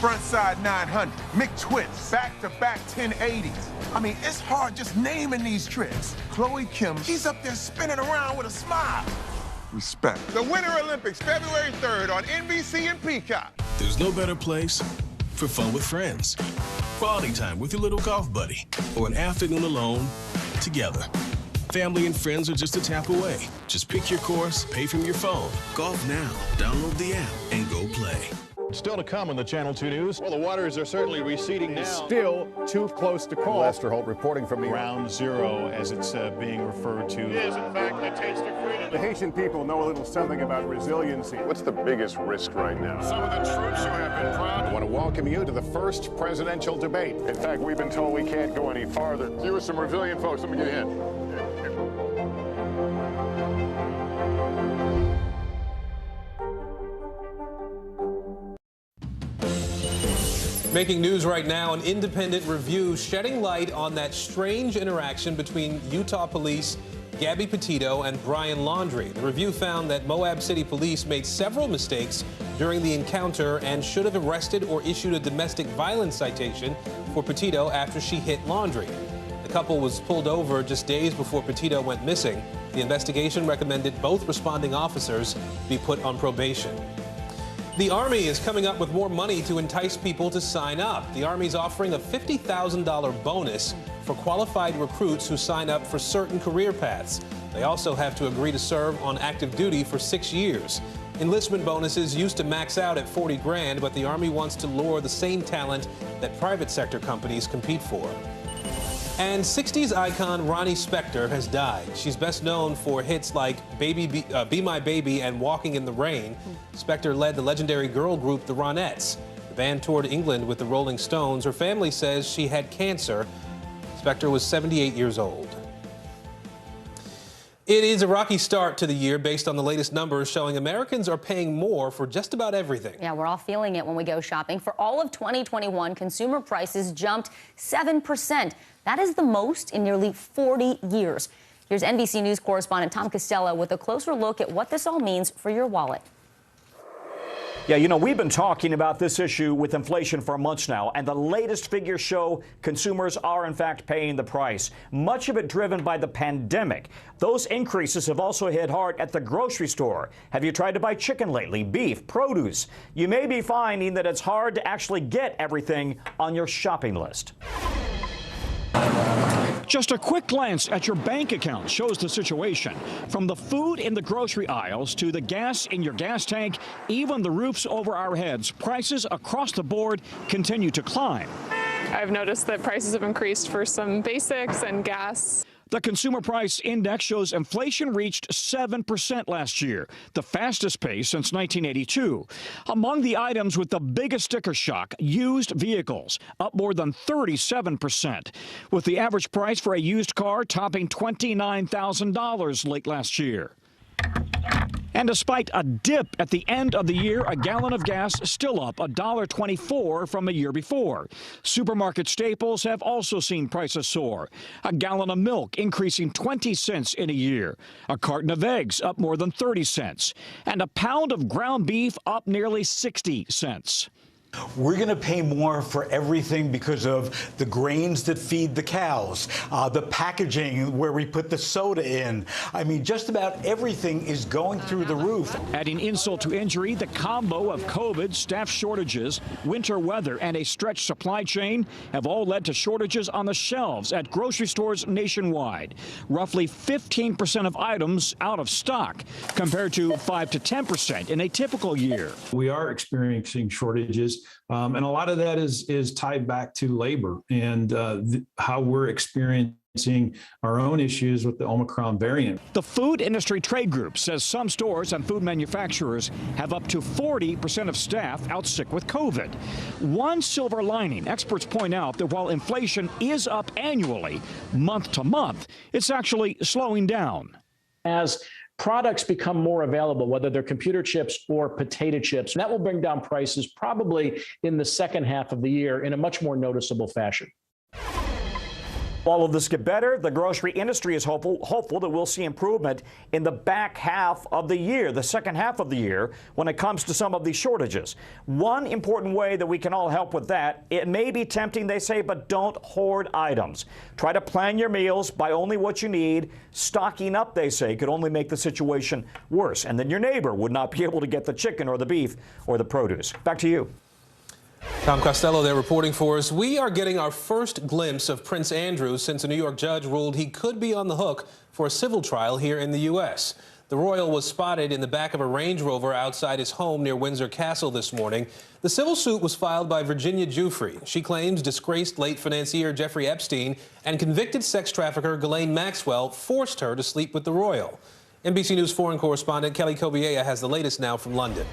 S6: Frontside 900, McTwist, back-to-back 1080s. I mean, it's hard just naming these tricks. Chloe Kim, she's up there spinning around with a smile. Respect. The Winter Olympics, February 3rd on NBC and Peacock.
S25: There's no better place for fun with friends, quality time with your little golf buddy, or an afternoon alone together. Family and friends are just a tap away. Just pick your course, pay from your phone. Golf Now. Download the app and go play.
S10: Still to come on the Channel 2 News. Well, the waters are certainly receding now.
S14: Still too close to call.
S10: Lester Holt reporting from
S14: Ground Zero, as it's being referred to.
S10: It is, in fact, the taste of freedom. The Haitian people know a little something about resiliency. What's the biggest risk right now? Some of the troops who have been proud. I want to welcome you to the first presidential debate. In fact, we've been told we can't go any farther. You are some resilient folks. Let me get in.
S19: Making news right now, an independent review shedding light on that strange interaction between Utah police Gabby Petito and Brian Laundrie. The review found that Moab City Police made several mistakes during the encounter and should have arrested or issued a domestic violence citation for Petito after she hit Laundrie. The couple was pulled over just days before Petito went missing. The investigation recommended both responding officers be put on probation. The Army is coming up with more money to entice people to sign up. The Army's offering a $50,000 bonus for qualified recruits who sign up for certain career paths. They also have to agree to serve on active duty for 6 years. Enlistment bonuses used to max out at $40 grand, but the Army wants to lure the same talent that private sector companies compete for. And 60s icon Ronnie Spector has died. She's best known for hits like Be My Baby and Walking in the Rain. Spector led the legendary girl group The Ronettes. The band toured England with the Rolling Stones. Her family says she had cancer. Spector was 78 years old. It is a rocky start to the year based on the latest numbers showing Americans are paying more for just about everything.
S22: Yeah, we're all feeling it when we go shopping. For all of 2021, consumer prices jumped 7%. That is the most in nearly 40 years. Here's NBC News correspondent Tom Costello with a closer look at what this all means for your wallet.
S17: Yeah, you know, we've been talking about this issue with inflation for months now, and the latest figures show consumers are, in fact, paying the price, much of it driven by the pandemic. Those increases have also hit hard at the grocery store. Have you tried to buy chicken lately, beef, produce? You may be finding that it's hard to actually get everything on your shopping list.
S26: Just a quick glance at your bank account shows the situation. From the food in the grocery aisles to the gas in your gas tank, even the roofs over our heads, prices across the board continue to climb.
S27: I've noticed that prices have increased for some basics and gas.
S26: The Consumer Price Index shows inflation reached 7% last year, the fastest pace since 1982. Among the items with the biggest sticker shock, used vehicles, up more than 37%, with the average price for a used car topping $29,000 late last year. And despite a dip at the end of the year, a gallon of gas still up $1.24 from a year before. Supermarket staples have also seen prices soar. A gallon of milk increasing 20 cents in a year. A carton of eggs up more than 30 cents. And a pound of ground beef up nearly 60 cents.
S5: We're going to pay more for everything because of the grains that feed the cows, the packaging where we put the soda in. I mean, just about everything is going through the roof.
S26: Adding insult to injury, the combo of COVID, staff shortages, winter weather, and a stretched supply chain have all led to shortages on the shelves at grocery stores nationwide. Roughly 15% of items out of stock, compared to 5 to 10% in a typical year.
S12: We are experiencing shortages. And a lot of that is tied back to labor and how we're experiencing our own issues with the Omicron variant.
S26: The Food Industry Trade Group says some stores and food manufacturers have up to 40% of staff out sick with COVID. One silver lining, experts point out that while inflation is up annually, month to month, it's actually slowing down.
S13: As products become more available, whether they're computer chips or potato chips, that will bring down prices probably in the second half of the year in a much more noticeable fashion.
S17: All of this get better. The grocery industry is hopeful that we'll see improvement in the back half of the year, the second half of the year, when it comes to some of these shortages. One important way that we can all help with that, it may be tempting, they say, but don't hoard items. Try to plan your meals, buy only what you need. Stocking up, they say, could only make the situation worse. And then your neighbor would not be able to get the chicken or the beef or the produce. Back to you.
S19: Tom Costello there reporting for us. We are getting our first glimpse of Prince Andrew since a New York judge ruled he could be on the hook for a civil trial here in the U.S. The royal was spotted in the back of a Range Rover outside his home near Windsor Castle this morning. The civil suit was filed by Virginia Giuffre. She claims disgraced late financier Jeffrey Epstein and convicted sex trafficker Ghislaine Maxwell forced her to sleep with the royal. NBC News foreign correspondent Kelly Kobiela has the latest now from London.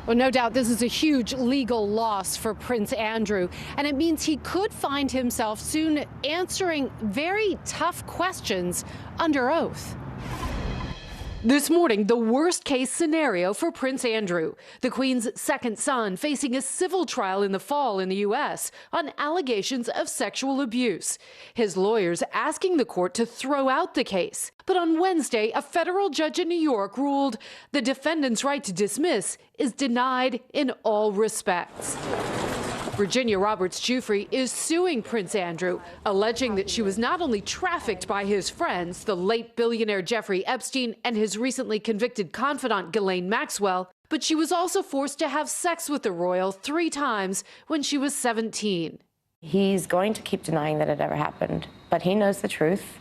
S15: Well, no doubt this is a huge legal loss for Prince Andrew, and it means he could find himself soon answering very tough questions under oath. This morning, the worst-case scenario for Prince Andrew, the Queen's second son, facing a civil trial in the fall in the U.S. on allegations of sexual abuse. His lawyers asking the court to throw out the case. But on Wednesday, a federal judge in New York ruled the defendant's right to dismiss is denied in all respects. Virginia Roberts Giuffre is suing Prince Andrew, alleging that she was not only trafficked by his friends, the late billionaire Jeffrey Epstein and his recently convicted confidant Ghislaine Maxwell, but she was also forced to have sex with the royal 3 times when she was 17.
S20: He's going to keep denying that it ever happened, but he knows the truth,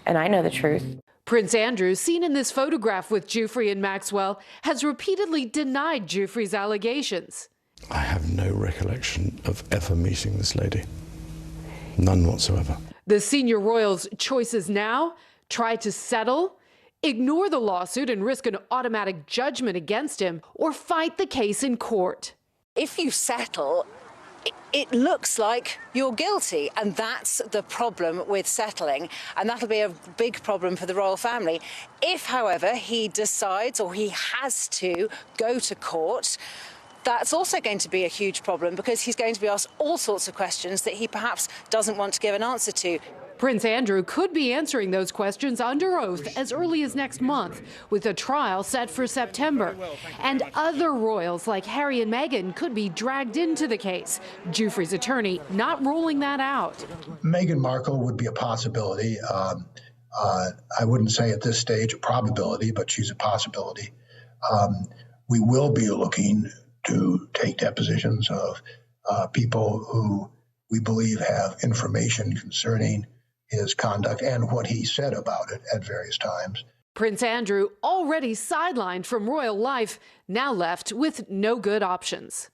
S20: and I know the truth.
S15: Prince Andrew, seen in this photograph with Giuffre and Maxwell, has repeatedly denied Giuffre's allegations.
S21: I have no recollection of ever meeting this lady. None whatsoever.
S15: The senior royal's choices now: try to settle, ignore the lawsuit and risk an automatic judgment against him, or fight the case in court.
S23: If you settle, it looks like you're guilty, and that's the problem with settling, and that'll be a big problem for the royal family. If, however, he decides or he has to go to court, that's also going to be a huge problem because he's going to be asked all sorts of questions that he perhaps doesn't want to give an answer to.
S15: Prince Andrew could be answering those questions under oath as early as next month, with a trial set for September. And other royals like Harry and Meghan could be dragged into the case. Giuffre's attorney not ruling that out.
S28: Meghan Markle would be a possibility. I wouldn't say at this stage a probability, but she's a possibility. We will be looking to take depositions of people who we believe have information concerning his conduct and what he said about it at various times.
S15: Prince Andrew, already sidelined from royal life, now left with no good options.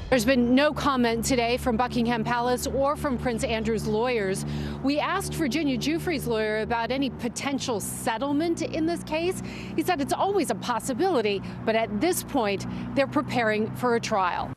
S15: There's been no comment today from Buckingham Palace or from Prince Andrew's lawyers. We asked Virginia Giuffre's lawyer about any potential settlement in this case. He said it's always a possibility, but at this point, they're preparing for a trial.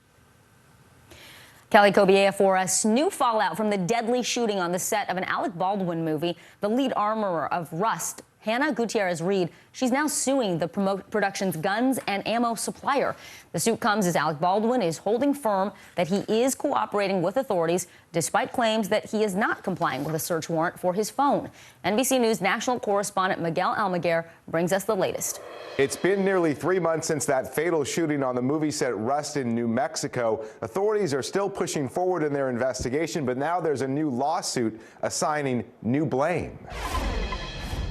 S22: Kelly Kobiela for us. New fallout from the deadly shooting on the set of an Alec Baldwin movie. The lead armorer of Rust Hannah Gutierrez-Reed. She's now suing the production's guns and ammo supplier. The suit comes as Alec Baldwin is holding firm that he is cooperating with authorities despite claims that he is not complying with a search warrant for his phone. NBC News national correspondent Miguel Almaguer brings us the latest.
S1: It's been nearly 3 months since that fatal shooting on the movie set Ruston, New Mexico. Authorities are still pushing forward in their investigation, but now there's a new lawsuit assigning new blame.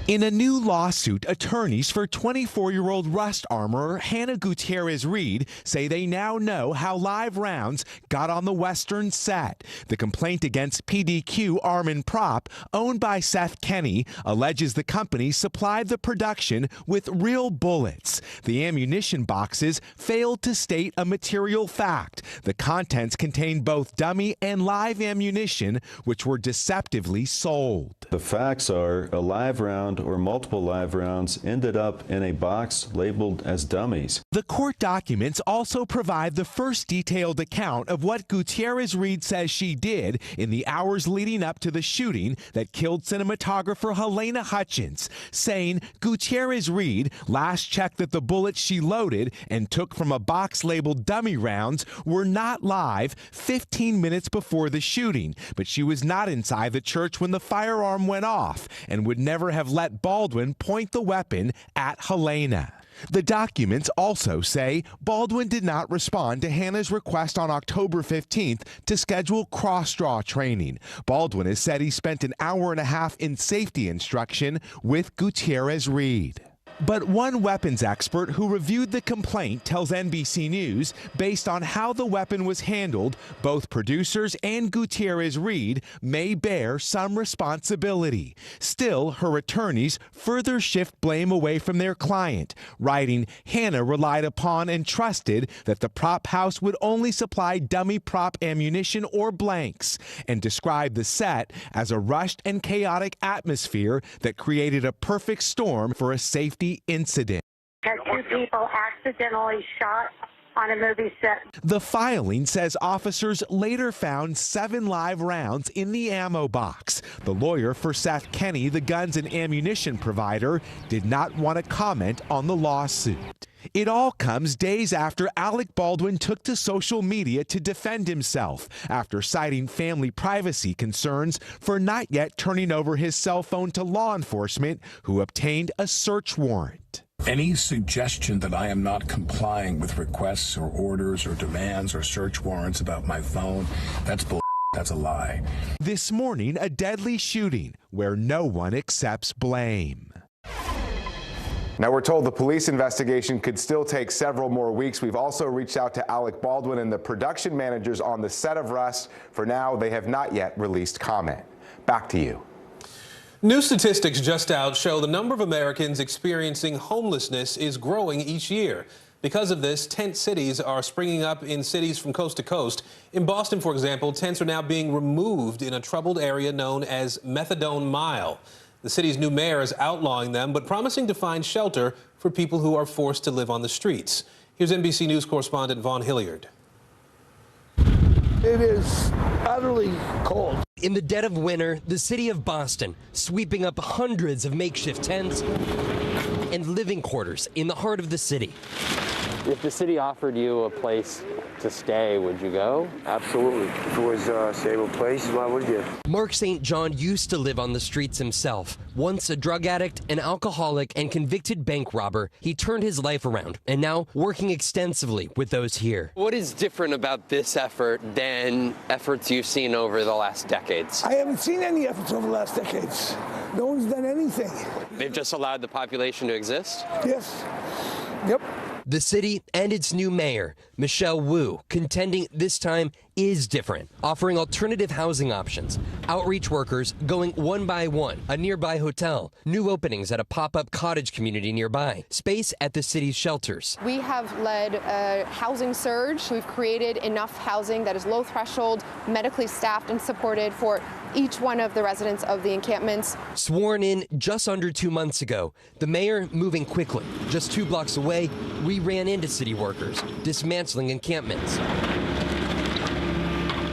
S2: In a new lawsuit, attorneys for 24-year-old Rust armorer Hannah Gutierrez-Reed say they now know how live rounds got on the Western set. The complaint against PDQ Arm & Prop, owned by Seth Kenney, alleges the company supplied the production with real bullets. The ammunition boxes failed to state a material fact. The contents contained both dummy and live ammunition, which were deceptively sold.
S3: The facts are a live round or multiple live rounds ended up in a box labeled as dummies.
S2: The court documents also provide the first detailed account of what Gutierrez-Reed says she did in the hours leading up to the shooting that killed cinematographer Helena Hutchins, saying Gutierrez-Reed last checked that the bullets she loaded and took from a box labeled dummy rounds were not live 15 minutes before the shooting, but she was not inside the church when the firearm went off and would never have let Baldwin point the weapon at Helena. The documents also say Baldwin did not respond to Hannah's request on October 15th to schedule cross-draw training. Baldwin has said he spent an hour and a half in safety instruction with Gutierrez-Reed. But one weapons expert who reviewed the complaint tells NBC News, based on how the weapon was handled, both producers and Gutierrez-Reed may bear some responsibility. Still, her attorneys further shift blame away from their client, writing, Hannah relied upon and trusted that the prop house would only supply dummy prop ammunition or blanks, and described the set as a rushed and chaotic atmosphere that created a perfect storm for a safety incident.
S9: Had 2 people accidentally shot on a movie set.
S2: The filing says officers later found 7 live rounds in the ammo box. The lawyer for Seth Kenney, the guns and ammunition provider, did not want to comment on the lawsuit. It all comes days after Alec Baldwin took to social media to defend himself after citing family privacy concerns for not yet turning over his cell phone to law enforcement, who obtained a search warrant.
S11: Any suggestion that I am not complying with requests or orders or demands or search warrants about my phone, that's bull. That's a lie.
S2: This morning, a deadly shooting where no one accepts blame.
S1: Now, we're told the police investigation could still take several more weeks. We've also reached out to Alec Baldwin and the production managers on the set of Rust. For now, they have not yet released comment. Back to you.
S19: New statistics just out show the number of Americans experiencing homelessness is growing each year. Because of this, tent cities are springing up in cities from coast to coast. In Boston, for example, tents are now being removed in a troubled area known as Methadone Mile. The city's new mayor is outlawing them, but promising to find shelter for people who are forced to live on the streets. Here's NBC News correspondent Vaughn Hilliard.
S16: It is utterly cold.
S18: In the dead of winter, the city of Boston sweeping up hundreds of makeshift tents and living quarters in the heart of the city.
S24: If the city offered you a place to stay, would you go?
S16: Absolutely. If it was a stable place, why would you?
S18: Mark St. John used to live on the streets himself. Once a drug addict, an alcoholic, and convicted bank robber, he turned his life around and now working extensively with those here.
S24: What is different about this effort than efforts you've seen over the last decades?
S16: I haven't seen any efforts over the last decades. No one's done anything.
S24: They've just allowed the population to exist?
S16: Yes. Yep.
S18: The city and its new mayor, Michelle Wu, contending this time is different, offering alternative housing options, outreach workers going one by one, a nearby hotel, new openings at a pop-up cottage community nearby, space at the city's shelters.
S29: We have led a housing surge. We've created enough housing that is low threshold, medically staffed and supported for each one of the residents of the encampments.
S18: Sworn in just under 2 months ago, the mayor moving quickly. Just 2 blocks away, we ran into city workers dismantling encampments.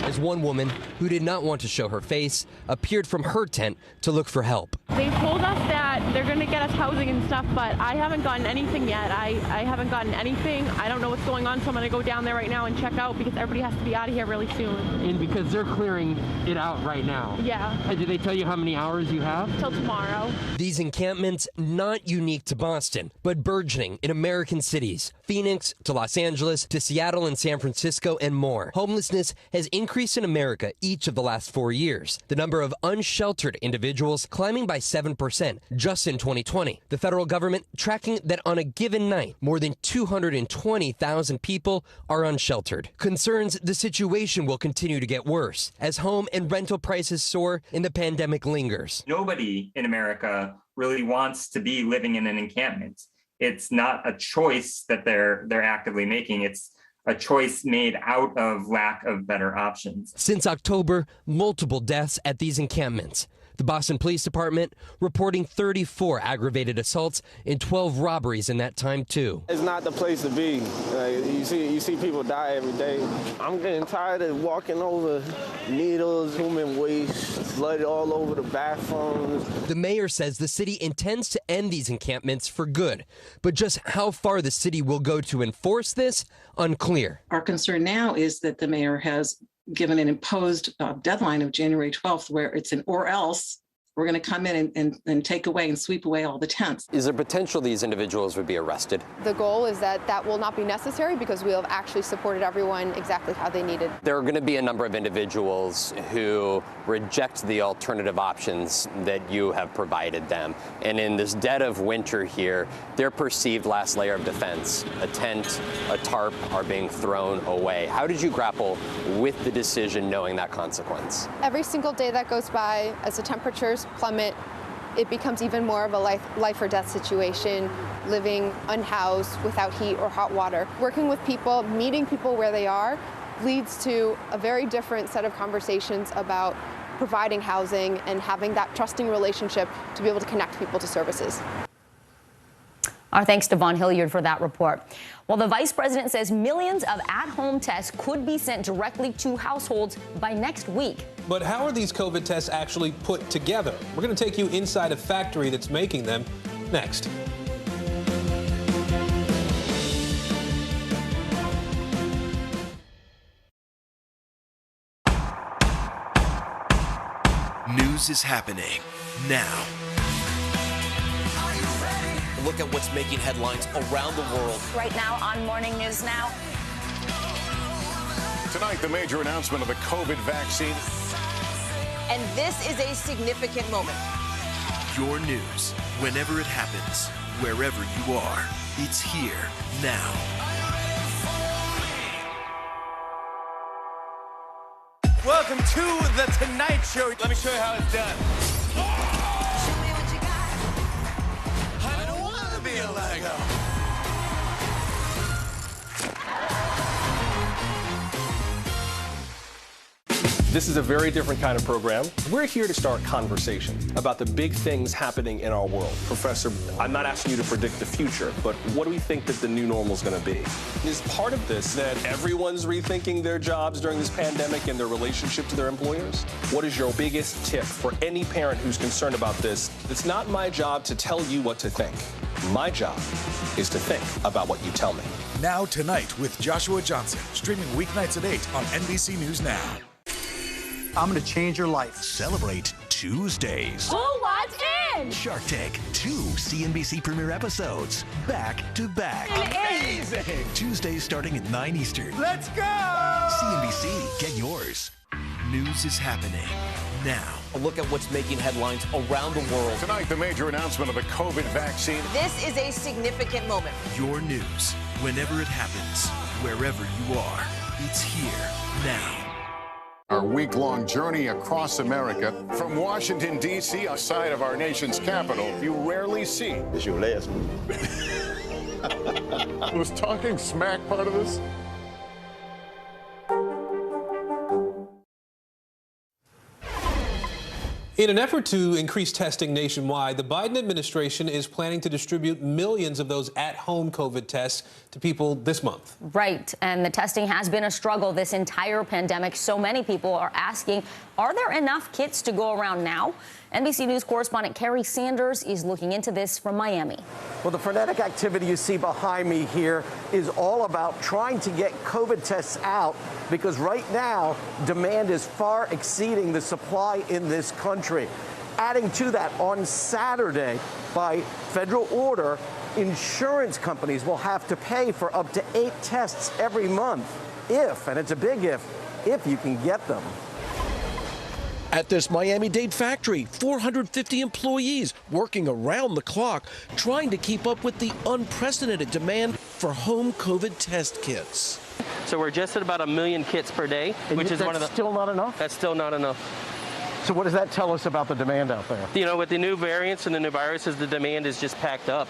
S18: As one woman, who did not want to show her face, appeared from her tent to look for help.
S30: They told us that
S4: they're going to get us housing and stuff, but I haven't gotten anything yet. I haven't gotten anything. I don't know what's going on, so I'm going to go down there right now and check out because everybody has to be out of here really soon.
S5: And because they're clearing it out right now.
S4: Yeah.
S5: Did they tell you how many hours you have?
S4: Till tomorrow.
S18: These encampments not unique to Boston, but burgeoning in American cities. Phoenix to Los Angeles to Seattle and San Francisco and more. Homelessness has increased in America each of the last 4 years. The number of unsheltered individuals climbing by 7% just in 2020. The federal government tracking that on a given night, more than 220,000 people are unsheltered. Concerns the situation will continue to get worse as home and rental prices soar and the pandemic lingers.
S6: Nobody in America really wants to be living in an encampment. It's not a choice that they're actively making. It's a choice made out of lack of better options.
S18: Since October, multiple deaths at these encampments. The Boston Police Department reporting 34 aggravated assaults and 12 robberies in that time, too.
S7: It's not the place to be. You see people die every day. I'm getting tired of walking over needles, human waste, blood all over the bathrooms.
S18: The mayor says the city intends to end these encampments for good, but just how far the city will go to enforce this, unclear.
S8: Our concern now is that the mayor has given an imposed deadline of January 12th, where it's an or else. We're going to come in and take away and sweep away all the tents.
S24: Is there potential these individuals would be arrested?
S29: The goal is that that will not be necessary because we have actually supported everyone exactly how they needed.
S24: There are going to be a number of individuals who reject the alternative options that you have provided them. And in this dead of winter here, their perceived last layer of defense, a tent, a tarp, are being thrown away. How did you grapple with the decision knowing that consequence?
S29: Every single day that goes by, as the temperatures plummet, it becomes even more of a life or death situation, living unhoused without heat or hot water. Working with people, meeting people where they are, leads to a very different set of conversations about providing housing and having that trusting relationship to be able to connect people to services.
S22: Our thanks to Vaughn Hilliard for that report. Well, the vice president says millions of at-home tests could be sent directly to households by next week.
S19: But how are these COVID tests actually put together? We're going to take you inside a factory that's making them next.
S10: News is happening now. Look at what's making headlines around the world.
S14: Right now on Morning News Now.
S25: Tonight, the major announcement of the COVID vaccine.
S14: And this is a significant moment.
S10: Your news, whenever it happens, wherever you are, it's here now.
S27: Welcome to The Tonight Show. Let me show you how it's done. Be a Lego.
S30: This is a very different kind of program. We're here to start conversation about the big things happening in our world. Professor, I'm not asking you to predict the future, but what do we think that the new normal is going to be? Is part of this that everyone's rethinking their jobs during this pandemic and their relationship to their employers? What is your biggest tip for any parent who's concerned about this? It's not my job to tell you what to think. My job is to think about what you tell me.
S31: Now Tonight with Joshua Johnson, streaming weeknights at 8 on NBC News Now.
S32: I'm going to change your life.
S10: Celebrate Tuesdays.
S14: Who wants in?
S10: Shark Tank, 2 CNBC premiere episodes, back to back.
S14: Amazing!
S10: Tuesdays starting at 9 Eastern.
S32: Let's go!
S10: CNBC, get yours. News is happening now. A look at what's making headlines around the world.
S25: Tonight, the major announcement of the COVID vaccine.
S14: This is a significant moment.
S10: Your news, whenever it happens, wherever you are, it's here now.
S25: Our week-long journey across America from Washington, D.C., outside of our nation's capital, you rarely see.
S21: It's your last one.
S25: Was talking smack part of this?
S19: In an effort to increase testing nationwide, the Biden administration is planning to distribute millions of those at-home COVID tests to people this month.
S22: Right. And the testing has been a struggle this entire pandemic. So many people are asking, are there enough kits to go around now? NBC News correspondent Kerry Sanders is looking into this from Miami.
S2: Well, the frenetic activity you see behind me here is all about trying to get COVID tests out, because right now demand is far exceeding the supply in this country. Adding to that, on Saturday, by federal order, insurance companies will have to pay for up to 8 tests every month if, and it's a big if you can get them.
S3: At this Miami-Dade factory, 450 employees working around the clock, trying to keep up with the unprecedented demand for home COVID test kits.
S9: So we're just at about 1 million kits per day, which is one of the...
S2: still not enough?
S9: That's still not enough.
S2: So what does that tell us about the demand out there?
S9: You know, with the new variants and the new viruses, the demand is just packed up.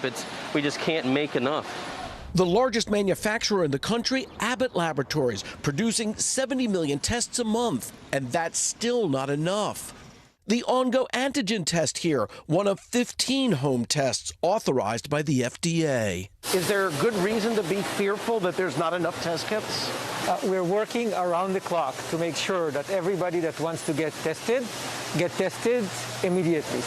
S9: We just can't make enough.
S3: The largest manufacturer in the country, Abbott Laboratories, producing 70 million tests a month, and that's still not enough. The OnGo antigen test here, one of 15 home tests authorized by the FDA.
S2: Is there good reason to be fearful that there's not enough test kits?
S11: We're working around the clock to make sure that everybody that wants to get tested immediately.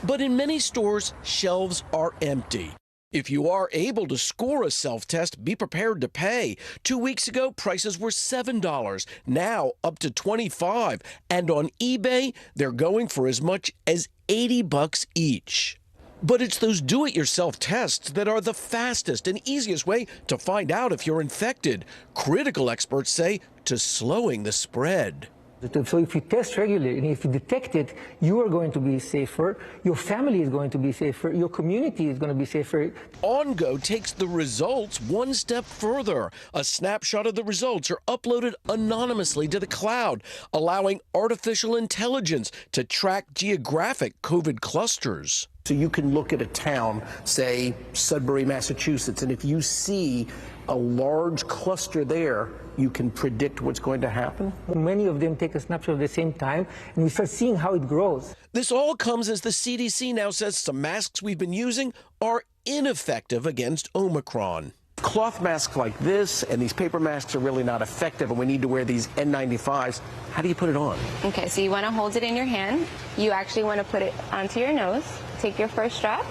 S3: But in many stores, shelves are empty. If you are able to score a self-test, be prepared to pay. 2 weeks ago, prices were $7, now up to $25. And on eBay, they're going for as much as $80 each. But it's those do-it-yourself tests that are the fastest and easiest way to find out if you're infected. Critical experts say to slowing the spread.
S11: So if you test regularly and if you detect it, you are going to be safer, your family is going to be safer, your community is going to be safer.
S3: OnGo takes the results one step further. A snapshot of the results are uploaded anonymously to the cloud, allowing artificial intelligence to track geographic COVID clusters.
S2: So you can look at a town, say Sudbury, Massachusetts, and if you see a large cluster there, you can predict what's going to happen?
S11: Many of them take a snapshot at the same time, and we start seeing how it grows.
S3: This all comes as the CDC now says some masks we've been using are ineffective against Omicron.
S2: Cloth masks like this and these paper masks are really not effective, and we need to wear these N95s. How do you put it on?
S12: Okay, so you want to hold it in your hand. You actually want to put it onto your nose. Take your first strap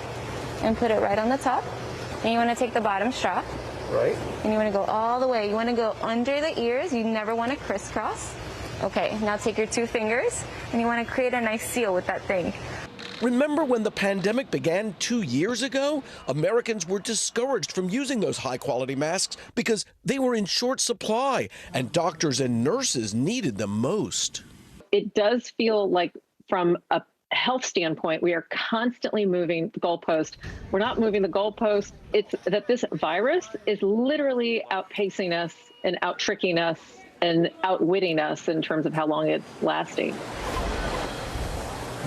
S12: and put it right on the top. And you want to take the bottom strap.
S2: Right.
S12: And you want to go all the way. You want to go under the ears. You never want to crisscross. Okay, now take your 2 fingers and you want to create a nice seal with that thing.
S3: Remember when the pandemic began 2 years ago? Americans were discouraged from using those high-quality masks because they were in short supply, and doctors and nurses needed them most.
S13: It does feel like from a health standpoint, we are constantly moving the goalpost. We're not moving the goalpost. It's that this virus is literally outpacing us and out-tricking us and outwitting us in terms of how long it's lasting.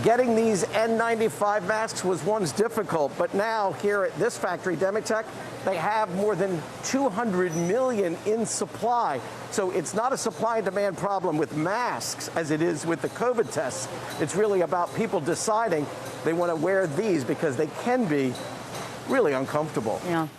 S2: Getting these N95 masks was once difficult, but now here at this factory, Demitech, they have more than 200 million in supply. So it's not a supply and demand problem with masks as it is with the COVID tests. It's really about people deciding they want to wear these because they can be really uncomfortable.
S22: Yeah.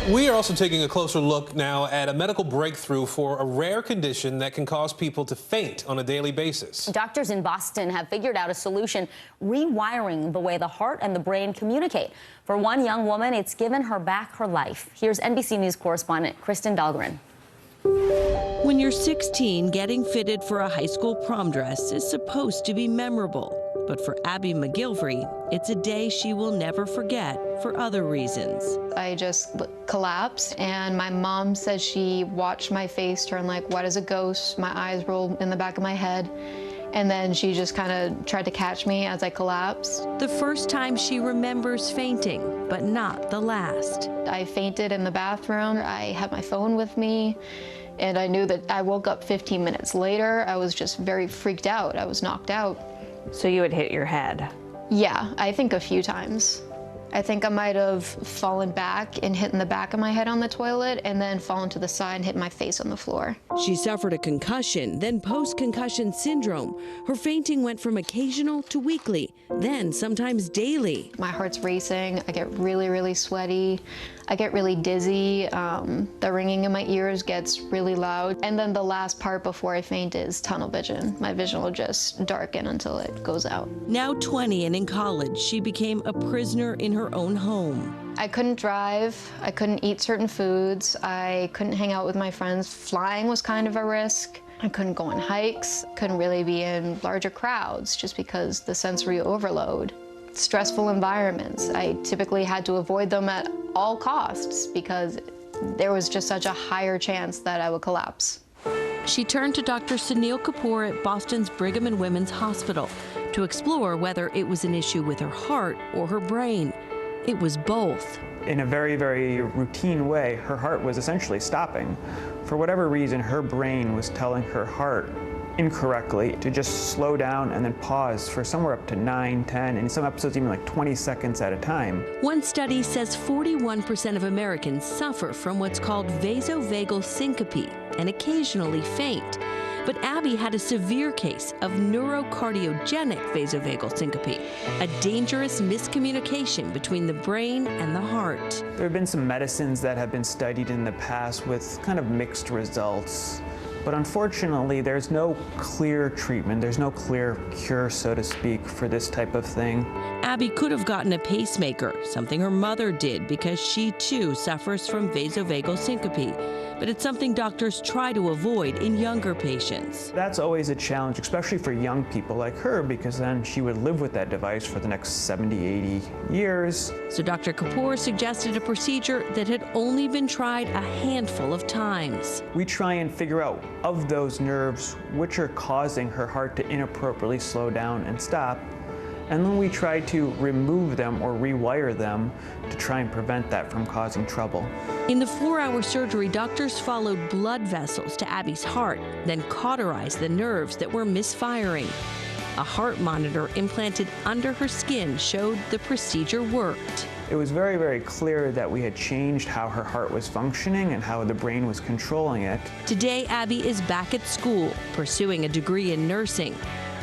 S19: We are also taking a closer look now at a medical breakthrough for a rare condition that can cause people to faint on a daily basis.
S22: Doctors in Boston have figured out a solution, rewiring the way the heart and the brain communicate. For one young woman, it's given her back her life. Here's NBC News correspondent Kristen Dahlgren.
S15: When you're 16, getting fitted for a high school prom dress is supposed to be memorable. But for Abby McGilvery, it's a day she will never forget for other reasons.
S29: I just collapsed, and my mom said she watched my face turn like white as a ghost. My eyes rolled in the back of my head, and then she just kind of tried to catch me as I collapsed.
S15: The first time she remembers fainting, but not the last.
S29: I fainted in the bathroom. I had my phone with me, and I knew that I woke up 15 minutes later. I was just very freaked out. I was knocked out.
S13: So you had hit your head?
S29: Yeah, I think a few times. I think I might have fallen back and hit in the back of my head on the toilet and then fallen to the side and hit my face on the floor.
S15: She suffered a concussion, then post-concussion syndrome. Her fainting went from occasional to weekly, then sometimes daily.
S29: My heart's racing. I get really, really sweaty. I get really dizzy. The ringing in my ears gets really loud. And then the last part before I faint is tunnel vision. My vision will just darken until it goes out.
S15: Now 20 and in college, she became a prisoner in her own home.
S29: I couldn't drive. I couldn't eat certain foods. I couldn't hang out with my friends. Flying was kind of a risk. I couldn't go on hikes. Couldn't really be in larger crowds just because the sensory overload. Stressful environments. I typically had to avoid them at all costs because there was just such a higher chance that I would collapse.
S15: She turned to Dr. Sunil Kapoor at Boston's Brigham and Women's Hospital to explore whether it was an issue with her heart or her brain. It was both.
S1: In a very, very routine way, her heart was essentially stopping. For whatever reason, her brain was telling her heart incorrectly to just slow down and then pause for somewhere up to 9, 10, and in some episodes even like 20 seconds at a time.
S15: One study says 41% of Americans suffer from what's called vasovagal syncope and occasionally faint. But Abby had a severe case of neurocardiogenic vasovagal syncope, a dangerous miscommunication between the brain and the heart.
S1: There have been some medicines that have been studied in the past with kind of mixed results. But unfortunately, there's no clear treatment. There's no clear cure, so to speak, for this type of thing.
S15: Abby could have gotten a pacemaker, something her mother did because she too suffers from vasovagal syncope. But it's something doctors try to avoid in younger patients.
S1: That's always a challenge, especially for young people like her, because then she would live with that device for the next 70, 80 years.
S15: So Dr. Kapoor suggested a procedure that had only been tried a handful of times.
S1: We try and figure out, of those nerves, which are causing her heart to inappropriately slow down and stop. And then we try to remove them or rewire them to try and prevent that from causing trouble.
S15: In the 4-hour surgery, doctors followed blood vessels to Abby's heart, then cauterized the nerves that were misfiring. A heart monitor implanted under her skin showed the procedure worked.
S1: It was very, very clear that we had changed how her heart was functioning and how the brain was controlling it.
S15: Today, Abby is back at school, pursuing a degree in nursing.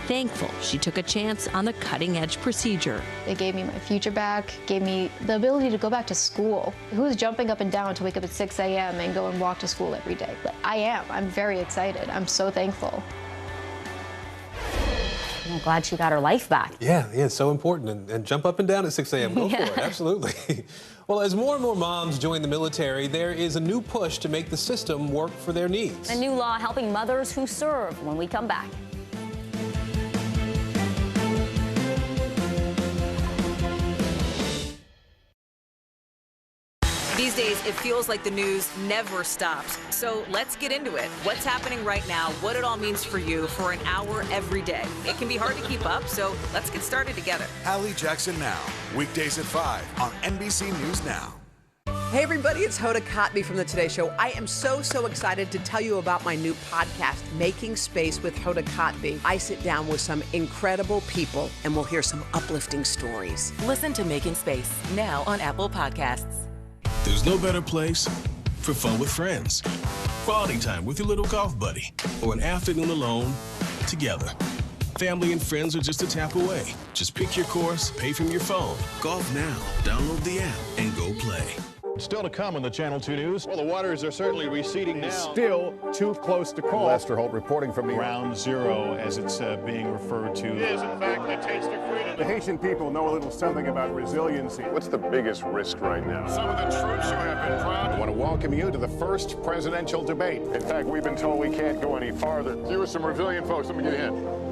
S15: Thankful she took a chance on the cutting-edge procedure.
S29: They gave me my future back, gave me the ability to go back to school. Who's jumping up and down to wake up at 6 a.m. and go and walk to school every day? But I am. I'm very excited. I'm so thankful.
S22: I'm glad she got her life back.
S19: Yeah, it's so important. And jump up and down at 6 a.m. Go for it, absolutely. Well, as more and more moms join the military, there is a new push to make the system work for their needs.
S22: A new law helping mothers who serve when we come back.
S14: These days, it feels like the news never stops. So let's get into it. What's happening right now, what it all means for you for an hour every day. It can be hard to keep up, so let's get started together.
S31: Hallie Jackson Now, weekdays at 5 on NBC News Now.
S4: Hey everybody, it's Hoda Kotb from The Today Show. I am so excited to tell you about my new podcast, Making Space with Hoda Kotb. I sit down with some incredible people and we'll hear some uplifting stories.
S5: Listen to Making Space now on Apple Podcasts.
S6: There's no better place for fun with friends, quality time with your little golf buddy, or an afternoon alone together. Family and friends are just a tap away. Just pick your course, pay from your phone. Golf now. Download the app and go play.
S25: Still to come on the Channel 2 News. Well, the waters are certainly receding now. Still too close to call. Lester Holt reporting from the Ground Zero, as it's being referred to. It is, in fact, the taste of freedom. The Haitian people know a little something about resiliency. What's the biggest risk right now? Some of the troops who have been proud. I want to welcome you to the first presidential debate. In fact, we've been told we can't go any farther. Here are some resilient folks. Let me get in.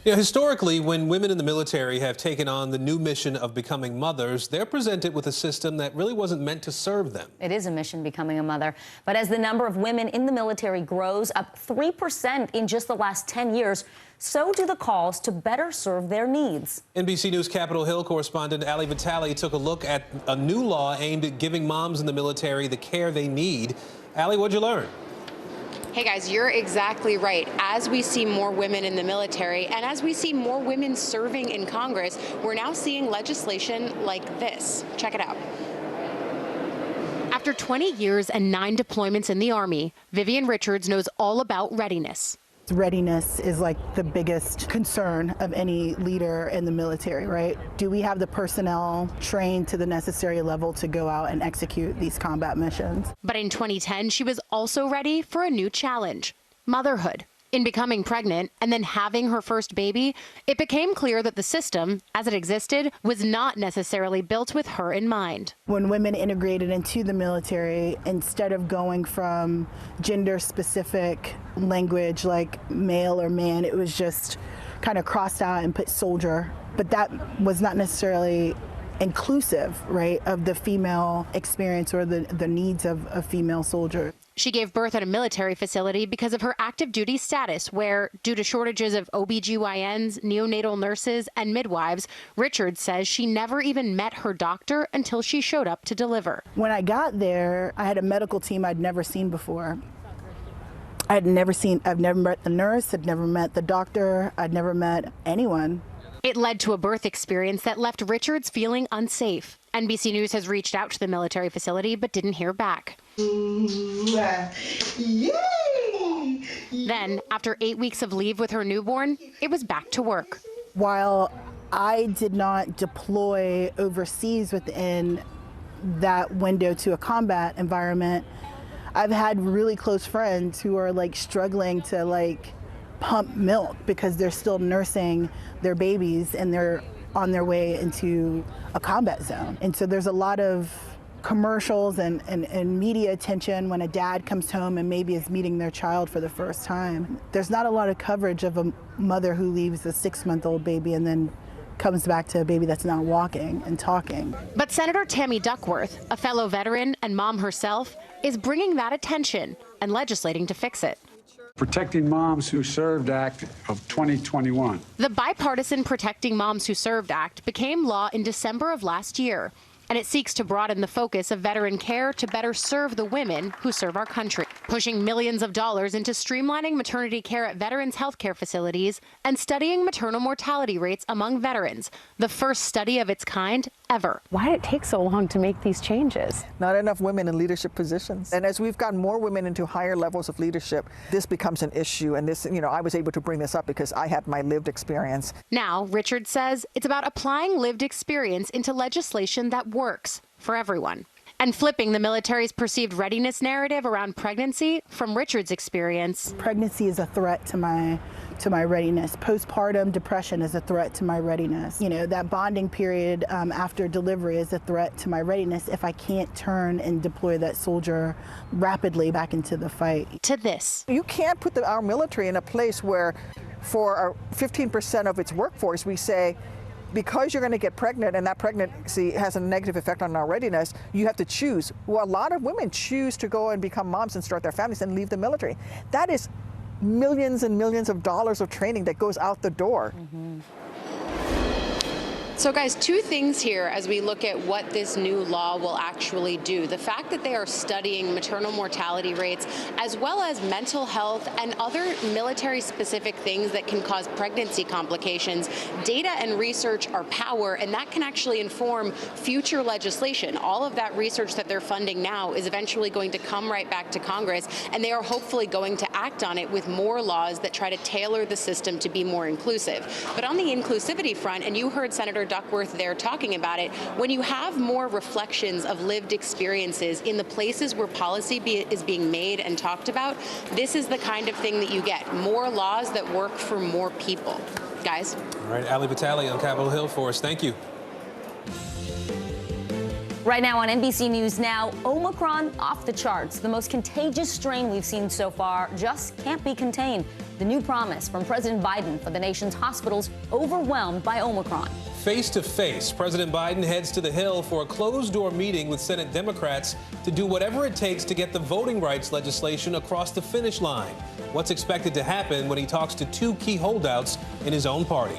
S19: Yeah, historically, when women in the military have taken on the new mission of becoming mothers, they're presented with a system that really wasn't meant to serve them.
S22: It is a mission, becoming a mother. But as the number of women in the military grows, up 3% in just the last 10 years, so do the calls to better serve their needs.
S19: NBC News Capitol Hill correspondent Ali Vitale took a look at a new law aimed at giving moms in the military the care they need. Ali, what'd you learn?
S7: Hey guys, you're exactly right. As we see more women in the military and as we see more women serving in Congress, we're now seeing legislation like this. Check it out. After 20 years and 9 deployments in the Army, Vivian Richards knows all about readiness.
S8: Readiness is like the biggest concern of any leader in the military, right? Do we have the personnel trained to the necessary level to go out and execute these combat missions?
S7: But in 2010, she was also ready for a new challenge: motherhood. In becoming pregnant and then having her first baby, it became clear that the system, as it existed, was not necessarily built with her in mind.
S8: When women integrated into the military, instead of going from gender-specific language like male or man, it was just kind of crossed out and put soldier. But that was not necessarily inclusive, right, of the female experience or the needs of a female soldier.
S7: She gave birth at a military facility because of her active duty status, where, due to shortages of OBGYNs, neonatal nurses, and midwives, Richards says she never even met her doctor until she showed up to deliver.
S8: When I got there, I had a medical team I'd never seen before. I've never met the nurse, I'd never met the doctor, I'd never met anyone.
S7: It led to a birth experience that left Richards feeling unsafe. NBC News has reached out to the military facility but didn't hear back. Then, after 8 weeks of leave with her newborn, it was back to work.
S8: While I did not deploy overseas within that window to a combat environment, I've had really close friends who are like struggling to like pump milk because they're still nursing their babies and they're on their way into a combat zone. And so there's a lot of commercials and media attention when a dad comes home and maybe is meeting their child for the first time. There's not a lot of coverage of a mother who leaves a 6-month-old baby and then comes back to a baby that's not walking and talking.
S7: But Senator Tammy Duckworth, a fellow veteran and mom herself, is bringing that attention and legislating to fix it.
S16: Protecting Moms Who Served Act of 2021.
S7: The bipartisan Protecting Moms Who Served Act became law in December of last year, and it seeks to broaden the focus of veteran care to better serve the women who serve our country, pushing millions of dollars into streamlining maternity care at veterans' healthcare facilities and studying maternal mortality rates among veterans, the first study of its kind ever.
S4: Why did it take so long to make these changes?
S17: Not enough women in leadership positions. And as we've gotten more women into higher levels of leadership, this becomes an issue. And this, I was able to bring this up because I had my lived experience.
S7: Now, Richard says it's about applying lived experience into legislation that works for everyone. And flipping the military's perceived readiness narrative around pregnancy from Richard's experience.
S8: Pregnancy is a threat to my readiness. Postpartum depression is a threat to my readiness. That bonding period after delivery is a threat to my readiness if I can't turn and deploy that soldier rapidly back into the fight.
S7: To this.
S17: You can't put our military in a place where for 15% of its workforce we say, because you're going to get pregnant and that pregnancy has a negative effect on our readiness, you have to choose. Well, a lot of women choose to go and become moms and start their families and leave the military. That is millions and millions of dollars of training that goes out the door.
S7: Mm-hmm. So guys, two things here as we look at what this new law will actually do. The fact that they are studying maternal mortality rates as well as mental health and other military-specific things that can cause pregnancy complications. Data and research are power, and that can actually inform future legislation. All of that research that they're funding now is eventually going to come right back to Congress, and they are hopefully going to act on it with more laws that try to tailor the system to be more inclusive. But on the inclusivity front, and you heard Senator Duckworth there talking about it, when you have more reflections of lived experiences in the places where policy is being made and talked about, this is the kind of thing that you get. More laws that work for more people. Guys?
S19: All right, Ali Vitale on Capitol Hill for us. Thank you.
S22: Right now on NBC News Now, Omicron off the charts. The most contagious strain we've seen so far just can't be contained. The new promise from President Biden for the nation's hospitals overwhelmed by Omicron.
S19: Face to face, President Biden heads to the Hill for a closed-door meeting with Senate Democrats to do whatever it takes to get the voting rights legislation across the finish line. What's expected to happen when he talks to two key holdouts in his own party?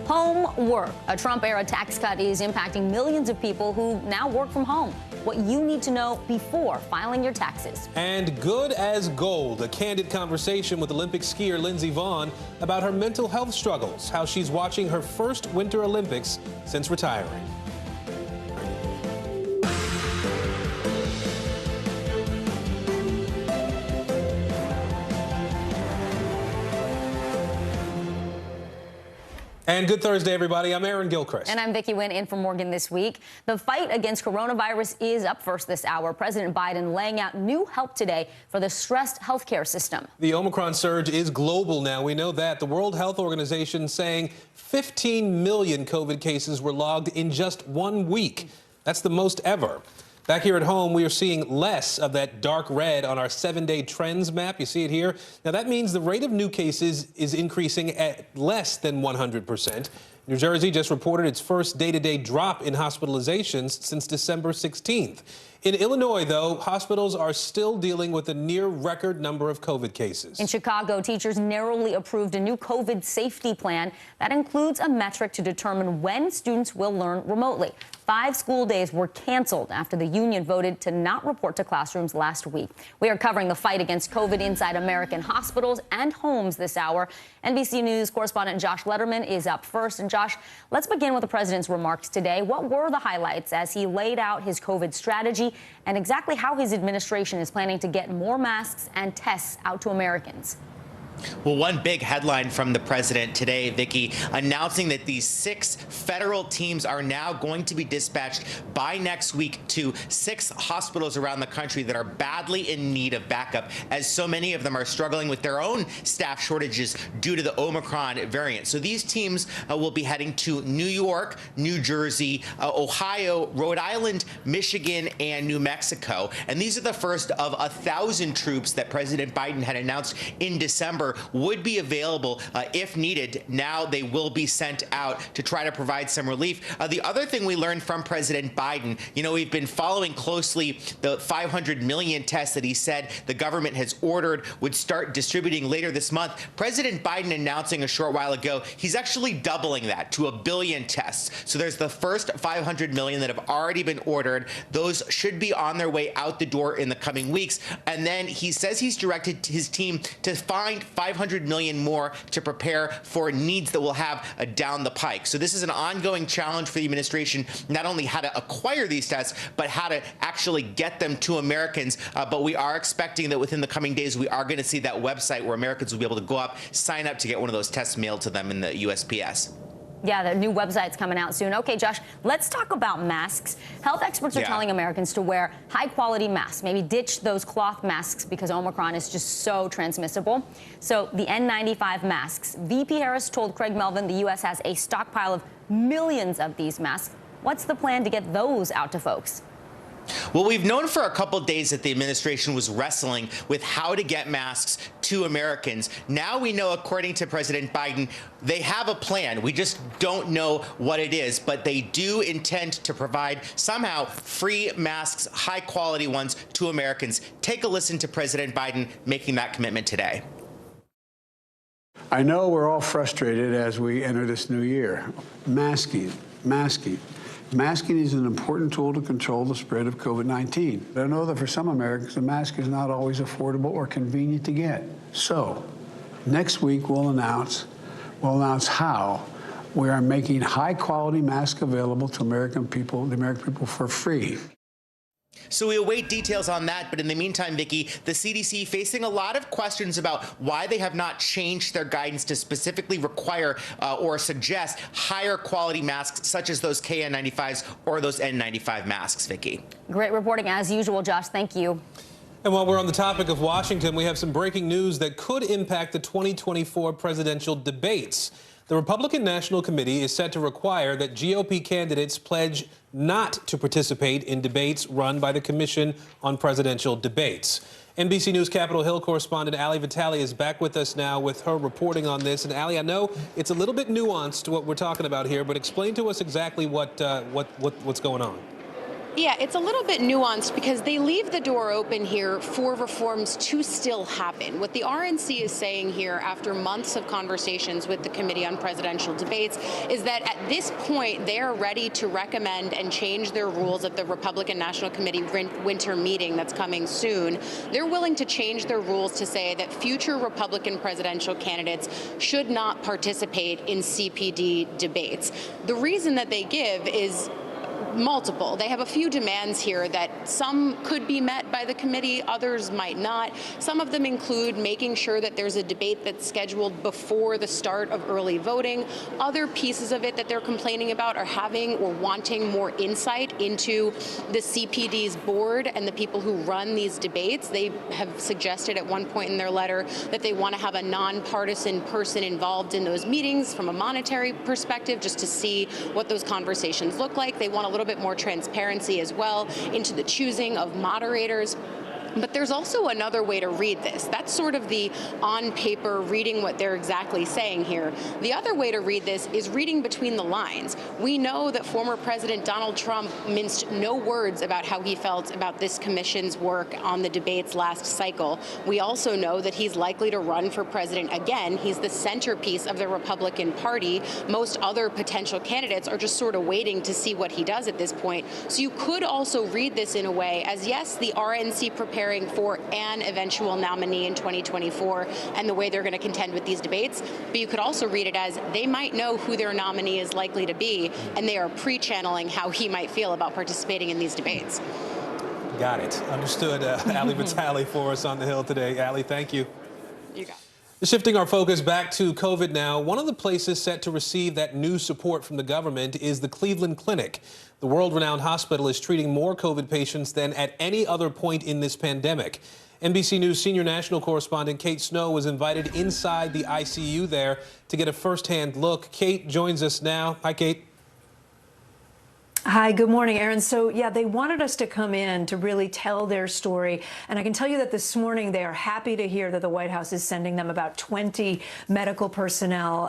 S22: Home work. A Trump-era tax cut is impacting millions of people who now work from home. what you need to know before filing your taxes.
S19: And good as gold, a candid conversation with Olympic skier Lindsey Vonn about her mental health struggles, how she's watching her first Winter Olympics since retiring. And good Thursday, everybody. I'm Aaron Gilchrist.
S22: And I'm Vicki Wynn in for Morgan this week. The fight against coronavirus is up first this hour. President Biden laying out new help today for the stressed healthcare system.
S19: The Omicron surge is global now. We know that. The World Health Organization saying 15 million COVID cases were logged in just 1 week. That's the most ever. Back here at home, we are seeing less of that dark red on our 7-day trends map. You see it here. Now, that means the rate of new cases is increasing at less than 100%. New Jersey just reported its first day-to-day drop in hospitalizations since December 16th. In Illinois, though, hospitals are still dealing with a near-record number of COVID cases.
S22: In Chicago, teachers narrowly approved a new COVID safety plan that includes a metric to determine when students will learn remotely. 5 school days were canceled after the union voted to not report to classrooms last week. We are covering the fight against COVID inside American hospitals and homes this hour. NBC News correspondent Josh Letterman is up first. And Josh, let's begin with the president's remarks today. What were the highlights as he laid out his COVID strategy and exactly how his administration is planning to get more masks and tests out to Americans?
S9: Well, one big headline from the president today, Vicki, announcing that these 6 federal teams are now going to be dispatched by next week to 6 hospitals around the country that are badly in need of backup, as so many of them are struggling with their own staff shortages due to the Omicron variant. So these teams will be heading to New York, New Jersey, Ohio, Rhode Island, Michigan, and New Mexico. And these are the first of 1,000 troops that President Biden had announced in December would be available if needed. Now they will be sent out to try to provide some relief. The other thing we learned from President Biden, you know, we've been following closely the 500 million tests that he said the government has ordered would start distributing later this month. President Biden announcing a short while ago he's actually doubling that to 1 billion tests. So there's the first 500 million that have already been ordered. Those should be on their way out the door in the coming weeks. And then he says he's directed his team to find 500 million more to prepare for needs that we'll have down the pike. So this is an ongoing challenge for the administration, not only how to acquire these tests, but how to actually get them to Americans. But we are expecting that within the coming days, we are going to see that website where Americans will be able to go up, sign up to get one of those tests mailed to them in the USPS.
S22: Yeah, the new website's coming out soon. Okay, Josh, let's talk about masks. Health experts are telling Americans to wear high-quality masks, maybe ditch those cloth masks because Omicron is just so transmissible. So the N95 masks. VP Harris told Craig Melvin the U.S. has a stockpile of millions of these masks. What's the plan to get those out to folks?
S9: Well, we've known for a couple days that the administration was wrestling with how to get masks to Americans. Now we know, according to President Biden, they have a plan. We just don't know what it is, but they do intend to provide somehow free masks, high quality ones to Americans. Take a listen to President Biden making that commitment today.
S16: I know we're all frustrated as we enter this new year. Masking. Masking is an important tool to control the spread of COVID-19. I know that for some Americans, a mask is not always affordable or convenient to get. So, next week we'll announce how we are making high-quality masks available to the American people for free.
S9: So we await details on that. But in the meantime, Vicki, the CDC facing a lot of questions about why they have not changed their guidance to specifically require or suggest higher quality masks, such as those KN95s or those N95 masks, Vicki.
S22: Great reporting as usual, Josh. Thank you.
S19: And while we're on the topic of Washington, we have some breaking news that could impact the 2024 presidential debates. The Republican National Committee is set to require that GOP candidates pledge not to participate in debates run by the Commission on Presidential Debates. NBC News Capitol Hill correspondent Ali Vitale is back with us now with her reporting on this. And Ali, I know it's a little bit nuanced what we're talking about here, but explain to us exactly what's going on.
S7: Yeah, it's a little bit nuanced because they leave the door open here for reforms to still happen. What the RNC is saying here after months of conversations with the Committee on Presidential Debates is that at this point, they are ready to recommend and change their rules at the Republican National Committee winter meeting that's coming soon. They're willing to change their rules to say that future Republican presidential candidates should not participate in CPD debates. The reason that they give is multiple. They have a few demands here that some could be met by the committee, others might not. Some of them include making sure that there's a debate that's scheduled before the start of early voting. Other pieces of it that they're complaining about are having or wanting more insight into the CPD's board and the people who run these debates. They have suggested at one point in their letter that they want to have a nonpartisan person involved in those meetings from a monetary perspective, just to see what those conversations look like. They want a little bit more transparency as well into the choosing of moderators. But there's also another way to read this. That's sort of the on paper reading what they're exactly saying here. The other way to read this is reading between the lines. We know that former President Donald Trump minced no words about how he felt about this commission's work on the debates last cycle. We also know that he's likely to run for president again. He's the centerpiece of the Republican Party. Most other potential candidates are just sort of waiting to see what he does at this point. So you could also read this in a way as, yes, the RNC preparing for an eventual nominee in 2024 and the way they're going to contend with these debates. But you could also read it as they might know who their nominee is likely to be, and they are pre-channeling how he might feel about participating in these debates.
S19: Got it. Understood. Ali Vitale for us on the Hill today. Ali, thank you.
S7: You got it.
S19: Shifting our focus back to COVID now, one of the places set to receive that new support from the government is the Cleveland Clinic. The world-renowned hospital is treating more COVID patients than at any other point in this pandemic. NBC News senior national correspondent Kate Snow was invited inside the ICU there to get a first-hand look. Kate joins us now. Hi, Kate.
S10: Hi, good morning, Aaron. So, yeah, they wanted us to come in to really tell their story. And I can tell you that this morning they are happy to hear that the White House is sending them about 20 medical personnel.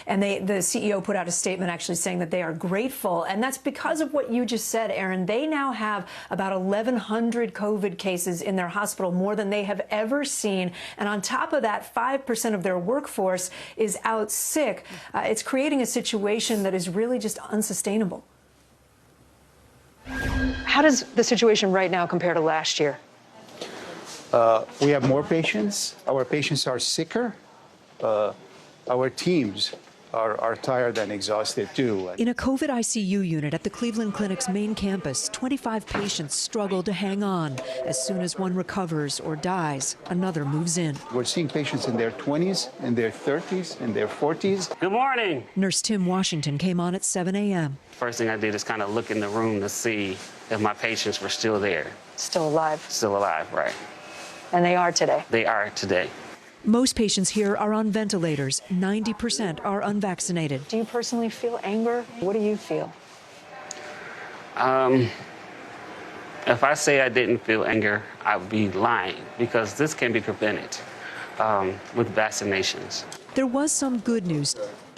S10: And the CEO put out a statement actually saying that they are grateful. And that's because of what you just said, Aaron. They now have about 1,100 COVID cases in their hospital, more than they have ever seen. And on top of that, 5% of their workforce is out sick. It's creating a situation that is really just unsustainable. How does the situation right now compare to last year?
S11: We have more patients. Our patients are sicker. Our teams are tired and exhausted, too.
S18: In a COVID ICU unit at the Cleveland Clinic's main campus, 25 patients struggle to hang on. As soon as one recovers or dies, another moves in.
S11: We're seeing patients in their 20s, in their 30s, in their 40s.
S20: Good morning.
S18: Nurse Tim Washington came on at 7 a.m.
S20: First thing I did is kind of look in the room to see if my patients were still there.
S10: Still alive?
S20: Still alive, right.
S10: And they are today?
S20: They are today.
S18: Most patients here are on ventilators. 90% are unvaccinated.
S10: Do you personally feel anger? What do you feel?
S20: If I say I didn't feel anger, I would be lying, because this can be prevented with vaccinations.
S18: There was some good news.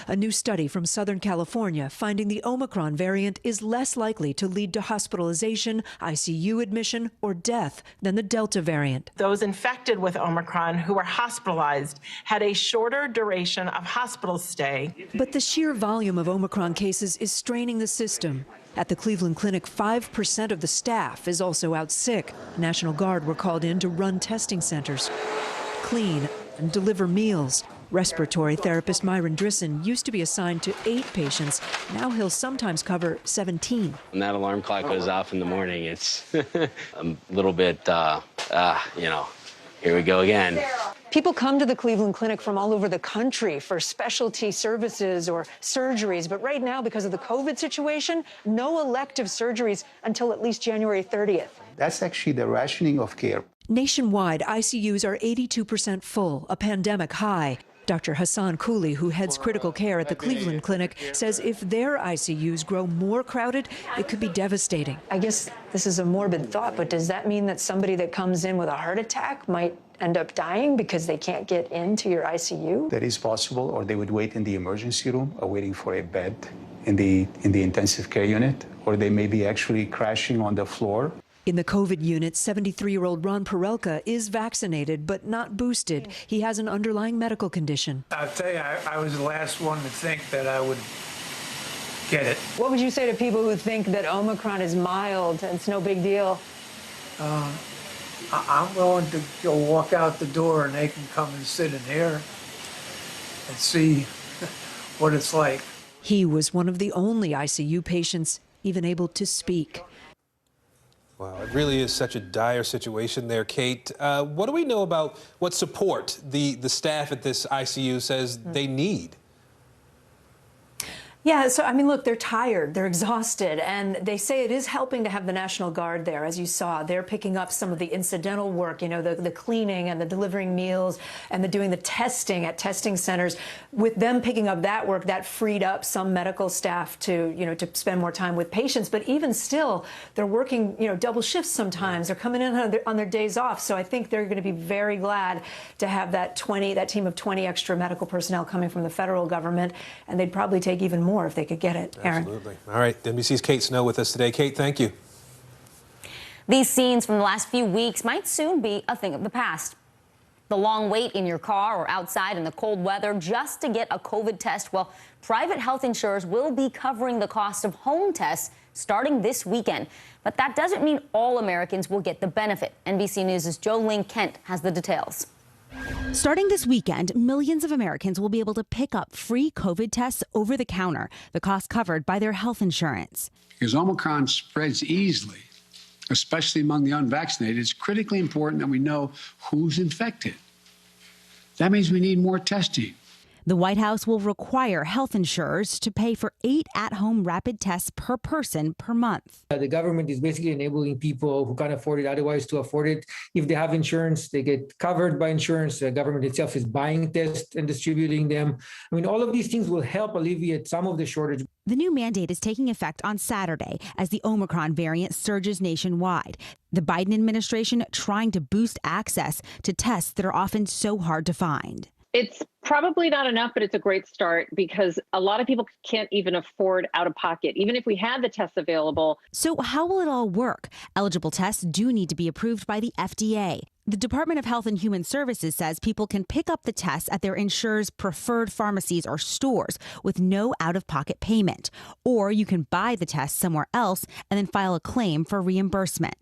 S18: A new study from Southern California finding the Omicron variant is less likely to lead to hospitalization, ICU admission, or death than the Delta variant.
S21: Those infected with Omicron who were hospitalized had a shorter duration of hospital stay.
S18: But the sheer volume of Omicron cases is straining the system. At the Cleveland Clinic, 5% of the staff is also out sick. National Guard were called in to run testing centers, clean, and deliver meals. Respiratory therapist Myron Drissen used to be assigned to 8 patients. Now he'll sometimes cover 17.
S22: When that alarm clock goes off in the morning, it's a little bit, here we go again.
S10: People come to the Cleveland Clinic from all over the country for specialty services or surgeries. But right now, because of the COVID situation, no elective surgeries until at least January 30th.
S11: That's actually the rationing of care.
S18: Nationwide, ICUs are 82% full, a pandemic high. Dr. Hassan Cooley, who heads critical care at the Cleveland Clinic, says if their ICUs grow more crowded, it could be devastating.
S10: I guess this is a morbid thought, but does that mean that somebody that comes in with a heart attack might end up dying because they can't get into your ICU?
S11: That is possible, or they would wait in the emergency room, waiting for a bed in the intensive care unit, or they may be actually crashing on the floor.
S18: In the COVID unit, 73-year-old Ron Perelka is vaccinated but not boosted. He has an underlying medical condition.
S1: I'll tell you, I was the last one to think that I would get it.
S10: What would you say to people who think that Omicron is mild and it's no big deal?
S1: I'm willing to go walk out the door and they can come and sit in here and see what it's like.
S18: He was one of the only ICU patients even able to speak.
S19: Wow, it really is such a dire situation there, Kate. What do we know about what support the staff at this ICU says they need?
S10: Yeah, so I mean, look, they're tired, they're exhausted, and they say it is helping to have the National Guard there. As you saw, they're picking up some of the incidental work, you know, the cleaning and the delivering meals and the doing the testing at testing centers. With them picking up that work, that freed up some medical staff to, you know, to spend more time with patients. But even still, they're working, you know, double shifts sometimes. They're coming in on their days off. So I think they're going to be very glad to have that team of 20 extra medical personnel coming from the federal government, and they'd probably take even more if they could get it. Aaron.
S19: Absolutely. All right. NBC's Kate Snow with us today. Kate, thank you.
S22: These scenes from the last few weeks might soon be a thing of the past. The long wait in your car or outside in the cold weather just to get a COVID test. Well, private health insurers will be covering the cost of home tests starting this weekend. But that doesn't mean all Americans will get the benefit. NBC News' Jolene Kent has the details.
S2: Starting this weekend, millions of Americans will be able to pick up free COVID tests over the counter, the cost covered by their health insurance.
S16: Because Omicron spreads easily, especially among the unvaccinated, it's critically important that we know who's infected. That means we need more testing.
S2: The White House will require health insurers to pay for 8 at-home rapid tests per person per month.
S3: The government is basically enabling people who can't afford it otherwise to afford it. If they have insurance, they get covered by insurance. The government itself is buying tests and distributing them. I mean, all of these things will help alleviate some of the shortage.
S2: The new mandate is taking effect on Saturday as the Omicron variant surges nationwide. The Biden administration trying to boost access to tests that are often so hard to find.
S12: It's probably not enough, but it's a great start because a lot of people can't even afford out of pocket, even if we had the tests available.
S2: So how will it all work? Eligible tests do need to be approved by the FDA. The Department of Health and Human Services says people can pick up the tests at their insurer's preferred pharmacies or stores with no out-of-pocket payment. Or you can buy the test somewhere else and then file a claim for reimbursement.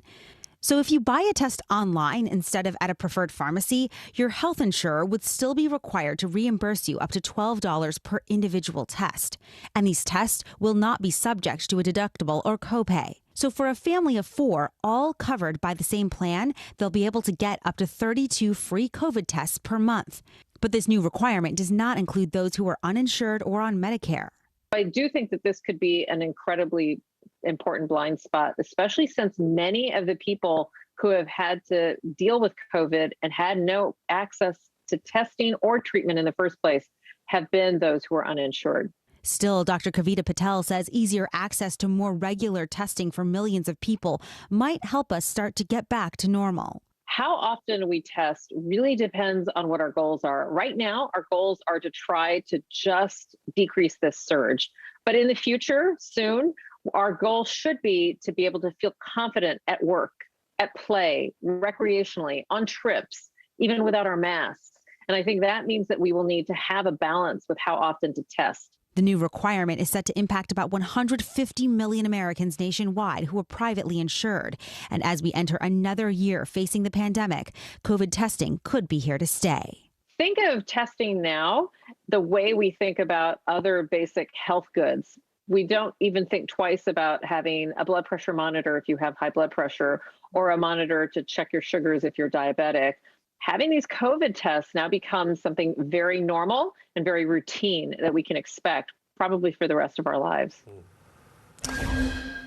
S2: So if you buy a test online instead of at a preferred pharmacy, your health insurer would still be required to reimburse you up to $12 per individual test. And these tests will not be subject to a deductible or copay. So for a family of 4, all covered by the same plan, they'll be able to get up to 32 free COVID tests per month. But this new requirement does not include those who are uninsured or on Medicare.
S12: I do think that this could be an incredibly important blind spot, especially since many of the people who have had to deal with COVID and had no access to testing or treatment in the first place have been those who are uninsured.
S2: Still, Dr. Kavita Patel says easier access to more regular testing for millions of people might help us start to get back to normal.
S12: How often we test really depends on what our goals are. Right now, our goals are to try to just decrease this surge. But in the future, soon, our goal should be to be able to feel confident at work, at play, recreationally, on trips, even without our masks. And I think that means that we will need to have a balance with how often to test.
S2: The new requirement is set to impact about 150 million Americans nationwide who are privately insured. And as we enter another year facing the pandemic, COVID testing could be here to stay.
S12: Think of testing now the way we think about other basic health goods. We don't even think twice about having a blood pressure monitor if you have high blood pressure, or a monitor to check your sugars if you're diabetic. Having these COVID tests now becomes something very normal and very routine that we can expect probably for the rest of our lives.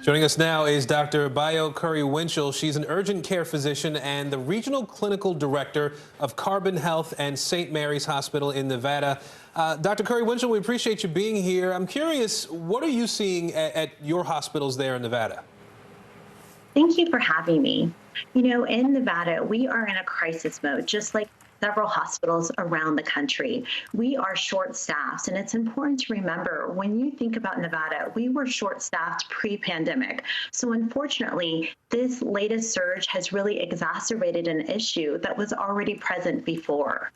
S19: Joining us now is Dr. Bayo Curry-Winchell. She's an urgent care physician and the regional clinical director of Carbon Health and St. Mary's Hospital in Nevada. Dr. Curry-Winchell, we appreciate you being here. I'm curious, what are you seeing at your hospitals there in Nevada?
S13: Thank you for having me. You know, in Nevada, we are in a crisis mode, just like several hospitals around the country. We are short-staffed, and it's important to remember when you think about Nevada, we were short-staffed pre-pandemic. So unfortunately, this latest surge has really exacerbated an issue that was already present before.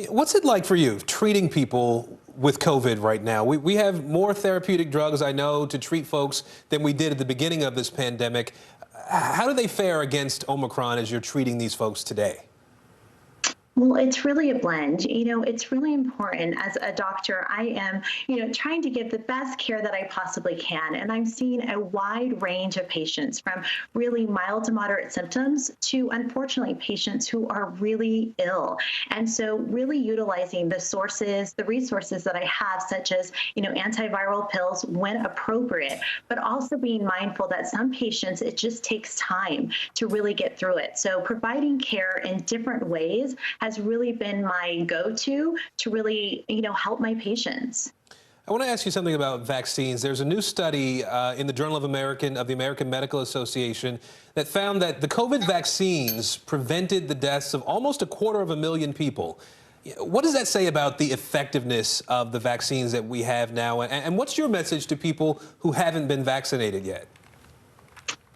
S19: What's it like for you treating people with COVID right now? We have more therapeutic drugs, I know, to treat folks than we did at the beginning of this pandemic. How do they fare against Omicron as you're treating these folks today?
S13: Well, it's really a blend. It's really important. As a doctor, I am, trying to give the best care that I possibly can. And I'm seeing a wide range of patients from really mild to moderate symptoms to, unfortunately, patients who are really ill. And so really utilizing the resources that I have, such as, antiviral pills when appropriate, but also being mindful that some patients, it just takes time to really get through it. So providing care in different ways has really been my go-to to really, help my patients.
S19: I want to ask you something about vaccines. There's a new study in the Journal of the American Medical Association that found that the COVID vaccines prevented the deaths of almost 250,000 people. What does that say about the effectiveness of the vaccines that we have now? And what's your message to people who haven't been vaccinated yet?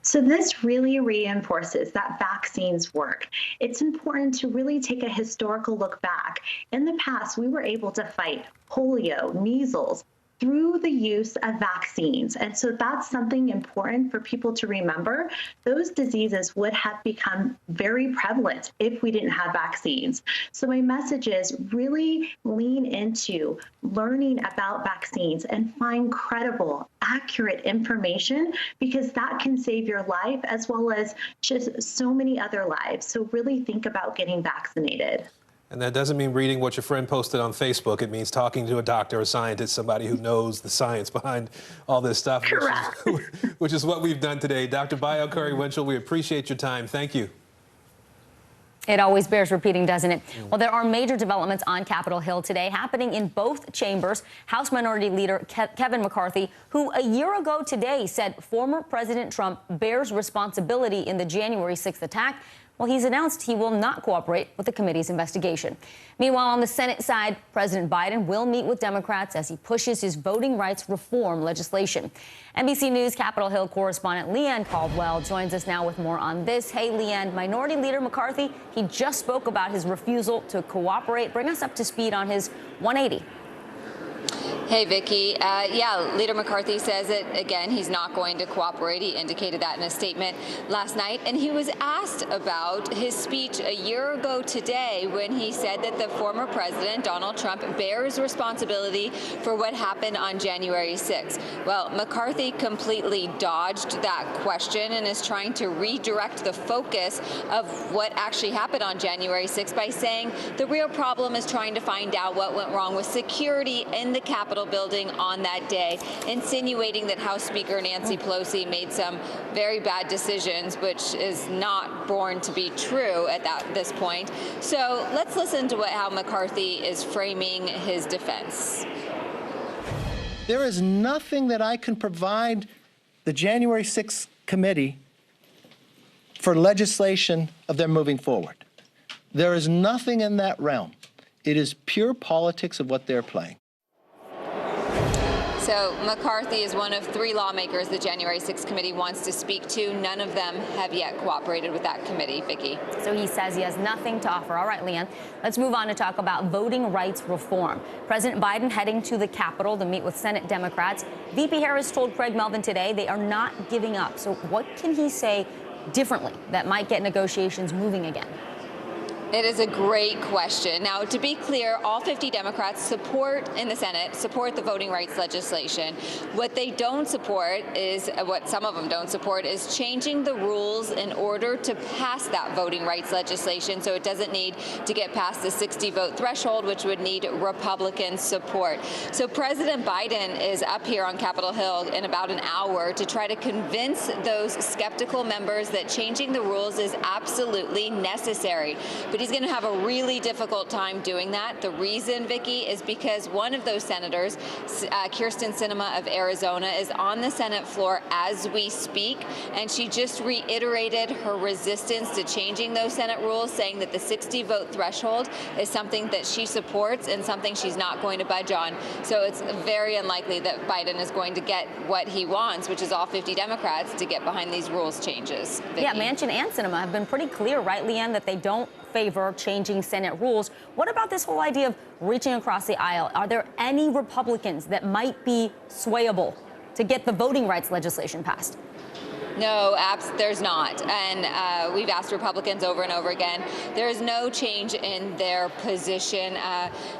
S13: So this really reinforces that vaccines work. It's important to really take a historical look back. In the past, we were able to fight polio, measles, through the use of vaccines. And so that's something important for people to remember. Those diseases would have become very prevalent if we didn't have vaccines. So my message is really lean into learning about vaccines and find credible, accurate information, because that can save your life as well as just so many other lives. So really think about getting vaccinated.
S19: And that doesn't mean reading what your friend posted on Facebook. It means talking to a doctor, a scientist, somebody who knows the science behind all this stuff, which is what we've done today. Dr. Bayo Curry-Winchell, we appreciate your time. Thank you.
S22: It always bears repeating, doesn't it? Well, there are major developments on Capitol Hill today happening in both chambers. House Minority Leader Kevin McCarthy, who a year ago today said former President Trump bears responsibility in the January 6th attack, well, he's announced he will not cooperate with the committee's investigation. Meanwhile, on the Senate side, President Biden will meet with Democrats as he pushes his voting rights reform legislation. NBC News Capitol Hill correspondent Leanne Caldwell joins us now with more on this. Hey, Leanne, Minority Leader McCarthy, he just spoke about his refusal to cooperate. Bring us up to speed on his 180.
S14: Hey, Vicki. Yeah, Leader McCarthy says that, again, he's not going to cooperate. He indicated that in a statement last night. And he was asked about his speech a year ago today when he said that the former president, Donald Trump, bears responsibility for what happened on January 6th. Well, McCarthy completely dodged that question and is trying to redirect the focus of what actually happened on January 6th by saying the real problem is trying to find out what went wrong with security in the Capitol building on that day, insinuating that House Speaker Nancy Pelosi made some very bad decisions, which is not born to be true at this point. So let's listen to how McCarthy is framing his defense.
S15: There is nothing that I can provide the January 6th committee for legislation of them moving forward. There is nothing in that realm. It is pure politics of what they're playing.
S14: So McCarthy is one of 3 lawmakers the January 6th committee wants to speak to. None of them have yet cooperated with that committee, Vicki.
S22: So he says he has nothing to offer. All right, Leanne, let's move on to talk about voting rights reform. President Biden heading to the Capitol to meet with Senate Democrats. VP Harris told Craig Melvin today they are not giving up. So what can he say differently that might get negotiations moving again?
S14: It is a great question. Now, to be clear, all 50 Democrats in the Senate support the voting rights legislation. What they don't support is, what some of them don't support, is changing the rules in order to pass that voting rights legislation so it doesn't need to get past the 60-vote threshold, which would need Republican support. So President Biden is up here on Capitol Hill in about an hour to try to convince those skeptical members that changing the rules is absolutely necessary. But but he's going to have a really difficult time doing that. The reason, Vicky, is because one of those senators, Kyrsten Sinema of Arizona, is on the Senate floor as we speak, and she just reiterated her resistance to changing those Senate rules, saying that the 60-vote threshold is something that she supports and something she's not going to budge on. So it's very unlikely that Biden is going to get what he wants, which is all 50 Democrats to get behind these rules changes. Vicky.
S22: Yeah, Manchin and Sinema have been pretty clear, right, Leanne, that they don't favor changing Senate rules. What about this whole idea of reaching across the aisle? Are there any Republicans that might be swayable to get the voting rights legislation passed?
S14: No, there's not. And we've asked Republicans over and over again. There is no change in their position.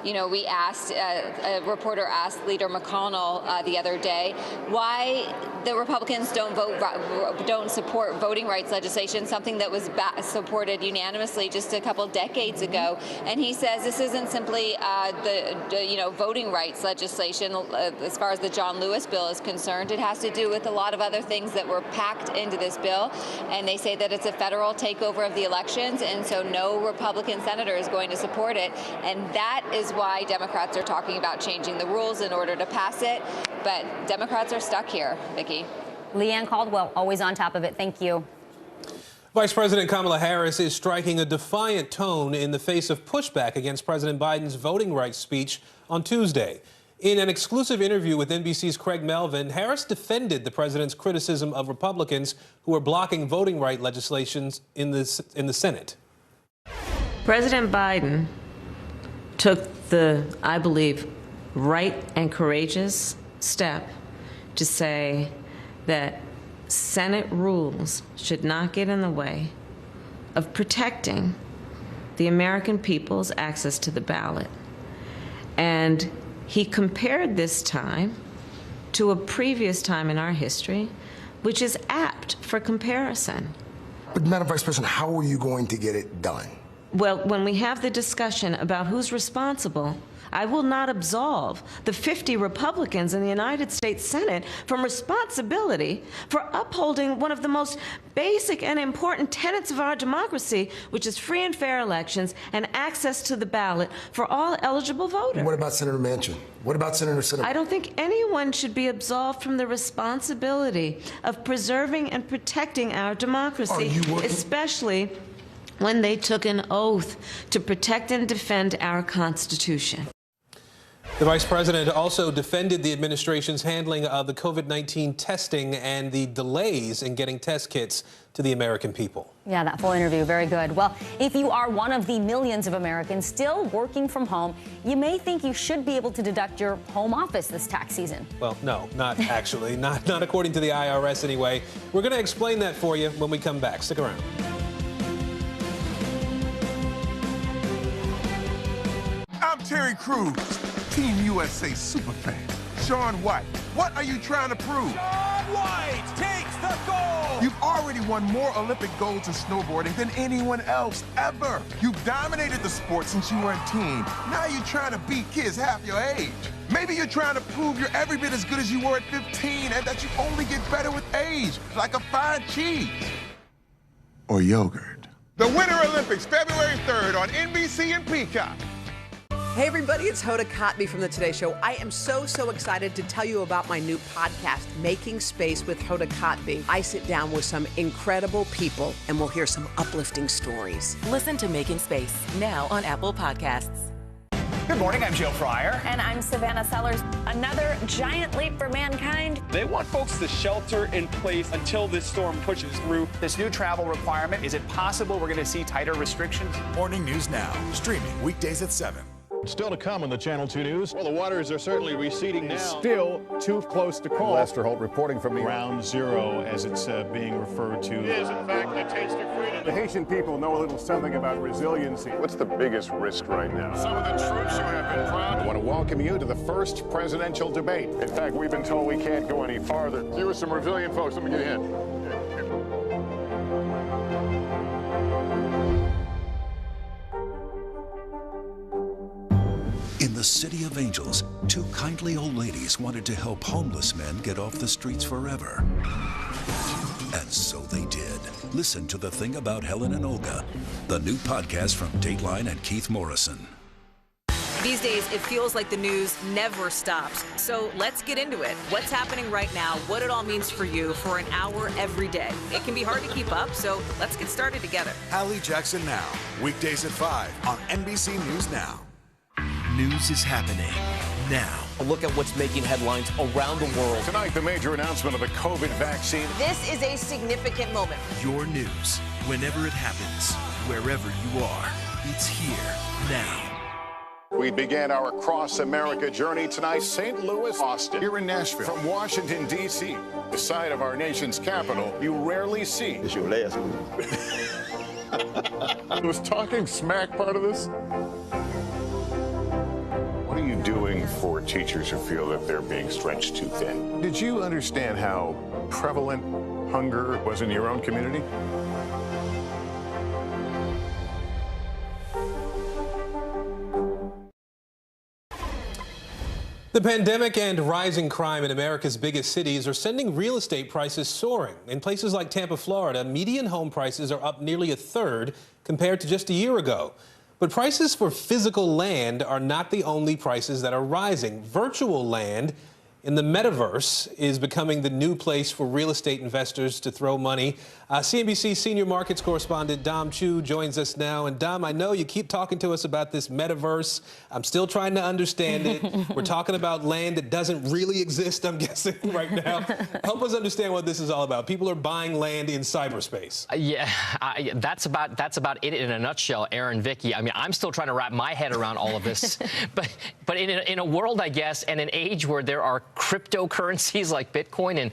S14: We asked, a reporter asked Leader McConnell the other day why the Republicans don't support voting rights legislation, something that was supported unanimously just a couple decades ago. And he says this isn't simply the voting rights legislation as far as the John Lewis bill is concerned. It has to do with a lot of other things that were packed into this bill, and they say that it's a federal takeover of the elections, and so no Republican senator is going to support it, and that is why Democrats are talking about changing the rules in order to pass it, but Democrats are stuck here, Vicky.
S22: Leanne Caldwell, always on top of it. Thank you.
S19: Vice President Kamala Harris is striking a defiant tone in the face of pushback against President Biden's voting rights speech on Tuesday. In an exclusive interview with NBC's Craig Melvin, Harris defended the president's criticism of Republicans who are blocking voting rights legislations in the Senate.
S5: President Biden took the, I believe, right and courageous step to say that Senate rules should not get in the way of protecting the American people's access to the ballot. And he compared this time to a previous time in our history, which is apt for comparison.
S6: But, Madam Vice President, how are you going to get it done?
S5: Well, when we have the discussion about who's responsible, I will not absolve the 50 Republicans in the United States Senate from responsibility for upholding one of the most basic and important tenets of our democracy, which is free and fair elections and access to the ballot for all eligible voters.
S6: What about Senator Manchin? What about Senator Sinema?
S5: I don't think anyone should be absolved from the responsibility of preserving and protecting our democracy, especially when they took an oath to protect and defend our Constitution.
S19: The vice president also defended the administration's handling of the COVID-19 testing and the delays in getting test kits to the American people.
S22: Yeah, that full interview, very good. Well, if you are one of the millions of Americans still working from home, you may think you should be able to deduct your home office this tax season.
S19: Well, no, not actually, not according to the IRS anyway. We're going to explain that for you when we come back. Stick around.
S23: I'm Terry Crews, Team USA superfan. Shaun White, what are you trying to prove?
S24: Shaun White takes the gold!
S23: You've already won more Olympic golds in snowboarding than anyone else ever. You've dominated the sport since you were a teen. Now you're trying to beat kids half your age. Maybe you're trying to prove you're every bit as good as you were at 15 and that you only get better with age, like a fine cheese. Or yogurt. The Winter Olympics, February 3rd on NBC and Peacock.
S4: Hey everybody, it's Hoda Kotb from The Today Show. I am so excited to tell you about my new podcast, Making Space with Hoda Kotb. I sit down with some incredible people and we'll hear some uplifting stories.
S25: Listen to Making Space now on Apple Podcasts.
S26: Good morning, I'm Joe Fryer.
S27: And I'm Savannah Sellers. Another giant leap for mankind.
S26: They want folks to shelter in place until this storm pushes through. This new travel requirement, is it possible we're going to see tighter restrictions?
S28: Morning News Now, streaming weekdays at 7.
S29: Still to come on the Channel 2 News. Well, the waters are certainly receding now. Still too close to call. Lester Holt reporting from Ground Zero, as it's being referred to. It is, in fact, the taste of freedom. The Haitian people know a little something about resiliency. What's the biggest risk right now? Some of the troops who have been proud. I want to welcome you to the first presidential debate. In fact, we've been told we can't go any farther. You are some resilient folks. Let me get a hint.
S30: In
S1: the City of Angels, two kindly old ladies wanted to help homeless men get off the streets forever. And so they did. Listen to The Thing About Helen and Olga, the new podcast from Dateline and Keith Morrison.
S7: These days, it feels like the news never stops. So let's get into it. What's happening right now, what it all means for you for an hour every day. It can be hard to keep up, so let's get started together.
S28: Hallie Jackson Now, weekdays at 5 on NBC News Now.
S8: News is happening now.
S9: A look at what's making headlines around the world.
S29: Tonight, the major announcement of the COVID vaccine.
S7: This is a significant moment.
S8: Your news, whenever it happens, wherever you are, it's here now.
S29: We began our cross-America journey tonight, St. Louis, Austin, here in Nashville. From Washington, D.C., the site of our nation's capital, you rarely see.
S11: It's your last one.
S29: Was talking smack part of this? What are you doing for teachers who feel that they're being stretched too thin? Did you understand how prevalent hunger was in your own community?
S19: The pandemic and rising crime in America's biggest cities are sending real estate prices soaring. In places like Tampa, Florida, median home prices are up nearly a third compared to just a year ago. But prices for physical land are not the only prices that are rising. Virtual land in the metaverse is becoming the new place for real estate investors to throw money. CNBC senior markets correspondent Dom Chu joins us now. And Dom, I know you keep talking to us about this metaverse. I'm still trying to understand it. We're talking about land that doesn't really exist, I'm guessing, right now. Help us understand what this is all about. People are buying land in cyberspace.
S17: That's about it in a nutshell, Aaron, Vicky. I mean, I'm still trying to wrap my head around all of this. but in a world, I guess, and an age where there are cryptocurrencies like Bitcoin and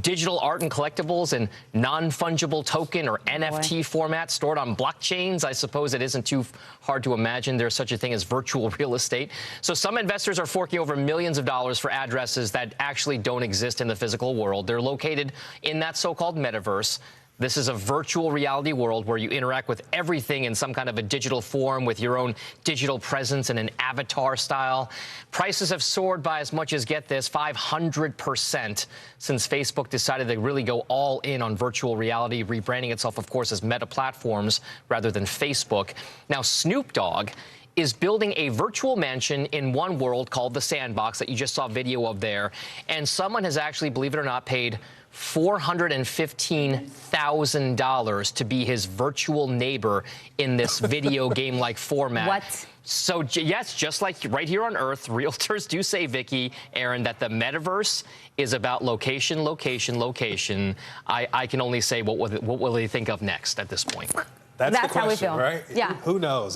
S17: digital art and collectibles and non-fungible token or NFT format stored on blockchains, I suppose it isn't too hard to imagine there's such a thing as virtual real estate. So some investors are forking over millions of dollars for addresses that actually don't exist in the physical world. They're located in that so-called metaverse. This is a virtual reality world where you interact with everything in some kind of a digital form with your own digital presence and an avatar style. Prices have soared by as much as, get this, 500% since Facebook decided to really go all in on virtual reality, rebranding itself, of course, as Meta Platforms rather than Facebook. Now, Snoop Dogg is building a virtual mansion in one world called the Sandbox that you just saw video of there. And someone has actually, believe it or not, paid $415,000 to be his virtual neighbor in this video game-like format.
S22: What?
S17: So, yes, just like right here on Earth, realtors do say, Vicky, Aaron, that the metaverse is about location, location, location. I can only say what will they think of next at this point.
S19: That's the question,
S22: how we feel.
S19: Right?
S22: Yeah.
S19: Who knows?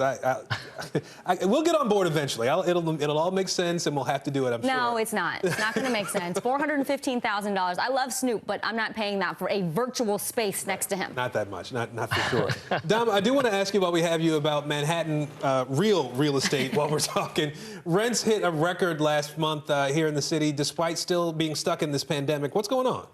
S19: We'll get on board eventually. It'll all make sense, and we'll have to do it, I'm sure.
S22: No, it's not. It's not going to make sense. $415,000. I love Snoop, but I'm not paying that for a virtual space next to him.
S19: Not that much. Not for sure. Dom, I do want to ask you while we have you about Manhattan real estate while we're talking. Rents hit a record last month here in the city, despite still being stuck in this pandemic. What's going on?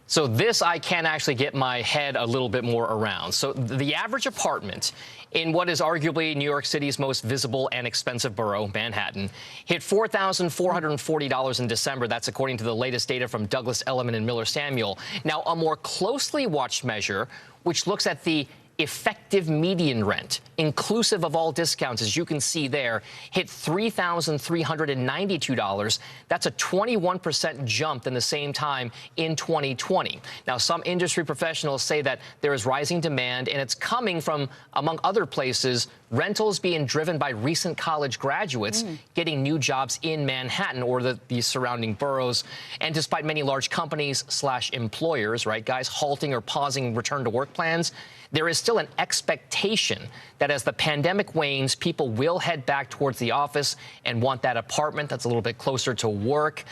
S17: So this I can actually get my head a little bit more around. So the average apartment in what is arguably New York City's most visible and expensive borough, Manhattan, hit $4,440 in December. That's according to the latest data from Douglas Elliman and Miller Samuel. Now, a more closely watched measure, which looks at the effective median rent, inclusive of all discounts, as you can see there, hit $3,392. That's a 21% jump in the same time in 2020. Now, some industry professionals say that there is rising demand, and it's coming from, among other places, rentals being driven by recent college graduates getting new jobs in Manhattan or the surrounding boroughs. And despite many large companies / employers, right, guys, halting or pausing return to work plans, there is still an expectation that as the pandemic wanes, people will head back towards the office and want that apartment that's a little bit closer to work.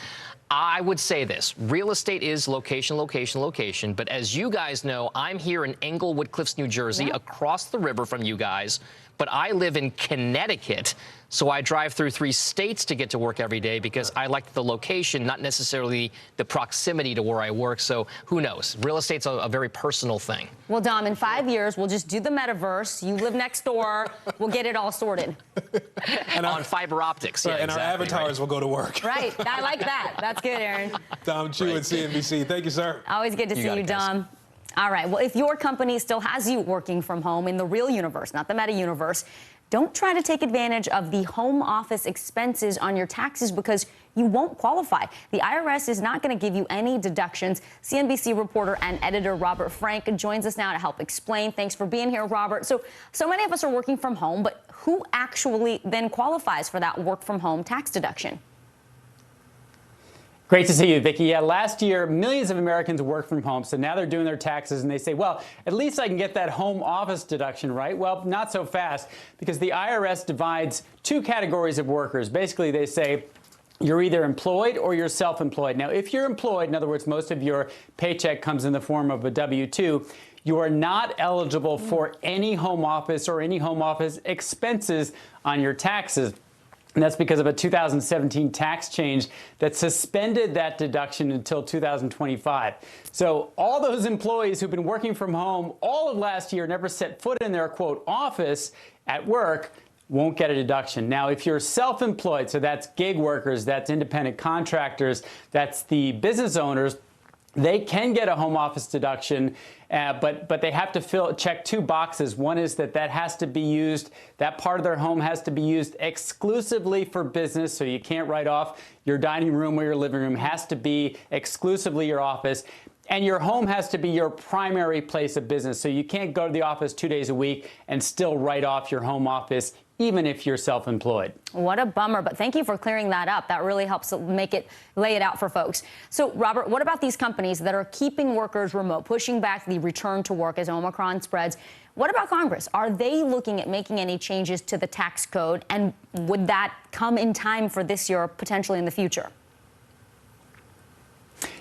S17: I would say this, real estate is location, location, location. But as you guys know, I'm here in Englewood Cliffs, New Jersey, across the river from you guys. but I live in Connecticut, so I drive through 3 states to get to work every day because I like the location, not necessarily the proximity to where I work. So who knows? Real estate's a very personal thing.
S22: Well, Dom, in 5 years, we'll just do the metaverse. You live next door. We'll get it all sorted.
S17: And on fiber optics.
S19: Right,
S17: yeah,
S19: and
S17: exactly,
S19: our avatars will go to work.
S22: Right. I like that. That's good, Aaron.
S19: Dom Chu at CNBC. Thank you, sir.
S22: Always good to see you, Dom. All right. Well, if your company still has you working from home in the real universe, not the meta universe, don't try to take advantage of the home office expenses on your taxes because you won't qualify. The IRS is not going to give you any deductions. CNBC reporter and editor Robert Frank joins us now to help explain. Thanks for being here, Robert. So many of us are working from home, but who actually then qualifies for that work from home tax deduction?
S2: Great to see you, Vicki. Yeah, last year, millions of Americans worked from home, so now they're doing their taxes, and they say, well, at least I can get that home office deduction, right? Well, not so fast, because the IRS divides 2 categories of workers. Basically, they say you're either employed or you're self-employed. Now, if you're employed, in other words, most of your paycheck comes in the form of a W-2, you are not eligible for any home office or any home office expenses on your taxes. And that's because of a 2017 tax change that suspended that deduction until 2025. So all those employees who've been working from home all of last year, never set foot in their, quote, office at work, won't get a deduction. Now, if you're self-employed, so that's gig workers, that's independent contractors, that's the business owners, they can get a home office deduction, but they have to check 2 boxes. One is that has to be used, that part of their home has to be used exclusively for business, so you can't write off your dining room or your living room. It has to be exclusively your office. And your home has to be your primary place of business, so you can't go to the office 2 days a week and still write off your home office, even if you're self-employed.
S22: What a bummer, but thank you for clearing that up. That really helps lay it out for folks. So, Robert, what about these companies that are keeping workers remote, pushing back the return to work as Omicron spreads? What about Congress? Are they looking at making any changes to the tax code, and would that come in time for this year or potentially in the future?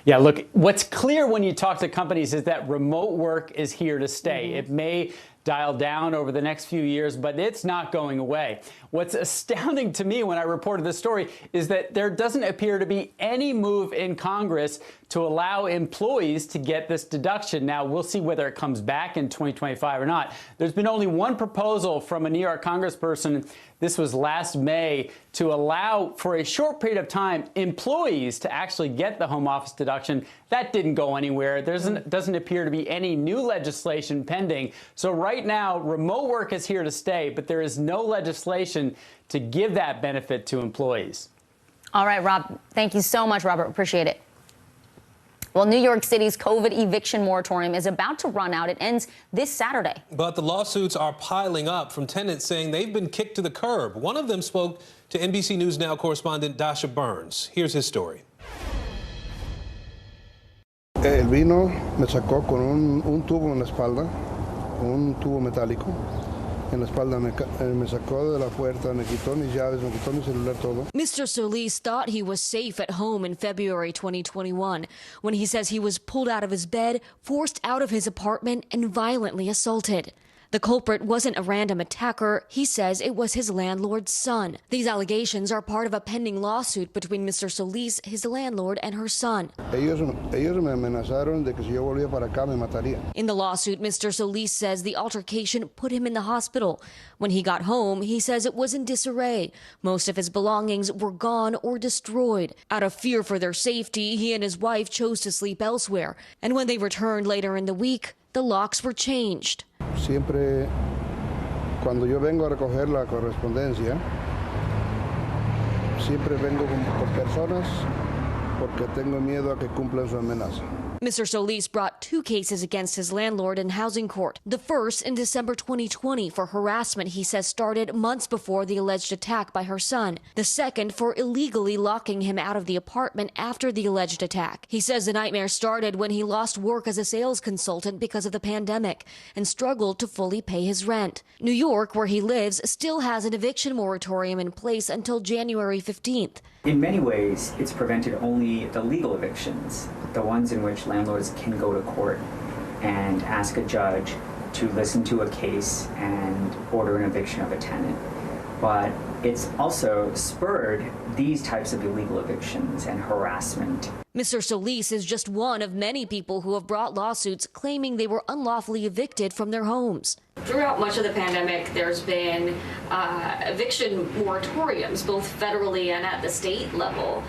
S2: Yeah, look, what's clear when you talk to companies is that remote work is here to stay. It may dial down over the next few years, but it's not going away. What's astounding to me when I reported this story is that there doesn't appear to be any move in Congress to allow employees to get this deduction. Now, we'll see whether it comes back in 2025 or not. There's been only one proposal from a New York congressperson, this was last May, to allow for a short period of time employees to actually get the home office deduction. That didn't go anywhere. There doesn't appear to be any new legislation pending. So right now, remote work is here to stay, but there is no legislation to give that benefit to employees.
S22: All right, Rob. Thank you so much, Robert. Appreciate it. Well, New York City's COVID eviction moratorium is about to run out. It ends this Saturday.
S19: But the lawsuits are piling up from tenants saying they've been kicked to the curb. One of them spoke to NBC News Now correspondent Dasha Burns. Here's his story.
S3: El vino me sacó con un tubo en la espalda, un tubo metálico. En la espalda me sacó de la puerta, me quitó mis llaves, me quitó mi celular, todo.
S10: Mr. Solis thought he was safe at home in February 2021 when he says he was pulled out of his bed, forced out of his apartment, and violently assaulted. The culprit wasn't a random attacker. He says it was his landlord's son. These allegations are part of a pending lawsuit between Mr. Solis, his landlord, and her son.
S3: Ellos me amenazaron de que si yo volvía para acá me matarían.
S10: In the lawsuit, Mr. Solis says the altercation put him in the hospital. When he got home, he says it was in disarray. Most of his belongings were gone or destroyed. Out of fear for their safety, he and his wife chose to sleep elsewhere. And when they returned later in the week, the locks were changed.
S3: Siempre, cuando yo vengo a recoger la correspondencia, siempre vengo con personas porque tengo miedo a que cumplan su amenaza.
S10: Mr. Solis brought 2 cases against his landlord in housing court. The first in December 2020 for harassment he says started months before the alleged attack by her son. The second for illegally locking him out of the apartment after the alleged attack. He says the nightmare started when he lost work as a sales consultant because of the pandemic and struggled to fully pay his rent. New York, where he lives, still has an eviction moratorium in place until January 15th.
S11: In many ways, it's prevented only the legal evictions, the ones in which landlords can go to court and ask a judge to listen to a case and order an eviction of a tenant. But it's also spurred these types of illegal evictions and harassment.
S10: Mr. Solis is just one of many people who have brought lawsuits claiming they were unlawfully evicted from their homes.
S6: Throughout much of the pandemic, there's been eviction moratoriums, both federally and at the state level.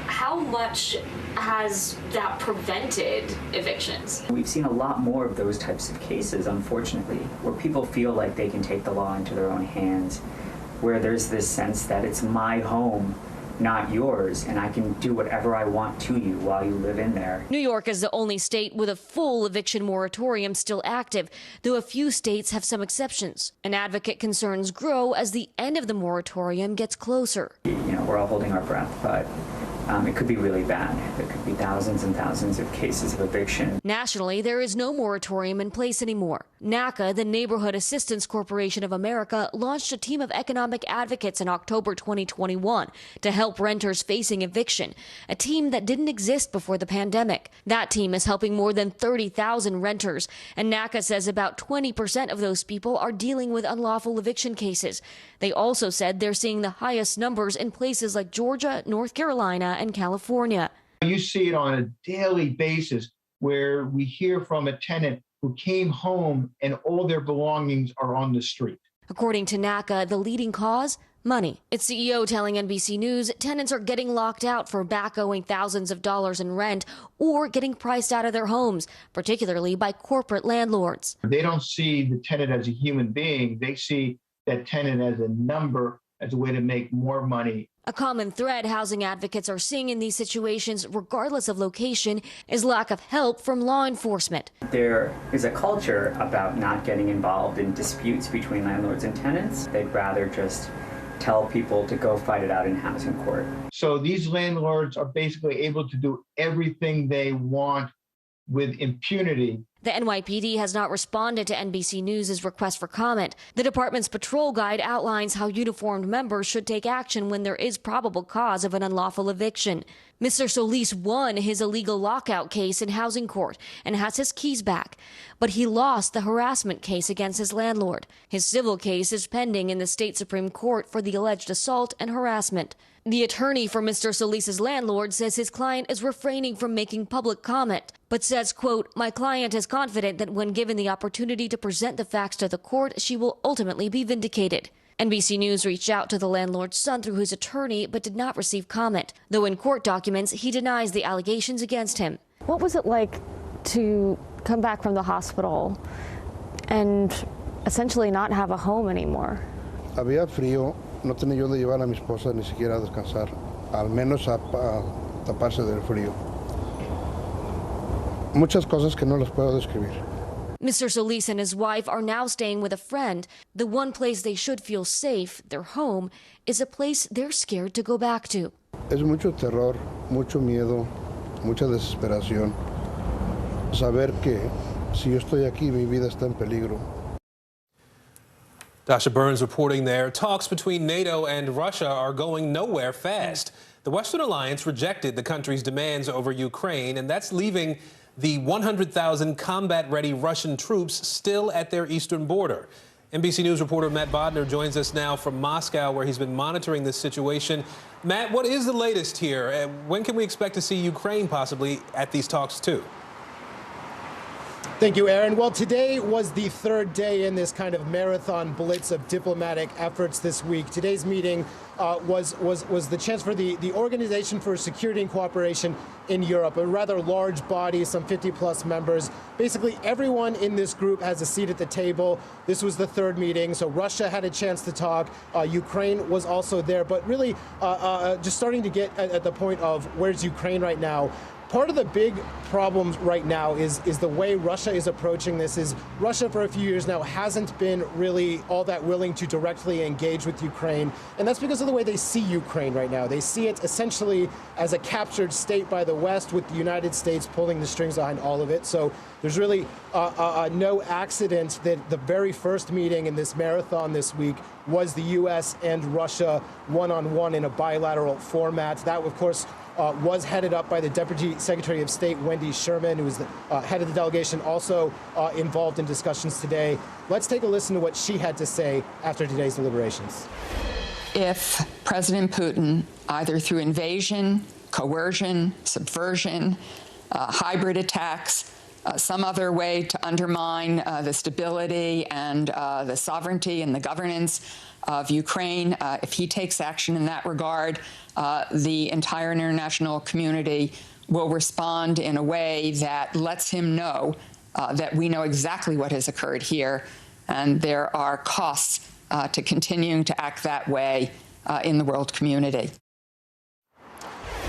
S6: How much has that prevented evictions?
S11: We've seen a lot more of those types of cases, unfortunately, where people feel like they can take the law into their own hands, where there's this sense that it's my home, not yours, and I can do whatever I want to you while you live in there.
S10: New York is the only state with a full eviction moratorium still active, though a few states have some exceptions. And advocate concerns grow as the end of the moratorium gets closer.
S11: You know, we're all holding our breath, but it could be really bad. There could be thousands and thousands of cases of eviction.
S10: Nationally, there is no moratorium in place anymore. NACA, the Neighborhood Assistance Corporation of America, launched a team of economic advocates in October 2021 to help renters facing eviction, a team that didn't exist before the pandemic. That team is helping more than 30,000 renters, and NACA says about 20% of those people are dealing with unlawful eviction cases. They also said they're seeing the highest numbers in places like Georgia, North Carolina, and California.
S12: You see it on a daily basis where we hear from a tenant who came home and all their belongings are on the street.
S10: According to NACA, the leading cause? Money. Its CEO telling NBC News tenants are getting locked out for back owing thousands of dollars in rent or getting priced out of their homes, particularly by corporate landlords.
S12: They don't see the tenant as a human being. They see that tenant as a number, as a way to make more money.
S10: A common thread housing advocates are seeing in these situations, regardless of location, is lack of help from law enforcement.
S11: There is a culture about not getting involved in disputes between landlords and tenants. They'd rather just tell people to go fight it out in housing court.
S12: So these landlords are basically able to do everything they want with impunity.
S10: The NYPD has not responded to NBC News' request for comment. The department's patrol guide outlines how uniformed members should take action when there is probable cause of an unlawful eviction. Mr. Solis won his illegal lockout case in housing court and has his keys back, but he lost the harassment case against his landlord. His civil case is pending in the state Supreme Court for the alleged assault and harassment. The attorney for Mr. Solis' landlord says his client is refraining from making public comment, but says, quote, "My client is confident that when given the opportunity to present the facts to the court, she will ultimately be vindicated." NBC News reached out to the landlord's son through his attorney, but did not receive comment, though in court documents, he denies the allegations against him.
S13: What was it like to come back from the hospital and essentially not have a home anymore?
S3: Había frío. No tenía yo de llevar a mi esposa ni siquiera a descansar, al menos a taparse del frío. Muchas cosas que no las puedo describir.
S10: Mr. Solis and his wife are now staying with a friend. The one place they should feel safe, their home, is a place they're scared to go back to.
S3: Es mucho terror, mucho miedo, mucha desesperación. Saber que si yo estoy aquí, mi vida está en peligro.
S19: Dasha Burns reporting there. Talks between NATO and Russia are going nowhere fast. The Western alliance rejected the country's demands over Ukraine, and that's leaving the 100,000 combat-ready Russian troops still at their eastern border. NBC News reporter Matt Bodner joins us now from Moscow, where he's been monitoring this situation. Matt, what is the latest here? When can we expect to see Ukraine possibly at these talks too?
S14: Thank you, Aaron. Well, today was the third day in this kind of marathon blitz of diplomatic efforts this week. Today's meeting was the chance for the Organization for Security and Cooperation in Europe, a rather large body, some 50-plus members. Basically, everyone in this group has a seat at the table. This was the third meeting, so Russia had a chance to talk. Ukraine was also there, but really just starting to get at the point of where's Ukraine right now. Part of the big problem right now is the way Russia is approaching this. Is Russia for a few years now hasn't been really all that willing to directly engage with Ukraine, and that's because of the way they see Ukraine right now. They see it essentially as a captured state by the West, with the United States pulling the strings behind all of it. So there's really no accident that the very first meeting in this marathon this week was the U.S. and Russia one-on-one in a bilateral format. That, of course, was headed up by the Deputy Secretary of State, Wendy Sherman, who was the head of the delegation, also involved in discussions today. Let's take a listen to what she had to say after today's deliberations.
S4: If President Putin, either through invasion, coercion, subversion, hybrid attacks, some other way to undermine the stability and the sovereignty and the governance of Ukraine, if he takes action in that regard, the entire international community will respond in a way that lets him know that we know exactly what has occurred here, and there are costs to continuing to act that way in the world community.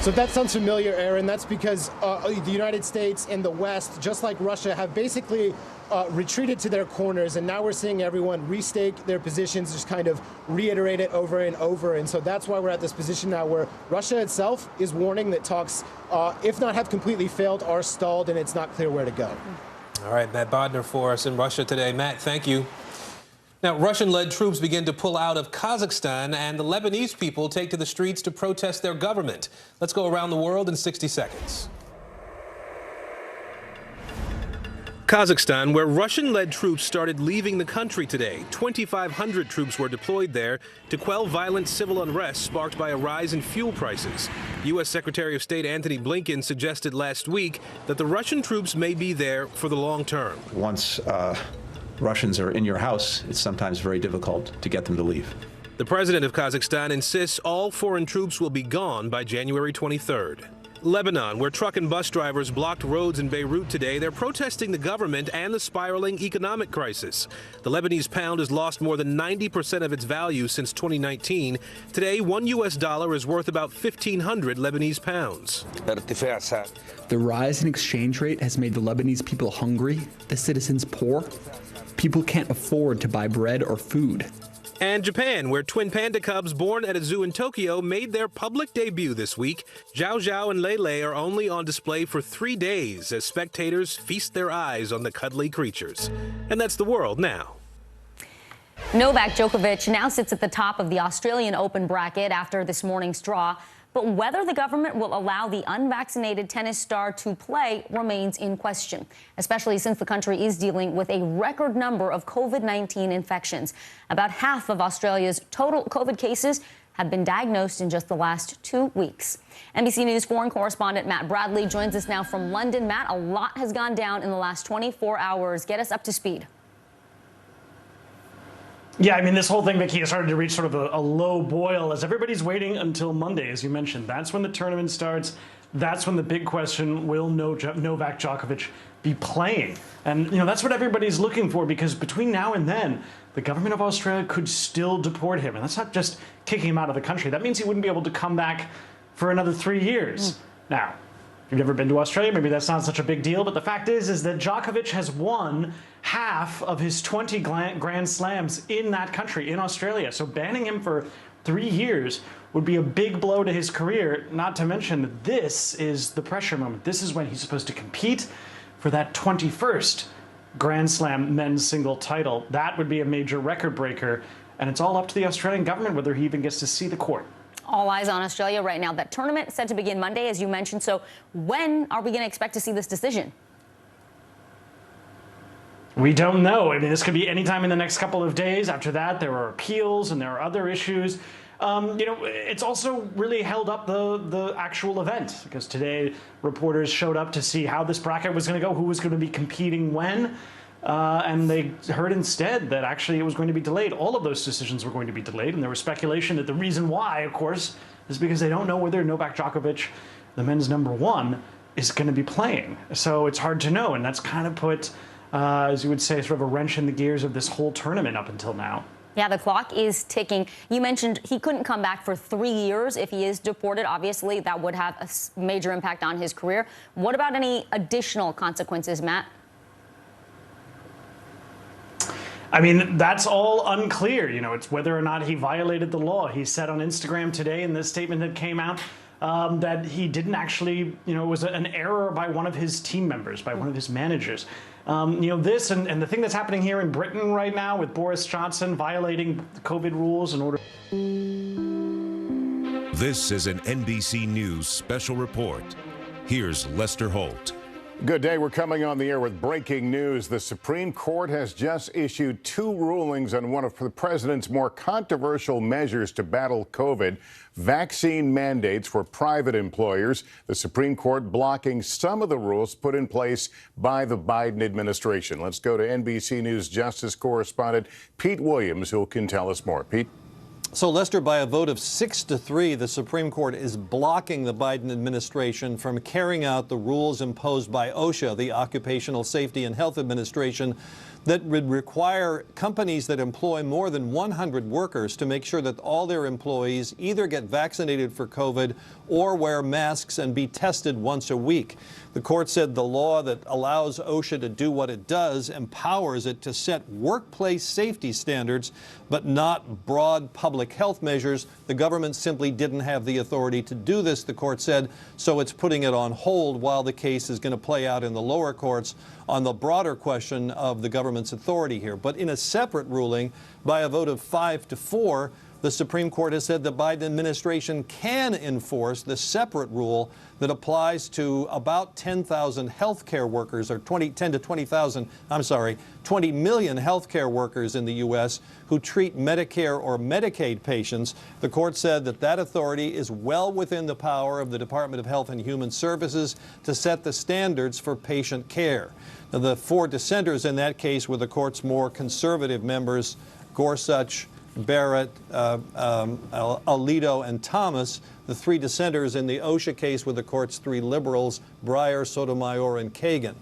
S14: So if that sounds familiar, Aaron, that's because the United States and the West, just like Russia, have basically retreated to their corners, and now we're seeing everyone restake their positions, just kind of reiterate it over and over. And so that's why we're at this position now where Russia itself is warning that talks, if not have completely failed, are stalled, and it's not clear where to go.
S19: All right, Matt Bodner for us in Russia today. Matt, thank you. Now, Russian-led troops begin to pull out of Kazakhstan, and the Lebanese people take to the streets to protest their government. Let's go around the world in 60 seconds. Kazakhstan, where Russian-led troops started leaving the country today. 2,500 troops were deployed there to quell violent civil unrest sparked by a rise in fuel prices. U.S. Secretary of State Antony Blinken suggested last week that the Russian troops may be there for the long term.
S5: Once Russians are in your house, it's sometimes very difficult to get them to leave.
S19: The president of Kazakhstan insists all foreign troops will be gone by January 23rd. Lebanon, where truck and bus drivers blocked roads in Beirut today, they're protesting the government and the spiraling economic crisis. The Lebanese pound has lost more than 90% of its value since 2019. Today, $1 US is worth about 1,500 Lebanese pounds.
S15: The rise in exchange rate has made the Lebanese people hungry, the citizens poor. People can't afford to buy bread or food.
S19: And Japan, where twin panda cubs born at a zoo in Tokyo made their public debut this week. Zhao Zhao and Lei Lei are only on display for 3 days as spectators feast their eyes on the cuddly creatures. And that's the world now.
S22: Novak Djokovic now sits at the top of the Australian Open bracket after this morning's draw. But whether the government will allow the unvaccinated tennis star to play remains in question, especially since the country is dealing with a record number of COVID-19 infections. About half of Australia's total COVID cases have been diagnosed in just the last 2 weeks. NBC News foreign correspondent Matt Bradley joins us now from London. Matt, a lot has gone down in the last 24 hours. Get us up to speed.
S16: Yeah, I mean, this whole thing, Vicky, has started to reach sort of a low boil as everybody's waiting until Monday, as you mentioned. That's when the tournament starts. That's when the big question, will Novak Djokovic be playing? And, you know, that's what everybody's looking for, because between now and then, the government of Australia could still deport him. And that's not just kicking him out of the country. That means he wouldn't be able to come back for another 3 years. Now, if you've never been to Australia, maybe that's not such a big deal. But the fact is that Djokovic has won half of his 20 Grand Slams in that country, in Australia. So banning him for 3 years would be a big blow to his career, not to mention that this is the pressure moment. This is when he's supposed to compete for that 21st Grand Slam men's single title. That would be a major record breaker, and it's all up to the Australian government whether he even gets to see the court.
S22: All eyes on Australia right now. That tournament is set to begin Monday, as you mentioned. So when are we going to expect to see this decision?
S16: We don't know. I mean, this could be any time in the next couple of days. After that, there are appeals and there are other issues. You know, it's also really held up the actual event, because today reporters showed up to see how this bracket was going to go, who was going to be competing when, and they heard instead that actually it was going to be delayed. All of those decisions were going to be delayed, and there was speculation that the reason why, of course, is because they don't know whether Novak Djokovic, the men's #1, is going to be playing. So it's hard to know, and that's kind of put, as you would say, sort of a wrench in the gears of this whole tournament up until now.
S22: Yeah, the clock is ticking. You mentioned he couldn't come back for 3 years if he is deported. Obviously, that would have a major impact on his career. What about any additional consequences, Matt?
S16: I mean, that's all unclear. You know, it's whether or not he violated the law. He said on Instagram today in this statement that came out that he didn't actually, you know, it was an error by one of his team members, by one of his managers. You know, this and the thing that's happening here in Britain right now with Boris Johnson violating the COVID rules in order.
S1: This is an NBC News special report. Here's Lester Holt.
S29: Good day. We're coming on the air with breaking news. The Supreme Court has just issued 2 rulings on one of the president's more controversial measures to battle COVID, vaccine mandates for private employers. The Supreme Court blocking some of the rules put in place by the Biden administration. Let's go to NBC News Justice correspondent Pete Williams, who can tell us more. Pete.
S18: So, Lester, by a vote of 6-3, the Supreme Court is blocking the Biden administration from carrying out the rules imposed by OSHA, the Occupational Safety and Health Administration, that would require companies that employ more than 100 workers to make sure that all their employees either get vaccinated for COVID or wear masks and be tested once a week. The court said the law that allows OSHA to do what it does empowers it to set workplace safety standards, but not broad public health measures. The government simply didn't have the authority to do this, the court said, so it's putting it on hold while the case is going to play out in the lower courts on the broader question of the government's authority here. But in a separate ruling, by a vote of 5-4, the Supreme Court has said the Biden administration can enforce the separate rule that applies to about 10,000 healthcare workers, or 20 million healthcare workers in the U.S. who treat Medicare or Medicaid patients. The court said that that authority is well within the power of the Department of Health and Human Services to set the standards for patient care. Now, the 4 dissenters in that case were the court's more conservative members, Gorsuch, Barrett, Alito, and Thomas. The 3 dissenters in the OSHA case were the court's 3 liberals, Breyer, Sotomayor, and Kagan.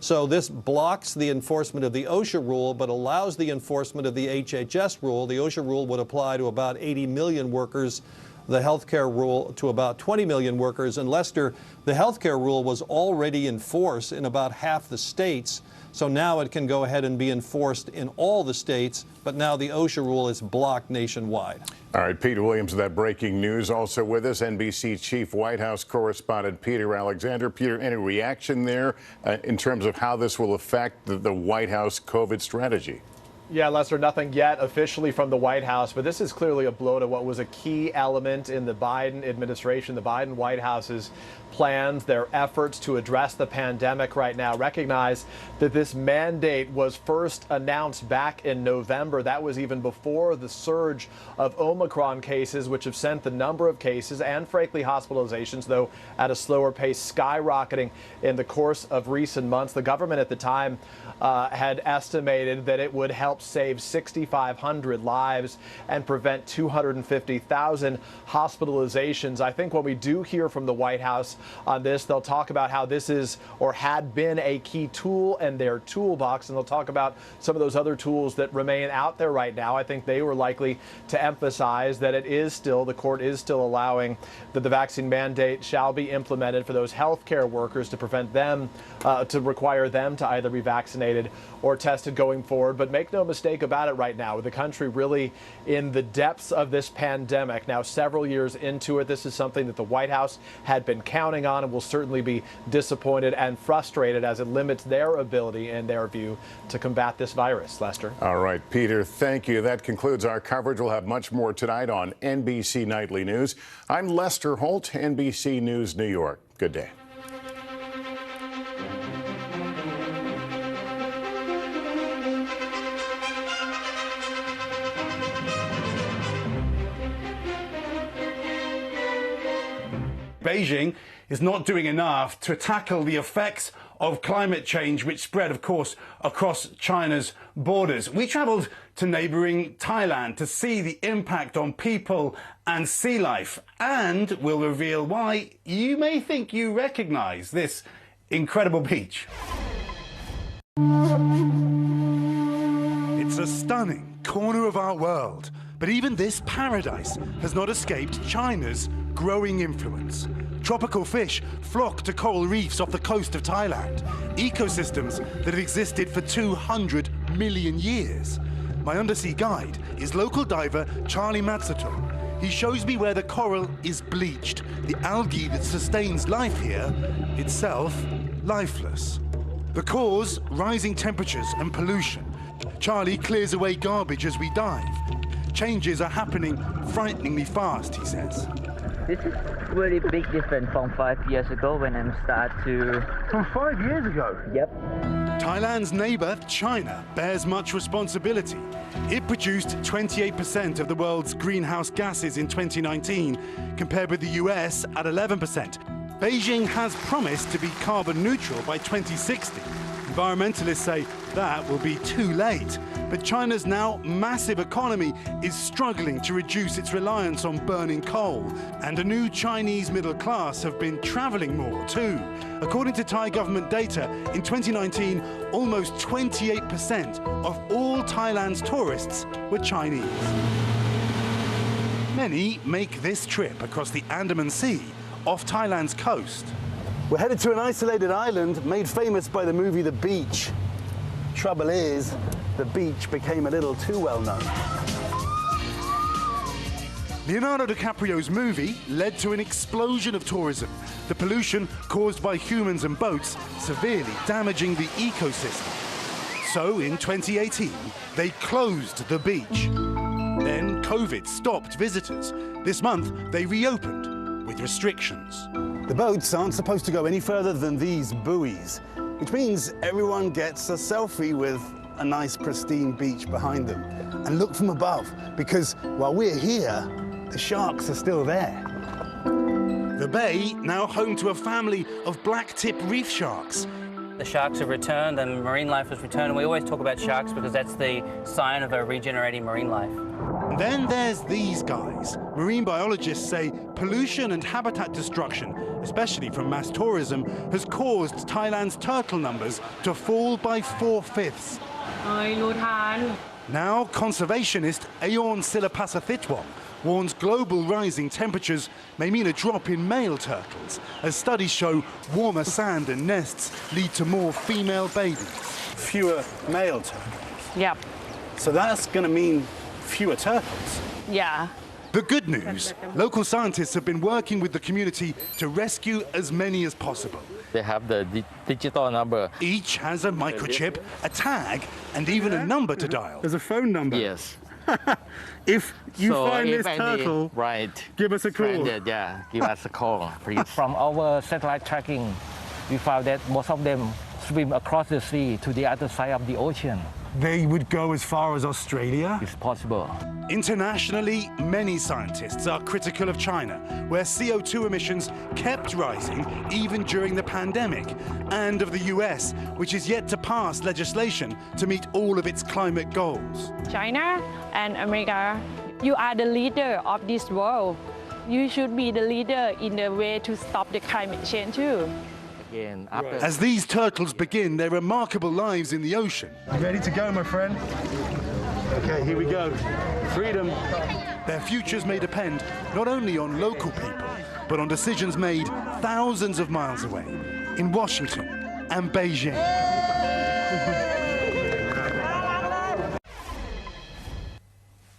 S18: So this blocks the enforcement of the OSHA rule, but allows the enforcement of the HHS rule. The OSHA rule would apply to about 80 million workers, the healthcare rule to about 20 million workers. And Lester, the healthcare rule was already in force in about half the states. So now it can go ahead and be enforced in all the states, but now the OSHA rule is blocked nationwide.
S29: All right, Peter Williams with that breaking news. Also with us, NBC Chief White House Correspondent Peter Alexander. Peter, any reaction there in terms of how this will affect the White House COVID strategy?
S20: Yeah, Lester, nothing yet officially from the White House, but this is clearly a blow to what was a key element in the Biden administration, the Biden White House's plans, their efforts to address the pandemic right now. Recognize that this mandate was first announced back in November. That was even before the surge of Omicron cases, which have sent the number of cases and, frankly, hospitalizations, though at a slower pace, skyrocketing in the course of recent months. The government at the time had estimated that it would help save 6,500 lives and prevent 250,000 hospitalizations. I think when we do hear from the White House on this, they'll talk about how this is or had been a key tool in their toolbox, and they'll talk about some of those other tools that remain out there right now. I think they were likely to emphasize that it is still, the court is still allowing that the vaccine mandate shall be implemented for those healthcare workers to prevent them, to require them to either be vaccinated or tested going forward. But make no mistake about it right now, with the country really in the depths of this pandemic, now several years into it, this is something that the White House had been counting on and will certainly be disappointed and frustrated as it limits their ability, in their view, to combat this virus. Lester.
S29: All right, Peter, thank you. That concludes our coverage. We'll have much more tonight on NBC Nightly News. I'm Lester Holt, NBC News, New York. Good day.
S21: Beijing is not doing enough to tackle the effects of climate change, which spread, of course, across China's borders. We travelled to neighbouring Thailand to see the impact on people and sea life, and we'll reveal why you may think you recognise this incredible beach.
S23: It's a stunning corner of our world, but even this paradise has not escaped China's growing influence. Tropical fish flock to coral reefs off the coast of Thailand, ecosystems that have existed for 200 million years. My undersea guide is local diver Charlie Matsuto. He shows me where the coral is bleached, the algae that sustains life here, itself lifeless. The cause, rising temperatures and pollution. Charlie clears away garbage as we dive. Changes are happening frighteningly fast, he says.
S7: This is really big difference from 5 years ago when I started to...
S23: From 5 years ago?
S7: Yep.
S23: Thailand's neighbor, China, bears much responsibility. It produced 28% of the world's greenhouse gases in 2019, compared with the US at 11%. Beijing has promised to be carbon neutral by 2060. Environmentalists say that will be too late. But China's now massive economy is struggling to reduce its reliance on burning coal. And a new Chinese middle class have been traveling more too. According to Thai government data, in 2019, almost 28% of all Thailand's tourists were Chinese. Many make this trip across the Andaman Sea off Thailand's coast. We're headed to an isolated island made famous by the movie The Beach. Trouble is, the beach became a little too well known. Leonardo DiCaprio's movie led to an explosion of tourism, the pollution caused by humans and boats severely damaging the ecosystem. So in 2018, they closed the beach. Then COVID stopped visitors. This month, they reopened with restrictions. The boats aren't supposed to go any further than these buoys, which means everyone gets a selfie with a nice pristine beach behind them and look from above, because while we're here, the sharks are still there. The bay, now home to a family of black-tip reef sharks.
S8: The sharks have returned and marine life has returned. And we always talk about sharks because that's the sign of a regenerating marine life.
S23: Then there's these guys. Marine biologists say pollution and habitat destruction, especially from mass tourism, has caused Thailand's turtle numbers to fall by 4/5. Now, conservationist Ayorn Silapassathitwong warns global rising temperatures may mean a drop in male turtles, as studies show warmer sand and nests lead to more female babies. Fewer male turtles?
S9: Yep.
S23: So that's going to mean fewer turtles?
S9: Yeah.
S23: The good news, local scientists have been working with the community to rescue as many as possible.
S17: They have the digital number.
S23: Each has a microchip, a tag, and even a number to dial. There's a phone number?
S17: Yes.
S23: If you find this turtle,
S17: right,
S23: give us a call.
S17: Stranded, yeah, give us a call, please. From our satellite tracking, we found that most of them swim across the sea to the other side of the ocean.
S23: They would go as far as Australia?
S17: It's possible.
S23: Internationally, many scientists are critical of China, where CO2 emissions kept rising even during the pandemic, and of the US, which is yet to pass legislation to meet all of its climate goals.
S9: China and America, you are the leader of this world. You should be the leader in the way to stop the climate change too.
S23: As these turtles begin their remarkable lives in the ocean. You ready to go, my friend? Okay, here we go. Freedom. Their futures may depend not only on local people, but on decisions made thousands of miles away in Washington and Beijing.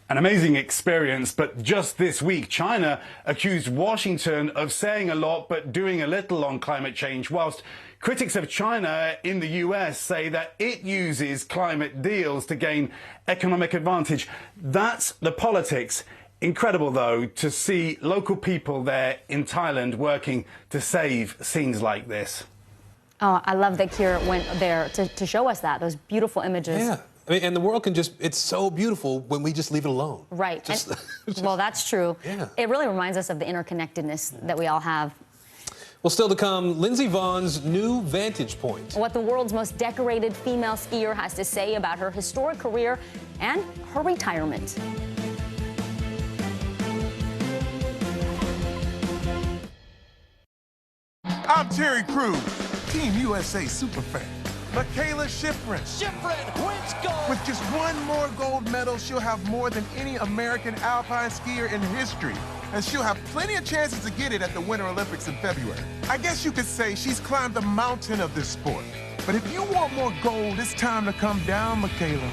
S23: An amazing experience, but just this week, China accused Washington of saying a lot but doing a little on climate change, whilst critics of China in the US say that it uses climate deals to gain economic advantage. That's the politics. Incredible, though, to see local people there in Thailand working to save scenes like this.
S22: Oh, I love that Keira went there to show us that, those beautiful images.
S19: Yeah. I mean, and the world can just, it's so beautiful when we just leave it alone.
S22: Right. Well, that's true.
S19: Yeah.
S22: It really reminds us of the interconnectedness that we all have.
S19: Well, still to come, Lindsey Vonn's new vantage point.
S22: What the world's most decorated female skier has to say about her historic career and her retirement.
S24: I'm Terry Crews, Team USA superfan. Michaela Schifrin.
S25: Schifrin wins gold.
S24: With just one more gold medal, she'll have more than any American alpine skier in history. And she'll have plenty of chances to get it at the Winter Olympics in February. I guess you could say she's climbed the mountain of this sport. But if you want more gold, it's time to come down, Michaela.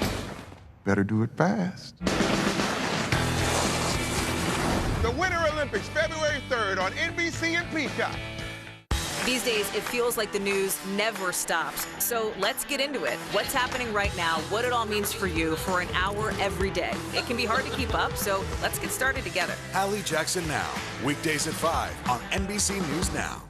S24: Better do it fast. The Winter Olympics, February 3rd on NBC and Peacock.
S2: These days, it feels like the news never stops. So let's get into it. What's happening right now, what it all means for you for an hour every day. It can be hard to keep up, so let's get started together.
S6: Hallie Jackson Now, weekdays at 5 on NBC News Now.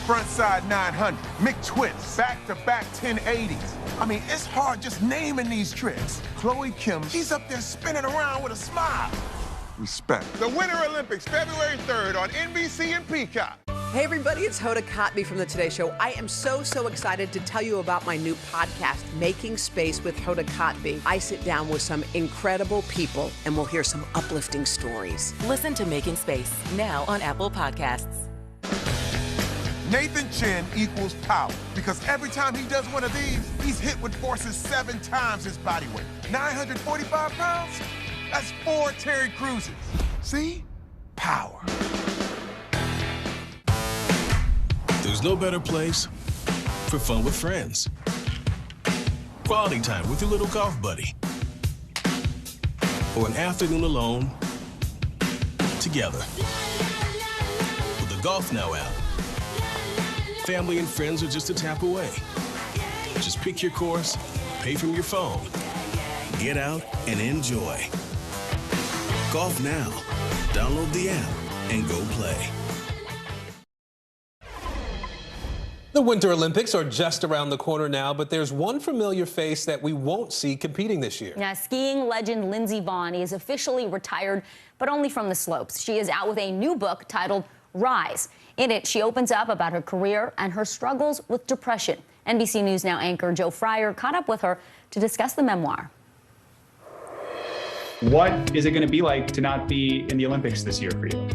S24: Frontside 900, McTwist, back-to-back 1080s. I mean, it's hard just naming these tricks. Chloe Kim, she's up there spinning around with a smile. Respect. The Winter Olympics, February 3rd on NBC and Peacock.
S10: Hey everybody, it's Hoda Kotb from the Today Show. I am so excited to tell you about my new podcast, Making Space with Hoda Kotb. I sit down with some incredible people and we'll hear some uplifting stories.
S2: Listen to Making Space now on Apple Podcasts.
S24: Nathan Chen equals power because every time he does one of these, he's hit with forces 7 times his body weight. 945 pounds? That's 4 Terry Cruises. See? Power.
S11: There's no better place for fun with friends. Quality time with your little golf buddy. Or an afternoon alone together. With the GolfNow app, family and friends are just a tap away. Just pick your course, pay from your phone, get out and enjoy. GolfNow. Download the app and go play.
S19: The Winter Olympics are just around the corner now, but there's one familiar face that we won't see competing this year.
S22: Now, skiing legend Lindsey Vonn is officially retired, but only from the slopes. She is out with a new book titled Rise. In it, she opens up about her career and her struggles with depression. NBC News Now anchor Joe Fryer caught up with her to discuss the memoir.
S12: What is it going to be like to not be in the Olympics this year for you?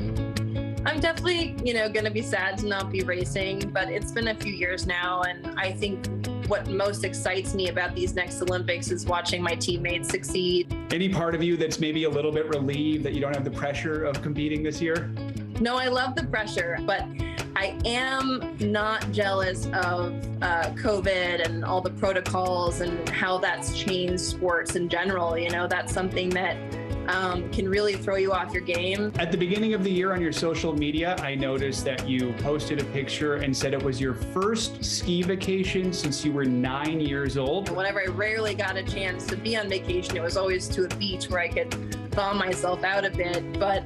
S13: I'm definitely, going to be sad to not be racing, but it's been a few years now, and I think what most excites me about these next Olympics is watching my teammates succeed.
S12: Any part of you that's maybe a little bit relieved that you don't have the pressure of competing this year?
S13: No, I love the pressure, but I am not jealous of COVID and all the protocols and how that's changed sports in general. That's something that can really throw you off your game.
S12: At the beginning of the year on your social media, I noticed that you posted a picture and said it was your first ski vacation since you were 9 years old.
S13: Whenever I rarely got a chance to be on vacation, it was always to a beach where I could thaw myself out a bit. But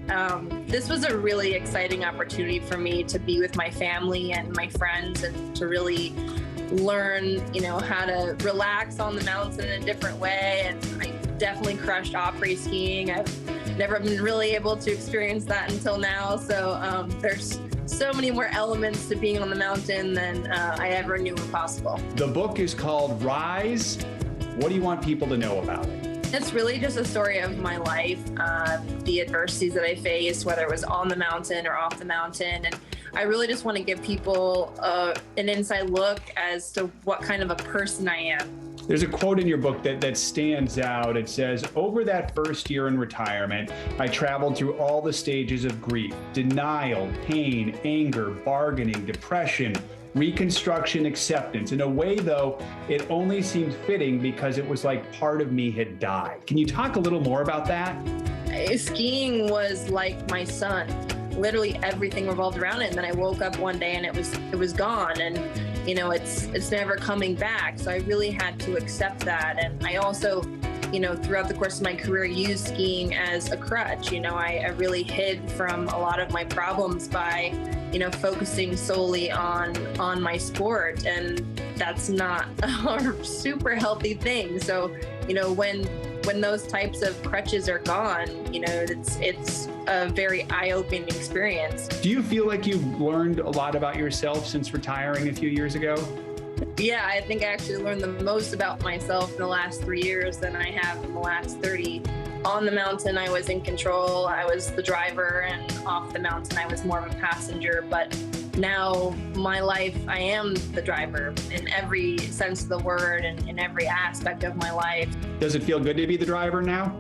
S13: this was a really exciting opportunity for me to be with my family and my friends and to really learn, how to relax on the mountain in a different way. And I definitely crushed après skiing. I've never been really able to experience that until now. So there's so many more elements to being on the mountain than I ever knew were possible.
S12: The book is called Rise. What do you want people to know about it?
S13: It's really just a story of my life, the adversities that I faced, whether it was on the mountain or off the mountain. And I really just want to give people an inside look as to what kind of a person I am.
S12: There's a quote in your book that stands out. It says, over that first year in retirement, I traveled through all the stages of grief, denial, pain, anger, bargaining, depression, reconstruction, acceptance. In a way, though, it only seemed fitting because it was like part of me had died. Can you talk a little more about that?
S13: Skiing was like my son. Literally everything revolved around it. And then I woke up one day and it was gone. And it's never coming back. So I really had to accept that. And I also, throughout the course of my career, used skiing as a crutch. I really hid from a lot of my problems by, focusing solely on my sport. And that's not a super healthy thing. So, when those types of crutches are gone, it's a very eye-opening experience.
S12: Do you feel like you've learned a lot about yourself since retiring a few years ago?
S13: Yeah, I think I actually learned the most about myself in the last 3 years than I have in the last 30. On the mountain, I was in control. I was the driver, and off the mountain, I was more of a passenger. But now, my life, I am the driver in every sense of the word and in every aspect of my life.
S12: Does it feel good to be the driver now?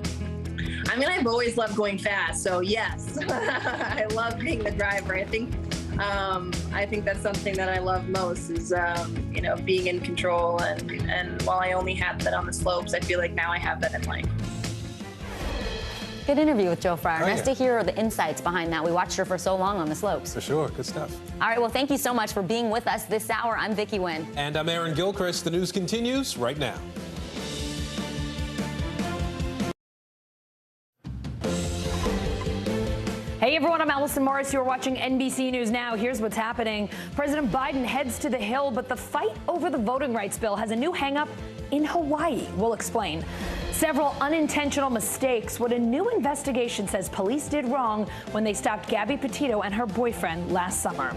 S13: I mean, I've always loved going fast, so yes, I love being the driver. I think that's something that I love most is, being in control. And while I only had that on the slopes, I feel like now I have that in life.
S22: Good interview with Jo Fryer.
S19: Oh,
S22: Nice to hear the insights behind that. We watched her for so long on the slopes.
S19: For sure. Good stuff.
S22: All right, well, thank you so much for being with us this hour. I'm Vicki Nguyen.
S19: And I'm Aaron Gilchrist. The news continues right now.
S3: Hey everyone, I'm Allison Morris. You're watching NBC News Now. Here's what's happening. President Biden heads to the Hill, but the fight over the voting rights bill has a new hang-up in Hawaii. We'll explain. Several unintentional mistakes, what a new investigation says police did wrong when they stopped Gabby Petito and her boyfriend last summer.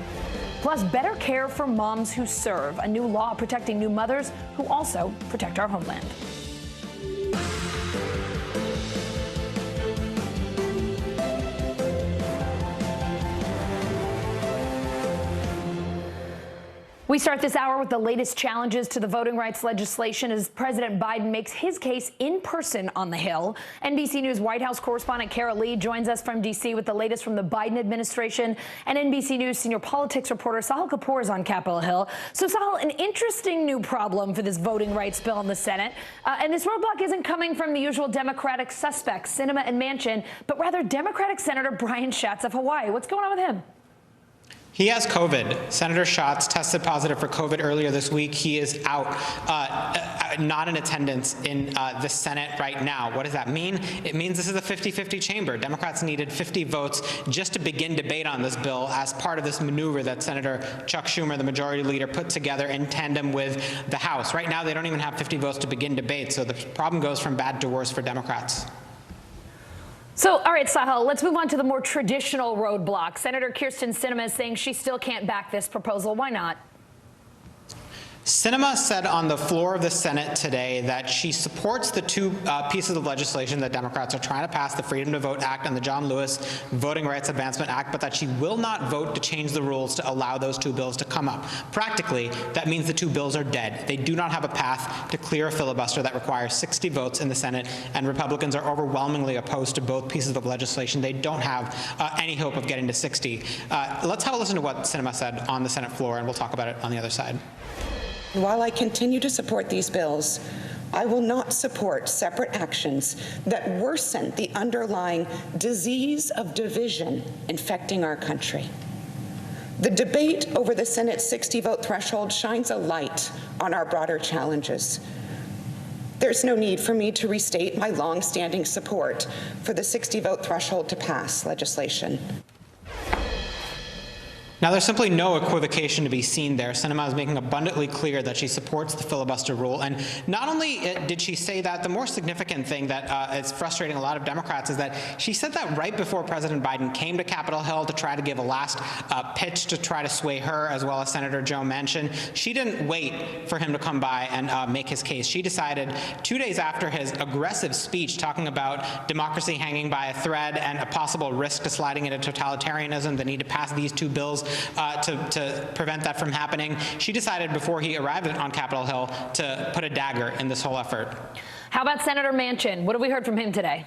S3: Plus, better care for moms who serve, a new law protecting new mothers who also protect our homeland. We start this hour with the latest challenges to the voting rights legislation as President Biden makes his case in person on the Hill. NBC News White House correspondent Kara Lee joins us from D.C. with the latest from the Biden administration. And NBC News senior politics reporter Sahil Kapoor is on Capitol Hill. So, Sahil, an interesting new problem for this voting rights bill in the Senate. And this roadblock isn't coming from the usual Democratic suspects, Sinema and Manchin, but rather Democratic Senator Brian Schatz of Hawaii. What's going on with him?
S4: He has COVID. Senator Schatz tested positive for COVID earlier this week. He is out, not in attendance in the Senate right now. What does that mean? It means this is a 50-50 chamber. Democrats needed 50 votes just to begin debate on this bill as part of this maneuver that Senator Chuck Schumer, the majority leader, put together in tandem with the House. Right now, they don't even have 50 votes to begin debate, so the problem goes from bad to worse for Democrats.
S3: So, all right, Sahil, let's move on to the more traditional roadblock. Senator Kyrsten Sinema is saying she still can't back this proposal. Why not?
S4: Sinema said on the floor of the Senate today that she supports the two pieces of legislation that Democrats are trying to pass, the Freedom to Vote Act and the John Lewis Voting Rights Advancement Act, but that she will not vote to change the rules to allow those two bills to come up. Practically, that means the two bills are dead. They do not have a path to clear a filibuster that requires 60 votes in the Senate, and Republicans are overwhelmingly opposed to both pieces of legislation. They don't have any hope of getting to 60. Let's have a listen to what Sinema said on the Senate floor, and we'll talk about it on the other side.
S5: While I continue to support these bills, I will not support separate actions that worsen the underlying disease of division infecting our country. The debate over the Senate's 60-vote threshold shines a light on our broader challenges. There's no need for me to restate my long-standing support for the 60-vote threshold to pass legislation.
S4: Now, there's simply no equivocation to be seen there. Sinema is making abundantly clear that she supports the filibuster rule. And not only did she say that, the more significant thing that is frustrating a lot of Democrats is that she said that right before President Biden came to Capitol Hill to try to give a last pitch to try to sway her, as well as Senator Joe Manchin. She didn't wait for him to come by and make his case. She decided 2 days after his aggressive speech talking about democracy hanging by a thread and a possible risk to sliding into totalitarianism, the need to pass these two bills to prevent that from happening. She decided before he arrived on Capitol Hill to put a dagger in this whole effort.
S3: How about Senator Manchin? What have we heard from him today?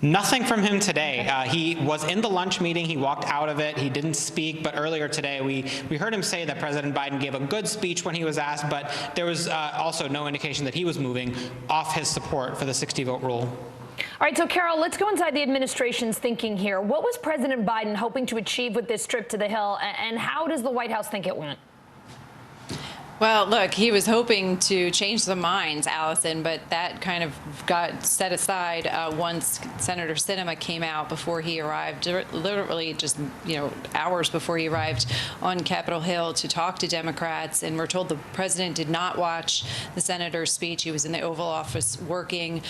S4: Nothing from him today. He was in the lunch meeting. He walked out of it. He didn't speak. But earlier today, we heard him say that President Biden gave a good speech when he was asked, but there was also no indication that he was moving off his support for the 60-vote rule.
S3: All right, so Carol, let's go inside the administration's thinking here. What was President Biden hoping to achieve with this trip to the Hill, and how does the White House think it went?
S14: Well, look, he was hoping to change some minds, Allison, but that kind of got set aside once Senator Sinema came out before he arrived, literally just, hours before he arrived on Capitol Hill to talk to Democrats. And we're told the president did not watch the senator's speech. He was in the Oval Office working.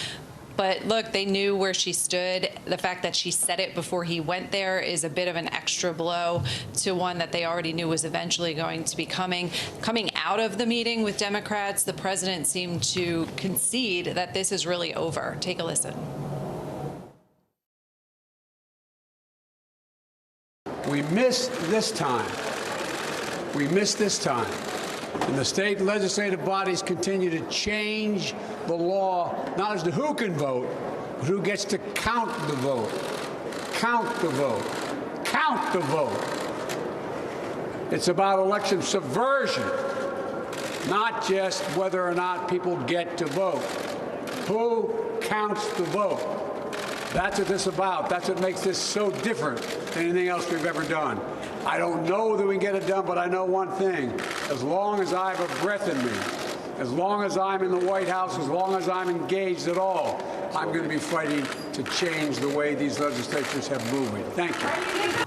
S14: But look, they knew where she stood. The fact that she said it before he went there is a bit of an extra blow to one that they already knew was eventually going to be coming. Coming out of the meeting with Democrats, the president seemed to concede that this is really over. Take a listen.
S29: We missed this time. We missed this time. And the state legislative bodies continue to change the law, not as to who can vote, but who gets to count the vote. Count the vote. Count the vote. It's about election subversion, not just whether or not people get to vote. Who counts the vote?
S1: That's what this is about. That's what makes this so different than anything else we've ever done. I don't know that we can get it done, but I know one thing. As long as I have a breath in me, as long as I'm in the White House, as long as I'm engaged at all, I'm going to be fighting to change the way these legislatures have moved. Thank you.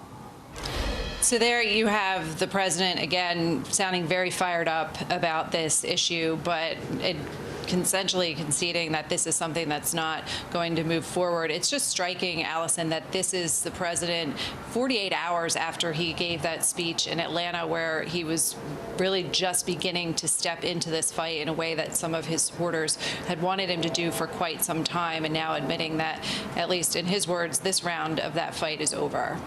S14: So there you have the president, again, sounding very fired up about this issue, but essentially conceding that this is something that's not going to move forward. It's just striking, Allison, that this is the president 48 hours after he gave that speech in Atlanta, where he was really just beginning to step into this fight in a way that some of his supporters had wanted him to do for quite some time, and now admitting that, at least in his words, this round of that fight is over.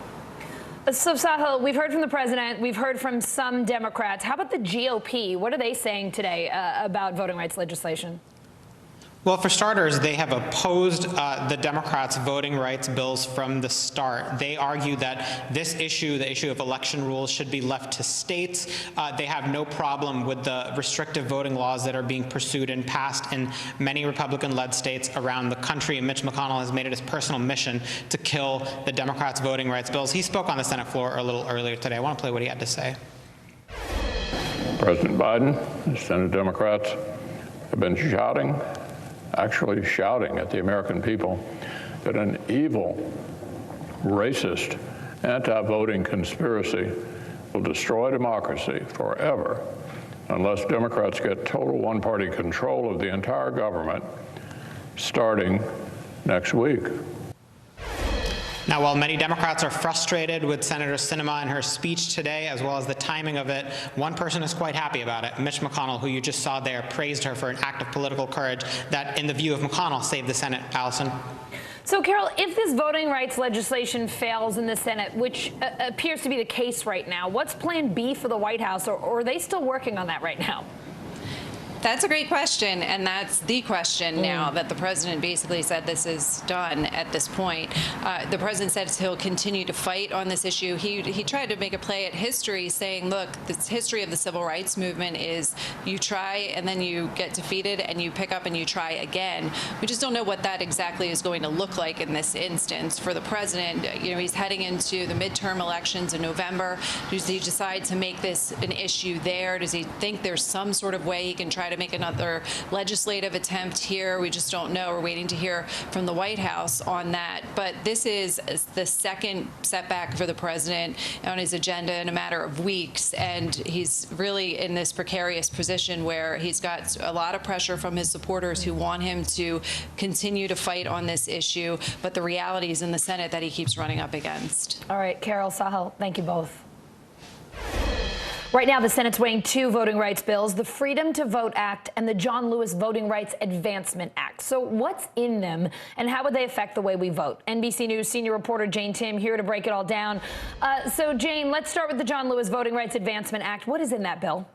S3: So, Sahil, we've heard from the president. We've heard from some Democrats. How about the GOP? What are they saying today about voting rights legislation?
S4: Well, for starters, they have opposed the Democrats' voting rights bills from the start. They argue that this issue, the issue of election rules, should be left to states. They have no problem with the restrictive voting laws that are being pursued and passed in many Republican-led states around the country. And Mitch McConnell has made it his personal mission to kill the Democrats' voting rights bills. He spoke on the Senate floor a little earlier today. I want to play what he had to say.
S15: President Biden and Senate Democrats have been actually shouting at the American people that an evil, racist, anti-voting conspiracy will destroy democracy forever unless Democrats get total one-party control of the entire government starting next week.
S4: Now, while many Democrats are frustrated with Senator Sinema and her speech today, as well as the timing of it, one person is quite happy about it. Mitch McConnell, who you just saw there, praised her for an act of political courage that, in the view of McConnell, saved the Senate. Allison?
S3: So, Carol, if this voting rights legislation fails in the Senate, which appears to be the case right now, what's plan B for the White House, or are they still working on that right now?
S14: That's a great question, and that's the question now that the president basically said this is done at this point. The president says he'll continue to fight on this issue. He tried to make a play at history, saying, look, this history of the civil rights movement is you try and then you get defeated and you pick up and you try again. We just don't know what that exactly is going to look like in this instance. For the president, you know, he's heading into the midterm elections in November. Does he decide to make this an issue there? Does he think there's some sort of way he can try to make another legislative attempt here? We just don't know. We're waiting to hear from the White House on that. But this is the second setback for the president on his agenda in a matter of weeks. And he's really in this precarious position where he's got a lot of pressure from his supporters who want him to continue to fight on this issue. But the reality is in the Senate that he keeps running up against.
S3: All right, Carol, Sahil, thank you both. Right now, the Senate's weighing two voting rights bills, the Freedom to Vote Act and the John Lewis Voting Rights Advancement Act. So what's in them and how would they affect the way we vote? NBC News senior reporter Jane Tim here to break it all down. So, Jane, let's start with the John Lewis Voting Rights Advancement Act. What is in that bill?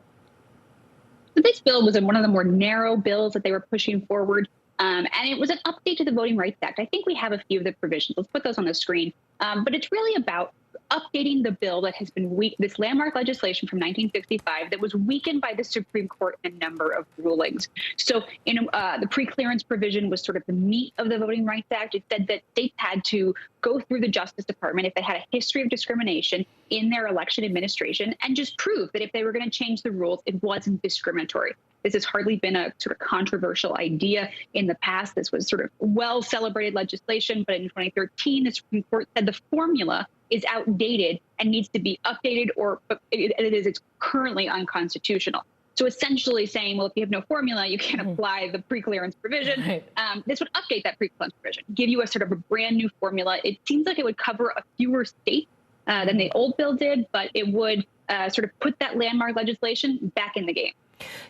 S16: This bill was one of the more narrow bills that they were pushing forward. And it was an update to the Voting Rights Act. I think we have a few of the provisions. Let's put those on the screen. But it's really about updating the bill that has been this landmark legislation from 1965 that was weakened by the Supreme Court in a number of rulings. So the pre-clearance provision was sort of the meat of the Voting Rights Act. It said that states had to go through the Justice Department if they had a history of discrimination in their election administration and just prove that if they were going to change the rules, it wasn't discriminatory. This has hardly been a sort of controversial idea in the past. This was sort of well-celebrated legislation, but in 2013, the Supreme Court said the formula is outdated and needs to be updated, or it's currently unconstitutional. So essentially saying, well, if you have no formula, you can't apply the pre-clearance provision. This would update that pre-clearance provision, give you a sort of a brand new formula. It seems like it would cover a fewer states than the old bill did, but it would sort of put that landmark legislation back in the game.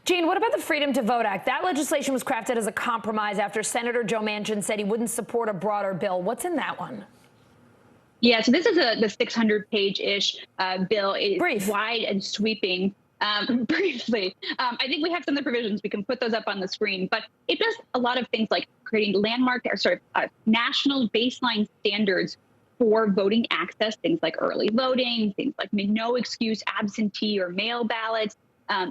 S3: Jane, what about the Freedom to Vote Act? That legislation was crafted as a compromise after Senator Joe Manchin said he wouldn't support a broader bill. What's in that one?
S16: Yeah, so this is the 600-page-ish bill. It's wide and sweeping. Briefly, I think we have some of the provisions. We can put those up on the screen. But it does a lot of things like creating landmark or sort of national baseline standards for voting access, things like early voting, things like no excuse absentee or mail ballots,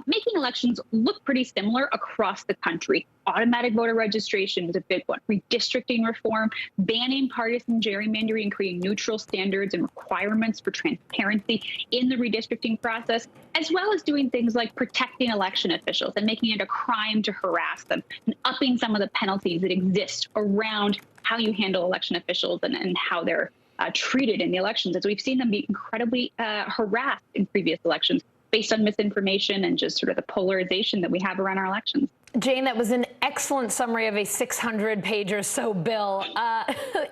S16: making elections look pretty similar across the country. Automatic voter registration is a big one. Redistricting reform, banning partisan gerrymandering, and creating neutral standards and requirements for transparency in the redistricting process, as well as doing things like protecting election officials and making it a crime to harass them, and upping some of the penalties that exist around how you handle election officials and how they're treated in the elections, as we've seen them be incredibly harassed in previous elections based on misinformation and just sort of the polarization that we have around our elections.
S3: Jane, that was an excellent summary of a 600-page or so bill.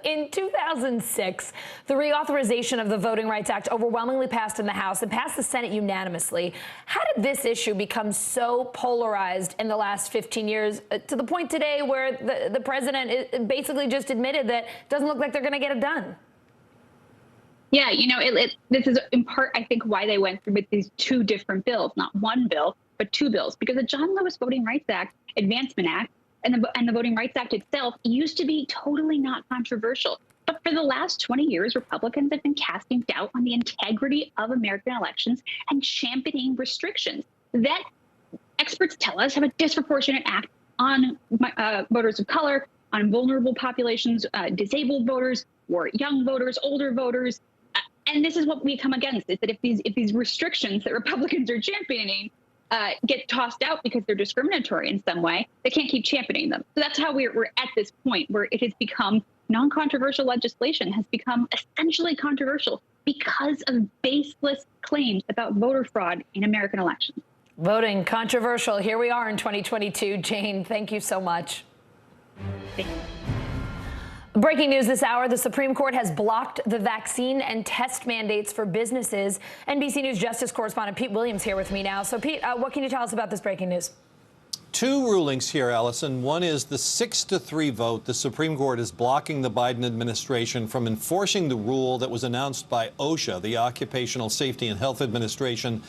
S3: In 2006, the reauthorization of the Voting Rights Act overwhelmingly passed in the House and passed the Senate unanimously. How did this issue become so polarized in the last 15 years to the point today where the president basically just admitted that it doesn't look like they're going to get it done?
S16: Yeah, you know, this is in part, I think, why they went through with these two different bills, not one bill, but two bills, because the John Lewis Voting Rights Act, Advancement Act, and the Voting Rights Act itself used to be totally not controversial. But for the last 20 years, Republicans have been casting doubt on the integrity of American elections and championing restrictions that experts tell us have a disproportionate act on voters of color, on vulnerable populations, disabled voters, or young voters, older voters. And this is what we come against, is that if these restrictions that Republicans are championing get tossed out because they're discriminatory in some way, they can't keep championing them. So that's how we're at this point where it has become non-controversial legislation has become essentially controversial because of baseless claims about voter fraud in American elections.
S3: Voting controversial. Here we are in 2022. Jane, thank you so much.
S16: Thank you.
S3: Breaking news this hour, the Supreme Court has blocked the vaccine and test mandates for businesses. NBC News Justice correspondent Pete Williams here with me now. So, Pete, what can you tell us about this breaking news?
S7: Two rulings here, Allison. One is the 6-3 vote. The Supreme Court is blocking the Biden administration from enforcing the rule that was announced by OSHA, the Occupational Safety and Health Administration,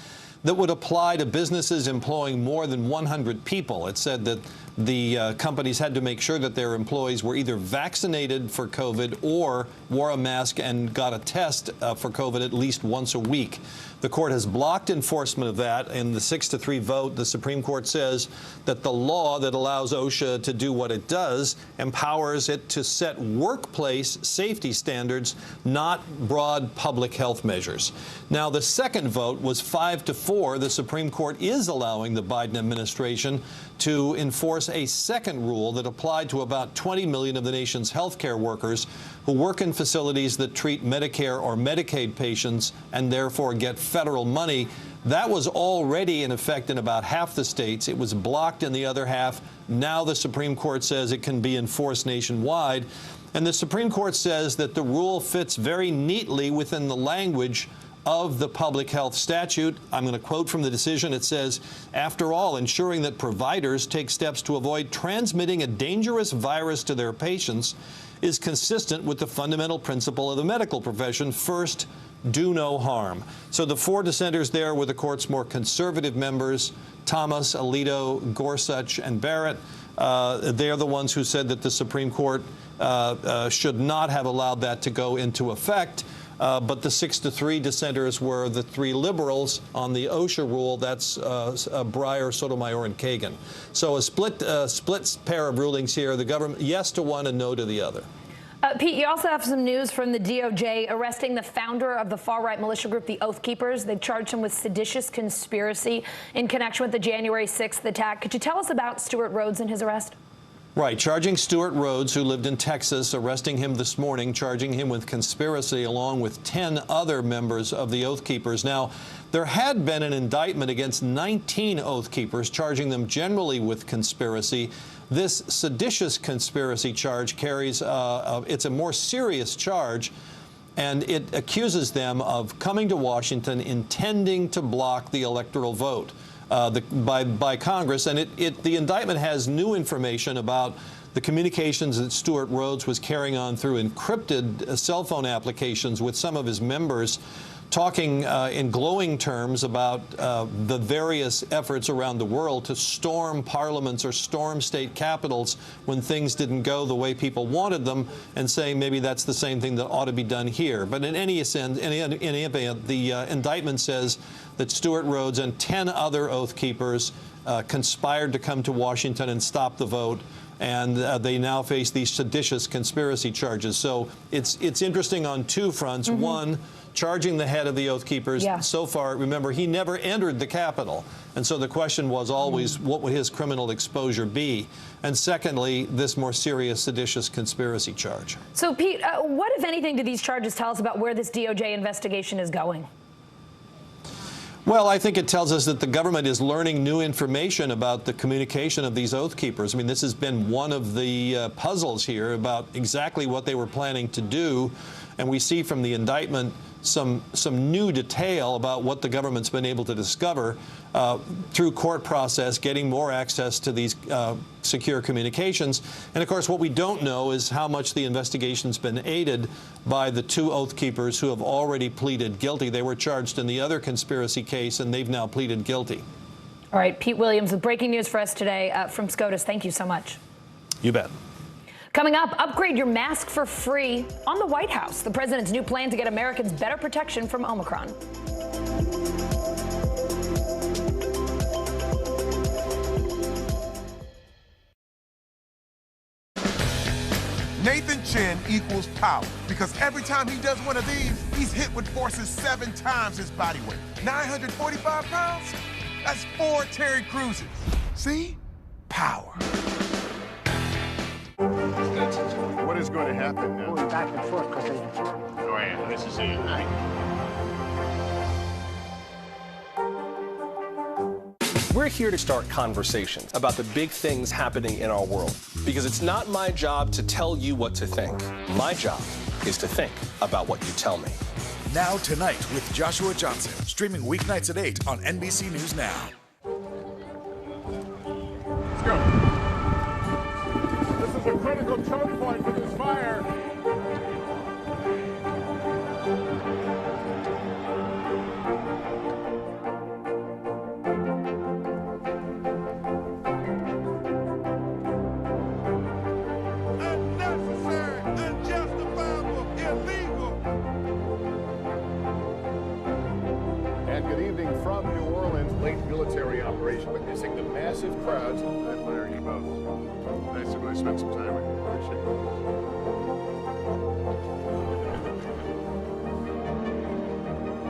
S7: that would apply to businesses employing more than 100 people. It said that the companies had to make sure that their employees were either vaccinated for COVID or wore a mask and got a test for COVID at least once a week. The court has blocked enforcement of that. In the 6-3 vote, the Supreme Court says that the law that allows OSHA to do what it does empowers it to set workplace safety standards, not broad public health measures. Now, the second vote was 5-4. The Supreme Court is allowing the Biden administration to enforce a second rule that applied to about 20 million of the nation's healthcare workers who work in facilities that treat Medicare or Medicaid patients and therefore get federal money. That was already in effect in about half the states. It was blocked in the other half. Now the Supreme Court says it can be enforced nationwide. And the Supreme Court says that the rule fits very neatly within the language of the public health statute. I'm going to quote from the decision. It says, after all, ensuring that providers take steps to avoid transmitting a dangerous virus to their patients is consistent with the fundamental principle of the medical profession. First, do no harm. So the four dissenters there were the court's more conservative members, Thomas, Alito, Gorsuch, and Barrett. They're the ones who said that the Supreme Court should not have allowed that to go into effect. But the 6-3 dissenters were the three liberals on the OSHA rule. That's Breyer, Sotomayor, and Kagan. So a split pair of rulings here. The government, yes to one and no to the other.
S3: Pete, you also have some news from the DOJ arresting the founder of the far-right militia group, the Oath Keepers. They've charged him with seditious conspiracy in connection with the January 6th attack. Could you tell us about Stewart Rhodes and his arrest?
S7: Right, charging Stewart Rhodes, who lived in Texas, arresting him this morning, charging him with conspiracy along with 10 other members of the Oath Keepers. Now, there had been an indictment against 19 Oath Keepers, charging them generally with conspiracy. This seditious conspiracy charge carries, it's a more serious charge, and it accuses them of coming to Washington intending to block the electoral vote. By Congress, and the indictment has new information about the communications that Stewart Rhodes was carrying on through encrypted cell phone applications with some of his members talking in glowing terms about the various efforts around the world to storm parliaments or storm state capitals when things didn't go the way people wanted them, and saying maybe that's the same thing that ought to be done here. But in any event, the indictment says that Stewart Rhodes and 10 other Oath Keepers conspired to come to Washington and stop the vote, and they now face these seditious conspiracy charges. So it's interesting on two fronts. One, charging the head of the Oath Keepers. So far, remember, he never entered the Capitol. And so the question was always, what would his criminal exposure be? And secondly, this more serious seditious conspiracy charge.
S3: So, Pete, what, if anything, do these charges tell us about where this DOJ investigation is going?
S7: Well, I think it tells us that the government is learning new information about the communication of these Oath Keepers. I mean, this has been one of the puzzles here about exactly what they were planning to do. And we see from the indictment some new detail about what the government's been able to discover through court process, getting more access to these secure communications. And of course, what we don't know is how much the investigation's been aided by the two Oath Keepers who have already pleaded guilty. They were charged in the other conspiracy case, and they've now pleaded guilty.
S3: All right, Pete Williams with breaking news for us today from SCOTUS. Thank you so much.
S7: You bet.
S3: Coming up, upgrade your mask for free on the White House. The president's new plan to get Americans better protection from Omicron.
S24: Nathan Chen equals power because every time he does one of these, he's hit with forces 7 times his body weight. 945 pounds? That's 4 Terry Cruises. See? Power.
S29: What is going to happen now?
S8: Going back and forth because they...
S29: Oh, yeah, this is it, right?
S9: We're here to start conversations about the big things happening in our world, because it's not my job to tell you what to think. My job is to think about what you tell me.
S6: Now Tonight with Joshua Johnson, streaming weeknights at 8 on NBC News Now.
S29: Let's go. This is a critical choke point for this fire. Military operation, witnessing the massive crowds. I admire you both. Nice to really spend some time with you. Appreciate it.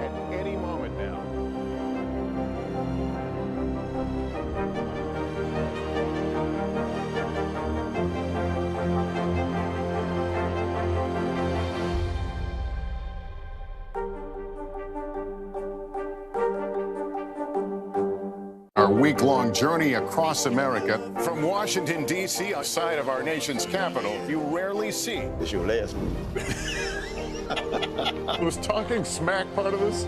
S29: At any moment now. Our week-long journey across America from Washington, D.C., outside of our nation's capital, you rarely see.
S17: It's your last move.
S29: Was talking smack part of this?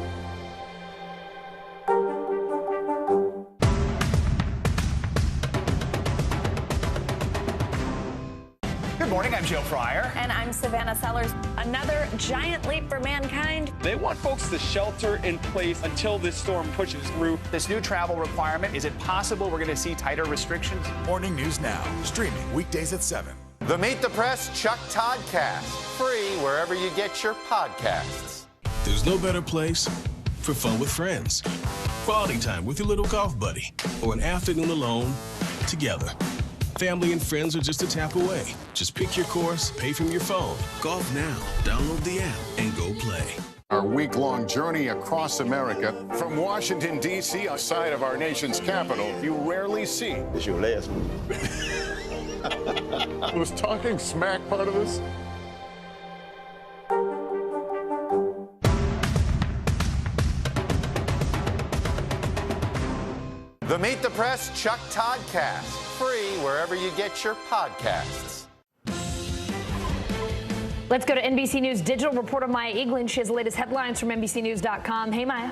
S29: Good morning, I'm Joe Fryer.
S18: And I'm Savannah Sellers. Another giant leap for mankind.
S29: They want folks to shelter in place until this storm pushes through.
S17: This new travel requirement, is it possible we're going to see tighter restrictions?
S6: Morning News Now, streaming weekdays at 7.
S20: The Meet the Press Chuck Toddcast, free wherever you get your podcasts.
S11: There's no better place for fun with friends, quality time with your little golf buddy, or an afternoon alone together. Family and friends are just a tap away. Just pick your course, pay from your phone. Golf Now. Download the app and go play.
S29: Our week-long journey across America from Washington, D.C., outside of our nation's capital, you rarely see.
S17: It's your last move.
S29: Was talking smack part of this?
S20: The Meet the Press Chuck Toddcast, free wherever you get your podcasts.
S3: Let's go to NBC News digital reporter Maya Eaglin. She has the latest headlines from NBCNews.com. Hey, Maya.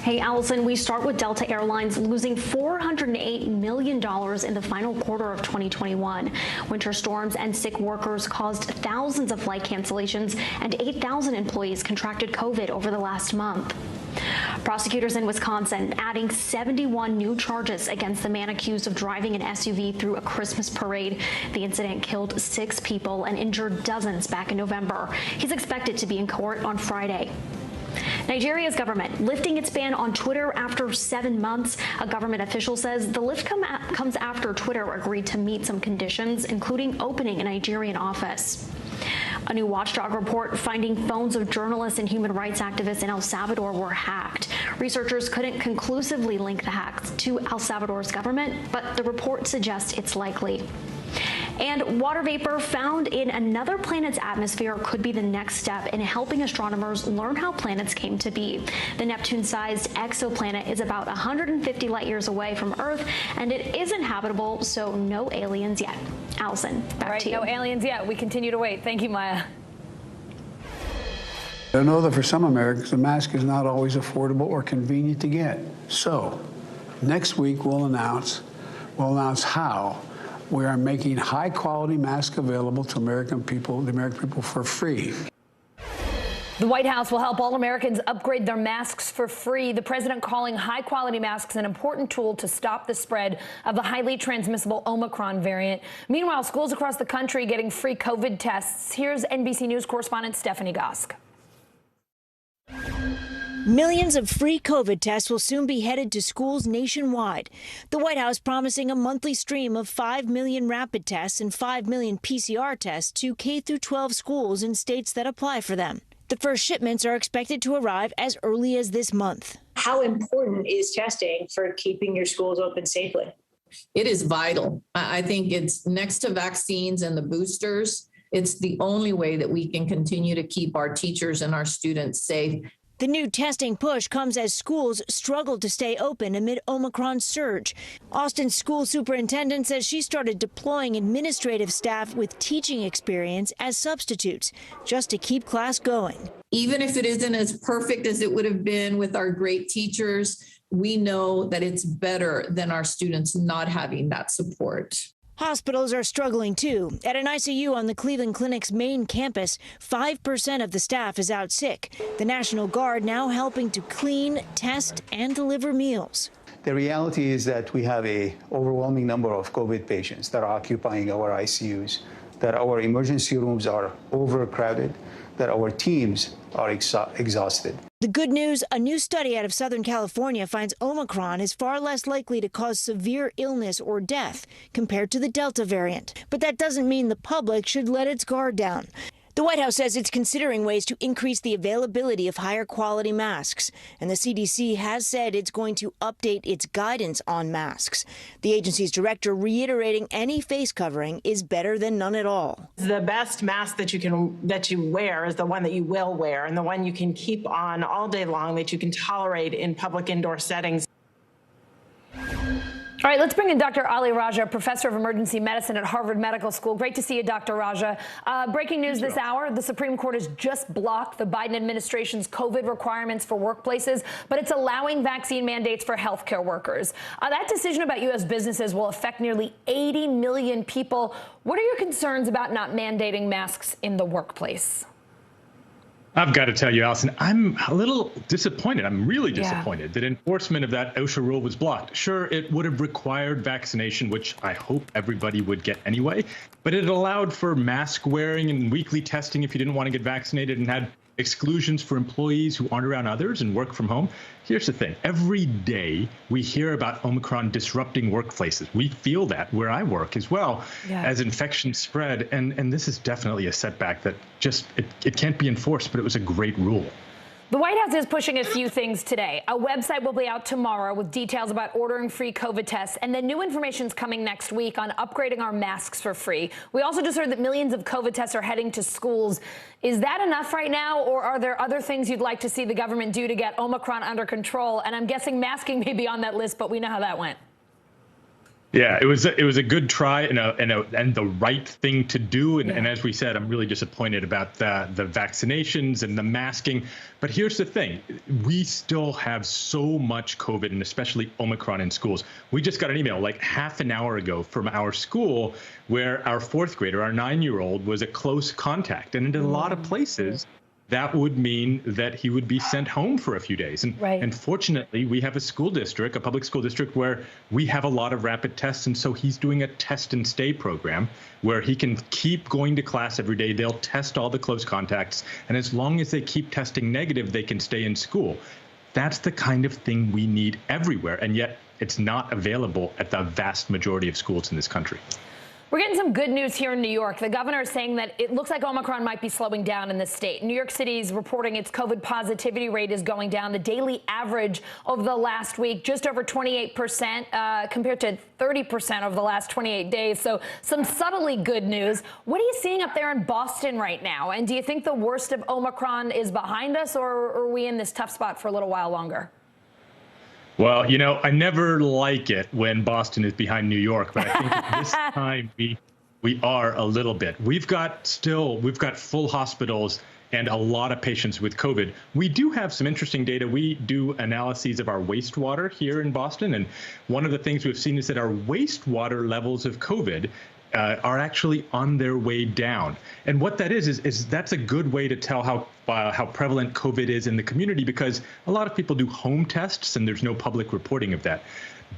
S2: Hey, Allison, we start with Delta Airlines losing $408 million in the final quarter of 2021. Winter storms and sick workers caused thousands of flight cancellations, and 8,000 employees contracted COVID over the last month. Prosecutors in Wisconsin adding 71 new charges against the man accused of driving an SUV through a Christmas parade. The incident killed 6 people and injured dozens back in November. He's expected to be in court on Friday. Nigeria's government lifting its ban on Twitter after 7 months. A government official says the lift comes after Twitter agreed to meet some conditions, including opening a Nigerian office. A new watchdog report finding phones of journalists and human rights activists in El Salvador were hacked. Researchers couldn't conclusively link the hacks to El Salvador's government, but the report suggests it's likely. And water vapor found in another planet's atmosphere could be the next step in helping astronomers learn how planets came to be. The Neptune-sized exoplanet is about 150 light years away from Earth, and it isn't habitable, so no aliens yet. Allison, back to you.
S3: No aliens yet. We continue to wait. Thank you, Maya.
S1: I know that for some Americans, a mask is not always affordable or convenient to get. So, next week we'll announce how we are making high-quality masks available to the American people for free.
S3: The White House will help all Americans upgrade their masks for free. The president calling high-quality masks an important tool to stop the spread of the highly transmissible Omicron variant. Meanwhile, schools across the country getting free COVID tests. Here's NBC News correspondent Stephanie Gosk.
S8: Millions of free COVID tests will soon be headed to schools nationwide. The White House promising a monthly stream of 5 million rapid tests and 5 million PCR tests to K-12 schools in states that apply for them. The first shipments are expected to arrive as early as this month.
S10: How important is testing for keeping your schools open safely?
S21: It is vital. I think it's next to vaccines and the boosters. It's the only way that we can continue to keep our teachers and our students safe.
S8: The new testing push comes as schools struggle to stay open amid Omicron's surge. Austin's school superintendent says she started deploying administrative staff with teaching experience as substitutes just to keep class going.
S21: Even if it isn't as perfect as it would have been with our great teachers, we know that it's better than our students not having that support.
S8: Hospitals are struggling too. At an ICU on the Cleveland Clinic's main campus, 5% of the staff is out sick. The National Guard now helping to clean, test, and deliver meals.
S11: The reality is that we have an overwhelming number of COVID patients that are occupying our ICUs, that our emergency rooms are overcrowded, that our teams are exhausted.
S8: The good news, a new study out of Southern California finds Omicron is far less likely to cause severe illness or death compared to the Delta variant. But that doesn't mean the public should let its guard down. The White House says it's considering ways to increase the availability of higher quality masks, and the CDC has said it's going to update its guidance on masks. The agency's director reiterating any face covering is better than none at all.
S23: The best mask that you wear is the one that you will wear, and the one you can keep on all day long, that you can tolerate in public indoor settings.
S3: All right, let's bring in Dr. Ali Raja, professor of emergency medicine at Harvard Medical School. Great to see you, Dr. Raja. Breaking news this hour, the Supreme Court has just blocked the Biden administration's COVID requirements for workplaces, but it's allowing vaccine mandates for healthcare workers. That decision about U.S. businesses will affect nearly 80 million people. What are your concerns about not mandating masks in the workplace?
S25: I've got to tell you, Allison, I'm a little disappointed. I'm really disappointed that enforcement of that OSHA rule was blocked. Sure, it would have required vaccination, which I hope everybody would get anyway, but it allowed for mask wearing and weekly testing if you didn't want to get vaccinated, and had exclusions for employees who aren't around others and work from home. Here's the thing. Every day we hear about Omicron disrupting workplaces. We feel that where I work as well as infections spread. And this is definitely a setback that just, it can't be enforced, but it was a great rule.
S3: The White House is pushing a few things today. A website will be out tomorrow with details about ordering free COVID tests, and then new information is coming next week on upgrading our masks for free. We also just heard that millions of COVID tests are heading to schools. Is that enough right now, or are there other things you'd like to see the government do to get Omicron under control? And I'm guessing masking may be on that list, but we know how that went.
S25: Yeah, it was a good try and the right thing to do. And as we said, I'm really disappointed about the vaccinations and the masking. But here's the thing. We still have so much COVID, and especially Omicron in schools. We just got an email like half an hour ago from our school where our fourth grader, our 9-year-old, was a close contact. And in a lot of places, that would mean that he would be sent home for a few days. And fortunately, we have a school district, a public school district, where we have a lot of rapid tests. And so he's doing a test and stay program where he can keep going to class every day. They'll test all the close contacts. And as long as they keep testing negative, they can stay in school. That's the kind of thing we need everywhere. And yet it's not available at the vast majority of schools in this country.
S3: We're getting some good news here in New York. The governor is saying that it looks like Omicron might be slowing down in the state. New York City is reporting its COVID positivity rate is going down. The daily average over the last week, just over 28% compared to 30% over the last 28 days. So some subtly good news. What are you seeing up there in Boston right now? And do you think the worst of Omicron is behind us, or are we in this tough spot for a little while longer?
S25: Well, you know, I never like it when Boston is behind New York, but I think at this time we are a little bit. We've got full hospitals and a lot of patients with COVID. We do have some interesting data. We do analyses of our wastewater here in Boston, and one of the things we've seen is that our wastewater levels of COVID are actually on their way down. And what that is that's a good way to tell how prevalent COVID is in the community, because a lot of people do home tests and there's no public reporting of that.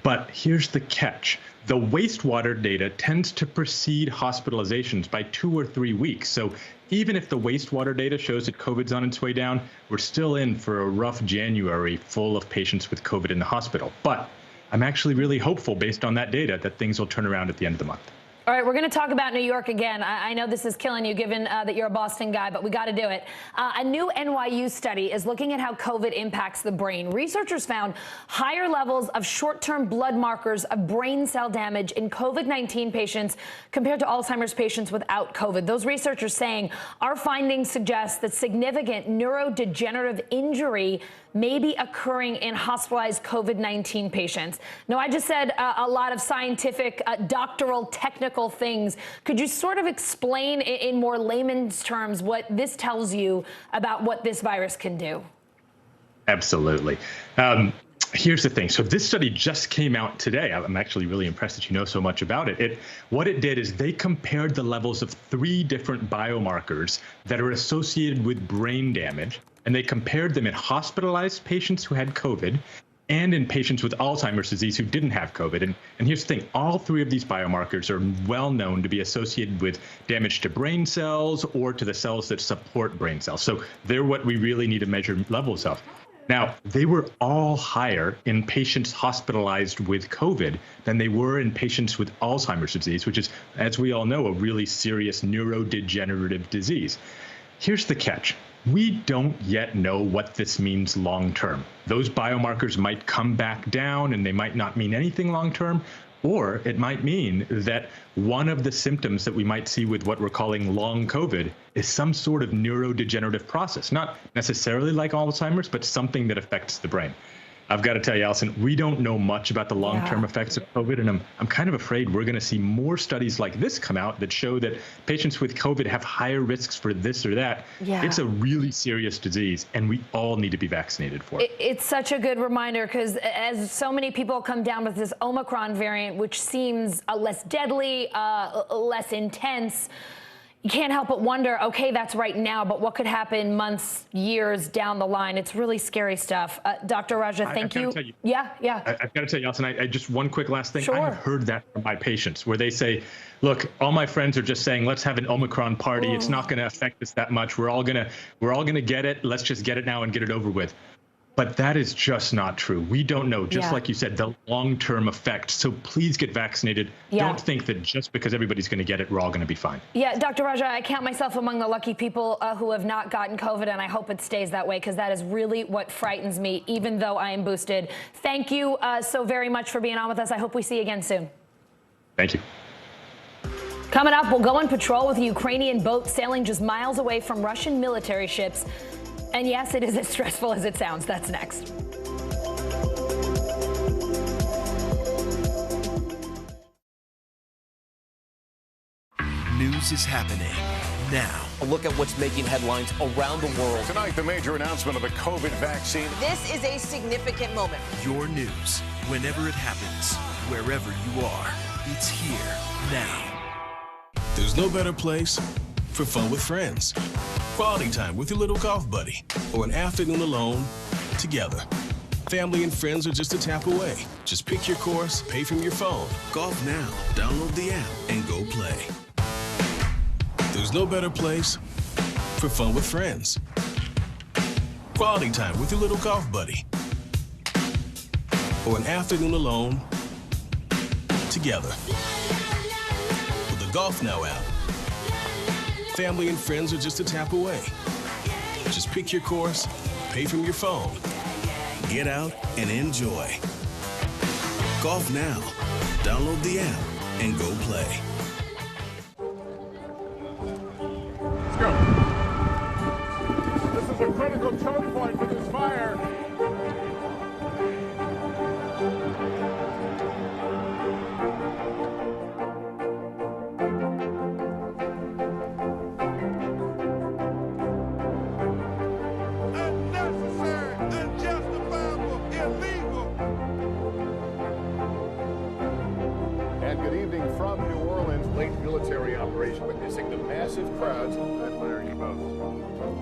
S25: But here's the catch. The wastewater data tends to precede hospitalizations by 2 or 3 weeks. So even if the wastewater data shows that COVID's on its way down, we're still in for a rough January full of patients with COVID in the hospital. But I'm actually really hopeful, based on that data, that things will turn around at the end of the month.
S3: All right, we're going to talk about New York again. I know this is killing you, given that you're a Boston guy, but we got to do it. A new NYU study is looking at how COVID impacts the brain. Researchers found higher levels of short-term blood markers of brain cell damage in COVID-19 patients compared to Alzheimer's patients without COVID. Those researchers saying our findings suggest that significant neurodegenerative injury may be occurring in hospitalized COVID-19 patients. Now, I just said a lot of scientific, doctoral, technical things. Could you sort of explain in more layman's terms what this tells you about what this virus can do?
S25: Absolutely. Here's the thing. So this study just came out today. I'm actually really impressed that you know so much about it. What it did is they compared the levels of 3 different biomarkers that are associated with brain damage, and they compared them in hospitalized patients who had COVID and in patients with Alzheimer's disease who didn't have COVID. And here's the thing. All 3 of these biomarkers are well known to be associated with damage to brain cells or to the cells that support brain cells. So they're what we really need to measure levels of. Now, they were all higher in patients hospitalized with COVID than they were in patients with Alzheimer's disease, which is, as we all know, a really serious neurodegenerative disease. Here's the catch. We don't yet know what this means long term. Those biomarkers might come back down and they might not mean anything long term, or it might mean that one of the symptoms that we might see with what we're calling long COVID is some sort of neurodegenerative process, not necessarily like Alzheimer's, but something that affects the brain. I've got to tell you, Allison, we don't know much about the long-term effects of COVID, and I'm kind of afraid we're going to see more studies like this come out that show that patients with COVID have higher risks for this or that.
S3: Yeah.
S25: It's a really serious disease, and we all need to be vaccinated for it.
S3: It's such a good reminder, because as so many people come down with this Omicron variant, which seems less deadly, less intense, you can't help but wonder, okay, that's right now, but what could happen months, years down the line? It's really scary stuff. Dr. Raja, thank you. Yeah.
S25: I've got to tell you, Allison, I just one quick last thing.
S3: Sure.
S25: I've heard that from my patients where they say, look, all my friends are just saying, let's have an Omicron party. It's not going to affect us that much. We're all going to get it. Let's just get it now and get it over with. But that is just not true. We don't know, just like you said, the long-term effects. So please get vaccinated. Don't think that just because everybody's going to get it, we're all going to be fine.
S3: Yeah, Dr. Raja, I count myself among the lucky people who have not gotten COVID, and I hope it stays that way, because that is really what frightens me, even though I am boosted. Thank you so very much for being on with us. I hope we see you again soon.
S25: Thank you.
S3: Coming up, we'll go on patrol with a Ukrainian boat sailing just miles away from Russian military ships. And yes, it is as stressful as it sounds. That's next.
S5: news is happening now.
S12: A look at what's making headlines around the world.
S29: Tonight, the major announcement of the COVID vaccine.
S13: This is a significant moment.
S5: Your news, whenever it happens, wherever you are, it's here now.
S11: There's no better place for fun with friends. Quality time with your little golf buddy, or an afternoon alone together. Family and friends are just a tap away. Just pick your course, pay from your phone.
S5: Golf Now. Download the app and go play.
S11: There's no better place for fun with friends. Quality time with your little golf buddy, or an afternoon alone together. With the Golf Now app, family and friends are just a tap away. Just pick your course, pay from your phone. Get out and enjoy. Golf Now. Download the app and go play.
S29: Let's go. This is a critical choke point for this fire. And good evening from New Orleans. Late military operation witnessing the massive crowds. I admire you both.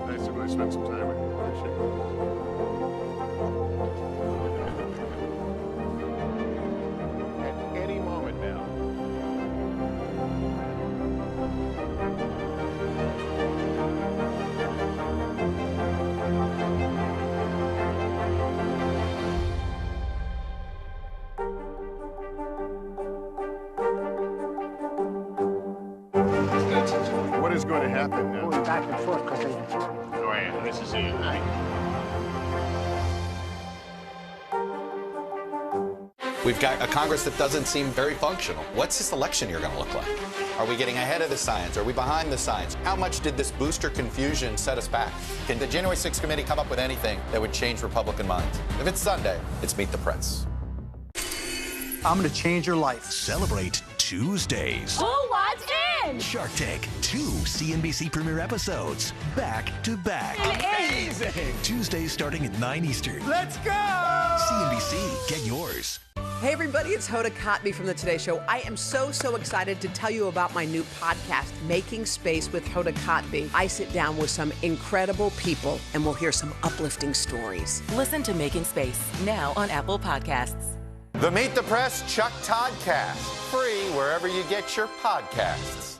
S29: Nice to really spend some time with you. Appreciate it. At any moment now. What is going to happen now?
S15: Going back and forth because
S29: Oh, yeah, this is it.
S20: We've got a Congress that doesn't seem very functional. What's this election year going to look like? Are we getting ahead of the science? Are we behind the science? How much did this booster confusion set us back? Can the January 6th committee come up with anything that would change Republican minds? If it's Sunday, it's Meet the Press.
S19: I'm going to change your life.
S5: Celebrate Tuesdays.
S18: Who wants in?
S5: Shark Tank, 2 CNBC premiere episodes, back to back.
S18: Amazing!
S5: Tuesdays starting at 9 Eastern.
S19: Let's go!
S5: CNBC, get yours.
S13: Hey, everybody, it's Hoda Kotb from The Today Show. I am so excited to tell you about my new podcast, Making Space with Hoda Kotb. I sit down with some incredible people, and we'll hear some uplifting stories.
S22: Listen to Making Space now on Apple Podcasts.
S20: The Meet the Press Chuck Todd Cast, free wherever you get your podcasts.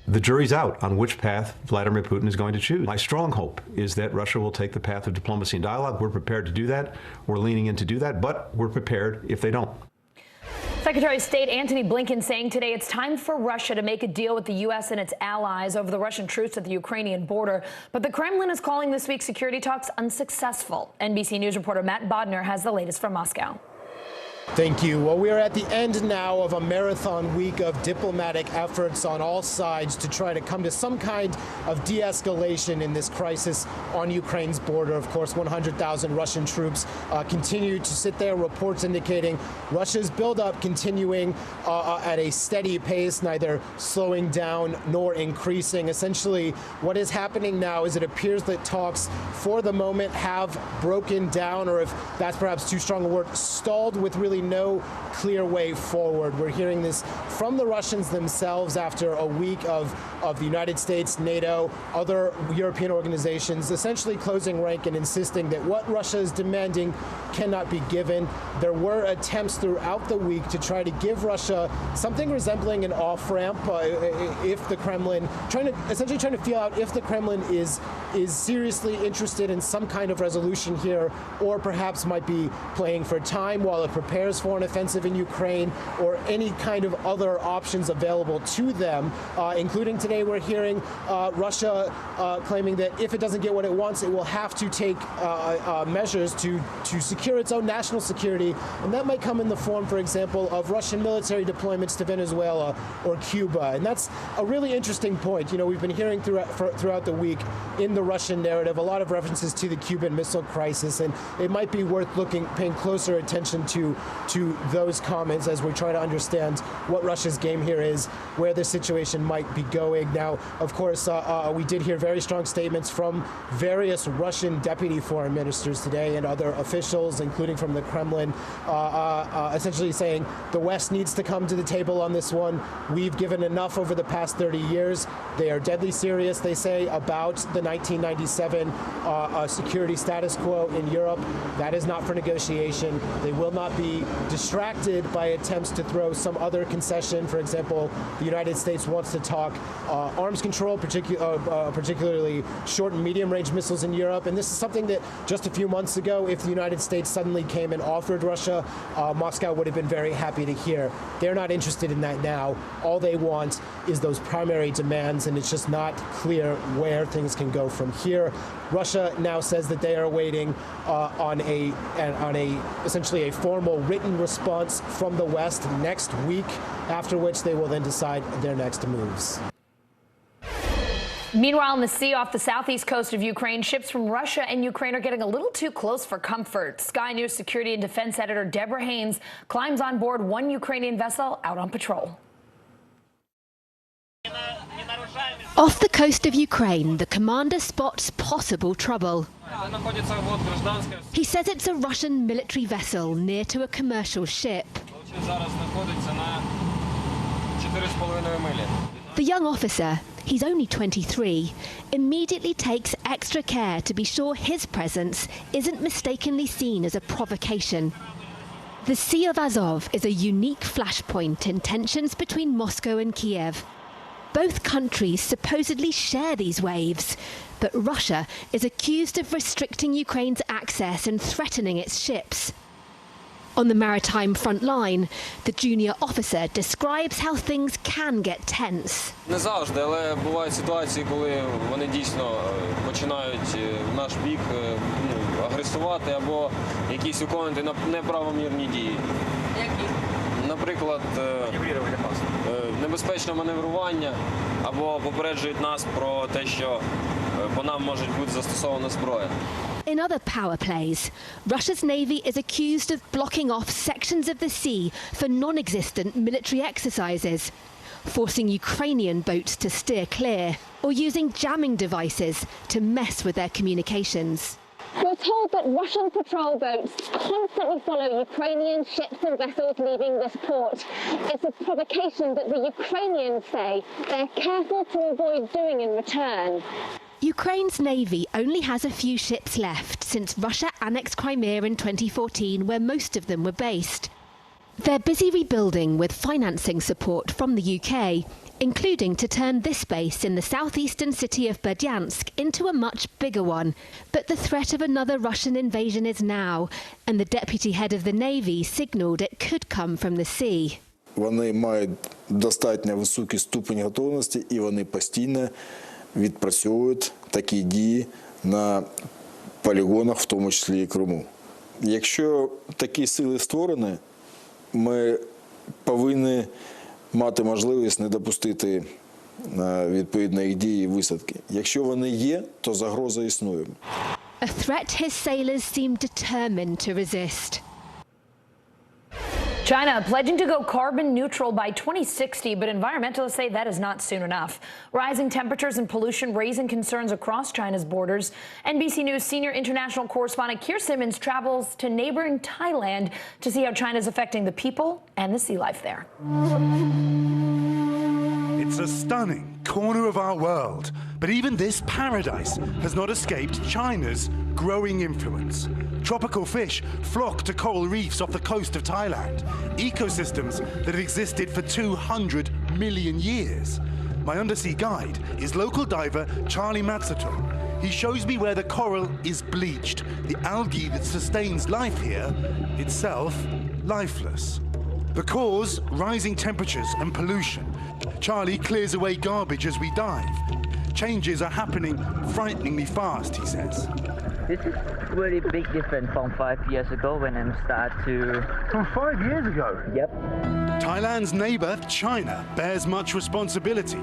S26: The jury's out on which path Vladimir Putin is going to choose. My strong hope is that Russia will take the path of diplomacy and dialogue. We're prepared to do that. We're leaning in to do that, but we're prepared if they don't.
S3: Secretary of State Antony Blinken saying today it's time for Russia to make a deal with the U.S. and its allies over the Russian troops at the Ukrainian border. But the Kremlin is calling this week's security talks unsuccessful. NBC News reporter Matt Bodner has the latest from Moscow.
S27: Thank you. Well, we are at the end now of a marathon week of diplomatic efforts on all sides to try to come to some kind of de-escalation in this crisis on Ukraine's border. Of course, 100,000 Russian troops continue to sit there, reports indicating Russia's buildup continuing at a steady pace, neither slowing down nor increasing. Essentially, what is happening now is it appears that talks for the moment have broken down, or if that's perhaps too strong a word, stalled with really no clear way forward. We're hearing this from the Russians themselves after a week of the United States, NATO, other European organizations essentially closing rank and insisting that what Russia is demanding cannot be given. There were attempts throughout the week to try to give Russia something resembling an off-ramp if the Kremlin, essentially trying to feel out if the Kremlin is seriously interested in some kind of resolution here, or perhaps might be playing for time while it prepares for an offensive in Ukraine, or any kind of other options available to them, including today we're hearing Russia claiming that if it doesn't get what it wants, it will have to take measures to secure its own national security, and that might come in the form, for example, of Russian military deployments to Venezuela or Cuba. And that's a really interesting point. You know, we've been hearing throughout the week in the Russian narrative a lot of references to the Cuban Missile Crisis, and it might be worth paying closer attention to to those comments as we're trying to understand what Russia's game here is, where the situation might be going. Now, of course, we did hear very strong statements from various Russian deputy foreign ministers today and other officials, including from the Kremlin, essentially saying the West needs to come to the table on this one. We've given enough over the past 30 years. They are deadly serious, they say, about the 1997 security status quo in Europe. That is not for negotiation. They will not be distracted by attempts to throw some other concession. For example, the United States wants to talk arms control, particularly short and medium range missiles in Europe. And this is something that just a few months ago, if the United States suddenly came and offered Russia, Moscow would have been very happy to hear. They're not interested in that now. All they want is those primary demands, and it's just not clear where things can go from here. Russia now says that they are waiting on essentially a formal written response from the West next week, after which they will then decide their next moves.
S3: Meanwhile, in the sea off the southeast coast of Ukraine, ships from Russia and Ukraine are getting a little too close for comfort. Sky News security and defense editor Deborah Haynes climbs on board one Ukrainian vessel out on patrol.
S4: Off the coast of Ukraine, the commander spots possible trouble. He says it's a Russian military vessel near to a commercial ship. The young officer, he's only 23, immediately takes extra care to be sure his presence isn't mistakenly seen as a provocation. The Sea of Azov is a unique flashpoint in tensions between Moscow and Kiev. Both countries supposedly share these waves, but Russia is accused of restricting Ukraine's access and threatening its ships. On the maritime front line, the junior officer describes how things can get tense.
S6: Не завжди, але бувають ситуації, коли вони дійсно починають в наш бік агресувати або якісь виконувати неправомірні дії. Які? Наприклад, небезпечне маневрування або попереджують нас про те, що по нам може бути застосована зброя.
S4: In other power plays, Russia's navy is accused of blocking off sections of the sea for non-existent military exercises, forcing Ukrainian boats to steer clear, or using jamming devices to mess with their communications.
S2: We're told that Russian patrol boats constantly follow Ukrainian ships and vessels leaving this port. It's a provocation that the Ukrainians say they're careful to avoid doing in return.
S4: Ukraine's navy only has a few ships left since Russia annexed Crimea in 2014, where most of them were based. They're busy rebuilding with financing support from the UK, including to turn this base in the southeastern city of Berdyansk into a much bigger one. But the threat of another Russian invasion is now, and the deputy head of the navy signalled it could come from the sea.
S7: Вони мають достатньо високий ступень готовності і вони постійно відпрацьовують такі дії на полігонах, в тому числі і Криму. Якщо такі сили створені, ми повинні мати можливість не допустити відповідної дії і висадки. Якщо вони є, то загроза існує.
S4: A threat his sailors seem determined to resist.
S3: China pledging to go carbon neutral by 2060, but environmentalists say that is not soon enough. Rising temperatures and pollution raising concerns across China's borders. NBC News senior international correspondent Keir Simmons travels to neighboring Thailand to see how China is affecting the people and the sea life there.
S9: It's a stunning corner of our world, but even this paradise has not escaped China's growing influence. Tropical fish flock to coral reefs off the coast of Thailand, ecosystems that have existed for 200 million years. My undersea guide is local diver Charlie Matsuto. He shows me where the coral is bleached, the algae that sustains life here, itself lifeless. The cause, rising temperatures and pollution. Charlie clears away garbage as we dive. Changes are happening frighteningly fast, he says.
S14: This is really big difference from 5 years ago when I started to...
S9: From 5 years ago?
S14: Yep.
S9: Thailand's neighbour, China, bears much responsibility.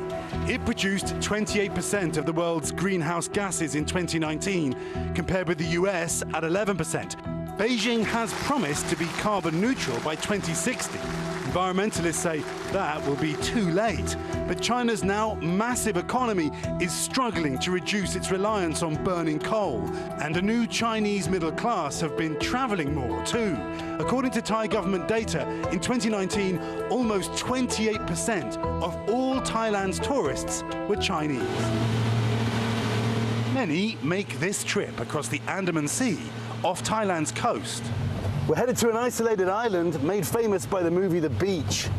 S9: It produced 28% of the world's greenhouse gases in 2019, compared with the US at 11%. Beijing has promised to be carbon neutral by 2060. Environmentalists say that will be too late. But China's now massive economy is struggling to reduce its reliance on burning coal. And a new Chinese middle class have been traveling more too. According to Thai government data, in 2019, almost 28% of all Thailand's tourists were Chinese. Many make this trip across the Andaman Sea off Thailand's coast.
S19: We're headed to an isolated island made famous by the movie The Beach.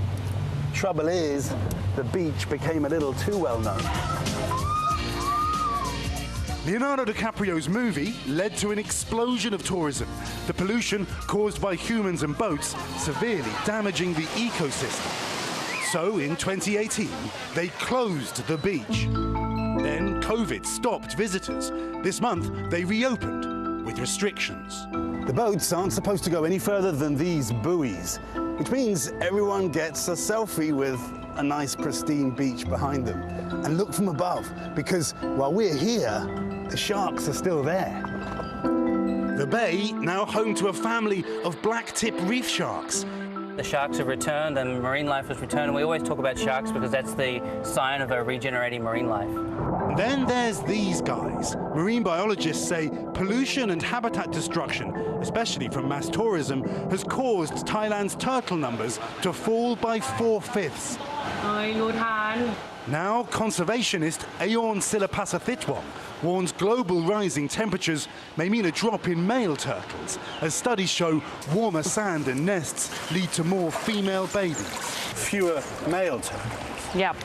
S19: Trouble is, the beach became a little too well known.
S9: Leonardo DiCaprio's movie led to an explosion of tourism, the pollution caused by humans and boats severely damaging the ecosystem. So in 2018, they closed the beach. Then COVID stopped visitors. This month, they reopened with restrictions.
S19: The boats aren't supposed to go any further than these buoys, which means everyone gets a selfie with a nice pristine beach behind them. And look from above, because while we're here, the sharks are still there.
S9: The bay, now home to a family of black-tip reef sharks.
S1: The sharks have returned and marine life has returned. And we always talk about sharks because that's the sign of a regenerating marine life.
S9: Then there's these guys. Marine biologists say pollution and habitat destruction, especially from mass tourism, has caused Thailand's turtle numbers to fall by 4/5. Now, conservationist Ayorn Silapassathitwong warns global rising temperatures may mean a drop in male turtles, as studies show warmer sand and nests lead to more female babies.
S19: Fewer male turtles.
S23: Yep.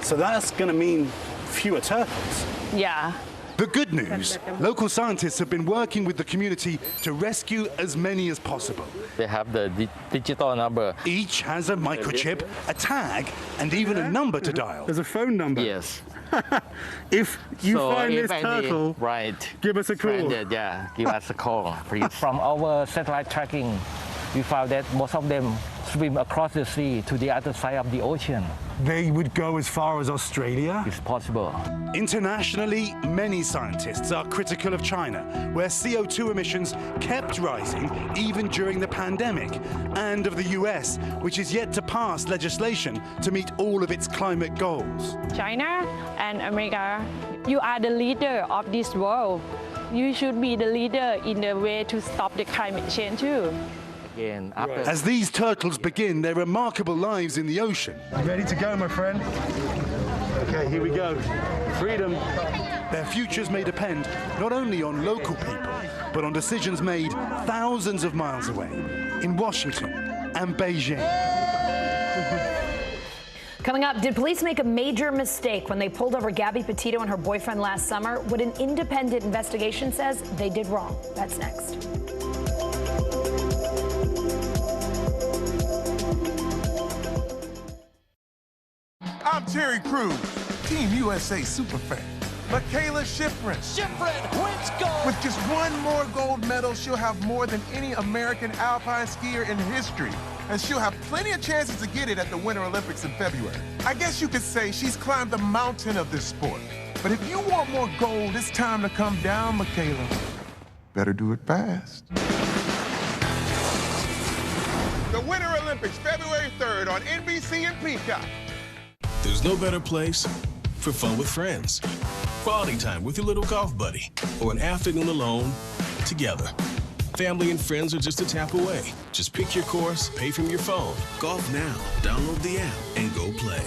S19: So that's going to mean fewer turtles.
S23: Yeah.
S9: The good news, local scientists have been working with the community to rescue as many as possible.
S8: They have the digital number.
S9: Each has a microchip, a tag, and even a number to dial.
S19: There's a phone number?
S8: Yes.
S19: If you find this
S8: any,
S19: turtle,
S8: right,
S19: give us a call.
S8: Stranded, yeah, give us a call, please. From our satellite tracking, we found that most of them swim across the sea to the other side of the ocean.
S19: They would go as far as Australia?
S8: It's possible.
S9: Internationally, many scientists are critical of China, where CO2 emissions kept rising even during the pandemic, and of the US, which is yet to pass legislation to meet all of its climate goals.
S10: China and America, you are the leader of this world. You should be the leader in the way to stop the climate change too.
S9: As these turtles begin their remarkable lives in the ocean.
S19: You ready to go, my friend? Okay, here we go. Freedom.
S9: Their futures may depend not only on local people, but on decisions made thousands of miles away in Washington and Beijing.
S3: Coming up, did police make a major mistake when they pulled over Gabby Petito and her boyfriend last summer? What an independent investigation says they did wrong. That's next.
S15: I'm Terry Crews, Team USA superfan. Michaela Schifrin.
S16: Schifrin wins gold.
S15: With just one more gold medal, she'll have more than any American alpine skier in history. And she'll have plenty of chances to get it at the Winter Olympics in February. I guess you could say she's climbed the mountain of this sport. But if you want more gold, it's time to come down, Michaela. Better do it fast. The Winter Olympics, February 3rd on NBC and Peacock.
S11: There's no better place for fun with friends, quality time with your little golf buddy, or an afternoon alone together. Family and friends are just a tap away. Just pick your course, pay from your phone. Golf now. Download the app and go play.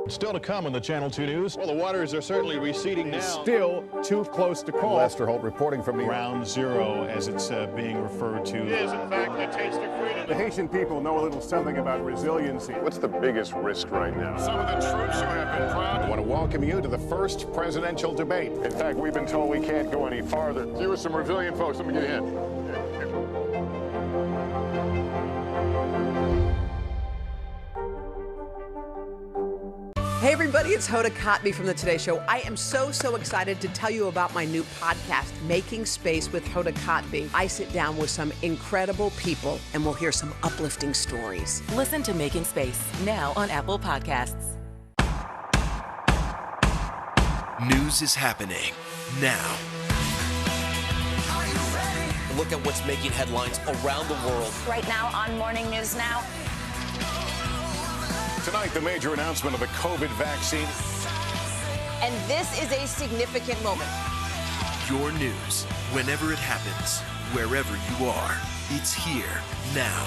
S29: Still to come on the Channel 2 News. Well, the waters are certainly receding now. Still too close to call. Lester Holt reporting from Ground Zero, as it's being referred to. It is, in fact, the taste of freedom. The Haitian people know a little something about resiliency. What's the biggest risk right now? Some of the troops who have been proud. I want to welcome you to the first presidential debate. In fact, we've been told we can't go any farther. Here are some resilient folks. Let me get in.
S13: Hey everybody, it's Hoda Kotb from The Today Show. I am so excited to tell you about my new podcast, Making Space with Hoda Kotb. I sit down with some incredible people and we'll hear some uplifting stories.
S22: Listen to Making Space now on Apple Podcasts.
S5: News is happening now.
S12: look at what's making headlines around the world.
S17: Right now on Morning News Now.
S29: Tonight, the major announcement of the COVID vaccine.
S13: And this is a significant moment.
S5: Your news, whenever it happens, wherever you are, it's here now.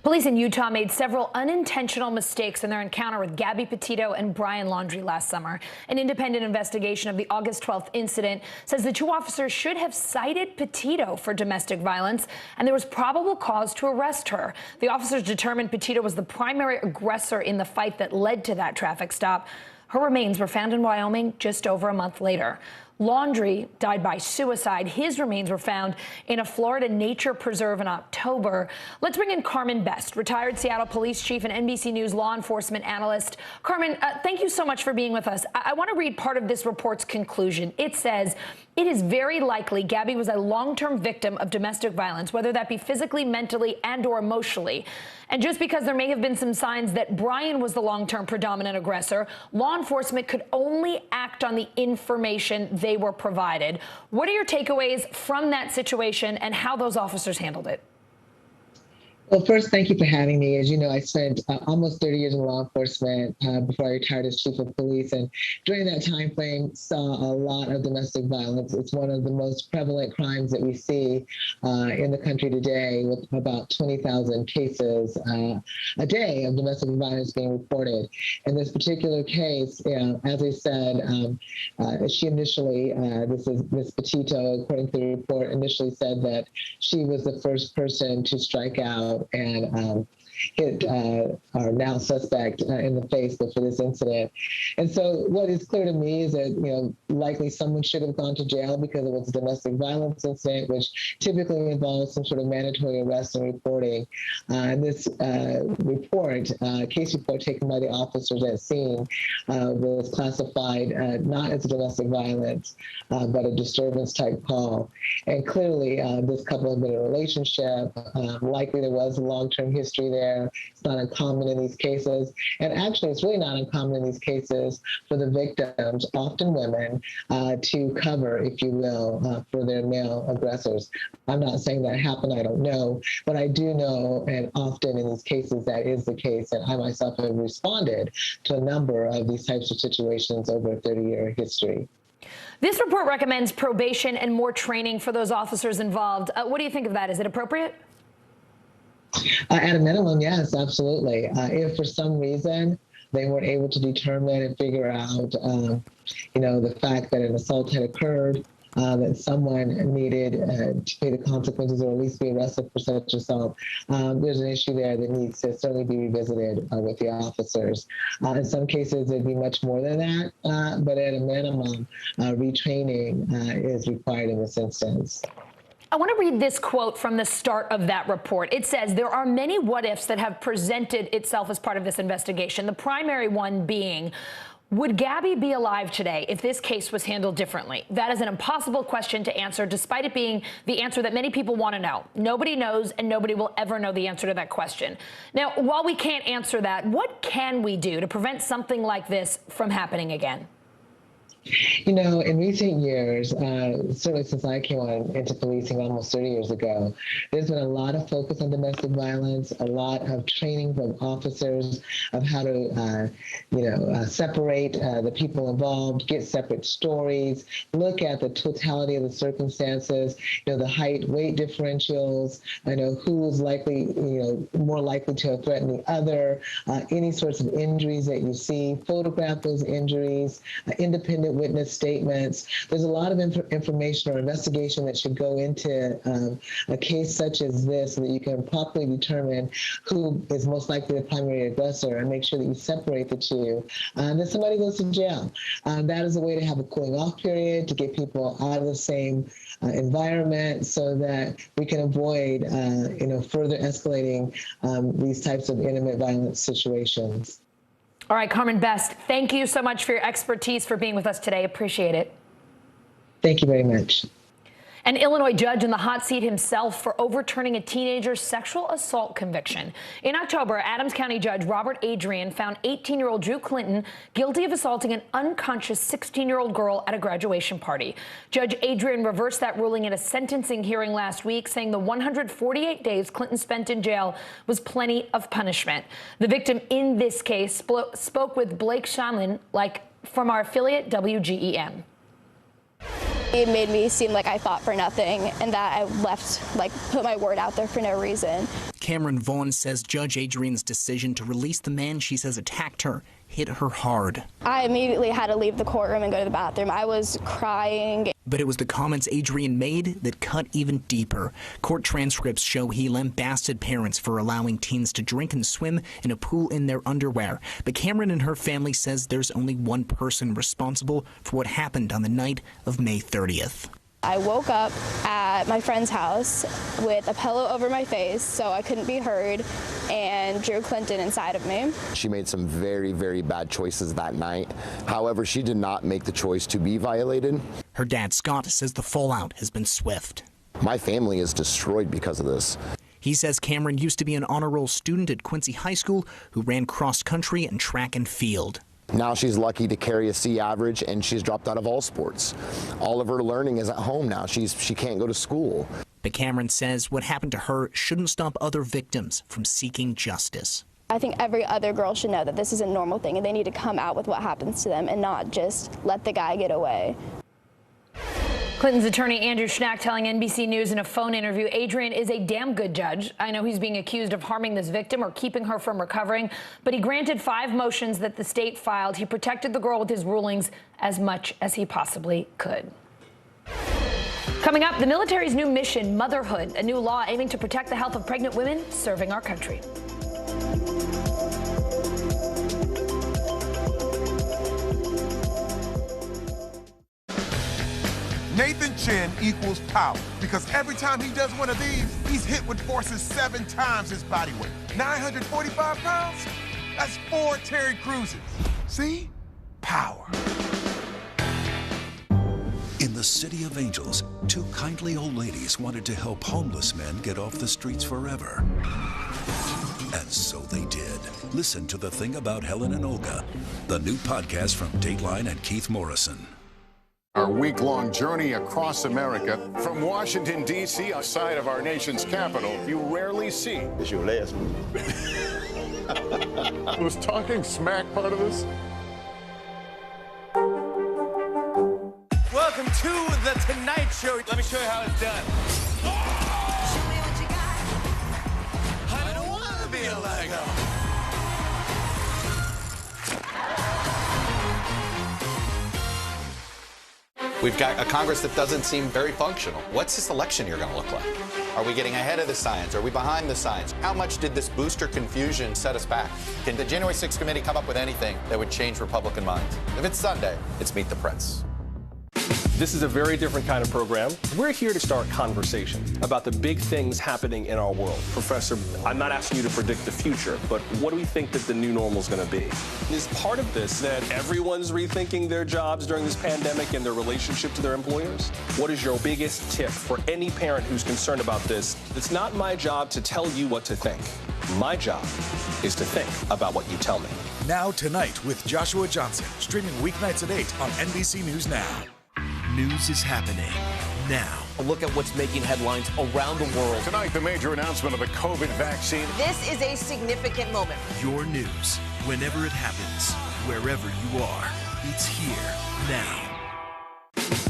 S3: Police in Utah made several unintentional mistakes in their encounter with Gabby Petito and Brian Laundrie last summer. An independent investigation of the August 12th incident says the two officers should have cited Petito for domestic violence, and there was probable cause to arrest her. The officers determined Petito was the primary aggressor in the fight that led to that traffic stop. Her remains were found in Wyoming just over a month later. Laundrie died by suicide. His remains were found in a Florida nature preserve in October. Let's bring in Carmen Best, retired Seattle police chief and NBC News law enforcement analyst. Carmen, thank you so much for being with us. I want to read part of this report's conclusion. It says, it is very likely Gabby was a long-term victim of domestic violence, whether that be physically, mentally, and/or emotionally. And just because there may have been some signs that Brian was the long-term predominant aggressor, law enforcement could only act on the information they were provided. What are your takeaways from that situation and how those officers handled it?
S18: Well, first, thank you for having me. As you know, I spent almost 30 years in law enforcement before I retired as chief of police. And during that time frame, saw a lot of domestic violence. It's one of the most prevalent crimes that we see in the country today, with about 20,000 cases a day of domestic violence being reported. In this particular case, as I said, she initially, this is Ms. Petito, according to the report, initially said that she was the first person to strike out and hit our now suspect in the face for this incident. And so what is clear to me is that, likely someone should have gone to jail because it was a domestic violence incident, which typically involves some sort of mandatory arrest and reporting. And this case report taken by the officers at scene was classified not as a domestic violence, but a disturbance type call. And clearly this couple had been in a relationship. Likely there was a long-term history there. It's not uncommon in these cases. And actually, it's really not uncommon in these cases for the victims, often women, to cover, if you will, for their male aggressors. I'm not saying that happened, I don't know, but I do know, and often in these cases that is the case, and I myself have responded to a number of these types of situations over a 30-year history.
S3: This report recommends probation and more training for those officers involved. What do you think of that? Is it appropriate?
S18: At a minimum, yes, absolutely. If for some reason they weren't able to determine and figure out, the fact that an assault had occurred, that someone needed to pay the consequences or at least be arrested for such assault, there's an issue there that needs to certainly be revisited with the officers. In some cases, it'd be much more than that, but at a minimum, retraining is required in this instance.
S3: I want to read this quote from the start of that report. It says, there are many what-ifs that have presented itself as part of this investigation, the primary one being, would Gabby be alive today if this case was handled differently? That is an impossible question to answer, despite it being the answer that many people want to know. Nobody knows, and nobody will ever know the answer to that question. Now, while we can't answer that, what can we do to prevent something like this from happening again?
S18: In recent years, certainly since I came into policing almost 30 years ago, there's been a lot of focus on domestic violence, a lot of training from officers of how to, separate the people involved, get separate stories, look at the totality of the circumstances, the height, weight differentials, who is likely, more likely to have threatened the other, any sorts of injuries that you see, photograph those injuries, independent witness statements. There's a lot of information or investigation that should go into a case such as this so that you can properly determine who is most likely the primary aggressor and make sure that you separate the two. And then somebody goes to jail. That is a way to have a cooling off period, to get people out of the same environment so that we can avoid, further escalating these types of intimate violence situations.
S3: All right, Carmen Best, thank you so much for your expertise, for being with us today. Appreciate it.
S18: Thank you very much.
S3: An Illinois judge in the hot seat himself for overturning a teenager's sexual assault conviction. In October, Adams County Judge Robert Adrian found 18-year-old Drew Clinton guilty of assaulting an unconscious 16-year-old girl at a graduation party. Judge Adrian reversed that ruling at a sentencing hearing last week, saying the 148 days Clinton spent in jail was plenty of punishment. The victim in this case spoke with Blake Shanlin, from our affiliate WGEM.
S2: It made me seem like I fought for nothing and that I put my word out there for no reason.
S6: Cameron Vaughn says Judge Adrian's decision to release the man she says attacked her hit her hard.
S2: I immediately had to leave the courtroom and go to the bathroom. I was crying.
S6: But it was the comments Adrian made that cut even deeper. Court transcripts show he lambasted parents for allowing teens to drink and swim in a pool in their underwear. But Cameron and her family says there's only one person responsible for what happened on the night of May 30th.
S2: I woke up at my friend's house with a pillow over my face so I couldn't be heard, and Drew Clinton inside of me.
S20: She made some very, very bad choices that night. However, she did not make the choice to be violated.
S6: Her dad, Scott, says the fallout has been swift.
S20: My family is destroyed because of this.
S6: He says Cameron used to be an honor roll student at Quincy High School who ran cross country and track and field.
S20: Now she's lucky to carry a C average, and she's dropped out of all sports. All of her learning is at home now. She can't go to school.
S6: But Cameron says what happened to her shouldn't stop other victims from seeking justice.
S2: I think every other girl should know that this is a normal thing and they need to come out with what happens to them and not just let the guy get away.
S3: Clinton's attorney Andrew Schnack telling NBC News in a phone interview, Adrian is a damn good judge. I know he's being accused of harming this victim or keeping her from recovering, but he granted 5 motions that the state filed. He protected the girl with his rulings as much as he possibly could. Coming up, the military's new mission, Motherhood, a new law aiming to protect the health of pregnant women serving our country.
S15: Nathan Chen equals power because every time he does one of these, he's hit with forces 7 times his body weight. 945 pounds? That's 4 Terry Cruises. See? Power.
S21: In the City of Angels, 2 kindly old ladies wanted to help homeless men get off the streets forever. And so they did. Listen to The Thing About Helen and Olga, the new podcast from Dateline and Keith Morrison.
S29: Our week-long journey across America from Washington, D.C., outside of our nation's capital, you rarely see.
S24: It's your last move.
S29: Was talking smack part of this?
S12: Welcome to The Tonight Show. Let me show you how it's done. I don't want to be a Lego.
S25: We've got a Congress that doesn't seem very functional. What's this election year going to look like? Are we getting ahead of the science? Are we behind the science? How much did this booster confusion set us back? Can the January 6th committee come up with anything that would change Republican minds? If it's Sunday, it's Meet the Press.
S26: This is a very different kind of program. We're here to start conversation about the big things happening in our world. Professor, I'm not asking you to predict the future, but what do we think that the new normal is going to be? Is part of this that everyone's rethinking their jobs during this pandemic and their relationship to their employers? What is your biggest tip for any parent who's concerned about this? It's not my job to tell you what to think. My job is to think about what you tell me.
S27: Now Tonight with Joshua Johnson, streaming weeknights at 8 on NBC News Now.
S5: News is happening now.
S12: A look at what's making headlines around the world.
S29: Tonight, the major announcement of the COVID vaccine.
S13: This is a significant moment.
S5: Your news, whenever it happens, wherever you are, it's here now.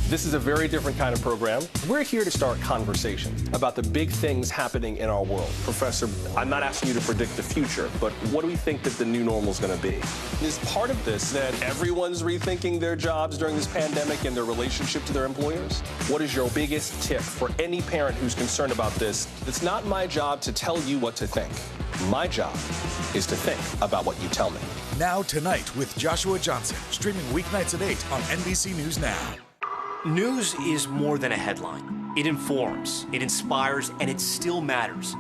S26: This is a very different kind of program. We're here to start conversation about the big things happening in our world. Professor, I'm not asking you to predict the future, but what do we think that the new normal is going to be? Is part of this that everyone's rethinking their jobs during this pandemic and their relationship to their employers? What is your biggest tip for any parent who's concerned about this? It's not my job to tell you what to think. My job is to think about what you tell me.
S27: Now Tonight with Joshua Johnson, streaming weeknights at 8 on NBC News Now.
S12: News is more than a headline. It informs, it inspires, and it still matters.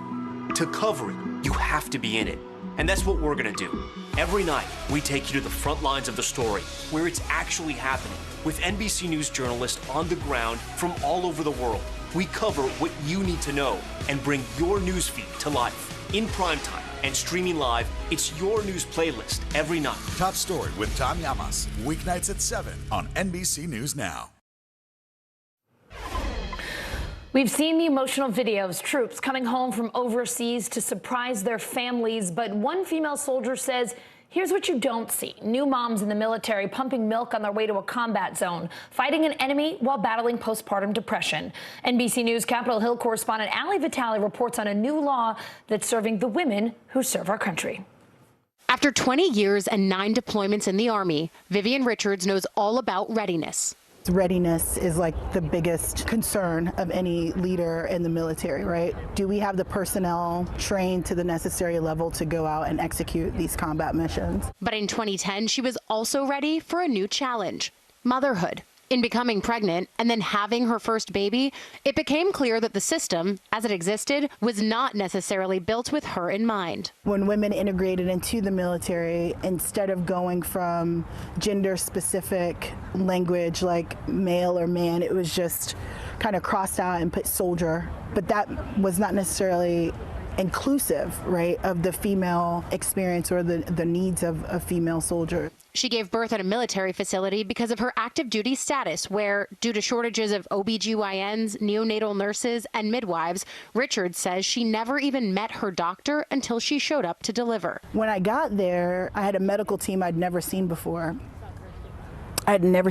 S12: To cover it, you have to be in it. And that's what we're going to do. Every night, we take you to the front lines of the story, where it's actually happening. with NBC News journalists on the ground from all over the world. We cover what you need to know and bring your newsfeed to life. In primetime and streaming live, it's your news playlist every night.
S27: Top Story with Tom Llamas, weeknights at 7 on NBC News Now.
S3: We've seen the emotional videos, troops coming home from overseas to surprise their families, but one female soldier says, here's what you don't see. New moms in the military pumping milk on their way to a combat zone, fighting an enemy while battling postpartum depression. NBC News Capitol Hill correspondent Ali Vitale reports on a new law that's serving the women who serve our country.
S1: After 20 years and 9 deployments in the Army, Vivian Richards knows all about readiness.
S4: Readiness is like the biggest concern of any leader in the military, right? Do we have the personnel trained to the necessary level to go out and execute these combat missions?
S1: But in 2010, she was also ready for a new challenge, motherhood. In becoming pregnant and then having her first baby, it became clear that the system, as it existed, was not necessarily built with her in mind.
S4: When women integrated into the military, instead of going from gender-specific language like male or man, it was just kind of crossed out and put soldier. But that was not necessarily inclusive, right, of the female experience or the needs of a female soldier.
S1: She gave birth at a military facility because of her active duty status, where, due to shortages of OBGYNs, neonatal nurses, and midwives, Richards says she never even met her doctor until she showed up to deliver.
S4: When I got there, I had a medical team I'd never seen before. I've never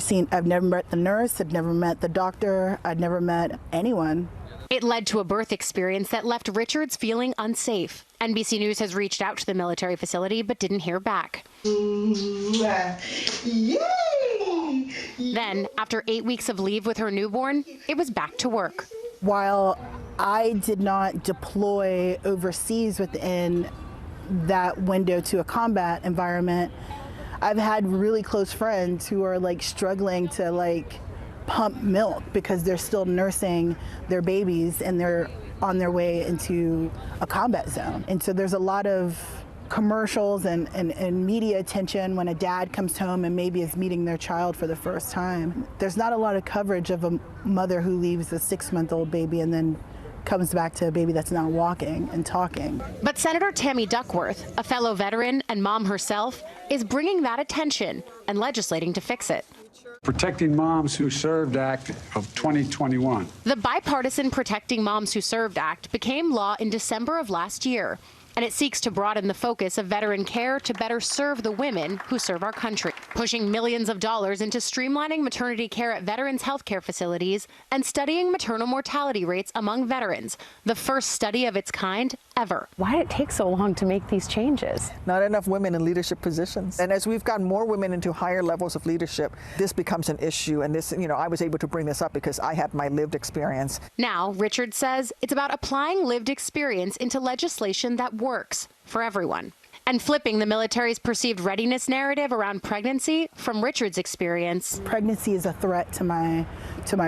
S4: met the nurse, I'd never met the doctor, I'd never met anyone.
S1: It led to a birth experience that left Richards feeling unsafe. NBC News has reached out to the military facility but didn't hear back. Then, after 8 weeks of leave with her newborn, it was back to work.
S4: While I did not deploy overseas within that window to a combat environment, I've had really close friends who are like struggling to like pump milk because they're still nursing their babies and they're on their way into a combat zone. And so there's a lot of commercials and media attention when a dad comes home and maybe is meeting their child for the first time. There's not a lot of coverage of a mother who leaves a 6-month-old baby and then comes back to a baby that's not walking and talking.
S1: But Senator Tammy Duckworth, a fellow veteran and mom herself, is bringing that attention and legislating to fix it.
S7: Protecting Moms Who Served Act of 2021.
S1: The bipartisan Protecting Moms Who Served Act became law in December of last year, and it seeks to broaden the focus of veteran care to better serve the women who serve our country, pushing millions of dollars into streamlining maternity care at veterans' healthcare facilities and studying maternal mortality rates among veterans, the first study of its kind ever.
S8: Why did it take so long to make these changes?
S10: Not enough women in leadership positions. And as we've gotten more women into higher levels of leadership, this becomes an issue. And this, I was able to bring this up because I had my lived experience.
S1: Now, Richard says it's about applying lived experience into legislation that works for everyone and flipping the military's perceived readiness narrative around pregnancy from Richard's experience.
S4: Pregnancy is a threat to my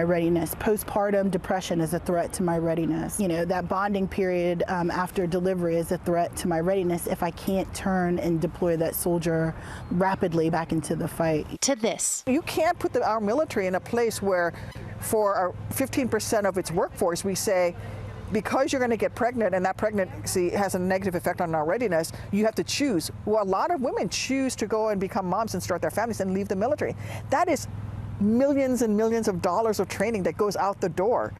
S4: readiness. Postpartum depression is a threat to my readiness. That bonding period after delivery is a threat to my readiness if I can't turn and deploy that soldier rapidly back into the fight.
S1: To this.
S10: You can't put our military in a place where for 15% of its workforce we say, because you're going to get pregnant and that pregnancy has a negative effect on our readiness, you have to choose. Well, a lot of women choose to go and become moms and start their families and leave the military. That is millions and millions of dollars of training that goes out the door.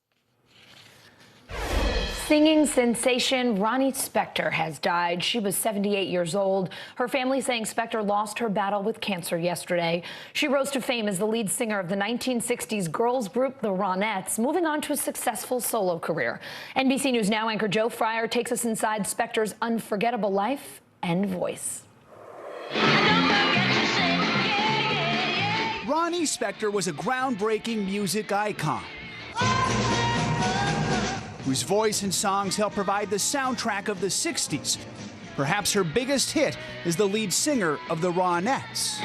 S3: Singing sensation Ronnie Spector has died. She was 78 years old. Her family saying Spector lost her battle with cancer yesterday. She rose to fame as the lead singer of the 1960s girls group, the Ronettes, moving on to a successful solo career. NBC News Now anchor Joe Fryer takes us inside Spector's unforgettable life and voice.
S14: Ronnie Spector was a groundbreaking music icon whose voice and songs helped provide the soundtrack of the 60s. Perhaps her biggest hit is the lead singer of the Ronettes.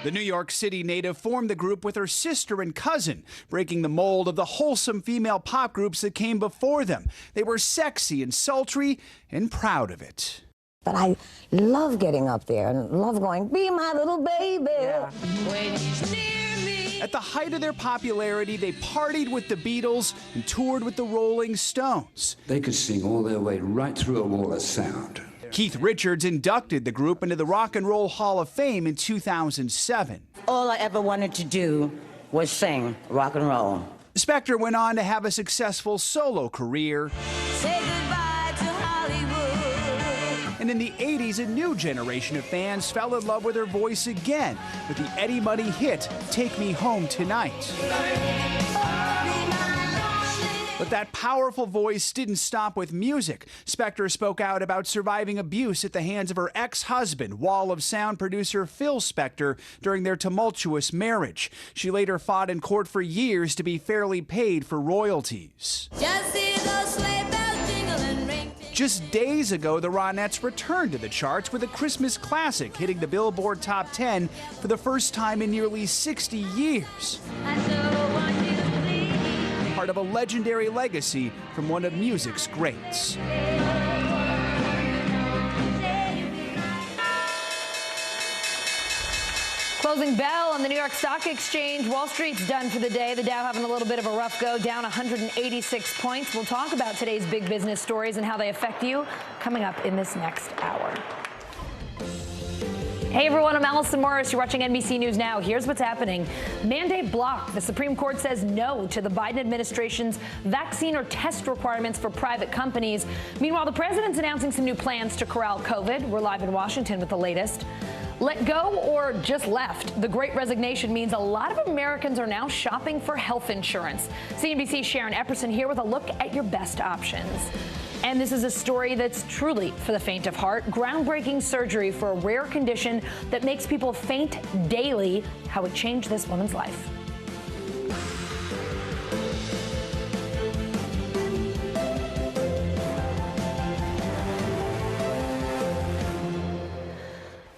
S14: The New York City native formed the group with her sister and cousin, breaking the mold of the wholesome female pop groups that came before them. They were sexy and sultry and proud of it.
S9: But I love getting up there and love going, be my little baby. Yeah.
S14: At the height of their popularity, they partied with the Beatles and toured with the Rolling Stones.
S11: They could sing all their way right through a wall of sound.
S14: Keith Richards inducted the group into the Rock and Roll Hall of Fame in 2007.
S9: All I ever wanted to do was sing rock and roll.
S14: Spector went on to have a successful solo career.
S9: Say goodbye to Hollywood.
S14: And in the 80s, a new generation of fans fell in love with her voice again with the Eddie Money hit, Take Me Home Tonight. But that powerful voice didn't stop with music. Spector spoke out about surviving abuse at the hands of her ex-husband, Wall of Sound producer Phil Spector, during their tumultuous marriage. She later fought in court for years to be fairly paid for royalties. Just days ago, the Ronettes returned to the charts with a Christmas classic, hitting the Billboard Top 10 for the first time in nearly 60 years. Part of a legendary legacy from one of music's greats.
S3: Closing bell on the New York Stock Exchange. Wall Street's done for the day. The Dow having a little bit of a rough go, down 186 points. We'll talk about today's big business stories and how they affect you coming up in this next hour. Hey everyone, I'm Allison Morris. You're watching NBC News Now. Here's what's happening. Mandate blocked. The Supreme Court says no to the Biden administration's vaccine or test requirements for private companies. Meanwhile, the president's announcing some new plans to corral COVID. We're live in Washington with the latest. Let go or just left. The Great Resignation means a lot of Americans are now shopping for health insurance. CNBC's Sharon Epperson here with a look at your best options. And this is a story that's truly for the faint of heart. Groundbreaking surgery for a rare condition that makes people faint daily. How it changed this woman's life.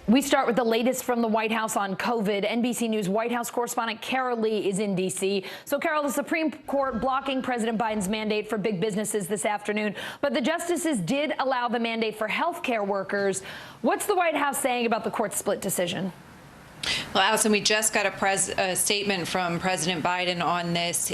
S3: We start with the latest from the White House on COVID. NBC News White House correspondent Carol Lee is in D.C. So, Carol, the Supreme Court blocking President Biden's mandate for big businesses this afternoon, but the justices did allow the mandate for health care workers. What's the White House saying about the court's split decision?
S16: Well, Allison, we just got a statement from President Biden on this.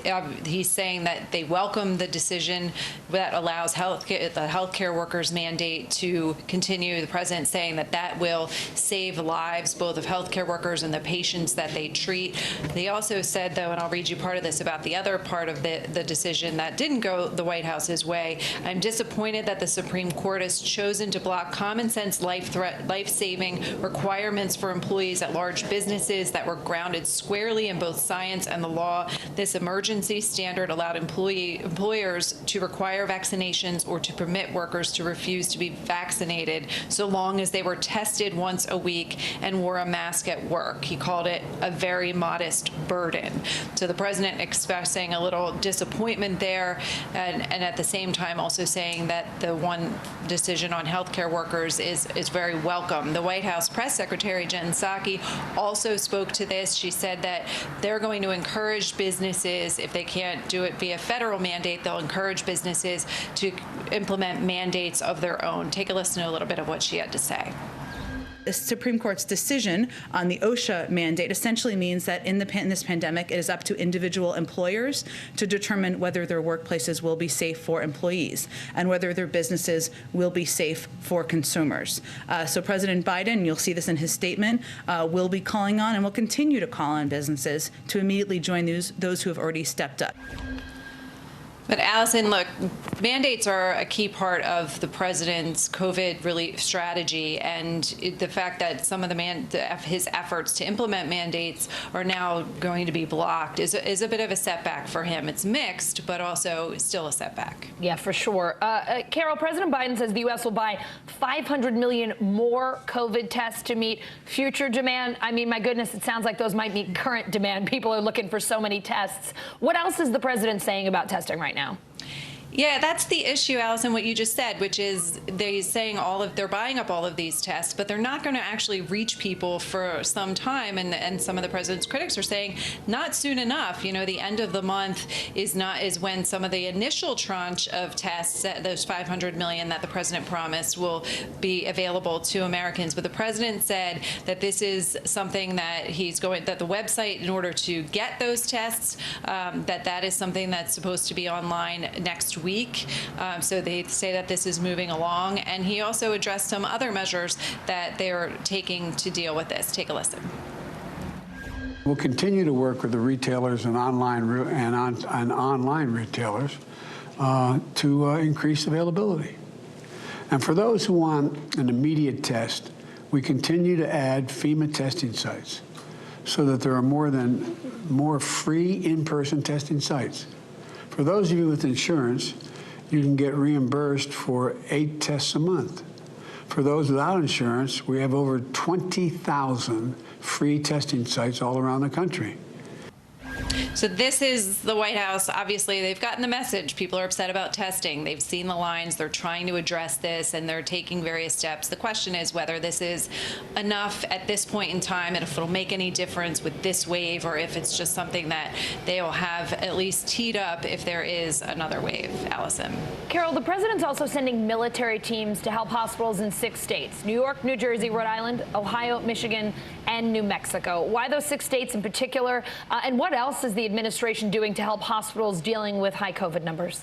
S16: He's saying that they welcome the decision that allows the healthcare workers' mandate to continue. The president saying that that will save lives, both of healthcare workers and the patients that they treat. They also said, though, and I'll read you part of this about the other part of the decision that didn't go the White House's way. I'm disappointed that the Supreme Court has chosen to block common sense, life-saving requirements for employees at large businesses that were grounded squarely in both science and the law. This emergency standard allowed employers to require vaccinations or to permit workers to refuse to be vaccinated so long as they were tested once a week and wore a mask at work. He called it a very modest burden. So the president expressing a little disappointment there, and at the same time also saying that the one decision on healthcare workers is very welcome. The White House press secretary Jen Psaki also spoke to this. She said that they're going to encourage businesses, if they can't do it via federal mandate, they'll encourage businesses to implement mandates of their own. Take a listen to a little bit of what she had to say.
S17: The Supreme Court's decision on the OSHA mandate essentially means that in this pandemic, it is up to individual employers to determine whether their workplaces will be safe for employees and whether their businesses will be safe for consumers. So President Biden, you'll see this in his statement, will be calling on and will continue to call on businesses to immediately join those who have already stepped up.
S16: But Allison, look, mandates are a key part of the president's COVID relief strategy, and the fact that some of his efforts to implement mandates are now going to be blocked is a bit of a setback for him. It's mixed, but also still a setback.
S3: Yeah, for sure. Carol, President Biden says the U.S. will buy 500 million more COVID tests to meet future demand. I mean, my goodness, it sounds like those might meet current demand. People are looking for so many tests. What else is the president saying about testing right now?
S16: Yeah, that's the issue, Allison, what you just said, which is they're saying they're buying up all of these tests, but they're not going to actually reach people for some time. And some of the president's critics are saying not soon enough. You know, the end of the month is when some of the initial tranche of tests, those 500 million that the president promised, will be available to Americans. But the president said that this is something that that the website, in order to get those tests, that is something that's supposed to be online next week. So they say that this is moving along. And he also addressed some other measures that they're taking to deal with this. Take a listen.
S7: We'll continue to work with the retailers and online retailers to increase availability. And for those who want an immediate test, we continue to add FEMA testing sites so that there are more free in-person testing sites. For those of you with insurance, you can get reimbursed for 8 tests a month. For those without insurance, we have over 20,000 free testing sites all around the country.
S16: So this is the White House. Obviously, they've gotten the message. People are upset about testing. They've seen the lines. They're trying to address this, and they're taking various steps. The question is whether this is enough at this point in time, and if it'll make any difference with this wave, or if it's just something that they will have at least teed up if there is another wave. Allison.
S3: Carol, the president's also sending military teams to help hospitals in 6 states: New York, New Jersey, Rhode Island, Ohio, Michigan, and New Mexico. Why those 6 states in particular? And what else is the administration doing to help hospitals dealing with high COVID numbers?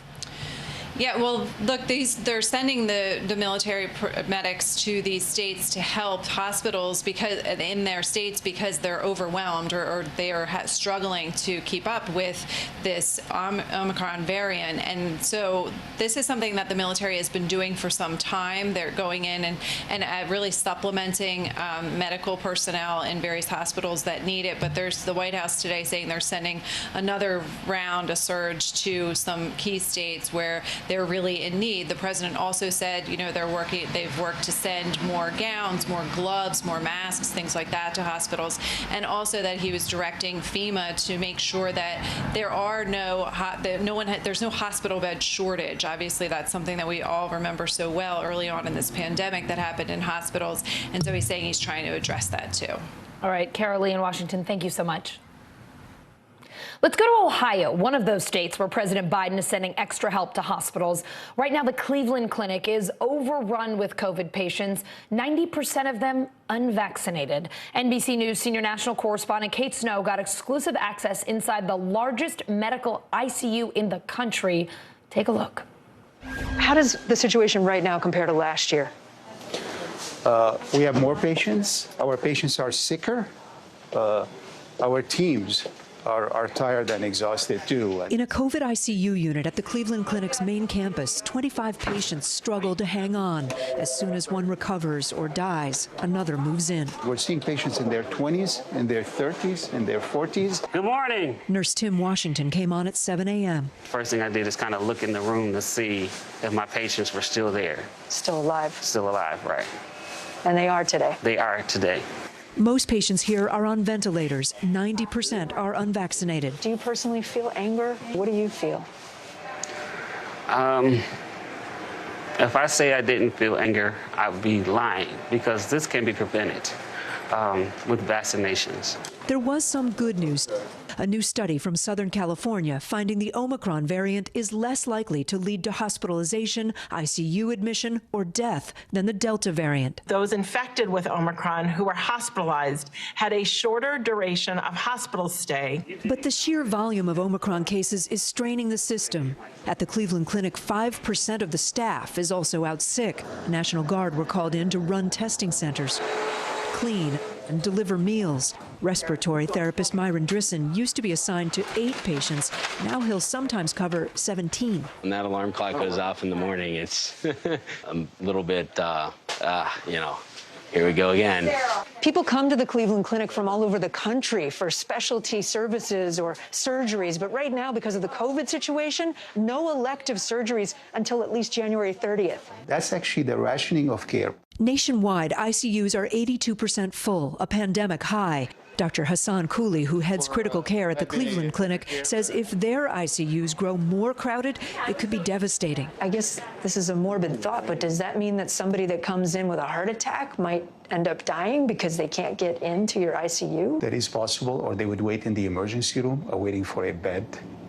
S16: Yeah, well, look, they're sending the military medics to these states to help hospitals in their states because they're overwhelmed or they are struggling to keep up with this Omicron variant. And so this is something that the military has been doing for some time. They're going in and really supplementing medical personnel in various hospitals that need it. But there's the White House today saying they're sending another round, a surge to some key states where they're really in need. The president also said, you know, they've worked to send more gowns, more gloves, more masks, things like that to hospitals, and also that he was directing FEMA to make sure that there's no hospital bed shortage. Obviously, that's something that we all remember so well early on in this pandemic that happened in hospitals, and so he's saying he's trying to address that too.
S3: All right, Carol Lee in Washington, thank you so much. Let's go to Ohio, one of those states where President Biden is sending extra help to hospitals. Right now, the Cleveland Clinic is overrun with COVID patients, 90% of them unvaccinated. NBC News senior national correspondent Kate Snow got exclusive access inside the largest medical ICU in the country. Take a look.
S2: How does the situation right now compare to last year?
S6: We have more patients. Our patients are sicker. Our teams are tired and exhausted too.
S18: In a COVID ICU unit at the Cleveland Clinic's main campus, 25 patients struggle to hang on. As soon as one recovers or dies, another moves in.
S6: We're seeing patients in their 20s, in their 30s, in their 40s.
S19: Good morning.
S18: Nurse Tim Washington came on at 7 a.m.
S19: First thing I did is kind of look in the room to see if my patients were still there.
S2: Still alive?
S19: Still alive, right.
S2: And they are today?
S19: They are today.
S18: Most patients here are on ventilators. 90% are unvaccinated.
S2: Do you personally feel anger? What do you feel?
S19: If I say I didn't feel anger, I would be lying because this can be prevented with vaccinations.
S18: There was some good news. A new study from Southern California finding the Omicron variant is less likely to lead to hospitalization, ICU admission, or death than the Delta variant.
S20: Those infected with Omicron who were hospitalized had a shorter duration of hospital stay.
S18: But the sheer volume of Omicron cases is straining the system. At the Cleveland Clinic, 5% of the staff is also out sick. National Guard were called in to run testing centers, clean, and deliver meals. Respiratory therapist Myron Drisson used to be assigned to 8 patients. Now he'll sometimes cover 17.
S22: When that alarm clock goes off in the morning, it's a little bit, here we go again.
S2: People come to the Cleveland Clinic from all over the country for specialty services or surgeries, but right now, because of the COVID situation, no elective surgeries until at least January 30th.
S6: That's actually the rationing of care.
S18: Nationwide, ICUs are 82% full, a pandemic high. Dr. Hassan Cooley, who heads critical care at the Cleveland Clinic, says if their ICUs grow more crowded, it could be devastating.
S2: I guess this is a morbid thought, but does that mean that somebody that comes in with a heart attack might end up dying because they can't get into your ICU?
S6: That is possible, or they would wait in the emergency room, waiting for a bed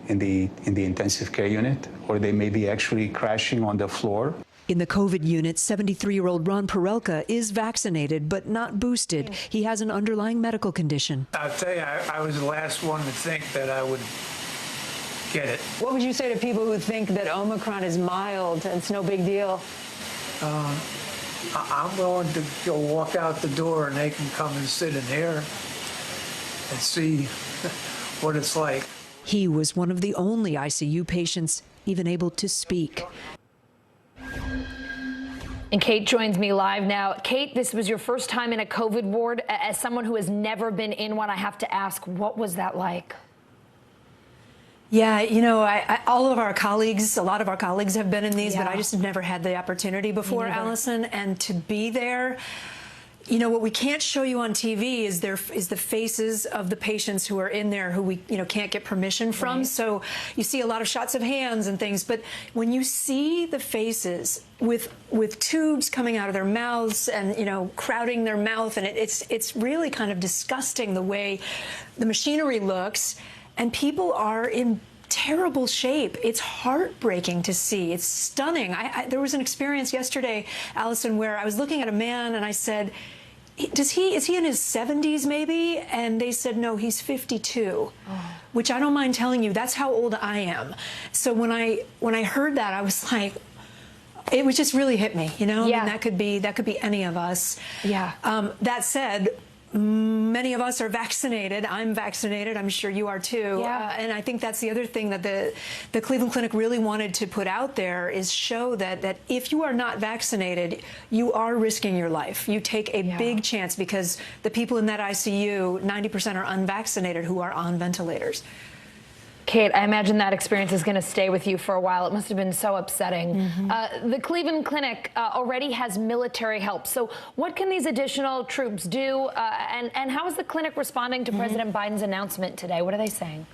S6: in the intensive care unit, or they may be actually crashing on the floor.
S18: In the COVID unit, 73-year-old Ron Perelka is vaccinated but not boosted. He has an underlying medical condition.
S5: I'll tell you, I was the last one to think that I would get it.
S2: What would you say to people who think that Omicron is mild and it's no big deal?
S5: I'm willing to go walk out the door and they can come and sit in here and see what it's like.
S18: He was one of the only ICU patients even able to speak.
S3: And Kate joins me live now. Kate, this was your first time in a COVID ward. As someone who has never been in one, I have to ask, what was that like?
S13: Yeah, you know, all of our colleagues, a lot of our colleagues have been in these, but I just have never had the opportunity before, Allison, and to be there. You know, what we can't show you on TV is the faces of the patients who are in there who we, can't get permission from. Right. So you see a lot of shots of hands and things, but when you see the faces with tubes coming out of their mouths and, crowding their mouth, and it's really kind of disgusting the way the machinery looks, and people are in terrible shape. It's heartbreaking to see. It's stunning. There was an experience yesterday, Allison, where I was looking at a man and I said, is he in his 70s maybe? And they said, no, he's 52, which I don't mind telling you, that's how old I am. So when I heard that, I was like, it was just really hit me, Yeah. I mean, that could be any of us. Yeah. That said, many of us are vaccinated. I'm vaccinated. I'm sure you are too. Yeah. And I think that's the other thing that the Cleveland Clinic really wanted to put out there is show that if you are not vaccinated, you are risking your life. You take a big chance because the people in that ICU, 90% are unvaccinated who are on ventilators.
S3: Kate, I imagine that experience is going to stay with you for a while. It must have been so upsetting. Mm-hmm. The Cleveland Clinic already has military help. So what can these additional troops do? And how is the clinic responding to President Biden's announcement today? What are they saying?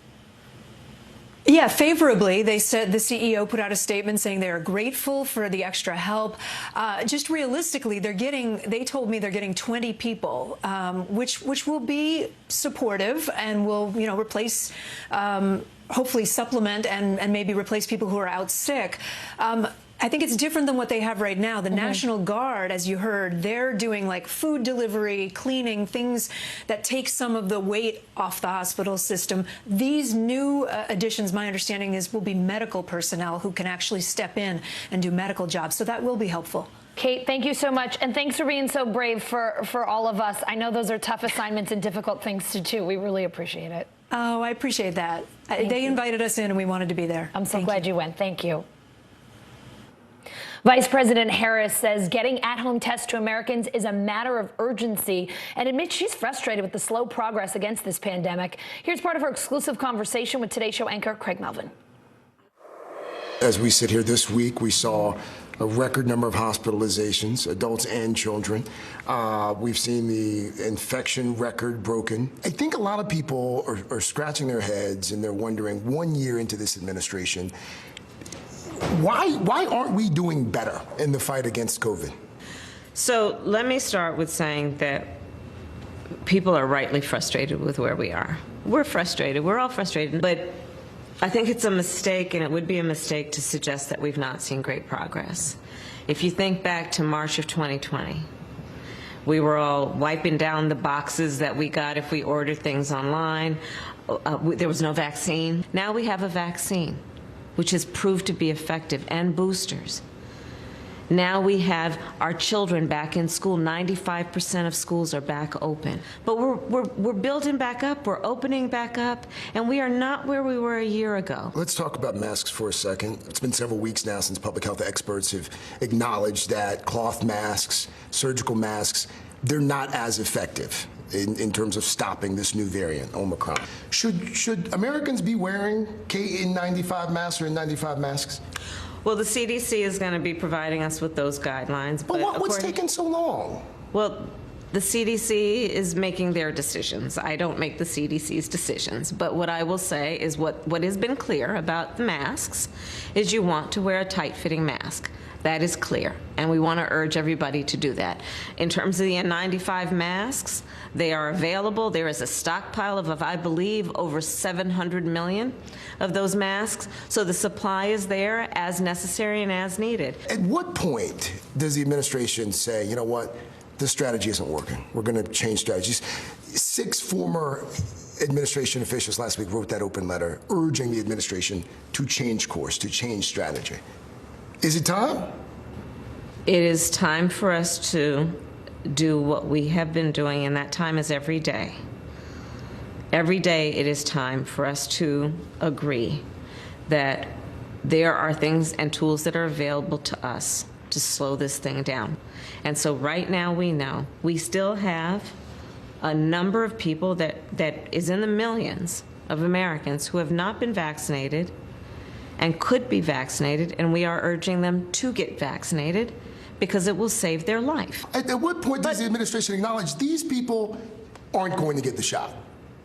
S13: Yeah, favorably. They said the CEO put out a statement saying they are grateful for the extra help. Just realistically, they told me they're getting 20 people, which will be supportive and will, replace, hopefully supplement and maybe replace people who are out sick. I think it's different than what they have right now. The National Guard, as you heard, they're doing like food delivery, cleaning, things that take some of the weight off the hospital system. These new additions, my understanding is, will be medical personnel who can actually step in and do medical jobs. So that will be helpful.
S3: Kate, thank you so much. And thanks for being so brave for all of us. I know those are tough assignments and difficult things to do. We really appreciate it.
S13: Oh, I appreciate that. They invited us in and we wanted to be there.
S3: I'm so glad you went. Thank you. Vice President Harris says getting at-home tests to Americans is a matter of urgency and admits she's frustrated with the slow progress against this pandemic. Here's part of her exclusive conversation with Today Show anchor Craig Melvin.
S15: As we sit here this week, we saw a record number of hospitalizations, adults and children. We've seen the infection record broken. I think a lot of people are scratching their heads and they're wondering, 1 year into this administration, why aren't we doing better in the fight against COVID?
S21: So let me start with saying that people are rightly frustrated with where we are. We're frustrated. We're all frustrated. But I think it's a mistake, and it would be a mistake to suggest that we've not seen great progress. If you think back to March of 2020, we were all wiping down the boxes that we got if we ordered things online. There was no vaccine. Now we have a vaccine, which has proved to be effective, and boosters. Now we have our children back in school. 95% of schools are back open. But we're building back up, we're opening back up, and we are not where we were a year ago.
S15: Let's talk about masks for a second. It's been several weeks now since public health experts have acknowledged that cloth masks, surgical masks, they're not as effective in terms of stopping this new variant, Omicron. Should Americans be wearing KN95 masks or N95 masks?
S21: Well, the CDC is going to be providing us with those guidelines.
S15: But what's taking so long?
S21: Well, The CDC is making their decisions. I don't make the CDC's decisions. But what I will say is what has been clear about the masks is you want to wear a tight-fitting mask. That is clear, and we want to urge everybody to do that. In terms of the N95 masks, they are available. There is a stockpile of, I believe, over 700 million of those masks. So the supply is there as necessary and as needed.
S15: At what point does the administration say, you know what, this strategy isn't working, we're going to change strategies? 6 former administration officials last week wrote that open letter urging the administration to change course, to change strategy. Is it time?
S21: It is time for us to do what we have been doing, and that time is every day. Every day it is time for us to agree that there are things and tools that are available to us to slow this thing down. And so right now we know we still have a number of people that is in the millions of Americans who have not been vaccinated and could be vaccinated, and we are urging them to get vaccinated because it will save their life.
S15: At what point does the administration acknowledge these people aren't going to get the shot?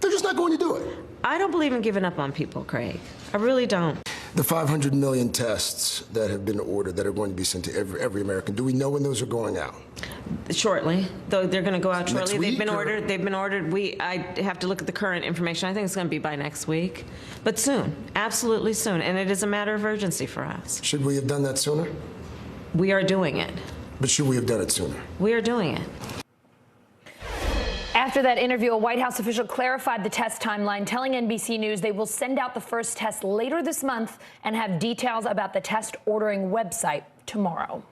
S15: They're just not going to do it.
S21: I don't believe in giving up on people, Craig. I really don't.
S15: The 500 million tests that have been ordered that are going to be sent to every American, do we know when those are going out?
S21: Shortly, though they're going to go out shortly. They've been ordered. I have to look at the current information. I think it's going to be by next week, but soon, absolutely soon, and it is a matter of urgency for us.
S15: Should we have done that sooner?
S21: We are doing it.
S15: But should we have done it sooner?
S21: We are doing it.
S3: After that interview, a White House official clarified the test timeline, telling NBC News they will send out the first test later this month and have details about the test ordering website tomorrow.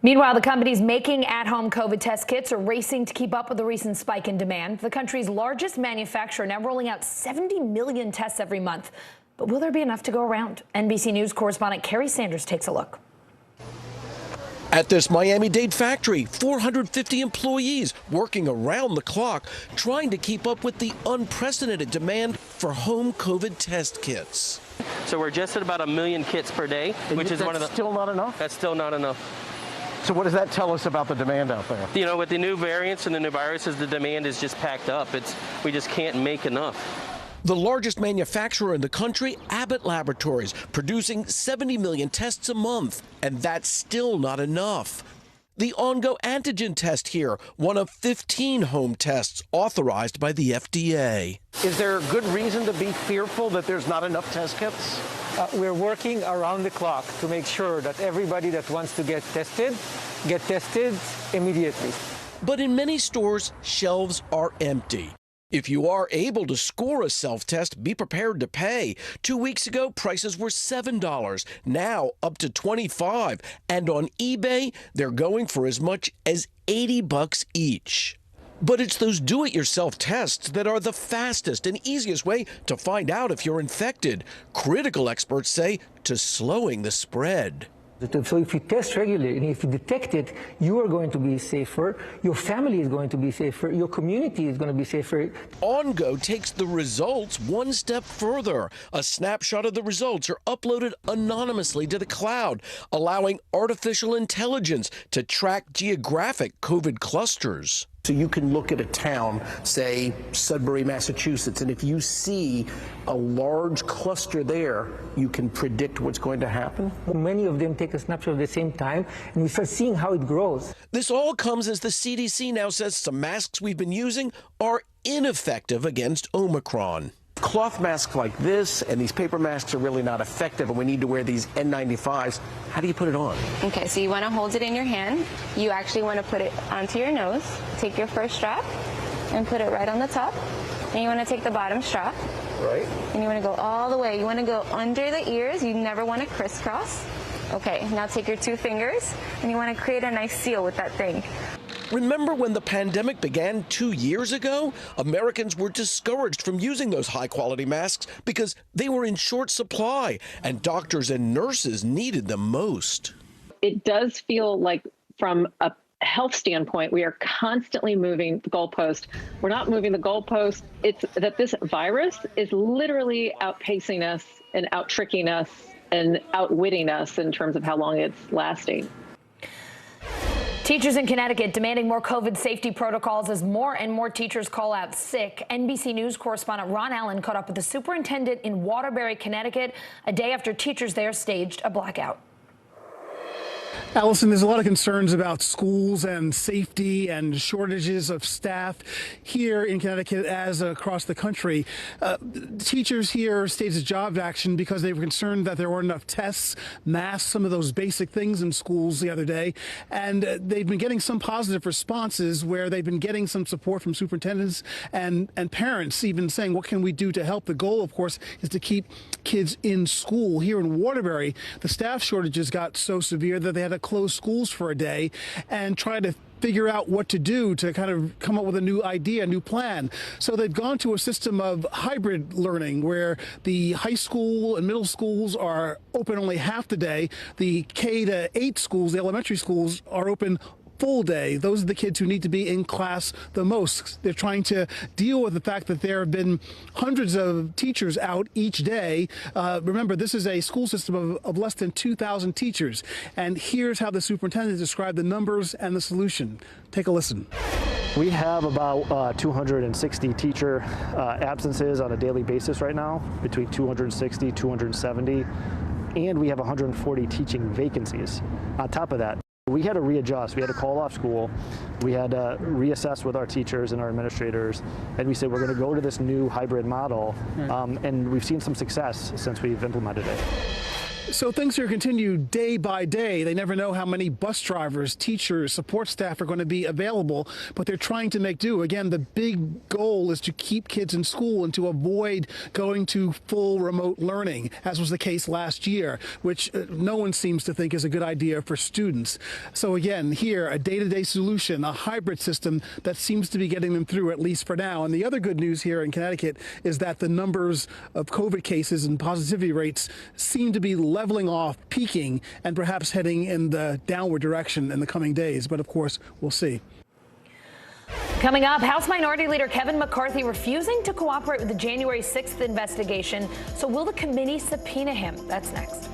S3: Meanwhile, the companies making at-home COVID test kits are racing to keep up with the recent spike in demand. The country's largest manufacturer now rolling out 70 million tests every month. But will there be enough to go around? NBC News correspondent Kerry Sanders takes a look.
S8: At this Miami-Dade factory, 450 employees working around the clock, trying to keep up with the unprecedented demand for home COVID test kits.
S12: So we're just at about 1 million kits per day, which is one of the...
S23: That's still not enough?
S12: That's still not enough.
S23: So what does that tell us about the demand out there?
S12: You know, with the new variants and the new viruses, the demand is just packed up. We just can't make enough.
S8: The largest manufacturer in the country, Abbott Laboratories, producing 70 million tests a month, and that's still not enough. The OnGo antigen test here, one of 15 home tests authorized by the FDA.
S23: Is there a good reason to be fearful that there's not enough test kits?
S24: We're working around the clock to make sure that everybody that wants to get tested immediately.
S8: But in many stores, shelves are empty. If you are able to score a self-test, be prepared to pay. 2 weeks ago, prices were $7, now up to $25. And on eBay, they're going for as much as $80 each. But it's those do-it-yourself tests that are the fastest and easiest way to find out if you're infected. Critical experts say to slowing the spread.
S24: So if you test regularly and if you detect it, you are going to be safer, your family is going to be safer, your community is going to be safer.
S8: OnGo takes the results one step further. A snapshot of the results are uploaded anonymously to the cloud, allowing artificial intelligence to track geographic COVID clusters.
S23: So you can look at a town, say Sudbury, Massachusetts, and if you see a large cluster there, you can predict what's going to happen.
S24: Many of them take a snapshot at the same time, and we start seeing how it grows.
S8: This all comes as the CDC now says some masks we've been using are ineffective against Omicron.
S23: Cloth masks like this and these paper masks are really not effective, and we need to wear these N95s. How do you put it on?
S25: Okay, so you want to hold it in your hand. You actually want to put it onto your nose. Take your first strap and put it right on the top. And you want to take the bottom strap.
S23: Right.
S25: And you want to go all the way. You want to go under the ears. You never want to crisscross. Okay, now take your 2 fingers and you want to create a nice seal with that thing.
S8: Remember when the pandemic began 2 years ago? Americans were discouraged from using those high-quality masks because they were in short supply, and doctors and nurses needed them most.
S26: It does feel like, from a health standpoint, we are constantly moving the goalpost. We're not moving the goalpost. It's that this virus is literally outpacing us and out-tricking us and outwitting us in terms of how long it's lasting.
S3: Teachers in Connecticut demanding more COVID safety protocols as more and more teachers call out sick. NBC News correspondent Ron Allen caught up with the superintendent in Waterbury, Connecticut, a day after teachers there staged a blackout.
S1: Allison, there's a lot of concerns about schools and safety and shortages of staff here in Connecticut as across the country. Teachers here staged a job action because they were concerned that there weren't enough tests, masks, some of those basic things in schools the other day. And they've been getting some positive responses where they've been getting some support from superintendents and parents even saying, what can we do to help? The goal, of course, is to keep kids in school. Here in Waterbury, the staff shortages got so severe that they had to close schools for a day and try to figure out what to do to kind of come up with a new idea, a new plan. So they've gone to a system of hybrid learning where the high school and middle schools are open only half the day. The K-8 schools, the elementary schools, are open full day. Those are the kids who need to be in class the most. They're trying to deal with the fact that there have been hundreds of teachers out each day. Remember, this is a school system of less than 2,000 teachers. And here's how the superintendent described the numbers and the solution. Take a listen.
S4: We have about 260 teacher absences on a daily basis right now, between 260, 270, and we have 140 teaching vacancies. On top of that, we had to readjust. We had to call off school. We had to reassess with our teachers and our administrators. And we said, we're going to go to this new hybrid model. And we've seen some success since we've implemented it.
S1: So things here continue day by day. They never know how many bus drivers, teachers, support staff are going to be available, but they're trying to make do. Again, the big goal is to keep kids in school and to avoid going to full remote learning, as was the case last year, which no one seems to think is a good idea for students. So again, here, a day-to-day solution, a hybrid system that seems to be getting them through, at least for now. And the other good news here in Connecticut is that the numbers of COVID cases and positivity rates seem to be leveling off, peaking, and perhaps heading in the downward direction in the coming days. But of course, we'll see.
S3: Coming up, House Minority Leader Kevin McCarthy refusing to cooperate with the January 6th investigation. So will the committee subpoena him? That's next.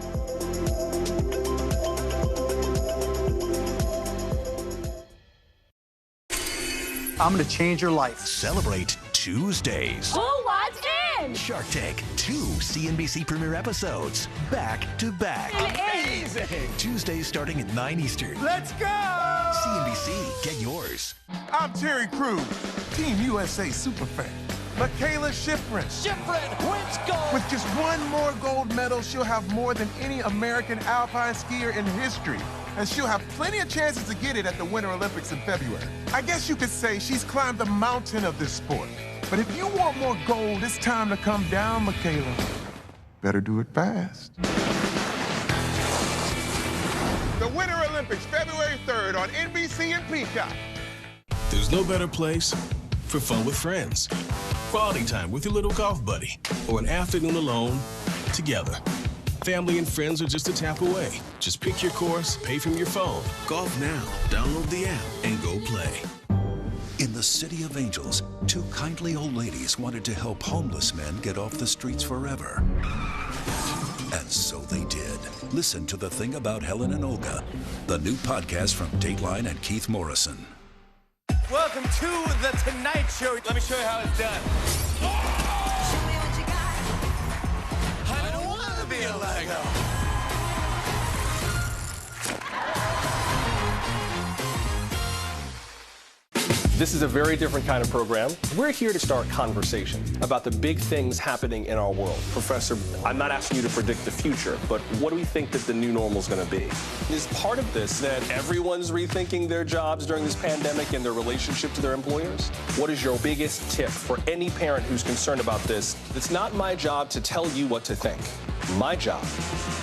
S9: I'm going to change your life. Celebrate Tuesdays.
S10: Who wants in?
S9: Shark Tank, 2 CNBC premiere episodes, back to back.
S10: Amazing.
S9: Tuesdays starting at 9 Eastern.
S10: Let's go.
S9: CNBC, get yours.
S11: I'm Terry Crews, Team USA Superfan. Michaela Schifrin.
S10: Schifrin wins gold.
S11: With just one more gold medal, she'll have more than any American alpine skier in history. And she'll have plenty of chances to get it at the Winter Olympics in February. I guess you could say she's climbed the mountain of this sport. But if you want more gold, it's time to come down, Michaela. Better do it fast. The Winter Olympics, February 3rd on NBC and Peacock.
S14: There's no better place for fun with friends, quality time with your little golf buddy, or an afternoon alone together. Family and friends are just a tap away. Just pick your course, pay from your phone.
S27: Golf now. Download the app and go play. In the City of Angels, 2 kindly old ladies wanted to help homeless men get off the streets forever. And so they did. Listen to The Thing About Helen and Olga, the new podcast from Dateline and Keith Morrison.
S28: Welcome to The Tonight Show. Let me show you how it's done. I don't want to be a Lego.
S29: This is a very different kind of program. We're here to start conversation about the big things happening in our world. Professor, I'm not asking you to predict the future, but what do we think that the new normal is going to be? Is part of this that everyone's rethinking their jobs during this pandemic and their relationship to their employers? What is your biggest tip for any parent who's concerned about this? It's not my job to tell you what to think. My job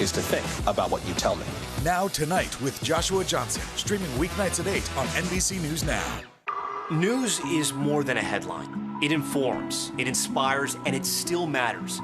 S29: is to think about what you tell me.
S27: Now Tonight with Joshua Johnson, streaming weeknights at 8 on NBC News Now.
S30: News is more than a headline. It informs, it inspires, and it still matters.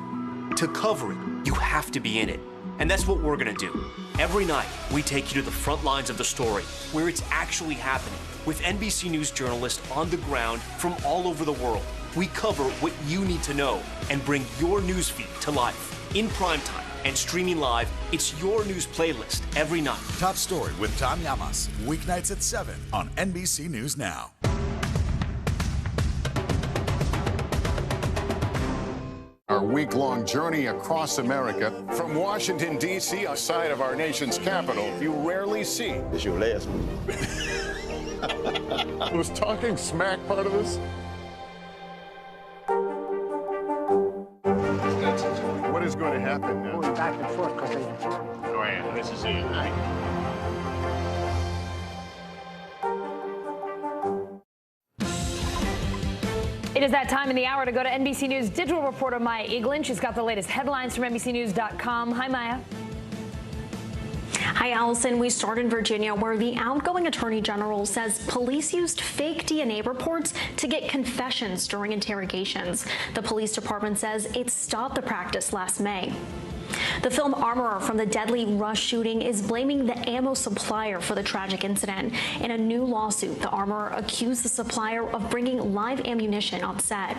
S30: To cover it, you have to be in it. And that's what we're gonna do. Every night, we take you to the front lines of the story, where it's actually happening, with NBC News journalists on the ground from all over the world. We cover what you need to know and bring your newsfeed to life in prime time And streaming live, it's your news playlist every night.
S2: Top Story with Tom Llamas, weeknights at 7 on NBC News Now.
S5: Our week-long journey across America. From Washington, D.C., outside of our nation's capital, you rarely see.
S6: It's your last one.
S5: Was talking smack part of this? What is going to happen now?
S24: Going back and forth because they...
S5: Oh, yeah, this is it, right?
S3: It is that time in the hour to go to NBC News digital reporter Maya Eaglin. She's got the latest headlines from NBCnews.com. Hi, Maya.
S7: Hi, Allison. We start in Virginia, where the outgoing attorney general says police used fake DNA reports to get confessions during interrogations. The police department says it stopped the practice last May. The film Armorer from the deadly Rush shooting is blaming the ammo supplier for the tragic incident. In a new lawsuit, the Armorer accused the supplier of bringing live ammunition on set.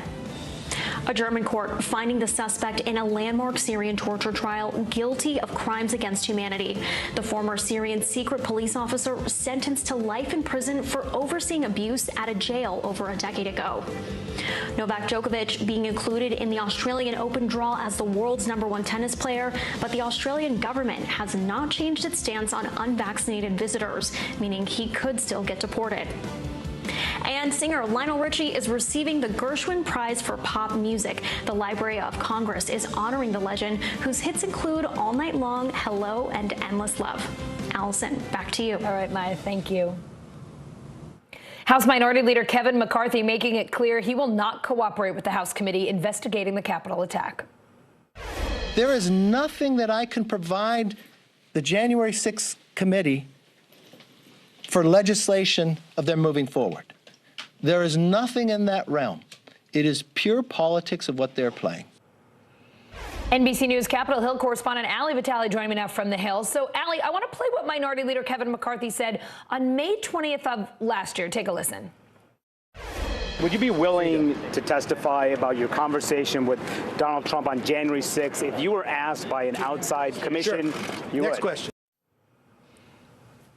S7: A German court finding the suspect in a landmark Syrian torture trial guilty of crimes against humanity. The former Syrian secret police officer sentenced to life in prison for overseeing abuse at a jail over a decade ago. Novak Djokovic being included in the Australian Open draw as the world's #1 tennis player, but the Australian government has not changed its stance on unvaccinated visitors, meaning he could still get deported. And singer Lionel Richie is receiving the Gershwin Prize for Pop Music. The Library of Congress is honoring the legend, whose hits include All Night Long, Hello, and Endless Love. Allison, back to you.
S3: All right, Maya, thank you. House Minority Leader Kevin McCarthy making it clear he will not cooperate with the House committee investigating the Capitol attack.
S16: There is nothing that I can provide the January 6th committee for legislation of them moving forward. There is nothing in that realm. It is pure politics of what they're playing.
S3: NBC News Capitol Hill correspondent Ali Vitale joining me now from the Hill. So, Ali, I want to play what Minority Leader Kevin McCarthy said on May 20th of last year. Take a listen.
S17: Would you be willing to testify about your conversation with Donald Trump on January 6th if you were asked by an outside commission?
S16: Sure.
S17: You
S16: Next
S17: would.
S16: question.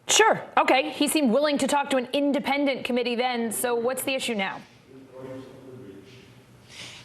S3: Sure. Okay. He seemed willing to talk to an independent committee then. So what's the issue now?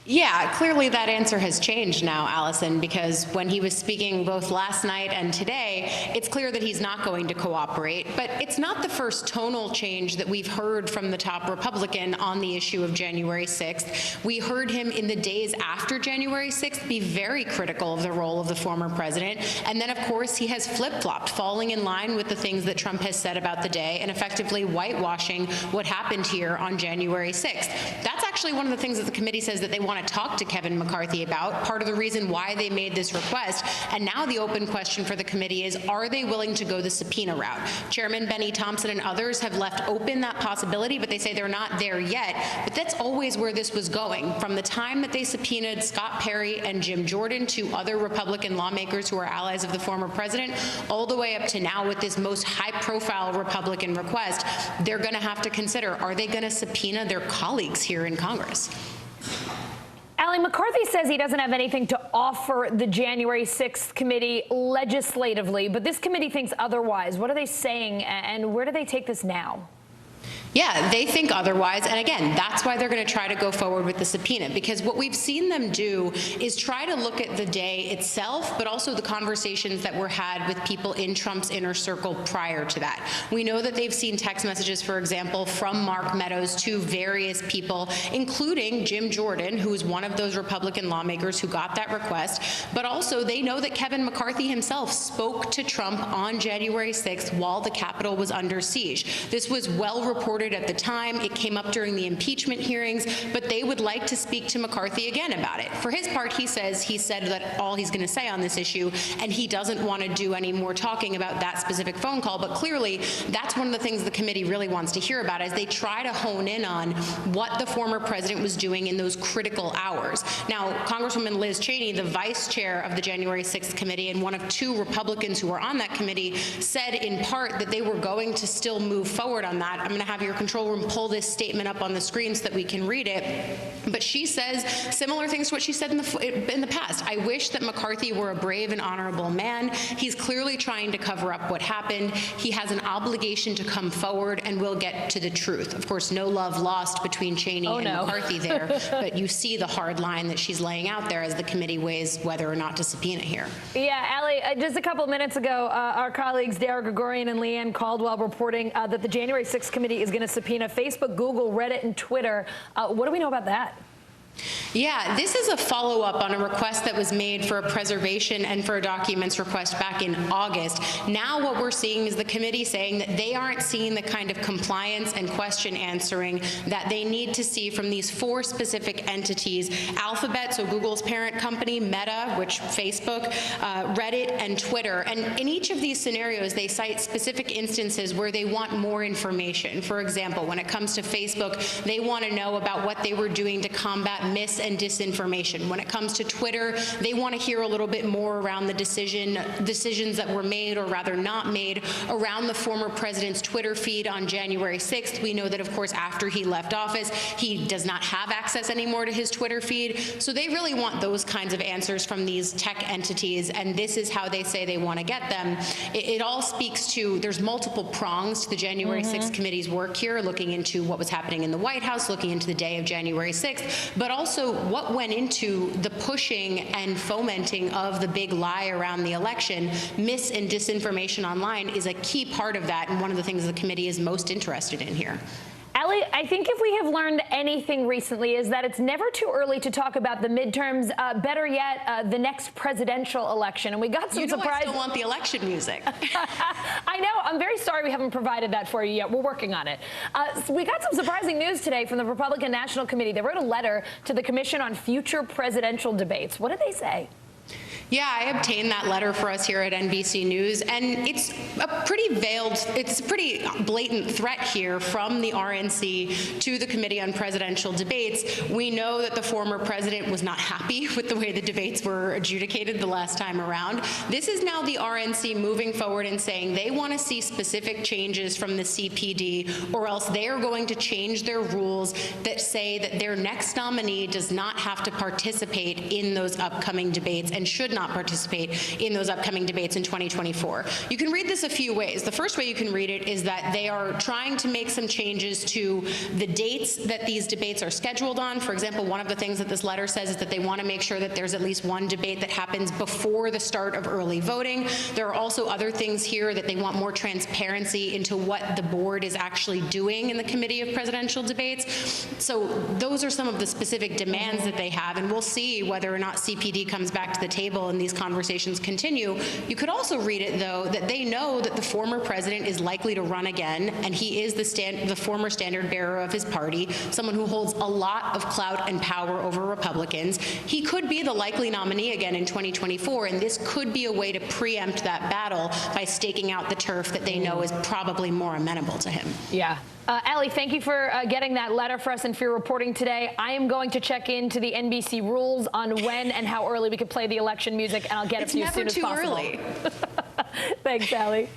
S18: Yeah, clearly that answer has changed now, Allison, because when he was speaking both last night and today, it's clear that he's not going to cooperate. But it's not the first tonal change that we've heard from the top Republican on the issue of January 6th. We heard him in the days after January 6th be very critical of the role of the former president. And then, of course, he has flip-flopped, falling in line with the things that Trump has said about the day and effectively whitewashing what happened here on January 6th. That's actually one of the things that the committee says that they want to talk to Kevin McCarthy about, part of the reason why they made this request. And now the open question for the committee is, are they willing to go the subpoena route? Chairman Benny Thompson and others have left open that possibility, but they say they're not there yet. But that's always where this was going. From the time that they subpoenaed Scott Perry and Jim Jordan, two other Republican lawmakers who are allies of the former president, all the way up to now with this most high-profile Republican request, they're going to have to consider, are they going to subpoena their colleagues here in Congress?
S3: Ali, McCarthy says he doesn't have anything to offer the January 6th committee legislatively, but this committee thinks otherwise. What are they saying, and where do they take this now?
S18: Yeah, they think otherwise. And again, that's why they're going to try to go forward with the subpoena, because what we've seen them do is try to look at the day itself, but also the conversations that were had with people in Trump's inner circle prior to that. We know that they've seen text messages, for example, from Mark Meadows to various people, including Jim Jordan, who is one of those Republican lawmakers who got that request. But also they know that Kevin McCarthy himself spoke to Trump on January 6th while the Capitol was under siege. This was well reported at the time. It came up during the impeachment hearings, but they would like to speak to McCarthy again about it. For his part, he said that all he's going to say on this issue, and he doesn't want to do any more talking about that specific phone call. But clearly, that's one of the things the committee really wants to hear about as they try to hone in on what the former president was doing in those critical hours. Now, Congresswoman Liz Cheney, the vice chair of the January 6th committee and one of two Republicans who were on that committee, said in part that they were going to still move forward on that. I'm going to have your your control room pull this statement up on the screen so that we can read it. But she says similar things to what she said in the past. I wish that McCarthy were a brave and honorable man. He's clearly trying to cover up what happened. He has an obligation to come forward, and we'll get to the truth. Of course, no love lost between Cheney and McCarthy there, but you see the hard line that she's laying out there as the committee weighs whether or not to subpoena here.
S3: Yeah, Allie, just a couple of minutes ago, our colleagues Dara Gregorian and Leanne Caldwell reporting that the January 6th committee is going to subpoena Facebook, Google, Reddit, and Twitter. What do we know about that?
S18: Yeah, this is a follow-up on a request that was made for a preservation and for a documents request back in August. Now what we're seeing is the committee saying that they aren't seeing the kind of compliance and question answering that they need to see from these 4 specific entities: Alphabet, so Google's parent company, Meta, which Facebook, Reddit, and Twitter. And in each of these scenarios, they cite specific instances where they want more information. For example, when it comes to Facebook, they want to know about what they were doing to combat mis and disinformation. When it comes to Twitter, they want to hear a little bit more around the decisions that were made, or rather not made, around the former president's Twitter feed on January 6th. We know that, of course, after he left office, he does not have access anymore to his Twitter feed. So they really want those kinds of answers from these tech entities, and this is how they say they want to get them. It all speaks to, there's multiple prongs to the January 6th committee's work here, looking into what was happening in the White House, looking into the day of January 6th, but also what went into the pushing and fomenting of the big lie around the election. Mis and disinformation online is a key part of that, and one of the things the committee is most interested in here.
S3: Allie, I think if we have learned anything recently is that it's never too early to talk about the midterms, better yet, the next presidential election. And we got some surprise.
S18: I still want the election music.
S3: I know. I'm very sorry we haven't provided that for you yet. We're working on it. So we got some surprising news today from the Republican National Committee. They wrote a letter to the Commission on Future Presidential Debates. What did they say?
S18: Yeah, I obtained that letter for us here at NBC News, and it's a pretty blatant threat here from the RNC to the Committee on Presidential Debates. We know that the former president was not happy with the way the debates were adjudicated the last time around. This is now the RNC moving forward and saying they want to see specific changes from the CPD, or else they are going to change their rules that say that their next nominee does not have to participate in those upcoming debates and should not participate in those upcoming debates in 2024. You can read this a few ways. The first way you can read it is that they are trying to make some changes to the dates that these debates are scheduled on. For example, one of the things that this letter says is that they want to make sure that there's at least one debate that happens before the start of early voting. There are also other things here that they want more transparency into what the board is actually doing in the Committee of Presidential Debates. So those are some of the specific demands that they have, and we'll see whether or not CPD comes back to the table and these conversations continue. You could also read it, though, that they know that the former president is likely to run again, and he is the former standard bearer of his party, someone who holds a lot of clout and power over Republicans. He could be the likely nominee again in 2024, and this could be a way to preempt that battle by staking out the turf that they know is probably more amenable to him.
S3: Yeah. Allie, thank you for getting that letter for us and for your reporting today. I am going to check into the NBC rules on when and how early we could play the election music, and I'll get it to you as soon as possible.
S18: It's never too early.
S3: Thanks, Allie.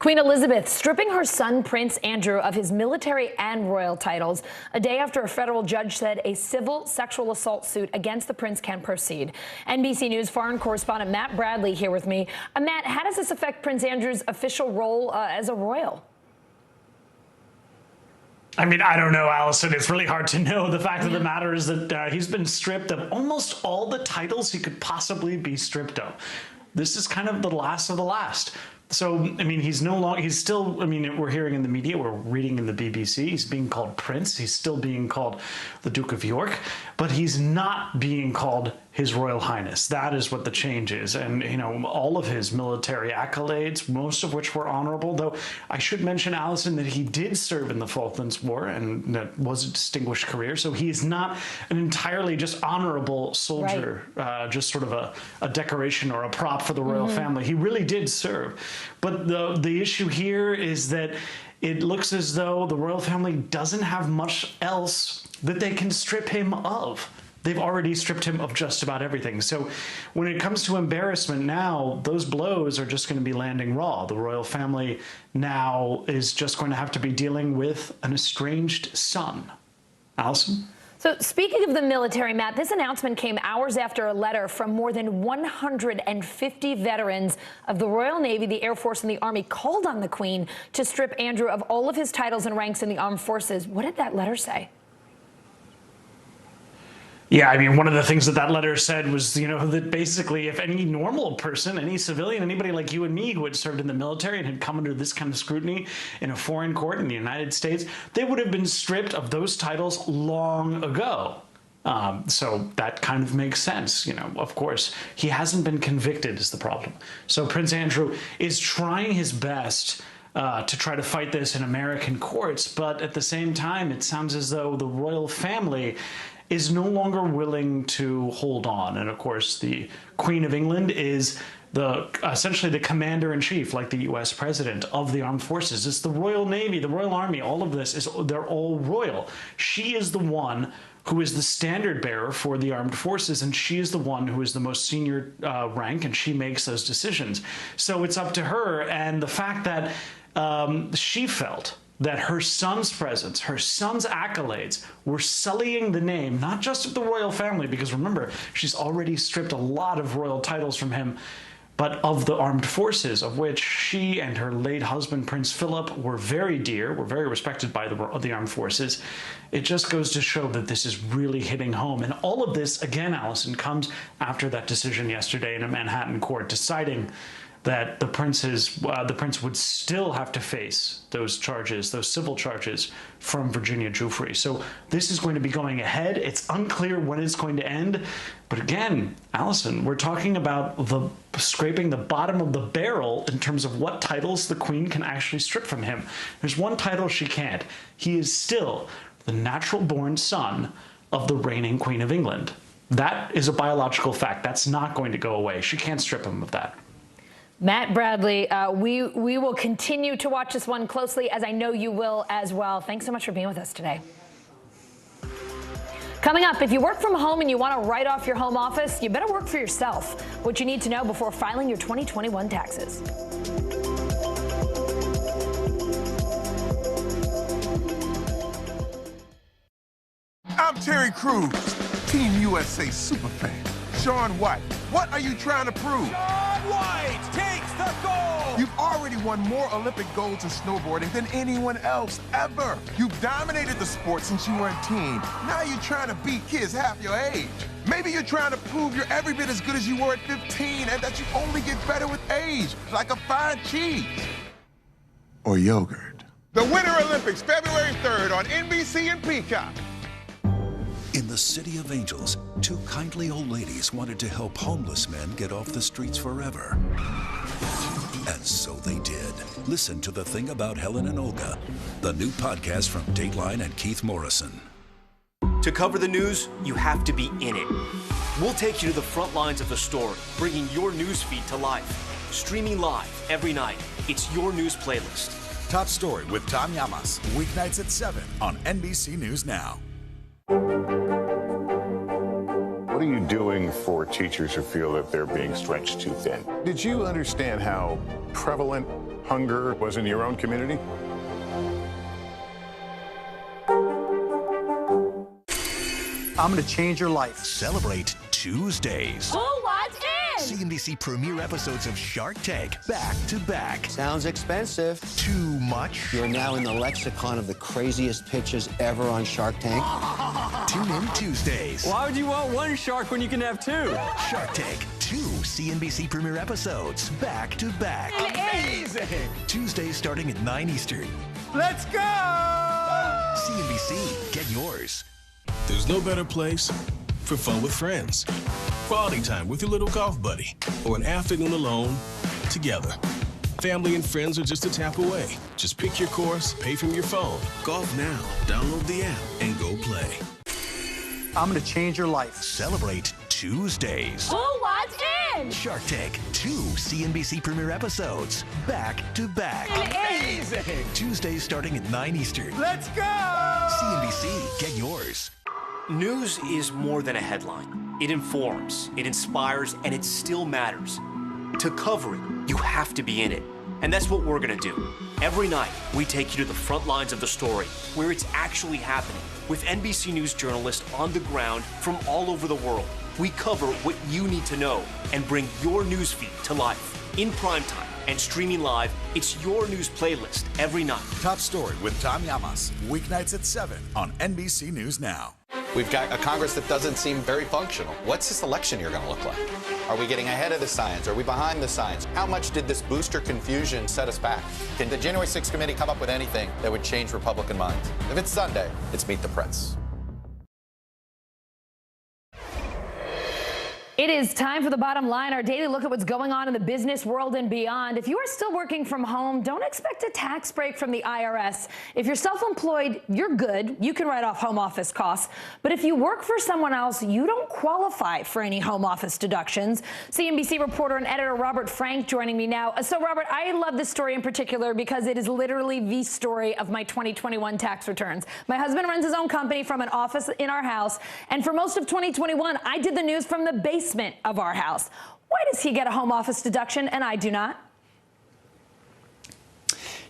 S3: Queen Elizabeth stripping her son, Prince Andrew, of his military and royal titles a day after a federal judge said a civil sexual assault suit against the prince can proceed. NBC News foreign correspondent Matt Bradley here with me. Matt, how does this affect Prince Andrew's official role as a royal?
S6: I mean, I don't know, Allison. It's really hard to know. The fact of the matter is that he's been stripped of almost all the titles he could possibly be stripped of. This is kind of the last of the last. So, I mean, he's still, I mean, we're hearing in the media, we're reading in the BBC, he's being called Prince, he's still being called the Duke of York, but he's not being called His Royal Highness. That is what the change is. And, you know, all of his military accolades, most of which were honorable, though I should mention, Allison, that he did serve in the Falklands War, and that was a distinguished career. So he is not an entirely just honorable soldier, right. Just sort of a decoration or a prop for the royal family. He really did serve. But the issue here is that it looks as though the royal family doesn't have much else that they can strip him of. they've already stripped him of just about everything. So when it comes to embarrassment now, those blows are just going to be landing raw. The royal family now is just going to have to be dealing with an estranged son. Allison?
S3: So speaking of the military, Matt, this announcement came hours after a letter from more than 150 veterans of the Royal Navy, the Air Force, and the Army called on the Queen to strip Andrew of all of his titles and ranks in the armed forces. What did that letter say?
S6: Yeah, I mean, one of the things that letter said was, that basically if any normal person, any civilian, anybody like you and me who had served in the military and had come under this kind of scrutiny in a foreign court in the United States, they would have been stripped of those titles long ago. So that kind of makes sense. Of course, he hasn't been convicted is the problem. So Prince Andrew is trying his best to try to fight this in American courts, but at the same time, it sounds as though the royal family is no longer willing to hold on. And of course, the Queen of England is essentially the commander-in-chief, like the U.S. president of the armed forces. It's the Royal Navy, the Royal Army, all of this, they're all royal. She is the one who is the standard bearer for the armed forces, and she is the one who is the most senior rank, and she makes those decisions. So it's up to her, and the fact that she felt that her son's presence, her son's accolades were sullying the name, not just of the royal family, because remember, she's already stripped a lot of royal titles from him, but of the armed forces, of which she and her late husband, Prince Philip, were very dear, were very respected by the armed forces. It just goes to show that this is really hitting home. And all of this, again, Allison, comes after that decision yesterday in a Manhattan court deciding that the prince would still have to face those charges, those civil charges from Virginia Giuffre. So this is going to be going ahead. It's unclear when it's going to end. But again, Allison, we're talking about scraping the bottom of the barrel in terms of what titles the Queen can actually strip from him. There's one title she can't. He is still the natural-born son of the reigning Queen of England. That is a biological fact. That's not going to go away. She can't strip him of that.
S3: Matt Bradley, we will continue to watch this one closely, as I know you will as well. Thanks so much for being with us today. Coming up, if you work from home and you want to write off your home office, you better work for yourself. What you need to know before filing your 2021 taxes.
S11: I'm Terry Crews, Team USA superfan. Shaun White, what are you trying to prove?
S10: Shaun White takes the gold!
S11: You've already won more Olympic golds in snowboarding than anyone else ever. You've dominated the sport since you were a teen. Now you're trying to beat kids half your age. Maybe you're trying to prove you're every bit as good as you were at 15 and that you only get better with age, like a fine cheese. Or yogurt. The Winter Olympics, February 3rd on NBC and Peacock.
S27: In the City of Angels, two kindly old ladies wanted to help homeless men get off the streets forever. And so they did. Listen to The Thing About Helen and Olga, the new podcast from Dateline and Keith Morrison.
S30: To cover the news, you have to be in it. We'll take you to the front lines of the story, bringing your news feed to life. Streaming live every night. It's your news playlist.
S2: Top Story with Tom Llamas, weeknights at 7 on NBC News Now.
S5: What are you doing for teachers who feel that they're being stretched too thin? Did you understand how prevalent hunger was in your own community?
S8: I'm going to change your life.
S9: Celebrate Tuesdays.
S10: Who wants in?
S9: CNBC premiere episodes of Shark Tank back to back.
S12: Sounds expensive.
S9: Too much?
S12: You're now in the lexicon of the craziest pitches ever on Shark Tank.
S9: Tune in Tuesdays.
S8: Why would you want one shark when you can have two?
S9: Shark Tank, 2 CNBC premiere episodes back to back.
S10: Amazing!
S9: Tuesdays starting at 9 Eastern.
S8: Let's go!
S9: CNBC, get yours.
S14: There's no better place for fun with friends. Quality time with your little golf buddy, or an afternoon alone together. Family and friends are just a tap away. Just pick your course, pay from your phone. Golf now. Download the app and go play.
S8: I'm going to change your life.
S9: Celebrate Tuesdays.
S10: Who wants in?
S9: Shark Tank, 2 CNBC premiere episodes back to back.
S10: Amazing!
S9: Tuesdays starting at 9 Eastern.
S8: Let's go!
S9: CNBC, get yours.
S30: News is more than a headline. It informs, it inspires, and it still matters. To cover it, you have to be in it. And that's what we're going to do. Every night, we take you to the front lines of the story, where it's actually happening, with NBC News journalists on the ground from all over the world. We cover what you need to know and bring your newsfeed to life. In primetime and streaming live, it's your news playlist every night.
S2: Top Story with Tom Llamas, weeknights at 7 on NBC News Now.
S4: We've got a Congress that doesn't seem very functional. What's this election year going to look like? Are we getting ahead of the science? Are we behind the science? How much did this booster confusion set us back? Can the January 6th committee come up with anything that would change Republican minds? If it's Sunday, it's Meet the Press.
S3: It is time for The Bottom Line, our daily look at what's going on in the business world and beyond. If you are still working from home, don't expect a tax break from the IRS. If you're self-employed, you're good. You can write off home office costs. But if you work for someone else, you don't qualify for any home office deductions. CNBC reporter and editor Robert Frank joining me now. So, Robert, I love this story in particular because it is literally the story of my 2021 tax returns. My husband runs his own company from an office in our house. And for most of 2021, I did the news from the basement of our house. Why does he get a home office deduction and I do not?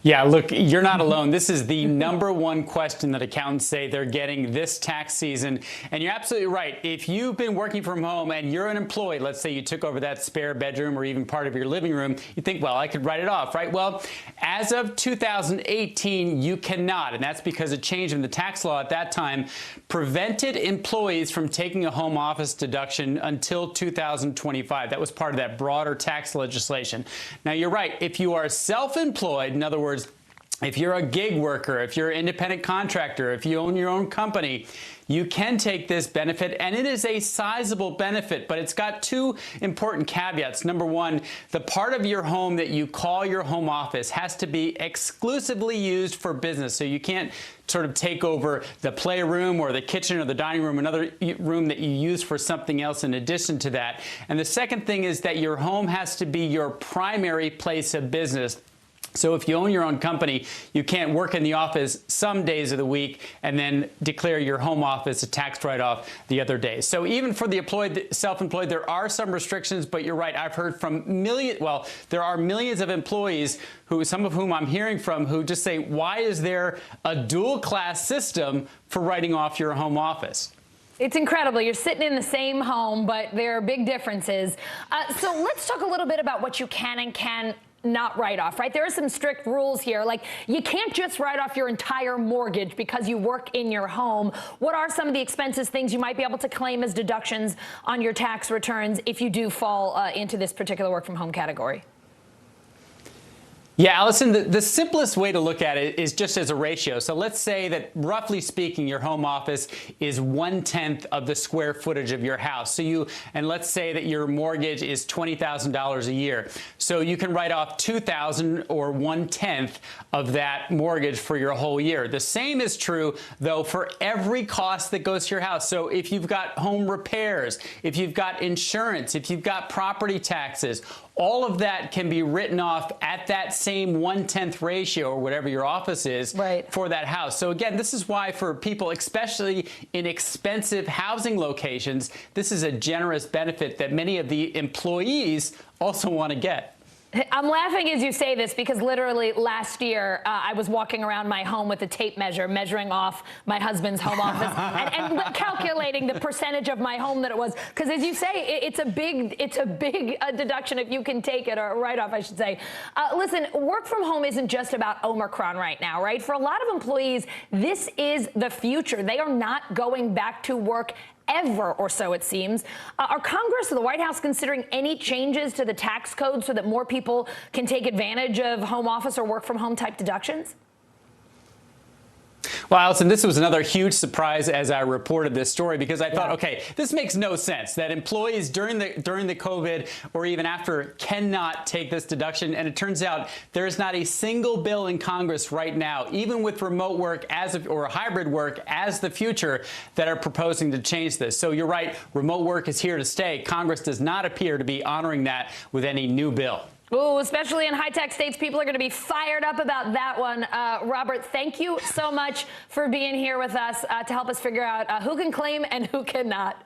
S13: Yeah, look, you're not alone. This is the #1 question that accountants say they're getting this tax season. And you're absolutely right. If you've been working from home and you're unemployed, let's say you took over that spare bedroom or even part of your living room, you think, well, I could write it off, right? Well, as of 2018, you cannot. And that's because a change in the tax law at that time prevented employees from taking a home office deduction until 2025. That was part of that broader tax legislation. Now, you're right. If you are self-employed, in other words, if you're a gig worker, if you're an independent contractor, if you own your own company, you can take this benefit, and it is a sizable benefit, but it's got two important caveats. Number one, the part of your home that you call your home office has to be exclusively used for business. So you can't sort of take over the playroom or the kitchen or the dining room, another room that you use for something else in addition to that. And the second thing is that your home has to be your primary place of business. So if you own your own company, you can't work in the office some days of the week and then declare your home office a tax write-off the other days. So even for the self-employed, there are some restrictions, but you're right. I've heard from there are millions of employees who, some of whom I'm hearing from, who just say, why is there a dual-class system for writing off your home office?
S3: It's incredible. You're sitting in the same home, but there are big differences. So let's talk a little bit about what you can and can not write off, right? There are some strict rules here. Like, you can't just write off your entire mortgage because you work in your home. What are some of the expenses, things you might be able to claim as deductions on your tax returns if you do fall into this particular work from home category?
S13: Yeah, Allison, the simplest way to look at it is just as a ratio. So let's say that, roughly speaking, your home office is 1/10 of the square footage of your house. So and let's say that your mortgage is $20,000 a year. So you can write off $2,000 or 1/10 of that mortgage for your whole year. The same is true, though, for every cost that goes to your house. So if you've got home repairs, if you've got insurance, if you've got property taxes, all of that can be written off at that same 1/10 ratio or whatever your office is for that house. So again, this is why for people, especially in expensive housing locations, this is a generous benefit that many of the employees also want to get.
S3: I'm laughing as you say this because literally last year I was walking around my home with a tape measure, measuring off my husband's home office and calculating the percentage of my home that it was. Because as you say, it's a big deduction if you can take it, or a write-off, I should say. Listen, work from home isn't just about Omicron right now, right? For a lot of employees, this is the future. They are not going back to work ever, or so it seems. Are Congress or the White House considering any changes to the tax code so that more people can take advantage of home office or work from home type deductions?
S13: Well, Allison, this was another huge surprise as I reported this story, because I thought, okay, this makes no sense that employees during the COVID or even after cannot take this deduction. And it turns out there is not a single bill in Congress right now, even with remote work or hybrid work as the future, that are proposing to change this. So you're right, remote work is here to stay. Congress does not appear to be honoring that with any new bill.
S3: Ooh, especially in high-tech states, people are going to be fired up about that one. Robert, thank you so much for being here with us to help us figure out who can claim and who cannot.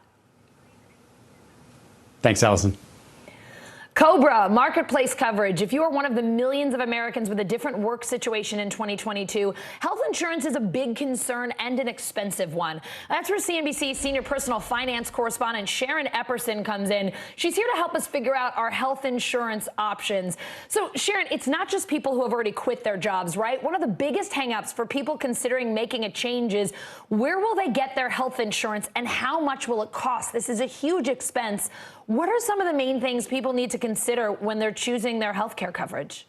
S13: Thanks, Allison.
S3: Cobra marketplace coverage. If you are one of the millions of Americans with a different work situation in 2022, health insurance is a big concern and an expensive one. That's where CNBC senior personal finance correspondent Sharon Epperson comes in. She's here to help us figure out our health insurance options. So, Sharon, it's not just people who have already quit their jobs, right? One of the biggest hangups for people considering making a change is where will they get their health insurance and how much will it cost? This is a huge expense. What are some of the main things people need to consider when they're choosing their health care coverage?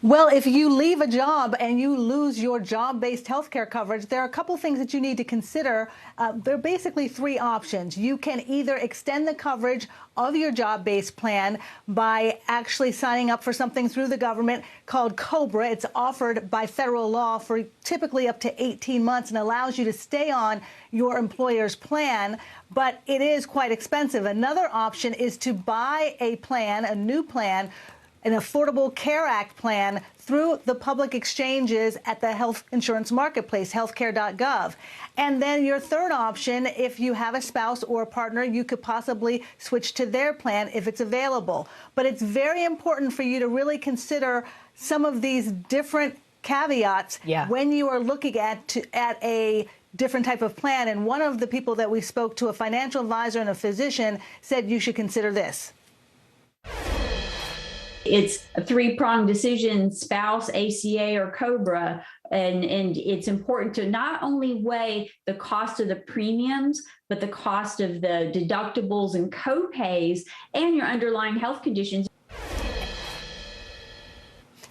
S1: Well, if you leave a job and you lose your job-based health care coverage, there are a couple things that you need to consider. There are basically three options. You can either extend the coverage of your job-based plan by actually signing up for something through the government called COBRA. It's offered by federal law for typically up to 18 months and allows you to stay on your employer's plan, but it is quite expensive. Another option is to buy a plan, a new plan, an Affordable Care Act plan through the public exchanges at the health insurance marketplace, healthcare.gov. And then your third option, if you have a spouse or a partner, you could possibly switch to their plan if it's available. But it's very important for you to really consider some of these different caveats when you are looking at a different type of plan. And one of the people that we spoke to, a financial advisor and a physician, said you should consider this.
S15: It's a three-pronged decision: spouse, ACA, or COBRA. And it's important to not only weigh the cost of the premiums, but the cost of the deductibles and co-pays and your underlying health conditions.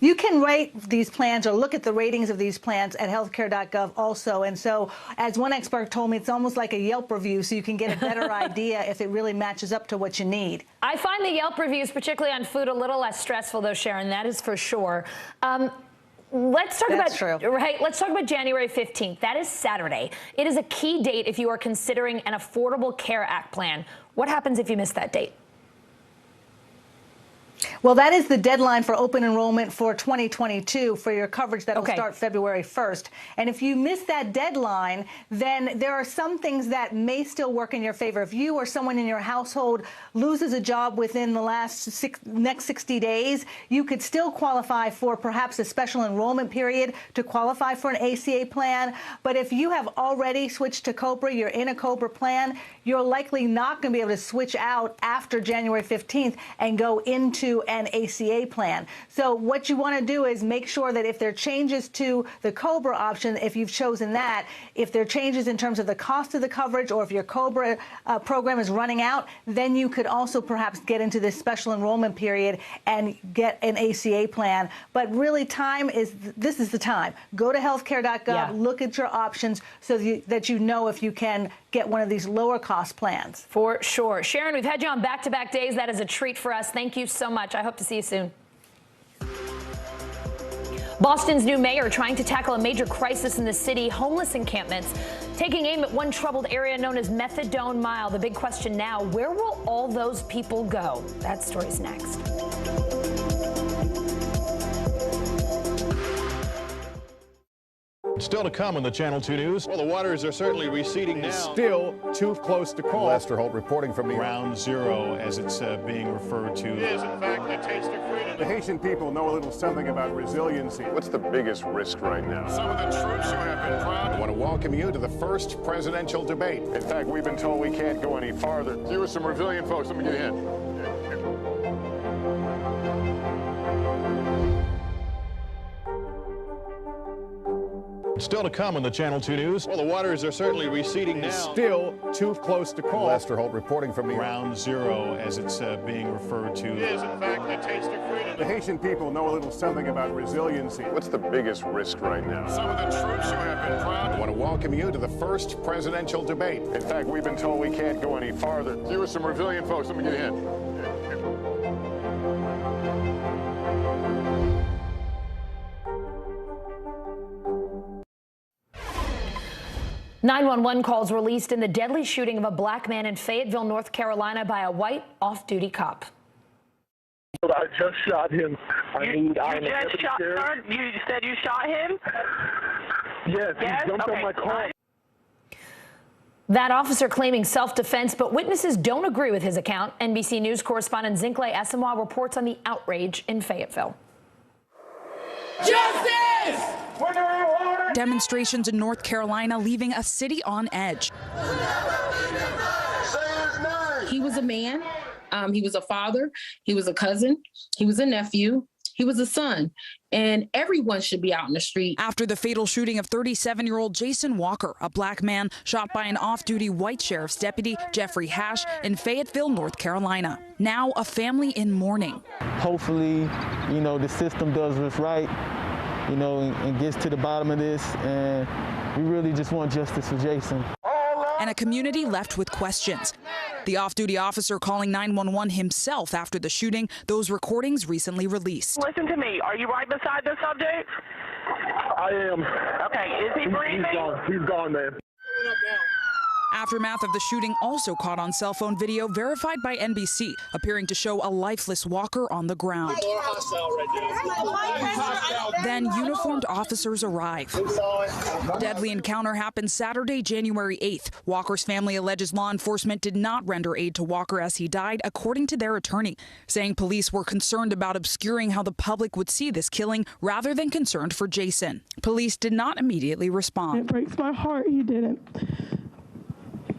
S1: You can rate these plans or look at the ratings of these plans at healthcare.gov also. And so, as one expert told me, it's almost like a Yelp review, so you can get a better idea if it really matches up to what you need.
S3: I find the Yelp reviews, particularly on food, a little less stressful, though, Sharon. That is for sure. Let's talk Let's talk about January 15th. That is Saturday. It is a key date if you are considering an Affordable Care Act plan. What happens if you miss that date?
S1: Well, that is the deadline for open enrollment for 2022 for your coverage that will start February 1st. And if you miss that deadline, then there are some things that may still work in your favor. If you or someone in your household loses a job within the next 60 days, you could still qualify for perhaps a special enrollment period to qualify for an ACA plan. But if you have already switched to COBRA, you're in a COBRA plan, you're likely not going to be able to switch out after January 15th and go into an ACA plan. So what you want to do is make sure that if there are changes to the COBRA option, if you've chosen that, if there are changes in terms of the cost of the coverage, or if your COBRA program is running out, then you could also perhaps get into this special enrollment period and get an ACA plan. But really, this is the time. Go to healthcare.gov, look at your options so that you know if you can get one of these lower cost plans.
S3: For sure. Sharon, we've had you on back-to-back days. That is a treat for us. Thank you so much. I hope to see you soon. Boston's new mayor trying to tackle a major crisis in the city, homeless encampments, taking aim at one troubled area known as Methadone Mile. The big question now, where will all those people go? That story's next.
S19: Still to come in the Channel 2 News.
S20: Well, the waters are certainly receding now.
S19: Still too close to call.
S20: Lester Holt reporting from New York.
S19: Ground Zero, as it's being referred to.
S20: It is, in fact, the taste of freedom.
S5: The Haitian people know a little something about resiliency. What's the biggest risk right now?
S20: Some of the troops who have been proud.
S5: I want to welcome you to the first presidential debate. In fact, we've been told we can't go any farther.
S20: You are some resilient folks. Let me get a hint.
S19: Still to come in the Channel 2 News.
S20: Well, the waters are certainly receding now.
S19: Still too close to call.
S20: Lester Holt reporting from New York.
S19: Ground Zero, as it's being referred to.
S20: It is, in fact, the taste of freedom.
S5: The Haitian people know a little something about resiliency. What's the biggest risk right now?
S20: Some of the troops who have been proud.
S5: I want to welcome you to the first presidential debate. In fact, we've been told we can't go any farther.
S20: You are some resilient folks. Let me get a hint.
S3: .911 calls released in the deadly shooting of a black man in Fayetteville, North Carolina by a white off-duty cop.
S20: I just shot him.
S10: You said you shot him?
S20: Yes, he jumped on my car.
S3: That officer claiming self-defense, but witnesses don't agree with his account. NBC News correspondent Zinkley Asamoah reports on the outrage in Fayetteville.
S10: Justice!
S7: Demonstrations in North Carolina leaving a city on edge.
S17: He was a man. He was a father. He was a cousin. He was a nephew. He was a son. And everyone should be out in the street.
S7: After the fatal shooting of 37-year-old Jason Walker, a black man shot by an off-duty white sheriff's deputy, Jeffrey Hash, in Fayetteville, North Carolina. Now a family in mourning.
S21: Hopefully, the system does what's right, and gets to the bottom of this. And we really just want justice for Jason.
S7: And a community left with questions. The off-duty officer calling 911 himself after the shooting, those recordings recently released.
S10: Listen to me. Are you right beside the subject?
S20: I am.
S10: Okay, is he breathing?
S20: He's gone, man.
S7: Aftermath of the shooting also caught on cell phone video verified by NBC, appearing to show a lifeless Walker on the ground. Then uniformed officers arrive. Deadly encounter happened Saturday, January 8th. Walker's family alleges law enforcement did not render aid to Walker as he died, according to their attorney, saying police were concerned about obscuring how the public would see this killing rather than concerned for Jason. Police did not immediately respond.
S22: It breaks my heart he didn't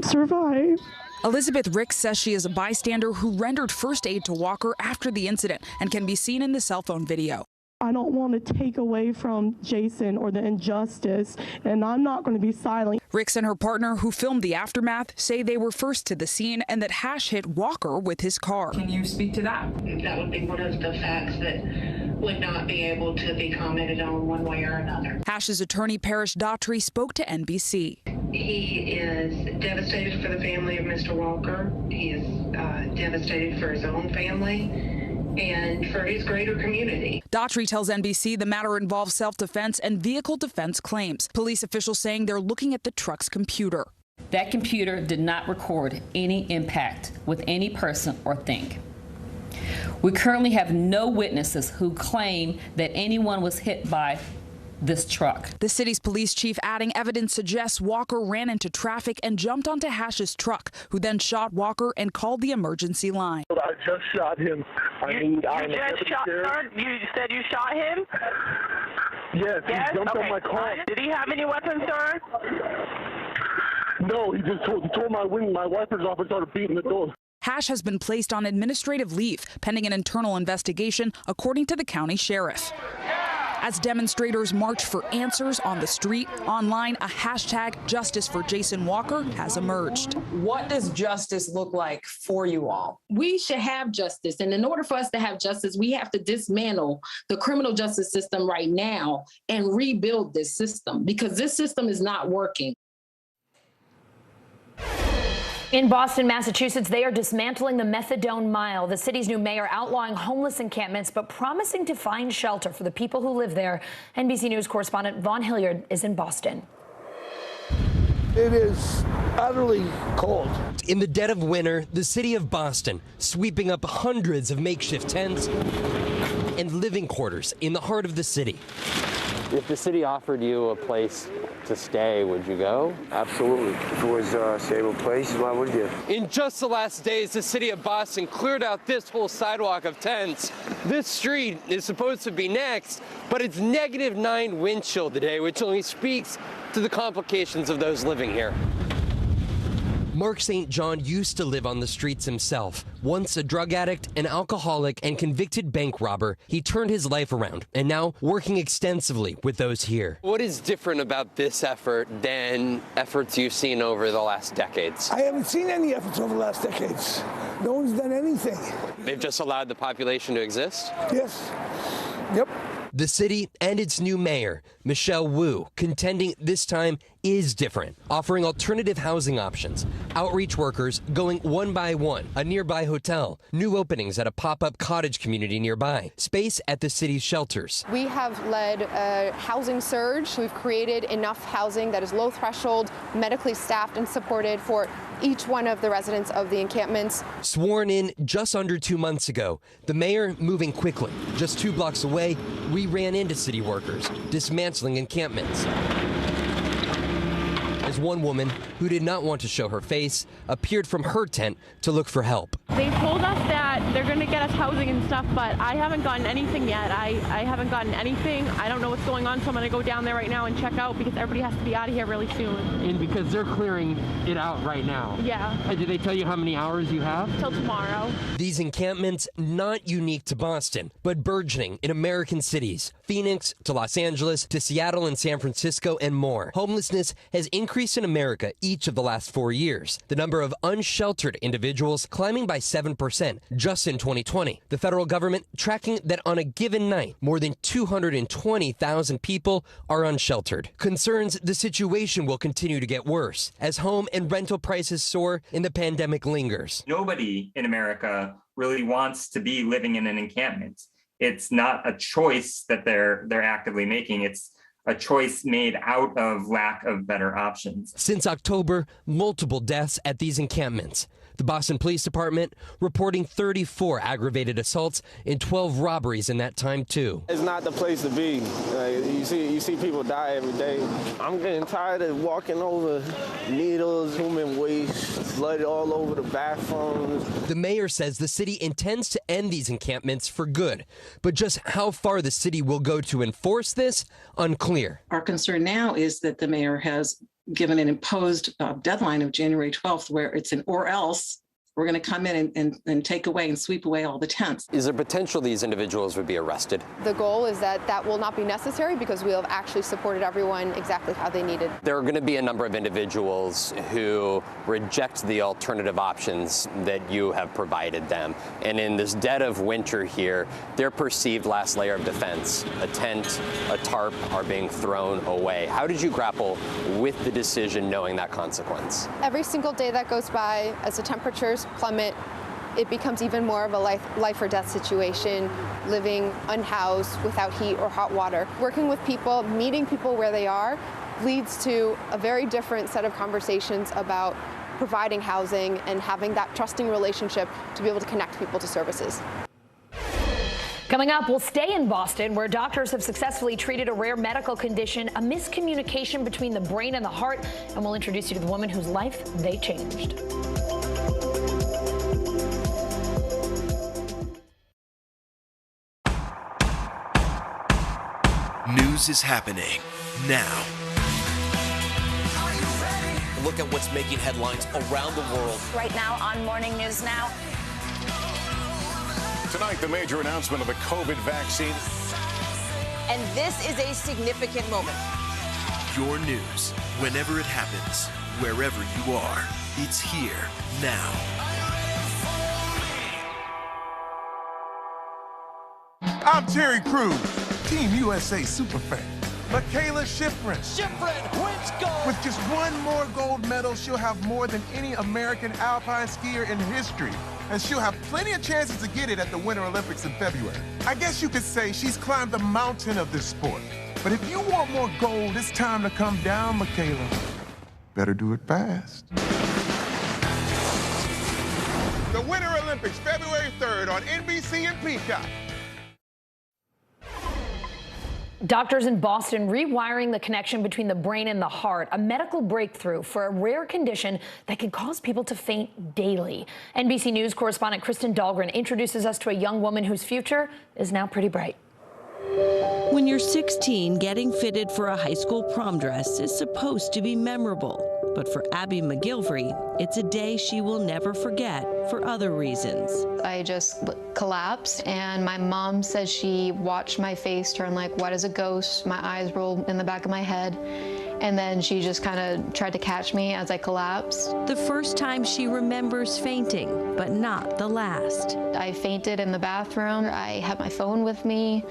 S22: survive.
S7: Elizabeth Ricks says she is a bystander who rendered first aid to Walker after the incident and can be seen in the cell phone video.
S22: I don't want to take away from Jason or the injustice, and I'm not going to be silent.
S7: Ricks and her partner, who filmed the aftermath, say they were first to the scene and that Hash hit Walker with his car.
S17: Can you speak to that?
S23: That would be one of the facts that would not be able to be commented on one way or another.
S7: Hash's attorney, Parrish Daughtry, spoke to NBC.
S23: He is devastated for the family of Mr. Walker. He is devastated for his own family and for his greater community.
S7: Daughtry tells NBC the matter involves self-defense and vehicle defense claims. Police officials saying they're looking at the truck's computer.
S24: That computer did not record any impact with any person or thing. We currently have no witnesses who claim that anyone was hit by this truck.
S7: The city's police chief adding evidence suggests Walker ran into traffic and jumped onto Hash's truck, who then shot Walker and called the emergency line.
S20: I just shot him.
S10: You said you shot him?
S20: Yes, he jumped on my car.
S10: Did he have any weapons, sir?
S20: No, he just tore my wipers off and started beating the door.
S7: Hash has been placed on administrative leave pending an internal investigation, according to the county sheriff. As demonstrators march for answers on the street, online, a hashtag Justice for Jason Walker has emerged.
S17: What does justice look like for you all? We should have justice. And in order for us to have justice, we have to dismantle the criminal justice system right now and rebuild this system, because this system is not working.
S3: In Boston, Massachusetts, they are dismantling the methadone mile. The city's new mayor outlawing homeless encampments, but promising to find shelter for the people who live there. NBC News correspondent Vaughn Hilliard is in Boston.
S25: It is utterly cold.
S26: In the dead of winter, the city of Boston sweeping up hundreds of makeshift tents and living quarters in the heart of the city.
S28: If the city offered you a place to stay, would you go?
S29: Absolutely. If it was a stable place, why would you?
S26: In just the last days, the city of Boston cleared out this whole sidewalk of tents. This street is supposed to be next, but it's -9 wind chill today, which only speaks to the complications of those living here. Mark St. John used to live on the streets himself. Once a drug addict, an alcoholic, and convicted bank robber, he turned his life around and now working extensively with those here. What is different about this effort than efforts you've seen over the last decades?
S25: I haven't seen any efforts over the last decades. No one's done anything.
S26: They've just allowed the population to exist?
S25: Yes. Yep.
S26: The city and its new mayor, Michelle Wu, contending this time
S6: is different, offering alternative housing options, outreach workers going one by one, a nearby hotel, new openings at a pop-up cottage community nearby, space at the city's shelters.
S8: We have led a housing surge. We've created enough housing that is low threshold, medically staffed and supported for each one of the residents of the encampments. Sworn in just under 2 months ago, the mayor moving quickly. Just 2 blocks away, we ran into city workers dismantling encampments. As one woman who did not want to show her face appeared from her tent to look for help.
S9: They told us that they're going to get us housing and stuff, but I haven't gotten anything yet. I haven't gotten anything. I don't know what's going on, so I'm going to go down there right now and check out because everybody has to be out of here really soon.
S26: And because they're clearing it out right now.
S9: Yeah.
S26: Did they tell you how many hours you have?
S9: Till tomorrow.
S6: These encampments not unique to Boston, but burgeoning in American cities. Phoenix to Los Angeles to Seattle and San Francisco and more. Homelessness has increased in America each of the last 4 years. The number of unsheltered individuals climbing by 7% just in 2020. The federal government tracking that on a given night, more than 220,000 people are unsheltered. Concerns the situation will continue to get worse as home and rental prices soar and the pandemic lingers.
S11: Nobody in America really wants to be living in an encampment. It's not a choice that they're actively making. It's a choice made out of lack of better options.
S6: Since October, multiple deaths at these encampments. The Boston Police Department reporting 34 aggravated assaults and 12 robberies in that time, too.
S12: It's not the place to be. You see people die every day. I'm getting tired of walking over needles, human waste, blood all over the bathrooms.
S6: The mayor says the city intends to end these encampments for good, but just how far the city will go to enforce this, unclear.
S14: Our concern now is that the mayor has given an imposed deadline of January 12th, where it's an or else. We're going to come in and take away and sweep away all the tents.
S6: Is there potential these individuals would be arrested?
S8: The goal is that that will not be necessary because we have actually supported everyone exactly how they needed.
S6: There are going to be a number of individuals who reject the alternative options that you have provided them. And in this dead of winter here, their perceived last layer of defense, a tent, a tarp, are being thrown away. How did you grapple with the decision knowing that consequence?
S8: Every single day that goes by, as the temperatures plummet, it becomes even more of a life or death situation, living unhoused without heat or hot water. Working with people, meeting people where they are, leads to a very different set of conversations about providing housing and having that trusting relationship to be able to connect people to services.
S3: Coming up, we'll stay in Boston, where doctors have successfully treated a rare medical condition, a miscommunication between the brain and the heart, and we'll introduce you to the woman whose life they changed.
S16: News is happening now. Look at what's making headlines around the world.
S18: Right now on Morning News Now.
S5: Tonight, the major announcement of the COVID vaccine.
S18: And this is a significant moment.
S16: Your news, whenever it happens, wherever you are, it's here now.
S27: I'm Terry Crews, Team USA Superfan. Michaela Schifrin.
S30: Schifrin wins gold.
S27: With just one more gold medal, she'll have more than any American alpine skier in history. And she'll have plenty of chances to get it at the Winter Olympics in February. I guess you could say she's climbed the mountain of this sport. But if you want more gold, it's time to come down, Michaela. Better do it fast. The Winter Olympics, February 3rd on NBC and Peacock.
S3: Doctors in Boston rewiring the connection between the brain and the heart, a medical breakthrough for a rare condition that can cause people to faint daily. NBC News correspondent Kristen Dahlgren introduces us to a young woman whose future is now pretty bright.
S31: When you're 16, getting fitted for a high school prom dress is supposed to be memorable. But for Abby McGilvery, it's a day she will never forget for other reasons.
S32: I just collapsed, and my mom says she watched my face turn like white as a ghost. My eyes rolled in the back of my head, and then she just kind of tried to catch me as I collapsed.
S31: The first time she remembers fainting, but not the last.
S32: I fainted in the bathroom. I had my phone with me,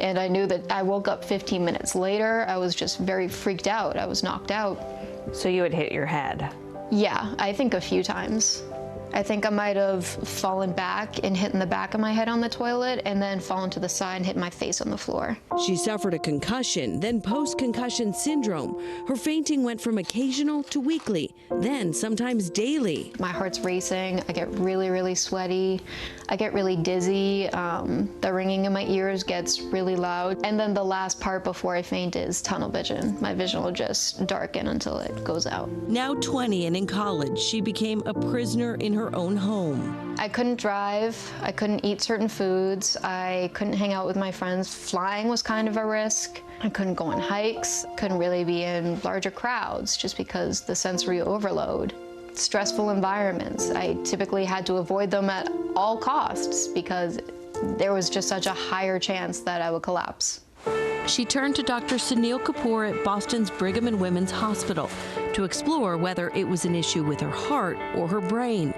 S32: and I knew that I woke up 15 minutes later. I was just very freaked out. I was knocked out.
S3: So you had hit your head?
S32: Yeah, I think a few times. I think I might have fallen back and hit in the back of my head on the toilet and then fallen to the side and hit my face on the floor.
S31: She suffered a concussion, then post-concussion syndrome. Her fainting went from occasional to weekly, then sometimes daily.
S32: My heart's racing. I get really, really sweaty. I get really dizzy. The ringing in my ears gets really loud. And then the last part before I faint is tunnel vision. My vision will just darken until it goes out.
S31: Now 20 and in college, she became a prisoner in her own home.
S32: I couldn't drive. I couldn't eat certain foods. I couldn't hang out with my friends. Flying was kind of a risk. I couldn't go on hikes. Couldn't really be in larger crowds just because the sensory overload. Stressful environments. I typically had to avoid them at all costs because there was just such a higher chance that I would collapse.
S31: She turned to Dr. Sunil Kapoor at Boston's Brigham and Women's Hospital to explore whether it was an issue with her heart or her brain.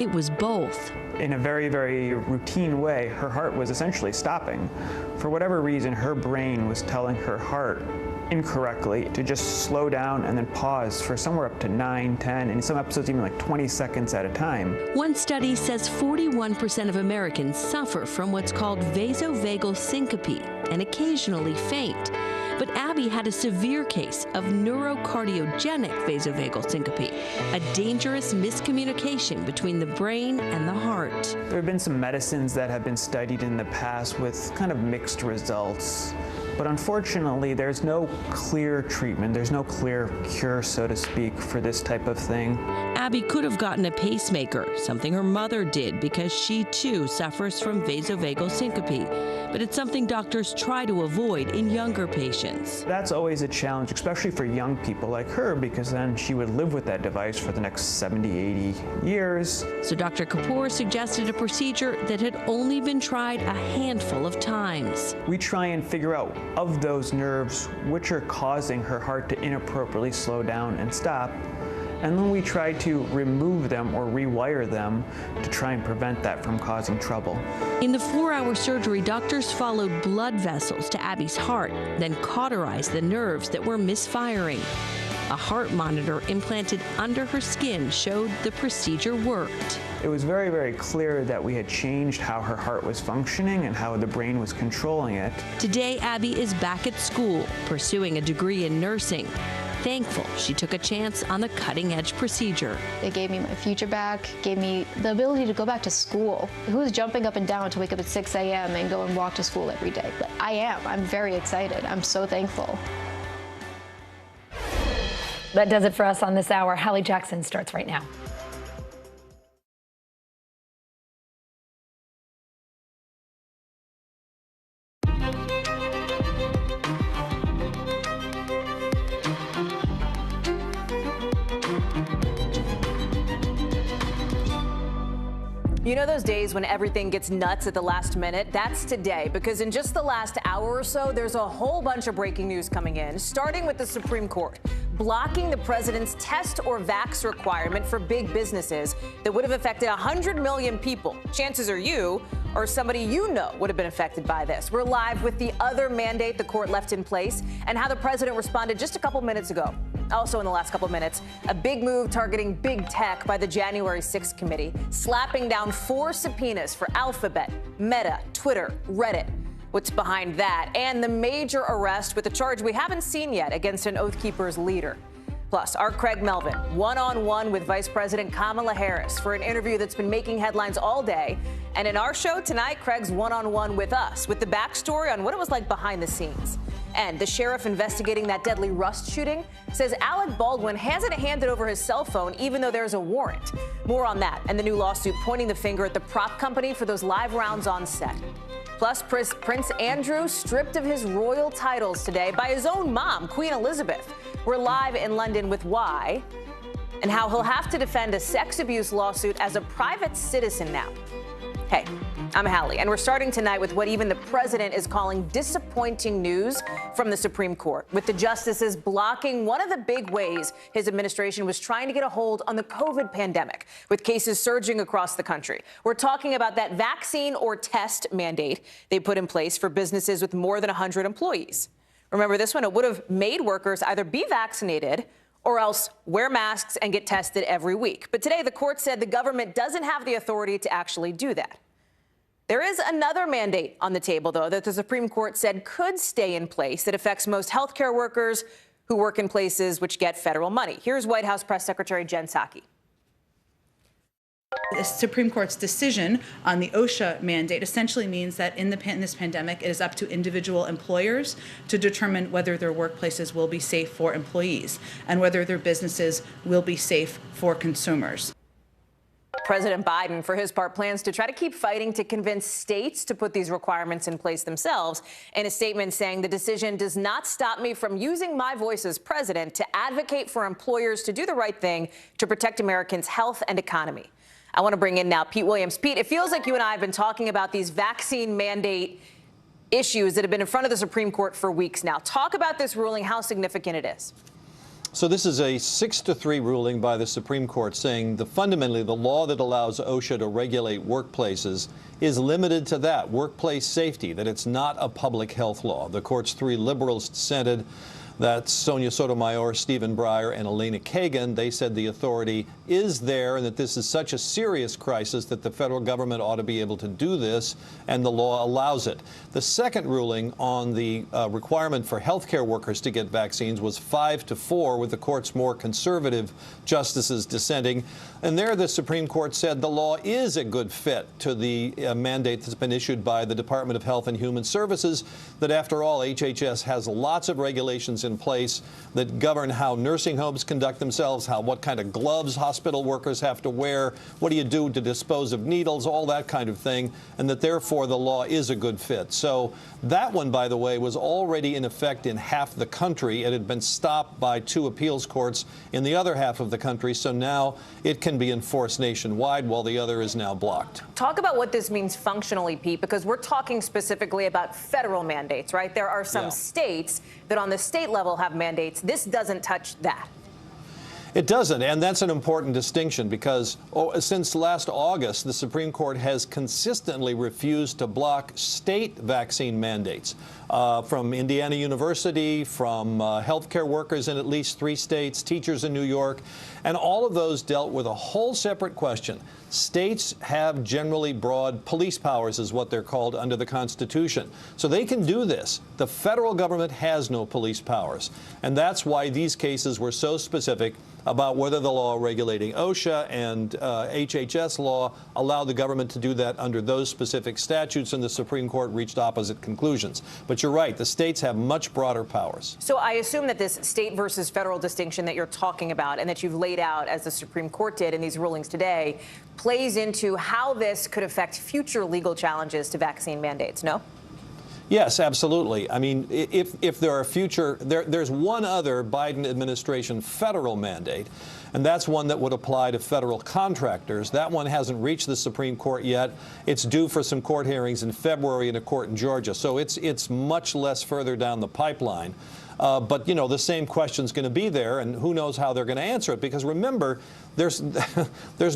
S31: It was both.
S1: In a very, very routine way, her heart was essentially stopping. For whatever reason, her brain was telling her heart incorrectly to just slow down and then pause for somewhere up to 9, 10, and in some episodes even like 20 seconds at a time.
S31: One study says 41% of Americans suffer from what's called vasovagal syncope and occasionally faint. But Abby had a severe case of neurocardiogenic vasovagal syncope, a dangerous miscommunication between the brain and the heart.
S1: There have been some medicines that have been studied in the past with kind of mixed results. But unfortunately, there's no clear treatment. There's no clear cure, so to speak, for this type of thing.
S31: Abby could have gotten a pacemaker, something her mother did because she too suffers from vasovagal syncope. But it's something doctors try to avoid in younger patients.
S1: That's always a challenge, especially for young people like her, because then she would live with that device for the next 70, 80 years.
S31: So Dr. Kapoor suggested a procedure that had only been tried a handful of times.
S1: We try and figure out, of those nerves, which are causing her heart to inappropriately slow down and stop. And then we try to remove them or rewire them to try and prevent that from causing trouble.
S31: In the 4-hour surgery, doctors followed blood vessels to Abby's heart, then cauterized the nerves that were misfiring. A heart monitor implanted under her skin showed the procedure worked.
S1: It was very, very clear that we had changed how her heart was functioning and how the brain was controlling it.
S31: Today, Abby is back at school, pursuing a degree in nursing. Thankful she took a chance on the cutting-edge procedure.
S32: It gave me my future back, gave me the ability to go back to school. Who's jumping up and down to wake up at 6 a.m. and go and walk to school every day? But I am. I'm very excited. I'm so thankful.
S3: That does it for us on this hour. Hallie Jackson starts right now.
S18: You know those days when everything gets nuts at the last minute? That's today, because in just the last hour or so, there's a whole bunch of breaking news coming in, starting with the Supreme Court blocking the president's test or vax requirement for big businesses that would have affected 100 million people. Chances are you or somebody you know would have been affected by this. We're live with the other mandate the court left in place and how the president responded just a couple minutes ago. Also in the last couple of minutes, a big move targeting big tech by the January 6th committee, slapping down 4 subpoenas for Alphabet, Meta, Twitter, Reddit. What's behind that? And the major arrest with a charge we haven't seen yet against an Oath Keepers leader. Plus, our Craig Melvin, one-on-one with Vice President Kamala Harris for an interview that's been making headlines all day. And in our show tonight, Craig's one-on-one with us with the backstory on what it was like behind the scenes. And the sheriff investigating that deadly Rust shooting says Alec Baldwin hasn't handed over his cell phone even though there's a warrant. More on that and the new lawsuit pointing the finger at the prop company for those live rounds on set. Plus, Prince Andrew stripped of his royal titles today by his own mom, Queen Elizabeth. We're live in London with why and how he'll have to defend a sex abuse lawsuit as a private citizen now. Hey, I'm Hallie, and we're starting tonight with what even the president is calling disappointing news from the Supreme Court, with the justices blocking one of the big ways his administration was trying to get a hold on the COVID pandemic, with cases surging across the country. We're talking about that vaccine or test mandate they put in place for businesses with more than 100 employees. Remember this one? It would have made workers either be vaccinated or else wear masks and get tested every week. But today, the court said the government doesn't have the authority to actually do that. There is another mandate on the table, though, that the Supreme Court said could stay in place that affects most healthcare workers who work in places which get federal money. Here's White House Press Secretary Jen Psaki.
S2: The Supreme Court's decision on the OSHA mandate essentially means that in this pandemic, it is up to individual employers to determine whether their workplaces will be safe for employees and whether their businesses will be safe for consumers.
S18: President Biden, for his part, plans to try to keep fighting to convince states to put these requirements in place themselves. In a statement saying the decision does not stop me from using my voice as president to advocate for employers to do the right thing to protect Americans' health and economy. I want to bring in now Pete Williams. Pete, it feels like you and I have been talking about these vaccine mandate issues that have been in front of the Supreme Court for weeks now. Talk about this ruling, how significant it is.
S4: So this is a 6-3 ruling by the Supreme Court saying fundamentally the law that allows OSHA to regulate workplaces is limited to that, workplace safety, that it's not a public health law. The court's 3 liberals dissented. That's Sonia Sotomayor, Stephen Breyer, and Elena Kagan. They said the authority is there and that this is such a serious crisis that the federal government ought to be able to do this, and the law allows it. The second ruling on the requirement for healthcare workers to get vaccines was 5-4, with the court's more conservative justices dissenting. And there the Supreme Court said the law is a good fit to the mandate that's been issued by the Department of Health and Human Services, that after all, HHS has lots of regulations in place that govern how nursing homes conduct themselves, what kind of gloves hospital workers have to wear, what do you do to dispose of needles, all that kind of thing, and that therefore the law is a good fit. So that one, by the way, was already in effect in half the country. It had been stopped by 2 appeals courts in the other half of the country, so now it can be enforced nationwide while the other is now blocked.
S18: Talk about what this means functionally, Pete, because we're talking specifically about federal mandates, right? There are some states that on the state level have mandates. This doesn't touch that.
S4: It doesn't, and that's an important distinction because since last August, the Supreme Court has consistently refused to block state vaccine mandates from Indiana University, from healthcare workers in at least 3 states, teachers in New York, and all of those dealt with a whole separate question. States have generally broad police powers, is what they're called under the Constitution. So they can do this. The federal government has no police powers. And that's why these cases were so specific about whether the law regulating OSHA and HHS law allowed the government to do that under those specific statutes, and the Supreme Court reached opposite conclusions. But you're right, the states have much broader powers.
S18: So I assume that this state versus federal distinction that you're talking about and that you've laid out as the Supreme Court did in these rulings today plays into how this could affect future legal challenges to vaccine mandates, no?
S4: Yes, absolutely. I mean, if there are there's one other Biden administration federal mandate, and that's one that would apply to federal contractors. That one hasn't reached the Supreme Court yet. It's due for some court hearings in February in a court in Georgia. So it's much less further down the pipeline. But, you know, the same question's going to be there, and who knows how they're going to answer it. Because remember, there's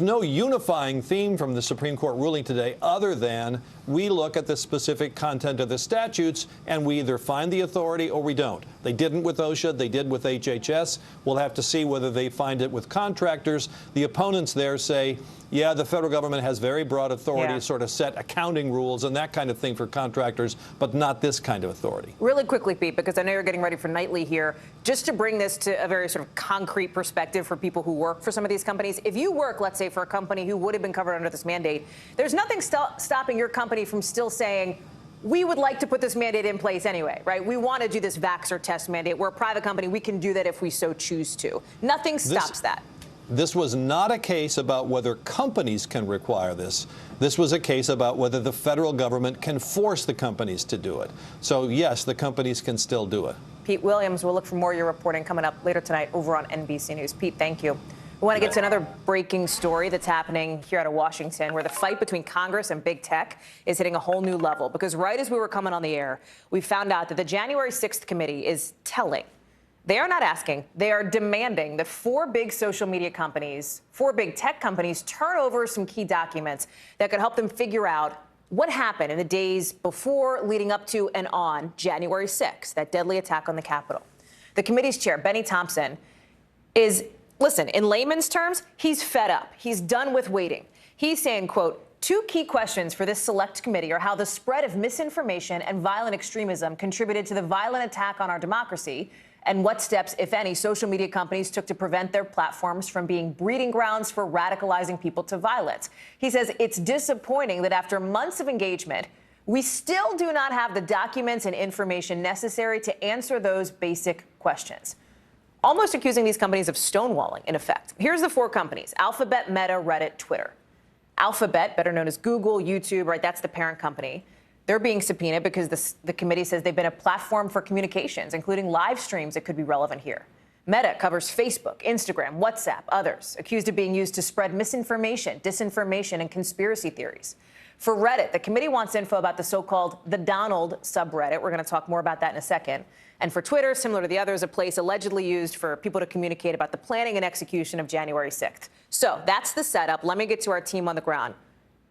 S4: no unifying theme from the Supreme Court ruling today other than we look at the specific content of the statutes and we either find the authority or we don't. They didn't with OSHA. They did with HHS. We'll have to see whether they find it with contractors. The opponents there say, yeah, the federal government has very broad authority to sort of set accounting rules and that kind of thing for contractors, but not this kind of authority.
S18: Really quickly, Pete, because I know you're getting ready for Nightly here, just to bring this to a very sort of concrete perspective for people who work for some of these companies. If you work, let's say, for a company who would have been covered under this mandate, there's nothing stopping your company from still saying, we would like to put this mandate in place anyway, right? We want to do this vax or test mandate. We're a private company. We can do that if we so choose to. Nothing stops that.
S4: This was not a case about whether companies can require this. This was a case about whether the federal government can force the companies to do it. So, yes, the companies can still do it.
S18: Pete Williams, we'll look for more of your reporting coming up later tonight over on NBC News. Pete, thank you. We want to get to another breaking story that's happening here out of Washington, where the fight between Congress and big tech is hitting a whole new level. Because right as we were coming on the air, we found out that the January 6th committee is telling. They are not asking. They are demanding that 4 big social media companies, 4 big tech companies, turn over some key documents that could help them figure out what happened in the days before, leading up to, and on January 6th, that deadly attack on the Capitol. The committee's chair, Benny Thompson, is, listen, in layman's terms, he's fed up. He's done with waiting. He's saying, quote, 2 key questions for this select committee are how the spread of misinformation and violent extremism contributed to the violent attack on our democracy, and what steps, if any, social media companies took to prevent their platforms from being breeding grounds for radicalizing people to violence. He says it's disappointing that after months of engagement, we still do not have the documents and information necessary to answer those basic questions. Almost accusing these companies of stonewalling, in effect. Here's the 4 companies: Alphabet, Meta, Reddit, Twitter. Alphabet, better known as Google, YouTube, right? That's the parent company. They're being subpoenaed because the committee says they've been a platform for communications, including live streams that could be relevant here. Meta covers Facebook, Instagram, WhatsApp, others, accused of being used to spread misinformation, disinformation, and conspiracy theories. For Reddit, the committee wants info about the so-called The Donald subreddit. We're going to talk more about that in a second. And for Twitter, similar to the others, a place allegedly used for people to communicate about the planning and execution of January 6th. So that's the setup. Let me get to our team on the ground.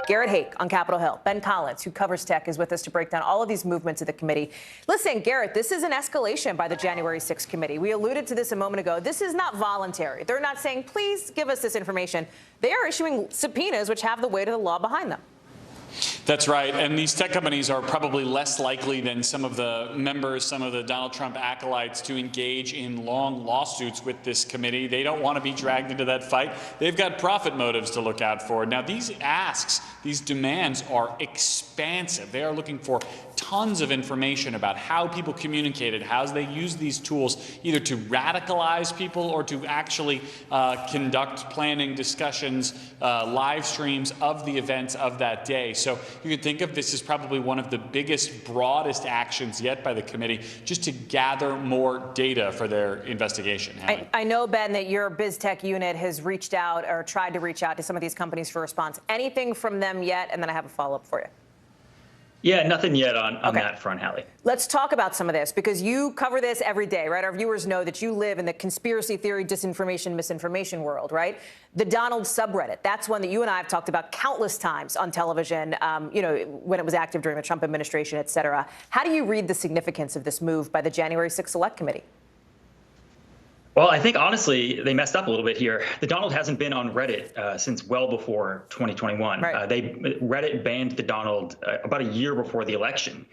S18: Garrett Haake on Capitol Hill. Ben Collins, who covers tech, is with us to break down all of these movements of the committee. Listen, Garrett, this is an escalation by the January 6th committee. We alluded to this a moment ago. This is not voluntary. They're not saying, please give us this information. They are issuing subpoenas, which have the weight of the law behind them.
S7: That's right. And these tech companies are probably less likely than some of the members, some of the Donald Trump acolytes, to engage in long lawsuits with this committee. They don't want to be dragged into that fight. They've got profit motives to look out for. Now, these asks, these demands are expansive. They are looking for tons of information about how people communicated, how they use these tools, either to radicalize people or to actually conduct planning discussions, live streams of the events of that day. So you could think of this as probably one of the biggest, broadest actions yet by the committee, just to gather more data for their investigation.
S18: I know, Ben, that your BizTech unit has reached out or tried to reach out to some of these companies for response. Anything from them yet? And then I have a follow-up for you.
S10: Yeah, nothing yet on that front, Hallie.
S18: Let's talk about some of this, because you cover this every day, right? Our viewers know that you live in the conspiracy theory, disinformation, misinformation world, right? The Donald subreddit, that's one that you and I have talked about countless times on television, when it was active during the Trump administration, et cetera. How do you read the significance of this move by the January 6th Select Committee?
S10: Well, I think, honestly, they messed up a little bit here. The Donald hasn't been on Reddit since well before 2021. Right. Reddit banned the Donald about a year before the election.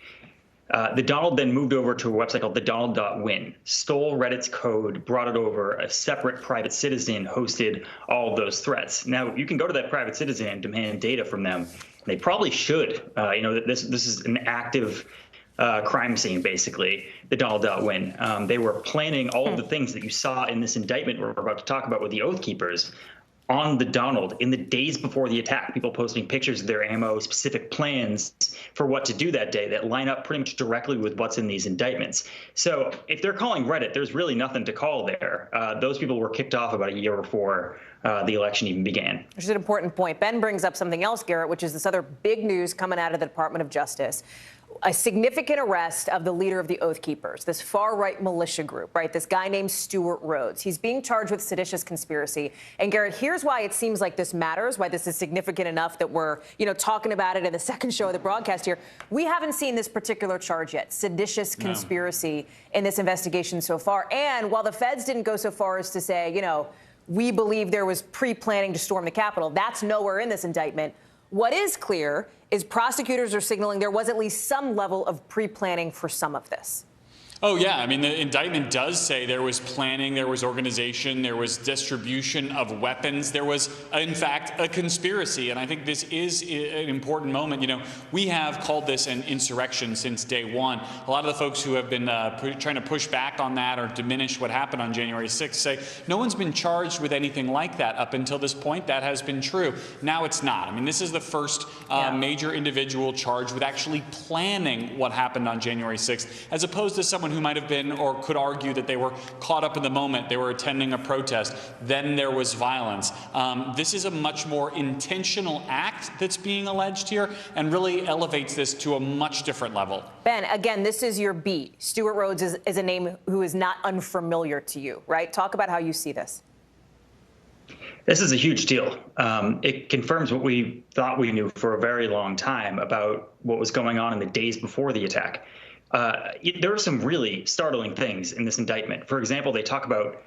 S10: The Donald then moved over to a website called thedonald.win, stole Reddit's code, brought it over. A separate private citizen hosted all of those threats. Now, you can go to that private citizen and demand data from them. They probably should. This is an active crime scene, basically, the Donald.win. They were planning all of the things that you saw in this indictment we're about to talk about with the Oath Keepers on the Donald in the days before the attack. People posting pictures of their ammo, specific plans for what to do that day that line up pretty much directly with what's in these indictments. So if they're calling Reddit, there's really nothing to call there. Those people were kicked off about a year before the election even began. Which is an important point. Ben brings up something else, Garrett, which is this other big news coming out of the Department of Justice. A significant arrest of the leader of the Oath Keepers, this far-right militia group, right? This guy named Stuart Rhodes. He's being charged with seditious conspiracy. And Garrett, here's why it seems like this matters, why this is significant enough that we're, talking about it in the second show of the broadcast here. We haven't seen this particular charge yet, seditious conspiracy, in this investigation so far. And while the feds didn't go so far as to say, we believe there was pre-planning to storm the Capitol, that's nowhere in this indictment. What is clear is prosecutors are signaling there was at least some level of pre-planning for some of this.
S7: Oh, yeah. I mean, the indictment does say there was planning, there was organization, there was distribution of weapons. There was, in fact, a conspiracy. And I think this is an important moment. We have called this an insurrection since day one. A lot of the folks who have been trying to push back on that or diminish what happened on January 6th say no one's been charged with anything like that up until this point. That has been true. Now it's not. I mean, this is the first major individual charged with actually planning what happened on January 6th, as opposed to someone someone who might have been or could argue that they were caught up in the moment, they were attending a protest, then there was violence. This is a much more intentional act that's being alleged here and really elevates this to a much different level.
S18: Ben, again, this is your beat. Stuart Rhodes is a name who is not unfamiliar to you, right? Talk about how you see this.
S10: This is a huge deal. It confirms what we thought we knew for a very long time about what was going on in the days before the attack. There are some really startling things in this indictment. For example, they talk about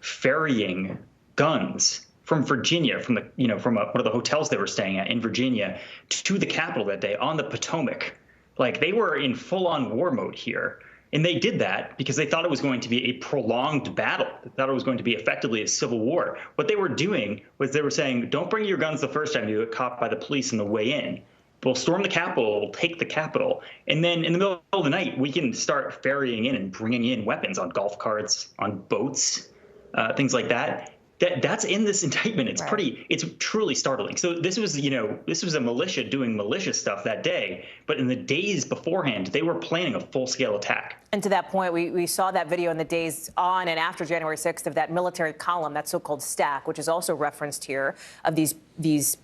S10: ferrying guns from Virginia, from one of the hotels they were staying at in Virginia, to the Capitol that day on the Potomac. Like, they were in full-on war mode here. And they did that because they thought it was going to be a prolonged battle. They thought it was going to be effectively a civil war. What they were doing was they were saying, don't bring your guns the first time you get caught by the police on the way in. We'll storm the Capitol, we'll take the Capitol. And then in the middle of the night, we can start ferrying in and bringing in weapons on golf carts, on boats, things like that. That's in this indictment. It's it's truly startling. So this was a militia doing malicious stuff that day, but in the days beforehand, they were planning a full-scale attack.
S18: And to that point, we saw that video in the days on and after January 6th of that military column, that so-called stack, which is also referenced here, of these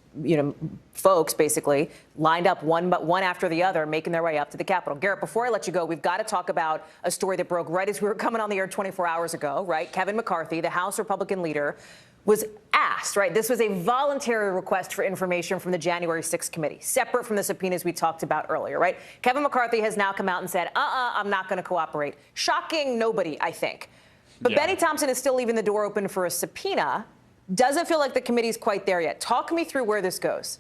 S18: folks basically lined up one after the other, making their way up to the Capitol. Garrett, before I let you go, we've got to talk about a story that broke right as we were coming on the air 24 hours ago, right? Kevin McCarthy, the House Republican leader, was asked, right? This was a voluntary request for information from the January 6th committee, separate from the subpoenas we talked about earlier, right? Kevin McCarthy has now come out and said, I'm not going to cooperate. Shocking nobody, I think. But Benny Thompson is still leaving the door open for a subpoena. Doesn't feel like the committee's quite there yet. Talk me through where this goes.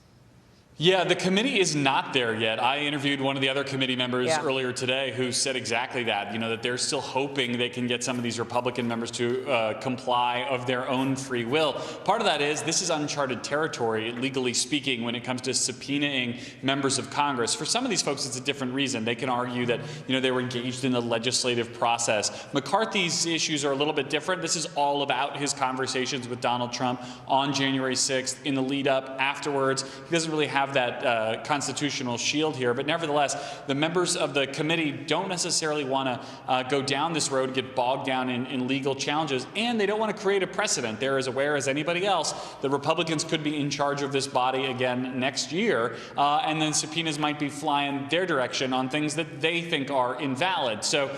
S7: Yeah, the committee is not there yet. I interviewed one of the other committee members earlier today who said exactly that, that they're still hoping they can get some of these Republican members to comply of their own free will. Part of that is this is uncharted territory, legally speaking, when it comes to subpoenaing members of Congress. For some of these folks, it's a different reason. They can argue that, they were engaged in the legislative process. McCarthy's issues are a little bit different. This is all about his conversations with Donald Trump on January 6th, in the lead up, afterwards. He doesn't really have that constitutional shield here, but nevertheless, the members of the committee don't necessarily want to go down this road and get bogged down in legal challenges, and they don't want to create a precedent. They're as aware as anybody else that Republicans could be in charge of this body again next year, and then subpoenas might be flying their direction on things that they think are invalid. So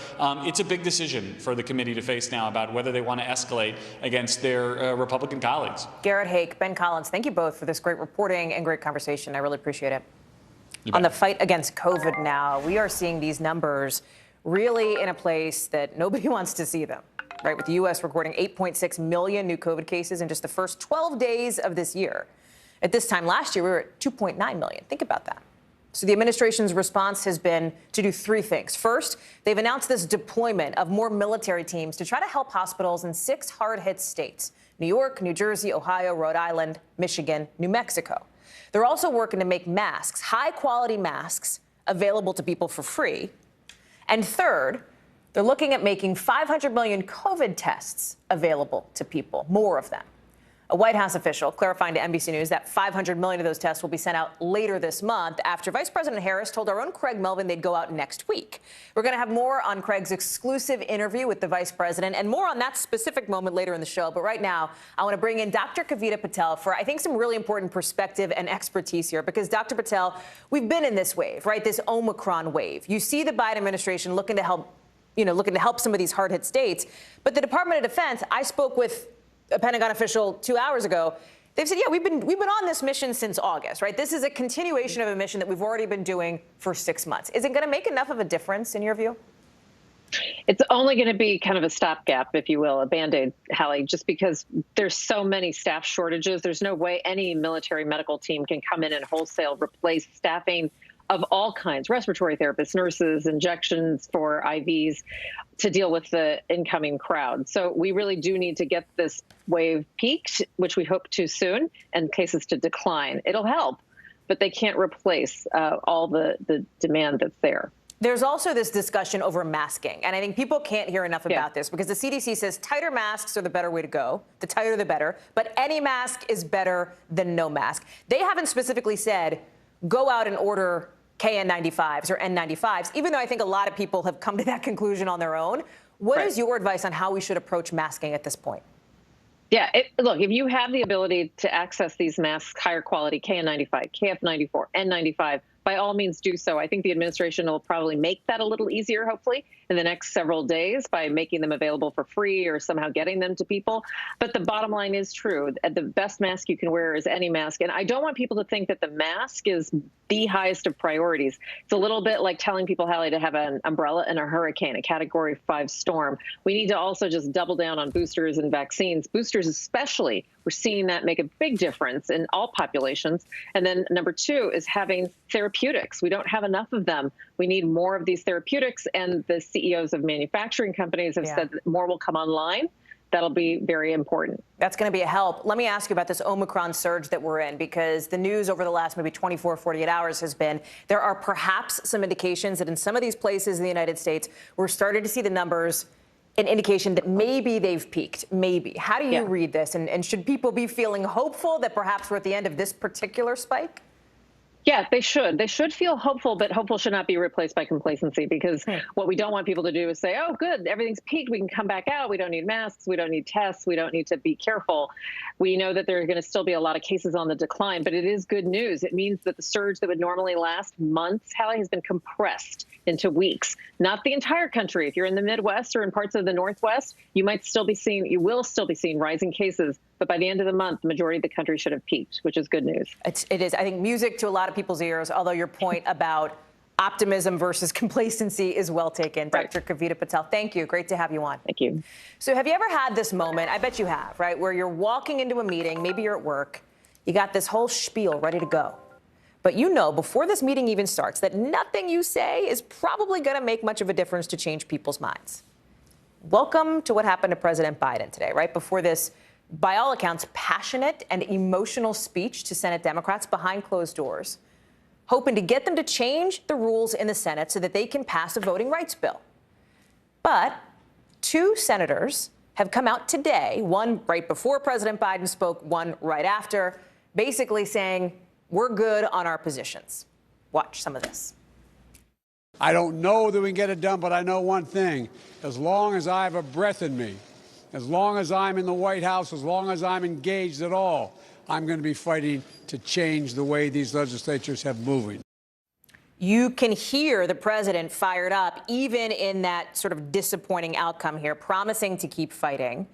S7: it's a big decision for the committee to face now about whether they want to escalate against their Republican colleagues.
S18: Garrett Haake, Ben Collins, thank you both for this great reporting and great conversation. I really appreciate it. On the fight against COVID now, we are seeing these numbers really in a place that nobody wants to see them, right? With the U.S. recording 8.6 million new COVID cases in just the first 12 days of this year. At this time last year, we were at 2.9 million. Think about that. So the administration's response has been to do three things. First, they've announced this deployment of more military teams to try to help hospitals in 6 hard-hit states: New York, New Jersey, Ohio, Rhode Island, Michigan, New Mexico. They're also working to make masks, high-quality masks, available to people for free. And third, they're looking at making 500 million COVID tests available to people, more of them. A White House official clarifying to NBC News that 500 million of those tests will be sent out later this month after Vice President Harris told our own Craig Melvin they'd go out next week. We're going to have more on Craig's exclusive interview with the vice president and more on that specific moment later in the show. But right now, I want to bring in Dr. Kavita Patel for, I think, some really important perspective and expertise here. Because, Dr. Patel, we've been in this wave, right? This Omicron wave. You see the Biden administration looking to help some of these hard-hit states. But the Department of Defense, I spoke with a Pentagon official 2 hours ago. They've said, yeah, we've been on this mission since August, right? This is a continuation of a mission that we've already been doing for 6 months. Is it going to make enough of a difference in your view?
S13: It's only going to be kind of a stopgap, if you will, a Band-Aid, Hallie, just because there's so many staff shortages. There's no way any military medical team can come in and wholesale replace staffing of all kinds, respiratory therapists, nurses, injections for IVs, to deal with the incoming crowd. So we really do need to get this wave peaked, which we hope to soon, and cases to decline. It'll help, but they can't replace all the demand that's there.
S18: There's also this discussion over masking, and I think people can't hear enough about this because the CDC says tighter masks are the better way to go. The tighter, the better. But any mask is better than no mask. They haven't specifically said, go out and order KN95s or N95s, even though I think a lot of people have come to that conclusion on their own. What is your advice on how we should approach masking at this point?
S13: Yeah, look, if you have the ability to access these masks, higher quality, KN95, KF94, N95, by all means do so. I think the administration will probably make that a little easier, hopefully, in the next several days by making them available for free or somehow getting them to people. But the bottom line is true. The best mask you can wear is any mask. And I don't want people to think that the mask is the highest of priorities. It's a little bit like telling people, Hallie, to have an umbrella in a hurricane, a Category 5 storm. We need to also just double down on boosters and vaccines. Boosters especially, we're seeing that make a big difference in all populations. And then number two is having therapeutics. We don't have enough of them. We need more of these therapeutics, and the CEOs of manufacturing companies have said that more will come online. That'll be very important.
S18: That's going to be a help. Let me ask you about this Omicron surge that we're in, because the news over the last maybe 24, 48 hours has been there are perhaps some indications that in some of these places in the United States, we're starting to see the numbers, an indication that maybe they've peaked, maybe. How do you read this? And should people be feeling hopeful that perhaps we're at the end of this particular spike?
S13: Yeah, they should. They should feel hopeful, but hopeful should not be replaced by complacency, because what we don't want people to do is say, oh, good, everything's peaked. We can come back out. We don't need masks. We don't need tests. We don't need to be careful. We know that there are going to still be a lot of cases on the decline, but it is good news. It means that the surge that would normally last months, Hallie, has been compressed into weeks. Not the entire country. If you're in the Midwest or in parts of the Northwest, you will still be seeing rising cases. But by the end of the month, the majority of the country should have peaked, which is good news.
S18: It is, I think, music to a lot of people's ears, although your point about optimism versus complacency is well taken. Right. Dr. Kavita Patel, thank you. Great to have you on.
S13: Thank you.
S18: So have you ever had this moment, I bet you have, right, where you're walking into a meeting, maybe you're at work, you got this whole spiel ready to go, but you know before this meeting even starts that nothing you say is probably going to make much of a difference to change people's minds. Welcome to what happened to President Biden today, right before this, by all accounts, passionate and emotional speech to Senate Democrats behind closed doors, hoping to get them to change the rules in the Senate so that they can pass a voting rights bill. But two senators have come out today, one right before President Biden spoke, one right after, basically saying, we're good on our positions. Watch some of this.
S15: I don't know that we can get it done, but I know one thing. As long as I have a breath in me, as long as I'm in the White House, as long as I'm engaged at all, I'm going to be fighting to change the way these legislatures have moving.
S18: You can hear the president fired up, even in that sort of disappointing outcome here, promising to keep fighting.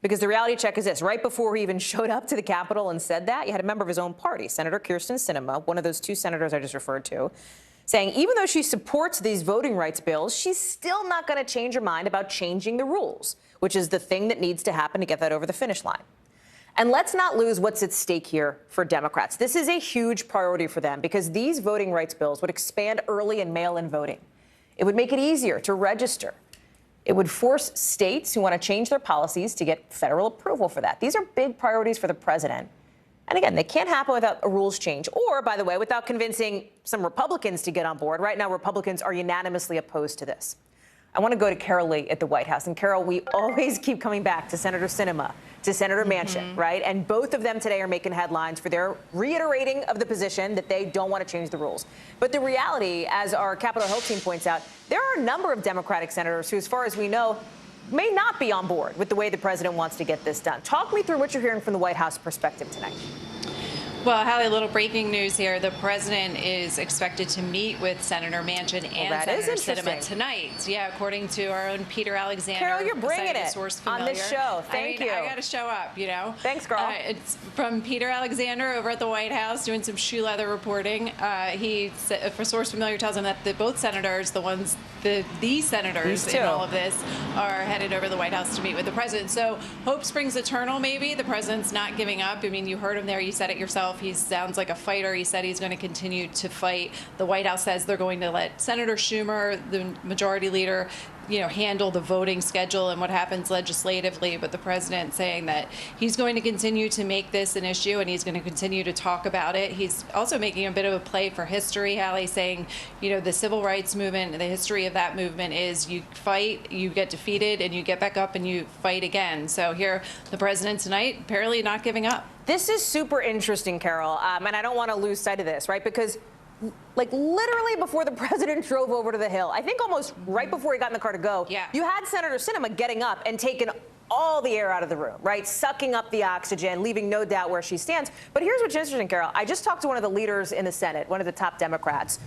S18: Because the reality check is this. Right before he even showed up to the Capitol and said that, you had a member of his own party, Senator Kyrsten Sinema, one of those two senators I just referred to, saying even though she supports these voting rights bills, she's still not going to change her mind about changing the rules, which is the thing that needs to happen to get that over the finish line. And let's not lose what's at stake here for Democrats. This is a huge priority for them because these voting rights bills would expand early and mail-in voting. It would make it easier to register. It would force states who want to change their policies to get federal approval for that. These are big priorities for the president. And again, they can't happen without a rules change or, by the way, without convincing some Republicans to get on board. Right now, Republicans are unanimously opposed to this. I want to go to Carol Lee at the White House. And Carol, we always keep coming back to Senator Sinema, to Senator Manchin, right? And both of them today are making headlines for their reiterating of the position that they don't want to change the rules. But the reality, as our Capitol Hill team points out, there are a number of Democratic senators who, as far as we know, may not be on board with the way the president wants to get this done. Talk me through what you're hearing from the White House perspective tonight.
S17: Well, Hallie, a little breaking news here. The president is expected to meet with Senator Manchin and Senator Sinema tonight. Yeah, according to our own Peter Alexander.
S18: Carol, you're bringing it on this show. Thank you.
S17: I got to show up, you know.
S18: Thanks, girl.
S17: It's from Peter Alexander over at the White House doing some shoe leather reporting. He, for source familiar, tells him that both senators, these senators in all of this, are headed over to the White House to meet with the president. So hope springs eternal, maybe. The president's not giving up. I mean, you heard him there. You said it yourself. He sounds like a fighter. He said he's going to continue to fight. The White House says they're going to let Senator Schumer, the majority leader, handle the voting schedule and what happens legislatively. But the president saying that he's going to continue to make this an issue and he's going to continue to talk about it. He's also making a bit of a play for history, Hallie, saying, the civil rights movement, the history of that movement is you fight, you get defeated, and you get back up and you fight again. So here, the president tonight, apparently not giving up.
S18: This is super interesting, Carol, and I don't want to lose sight of this, right? Because like literally before the president drove over to the Hill, I think almost right before he got in the car to go, you had Senator Sinema getting up and taking all the air out of the room, right? Sucking up the oxygen, leaving no doubt where she stands. But here's what's interesting, Carol. I just talked to one of the leaders in the Senate, one of the top Democrats,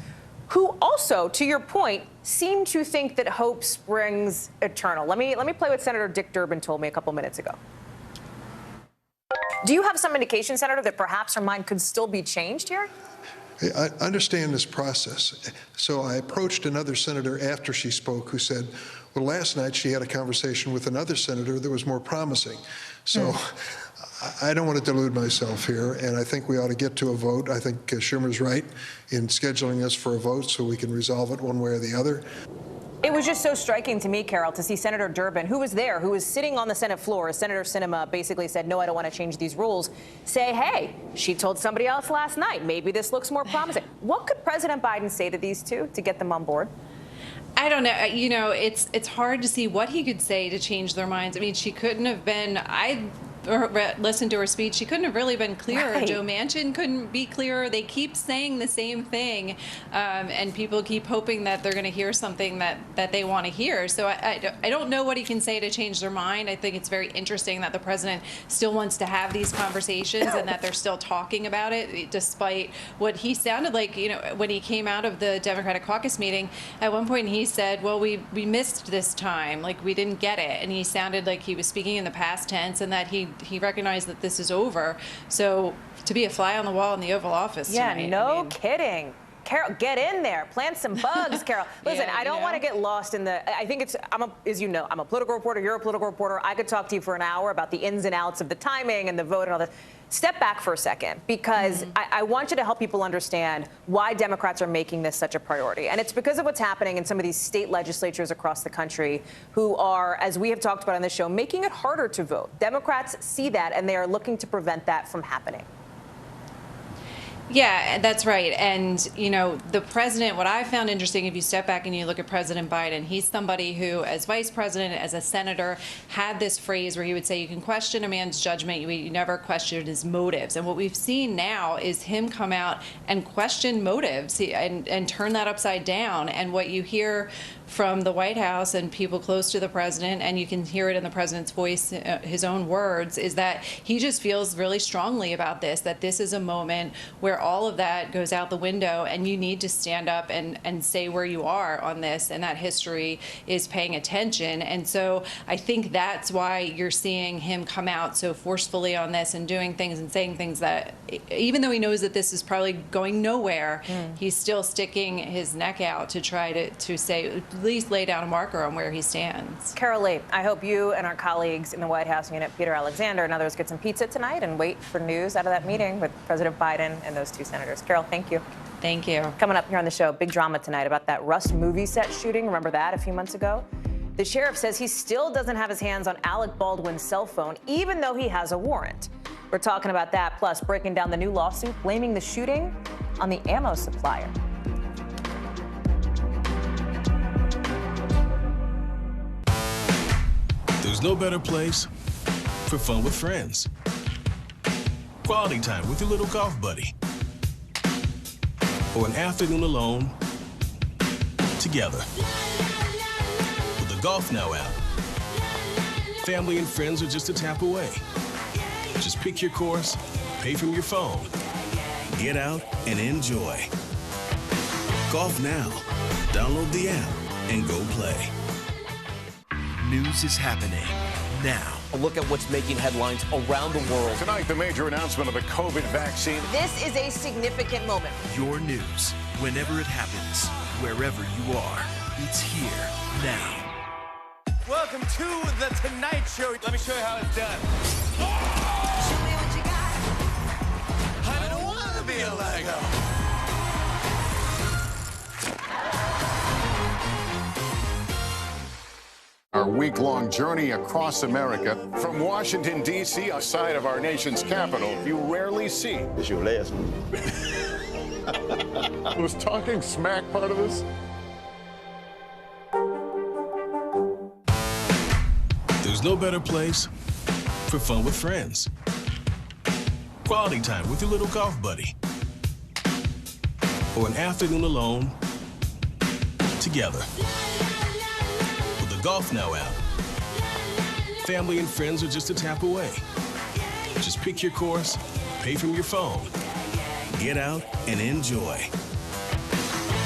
S18: who also, to your point, seemed to think that hope springs eternal. Let me play what Senator Dick Durbin told me a couple minutes ago. Do you have some indication, Senator, that perhaps her mind could still be changed here?
S9: I understand this process. So I approached another senator after she spoke who said, well, last night she had a conversation with another senator that was more promising. So I don't want to delude myself here, and I think we ought to get to a vote. I think Schumer's right in scheduling us for a vote so we can resolve it one way or the other.
S18: It was just so striking to me, Carol, to see Senator Durbin, who was there, who was sitting on the Senate floor, as Senator Sinema basically said, no, I don't want to change these rules, say, hey, she told somebody else last night, maybe this looks more promising. What could President Biden say to these two to get them on board?
S17: I don't know. You know, it's hard to see what he could say to change their minds. I mean, she couldn't have been, listened to her speech, she couldn't have really been clearer.
S18: Right.
S17: Joe Manchin couldn't be clearer. They keep saying the same thing, and people keep hoping that they're going to hear something that they want to hear. So I don't know what he can say to change their mind. I think it's very interesting that the president still wants to have these conversations and that they're still talking about it, despite what he sounded like, you know, when he came out of the Democratic caucus meeting. At one point he said, well, we missed this time, like we didn't get it. And he sounded like he was speaking in the past tense and that he recognized that this is over. So to be a fly on the wall in the Oval Office tonight,
S18: no kidding. Carol, get in there. Plant some bugs, Carol. Listen, I don't want to get lost in the, I think it's, as you know, I'm a political reporter, you're a political reporter. I could talk to you for an hour about the ins and outs of the timing and the vote and all this. Step back for a second, because I want you to help people understand why Democrats are making this such a priority. And it's because of what's happening in some of these state legislatures across the country who are, as we have talked about on this show, making it harder to vote. Democrats see that, and they are looking to prevent that from happening.
S17: Yeah, that's right. And, you know, the president, what I found interesting, if you step back and you look at President Biden, he's somebody who, as vice president, as a senator, had this phrase where he would say, you can question a man's judgment, you never question his motives. And what we've seen now is him come out and question motives and turn that upside down. And what you hear from the White House and people close to the president, and you can hear it in the president's voice, his own words, is that he just feels really strongly about this, that this is a moment where all of that goes out the window and you need to stand up and say where you are on this, and that history is paying attention. And so I think that's why you're seeing him come out so forcefully on this and doing things and saying things that, even though he knows that this is probably going nowhere, he's still sticking his neck out to try to say, at least lay down a marker on where he stands.
S18: Carol Lee, I hope you and our colleagues in the White House unit, Peter Alexander and others, get some pizza tonight and wait for news out of that meeting with President Biden and those two senators. Carol, thank you.
S17: Thank you.
S18: Coming up here on the show, big drama tonight about that Rust movie set shooting. Remember that a few months ago? The sheriff says he still doesn't have his hands on Alec Baldwin's cell phone, even though he has a warrant. We're talking about that, plus breaking down the new lawsuit blaming the shooting on the ammo supplier.
S11: There's no better place for fun with friends. Quality time with your little golf buddy. Or an afternoon alone together. With the GolfNow app, family and friends are just a tap away. Just pick your course, pay from your phone, get out and enjoy. GolfNow. Download the app and go play.
S16: News is happening now.
S6: A look at what's making headlines around the world.
S5: Tonight, the major announcement of the COVID vaccine.
S18: This is a significant moment.
S16: Your news, whenever it happens, wherever you are, it's here now.
S19: Welcome to the Tonight Show. Let me show you how it's done.
S20: Show me what you got.
S19: I don't want to be a Lego.
S5: Our week-long journey across America. From Washington, D.C., outside of our nation's capital, you rarely see.
S21: It's your last one.
S5: Was talking smack part of this?
S11: There's no better place for fun with friends. Quality time with your little golf buddy. or an afternoon alone together. With the GolfNow app, family and friends are just a tap away. Just pick your course, pay from your phone, get out and enjoy.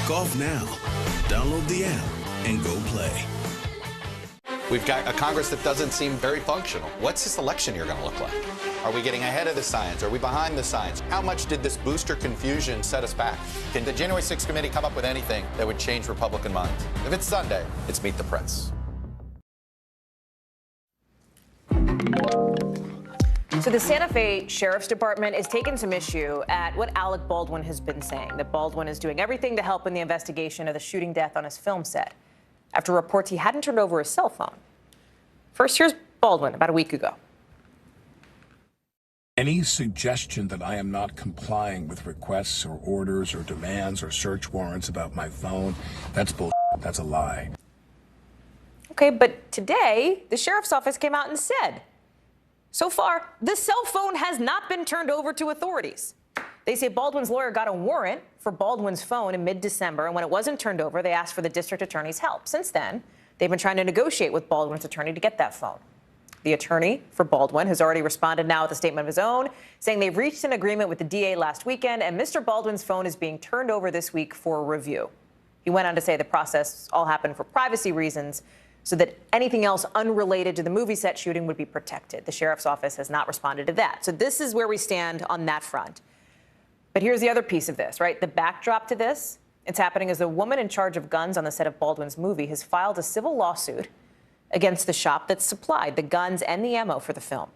S11: Golf Now. Download the app and go play.
S8: We've got a Congress that doesn't seem very functional. What's this election year going to look like? Are we getting ahead of the science? Are we behind the science? How much did this booster confusion set us back? Can the January 6th committee come up with anything that would change Republican minds? If it's Sunday, it's Meet the Press.
S18: So the Santa Fe Sheriff's Department is taking some issue at what Alec Baldwin has been saying, that Baldwin is doing everything to help in the investigation of the shooting death on his film set, after reports he hadn't turned over his cell phone. First, here's Baldwin about a week ago.
S12: Any suggestion that I am not complying with requests or orders or demands or search warrants about my phone, that's bullshit. That's a lie.
S18: Okay, but today, the sheriff's office came out and said, so far, the cell phone has not been turned over to authorities. They say Baldwin's lawyer got a warrant for Baldwin's phone in mid-December, and when it wasn't turned over, they asked for the district attorney's help. Since then, they've been trying to negotiate with Baldwin's attorney to get that phone. The attorney for Baldwin has already responded now with a statement of his own, saying they've reached an agreement with the DA last weekend, and Mr. Baldwin's phone is being turned over this week for review. He went on to say the process all happened for privacy reasons, so that anything else unrelated to the movie set shooting would be protected. The sheriff's office has not responded to that. So this is where we stand on that front. But here's the other piece of this, right? The backdrop to this, it's happening as the woman in charge of guns on the set of Baldwin's movie has filed a civil lawsuit against the shop that supplied the guns and the ammo for the film.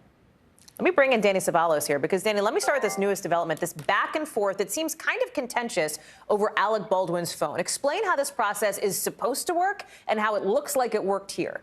S18: Let me bring in Danny Ceballos here, because, Danny, let me start with this newest development, this back and forth that seems kind of contentious over Alec Baldwin's phone. Explain how this process is supposed to work and how it looks like it worked here.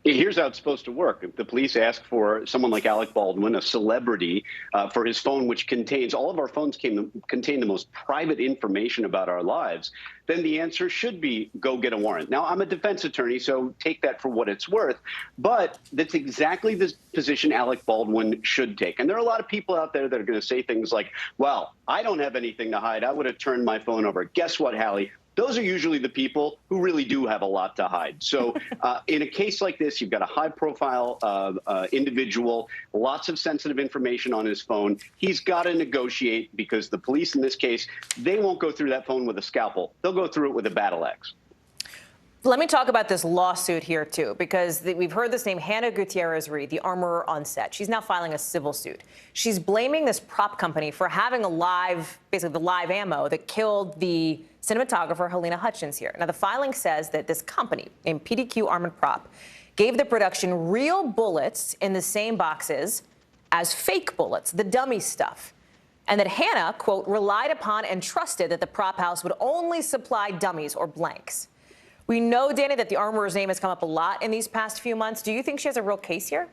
S14: Here's how it's supposed to work. If the police ask for someone like Alec Baldwin, a celebrity, for his phone, which contains, all of our phones contain the most private information about our lives, then the answer should be go get a warrant. Now, I'm a defense attorney, so take that for what it's worth. But that's exactly the position Alec Baldwin should take. And there are a lot of people out there that are going to say things like, well, I don't have anything to hide. I would have turned my phone over. Guess what, Hallie? Those are usually the people who really do have a lot to hide. So in a case like this, you've got a high-profile individual, lots of sensitive information on his phone. He's got to negotiate, because the police in this case, they won't go through that phone with a scalpel. They'll go through it with a battle axe.
S18: Let me talk about this lawsuit here, too, because we've heard this name, Hannah Gutierrez-Reed, the armorer on set. She's now filing a civil suit. She's blaming this prop company for having basically the live ammo that killed the cinematographer Helena Hutchins here. Now, the filing says that this company, named PDQ Armored Prop, gave the production real bullets in the same boxes as fake bullets, the dummy stuff. And that Hannah, quote, relied upon and trusted that the prop house would only supply dummies or blanks. We know, Danny, that the armorer's name has come up a lot in these past few months. Do you think she has a real case here?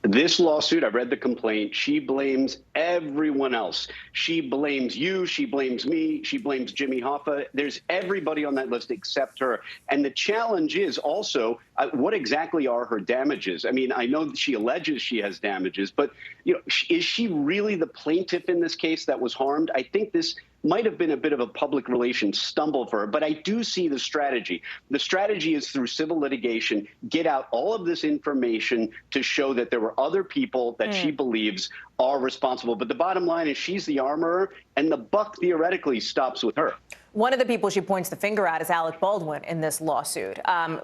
S14: This lawsuit, I read the complaint, she blames everyone else. She blames you, she blames me, she blames Jimmy Hoffa. There's everybody on that list except her. And the challenge is also, what exactly are her damages? I mean, I know that she alleges she has damages, but is she really the plaintiff in this case that was harmed? I think this might have been a bit of a public relations stumble for her, but I do see the strategy. The strategy is through civil litigation, get out all of this information to show that there were other people that she believes are responsible. But the bottom line is she's the armorer, and the buck theoretically stops with her.
S18: One of the people she points the finger at is Alec Baldwin in this lawsuit,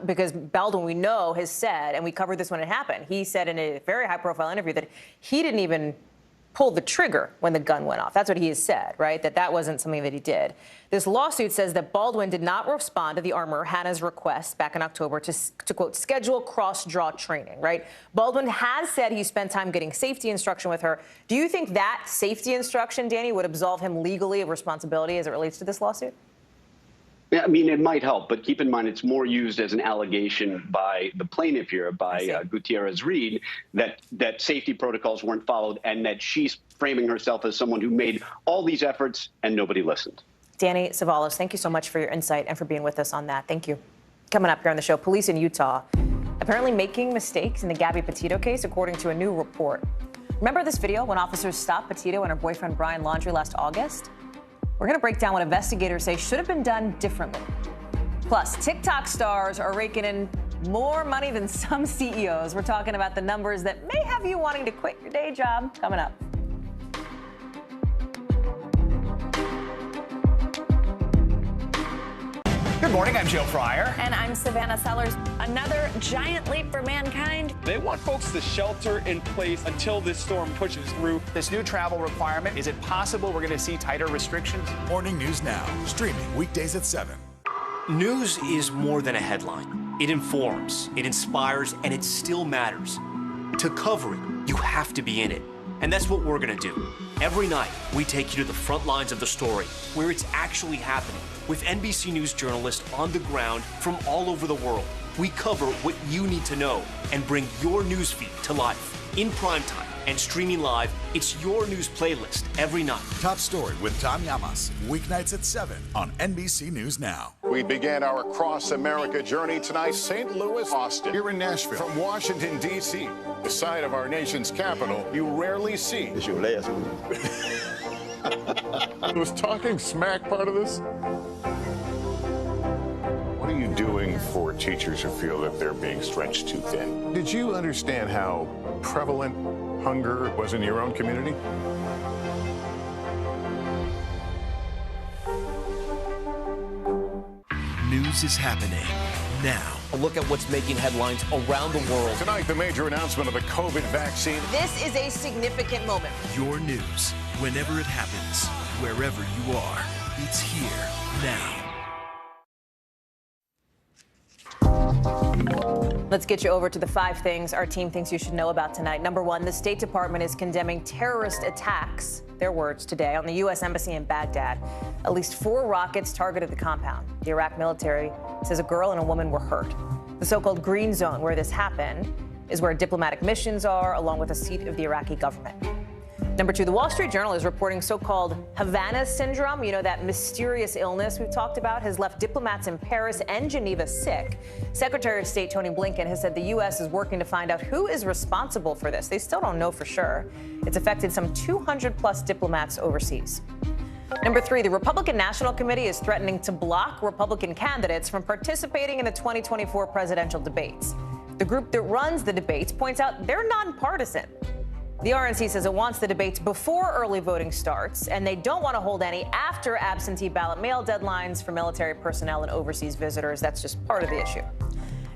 S18: because Baldwin, we know, has said, and we covered this when it happened, he said in a very high-profile interview that he didn't even pull the trigger when the gun went off. That's what he has said, right? That wasn't something that he did. This lawsuit says that Baldwin did not respond to the armorer Hannah's request back in October to quote, schedule cross-draw training, right? Baldwin has said he spent time getting safety instruction with her. Do you think that safety instruction, Danny, would absolve him legally of responsibility as it relates to this lawsuit?
S14: Yeah, I mean, it might help, but keep in mind it's more used as an allegation by the plaintiff here, by Gutierrez-Reed, that safety protocols weren't followed and that she's framing herself as someone who made all these efforts and nobody listened.
S18: Danny Ceballos, thank you so much for your insight and for being with us on that. Thank you. Coming up here on the show, police in Utah apparently making mistakes in the Gabby Petito case, according to a new report. Remember this video when officers stopped Petito and her boyfriend Brian Laundrie last August? We're going to break down what investigators say should have been done differently. Plus, TikTok stars are raking in more money than some CEOs. We're talking about the numbers that may have you wanting to quit your day job. Coming up.
S1: Good morning, I'm Joe Fryer.
S21: And I'm Savannah Sellers. Another giant leap for mankind.
S1: They want folks to shelter in place until this storm pushes through. This new travel requirement, is it possible we're going to see tighter restrictions?
S22: Morning News Now, streaming weekdays at 7.
S23: News is more than a headline. It informs, it inspires, and it still matters. To cover it, you have to be in it. And that's what we're going to do. Every night, we take you to the front lines of the story, where it's actually happening, with NBC News journalists on the ground from all over the world. We cover what you need to know and bring your newsfeed to life. In primetime and streaming live, it's your news playlist every night.
S22: Top Story with Tom Llamas, weeknights at 7 on NBC News Now.
S5: We began our Cross America journey tonight, St. Louis, Austin, here in Nashville. From Washington, D.C., the site of our nation's capital, you rarely see. It's your last move. Was talking smack part of this? What are you doing for teachers who feel that they're being stretched too thin? Did you understand how prevalent hunger was in your own community?
S16: News is happening now.
S23: A look at what's making headlines around the world.
S5: Tonight, the major announcement of the COVID vaccine.
S18: This is a significant moment.
S16: Your news, whenever it happens, wherever you are, it's here now.
S18: Let's get you over to the 5 things our team thinks you should know about tonight. Number 1, the State Department is condemning terrorist attacks, their words today, on the U.S. Embassy in Baghdad. At least 4 rockets targeted the compound. The Iraq military says a girl and a woman were hurt. The so-called green zone where this happened is where diplomatic missions are, along with a seat of the Iraqi government. Number 2, the Wall Street Journal is reporting so-called Havana syndrome. You know, that mysterious illness we've talked about has left diplomats in Paris and Geneva sick. Secretary of State Tony Blinken has said the U.S. is working to find out who is responsible for this. They still don't know for sure. It's affected some 200-plus diplomats overseas. Number 3, the Republican National Committee is threatening to block Republican candidates from participating in the 2024 presidential debates. The group that runs the debates points out they're nonpartisan. The RNC says it wants the debates before early voting starts, and they don't want to hold any after absentee ballot mail deadlines for military personnel and overseas visitors. That's just part of the issue.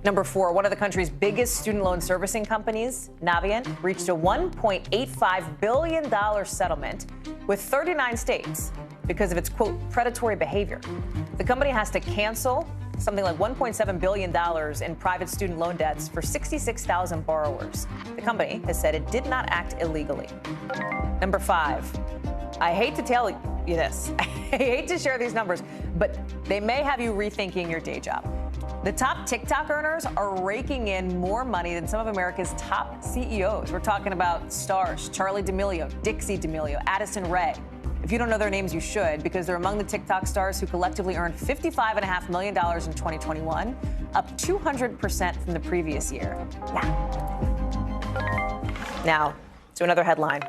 S18: Number 4, one of the country's biggest student loan servicing companies, Navient, reached a $1.85 billion settlement with 39 states because of its, quote, predatory behavior. The company has to cancel something like $1.7 billion in private student loan debts for 66,000 borrowers. The company has said it did not act illegally. Number 5, I hate to tell you this. I hate to share these numbers, but they may have you rethinking your day job. The top TikTok earners are raking in more money than some of America's top CEOs. We're talking about stars, Charli D'Amelio, Dixie D'Amelio, Addison Rae. If you don't know their names, you should, because they're among the TikTok stars who collectively earned $55.5 million in 2021, up 200% from the previous year. Now, to another headline.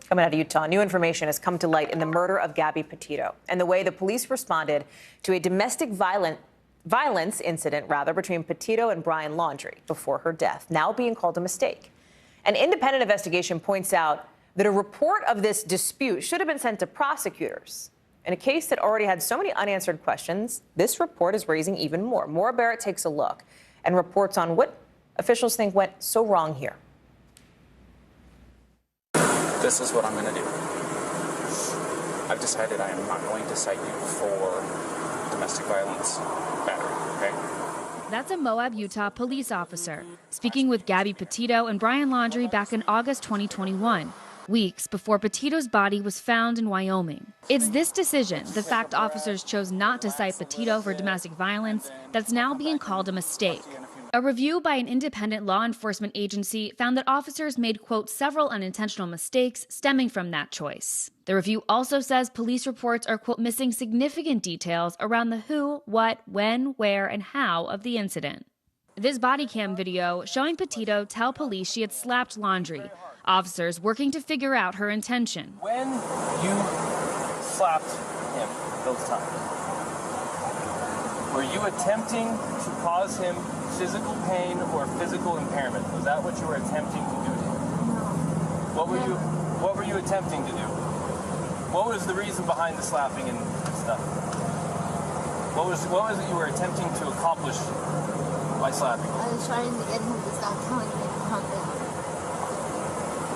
S18: Coming out of Utah, new information has come to light in the murder of Gabby Petito and the way the police responded to a domestic violence incident between Petito and Brian Laundrie before her death, now being called a mistake. An independent investigation points out that a report of this dispute should have been sent to prosecutors. In a case that already had so many unanswered questions, this report is raising even more. Maura Barrett takes a look and reports on what officials think went so wrong here.
S24: This is what I'm going to do. I've decided I am not going to cite you for domestic violence battery, okay?
S25: That's a Moab, Utah police officer speaking with Gabby Petito and Brian Laundrie back in August 2021. Weeks before Petito's body was found in Wyoming. It's this decision, the fact officers chose not to cite Petito for domestic violence, that's now being called a mistake. A review by an independent law enforcement agency found that officers made, quote, several unintentional mistakes stemming from that choice. The review also says police reports are, quote, missing significant details around the who, what, when, where, and how of the incident. This body cam video showing Petito tell police she had slapped Laundrie. Officers working to figure out her intention.
S1: When you slapped
S2: him those times? Were you attempting to cause him physical pain or physical impairment? Was that what you were attempting to do to him? What were you attempting to do? What was the reason behind the slapping and stuff? What was it you were attempting to accomplish by slapping?
S3: I was trying to get him to stop telling me to calm down.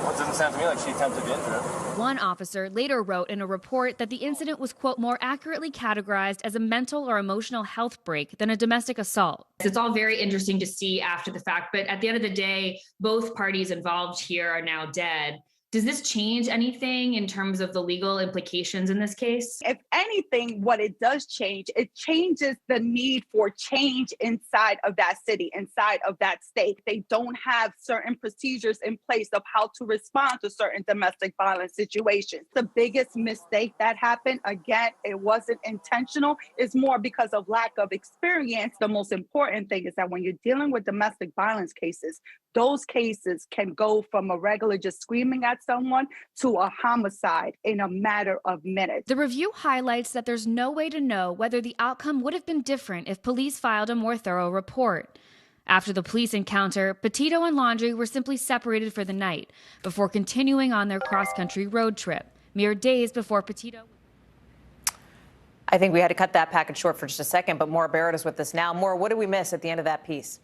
S2: Well, it doesn't sound to me like she attempted to injure him.
S25: One officer later wrote in a report that the incident was, quote, more accurately categorized as a mental or emotional health break than a domestic assault.
S4: It's all very interesting to see after the fact, but at the end of the day, both parties involved here are now dead. Does this change anything in terms of the legal implications in this case?
S7: If anything, what it does change, it changes the need for change inside of that city, inside of that state. They don't have certain procedures in place of how to respond to certain domestic violence situations. The biggest mistake that happened, again, it wasn't intentional. It's more because of lack of experience. The most important thing is that when you're dealing with domestic violence cases, those cases can go from a regular just screaming at someone to a homicide in a matter of minutes.
S25: The review highlights that there's no way to know whether the outcome would have been different if police filed a more thorough report. After the police encounter, Petito and Laundrie were simply separated for the night before continuing on their cross-country road trip, mere days before Petito.
S18: I think we had to cut that package short for just a second, but Maura Barrett is with us now. Maura, what did we miss at the end of that piece?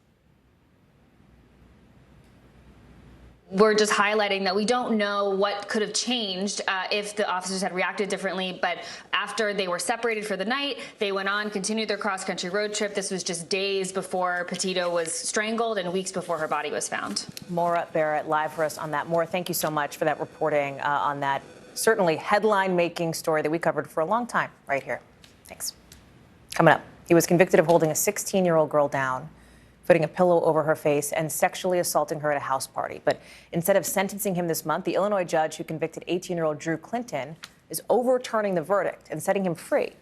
S4: We're just highlighting that we don't know what could have changed if the officers had reacted differently. But after they were separated for the night, they went on, continued their cross-country road trip. This was just days before Petito was strangled and weeks before her body was found.
S18: Maura Barrett live for us on that. Maura, thank you so much for that reporting on that certainly headline-making story that we covered for a long time right here. Thanks. Coming up, he was convicted of holding a 16-year-old girl down, putting a pillow over her face, and sexually assaulting her at a house party. But instead of sentencing him this month, the Illinois judge who convicted 18-year-old Drew Clinton is overturning the verdict and setting him free,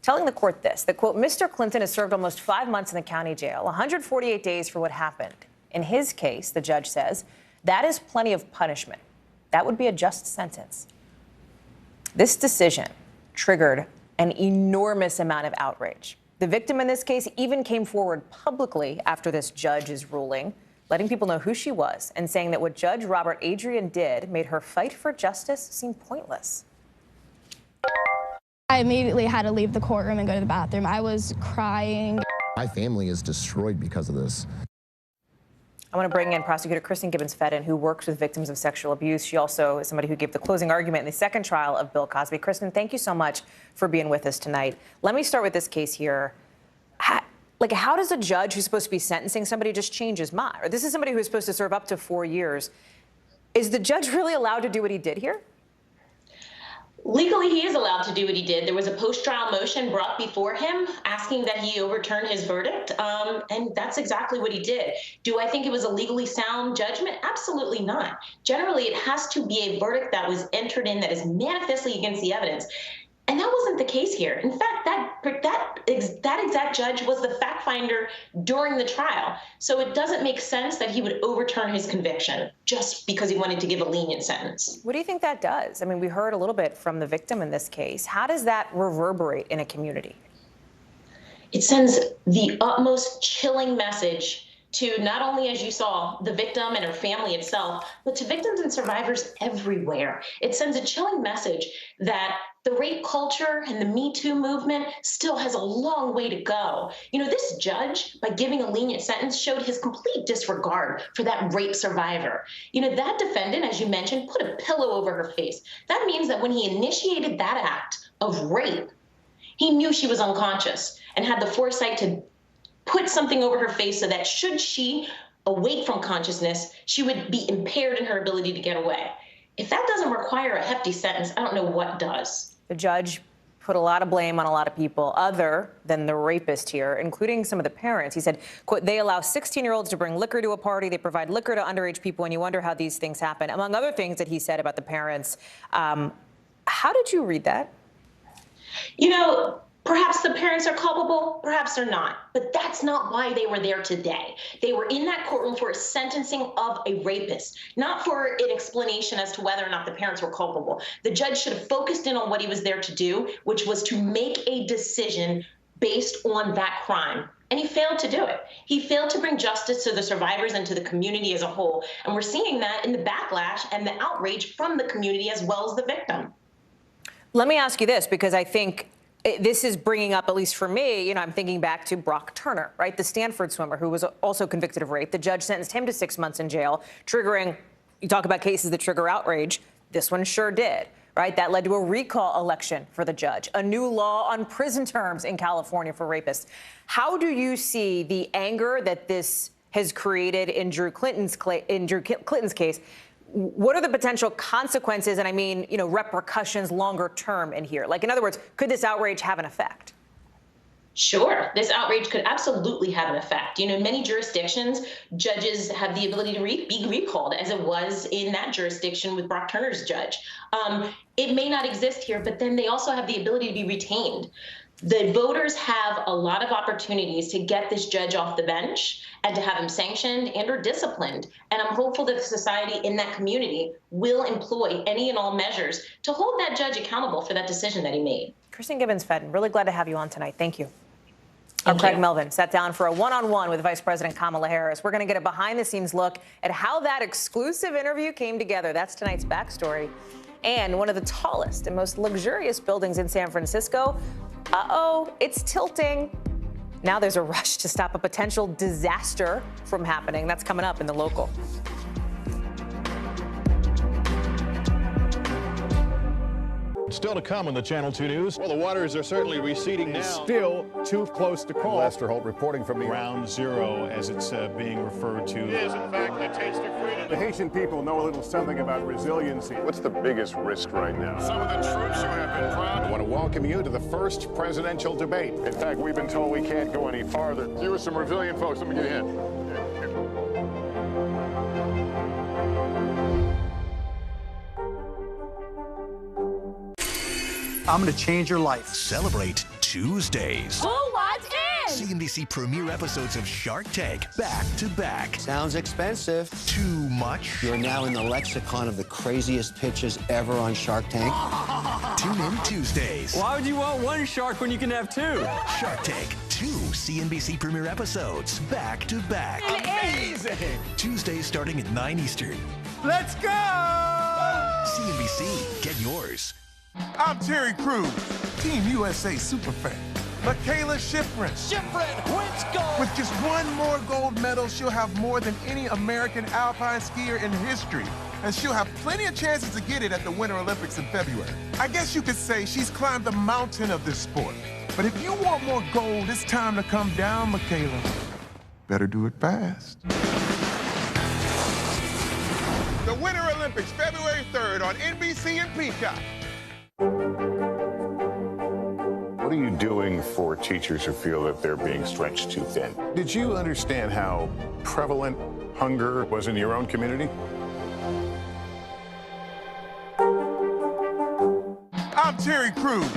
S18: telling the court this, that, quote, Mr. Clinton has served almost 5 months in the county jail, 148 days for what happened. In his case, the judge says, that is plenty of punishment. That would be a just sentence. This decision triggered an enormous amount of outrage. The victim in this case even came forward publicly after this judge's ruling, letting people know who she was and saying that what Judge Robert Adrian did made her fight for justice seem pointless.
S3: I immediately had to leave the courtroom and go to the bathroom. I was crying.
S10: My family is destroyed because of this.
S18: I want to bring in Prosecutor Kristen Gibbons-Fedden, who works with victims of sexual abuse. She also is somebody who gave the closing argument in the second trial of Bill Cosby. Kristen, thank you so much for being with us tonight. Let me start with this case here. How does a judge who's supposed to be sentencing somebody just change his mind? Or this is somebody who's supposed to serve up to 4 years. Is the judge really allowed to do what he did here?
S26: Legally, he is allowed to do what he did. There was a post-trial motion brought before him asking that he overturn his verdict, and that's exactly what he did. Do I think it was a legally sound judgment? Absolutely not. Generally, it has to be a verdict that was entered in that is manifestly against the evidence. And that wasn't the case here. In fact, that exact judge was the fact finder during the trial. So it doesn't make sense that he would overturn his conviction just because he wanted to give a lenient sentence.
S18: What do you think that does? I mean, we heard a little bit from the victim in this case. How does that reverberate in a community?
S26: It sends the utmost chilling message to not only, as you saw, the victim and her family itself, but to victims and survivors everywhere. It sends a chilling message that the rape culture and the Me Too movement still has a long way to go. You know, this judge, by giving a lenient sentence, showed his complete disregard for that rape survivor. You know, that defendant, as you mentioned, put a pillow over her face. That means that when he initiated that act of rape, he knew she was unconscious and had the foresight to put something over her face so that should she awake from consciousness, she would be impaired in her ability to get away. If that doesn't require a hefty sentence, I don't know what does.
S18: The judge put a lot of blame on a lot of people other than the rapist here, including some of the parents. He said, quote, they allow 16-year-olds to bring liquor to a party. They provide liquor to underage people, and you wonder how these things happen. Among other things that he said about the parents. How did you read that?
S26: You know, Perhaps the parents are culpable, perhaps they're not. But that's not why they were there today. They were in that courtroom for a sentencing of a rapist, not for an explanation as to whether or not the parents were culpable. The judge should have focused in on what he was there to do, which was to make a decision based on that crime. And he failed to do it. He failed to bring justice to the survivors and to the community as a whole. And we're seeing that in the backlash and the outrage from the community as well as the victim.
S18: Let me ask you this, because I think this is bringing up, at least for me, I'm thinking back to Brock Turner, right? The Stanford swimmer who was also convicted of rape. The judge sentenced him to 6 months in jail, triggering, you talk about cases that trigger outrage. This one sure did, right? That led to a recall election for the judge, a new law on prison terms in California for rapists. How do you see the anger that this has created in Drew Clinton's case? What are the potential consequences, and I mean, repercussions longer term in here? Like, in other words, could this outrage have an effect?
S26: Sure, this outrage could absolutely have an effect. In many jurisdictions, judges have the ability to be recalled, as it was in that jurisdiction with Brock Turner's judge. It may not exist here, but then they also have the ability to be retained. The voters have a lot of opportunities to get this judge off the bench and to have him sanctioned and or disciplined. And I'm hopeful that the society in that community will employ any and all measures to hold that judge accountable for that decision that he made.
S18: Kirsten Gibbons-Fedden, really glad to have you on tonight. Thank you. I'm Craig Melvin, sat down for a one-on-one with Vice President Kamala Harris. We're going to get a behind-the-scenes look at how that exclusive interview came together. That's tonight's backstory. And one of the tallest and most luxurious buildings in San Francisco, it's tilting. Now there's a rush to stop a potential disaster from happening. That's coming up in The Local.
S6: Still to come on the Channel 2 News. Well, the waters are certainly receding now. Still too close to call.
S5: Lester Holt reporting from the
S6: Ground Zero, as it's being referred to.
S5: It is, in fact, the taste of freedom. The Haitian people know a little something about resiliency. What's the biggest risk right now? Some of the troops who have been proud. I want to welcome you to the first presidential debate. In fact, we've been told we can't go any farther. You with some resilient folks. Let me get in.
S9: I'm going to change your life.
S22: Celebrate Tuesdays.
S21: Who wants in?
S22: CNBC premiere episodes of Shark Tank back to back.
S13: Sounds expensive.
S22: Too much?
S13: You're now in the lexicon of the craziest pitches ever on Shark Tank.
S22: Tune in Tuesdays.
S9: Why would you want one shark when you can have two?
S22: Shark Tank, 2 CNBC premiere episodes back to back.
S9: Amazing!
S22: Tuesdays starting at 9 Eastern.
S9: Let's go!
S22: CNBC, get yours.
S15: I'm Terry Crews, Team USA Superfan. Michaela Schifrin.
S19: Schifrin wins gold.
S15: With just one more gold medal, she'll have more than any American alpine skier in history. And she'll have plenty of chances to get it at the Winter Olympics in February. I guess you could say she's climbed the mountain of this sport. But if you want more gold, it's time to come down, Michaela. Better do it fast. The Winter Olympics, February 3rd on NBC and Peacock.
S5: What are you doing for teachers who feel that they're being stretched too thin? Did you understand how prevalent hunger was in your own community?
S15: I'm Terry Crews,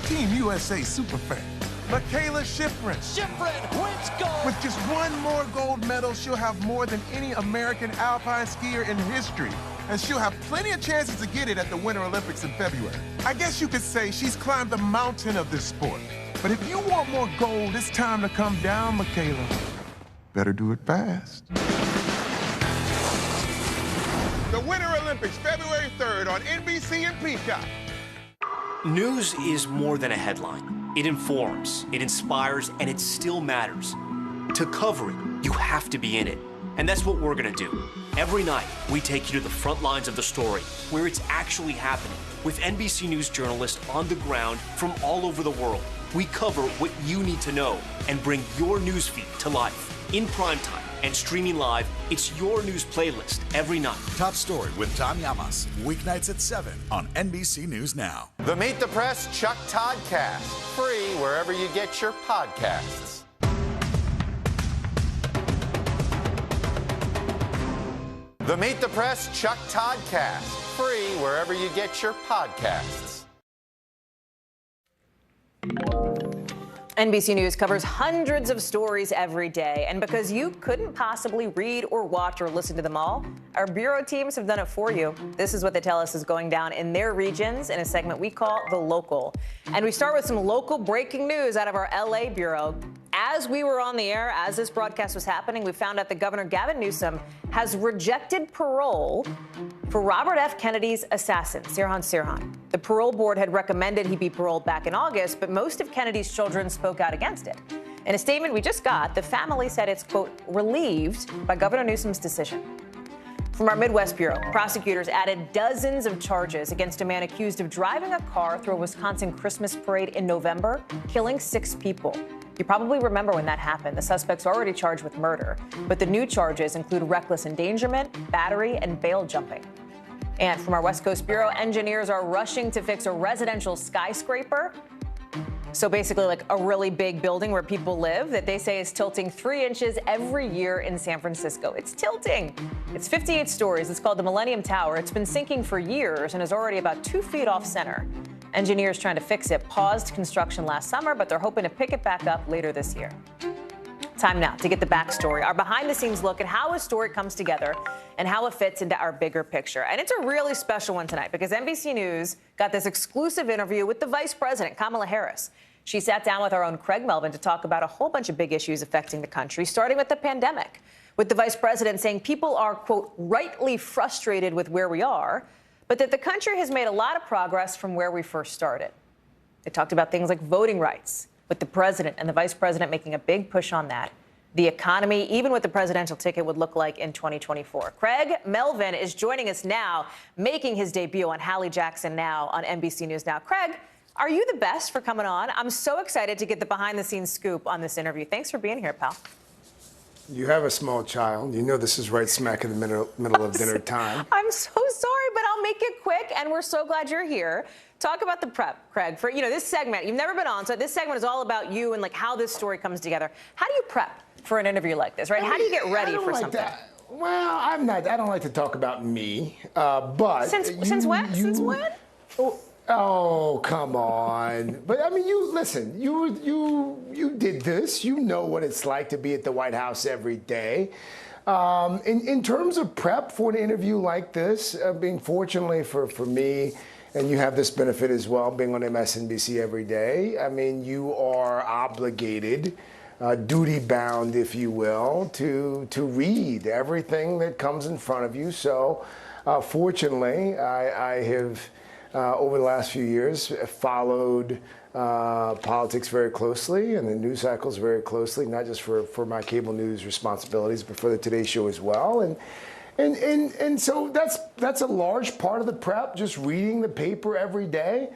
S15: Team USA Superfan. Michaela Schifrin.
S19: Schifrin wins gold.
S15: With just one more gold medal, she'll have more than any American alpine skier in history. And she'll have plenty of chances to get it at the Winter Olympics in February. I guess you could say she's climbed the mountain of this sport. But if you want more gold, it's time to come down, Michaela. Better do it fast. The Winter Olympics, February 3rd on NBC and Peacock.
S23: News is more than a headline. It informs, it inspires, and it still matters. To cover it, you have to be in it. And that's what we're gonna do. Every night, we take you to the front lines of the story, where it's actually happening, with NBC News journalists on the ground from all over the world. We cover what you need to know and bring your newsfeed to life. In primetime and streaming live, it's your news playlist every night.
S22: Top Story with Tom Llamas, weeknights at 7 on NBC News Now.
S8: The Meet the Press Chuck Todd Cast, free wherever you get your podcasts. The Meet the Press Chuck Todd Cast, free wherever you get your podcasts.
S18: NBC News covers hundreds of stories every day, and because you couldn't possibly read or watch or listen to them all, our bureau teams have done it for you. This is what they tell us is going down in their regions in a segment we call The Local. And we start with some local breaking news out of our LA bureau. As we were on the air, as this broadcast was happening, we found out that Governor Gavin Newsom has rejected parole for Robert F. Kennedy's assassin, Sirhan Sirhan. The parole board had recommended he be paroled back in August, but most of Kennedy's children spoke out against it. In a statement we just got, the family said it's, quote, relieved by Governor Newsom's decision. From our Midwest Bureau, prosecutors added dozens of charges against a man accused of driving a car through a Wisconsin Christmas parade in November, killing 6 people. You probably remember when that happened. The suspect's already charged with murder, but the new charges include reckless endangerment, battery, and bail jumping. And from our West Coast Bureau, engineers are rushing to fix a residential skyscraper. So basically like a really big building where people live that they say is tilting 3 inches every year in San Francisco. It's tilting. It's 58 stories. It's called the Millennium Tower. It's been sinking for years and is already about 2 feet off center. Engineers trying to fix it paused construction last summer, but they're hoping to pick it back up later this year. Time now to get the backstory, our behind-the-scenes look at how a story comes together and how it fits into our bigger picture. And it's a really special one tonight because NBC News got this exclusive interview with the Vice President, Kamala Harris. She sat down with our own Craig Melvin to talk about a whole bunch of big issues affecting the country, starting with the pandemic, with the Vice President saying people are, quote, rightly frustrated with where we are, but that the country has made a lot of progress from where we first started. They talked about things like voting rights, with the president and the vice president making a big push on that. The economy, even what the presidential ticket would look like in 2024. Craig Melvin is joining us now, making his debut on Hallie Jackson Now on NBC News Now. Craig, are you the best for coming on? I'm so excited to get the behind-the-scenes scoop on this interview. Thanks for being here, pal.
S11: You have a small child. You know this is right smack in the middle of dinner time.
S18: I'm so sorry, but I'll make it quick, and we're so glad you're here. Talk about the prep, Craig, for this segment. You've never been on, so this segment is all about you and like how this story comes together. How do you prep for an interview like this, right? How do you get ready for something?
S11: Well, I don't like to talk about me, but
S18: since when? Since when?
S11: Oh, come on. But I mean, listen, you did this. You know what it's like to be at the White House every day. In terms of prep for an interview like this, being fortunately for me, and you have this benefit as well, being on MSNBC every day, I mean, you are obligated, duty-bound, if you will, to read everything that comes in front of you. So, fortunately, I have, over the last few years, followed politics very closely and the news cycles very closely, not just for my cable news responsibilities, but for the Today Show as well. And so that's a large part of the prep, just reading the paper every day.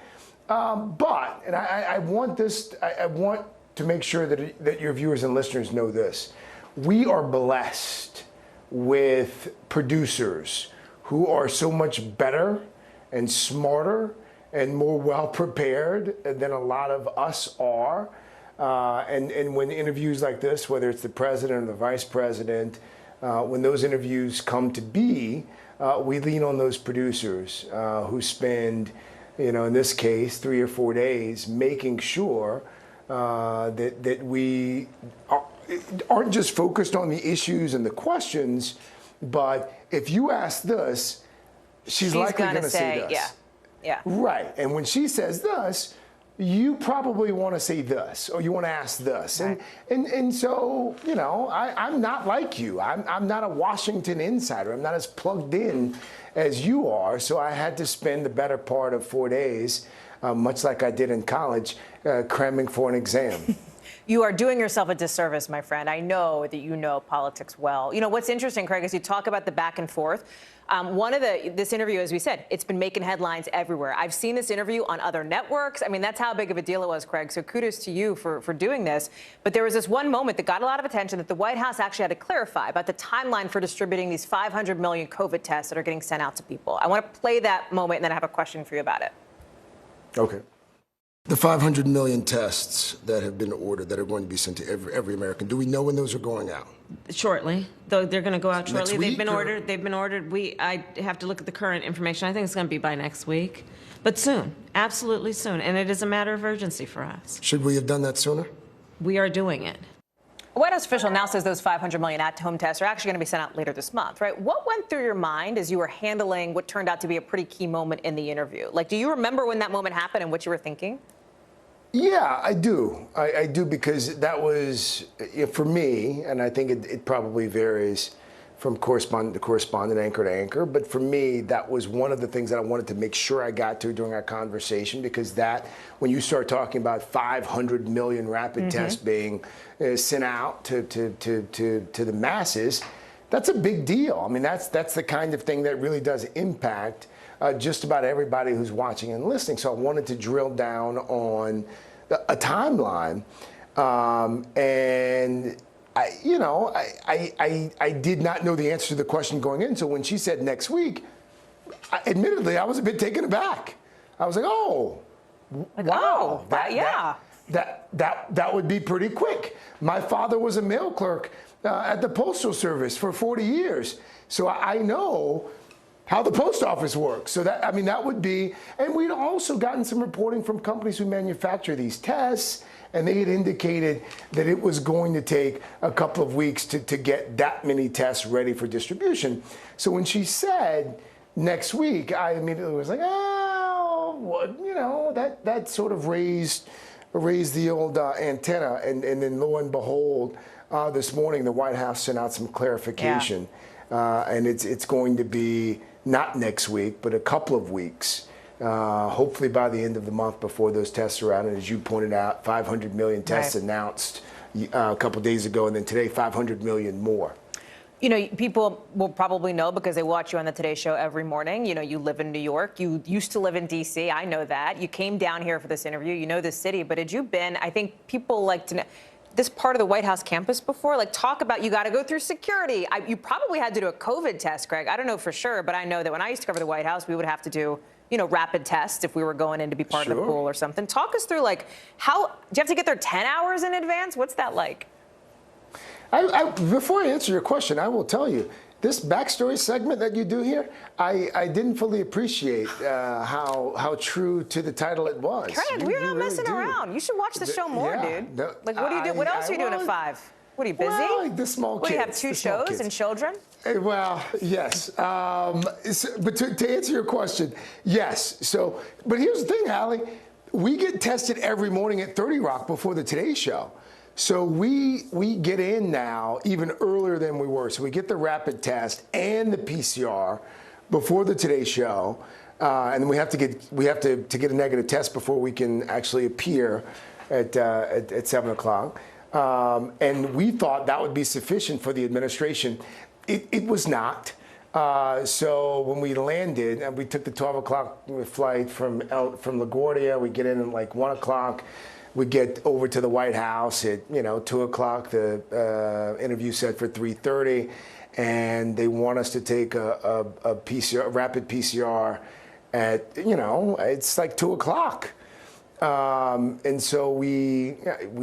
S11: But I want to make sure that your viewers and listeners know this. We are blessed with producers who are so much better and smarter and more well-prepared than a lot of us are. And when interviews like this, whether it's the president or the vice president, when those interviews come to be, we lean on those producers who spend, in this case, 3 or 4 days making sure that we aren't just focused on the issues and the questions, but if you ask this, she's likely going to say this.
S18: Yeah.
S11: Right. And when she says this, you probably want to say this, or you want to ask this. Right. And so, I'm not like you. I'm not a Washington insider. I'm not as plugged in as you are. So I had to spend the better part of 4 days, much like I did in college, cramming for an exam.
S18: You are doing yourself a disservice, my friend. I know that you know politics well. What's interesting, Craig, is you talk about the back and forth. This interview, as we said, it's been making headlines everywhere. I've seen this interview on other networks. I mean, that's how big of a deal it was, Craig. So kudos to you for doing this. But there was this one moment that got a lot of attention that the White House actually had to clarify about the timeline for distributing these 500 million COVID tests that are getting sent out to people. I want to play that moment, and then I have a question for you about it.
S11: Okay. The 500 million tests that have been ordered that are going to be sent to every American, do we know when those are going out?
S12: Shortly. Though they're going to go out shortly.
S11: Next week,
S12: They've been ordered. I have to look at the current information. I think it's going to be by next week. But soon. Absolutely soon. And it is a matter of urgency for us.
S11: Should we have done that sooner?
S12: we are doing it.
S18: A White House official now says those 500 million at-home tests are actually going to be sent out later this month, right? What went through your mind as you were handling what turned out to be a pretty key moment in the interview? Like, do you remember when that moment happened and what you were thinking?
S11: Yeah, I do. I do, because that was, for me, and I think it probably varies from correspondent to correspondent, anchor to anchor, but for me, that was one of the things that I wanted to make sure I got to during our conversation, because that, when you start talking about 500 million rapid tests being sent out to the masses, that's a big deal. I mean, that's the kind of thing that really does impact just about everybody who's watching and listening. So I wanted to drill down on a timeline, and I did not know the answer to the question going in. So when she said next week, admittedly, I was a bit taken aback. I was like, oh, wow, that would be pretty quick. My father was a mail clerk at the Postal Service for 40 years, so I know how the post office works. So that, I mean, that would be, and we'd also gotten some reporting from companies who manufacture these tests, and they had indicated that it was going to take a couple of weeks to get that many tests ready for distribution. So when she said next week, I immediately was like, that sort of raised the old antenna, and then lo and behold, this morning the White House sent out some clarification, and it's going to be not next week, but a couple of weeks. Hopefully by the end of the month before those tests are out. And as you pointed out, 500 million tests announced a couple days ago, and then today 500 million more.
S18: You know, people will probably know because they watch you on the Today Show every morning. You know, you live in New York. You used to live in D.C. I know that. You came down here for this interview. You know this city. But had you been, I think people like to know, this part of the White House campus before? Like, talk about, you got to go through security. You probably had to do a COVID test, Greg. I don't know for sure, but I know that when I used to cover the White House, we would have to do, rapid tests if we were going in to be part of the pool or something. Talk us through, like, how, do you have to get there 10 hours in advance? What's that like?
S11: Before I answer your question, I will tell you, this backstory segment that you do here, I didn't fully appreciate how true to the title it was.
S18: Craig, we're not messing around. You should watch the show more, dude. Like, what do you do? What else are you doing at 5? What are you, busy?
S11: Well, like the small kids.
S18: What, do you have 2 shows and children?
S11: Well, yes. But to answer your question, yes. So, but here's the thing, Hallie. We get tested every morning at 30 Rock before the Today Show. So we get in now even earlier than we were. So we get the rapid test and the PCR before the Today Show, and then we have to get a negative test before we can actually appear at 7 o'clock. And we thought that would be sufficient for the administration. It was not. So when we landed, and we took the 12 o'clock flight from LaGuardia, we get in at like 1 o'clock. We get over to the White House at 2 o'clock. The interview set for 3:30, and they want us to take a rapid PCR at it's like 2 o'clock. And so we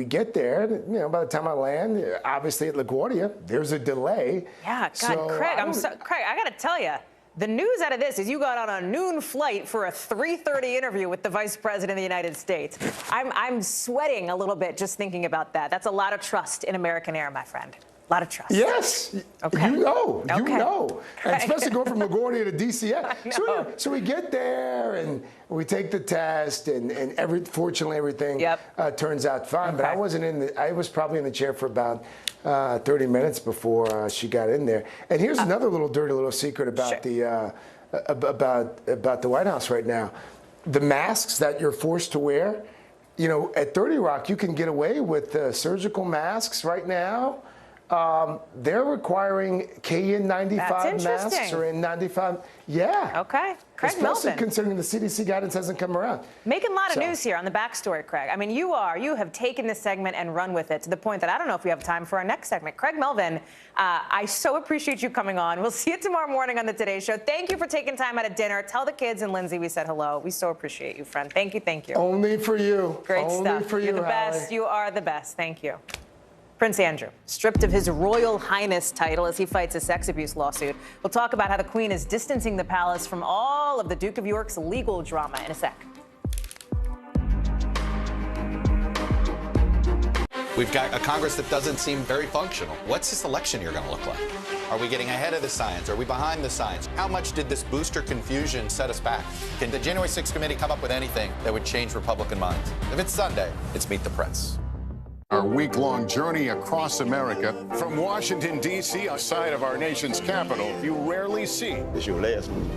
S11: get there. By the time I land, obviously at LaGuardia, there's a delay.
S18: Yeah, God, Craig, Craig, I got to tell you. The news out of this is you got on a noon flight for a 3:30 interview with the Vice President of the United States. I'm sweating a little bit just thinking about that. That's a lot of trust in American Air, my friend. A lot of trust.
S11: Yes.
S18: Okay.
S11: You know.
S18: Okay.
S11: And especially going from LaGuardia to DCF. So we get there and we take the test, and fortunately everything turns out fine. But I was probably in the chair for about 30 minutes before she got in there. And here's another dirty little secret about about the White House right now. The masks that you're forced to wear, at 30 Rock, you can get away with surgical masks right now. They're requiring KN95 masks or N95. Yeah.
S18: Okay. Craig
S11: Especially
S18: Melvin.
S11: considering the CDC guidance hasn't come around.
S18: Making a lot of news here on the backstory, Craig. I mean, you have taken this segment and run with it to the point that I don't know if we have time for our next segment. Craig Melvin, I so appreciate you coming on. We'll see you tomorrow morning on the Today Show. Thank you for taking time out of dinner. Tell the kids and Lindsay we said hello. We so appreciate you, friend. Thank you. Thank you.
S11: Only for you.
S18: Great
S11: Only
S18: stuff.
S11: For you,
S18: You're the best. You are the best. Thank you. Prince Andrew, stripped of his Royal Highness title as he fights a sex abuse lawsuit. We'll talk about how the Queen is distancing the palace from all of the Duke of York's legal drama in a sec.
S8: We've got a Congress that doesn't seem very functional. What's this election year going to look like? Are we getting ahead of the science? Are we behind the science? How much did this booster confusion set us back? Can the January 6th committee come up with anything that would change Republican minds? If it's Sunday, it's Meet the Press.
S5: Our week-long journey across America. From Washington, D.C., outside of our nation's capital, you rarely see.
S13: It's your last move.